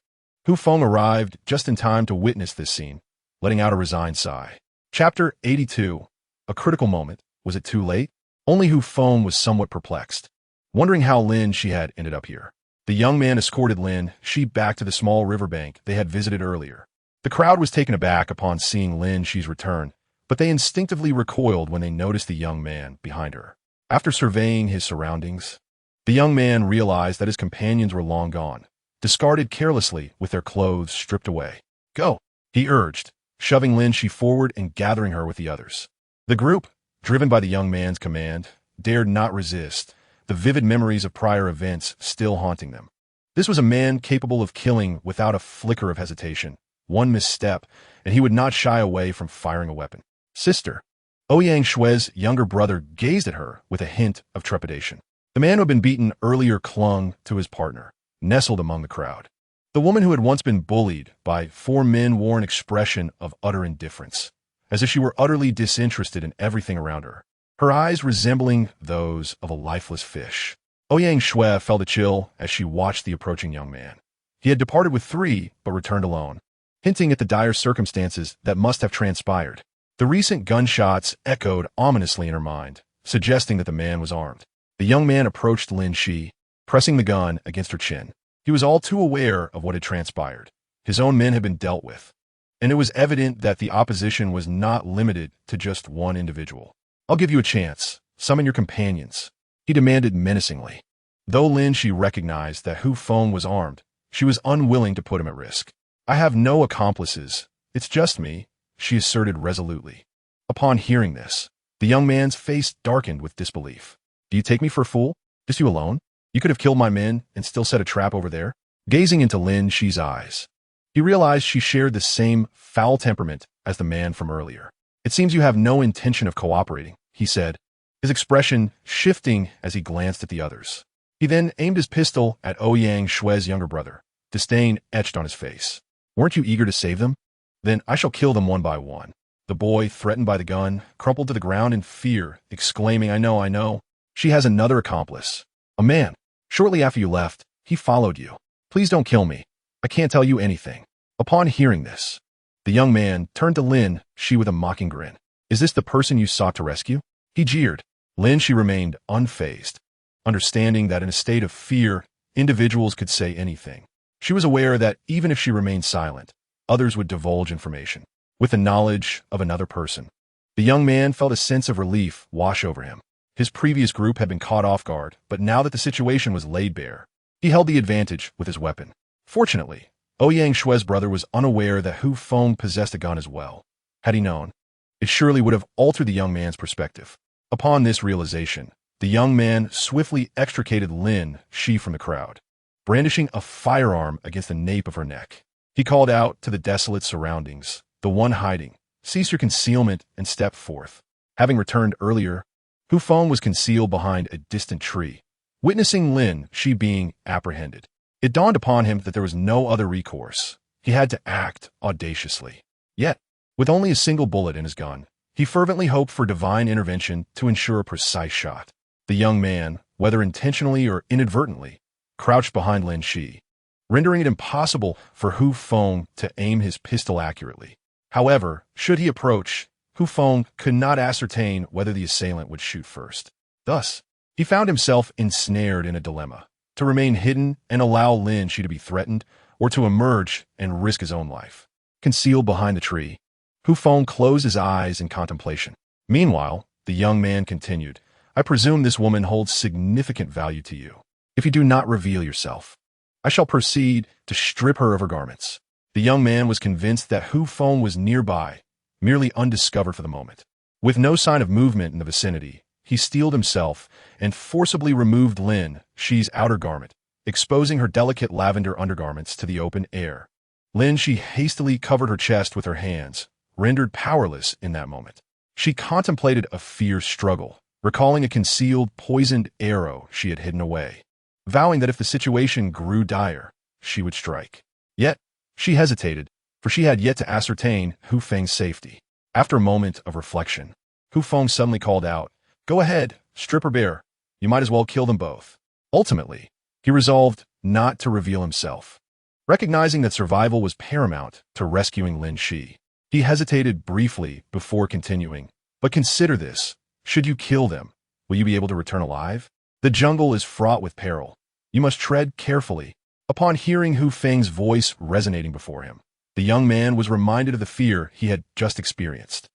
Hu Feng arrived just in time to witness this scene, letting out a resigned sigh. Chapter 82. A critical moment. Was it too late? Only Hu Feng was somewhat perplexed, wondering how Lin Shi had ended up here. The young man escorted Lin Shi back to the small riverbank they had visited earlier. The crowd was taken aback upon seeing Lin Shi's return, but they instinctively recoiled when they noticed the young man behind her. After surveying his surroundings, the young man realized that his companions were long gone, discarded carelessly with their clothes stripped away. Go, he urged, shoving Lin Shi forward and gathering her with the others. The group, driven by the young man's command, dared not resist, the vivid memories of prior events still haunting them. This was a man capable of killing without a flicker of hesitation. One misstep, and he would not shy away from firing a weapon. Sister. Ouyang Shue's younger brother gazed at her with a hint of trepidation. The man who had been beaten earlier clung to his partner, nestled among the crowd. The woman who had once been bullied by four men wore an expression of utter indifference, as if she were utterly disinterested in everything around her, her eyes resembling those of a lifeless fish. Ouyang Shue felt a chill as she watched the approaching young man. He had departed with three, but returned alone, hinting at the dire circumstances that must have transpired. The recent gunshots echoed ominously in her mind, suggesting that the man was armed. The young man approached Lin Shi, pressing the gun against her chin. He was all too aware of what had transpired. His own men had been dealt with, and it was evident that the opposition was not limited to just one individual. I'll give you a chance. Summon your companions, he demanded menacingly. Though Lin Shi recognized that Hu Feng was armed, she was unwilling to put him at risk. I have no accomplices. It's just me, she asserted resolutely. Upon hearing this, the young man's face darkened with disbelief. Do you take me for a fool? Just you alone? You could have killed my men and still set a trap over there? Gazing into Lin Shi's eyes, he realized she shared the same foul temperament as the man from earlier. It seems you have no intention of cooperating, he said, his expression shifting as he glanced at the others. He then aimed his pistol at Ouyang Shue's younger brother, disdain etched on his face. Weren't you eager to save them? Then I shall kill them one by one. The boy, threatened by the gun, crumpled to the ground in fear, exclaiming, I know. She has another accomplice. A man. Shortly after you left, he followed you. Please don't kill me. I can't tell you anything. Upon hearing this, the young man turned to Lin Shi with a mocking grin. Is this the person you sought to rescue? He jeered. Lin Shi remained unfazed, understanding that in a state of fear, individuals could say anything. She was aware that even if she remained silent, others would divulge information. With the knowledge of another person, the young man felt a sense of relief wash over him. His previous group had been caught off guard, but now that the situation was laid bare, he held the advantage with his weapon. Fortunately, Ouyang Shue's brother was unaware that Hu Feng possessed a gun as well. Had he known, it surely would have altered the young man's perspective. Upon this realization, the young man swiftly extricated Lin Shi from the crowd, brandishing a firearm against the nape of her neck. He called out to the desolate surroundings, the one hiding, cease your concealment and step forth. Having returned earlier, Hu Feng was concealed behind a distant tree, witnessing Lin Shi being apprehended. It dawned upon him that there was no other recourse. He had to act audaciously. Yet, with only a single bullet in his gun, he fervently hoped for divine intervention to ensure a precise shot. The young man, whether intentionally or inadvertently, crouched behind Lin Shi, rendering it impossible for Hu Feng to aim his pistol accurately. However, should he approach, Hu Feng could not ascertain whether the assailant would shoot first. Thus, he found himself ensnared in a dilemma, to remain hidden and allow Lin Shi to be threatened, or to emerge and risk his own life. Concealed behind the tree, Hu Feng closed his eyes in contemplation. Meanwhile, the young man continued, I presume this woman holds significant value to you. If you do not reveal yourself, I shall proceed to strip her of her garments. The young man was convinced that Hu Feng was nearby, merely undiscovered for the moment. With no sign of movement in the vicinity, he steeled himself and forcibly removed Lin Shi's outer garment, exposing her delicate lavender undergarments to the open air. Lin Shi hastily covered her chest with her hands, rendered powerless in that moment. She contemplated a fierce struggle, recalling a concealed, poisoned arrow she had hidden away, vowing that if the situation grew dire, she would strike. Yet, she hesitated, for she had yet to ascertain Hu Feng's safety. After a moment of reflection, Hu Feng suddenly called out, Go ahead, strip her bare. You might as well kill them both. Ultimately, he resolved not to reveal himself. Recognizing that survival was paramount to rescuing Lin Shi, he hesitated briefly before continuing. But consider this. Should you kill them, will you be able to return alive? The jungle is fraught with peril. You must tread carefully. Upon hearing Hu Feng's voice resonating before him, the young man was reminded of the fear he had just experienced.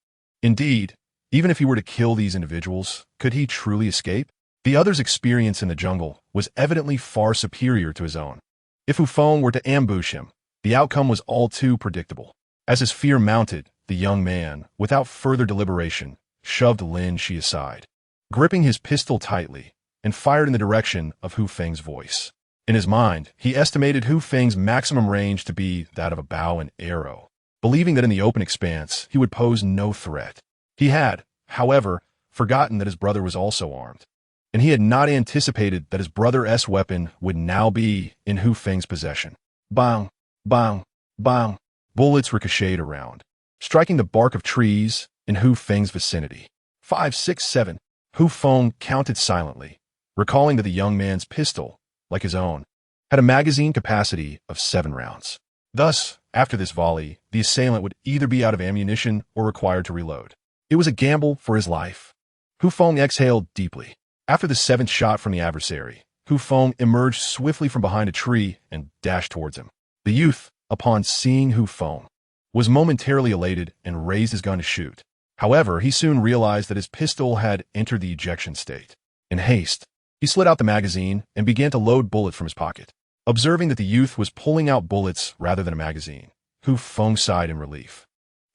Indeed, even if he were to kill these individuals, could he truly escape? The other's experience in the jungle was evidently far superior to his own. If Hu Feng were to ambush him, the outcome was all too predictable. As his fear mounted, the young man, without further deliberation, shoved Lin Shi aside, gripping his pistol tightly, and fired in the direction of Hu Feng's voice. In his mind, he estimated Hu Feng's maximum range to be that of a bow and arrow, believing that in the open expanse he would pose no threat. He had, however, forgotten that his brother was also armed, and he had not anticipated that his brother's weapon would now be in Hu Feng's possession. Bang, bang, bang. Bullets ricocheted around, striking the bark of trees in Hu Feng's vicinity. 5, 6, 7. Hu Feng counted silently, recalling that the young man's pistol, like his own, had a magazine capacity of 7 rounds. Thus, after this volley, the assailant would either be out of ammunition or required to reload. It was a gamble for his life. Hu Feng exhaled deeply. After the 7th shot from the adversary, Hu Feng emerged swiftly from behind a tree and dashed towards him. The youth, upon seeing Hu Feng, was momentarily elated and raised his gun to shoot. However, he soon realized that his pistol had entered the ejection state. In haste, he slid out the magazine and began to load bullets from his pocket. Observing that the youth was pulling out bullets rather than a magazine, Hu Feng sighed in relief,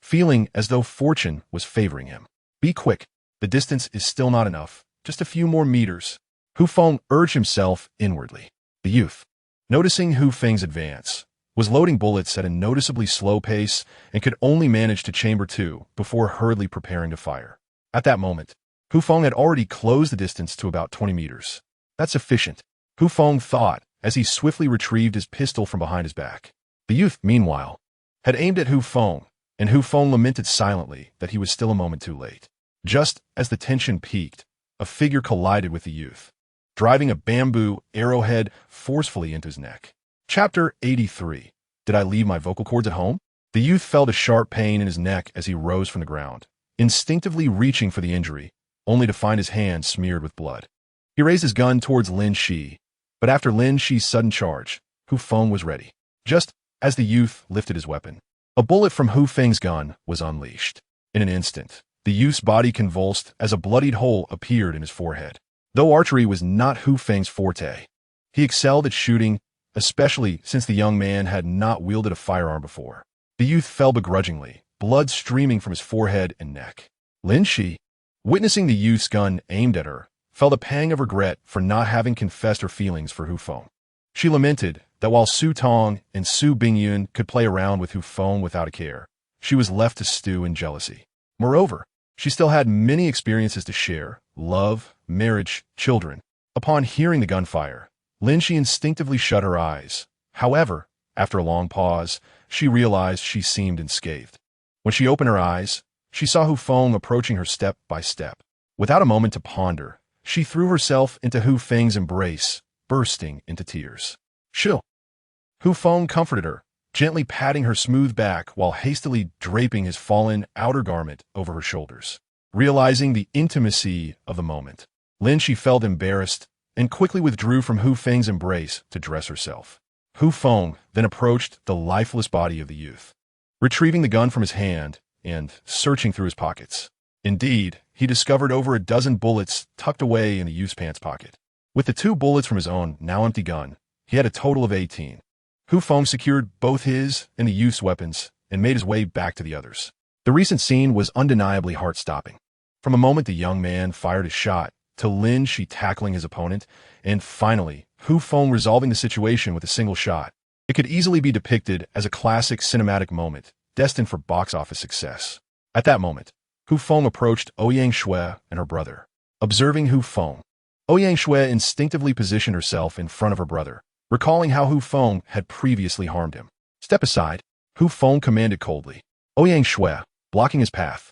feeling as though fortune was favoring him. Be quick, the distance is still not enough, just a few more meters. Hu Feng urged himself inwardly. The youth, noticing Hu Feng's advance, was loading bullets at a noticeably slow pace and could only manage to chamber 2 before hurriedly preparing to fire. At that moment, Hu Feng had already closed the distance to about 20 meters. That's sufficient, Hu Feng thought as he swiftly retrieved his pistol from behind his back. The youth, meanwhile, had aimed at Hu Feng, and Hu Feng lamented silently that he was still a moment too late. Just as the tension peaked, a figure collided with the youth, driving a bamboo arrowhead forcefully into his neck. Chapter 83. Did I leave my vocal cords at home? The youth felt a sharp pain in his neck as he rose from the ground, instinctively reaching for the injury, only to find his hand smeared with blood. He raised his gun towards Lin Shi, but after Lin Shi's sudden charge, Hu Feng was ready. Just as the youth lifted his weapon, a bullet from Hu Feng's gun was unleashed. In an instant, the youth's body convulsed as a bloodied hole appeared in his forehead. Though archery was not Hu Feng's forte, he excelled at shooting, especially since the young man had not wielded a firearm before. The youth fell begrudgingly, blood streaming from his forehead and neck. Lin Shi, witnessing the youth's gun aimed at her, felt a pang of regret for not having confessed her feelings for Hu Feng. She lamented that while Su Tong and Su Bingyun could play around with Hu Feng without a care, she was left to stew in jealousy. Moreover, she still had many experiences to share: love, marriage, children. Upon hearing the gunfire, Lin Shi instinctively shut her eyes. However, after a long pause, she realized she seemed unscathed. When she opened her eyes, she saw Hu Feng approaching her step by step. Without a moment to ponder, she threw herself into Hu Feng's embrace, bursting into tears. Chill. Hu Feng comforted her, gently patting her smooth back while hastily draping his fallen outer garment over her shoulders. Realizing the intimacy of the moment, Lin Shi felt embarrassed and quickly withdrew from Hu Feng's embrace to dress herself. Hu Feng then approached the lifeless body of the youth, retrieving the gun from his hand and searching through his pockets. Indeed, he discovered over a dozen bullets tucked away in the youth's pants pocket. With the 2 bullets from his own, now empty gun, he had a total of 18. Hu Feng secured both his and the youth's weapons and made his way back to the others. The recent scene was undeniably heart-stopping. From the moment the young man fired his shot, to Lin Shi tackling his opponent, and finally, Hu Feng resolving the situation with a single shot. It could easily be depicted as a classic cinematic moment, destined for box office success. At that moment, Hu Feng approached Ouyang Shui and her brother. Observing Hu Feng, Ouyang Shui instinctively positioned herself in front of her brother, recalling how Hu Feng had previously harmed him. Step aside, Hu Feng commanded coldly. Ouyang Shui, blocking his path,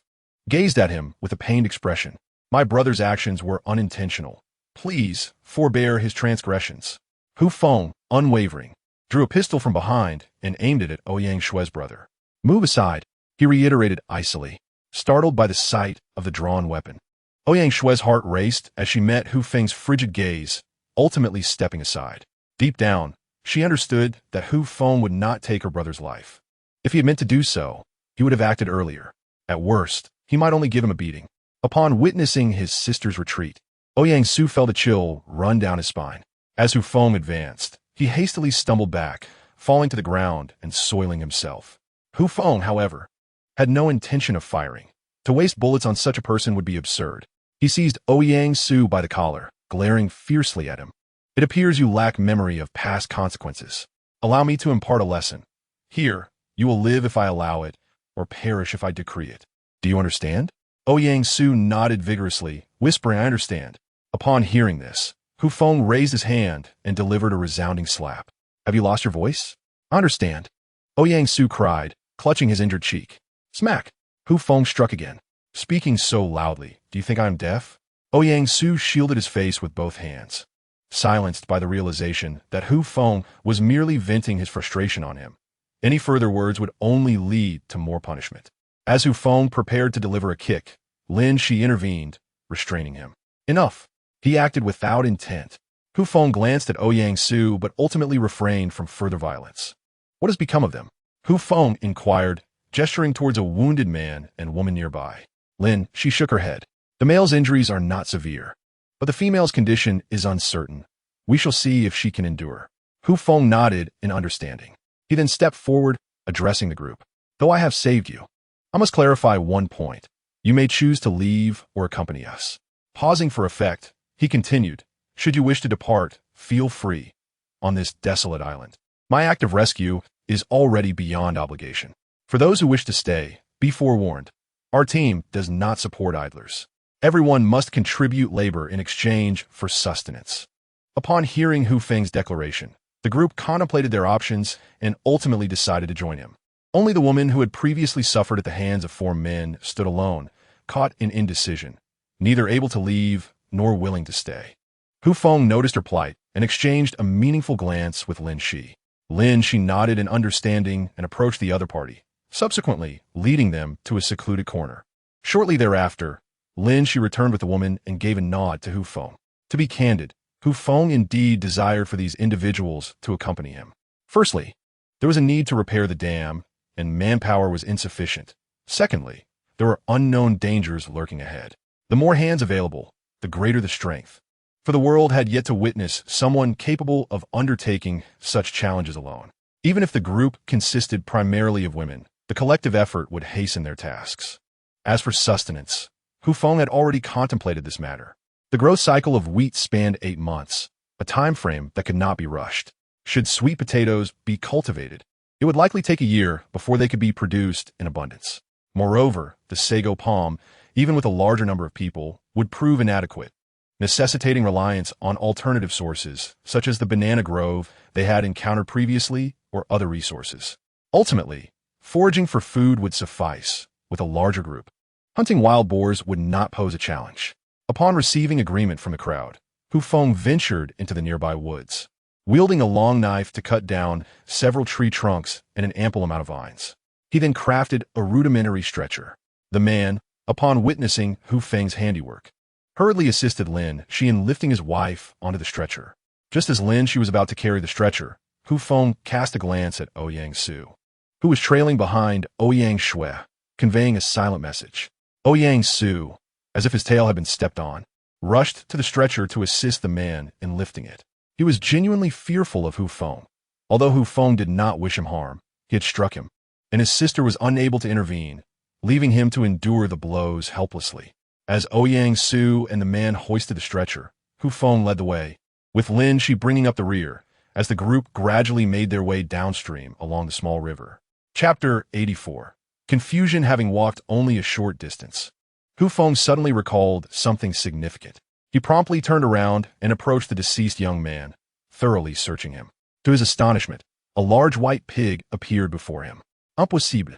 gazed at him with a pained expression. My brother's actions were unintentional. Please forbear his transgressions. Hu Feng, unwavering, drew a pistol from behind and aimed it at Ouyang Shue's brother. "Move aside," he reiterated icily, startled by the sight of the drawn weapon. Ouyang Shue's heart raced as she met Hu Feng's frigid gaze, ultimately stepping aside. Deep down, she understood that Hu Feng would not take her brother's life. If he had meant to do so, he would have acted earlier. At worst, he might only give him a beating. Upon witnessing his sister's retreat, Ouyang Su felt a chill run down his spine. As Hu Feng advanced, he hastily stumbled back, falling to the ground and soiling himself. Hu Feng, however, had no intention of firing. To waste bullets on such a person would be absurd. He seized Ouyang Su by the collar, glaring fiercely at him. "It appears you lack memory of past consequences. Allow me to impart a lesson. Here, you will live if I allow it, or perish if I decree it. Do you understand?" Ouyang Su nodded vigorously, whispering, "I understand." Upon hearing this, Hu Feng raised his hand and delivered a resounding slap. "Have you lost your voice?" "I understand," Ouyang Su cried, clutching his injured cheek. Smack! Hu Feng struck again, speaking so loudly. "Do you think I am deaf?" Ouyang Su shielded his face with both hands, silenced by the realization that Hu Feng was merely venting his frustration on him. Any further words would only lead to more punishment. As Hu Feng prepared to deliver a kick, Lin Shi intervened, restraining him. "Enough." He acted without intent. Hu Feng glanced at Ouyang Su but ultimately refrained from further violence. "What has become of them?" Hu Feng inquired, gesturing towards a wounded man and woman nearby. Lin, she shook her head. "The male's injuries are not severe, but the female's condition is uncertain. We shall see if she can endure." Hu Feng nodded in understanding. He then stepped forward, addressing the group. "Though I have saved you, I must clarify one point. You may choose to leave or accompany us." Pausing for effect, he continued, "Should you wish to depart, feel free. On this desolate island, my act of rescue is already beyond obligation. For those who wish to stay, be forewarned. Our team does not support idlers. Everyone must contribute labor in exchange for sustenance." Upon hearing Hu Feng's declaration, the group contemplated their options and ultimately decided to join him. Only the woman who had previously suffered at the hands of 4 men stood alone, caught in indecision, neither able to leave nor willing to stay. Hu Feng noticed her plight and exchanged a meaningful glance with Lin Shi. Lin Shi nodded in understanding and approached the other party, subsequently leading them to a secluded corner. Shortly thereafter, Lin Shi returned with the woman and gave a nod to Hu Feng. To be candid, Hu Feng indeed desired for these individuals to accompany him. Firstly, there was a need to repair the dam, and manpower was insufficient. Secondly, there were unknown dangers lurking ahead. The more hands available, the greater the strength. For the world had yet to witness someone capable of undertaking such challenges alone. Even if the group consisted primarily of women, the collective effort would hasten their tasks. As for sustenance, Hu Feng had already contemplated this matter. The growth cycle of wheat spanned 8 months, a time frame that could not be rushed. Should sweet potatoes be cultivated, it would likely take a year before they could be produced in abundance. Moreover, the sago palm, even with a larger number of people, would prove inadequate, necessitating reliance on alternative sources, such as the banana grove they had encountered previously or other resources. Ultimately, foraging for food would suffice with a larger group. Hunting wild boars would not pose a challenge. Upon receiving agreement from the crowd, Hu Feng ventured into the nearby woods, wielding a long knife to cut down several tree trunks and an ample amount of vines. He then crafted a rudimentary stretcher. The man, upon witnessing Hu Feng's handiwork, hurriedly assisted Lin Shi in lifting his wife onto the stretcher. Just as Lin Shi was about to carry the stretcher, Hu Feng cast a glance at Ouyang Su, who was trailing behind Ouyang Shue, conveying a silent message. Ouyang Su, as if his tail had been stepped on, rushed to the stretcher to assist the man in lifting it. He was genuinely fearful of Hu Feng. Although Hu Feng did not wish him harm, he had struck him, and his sister was unable to intervene, leaving him to endure the blows helplessly. As Ouyang Su and the man hoisted the stretcher, Hu Feng led the way, with Lin Shi bringing up the rear, as the group gradually made their way downstream along the small river. Chapter 84. Confusion having walked only a short distance, Hu Feng suddenly recalled something significant. He promptly turned around and approached the deceased young man, thoroughly searching him. To his astonishment, a large white pig appeared before him. Impossible.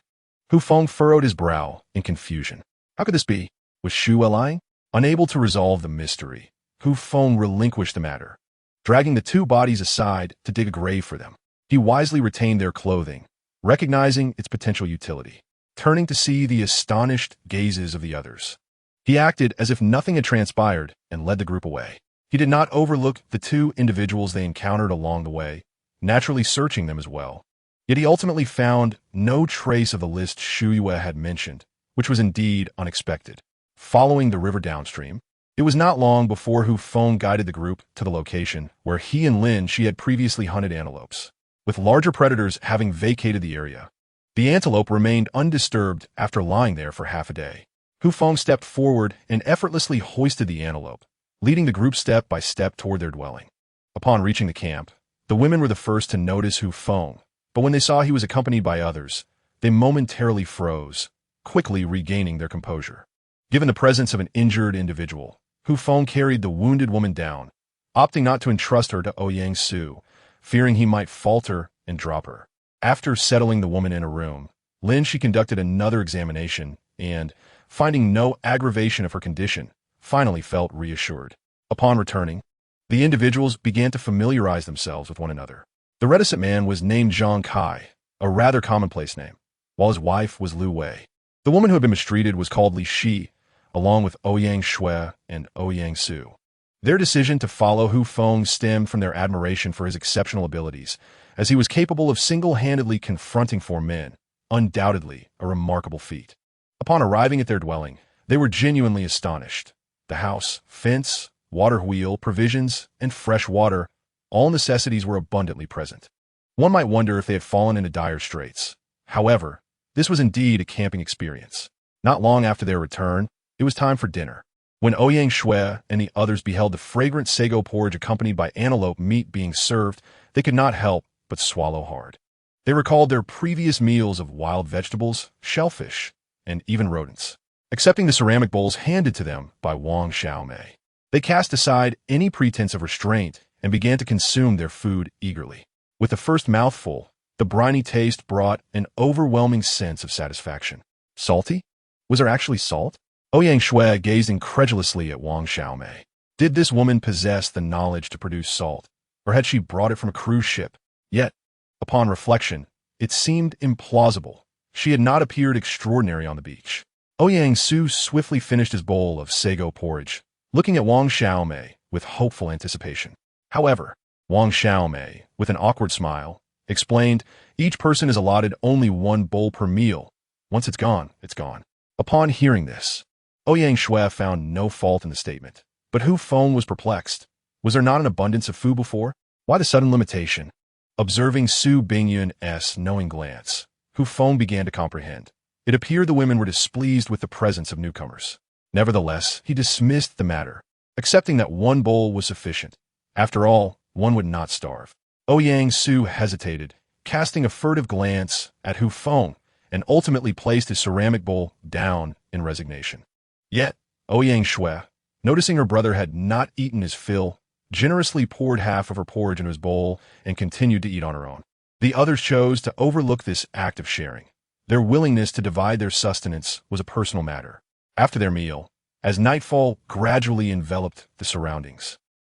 Hu Feng furrowed his brow in confusion. How could this be? Was Shu lying? Unable to resolve the mystery, Hu Feng relinquished the matter, dragging the 2 bodies aside to dig a grave for them. He wisely retained their clothing, recognizing its potential utility. Turning to see the astonished gazes of the others, he acted as if nothing had transpired and led the group away. He did not overlook the two individuals they encountered along the way, naturally searching them as well. Yet he ultimately found no trace of the list Shuyue had mentioned, which was indeed unexpected. Following the river downstream, it was not long before Feng guided the group to the location where he and Lin Shi had previously hunted antelopes, with larger predators having vacated the area. The antelope remained undisturbed after lying there for half a day. Feng stepped forward and effortlessly hoisted the antelope, leading the group step by step toward their dwelling. Upon reaching the camp, the women were the first to notice Feng, but when they saw he was accompanied by others, they momentarily froze, quickly regaining their composure. Given the presence of an injured individual, Feng carried the wounded woman down, opting not to entrust her to Ouyang Su, fearing he might falter and drop her. After settling the woman in a room, Lin Shi conducted another examination and, finding no aggravation of her condition, finally felt reassured. Upon returning, the individuals began to familiarize themselves with one another. The reticent man was named Zhang Kai, a rather commonplace name, while his wife was Lu Wei. The woman who had been mistreated was called Li Shi, along with Ouyang Shui and Ouyang Su. Their decision to follow Feng stemmed from their admiration for his exceptional abilities, as he was capable of single-handedly confronting four men, undoubtedly a remarkable feat. Upon arriving at their dwelling, they were genuinely astonished. The house, fence, water wheel, provisions, and fresh water, all necessities were abundantly present. One might wonder if they had fallen into dire straits. However, this was indeed a camping experience. Not long after their return, it was time for dinner. When Ouyang Shui and the others beheld the fragrant sago porridge accompanied by antelope meat being served, they could not help but swallow hard. They recalled their previous meals of wild vegetables, shellfish, and even rodents. Accepting the ceramic bowls handed to them by Wang Xiaomei, they cast aside any pretense of restraint and began to consume their food eagerly. With the first mouthful, the briny taste brought an overwhelming sense of satisfaction. Salty? Was there actually salt? Ouyang Shui gazed incredulously at Wang Xiaomei. Did this woman possess the knowledge to produce salt, or had she brought it from a cruise ship? Yet, upon reflection, it seemed implausible. She had not appeared extraordinary on the beach. Ouyang Su swiftly finished his bowl of sago porridge, looking at Wang Xiaomei with hopeful anticipation. However, Wang Xiaomei, with an awkward smile, explained, "Each person is allotted only one bowl per meal. Once it's gone, it's gone." Upon hearing this, Ouyang Shui found no fault in the statement, but Feng was perplexed. Was there not an abundance of food before? Why the sudden limitation? Observing Su Bingyun's knowing glance, Feng began to comprehend. It appeared the women were displeased with the presence of newcomers. Nevertheless, he dismissed the matter, accepting that one bowl was sufficient. After all, one would not starve. Ouyang Su hesitated, casting a furtive glance at Feng, and ultimately placed his ceramic bowl down in resignation. Yet, Ouyang Shui, noticing her brother had not eaten his fill, generously poured half of her porridge into his bowl and continued to eat on her own. The others chose to overlook this act of sharing. Their willingness to divide their sustenance was a personal matter. After their meal, as nightfall gradually enveloped the surroundings,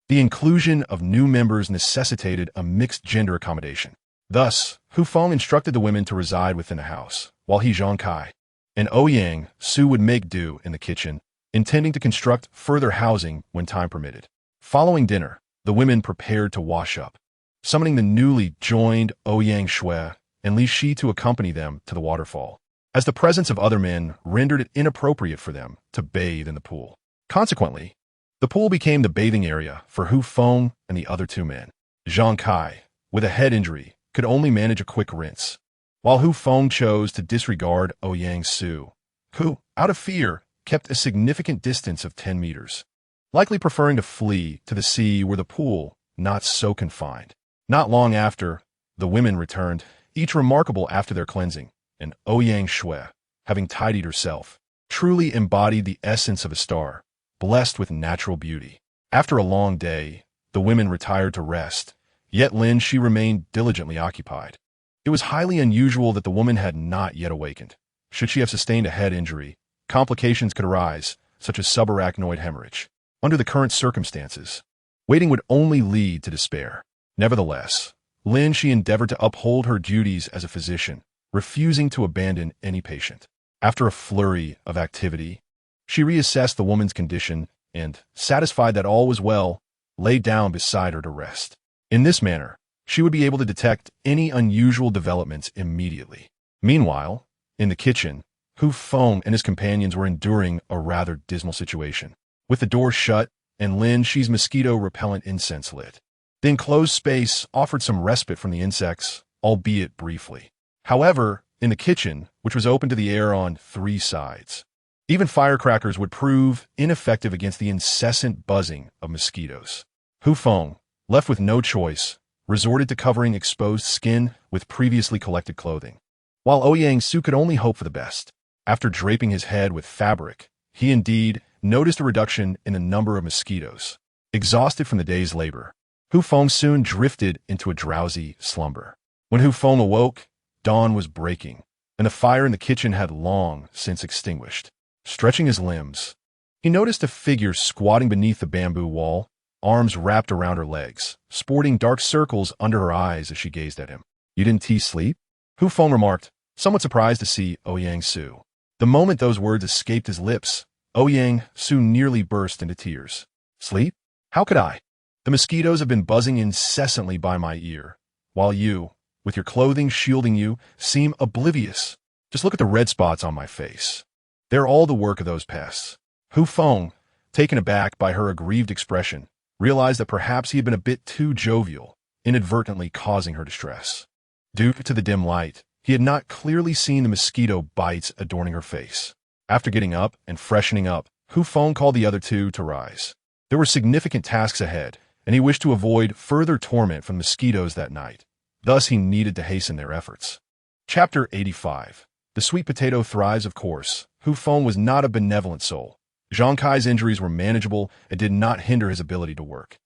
the inclusion of new members necessitated a mixed-gender accommodation. Thus, Feng instructed the women to reside within the house, while he, Zhang Kai, and Ouyang Su would make do in the kitchen, intending to construct further housing when time permitted. Following dinner, the women prepared to wash up, summoning the newly joined Ouyang Shui and Li Shi to accompany them to the waterfall, as the presence of other men rendered it inappropriate for them to bathe in the pool. Consequently, the pool became the bathing area for Feng and the other two men. Zhang Kai, with a head injury, could only manage a quick rinse, while Feng chose to disregard Ouyang Su, who, out of fear, kept a significant distance of 10 meters, likely preferring to flee to the sea where the pool not so confined. Not long after, the women returned, each remarkable after their cleansing, and Ouyang Shui, having tidied herself, truly embodied the essence of a star, blessed with natural beauty. After a long day, the women retired to rest, yet Lin Shi remained diligently occupied. It was highly unusual that the woman had not yet awakened. Should she have sustained a head injury, complications could arise, such as subarachnoid hemorrhage. Under the current circumstances, waiting would only lead to despair. Nevertheless, Lin she endeavored to uphold her duties as a physician, refusing to abandon any patient. After a flurry of activity, she reassessed the woman's condition and, satisfied that all was well, lay down beside her to rest. In this manner, she would be able to detect any unusual developments immediately. Meanwhile, in the kitchen, Feng and his companions were enduring a rather dismal situation. With the door shut and Lin Shi's mosquito-repellent incense lit, the enclosed space offered some respite from the insects, albeit briefly. However, in the kitchen, which was open to the air on 3 sides, even firecrackers would prove ineffective against the incessant buzzing of mosquitoes. Feng, left with no choice, resorted to covering exposed skin with previously collected clothing. While Ouyang-su could only hope for the best, after draping his head with fabric, he indeed noticed a reduction in the number of mosquitoes. Exhausted from the day's labor, Feng soon drifted into a drowsy slumber. When Feng awoke, dawn was breaking, and the fire in the kitchen had long since extinguished. Stretching his limbs, he noticed a figure squatting beneath the bamboo wall, arms wrapped around her legs, sporting dark circles under her eyes as she gazed at him. "You didn't sleep?" Feng remarked, somewhat surprised to see Ouyang-su. The moment those words escaped his lips, Ouyang-su nearly burst into tears. "Sleep? How could I? The mosquitoes have been buzzing incessantly by my ear, while you, with your clothing shielding you, seem oblivious. Just look at the red spots on my face. They're all the work of those pests." Feng, taken aback by her aggrieved expression, realized that perhaps he had been a bit too jovial, inadvertently causing her distress. Due to the dim light, he had not clearly seen the mosquito bites adorning her face. After getting up and freshening up, Feng called the other two to rise. There were significant tasks ahead, and he wished to avoid further torment from mosquitoes that night. Thus, he needed to hasten their efforts. Chapter 85. The sweet potato thrives, of course. Feng was not a benevolent soul. Zhang Kai's injuries were manageable and did not hinder his ability to work.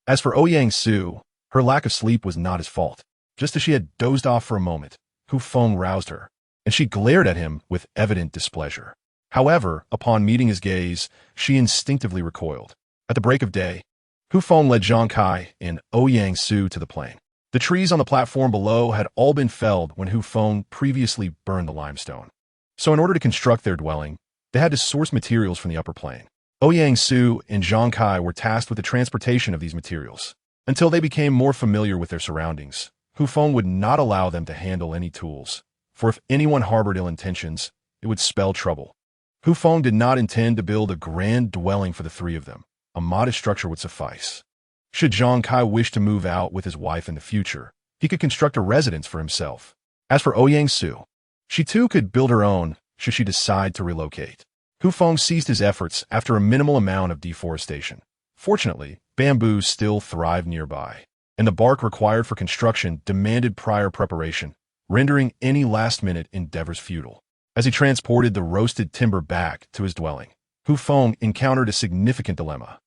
As for Ouyang-su, her lack of sleep was not his fault. Just as she had dozed off for a moment, Feng roused her, and she glared at him with evident displeasure. However, upon meeting his gaze, she instinctively recoiled. At the break of day, Feng led Zhang Kai and Ouyang-su to the plain. The trees on the platform below had all been felled when Feng previously burned the limestone. So in order to construct their dwelling, they had to source materials from the upper plain. Ouyang-su and Zhang Kai were tasked with the transportation of these materials. Until they became more familiar with their surroundings, Feng would not allow them to handle any tools, for if anyone harbored ill intentions, it would spell trouble. Feng did not intend to build a grand dwelling for the 3 of them. A modest structure would suffice. Should Zhang Kai wish to move out with his wife in the future, he could construct a residence for himself. As for Ouyang-su, she too could build her own should she decide to relocate. Feng ceased his efforts after a minimal amount of deforestation. Fortunately, bamboos still thrived nearby, and the bark required for construction demanded prior preparation, rendering any last-minute endeavors futile. As he transported the roasted timber back to his dwelling, Feng encountered a significant dilemma.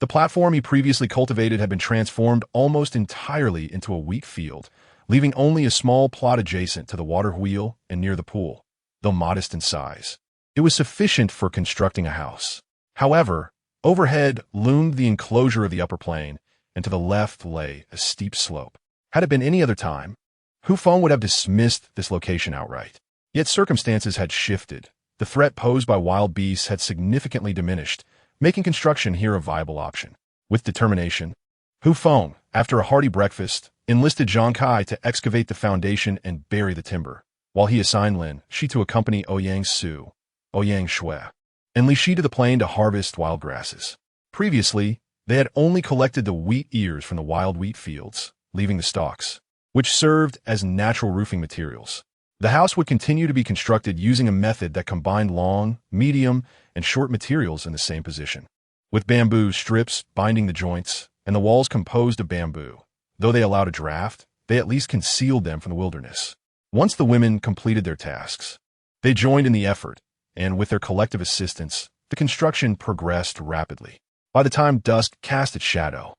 The platform he previously cultivated had been transformed almost entirely into a wheat field, leaving only a small plot adjacent to the water wheel and near the pool. Though modest in size, it was sufficient for constructing a house. However, overhead loomed the enclosure of the upper plain, and to the left lay a steep slope. Had it been any other time, Feng would have dismissed this location outright. Yet circumstances had shifted. The threat posed by wild beasts had significantly diminished, making construction here a viable option. With determination, Feng, after a hearty breakfast, enlisted Zhang Kai to excavate the foundation and bury the timber, while he assigned Lin Shi to accompany Ouyang-su, Ouyang-shui, and Li Shi to the plain to harvest wild grasses. Previously, they had only collected the wheat ears from the wild wheat fields, leaving the stalks, which served as natural roofing materials. The house would continue to be constructed using a method that combined long, medium, and short materials in the same position, with bamboo strips binding the joints and the walls composed of bamboo. Though they allowed a draft, they at least concealed them from the wilderness. Once the women completed their tasks, they joined in the effort, and with their collective assistance, the construction progressed rapidly. By the time dusk cast its shadow,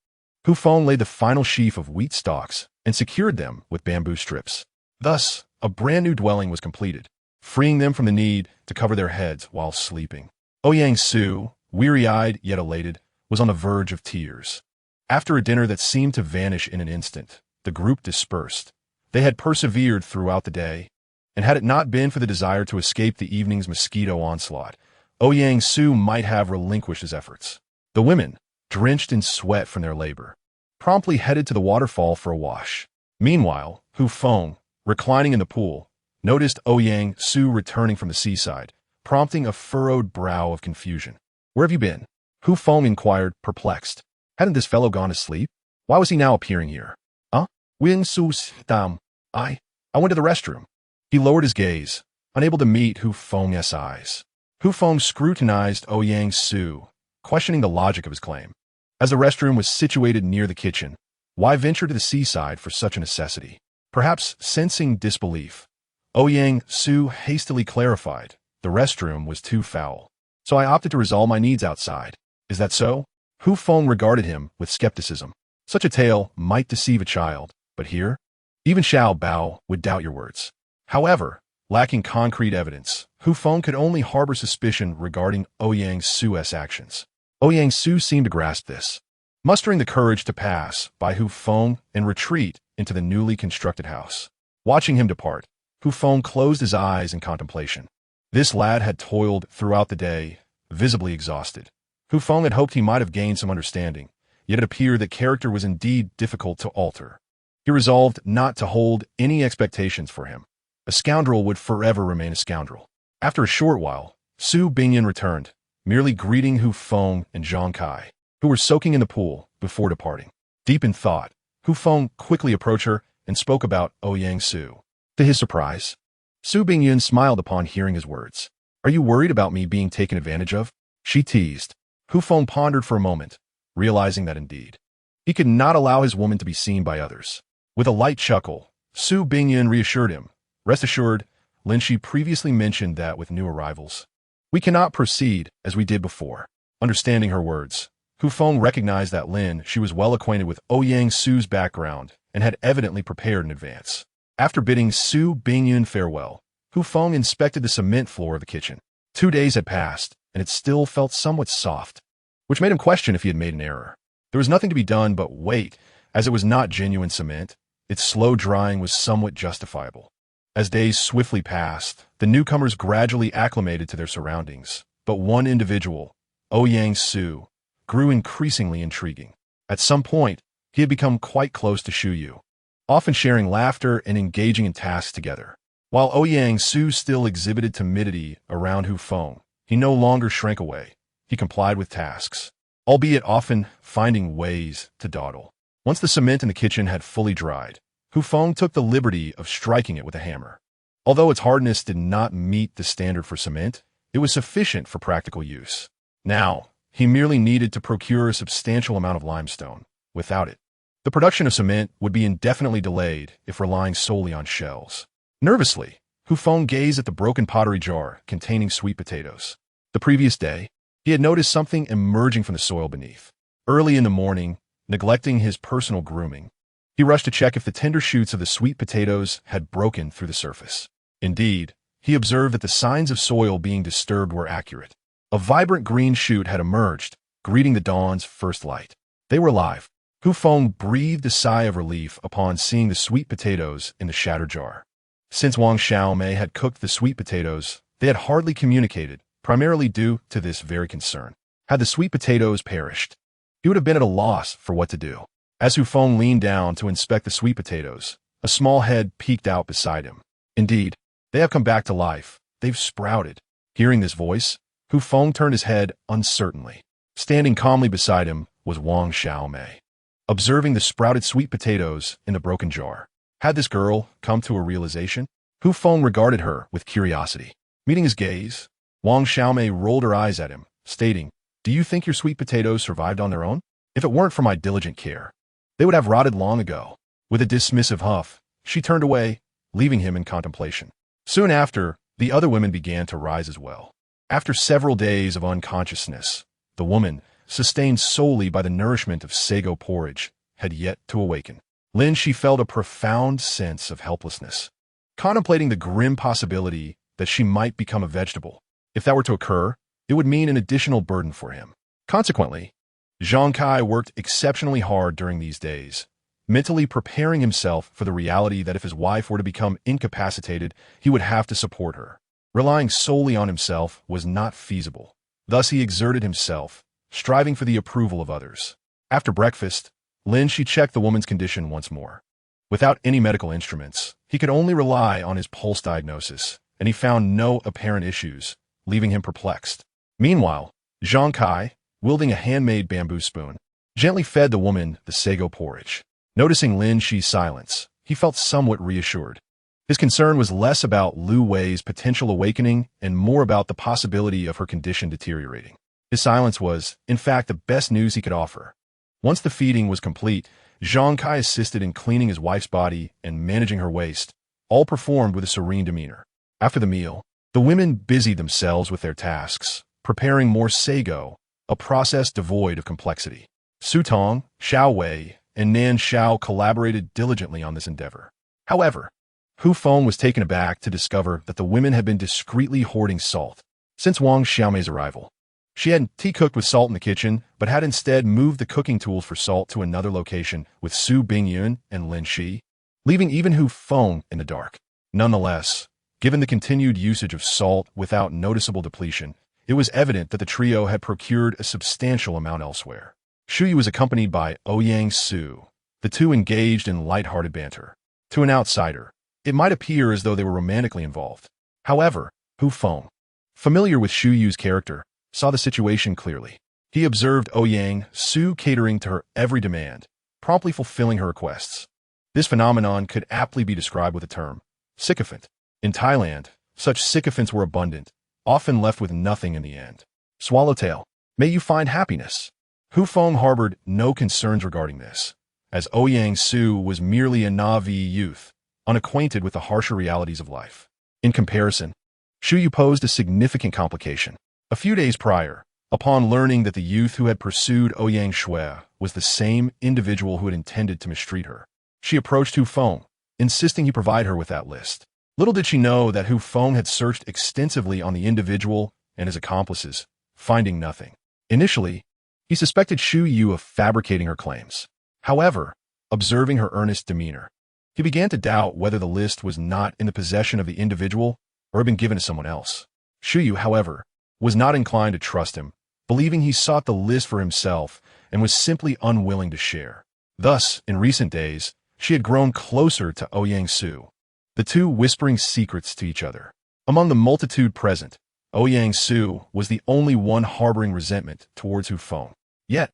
Feng laid the final sheaf of wheat stalks and secured them with bamboo strips. Thus, a brand new dwelling was completed, freeing them from the need to cover their heads while sleeping. Ouyang-su, weary-eyed yet elated, was on the verge of tears. After a dinner that seemed to vanish in an instant, the group dispersed. They had persevered throughout the day, and had it not been for the desire to escape the evening's mosquito onslaught, Ouyang Su might have relinquished his efforts. The women, drenched in sweat from their labor, promptly headed to the waterfall for a wash. Meanwhile, Feng, reclining in the pool, noticed Ouyang Su returning from the seaside, prompting a furrowed brow of confusion. "Where have you been?" Feng inquired, perplexed. Hadn't this fellow gone to sleep? Why was he now appearing here? Wing Su's dam. I went to the restroom. He lowered his gaze, unable to meet Feng's eyes. Feng scrutinized Ouyang Su, questioning the logic of his claim. As the restroom was situated near the kitchen, why venture to the seaside for such a necessity? Perhaps sensing disbelief, Ouyang Su hastily clarified, the restroom was too foul. So I opted to resolve my needs outside. Is that so? Feng regarded him with skepticism. Such a tale might deceive a child, but here, even Xiao Bao would doubt your words. However, lacking concrete evidence, Feng could only harbor suspicion regarding Ouyang Su's actions. Ouyang Su seemed to grasp this, mustering the courage to pass by Feng and retreat into the newly constructed house. Watching him depart, Feng closed his eyes in contemplation. This lad had toiled throughout the day, visibly exhausted. Feng had hoped he might have gained some understanding, yet it appeared that character was indeed difficult to alter. He resolved not to hold any expectations for him. A scoundrel would forever remain a scoundrel. After a short while, Su Bingyan returned, merely greeting Feng and Zhang Kai, who were soaking in the pool, before departing. Deep in thought, Feng quickly approached her and spoke about Ouyang Su. To his surprise, Su Bingyan smiled upon hearing his words. "Are you worried about me being taken advantage of?" she teased. Feng pondered for a moment, realizing that indeed, he could not allow his woman to be seen by others. With a light chuckle, Su Bingyan reassured him. "Rest assured, Lin Shi previously mentioned that with new arrivals, we cannot proceed as we did before." Understanding her words, Feng recognized that Lin Shi was well acquainted with Ouyang Su's background and had evidently prepared in advance. After bidding Su Bingyan farewell, Feng inspected the cement floor of the kitchen. 2 days had passed, and it still felt somewhat soft, which made him question if he had made an error. There was nothing to be done but wait, as it was not genuine cement. Its slow drying was somewhat justifiable. As days swiftly passed, the newcomers gradually acclimated to their surroundings, but one individual, Ouyang Su, grew increasingly intriguing. At some point, he had become quite close to Shu Yu, often sharing laughter and engaging in tasks together. While Ouyang Su still exhibited timidity around Feng, he no longer shrank away. He complied with tasks, albeit often finding ways to dawdle. Once the cement in the kitchen had fully dried, Feng took the liberty of striking it with a hammer. Although its hardness did not meet the standard for cement, it was sufficient for practical use. Now, he merely needed to procure a substantial amount of limestone. Without it, the production of cement would be indefinitely delayed if relying solely on shells. Nervously, Feng gazed at the broken pottery jar containing sweet potatoes. The previous day, he had noticed something emerging from the soil beneath. Early in the morning, neglecting his personal grooming, he rushed to check if the tender shoots of the sweet potatoes had broken through the surface. Indeed, he observed that the signs of soil being disturbed were accurate. A vibrant green shoot had emerged, greeting the dawn's first light. They were alive. Feng breathed a sigh of relief upon seeing the sweet potatoes in the shattered jar. Since Wang Xiaomei had cooked the sweet potatoes, they had hardly communicated, primarily due to this very concern. Had the sweet potatoes perished, he would have been at a loss for what to do. As Feng leaned down to inspect the sweet potatoes, a small head peeked out beside him. "Indeed, they have come back to life. They've sprouted." Hearing this voice, Feng turned his head uncertainly. Standing calmly beside him was Wang Xiaomei, observing the sprouted sweet potatoes in the broken jar. Had this girl come to a realization? Feng regarded her with curiosity. Meeting his gaze, Wang Xiaomei rolled her eyes at him, stating, "Do you think your sweet potatoes survived on their own? If it weren't for my diligent care, they would have rotted long ago." With a dismissive huff, she turned away, leaving him in contemplation. Soon after, the other women began to rise as well. After several days of unconsciousness, the woman, sustained solely by the nourishment of sago porridge, had yet to awaken. Lin Shi felt a profound sense of helplessness, contemplating the grim possibility that she might become a vegetable. If that were to occur, it would mean an additional burden for him. Consequently, Zhang Kai worked exceptionally hard during these days, mentally preparing himself for the reality that if his wife were to become incapacitated, he would have to support her. Relying solely on himself was not feasible. Thus he exerted himself, striving for the approval of others. After breakfast, Lin Shi checked the woman's condition once more. Without any medical instruments, he could only rely on his pulse diagnosis, and he found no apparent issues, leaving him perplexed. Meanwhile, Zhang Kai, wielding a handmade bamboo spoon, gently fed the woman the sago porridge. Noticing Lin Shi's silence, he felt somewhat reassured. His concern was less about Lu Wei's potential awakening and more about the possibility of her condition deteriorating. His silence was, in fact, the best news he could offer. Once the feeding was complete, Zhang Kai assisted in cleaning his wife's body and managing her waste, all performed with a serene demeanor. After the meal, the women busied themselves with their tasks, preparing more sago, a process devoid of complexity. Su Tong, Xiao Wei, and Nan Xiao collaborated diligently on this endeavor. However, Hu Feng was taken aback to discover that the women had been discreetly hoarding salt since Wang Xiaomei's arrival. She hadn't tea-cooked with salt in the kitchen, but had instead moved the cooking tools for salt to another location with Su Bingyun and Lin Shi, leaving even Hu Feng in the dark. Nonetheless, given the continued usage of salt without noticeable depletion, it was evident that the trio had procured a substantial amount elsewhere. Shu Yu was accompanied by Ouyang Su. The two engaged in light-hearted banter. To an outsider, it might appear as though they were romantically involved. However, Hu Feng, familiar with Shu Yu's character, saw the situation clearly. He observed Ouyang Su catering to her every demand, promptly fulfilling her requests. This phenomenon could aptly be described with the term sycophant. In Thailand, such sycophants were abundant, often left with nothing in the end. Swallowtail, may you find happiness. Hu Feng harbored no concerns regarding this, as Ouyang Su was merely a Na'vi youth, unacquainted with the harsher realities of life. In comparison, Shu Yu posed a significant complication. A few days prior, upon learning that the youth who had pursued Ouyang Shui was the same individual who had intended to mistreat her, she approached Hu Feng, insisting he provide her with that list. Little did she know that Hu Feng had searched extensively on the individual and his accomplices, finding nothing. Initially, he suspected Shu Yu of fabricating her claims. However, observing her earnest demeanor, he began to doubt whether the list was not in the possession of the individual or had been given to someone else. Shu Yu, however, was not inclined to trust him, believing he sought the list for himself and was simply unwilling to share. Thus, in recent days, she had grown closer to Ouyang Su, the two whispering secrets to each other. Among the multitude present, Ouyang Su was the only one harboring resentment towards Hu Feng. Yet,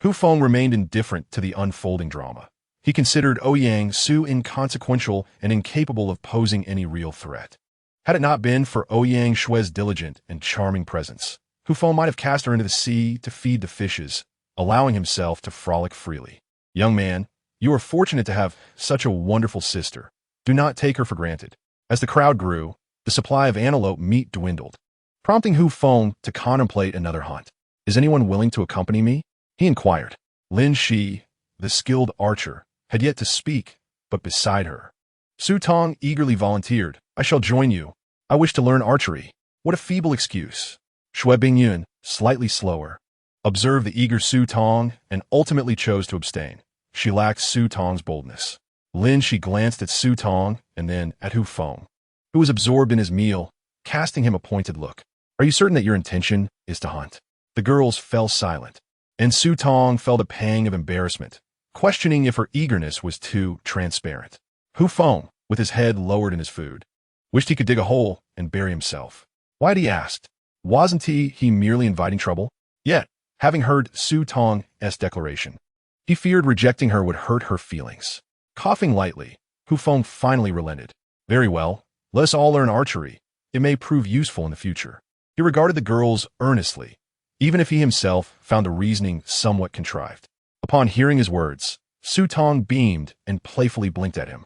Hu Feng remained indifferent to the unfolding drama. He considered Ouyang Su inconsequential and incapable of posing any real threat. Had it not been for Ouyang Shui's diligent and charming presence, Hu Feng might have cast her into the sea to feed the fishes, allowing himself to frolic freely. Young man, you are fortunate to have such a wonderful sister. Do not take her for granted. As the crowd grew, the supply of antelope meat dwindled, prompting Hu Feng to contemplate another hunt. Is anyone willing to accompany me? He inquired. Lin Shi, the skilled archer, had yet to speak, but beside her, Su Tong eagerly volunteered. I shall join you. I wish to learn archery. What a feeble excuse. Shui Bingyun, slightly slower, observed the eager Su Tong and ultimately chose to abstain. She lacked Su Tong's boldness. Lin Shi glanced at Su Tong and then at Hu Feng, who was absorbed in his meal, casting him a pointed look. Are you certain that your intention is to hunt? The girls fell silent, and Su Tong felt a pang of embarrassment, questioning if her eagerness was too transparent. Hu Feng, with his head lowered in his food, wished he could dig a hole and bury himself. Why had he asked? Wasn't he merely inviting trouble? Yet, having heard Su Tong's declaration, he feared rejecting her would hurt her feelings. Coughing lightly, Hu Feng finally relented. Very well, let us all learn archery. It may prove useful in the future. He regarded the girls earnestly, even if he himself found the reasoning somewhat contrived. Upon hearing his words, Su Tong beamed and playfully blinked at him.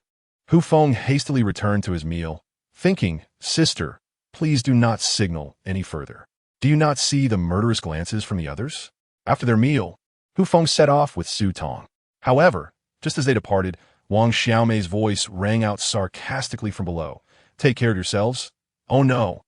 Hu Feng hastily returned to his meal, thinking, Sister, please do not signal any further. Do you not see the murderous glances from the others? After their meal, Hu Feng set off with Su Tong. However, just as they departed, Wang Xiaomei's voice rang out sarcastically from below. Take care of yourselves. Oh no,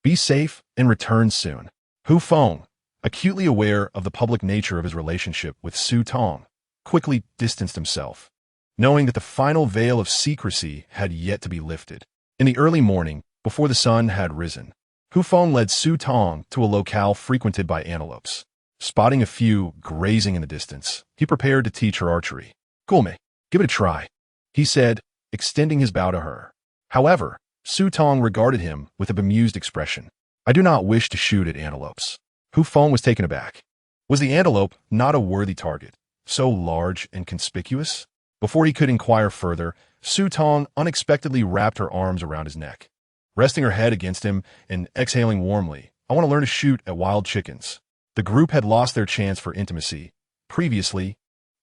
be safe and return soon. Hu Feng, acutely aware of the public nature of his relationship with Su Tong, quickly distanced himself, knowing that the final veil of secrecy had yet to be lifted. In the early morning, before the sun had risen, Hu Feng led Su Tong to a locale frequented by antelopes. Spotting a few grazing in the distance, he prepared to teach her archery. "Gulme, give it a try," he said, extending his bow to her. However, Su Tong regarded him with a bemused expression. "I do not wish to shoot at antelopes." Hu Feng was taken aback. Was the antelope not a worthy target, so large and conspicuous? Before he could inquire further, Su Tong unexpectedly wrapped her arms around his neck. Resting her head against him and exhaling warmly, "I want to learn to shoot at wild chickens." The group had lost their chance for intimacy. Previously,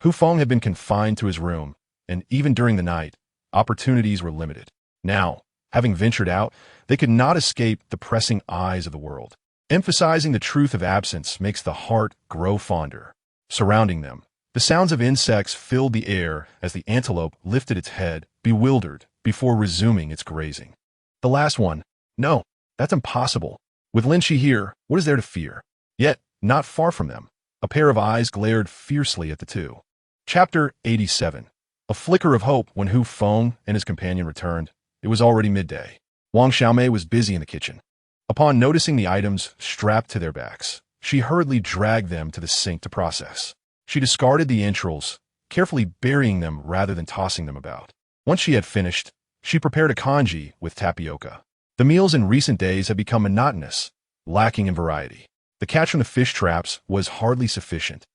Hu Feng had been confined to his room, and even during the night, opportunities were limited. Now, having ventured out, they could not escape the pressing eyes of the world. Emphasizing the truth of absence makes the heart grow fonder. Surrounding them, the sounds of insects filled the air as the antelope lifted its head, bewildered, before resuming its grazing. The last one. "No, that's impossible. With Lin Shi here, what is there to fear?" Yet, not far from them, a pair of eyes glared fiercely at the two. Chapter 87. A flicker of hope when Hu Feng and his companion returned. It was already midday. Wang Xiaomei was busy in the kitchen. Upon noticing the items strapped to their backs, she hurriedly dragged them to the sink to process. She discarded the entrails, carefully burying them rather than tossing them about. Once she had finished, she prepared a congee with tapioca. The meals in recent days had become monotonous, lacking in variety. The catch from the fish traps was hardly sufficient,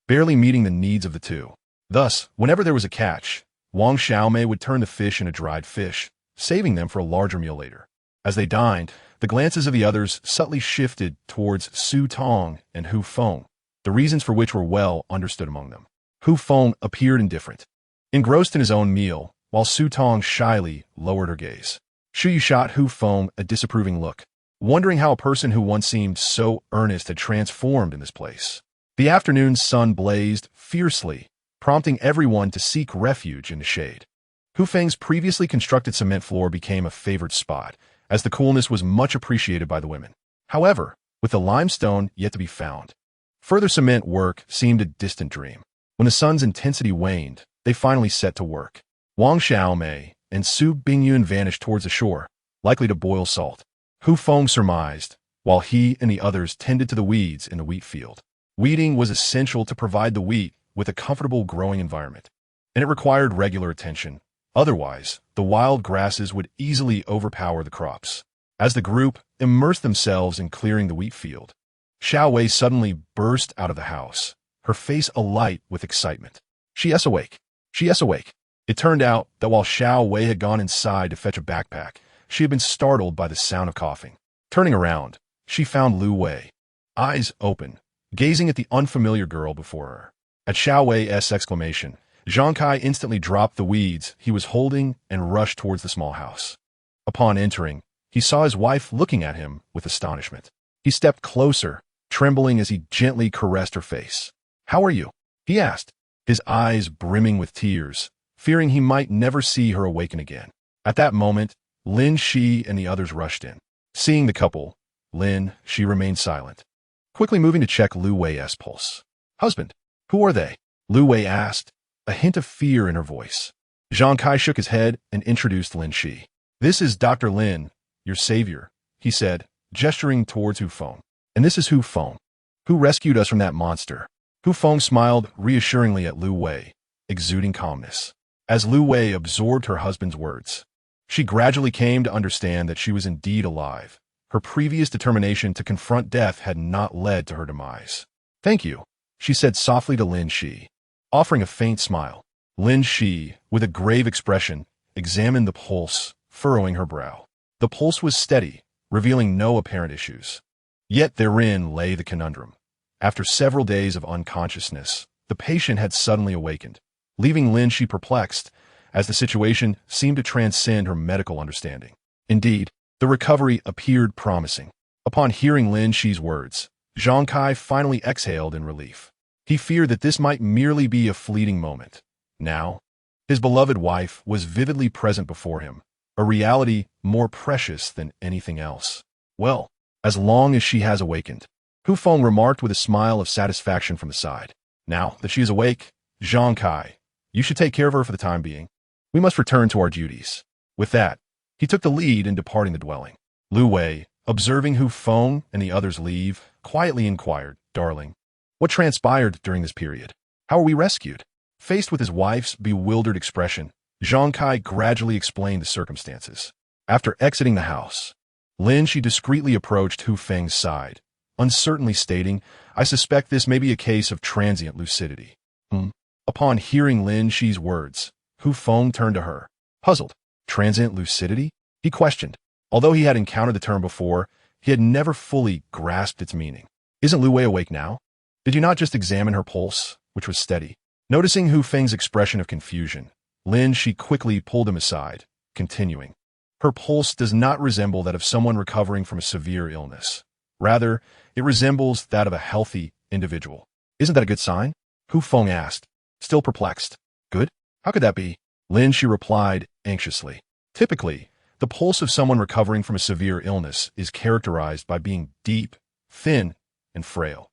barely meeting the needs of the two. Thus, whenever there was a catch, Wang Xiaomei would turn the fish into dried fish, saving them for a larger meal later. As they dined, the glances of the others subtly shifted towards Su Tong and Hu Feng, the reasons for which were well understood among them. Hu Feng appeared indifferent, engrossed in his own meal, while Su Tong shyly lowered her gaze. Shu Yu shot Hu Feng a disapproving look, wondering how a person who once seemed so earnest had transformed in this place. The afternoon's sun blazed fiercely, prompting everyone to seek refuge in the shade. Hu Feng's previously constructed cement floor became a favored spot, as the coolness was much appreciated by the women. However, with the limestone yet to be found, further cement work seemed a distant dream. When the sun's intensity waned, they finally set to work. Wang Xiaomei and Su Bingyun vanished towards the shore, likely to boil salt. Hu Feng surmised, while he and the others tended to the weeds in the wheat field. Weeding was essential to provide the wheat with a comfortable growing environment, and it required regular attention. Otherwise, the wild grasses would easily overpower the crops. As the group immersed themselves in clearing the wheat field, Xiao Wei suddenly burst out of the house, her face alight with excitement. "She is awake! She is awake!" It turned out that while Xiao Wei had gone inside to fetch a backpack, she had been startled by the sound of coughing. Turning around, she found Lu Wei, eyes open, gazing at the unfamiliar girl before her. At Xiao Wei's exclamation, Zhang Kai instantly dropped the weeds he was holding and rushed towards the small house. Upon entering, he saw his wife looking at him with astonishment. He stepped closer, trembling as he gently caressed her face. "How are you?" he asked, his eyes brimming with tears, fearing he might never see her awaken again. At that moment, Lin Shi and the others rushed in. Seeing the couple, Lin Shi remained silent, quickly moving to check Lu Wei's pulse. "Husband, who are they?" Lu Wei asked, a hint of fear in her voice. Zhang Kai shook his head and introduced Lin Shi. "This is Dr. Lin, your savior," he said, gesturing towards Hu Feng. "And this is Hu Feng, who rescued us from that monster." Hu Feng smiled reassuringly at Lu Wei, exuding calmness. As Lu Wei absorbed her husband's words, she gradually came to understand that she was indeed alive. Her previous determination to confront death had not led to her demise. "Thank you," she said softly to Lin Shi, offering a faint smile. Lin Shi, with a grave expression, examined the pulse, furrowing her brow. The pulse was steady, revealing no apparent issues. Yet therein lay the conundrum. After several days of unconsciousness, the patient had suddenly awakened, leaving Lin Shi perplexed, as the situation seemed to transcend her medical understanding. Indeed, the recovery appeared promising. Upon hearing Lin Shi's words, Zhang Kai finally exhaled in relief. He feared that this might merely be a fleeting moment. Now, his beloved wife was vividly present before him, a reality more precious than anything else. "Well, as long as she has awakened," Hu Feng remarked with a smile of satisfaction from the side. "Now that she is awake, Zhang Kai, you should take care of her for the time being. We must return to our duties. With that, he took the lead in departing the dwelling. Lu Wei, observing Hu Feng and the others leave, quietly inquired, "Darling, what transpired during this period? How were we rescued?" Faced with his wife's bewildered expression, Zhang Kai gradually explained the circumstances. After exiting the house, Lin Shi discreetly approached Hu Feng's side, uncertainly stating, "I suspect this may be a case of transient lucidity." Upon hearing Lin Shi's words, Hu Feng turned to her. Puzzled. Transient lucidity? He questioned. Although he had encountered the term before, he had never fully grasped its meaning. "Isn't Lu Wei awake now? Did you not just examine her pulse, which was steady?" Noticing Hu Feng's expression of confusion, Lin Shi quickly pulled him aside, continuing, "Her pulse does not resemble that of someone recovering from a severe illness. Rather, it resembles that of a healthy individual." "Isn't that a good sign?" Hu Feng asked, still perplexed. "Good? How could that be?" Lin Shi replied anxiously. "Typically, the pulse of someone recovering from a severe illness is characterized by being deep, thin, and frail.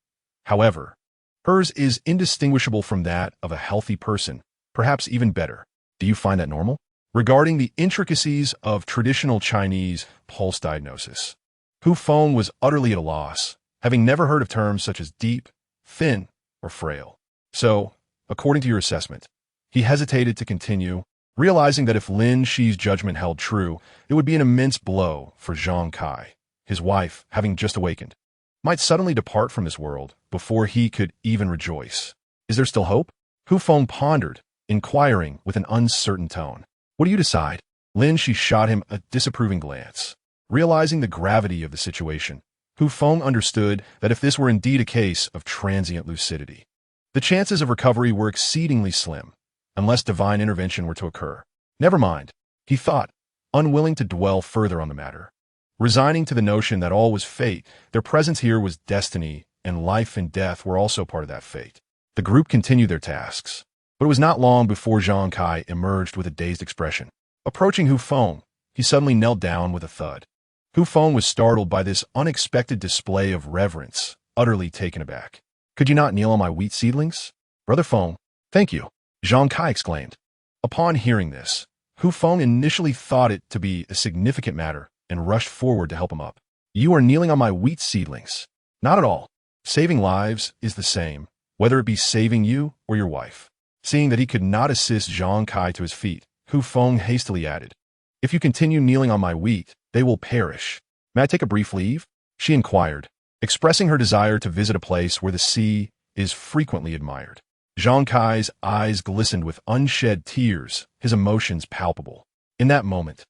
However, hers is indistinguishable from that of a healthy person, perhaps even better. Do you find that normal?" Regarding the intricacies of traditional Chinese pulse diagnosis, Hu Feng was utterly at a loss, having never heard of terms such as deep, thin, or frail. "So, according to your assessment," he hesitated to continue, realizing that if Lin Shi's judgment held true, it would be an immense blow for Zhang Kai. His wife, having just awakened, might suddenly depart from this world before he could even rejoice. "Is there still hope?" Hu Feng pondered, inquiring with an uncertain tone. "What do you decide?" Lin Shi shot him a disapproving glance. Realizing the gravity of the situation, Hu Feng understood that if this were indeed a case of transient lucidity, the chances of recovery were exceedingly slim, unless divine intervention were to occur. Never mind, he thought, unwilling to dwell further on the matter. Resigning to the notion that all was fate, their presence here was destiny, and life and death were also part of that fate. The group continued their tasks, but it was not long before Zhang Kai emerged with a dazed expression. Approaching Hu Feng, he suddenly knelt down with a thud. Hu Feng was startled by this unexpected display of reverence, utterly taken aback. "Could you not kneel on my wheat seedlings?" "Brother Feng, thank you," Zhang Kai exclaimed. Upon hearing this, Hu Feng initially thought it to be a significant matter and rushed forward to help him up. "You are kneeling on my wheat seedlings." "Not at all. Saving lives is the same, whether it be saving you or your wife." Seeing that he could not assist Zhang Kai to his feet, Hu Feng hastily added, "If you continue kneeling on my wheat, they will perish. May I take a brief leave?" she inquired, expressing her desire to visit a place where the sea is frequently admired. Zhang Kai's eyes glistened with unshed tears, his emotions palpable. In that moment,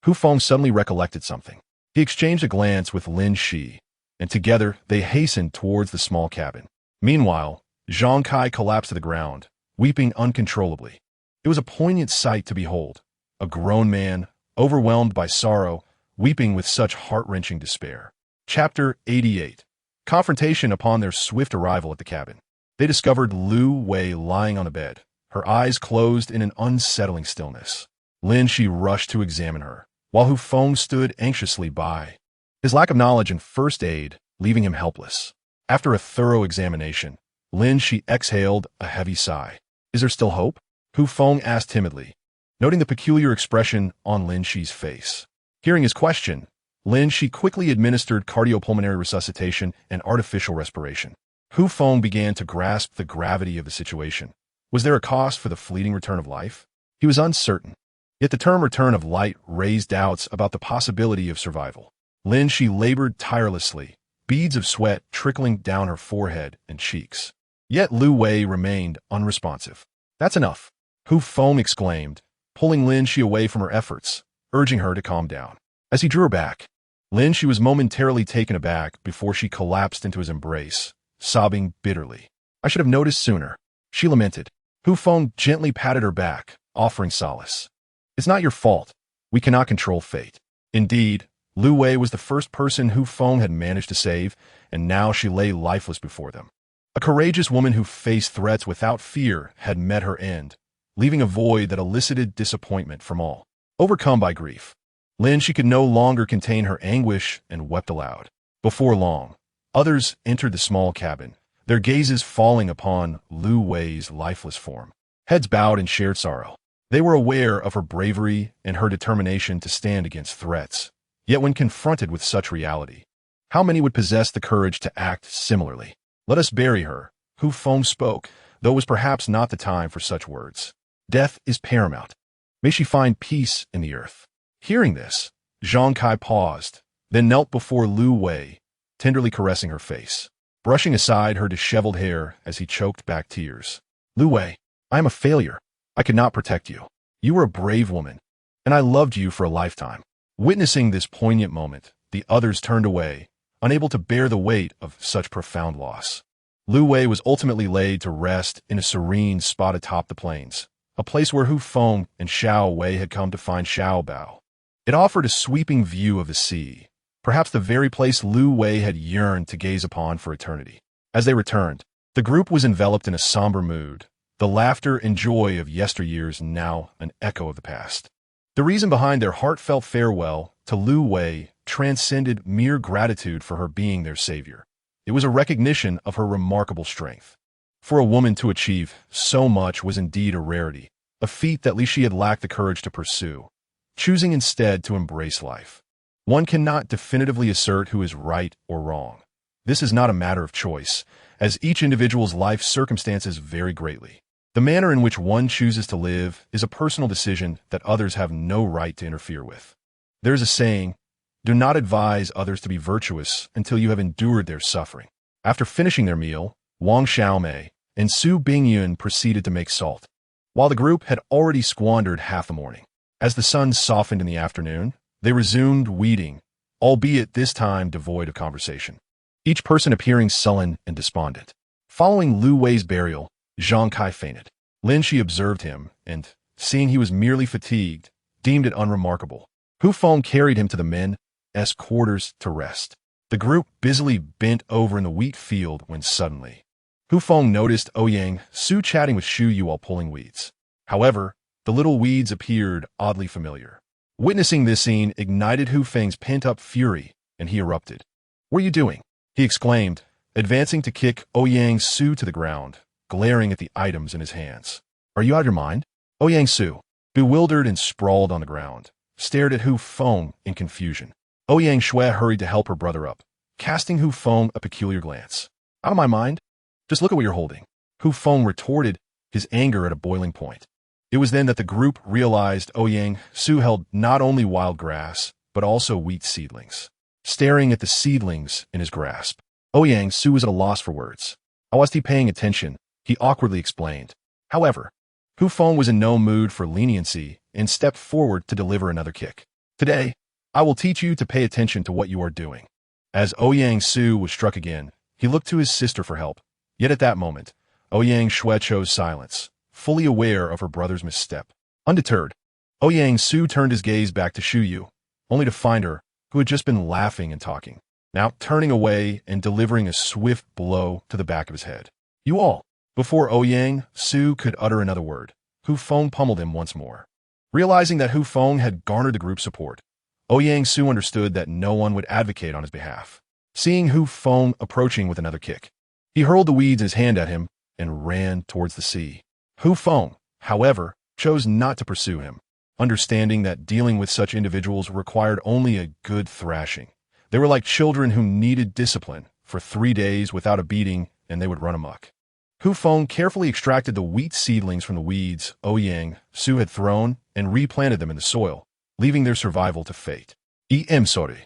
Hu Feng suddenly recollected something. He exchanged a glance with Lin Shi, and together they hastened towards the small cabin. Meanwhile, Zhang Kai collapsed to the ground, weeping uncontrollably. It was a poignant sight to behold, a grown man, overwhelmed by sorrow, weeping with such heart-wrenching despair. Chapter 88. Confrontation. Upon their swift arrival at the cabin, they discovered Lu Wei lying on a bed, her eyes closed in an unsettling stillness. Lin Shi rushed to examine her, while Hu Feng stood anxiously by, his lack of knowledge in first aid leaving him helpless. After a thorough examination, Lin Shi exhaled a heavy sigh. "Is there still hope?" Hu Feng asked timidly, noting the peculiar expression on Lin Shi's face. Hearing his question, Lin Shi quickly administered cardiopulmonary resuscitation and artificial respiration. Hu Feng began to grasp the gravity of the situation. Was there a cost for the fleeting return of life? He was uncertain. Yet the term return of light raised doubts about the possibility of survival. Lin Shi labored tirelessly, beads of sweat trickling down her forehead and cheeks. Yet Lu Wei remained unresponsive. "That's enough," Hu Feng exclaimed, pulling Lin Shi away from her efforts, urging her to calm down. As he drew her back, Lin Shi was momentarily taken aback before she collapsed into his embrace, sobbing bitterly. "I should have noticed sooner," she lamented. Hu Feng gently patted her back, offering solace. "It's not your fault. We cannot control fate." Indeed, Lu Wei was the first person Hu Feng had managed to save, and now she lay lifeless before them. A courageous woman who faced threats without fear had met her end, leaving a void that elicited disappointment from all. Overcome by grief, Lin Shi could no longer contain her anguish and wept aloud. Before long, others entered the small cabin, their gazes falling upon Lu Wei's lifeless form. Heads bowed in shared sorrow. They were aware of her bravery and her determination to stand against threats. Yet when confronted with such reality, how many would possess the courage to act similarly? "Let us bury her," Hu Feng spoke, though it was perhaps not the time for such words. "Death is paramount. May she find peace in the earth." Hearing this, Zhang Kai paused, then knelt before Lu Wei, tenderly caressing her face, brushing aside her disheveled hair as he choked back tears. "Lu Wei, I am a failure. I could not protect you. You were a brave woman, and I loved you for a lifetime." Witnessing this poignant moment, the others turned away, unable to bear the weight of such profound loss. Lu Wei was ultimately laid to rest in a serene spot atop the plains, a place where Hu Feng and Xiao Wei had come to find Xiao Bao. It offered a sweeping view of the sea, perhaps the very place Lu Wei had yearned to gaze upon for eternity. As they returned, the group was enveloped in a somber mood, the laughter and joy of yesteryears now an echo of the past. The reason behind their heartfelt farewell to Lu Wei transcended mere gratitude for her being their savior. It was a recognition of her remarkable strength. For a woman to achieve so much was indeed a rarity, a feat that at least she had lacked the courage to pursue, choosing instead to embrace life. One cannot definitively assert who is right or wrong. This is not a matter of choice, as each individual's life circumstances vary greatly. The manner in which one chooses to live is a personal decision that others have no right to interfere with. There is a saying, "Do not advise others to be virtuous until you have endured their suffering." After finishing their meal, Wang Xiaomei and Su Bingyun proceeded to make salt, while the group had already squandered half the morning. As the sun softened in the afternoon, they resumed weeding, albeit this time devoid of conversation, each person appearing sullen and despondent. Following Lu Wei's burial, Zhang Kai fainted. Lin Shi observed him, and, seeing he was merely fatigued, deemed it unremarkable. Hu Feng carried him to the men's quarters to rest. The group busily bent over in the wheat field when suddenly, Hu Feng noticed Ouyang Su chatting with Xu Yu while pulling weeds. However, the little weeds appeared oddly familiar. Witnessing this scene ignited Hu Feng's pent-up fury, and he erupted. "What are you doing?" he exclaimed, advancing to kick Ouyang Su to the ground, glaring at the items in his hands. "Are you out of your mind?" Ouyang Su, bewildered and sprawled on the ground, stared at Hu Feng in confusion. Ouyang Shui hurried to help her brother up, casting Hu Feng a peculiar glance. "Out of my mind? Just look at what you're holding." Hu Feng retorted, his anger at a boiling point. It was then that the group realized Ouyang Su held not only wild grass, but also wheat seedlings. Staring at the seedlings in his grasp, Ouyang Su was at a loss for words. "How was he paying attention?" he awkwardly explained. However, Hu Feng was in no mood for leniency and stepped forward to deliver another kick. "Today, I will teach you to pay attention to what you are doing." As Ouyang Su was struck again, he looked to his sister for help. Yet at that moment, Ouyang Shui chose silence, fully aware of her brother's misstep. Undeterred, Ouyang Su turned his gaze back to Xu Yu, only to find her, who had just been laughing and talking, now turning away and delivering a swift blow to the back of his head. "You all!" Before Ouyang Su could utter another word, Hu Feng pummeled him once more. Realizing that Hu Feng had garnered the group's support, Ouyang Su understood that no one would advocate on his behalf. Seeing Hu Feng approaching with another kick, he hurled the weeds in his hand at him and ran towards the sea. Hu Feng, however, chose not to pursue him, understanding that dealing with such individuals required only a good thrashing. They were like children who needed discipline for 3 days without a beating, and they would run amok. Hu Feng carefully extracted the wheat seedlings from the weeds Ouyang Su had thrown and replanted them in the soil, leaving their survival to fate. Sorry.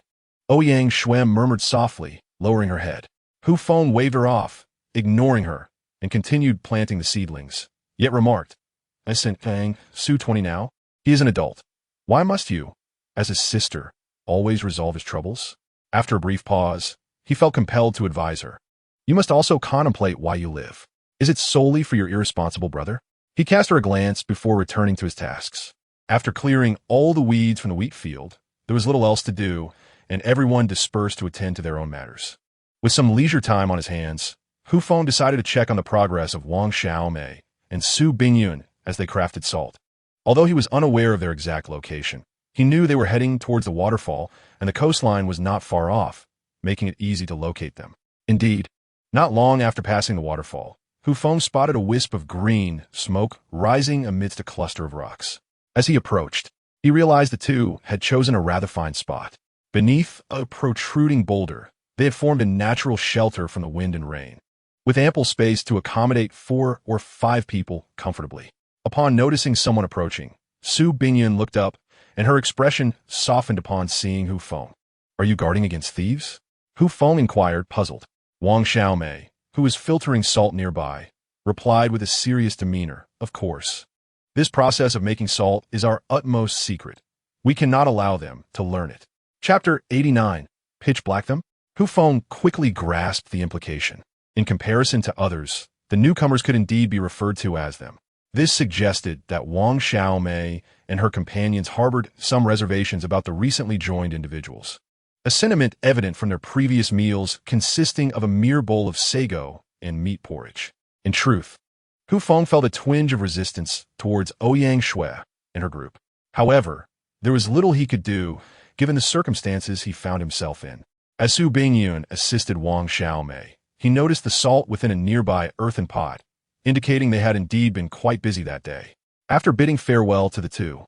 Ouyang Shui murmured softly, lowering her head. Hu Feng waved her off, ignoring her, and continued planting the seedlings, yet remarked, "I sent Feng Su 20 now. He is an adult. Why must you, as his sister, always resolve his troubles?" After a brief pause, he felt compelled to advise her. "You must also contemplate why you live. Is it solely for your irresponsible brother?" He cast her a glance before returning to his tasks. After clearing all the weeds from the wheat field, there was little else to do, and everyone dispersed to attend to their own matters. With some leisure time on his hands, Hu Feng decided to check on the progress of Wang Xiaomei and Su Bingyun as they crafted salt. Although he was unaware of their exact location, he knew they were heading towards the waterfall, and the coastline was not far off, making it easy to locate them. Indeed, Not long after passing the waterfall, Hu Feng spotted a wisp of green smoke rising amidst a cluster of rocks. As he approached, he realized the two had chosen a rather fine spot. Beneath a protruding boulder, they had formed a natural shelter from the wind and rain, with ample space to accommodate 4 or 5 people comfortably. Upon noticing someone approaching, Su Bingyun looked up, and her expression softened upon seeing Hu Feng. "Are you guarding against thieves?" Hu Feng inquired, puzzled. Wang Xiaomei, who was filtering salt nearby, replied with a serious demeanor, "Of course. This process of making salt is our utmost secret. We cannot allow them to learn it." Chapter 89. Pitch Black Them? Hu Feng quickly grasped the implication. In comparison to others, the newcomers could indeed be referred to as them. This suggested that Wang Xiaomei and her companions harbored some reservations about the recently joined individuals, a sentiment evident from their previous meals consisting of a mere bowl of sago and meat porridge. In truth, Hu Feng felt a twinge of resistance towards Ouyang Shui and her group. However, there was little he could do, given the circumstances he found himself in. As Su Bingyun assisted Wang Xiaomei, he noticed the salt within a nearby earthen pot, indicating they had indeed been quite busy that day. After bidding farewell to the two,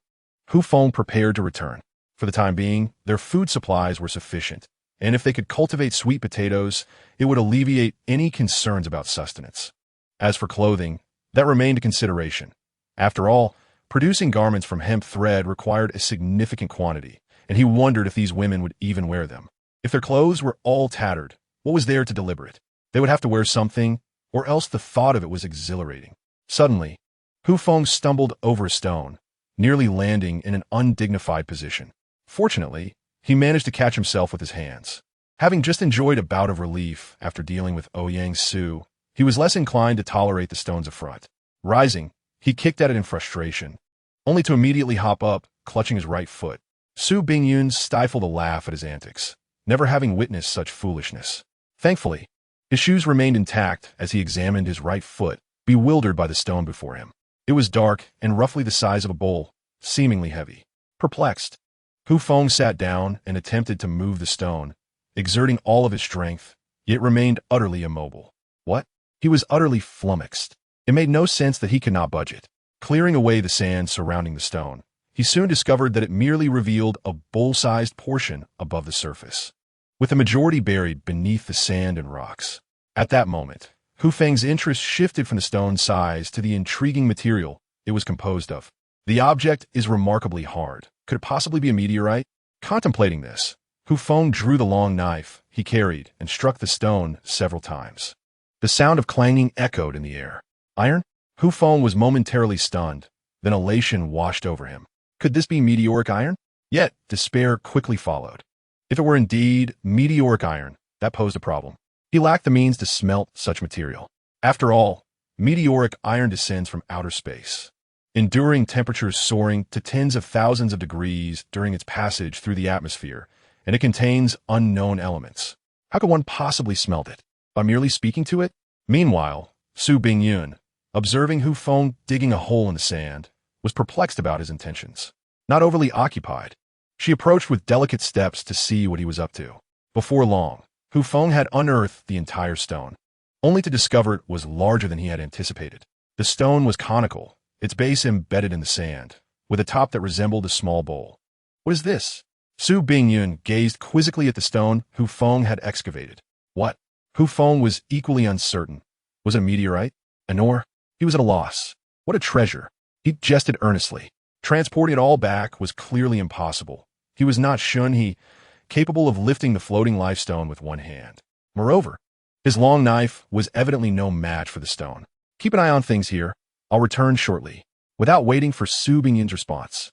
Hu Feng prepared to return. For the time being, their food supplies were sufficient, and if they could cultivate sweet potatoes, it would alleviate any concerns about sustenance. As for clothing, that remained a consideration. After all, producing garments from hemp thread required a significant quantity, and he wondered if these women would even wear them. If their clothes were all tattered, what was there to deliver it? They would have to wear something, or else the thought of it was exhilarating. Suddenly, Hu Feng stumbled over a stone, nearly landing in an undignified position. Fortunately, he managed to catch himself with his hands. Having just enjoyed a bout of relief after dealing with Ouyang Su, he was less inclined to tolerate the stone's affront. Rising, he kicked at it in frustration, only to immediately hop up, clutching his right foot. Su Bingyun stifled a laugh at his antics, never having witnessed such foolishness. Thankfully, his shoes remained intact as he examined his right foot, bewildered by the stone before him. It was dark and roughly the size of a bowl, seemingly heavy. Perplexed, Hu Feng sat down and attempted to move the stone, exerting all of his strength, yet remained utterly immobile. What? He was utterly flummoxed. It made no sense that he could not budge it. Clearing away the sand surrounding the stone, he soon discovered that it merely revealed a bowl-sized portion above the surface, with the majority buried beneath the sand and rocks. At that moment, Hu Feng's interest shifted from the stone's size to the intriguing material it was composed of. The object is remarkably hard. Could it possibly be a meteorite? Contemplating this, Hu Feng drew the long knife he carried and struck the stone several times. The sound of clanging echoed in the air. Iron? Hu Feng was momentarily stunned, then elation washed over him. Could this be meteoric iron? Yet, despair quickly followed. If it were indeed meteoric iron, that posed a problem. He lacked the means to smelt such material. After all, meteoric iron descends from outer space, enduring temperatures soaring to tens of thousands of degrees during its passage through the atmosphere, and it contains unknown elements. How could one possibly smelt it? By merely speaking to it? Meanwhile, Su Bingyun, observing Hu Feng digging a hole in the sand, was perplexed about his intentions. Not overly occupied, she approached with delicate steps to see what he was up to. Before long, Hu Feng had unearthed the entire stone, only to discover it was larger than he had anticipated. The stone was conical, its base embedded in the sand, with a top that resembled a small bowl. What is this? Su Bingyun gazed quizzically at the stone Hu Feng had excavated. What? Hu Feng was equally uncertain. Was it a meteorite? An ore? He was at a loss. What a treasure! He jested earnestly. Transporting it all back was clearly impossible. He was not Shun-He, capable of lifting the floating life stone with one hand. Moreover, his long knife was evidently no match for the stone. Keep an eye on things here. I'll return shortly. Without waiting for Su Bingyun's response,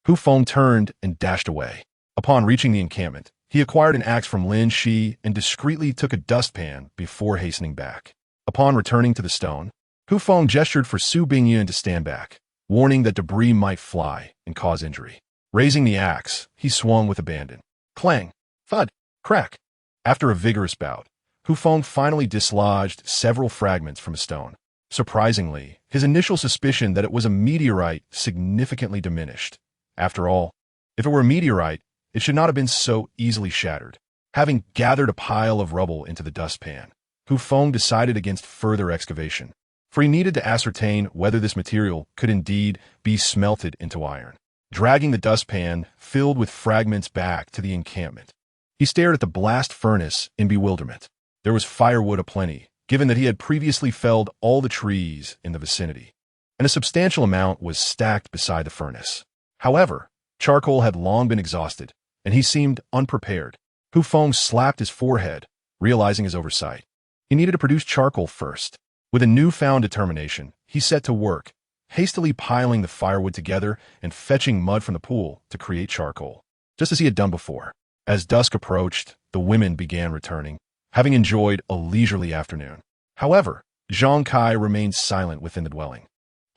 Hu Feng turned and dashed away. Upon reaching the encampment, he acquired an axe from Lin Shi and discreetly took a dustpan before hastening back. Upon returning to the stone, Hu Feng gestured for Su Bingyun to stand back, warning that debris might fly and cause injury. Raising the axe, he swung with abandon. Clang, thud, crack. After a vigorous bout, Hu Feng finally dislodged several fragments from a stone. Surprisingly, his initial suspicion that it was a meteorite significantly diminished. After all, if it were a meteorite, it should not have been so easily shattered. Having gathered a pile of rubble into the dustpan, Hu Feng decided against further excavation, for he needed to ascertain whether this material could indeed be smelted into iron. Dragging the dustpan filled with fragments back to the encampment, he stared at the blast furnace in bewilderment. There was firewood aplenty, given that he had previously felled all the trees in the vicinity, and a substantial amount was stacked beside the furnace. However, charcoal had long been exhausted, and he seemed unprepared. Hu Feng slapped his forehead, realizing his oversight. He needed to produce charcoal first. With a newfound determination, he set to work, hastily piling the firewood together and fetching mud from the pool to create charcoal, just as he had done before. As dusk approached, the women began returning, having enjoyed a leisurely afternoon. However, Zhang Kai remained silent within the dwelling.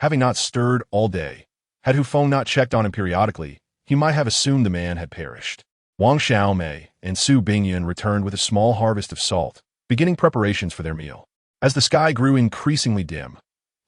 Having not stirred all day, had Hu Feng not checked on him periodically, he might have assumed the man had perished. Wang Xiaomei and Su Bingyan returned with a small harvest of salt, beginning preparations for their meal. As the sky grew increasingly dim,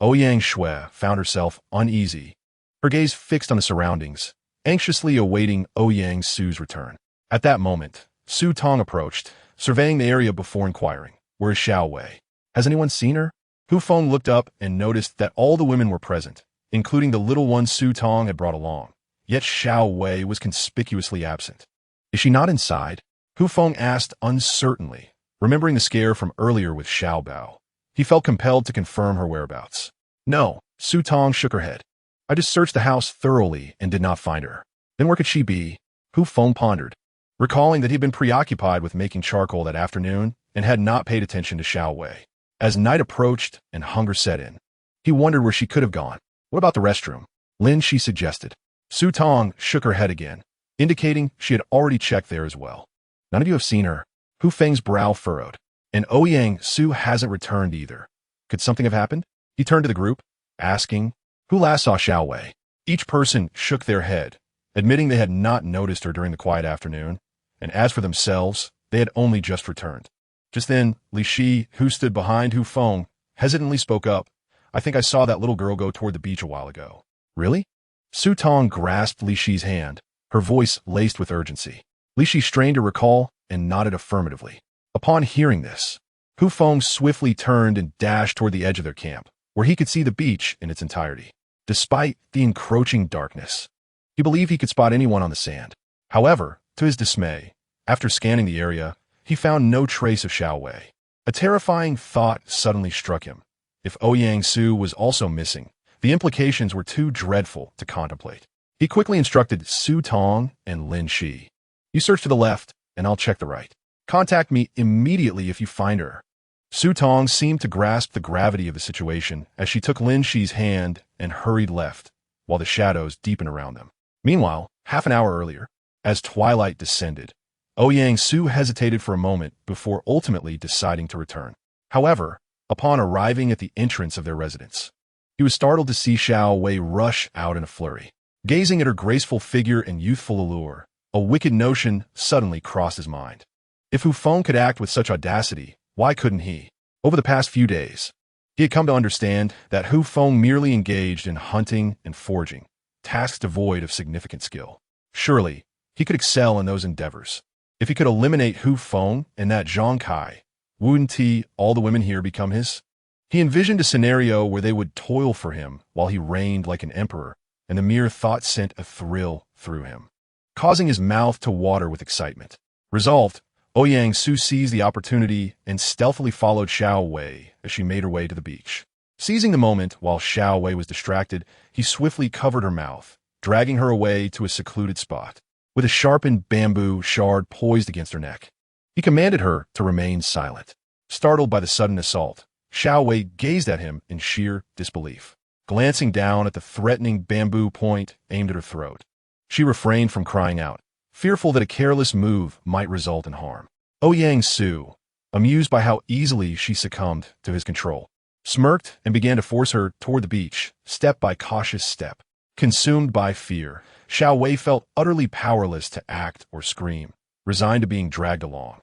Ouyang Shui found herself uneasy, her gaze fixed on the surroundings, anxiously awaiting Ouyang Su's return. At that moment, Su Tong approached, surveying the area before inquiring, "Where is Xiao Wei? Has anyone seen her?" Hu Feng looked up and noticed that all the women were present, including the little one Su Tong had brought along. Yet Xiao Wei was conspicuously absent. "Is she not inside?" Hu Feng asked uncertainly, remembering the scare from earlier with Xiao Bao. He felt compelled to confirm her whereabouts. "No," Su Tong shook her head. "I just searched the house thoroughly and did not find her." "Then where could she be?" Hu Feng pondered, recalling that he had been preoccupied with making charcoal that afternoon and had not paid attention to Xiao Wei. As night approached and hunger set in, he wondered where she could have gone. "What about the restroom?" Lin Shi suggested. Su Tong shook her head again, indicating she had already checked there as well. "None of you have seen her." Hu Feng's brow furrowed. "And Ouyang Su hasn't returned either. Could something have happened?" He turned to the group, asking, "Who last saw Xiao Wei?" Each person shook their head, admitting they had not noticed her during the quiet afternoon, and as for themselves, they had only just returned. Just then, Li Shi, who stood behind Hu Feng, hesitantly spoke up. "I think I saw that little girl go toward the beach a while ago." "Really?" Su Tong grasped Li Shi's hand, her voice laced with urgency. Li Shi strained to recall and nodded affirmatively. Upon hearing this, Hu Feng swiftly turned and dashed toward the edge of their camp, where he could see the beach in its entirety. Despite the encroaching darkness, he believed he could spot anyone on the sand. However, to his dismay, after scanning the area, he found no trace of Xiao Wei. A terrifying thought suddenly struck him. If Ouyang Su was also missing, the implications were too dreadful to contemplate. He quickly instructed Su Tong and Lin Shi. "You search to the left, and I'll check the right. Contact me immediately if you find her." Su Tong seemed to grasp the gravity of the situation as she took Lin Shi's hand and hurried left, while the shadows deepened around them. Meanwhile, half an hour earlier, as twilight descended, Ouyang Su hesitated for a moment before ultimately deciding to return. However, upon arriving at the entrance of their residence, he was startled to see Xiao Wei rush out in a flurry. Gazing at her graceful figure and youthful allure, a wicked notion suddenly crossed his mind. If Hu Feng could act with such audacity, why couldn't he? Over the past few days, he had come to understand that Hu Feng merely engaged in hunting and foraging, tasks devoid of significant skill. Surely, he could excel in those endeavors. If he could eliminate Hu Feng and that Zhang Kai, wouldn't he, all the women here become his? He envisioned a scenario where they would toil for him while he reigned like an emperor, and the mere thought sent a thrill through him, causing his mouth to water with excitement. Resolved, Ouyang Su seized the opportunity and stealthily followed Xiao Wei as she made her way to the beach. Seizing the moment while Xiao Wei was distracted, he swiftly covered her mouth, dragging her away to a secluded spot. With a sharpened bamboo shard poised against her neck, he commanded her to remain silent. Startled by the sudden assault, Xiao Wei gazed at him in sheer disbelief. Glancing down at the threatening bamboo point aimed at her throat, she refrained from crying out, fearful that a careless move might result in harm. Ouyang Su, amused by how easily she succumbed to his control, smirked and began to force her toward the beach, step by cautious step. Consumed by fear, Xiao Wei felt utterly powerless to act or scream, resigned to being dragged along.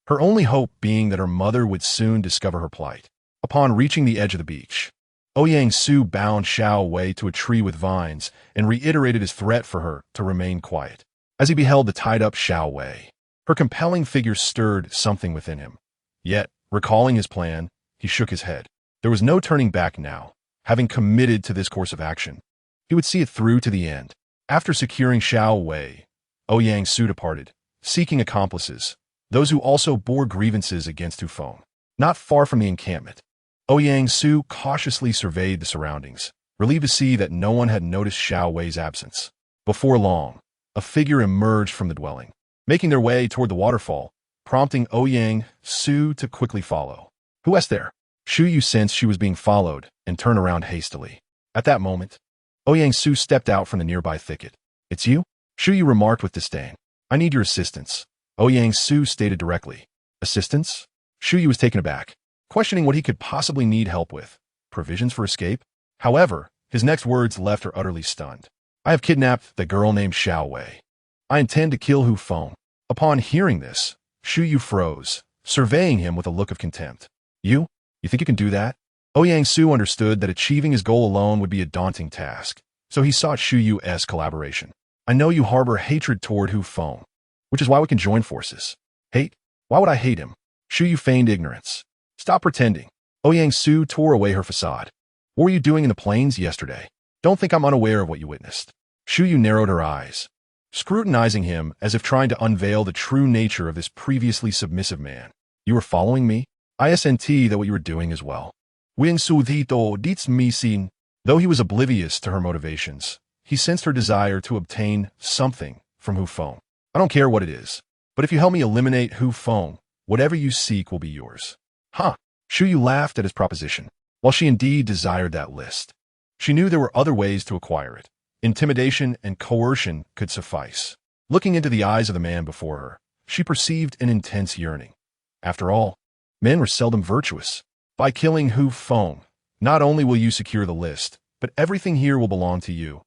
Her only hope being that her mother would soon discover her plight. Upon reaching the edge of the beach, Ouyang Su bound Xiao Wei to a tree with vines and reiterated his threat for her to remain quiet. As he beheld the tied-up Xiao Wei, her compelling figure stirred something within him. Yet, Recalling his plan, he shook his head. There was no turning back now. Having committed to this course of action, he would see it through to the end. After securing Xiao Wei, Ouyang Su departed, seeking accomplices, those who also bore grievances against Hu Feng. Not far from the encampment, Ouyang Su cautiously surveyed the surroundings, relieved to see that no one had noticed Xiao Wei's absence. Before long, a figure emerged from the dwelling, making their way toward the waterfall, prompting Ouyang Su to quickly follow. "Who is there?" Shu Yu sensed she was being followed and turned around hastily. At that moment, Ouyang Su stepped out from the nearby thicket. "It's you?" Shu Yu remarked with disdain. "I need your assistance," Ouyang Su stated directly. "Assistance?" Shu Yu was taken aback, questioning what he could possibly need help with. Provisions for escape? However, his next words left her utterly stunned. "I have kidnapped the girl named Xiao Wei. I intend to kill Hu Feng." Upon hearing this, Shu Yu froze, surveying him with a look of contempt. You think you can do that?" Ouyang Su understood that achieving his goal alone would be a daunting task, so he sought Shu Yu's collaboration. "I know you harbor hatred toward Hu Feng, which is why we can join forces." "Hate? Why would I hate him?" Shu Yu feigned ignorance. "Stop pretending." Ouyang Su tore away her facade. "What were you doing in the plains yesterday? Don't think I'm unaware of what you witnessed." Shu Yu narrowed her eyes, scrutinizing him as if trying to unveil the true nature of this previously submissive man. "You were following me? I sent that what you were doing as well." Wing Su Dito Dietz Mi Sin. Though he was oblivious to her motivations, he sensed her desire to obtain something from Hu Feng. "I don't care what it is, but if you help me eliminate Hu Feng, whatever you seek will be yours." "Huh." Shu Yu laughed at his proposition. While she indeed desired that list, she knew there were other ways to acquire it. Intimidation and coercion could suffice. Looking into the eyes of the man before her, she perceived an intense yearning. After all, men were seldom virtuous. By killing Hu Feng, not only will you secure the list, but everything here will belong to you.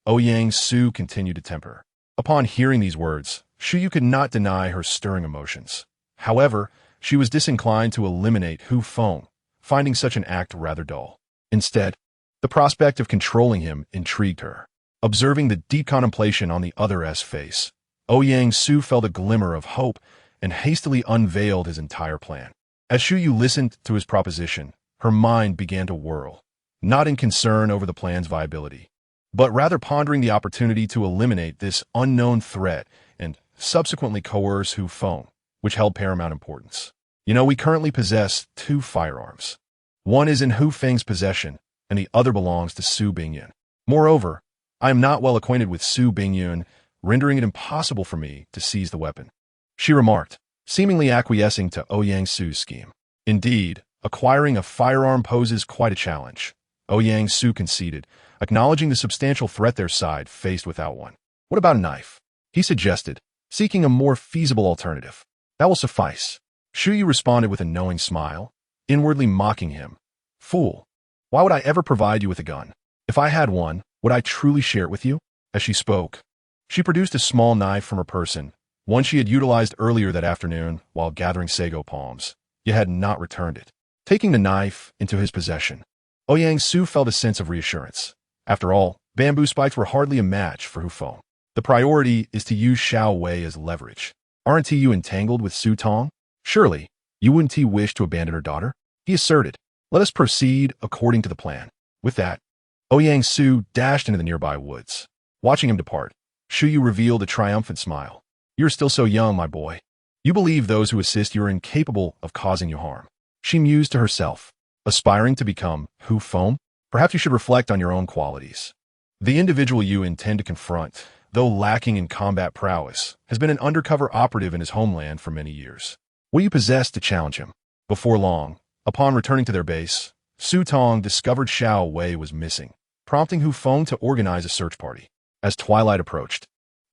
Ouyang Su continued to temper. Upon hearing these words, Shu Yu could not deny her stirring emotions. However, she was disinclined to eliminate Hu Feng, finding such an act rather dull. Instead, the prospect of controlling him intrigued her. Observing the deep contemplation on the other's face, Ouyang Su felt a glimmer of hope and hastily unveiled his entire plan. As Shu Yu listened to his proposition, her mind began to whirl, not in concern over the plan's viability, but rather pondering the opportunity to eliminate this unknown threat and subsequently coerce Hu Feng, which held paramount importance. We currently possess 2 firearms. One is in Hu Feng's possession, and the other belongs to Su Bingyun. Moreover, I am not well acquainted with Su Bingyun, rendering it impossible for me to seize the weapon," she remarked, seemingly acquiescing to Ouyang Su's scheme. "Indeed, acquiring a firearm poses quite a challenge," Ouyang Su conceded, acknowledging the substantial threat their side faced without one. "What about a knife?" he suggested, seeking a more feasible alternative. "That will suffice," Shu Yu responded with a knowing smile, inwardly mocking him. "Fool, why would I ever provide you with a gun? If I had one, would I truly share it with you?" As she spoke, she produced a small knife from her person, one she had utilized earlier that afternoon while gathering sago palms, yet had not returned it. Taking the knife into his possession, Ouyang Su felt a sense of reassurance. After all, bamboo spikes were hardly a match for Hu Feng. The priority is to use Xiao Wei as leverage. "Aren't you entangled with Su Tong? Surely, you wouldn't wish to abandon her daughter?" he asserted. "Let us proceed according to the plan." With that, Ouyang Su dashed into the nearby woods. Watching him depart, Shu Yu revealed a triumphant smile. "You're still so young, my boy. You believe those who assist you are incapable of causing you harm." She mused to herself, aspiring to become Hu Feng. Perhaps you should reflect on your own qualities. The individual you intend to confront, though lacking in combat prowess, has been an undercover operative in his homeland for many years. What do you possess to challenge him? Before long, upon returning to their base, Su Tong discovered Xiao Wei was missing, prompting Hu Feng to organize a search party. As twilight approached,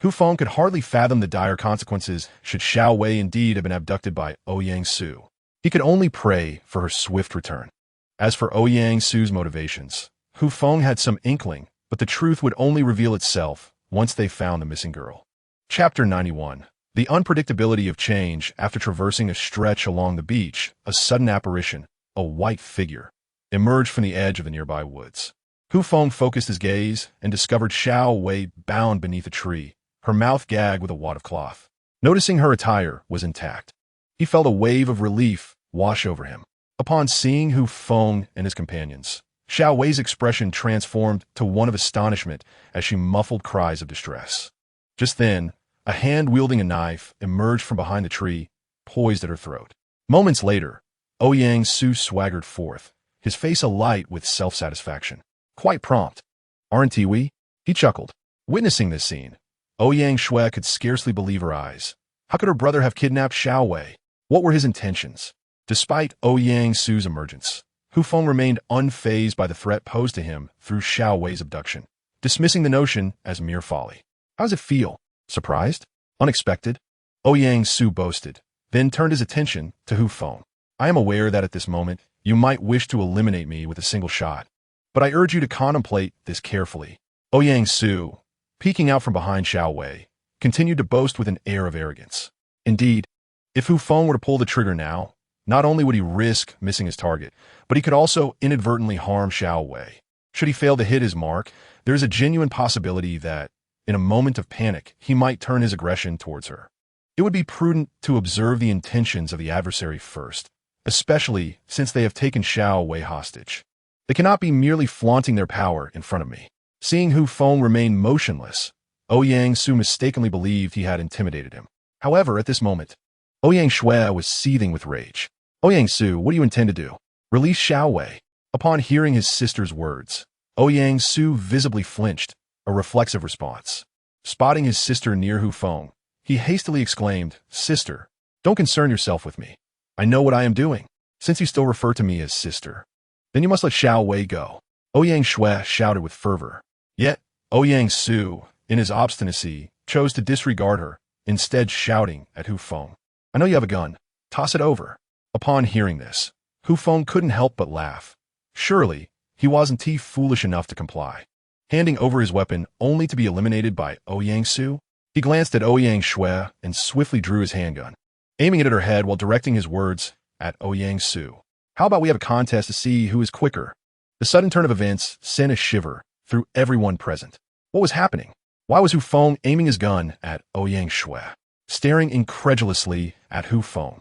Hu Feng could hardly fathom the dire consequences should Xiao Wei indeed have been abducted by Ouyang Su. He could only pray for her swift return. As for Ouyang Su's motivations, Hu Feng had some inkling, but the truth would only reveal itself once they found the missing girl. Chapter 91. The unpredictability of change. After traversing a stretch along the beach, a sudden apparition, a white figure, emerged from the edge of the nearby woods. Hu Feng focused his gaze and discovered Xiao Wei bound beneath a tree, her mouth gagged with a wad of cloth. Noticing her attire was intact, he felt a wave of relief wash over him. Upon seeing Hu Feng and his companions, Xiao Wei's expression transformed to one of astonishment as she muffled cries of distress. Just then, a hand wielding a knife emerged from behind the tree, poised at her throat. Moments later, Ouyang Su swaggered forth, his face alight with self-satisfaction. Quite prompt. Aren't we? He chuckled. Witnessing this scene, Ouyang Shui could scarcely believe her eyes. How could her brother have kidnapped Xiao Wei? What were his intentions? Despite Ouyang Su's emergence, Hu Feng remained unfazed by the threat posed to him through Xiao Wei's abduction, dismissing the notion as mere folly. How does it feel? Surprised? Unexpected? Ouyang Su boasted, then turned his attention to Hu Feng. I am aware that at this moment, you might wish to eliminate me with a single shot, but I urge you to contemplate this carefully. Ouyang Su, peeking out from behind Xiao Wei, continued to boast with an air of arrogance. Indeed, if Hu Feng were to pull the trigger now, not only would he risk missing his target, but he could also inadvertently harm Xiao Wei. Should he fail to hit his mark, there is a genuine possibility that, in a moment of panic, he might turn his aggression towards her. It would be prudent to observe the intentions of the adversary first, especially since they have taken Xiao Wei hostage. They cannot be merely flaunting their power in front of me. Seeing Hu Feng remain motionless, Ouyang Su mistakenly believed he had intimidated him. However, at this moment, Ouyang Shui was seething with rage. Ouyang Su, what do you intend to do? Release Xiao Wei. Upon hearing his sister's words, Ouyang Su visibly flinched, a reflexive response. Spotting his sister near Hu Feng, he hastily exclaimed, Sister, don't concern yourself with me. I know what I am doing. Since you still refer to me as sister, then you must let Xiao Wei go. Ouyang Shui shouted with fervor. Yet, Ouyang Su, in his obstinacy, chose to disregard her, instead shouting at Hu Feng. I know you have a gun. Toss it over. Upon hearing this, Hu Feng couldn't help but laugh. Surely, he wasn't foolish enough to comply. Handing over his weapon only to be eliminated by Ouyang Su, he glanced at Ouyang Shui and swiftly drew his handgun, aiming it at her head while directing his words at Ouyang Su. How about we have a contest to see who is quicker? The sudden turn of events sent a shiver through everyone present. What was happening? Why was Hu Feng aiming his gun at Ouyang Shui? Staring incredulously at Hu Feng,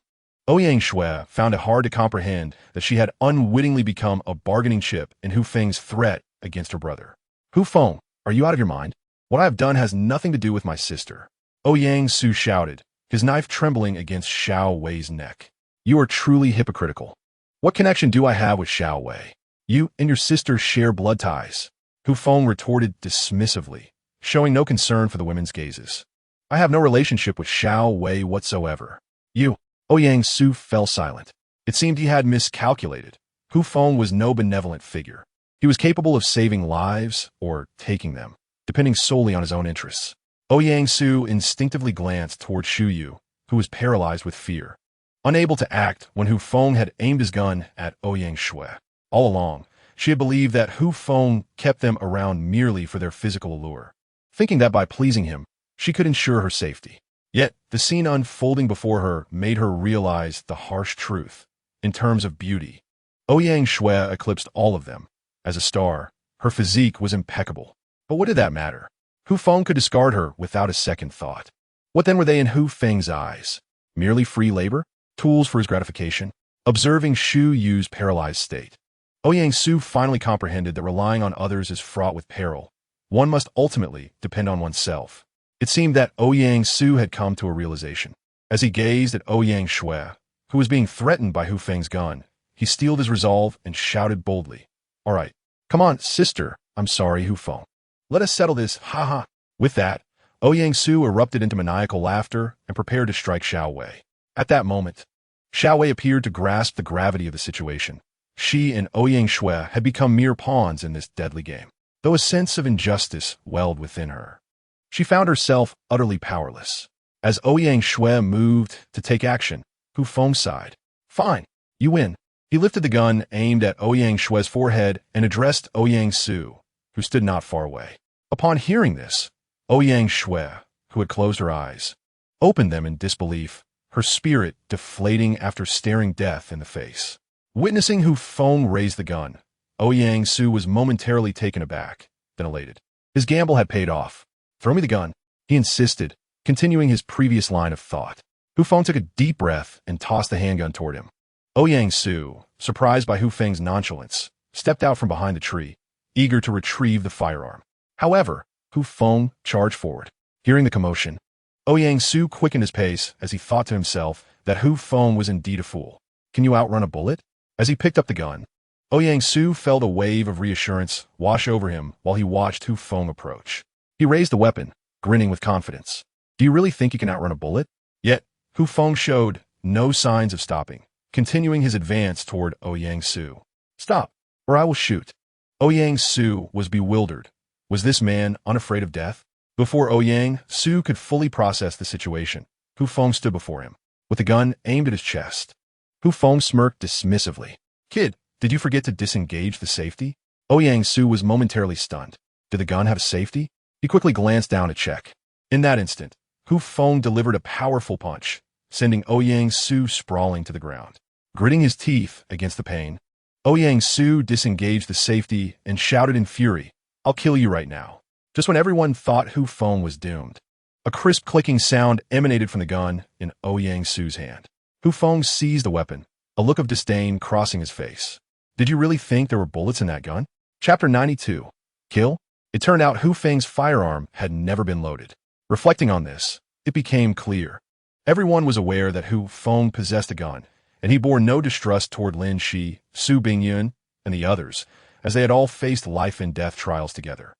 Ouyang Shui found it hard to comprehend that she had unwittingly become a bargaining chip in Hu Feng's threat against her brother. Hu Feng, are you out of your mind? What I have done has nothing to do with my sister. Ouyang Su shouted, his knife trembling against Xiao Wei's neck. You are truly hypocritical. What connection do I have with Xiao Wei? You and your sister share blood ties. Hu Feng retorted dismissively, showing no concern for the women's gazes. I have no relationship with Xiao Wei whatsoever. You. Ouyang Su fell silent. It seemed he had miscalculated. Hu Feng was no benevolent figure. He was capable of saving lives or taking them, depending solely on his own interests. Ouyang Su instinctively glanced toward Shu Yu, who was paralyzed with fear, unable to act when Hu Feng had aimed his gun at Ouyang Shui. All along, she had believed that Hu Feng kept them around merely for their physical allure, thinking that by pleasing him, she could ensure her safety. Yet, the scene unfolding before her made her realize the harsh truth. In terms of beauty, Ouyang Shui eclipsed all of them. As a star, her physique was impeccable. But what did that matter? Hu Feng could discard her without a second thought. What then were they in Hu Feng's eyes? Merely free labor? Tools for his gratification? Observing Shu Yu's paralyzed state, Ouyang Su finally comprehended that relying on others is fraught with peril. One must ultimately depend on oneself. It seemed that Ouyang Su had come to a realization. As he gazed at Ouyang Shui, who was being threatened by Hu Feng's gun, he steeled his resolve and shouted boldly, All right, come on, sister. I'm sorry, Hu Feng. Let us settle this, ha. With that, Ouyang Su erupted into maniacal laughter and prepared to strike Xiao Wei. At that moment, Xiao Wei appeared to grasp the gravity of the situation. She and Ouyang Shui had become mere pawns in this deadly game, though a sense of injustice welled within her. She found herself utterly powerless. As Ouyang Shui moved to take action, Hu Feng sighed. Fine, you win. He lifted the gun aimed at Ouyang Shui's forehead and addressed Ouyang Su, who stood not far away. Upon hearing this, Ouyang Shui, who had closed her eyes, opened them in disbelief, her spirit deflating after staring death in the face. Witnessing Hu Feng raise the gun, Ouyang Su was momentarily taken aback, then elated. His gamble had paid off. Throw me the gun, he insisted, continuing his previous line of thought. Hu Feng took a deep breath and tossed the handgun toward him. Ouyang Su, surprised by Hu Feng's nonchalance, stepped out from behind the tree, eager to retrieve the firearm. However, Hu Feng charged forward. Hearing the commotion, Ouyang Su quickened his pace as he thought to himself that Hu Feng was indeed a fool. Can you outrun a bullet? As he picked up the gun, Ouyang Su felt a wave of reassurance wash over him while he watched Hu Feng approach. He raised the weapon, grinning with confidence. Do you really think you can outrun a bullet? Yet, Hu Feng showed no signs of stopping, continuing his advance toward Ouyang Su. Stop, or I will shoot. Ouyang Su was bewildered. Was this man unafraid of death? Before Ouyang Su could fully process the situation, Hu Feng stood before him, with the gun aimed at his chest. Hu Feng smirked dismissively. Kid, did you forget to disengage the safety? Ouyang Su was momentarily stunned. Did the gun have a safety? He quickly glanced down to check. In that instant, Hu Feng delivered a powerful punch, sending Ouyang Su sprawling to the ground. Gritting his teeth against the pain, Ouyang Su disengaged the safety and shouted in fury, I'll kill you right now. Just when everyone thought Hu Feng was doomed, a crisp clicking sound emanated from the gun in Ouyang Su's hand. Hu Feng seized the weapon, a look of disdain crossing his face. Did you really think there were bullets in that gun? Chapter 92. Kill? It turned out Hu Feng's firearm had never been loaded. Reflecting on this, it became clear. Everyone was aware that Hu Feng possessed a gun, and he bore no distrust toward Lin Shi, Su Bingyun, and the others, as they had all faced life and death trials together.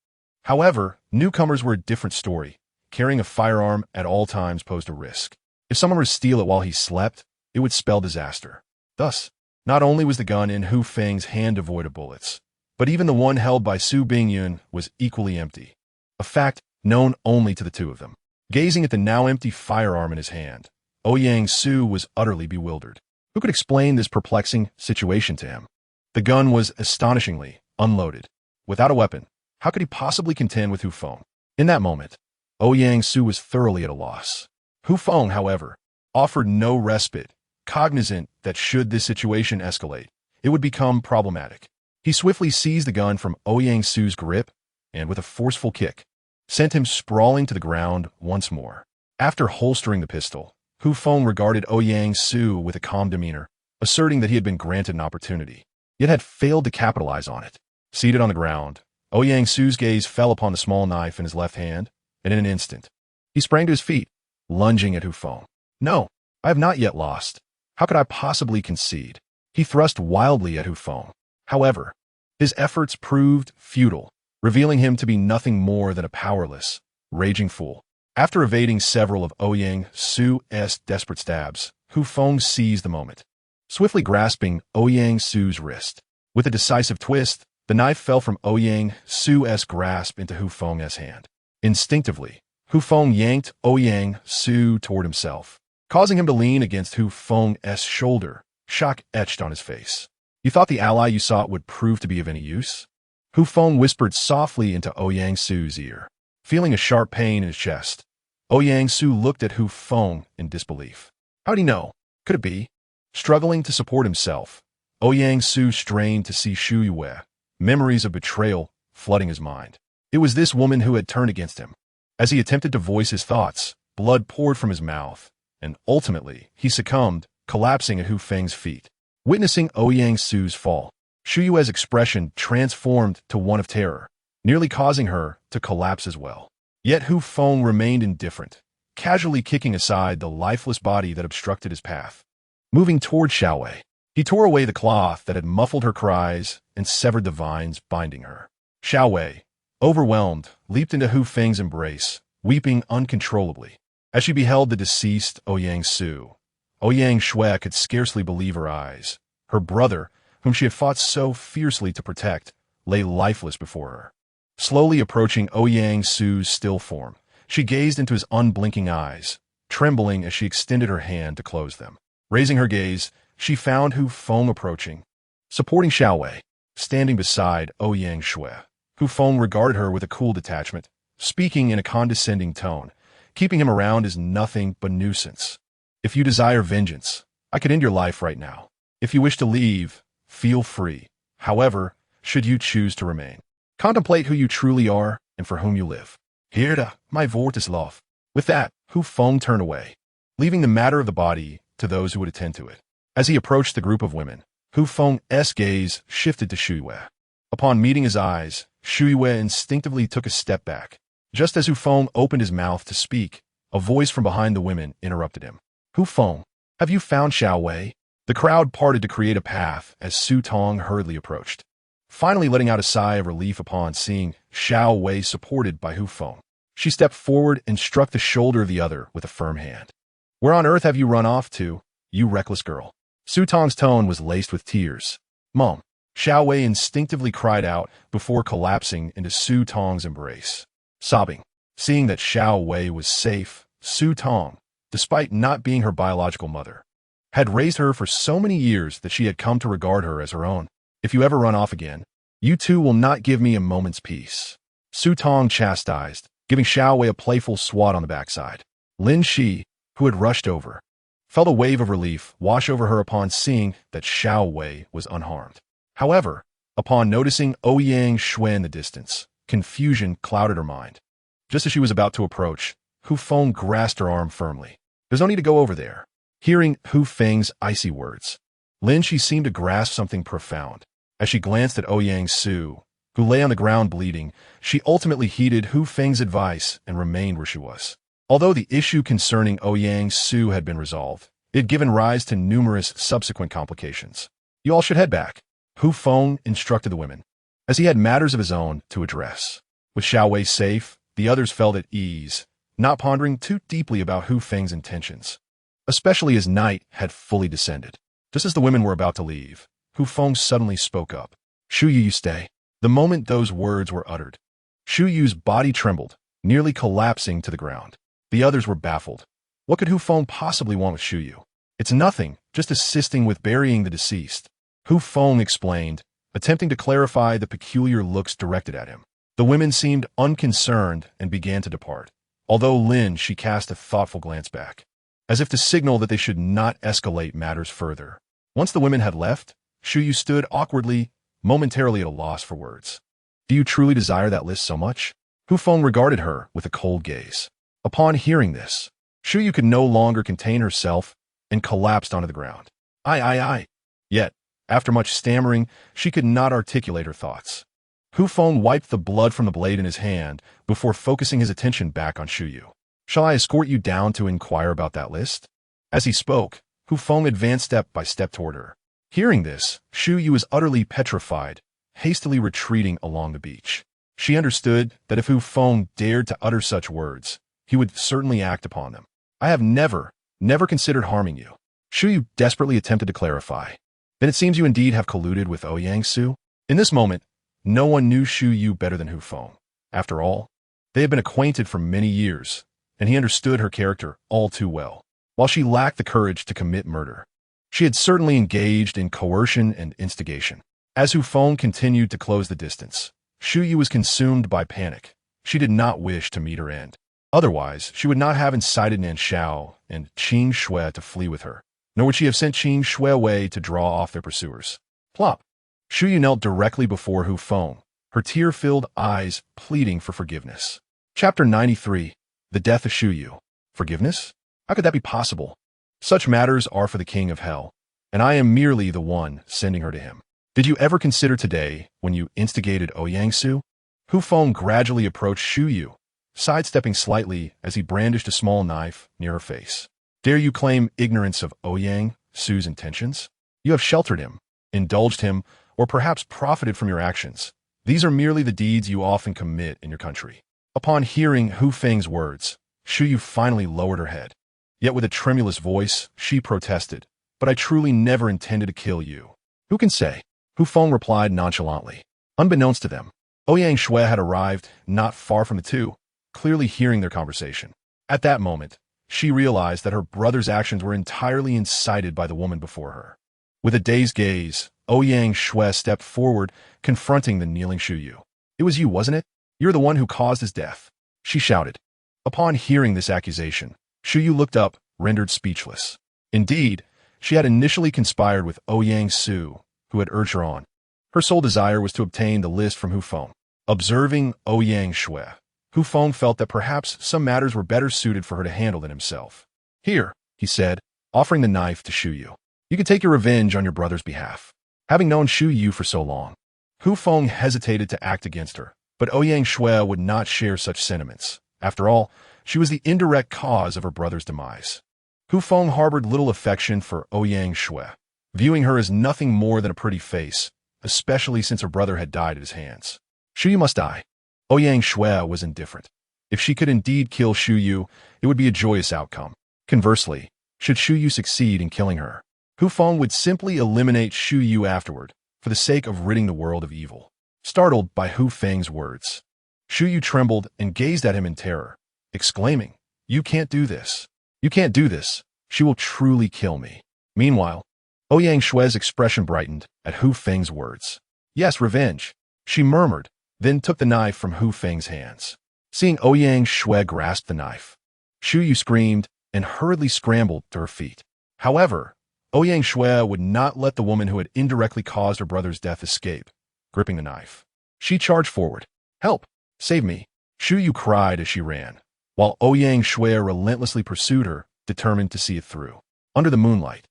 However, newcomers were a different story. Carrying a firearm at all times posed a risk. If someone were to steal it while he slept, it would spell disaster. Thus, not only was the gun in Hu Feng's hand devoid of bullets, but even the one held by Su Bingyun was equally empty. A fact known only to the two of them. Gazing at the now empty firearm in his hand, Ouyang Su was utterly bewildered. Who could explain this perplexing situation to him? The gun was astonishingly unloaded. Without a weapon, how could he possibly contend with Hu Feng? In that moment, Ouyang Su was thoroughly at a loss. Hu Feng, however, offered no respite, cognizant that should this situation escalate, it would become problematic. He swiftly seized the gun from Ouyang Su's grip and, with a forceful kick, sent him sprawling to the ground once more. After holstering the pistol, Hu Feng regarded Ouyang Su with a calm demeanor, asserting that he had been granted an opportunity, yet had failed to capitalize on it. Seated on the ground, Ouyang Su's gaze fell upon the small knife in his left hand, and in an instant, he sprang to his feet, lunging at Hu Feng. No, I have not yet lost. How could I possibly concede? He thrust wildly at Hu Feng. However, his efforts proved futile, revealing him to be nothing more than a powerless, raging fool. After evading several of Ouyang Su's desperate stabs, Hu Feng seized the moment, swiftly grasping Ouyang Su's wrist. With a decisive twist, the knife fell from Ouyang Su's grasp into Hu Feng's hand. Instinctively, Hu Feng yanked Ouyang Su toward himself, causing him to lean against Hu Feng's shoulder, shock etched on his face. You thought the ally you sought would prove to be of any use? Hu Feng whispered softly into Ouyang Su's ear. Feeling a sharp pain in his chest, Ouyang Su looked at Hu Feng in disbelief. How'd he know? Could it be? Struggling to support himself, Ouyang Su strained to see Shu Yue, memories of betrayal flooding his mind. It was this woman who had turned against him. As he attempted to voice his thoughts, blood poured from his mouth, and ultimately he succumbed, collapsing at Hu Feng's feet. Witnessing Ouyang Su's fall, Shu Yue's expression transformed to one of terror, nearly causing her to collapse as well. Yet Hu Feng remained indifferent, casually kicking aside the lifeless body that obstructed his path. Moving toward Xiaowei, he tore away the cloth that had muffled her cries and severed the vines binding her. Xiaowei, overwhelmed, leaped into Hu Feng's embrace, weeping uncontrollably. As she beheld the deceased Ouyang Su, Ouyang Shui could scarcely believe her eyes. Her brother, whom she had fought so fiercely to protect, lay lifeless before her. Slowly approaching Ouyang Su's still form, she gazed into his unblinking eyes, trembling as she extended her hand to close them. Raising her gaze, she found Hu Feng approaching, supporting Xiaowei, standing beside Ouyang Shui. Hu Feng regarded her with a cool detachment, speaking in a condescending tone. Keeping him around is nothing but nuisance. If you desire vengeance, I could end your life right now. If you wish to leave, feel free. However, should you choose to remain, contemplate who you truly are and for whom you live. Here, my wort is love. With that, Hu Feng turned away, leaving the matter of the body to those who would attend to it. As he approached the group of women, Hu Feng's gaze shifted to Shu Yue. Upon meeting his eyes, Shu Yue instinctively took a step back. Just as Hu Feng opened his mouth to speak, a voice from behind the women interrupted him. Hu Feng, have you found Xiao Wei? The crowd parted to create a path as Su Tong hurriedly approached, finally letting out a sigh of relief upon seeing Xiao Wei supported by Hu Feng. She stepped forward and struck the shoulder of the other with a firm hand. Where on earth have you run off to, you reckless girl? Su Tong's tone was laced with tears. Mom, Xiao Wei instinctively cried out before collapsing into Su Tong's embrace. Sobbing, seeing that Xiao Wei was safe, Su Tong, despite not being her biological mother, had raised her for so many years that she had come to regard her as her own. If you ever run off again, you two will not give me a moment's peace. Su Tong chastised, giving Xiao Wei a playful swat on the backside. Lin Shi, who had rushed over, felt a wave of relief wash over her upon seeing that Xiao Wei was unharmed. However, upon noticing Ouyang Shui in the distance, confusion clouded her mind. Just as she was about to approach, Hu Feng grasped her arm firmly. There's no need to go over there. Hearing Hu Feng's icy words, Lin Shi seemed to grasp something profound. As she glanced at Ouyang Su, who lay on the ground bleeding, she ultimately heeded Hu Feng's advice and remained where she was. Although the issue concerning Ouyang Su had been resolved, it had given rise to numerous subsequent complications. You all should head back, Hu Feng instructed the women, as he had matters of his own to address. With Xiao Wei safe, the others felt at ease, not pondering too deeply about Hu Feng's intentions, especially as night had fully descended. Just as the women were about to leave, Hu Feng suddenly spoke up. Shu Yu, you stay. The moment those words were uttered, Shu Yu's body trembled, nearly collapsing to the ground. The others were baffled. What could Hu Feng possibly want with Shu Yu? It's nothing, just assisting with burying the deceased, Hu Feng explained, attempting to clarify the peculiar looks directed at him. The women seemed unconcerned and began to depart, although Lin Shi cast a thoughtful glance back, as if to signal that they should not escalate matters further. Once the women had left, Shu Yu stood awkwardly, momentarily at a loss for words. Do you truly desire that list so much? Hu Feng regarded her with a cold gaze. Upon hearing this, Shu Yu could no longer contain herself and collapsed onto the ground. I. Yet, after much stammering, she could not articulate her thoughts. Hu Feng wiped the blood from the blade in his hand before focusing his attention back on Shu Yu. Shall I escort you down to inquire about that list? As he spoke, Hu Feng advanced step by step toward her. Hearing this, Shu Yu was utterly petrified, hastily retreating along the beach. She understood that if Hu Feng dared to utter such words, he would certainly act upon them. I have never considered harming you. Shu Yu desperately attempted to clarify. Then it seems you indeed have colluded with Ouyang Su? In this moment, no one knew Shu Yu better than Hu Feng. After all, they had been acquainted for many years, and he understood her character all too well. While she lacked the courage to commit murder, she had certainly engaged in coercion and instigation. As Hu Feng continued to close the distance, Shu Yu was consumed by panic. She did not wish to meet her end. Otherwise, she would not have incited Nan Shao and Qin Shui to flee with her, nor would she have sent Qin Shui away to draw off their pursuers. Plop! Shu Yu knelt directly before Hu Feng, her tear-filled eyes pleading for forgiveness. Chapter 93. The Death of Shu Yu. Forgiveness? How could that be possible? Such matters are for the king of hell, and I am merely the one sending her to him. Did you ever consider today when you instigated Ouyang Su? Hu Feng gradually approached Shu Yu, sidestepping slightly as he brandished a small knife near her face. Dare you claim ignorance of Ouyang Su's intentions? You have sheltered him, indulged him, or perhaps profited from your actions. These are merely the deeds you often commit in your country. Upon hearing Hu Feng's words, Shu Yu finally lowered her head. Yet with a tremulous voice, she protested, But I truly never intended to kill you. Who can say? Hu Feng replied nonchalantly. Unbeknownst to them, Ouyang Shui had arrived not far from the two, clearly hearing their conversation. At that moment, she realized that her brother's actions were entirely incited by the woman before her. With a dazed gaze, Ouyang Shui stepped forward, confronting the kneeling Shu Yu. It was you, wasn't it? You're the one who caused his death, she shouted. Upon hearing this accusation, Shu Yu looked up, rendered speechless. Indeed, she had initially conspired with Ouyang Su, who had urged her on. Her sole desire was to obtain the list from Hu Feng. Observing Ouyang Shui, Hu Feng felt that perhaps some matters were better suited for her to handle than himself. Here, he said, offering the knife to Shu Yu. You can take your revenge on your brother's behalf. Having known Shu Yu for so long, Hu Feng hesitated to act against her, but Ouyang Shui would not share such sentiments. After all, she was the indirect cause of her brother's demise. Hu Feng harbored little affection for Ouyang Shui, viewing her as nothing more than a pretty face, especially since her brother had died at his hands. Shu Yu must die. Ouyang Shui was indifferent. If she could indeed kill Shu Yu, it would be a joyous outcome. Conversely, should Shu Yu succeed in killing her, Hu Feng would simply eliminate Shu Yu afterward, for the sake of ridding the world of evil. Startled by Hu Feng's words, Shu Yu trembled and gazed at him in terror, exclaiming, "You can't do this. You can't do this. She will truly kill me." Meanwhile, Ouyang Shui's expression brightened at Hu Feng's words. "Yes, revenge," she murmured, then took the knife from Hu Feng's hands. Seeing Ouyang Shui grasp the knife, Shu Yu screamed and hurriedly scrambled to her feet. However, Ouyang Shui would not let the woman who had indirectly caused her brother's death escape, gripping the knife. She charged forward. "Help! Save me!" Shu Yu cried as she ran, while Ouyang Shui relentlessly pursued her, determined to see it through. Under the moonlight,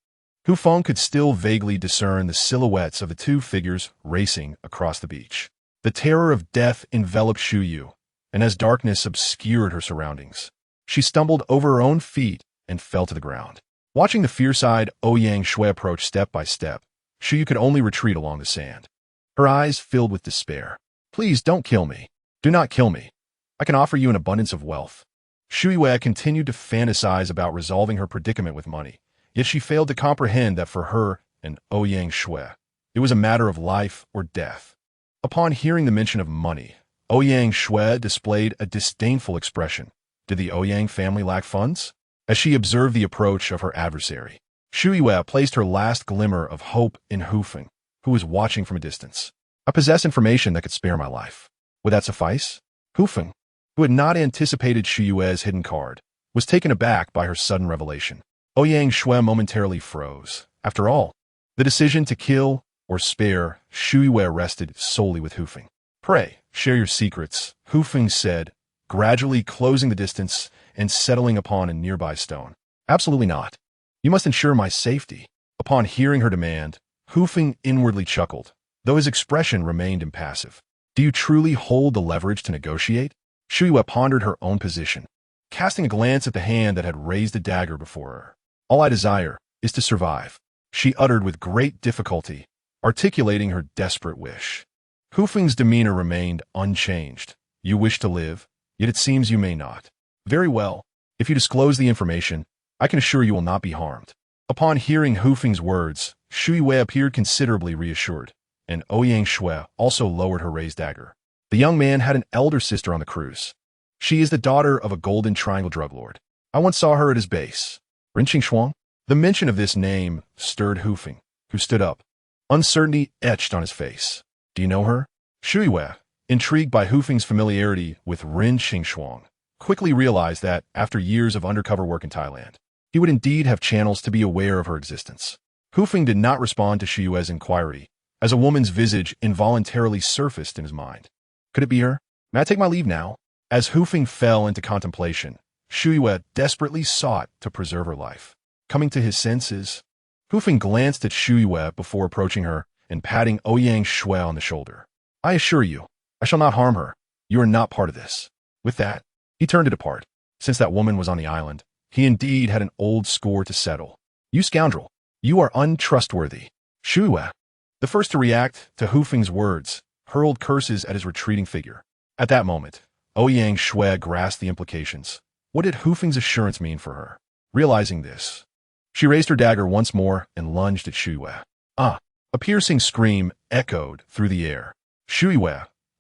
Hu Feng could still vaguely discern the silhouettes of the two figures racing across the beach. The terror of death enveloped Shu Yu, and as darkness obscured her surroundings, she stumbled over her own feet and fell to the ground. Watching the fierce-eyed Ouyang Shui approach step by step, Shu Yu could only retreat along the sand. Her eyes filled with despair. "Please don't kill me. Do not kill me. I can offer you an abundance of wealth." Shu Yu continued to fantasize about resolving her predicament with money, yet she failed to comprehend that for her and Ouyang Shui, it was a matter of life or death. Upon hearing the mention of money, Ouyang Shui displayed a disdainful expression. Did the Ouyang family lack funds? As she observed the approach of her adversary, Shu Yu placed her last glimmer of hope in Hu Feng, who was watching from a distance. "I possess information that could spare my life. Would that suffice?" Hu Feng, who had not anticipated Shu Yu's hidden card, was taken aback by her sudden revelation. Ouyang Shui momentarily froze. After all, the decision to kill or spare Shu Yu rested solely with Hu Feng. "Pray, share your secrets," Hu Feng said, gradually closing the distance and settling upon a nearby stone. "Absolutely not. You must ensure my safety." Upon hearing her demand, Hu Feng inwardly chuckled, though his expression remained impassive. "Do you truly hold the leverage to negotiate?" Shu Yu pondered her own position, casting a glance at the hand that had raised the dagger before her. "All I desire is to survive," she uttered with great difficulty, articulating her desperate wish. Hu Feng's demeanor remained unchanged. "You wish to live, yet it seems you may not. Very well. If you disclose the information, I can assure you will not be harmed." Upon hearing Hu Feng's words, Shu Yu appeared considerably reassured, and Ouyang Shui also lowered her raised dagger. The young man had an elder sister on the cruise. She is the daughter of a Golden Triangle drug lord. I once saw her at his base. Rinqing Shuang? The mention of this name stirred Hu Feng, who stood up, uncertainty etched on his face. "Do you know her?" Shu Yu, intrigued by Hu Feng's familiarity with Rinqing Shuang, quickly realized that, after years of undercover work in Thailand, he would indeed have channels to be aware of her existence. Hu Feng did not respond to Shu Yu's inquiry, as a woman's visage involuntarily surfaced in his mind. Could it be her? "May I take my leave now?" As Hu Feng fell into contemplation, Shu Yu desperately sought to preserve her life. Coming to his senses, Hu Feng glanced at Shu Yu before approaching her and patting Ouyang Shui on the shoulder. "I assure you, I shall not harm her. You are not part of this." With that, he turned to depart. Since that woman was on the island, he indeed had an old score to settle. "You scoundrel! You are untrustworthy." Shu Yu, the first to react to Hu Feng's words, hurled curses at his retreating figure. At that moment, Ouyang Shui grasped the implications. What did Hu Feng's assurance mean for her? Realizing this, she raised her dagger once more and lunged at Shu Yu. "Ah!" A piercing scream echoed through the air. Shu Yu,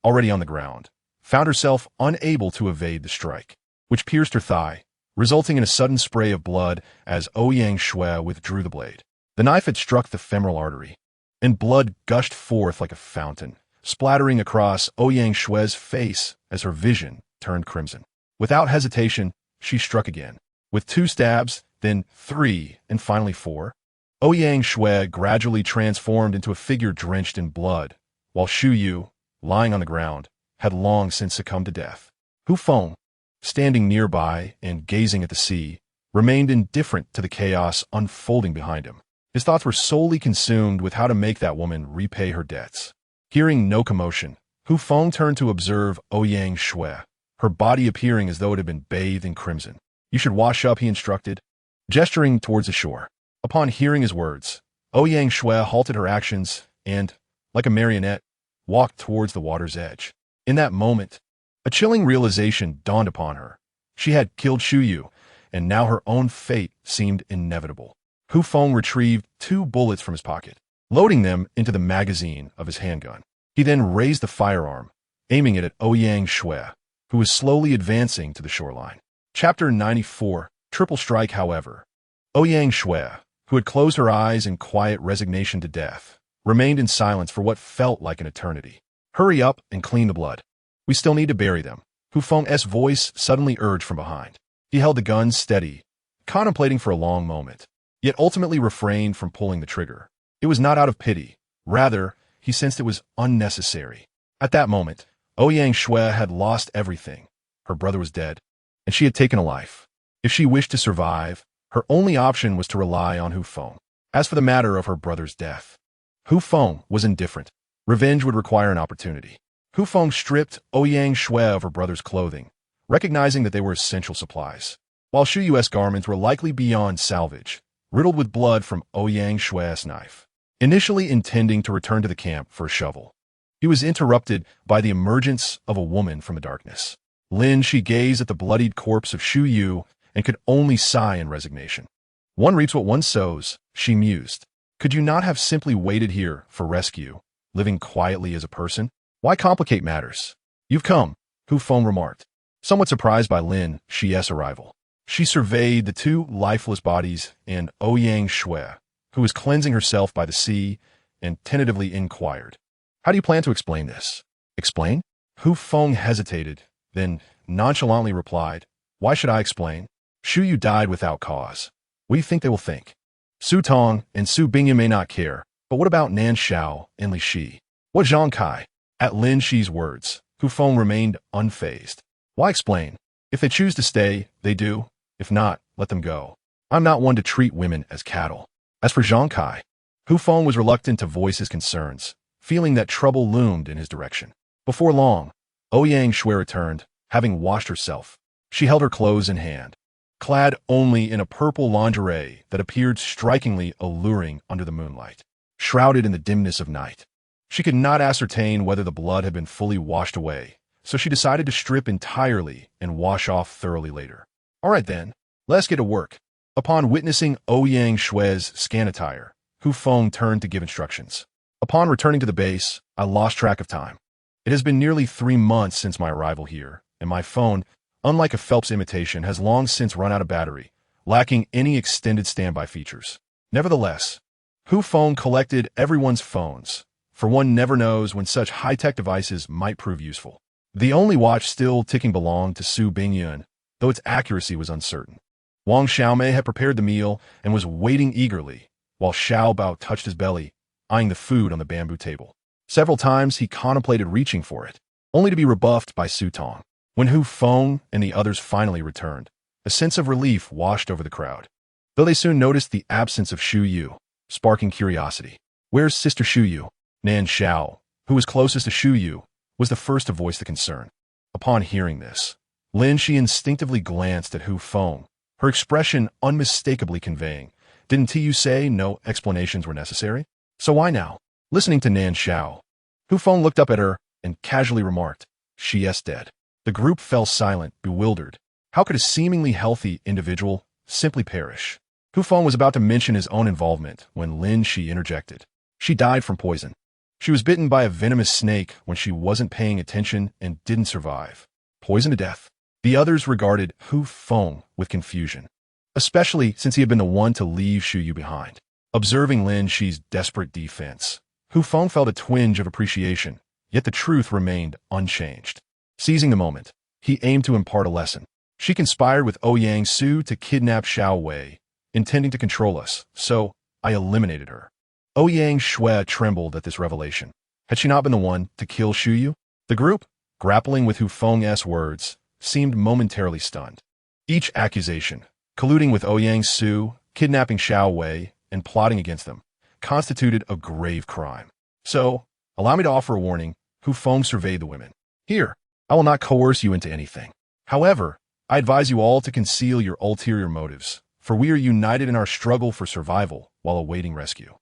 already on the ground, found herself unable to evade the strike, which pierced her thigh, resulting in a sudden spray of blood as Ouyang Shui withdrew the blade. The knife had struck the femoral artery, and blood gushed forth like a fountain, splattering across Ouyang Shui's face as her vision turned crimson. Without hesitation, she struck again. With 2 stabs, then 3, and finally 4, Ouyang Shui gradually transformed into a figure drenched in blood, while Shu Yu, lying on the ground, had long since succumbed to death. Hu Feng, standing nearby and gazing at the sea, remained indifferent to the chaos unfolding behind him. His thoughts were solely consumed with how to make that woman repay her debts. Hearing no commotion, Hu Feng turned to observe Ouyang Shui, her body appearing as though it had been bathed in crimson. "You should wash up," he instructed, gesturing towards the shore. Upon hearing his words, Ouyang Shui halted her actions and, like a marionette, walked towards the water's edge. In that moment, a chilling realization dawned upon her. She had killed Shu Yu, and now her own fate seemed inevitable. Hu Feng retrieved 2 bullets from his pocket, loading them into the magazine of his handgun. He then raised the firearm, aiming it at Ouyang Shui, who was slowly advancing to the shoreline. Chapter 94, Triple Strike. However, Ouyang Shui, who had closed her eyes in quiet resignation to death, remained in silence for what felt like an eternity. "Hurry up and clean the blood. We still need to bury them," Hu Feng's voice suddenly urged from behind. He held the gun steady, contemplating for a long moment, yet ultimately refrained from pulling the trigger. It was not out of pity. Rather, he sensed it was unnecessary. At that moment, Ouyang Shui had lost everything. Her brother was dead, and she had taken a life. If she wished to survive, her only option was to rely on Hu Feng. As for the matter of her brother's death, Hu Feng was indifferent. Revenge would require an opportunity. Hu Feng stripped Ouyang Shui of her brother's clothing, recognizing that they were essential supplies. While Shu Yu's garments were likely beyond salvage, riddled with blood from Ouyang Shui's knife. Initially intending to return to the camp for a shovel, he was interrupted by the emergence of a woman from the darkness. She gazed at the bloodied corpse of Shu Yu and could only sigh in resignation. "One reaps what one sows," she mused. "Could you not have simply waited here for rescue, living quietly as a person? Why complicate matters?" "You've come," Hu Feng remarked, somewhat surprised by Shi's arrival. She surveyed the 2 lifeless bodies and Ouyang Shui, who was cleansing herself by the sea, and tentatively inquired, "How do you plan to explain this?" "Explain?" Hu Feng hesitated, then nonchalantly replied, "Why should I explain? Shu Yu died without cause. What do you think they will think? Su Tong and Su Bingyan may not care, but what about Nan Shao and Li Shi? What Zhang Kai?" At Lin Shi's words, Hu Feng remained unfazed. "Why explain? If they choose to stay, they do. If not, let them go. I'm not one to treat women as cattle." As for Zhang Kai, Hu Feng was reluctant to voice his concerns, feeling that trouble loomed in his direction. Before long, Ouyang Shui returned, having washed herself. She held her clothes in hand, clad only in a purple lingerie that appeared strikingly alluring under the moonlight. Shrouded in the dimness of night, she could not ascertain whether the blood had been fully washed away, so she decided to strip entirely and wash off thoroughly later. "All right then, let's get to work." Upon witnessing Ouyang Shui's scan attire, Hu Feng turned to give instructions. "Upon returning to the base, I lost track of time. It has been nearly 3 months since my arrival here, and my phone, unlike a Phelps imitation, has long since run out of battery, lacking any extended standby features. Nevertheless, Hu Feng collected everyone's phones, for one never knows when such high-tech devices might prove useful. The only watch still ticking belonged to Su Bingyun, though its accuracy was uncertain. Wang Xiaomei had prepared the meal and was waiting eagerly, while Xiao Bao touched his belly, eyeing the food on the bamboo table. Several times he contemplated reaching for it, only to be rebuffed by Su Tong. When Hu Feng and the others finally returned, a sense of relief washed over the crowd, though they soon noticed the absence of Shu Yu, sparking curiosity. "Where's Sister Shu Yu?" Nan Shao, who was closest to Shu Yu, was the first to voice the concern. Upon hearing this, Shi instinctively glanced at Hu Feng, her expression unmistakably conveying, "Didn't you say no explanations were necessary? So why now?" Listening to Nan Shao, Hu Feng looked up at her and casually remarked, "She's dead." The group fell silent, bewildered. How could a seemingly healthy individual simply perish? Hu Feng was about to mention his own involvement when Shi interjected. "She died from poison. She was bitten by a venomous snake when she wasn't paying attention and didn't survive. Poisoned to death." The others regarded Hu Feng with confusion, especially since he had been the one to leave Shu Yu behind. Observing Shi's desperate defense, Hu Feng felt a twinge of appreciation, yet the truth remained unchanged. Seizing the moment, he aimed to impart a lesson. "She conspired with Ouyang Su to kidnap Xiao Wei, intending to control us, so I eliminated her." Ouyang Shui trembled at this revelation. Had she not been the one to kill Shu Yu? The group, grappling with Hu Feng's words, seemed momentarily stunned. Each accusation, colluding with Ouyang Su, kidnapping Xiao Wei, and plotting against them constituted a grave crime. So, allow me to offer a warning. Hu Feng surveyed the women. Here, I will not coerce you into anything. However, I advise you all to conceal your ulterior motives, for we are united in our struggle for survival while awaiting rescue.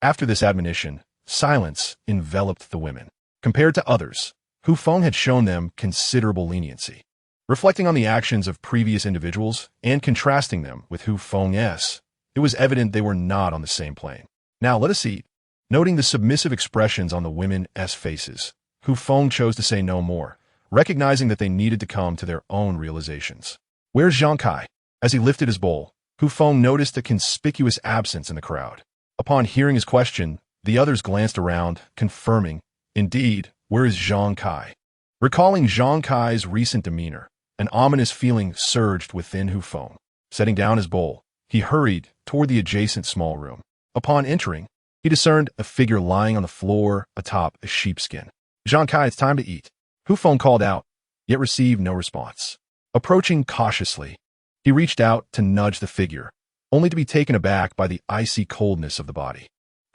After this admonition, silence enveloped the women. Compared to others, Hu Feng had shown them considerable leniency. Reflecting on the actions of previous individuals and contrasting them with Hu Feng's, it was evident they were not on the same plane. Now let us eat. Noting the submissive expressions on the women's faces, Hu Feng chose to say no more, recognizing that they needed to come to their own realizations. Where's Zhang Kai? As he lifted his bowl, Hu Feng noticed a conspicuous absence in the crowd. Upon hearing his question, the others glanced around, confirming, indeed, where is Zhang Kai? Recalling Zhang Kai's recent demeanor, an ominous feeling surged within Hu Feng. Setting down his bowl, he hurried toward the adjacent small room. Upon entering, he discerned a figure lying on the floor atop a sheepskin. Zhang Kai, it's time to eat. Hu Feng called out, yet received no response. Approaching cautiously, he reached out to nudge the figure, only to be taken aback by the icy coldness of the body.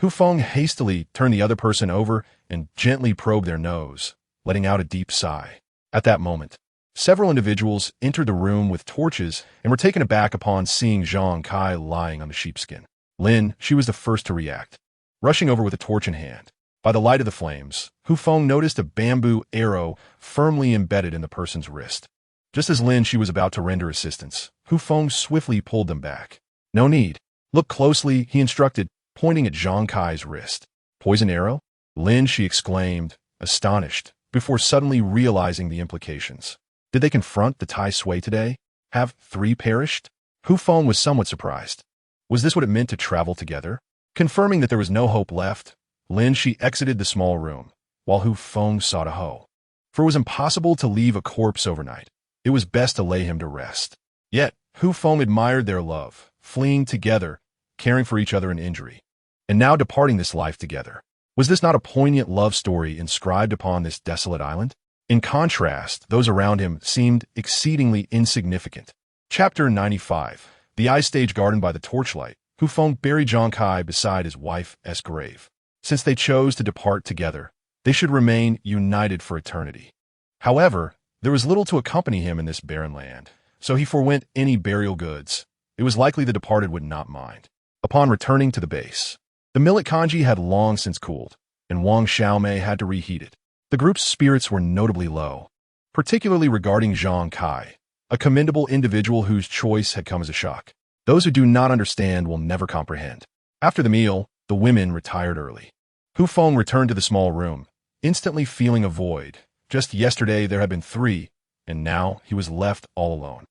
Hu Feng hastily turned the other person over and gently probed their nose, letting out a deep sigh. At that moment, several individuals entered the room with torches and were taken aback upon seeing Zhang Kai lying on the sheepskin. Lin, she was the first to react, rushing over with a torch in hand. By the light of the flames, Hu Feng noticed a bamboo arrow firmly embedded in the person's wrist. Just as Lin, she was about to render assistance, Hu Feng swiftly pulled them back. No need. Look closely, he instructed, pointing at Zhang Kai's wrist. Poison arrow? Lin, she exclaimed, astonished, before suddenly realizing the implications. Did they confront the Tai Sui today? Have 3 perished? Hu Feng was somewhat surprised. Was this what it meant to travel together? Confirming that there was no hope left, Lin, she exited the small room, while Hu Feng sought a hoe. For it was impossible to leave a corpse overnight. It was best to lay him to rest. Yet, Hu Feng admired their love, fleeing together, caring for each other in injury, and now departing this life together. Was this not a poignant love story inscribed upon this desolate island? In contrast, those around him seemed exceedingly insignificant. Chapter 95. The ice stage garden by the torchlight. Hu Feng buried Zhang Kai beside his wife's grave. Since they chose to depart together, they should remain united for eternity. However, there was little to accompany him in this barren land, so he forwent any burial goods. It was likely the departed would not mind. Upon returning to the base, the millet congee had long since cooled, and Wang Xiaomei had to reheat it. The group's spirits were notably low, particularly regarding Zhang Kai, a commendable individual whose choice had come as a shock. Those who do not understand will never comprehend. After the meal, the women retired early. Hu Feng returned to the small room, instantly feeling a void. Just yesterday there had been 3, and now he was left all alone.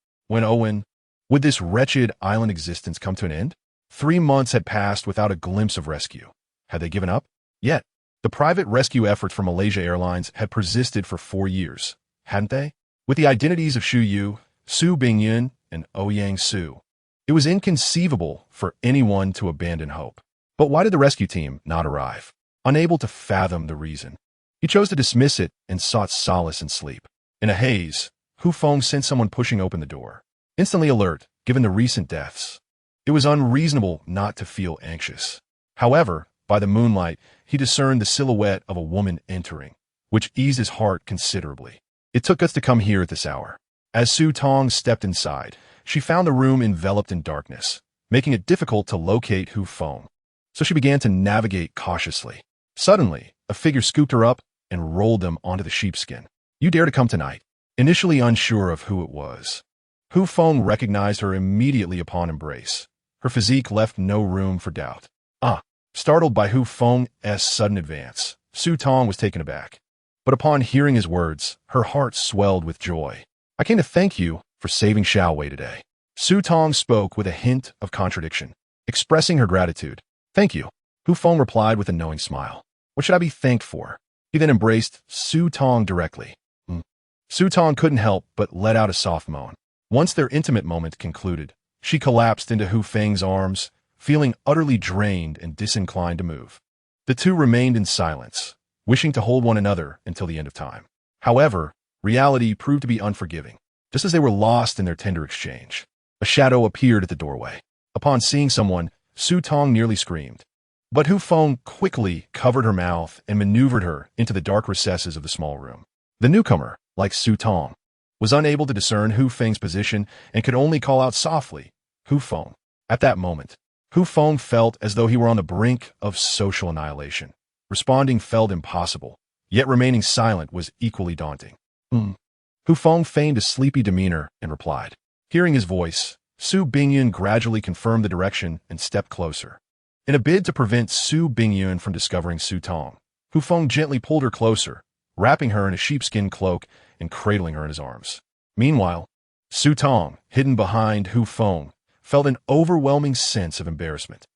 Would this wretched island existence come to an end? 3 months had passed without a glimpse of rescue. Had they given up? Yet, the private rescue efforts from Malaysia Airlines had persisted for 4 years, hadn't they? With the identities of Xu Yu, Su Bingyun, and Ouyang Su, it was inconceivable for anyone to abandon hope. But why did the rescue team not arrive? Unable to fathom the reason, he chose to dismiss it and sought solace in sleep. In a haze, Hu Feng sensed someone pushing open the door. Instantly alert, given the recent deaths, it was unreasonable not to feel anxious. However, by the moonlight, he discerned the silhouette of a woman entering, which eased his heart considerably. It took us to come here at this hour. As Su Tong stepped inside, she found the room enveloped in darkness, making it difficult to locate Hu Feng. So she began to navigate cautiously. Suddenly, a figure scooped her up and rolled them onto the sheepskin. You dare to come tonight? Initially unsure of who it was, Hu Feng recognized her immediately upon embrace. Her physique left no room for doubt. Startled by Hu Feng's sudden advance, Su Tong was taken aback. But upon hearing his words, her heart swelled with joy. I came to thank you for saving Xiaowei today. Su Tong spoke with a hint of contradiction, expressing her gratitude. Thank you, Hu Feng replied with a knowing smile. What should I be thanked for? He then embraced Su Tong directly. Su Tong couldn't help but let out a soft moan. Once their intimate moment concluded, she collapsed into Hu Feng's arms, feeling utterly drained and disinclined to move. The two remained in silence, wishing to hold one another until the end of time. However, reality proved to be unforgiving. Just as they were lost in their tender exchange, a shadow appeared at the doorway. Upon seeing someone, Su Tong nearly screamed. But Hu Feng quickly covered her mouth and maneuvered her into the dark recesses of the small room. The newcomer, like Su Tong, was unable to discern Hu Feng's position and could only call out softly, Hu Feng. At that moment, Hu Feng felt as though he were on the brink of social annihilation. Responding felt impossible, yet remaining silent was equally daunting. Hu Feng feigned a sleepy demeanor and replied. Hearing his voice, Su Bingyun gradually confirmed the direction and stepped closer. In a bid to prevent Su Bingyun from discovering Su Tong, Hu Feng gently pulled her closer, wrapping her in a sheepskin cloak and cradling her in his arms. Meanwhile, Su Tong, hidden behind Hu Feng, felt an overwhelming sense of embarrassment.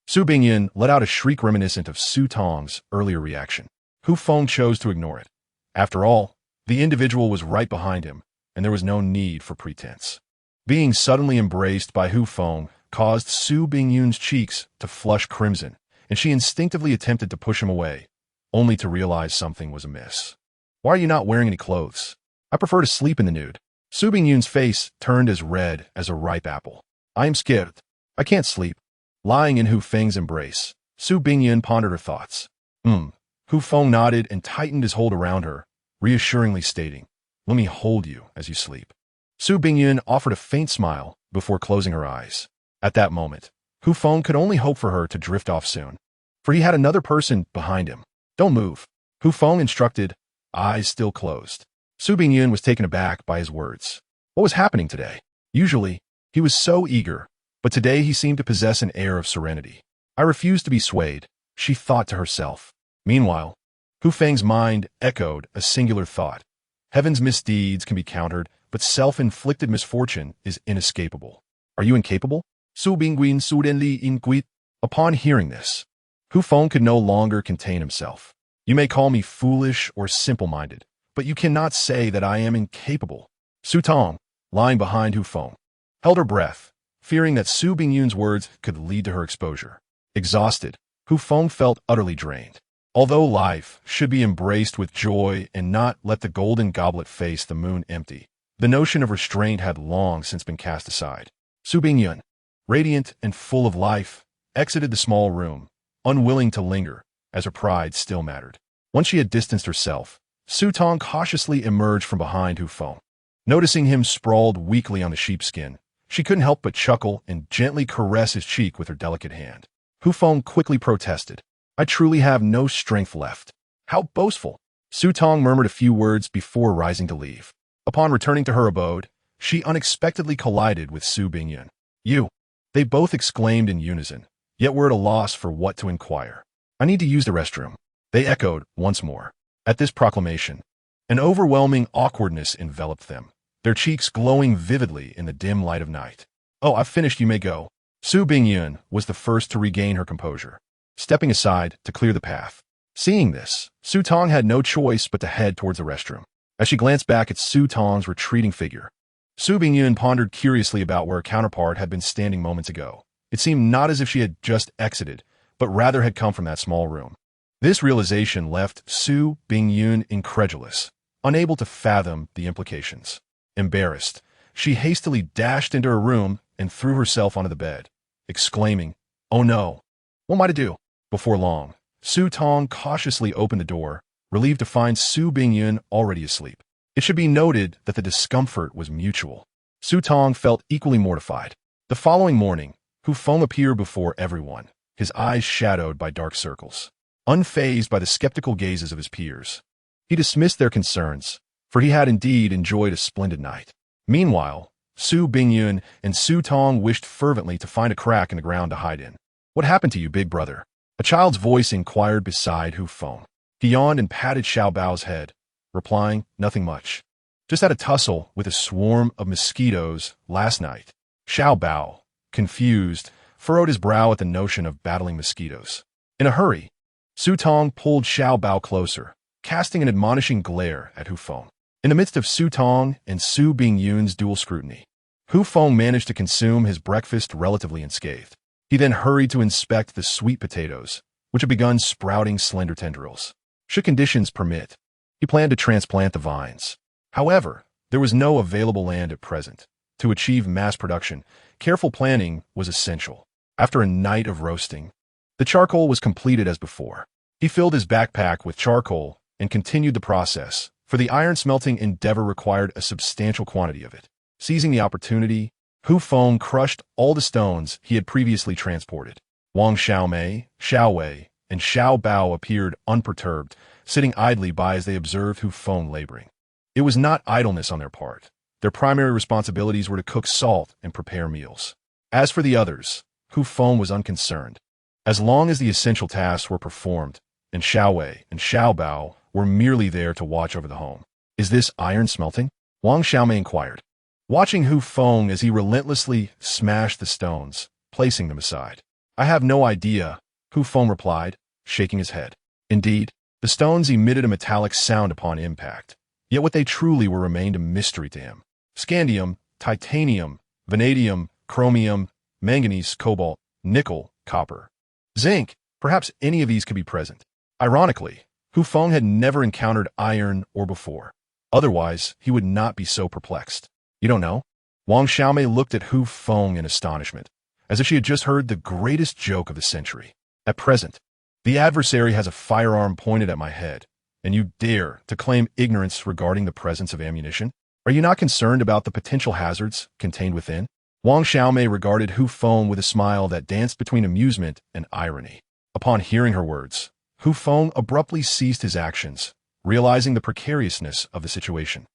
Su Bingyun let out a shriek reminiscent of Su Tong's earlier reaction. Hu Feng chose to ignore it. After all, the individual was right behind him, and there was no need for pretense. Being suddenly embraced by Hu Feng caused Su Bingyun's cheeks to flush crimson, and she instinctively attempted to push him away, only to realize something was amiss. Why are you not wearing any clothes? I prefer to sleep in the nude. Su Bingyun's face turned as red as a ripe apple. I am scared. I can't sleep. Lying in Hu Feng's embrace, Su Bingyun pondered her thoughts. Hu Feng nodded and tightened his hold around her, reassuringly stating, let me hold you as you sleep. Su Bingyun offered a faint smile before closing her eyes. At that moment, Hu Feng could only hope for her to drift off soon, for he had another person behind him. Don't move, Hu Feng instructed, eyes still closed. Su Bingyun was taken aback by his words. What was happening today? Usually, he was so eager, but today he seemed to possess an air of serenity. I refuse to be swayed, she thought to herself. Meanwhile, Hu Feng's mind echoed a singular thought. Heaven's misdeeds can be countered, but self-inflicted misfortune is inescapable. Are you incapable? Su Bingyun suddenly inquired. Upon hearing this, Hu Feng could no longer contain himself. You may call me foolish or simple-minded, but you cannot say that I am incapable. Su Tong, lying behind Hu Feng, held her breath, fearing that Su Bingyun's words could lead to her exposure. Exhausted, Hu Feng felt utterly drained. Although life should be embraced with joy and not let the golden goblet face the moon empty, the notion of restraint had long since been cast aside. Su Bingyun, radiant and full of life, exited the small room, unwilling to linger, as her pride still mattered. Once she had distanced herself, Su Tong cautiously emerged from behind Hu Feng. Noticing him sprawled weakly on the sheepskin, she couldn't help but chuckle and gently caress his cheek with her delicate hand. Hu Feng quickly protested. I truly have no strength left. How boastful! Su Tong murmured a few words before rising to leave. Upon returning to her abode, she unexpectedly collided with Su Bingyun. You! They both exclaimed in unison, yet were at a loss for what to inquire. I need to use the restroom. They echoed once more. At this proclamation, an overwhelming awkwardness enveloped them, their cheeks glowing vividly in the dim light of night. Oh, I've finished, you may go. Su Bingyun was the first to regain her composure, stepping aside to clear the path. Seeing this, Su Tong had no choice but to head towards the restroom. As she glanced back at Su Tong's retreating figure, Su Bingyun pondered curiously about where her counterpart had been standing moments ago. It seemed not as if she had just exited, but rather had come from that small room. This realization left Su Bingyun incredulous, unable to fathom the implications. Embarrassed, she hastily dashed into her room and threw herself onto the bed, exclaiming, "Oh no! What am I to do?" Before long, Su Tong cautiously opened the door, relieved to find Su Bingyun already asleep. It should be noted that the discomfort was mutual. Su Tong felt equally mortified. The following morning, Hu Feng appeared before everyone, his eyes shadowed by dark circles. Unfazed by the skeptical gazes of his peers, he dismissed their concerns, for he had indeed enjoyed a splendid night. Meanwhile, Su Bingyun and Su Tong wished fervently to find a crack in the ground to hide in. What happened to you, big brother? A child's voice inquired beside Hu Feng. He yawned and patted Xiao Bao's head, replying, nothing much. Just had a tussle with a swarm of mosquitoes last night. Xiao Bao, confused, furrowed his brow at the notion of battling mosquitoes. In a hurry, Su Tong pulled Xiao Bao closer, casting an admonishing glare at Hu Feng. In the midst of Su Tong and Su Bingyun's dual scrutiny, Hu Feng managed to consume his breakfast relatively unscathed. He then hurried to inspect the sweet potatoes, which had begun sprouting slender tendrils. Should conditions permit, he planned to transplant the vines. However, there was no available land at present. To achieve mass production, careful planning was essential. After a night of roasting, the charcoal was completed as before. He filled his backpack with charcoal and continued the process, for the iron smelting endeavor required a substantial quantity of it. Seizing the opportunity, Feng crushed all the stones he had previously transported. Wang Xiaomei, Xiao Wei, and Xiao Bao appeared unperturbed, sitting idly by as they observed Feng laboring. It was not idleness on their part. Their primary responsibilities were to cook salt and prepare meals. As for the others, Feng was unconcerned. As long as the essential tasks were performed, and Xiao Wei and Xiao Bao were merely there to watch over the home. Is this iron smelting? Wang Xiaomei inquired, watching Feng as he relentlessly smashed the stones, placing them aside. I have no idea, Feng replied, shaking his head. Indeed, the stones emitted a metallic sound upon impact, yet what they truly were remained a mystery to him. Scandium, titanium, vanadium, chromium, manganese, cobalt, nickel, copper, zinc, perhaps any of these could be present. Ironically, Feng had never encountered iron or before. Otherwise, he would not be so perplexed. You don't know? Wang Xiaomei looked at Feng in astonishment, as if she had just heard the greatest joke of the century. At present, the adversary has a firearm pointed at my head, and you dare to claim ignorance regarding the presence of ammunition? Are you not concerned about the potential hazards contained within? Wang Xiaomei regarded Feng with a smile that danced between amusement and irony. Upon hearing her words, Feng abruptly ceased his actions, realizing the precariousness of the situation.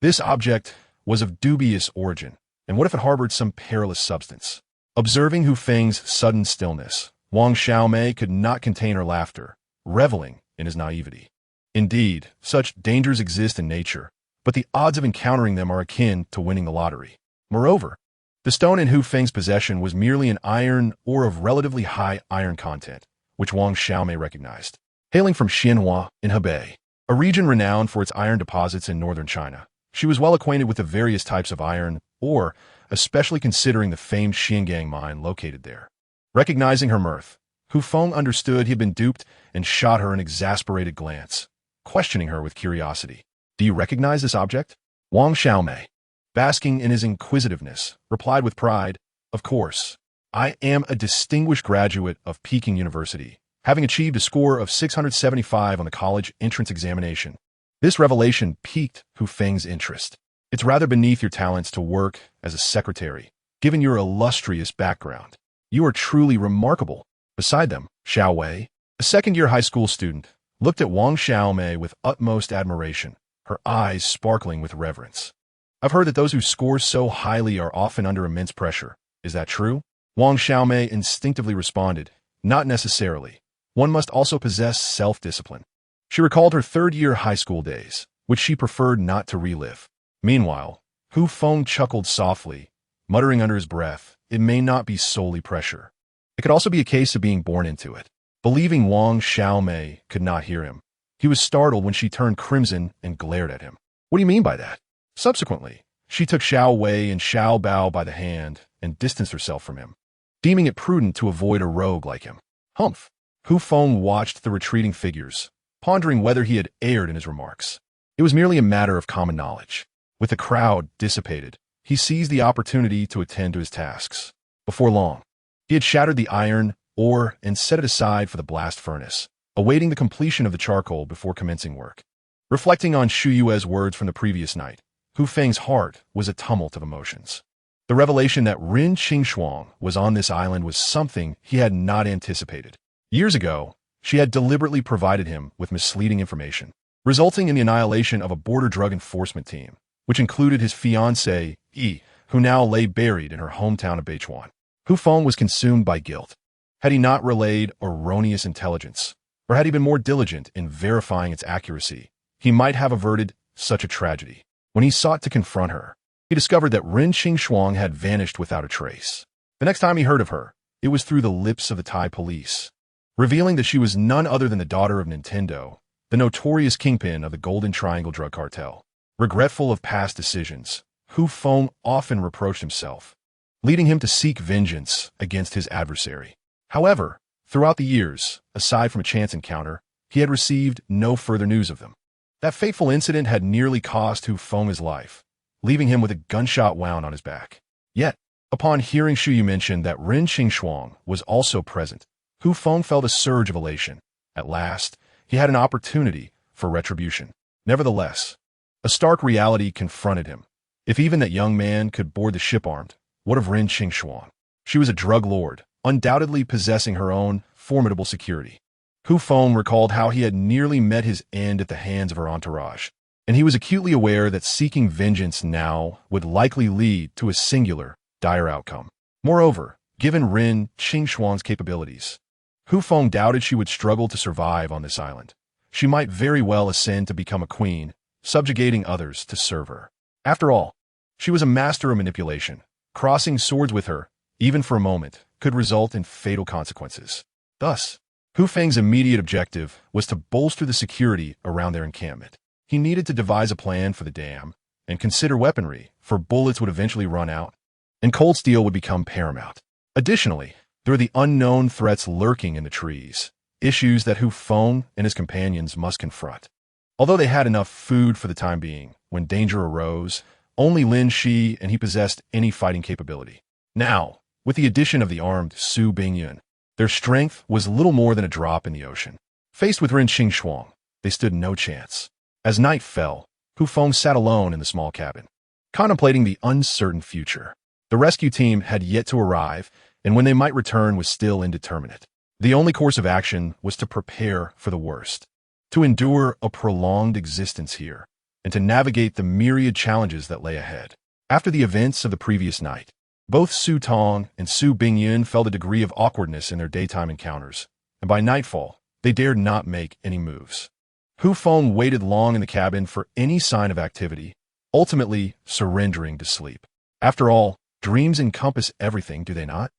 This object was of dubious origin, and what if it harbored some perilous substance? Observing Feng's sudden stillness, Wang Xiaomei could not contain her laughter, reveling in his naivety. Indeed, such dangers exist in nature, but the odds of encountering them are akin to winning the lottery. Moreover, the stone in Feng's possession was merely an iron or of relatively high iron content, which Wang Xiaomei recognized. Hailing from Xianhua in Hebei, a region renowned for its iron deposits in northern China, she was well acquainted with the various types of iron ore, especially considering the famed Xingang mine located there. Recognizing her mirth, Feng understood he had been duped and shot her an exasperated glance, questioning her with curiosity. Do you recognize this object? Wang Xiaomei, basking in his inquisitiveness, replied with pride, Of course. I am a distinguished graduate of Peking University, having achieved a score of 675 on the college entrance examination. This revelation piqued Feng's interest. It's rather beneath your talents to work as a secretary, given your illustrious background. You are truly remarkable. Beside them, Xiao Wei, a second-year high school student, looked at Wang Xiaomei with utmost admiration, her eyes sparkling with reverence. I've heard that those who score so highly are often under immense pressure. Is that true? Wang Xiaomei instinctively responded, Not necessarily. One must also possess self-discipline. She recalled her third-year high school days, which she preferred not to relive. Meanwhile, Feng chuckled softly, muttering under his breath, It may not be solely pressure. It could also be a case of being born into it. Believing Wang Xiaomei could not hear him, he was startled when she turned crimson and glared at him. What do you mean by that? Subsequently, she took Xiao Wei and Xiao Bao by the hand and distanced herself from him, deeming it prudent to avoid a rogue like him. Humph! Feng watched the retreating figures, pondering whether he had erred in his remarks. It was merely a matter of common knowledge. With the crowd dissipated, he seized the opportunity to attend to his tasks. Before long, he had shattered the iron ore and set it aside for the blast furnace, awaiting the completion of the charcoal before commencing work. Reflecting on Xu Yue's words from the previous night, Feng's heart was a tumult of emotions. The revelation that Rin Qingxuang was on this island was something he had not anticipated. Years ago, she had deliberately provided him with misleading information, resulting in the annihilation of a border drug enforcement team, which included his fiancée, Yi, who now lay buried in her hometown of Beichuan. Feng was consumed by guilt. Had he not relayed erroneous intelligence, or had he been more diligent in verifying its accuracy, he might have averted such a tragedy. When he sought to confront her, he discovered that Rin Qingxuang had vanished without a trace. The next time he heard of her, it was through the lips of the Thai police, revealing that she was none other than the daughter of Nintendo, the notorious kingpin of the Golden Triangle drug cartel. Regretful of past decisions, Feng often reproached himself, leading him to seek vengeance against his adversary. However, throughout the years, aside from a chance encounter, he had received no further news of them. That fateful incident had nearly cost Feng his life, leaving him with a gunshot wound on his back. Yet, Upon hearing Shu Yu mention that Ren Xingxuang was also present, Hu Feng felt a surge of elation. At last, he had an opportunity for retribution. Nevertheless, a stark reality confronted him. If even that young man could board the ship armed, what of Ren Xingxuang? She was a drug lord, undoubtedly possessing her own formidable security. Hu Feng recalled how he had nearly met his end at the hands of her entourage, and he was acutely aware that seeking vengeance now would likely lead to a singular, dire outcome. Moreover, given Ren Xingxuang's capabilities, Hu Feng doubted she would struggle to survive on this island. She might very well ascend to become a queen, subjugating others to serve her. After all, she was a master of manipulation. Crossing swords with her, even for a moment, could result in fatal consequences. Thus, Hu Feng's immediate objective was to bolster the security around their encampment. He needed to devise a plan for the dam and consider weaponry, for bullets would eventually run out, and cold steel would become paramount. Additionally, there were the unknown threats lurking in the trees, issues that Hu Feng and his companions must confront. Although they had enough food for the time being, when danger arose, only Lin Shi and he possessed any fighting capability. Now, with the addition of the armed Su Bingyun, their strength was little more than a drop in the ocean. Faced with Ren Xingxuang, they stood no chance. As night fell, Hu Feng sat alone in the small cabin, contemplating the uncertain future. The rescue team had yet to arrive, and when they might return was still indeterminate. The only course of action was to prepare for the worst, to endure a prolonged existence here, and to navigate the myriad challenges that lay ahead. After the events of the previous night, both Su Tong and Su Bingyun felt a degree of awkwardness in their daytime encounters, and by nightfall, they dared not make any moves. Hu Feng waited long in the cabin for any sign of activity, ultimately surrendering to sleep. After all, dreams encompass everything, do they not?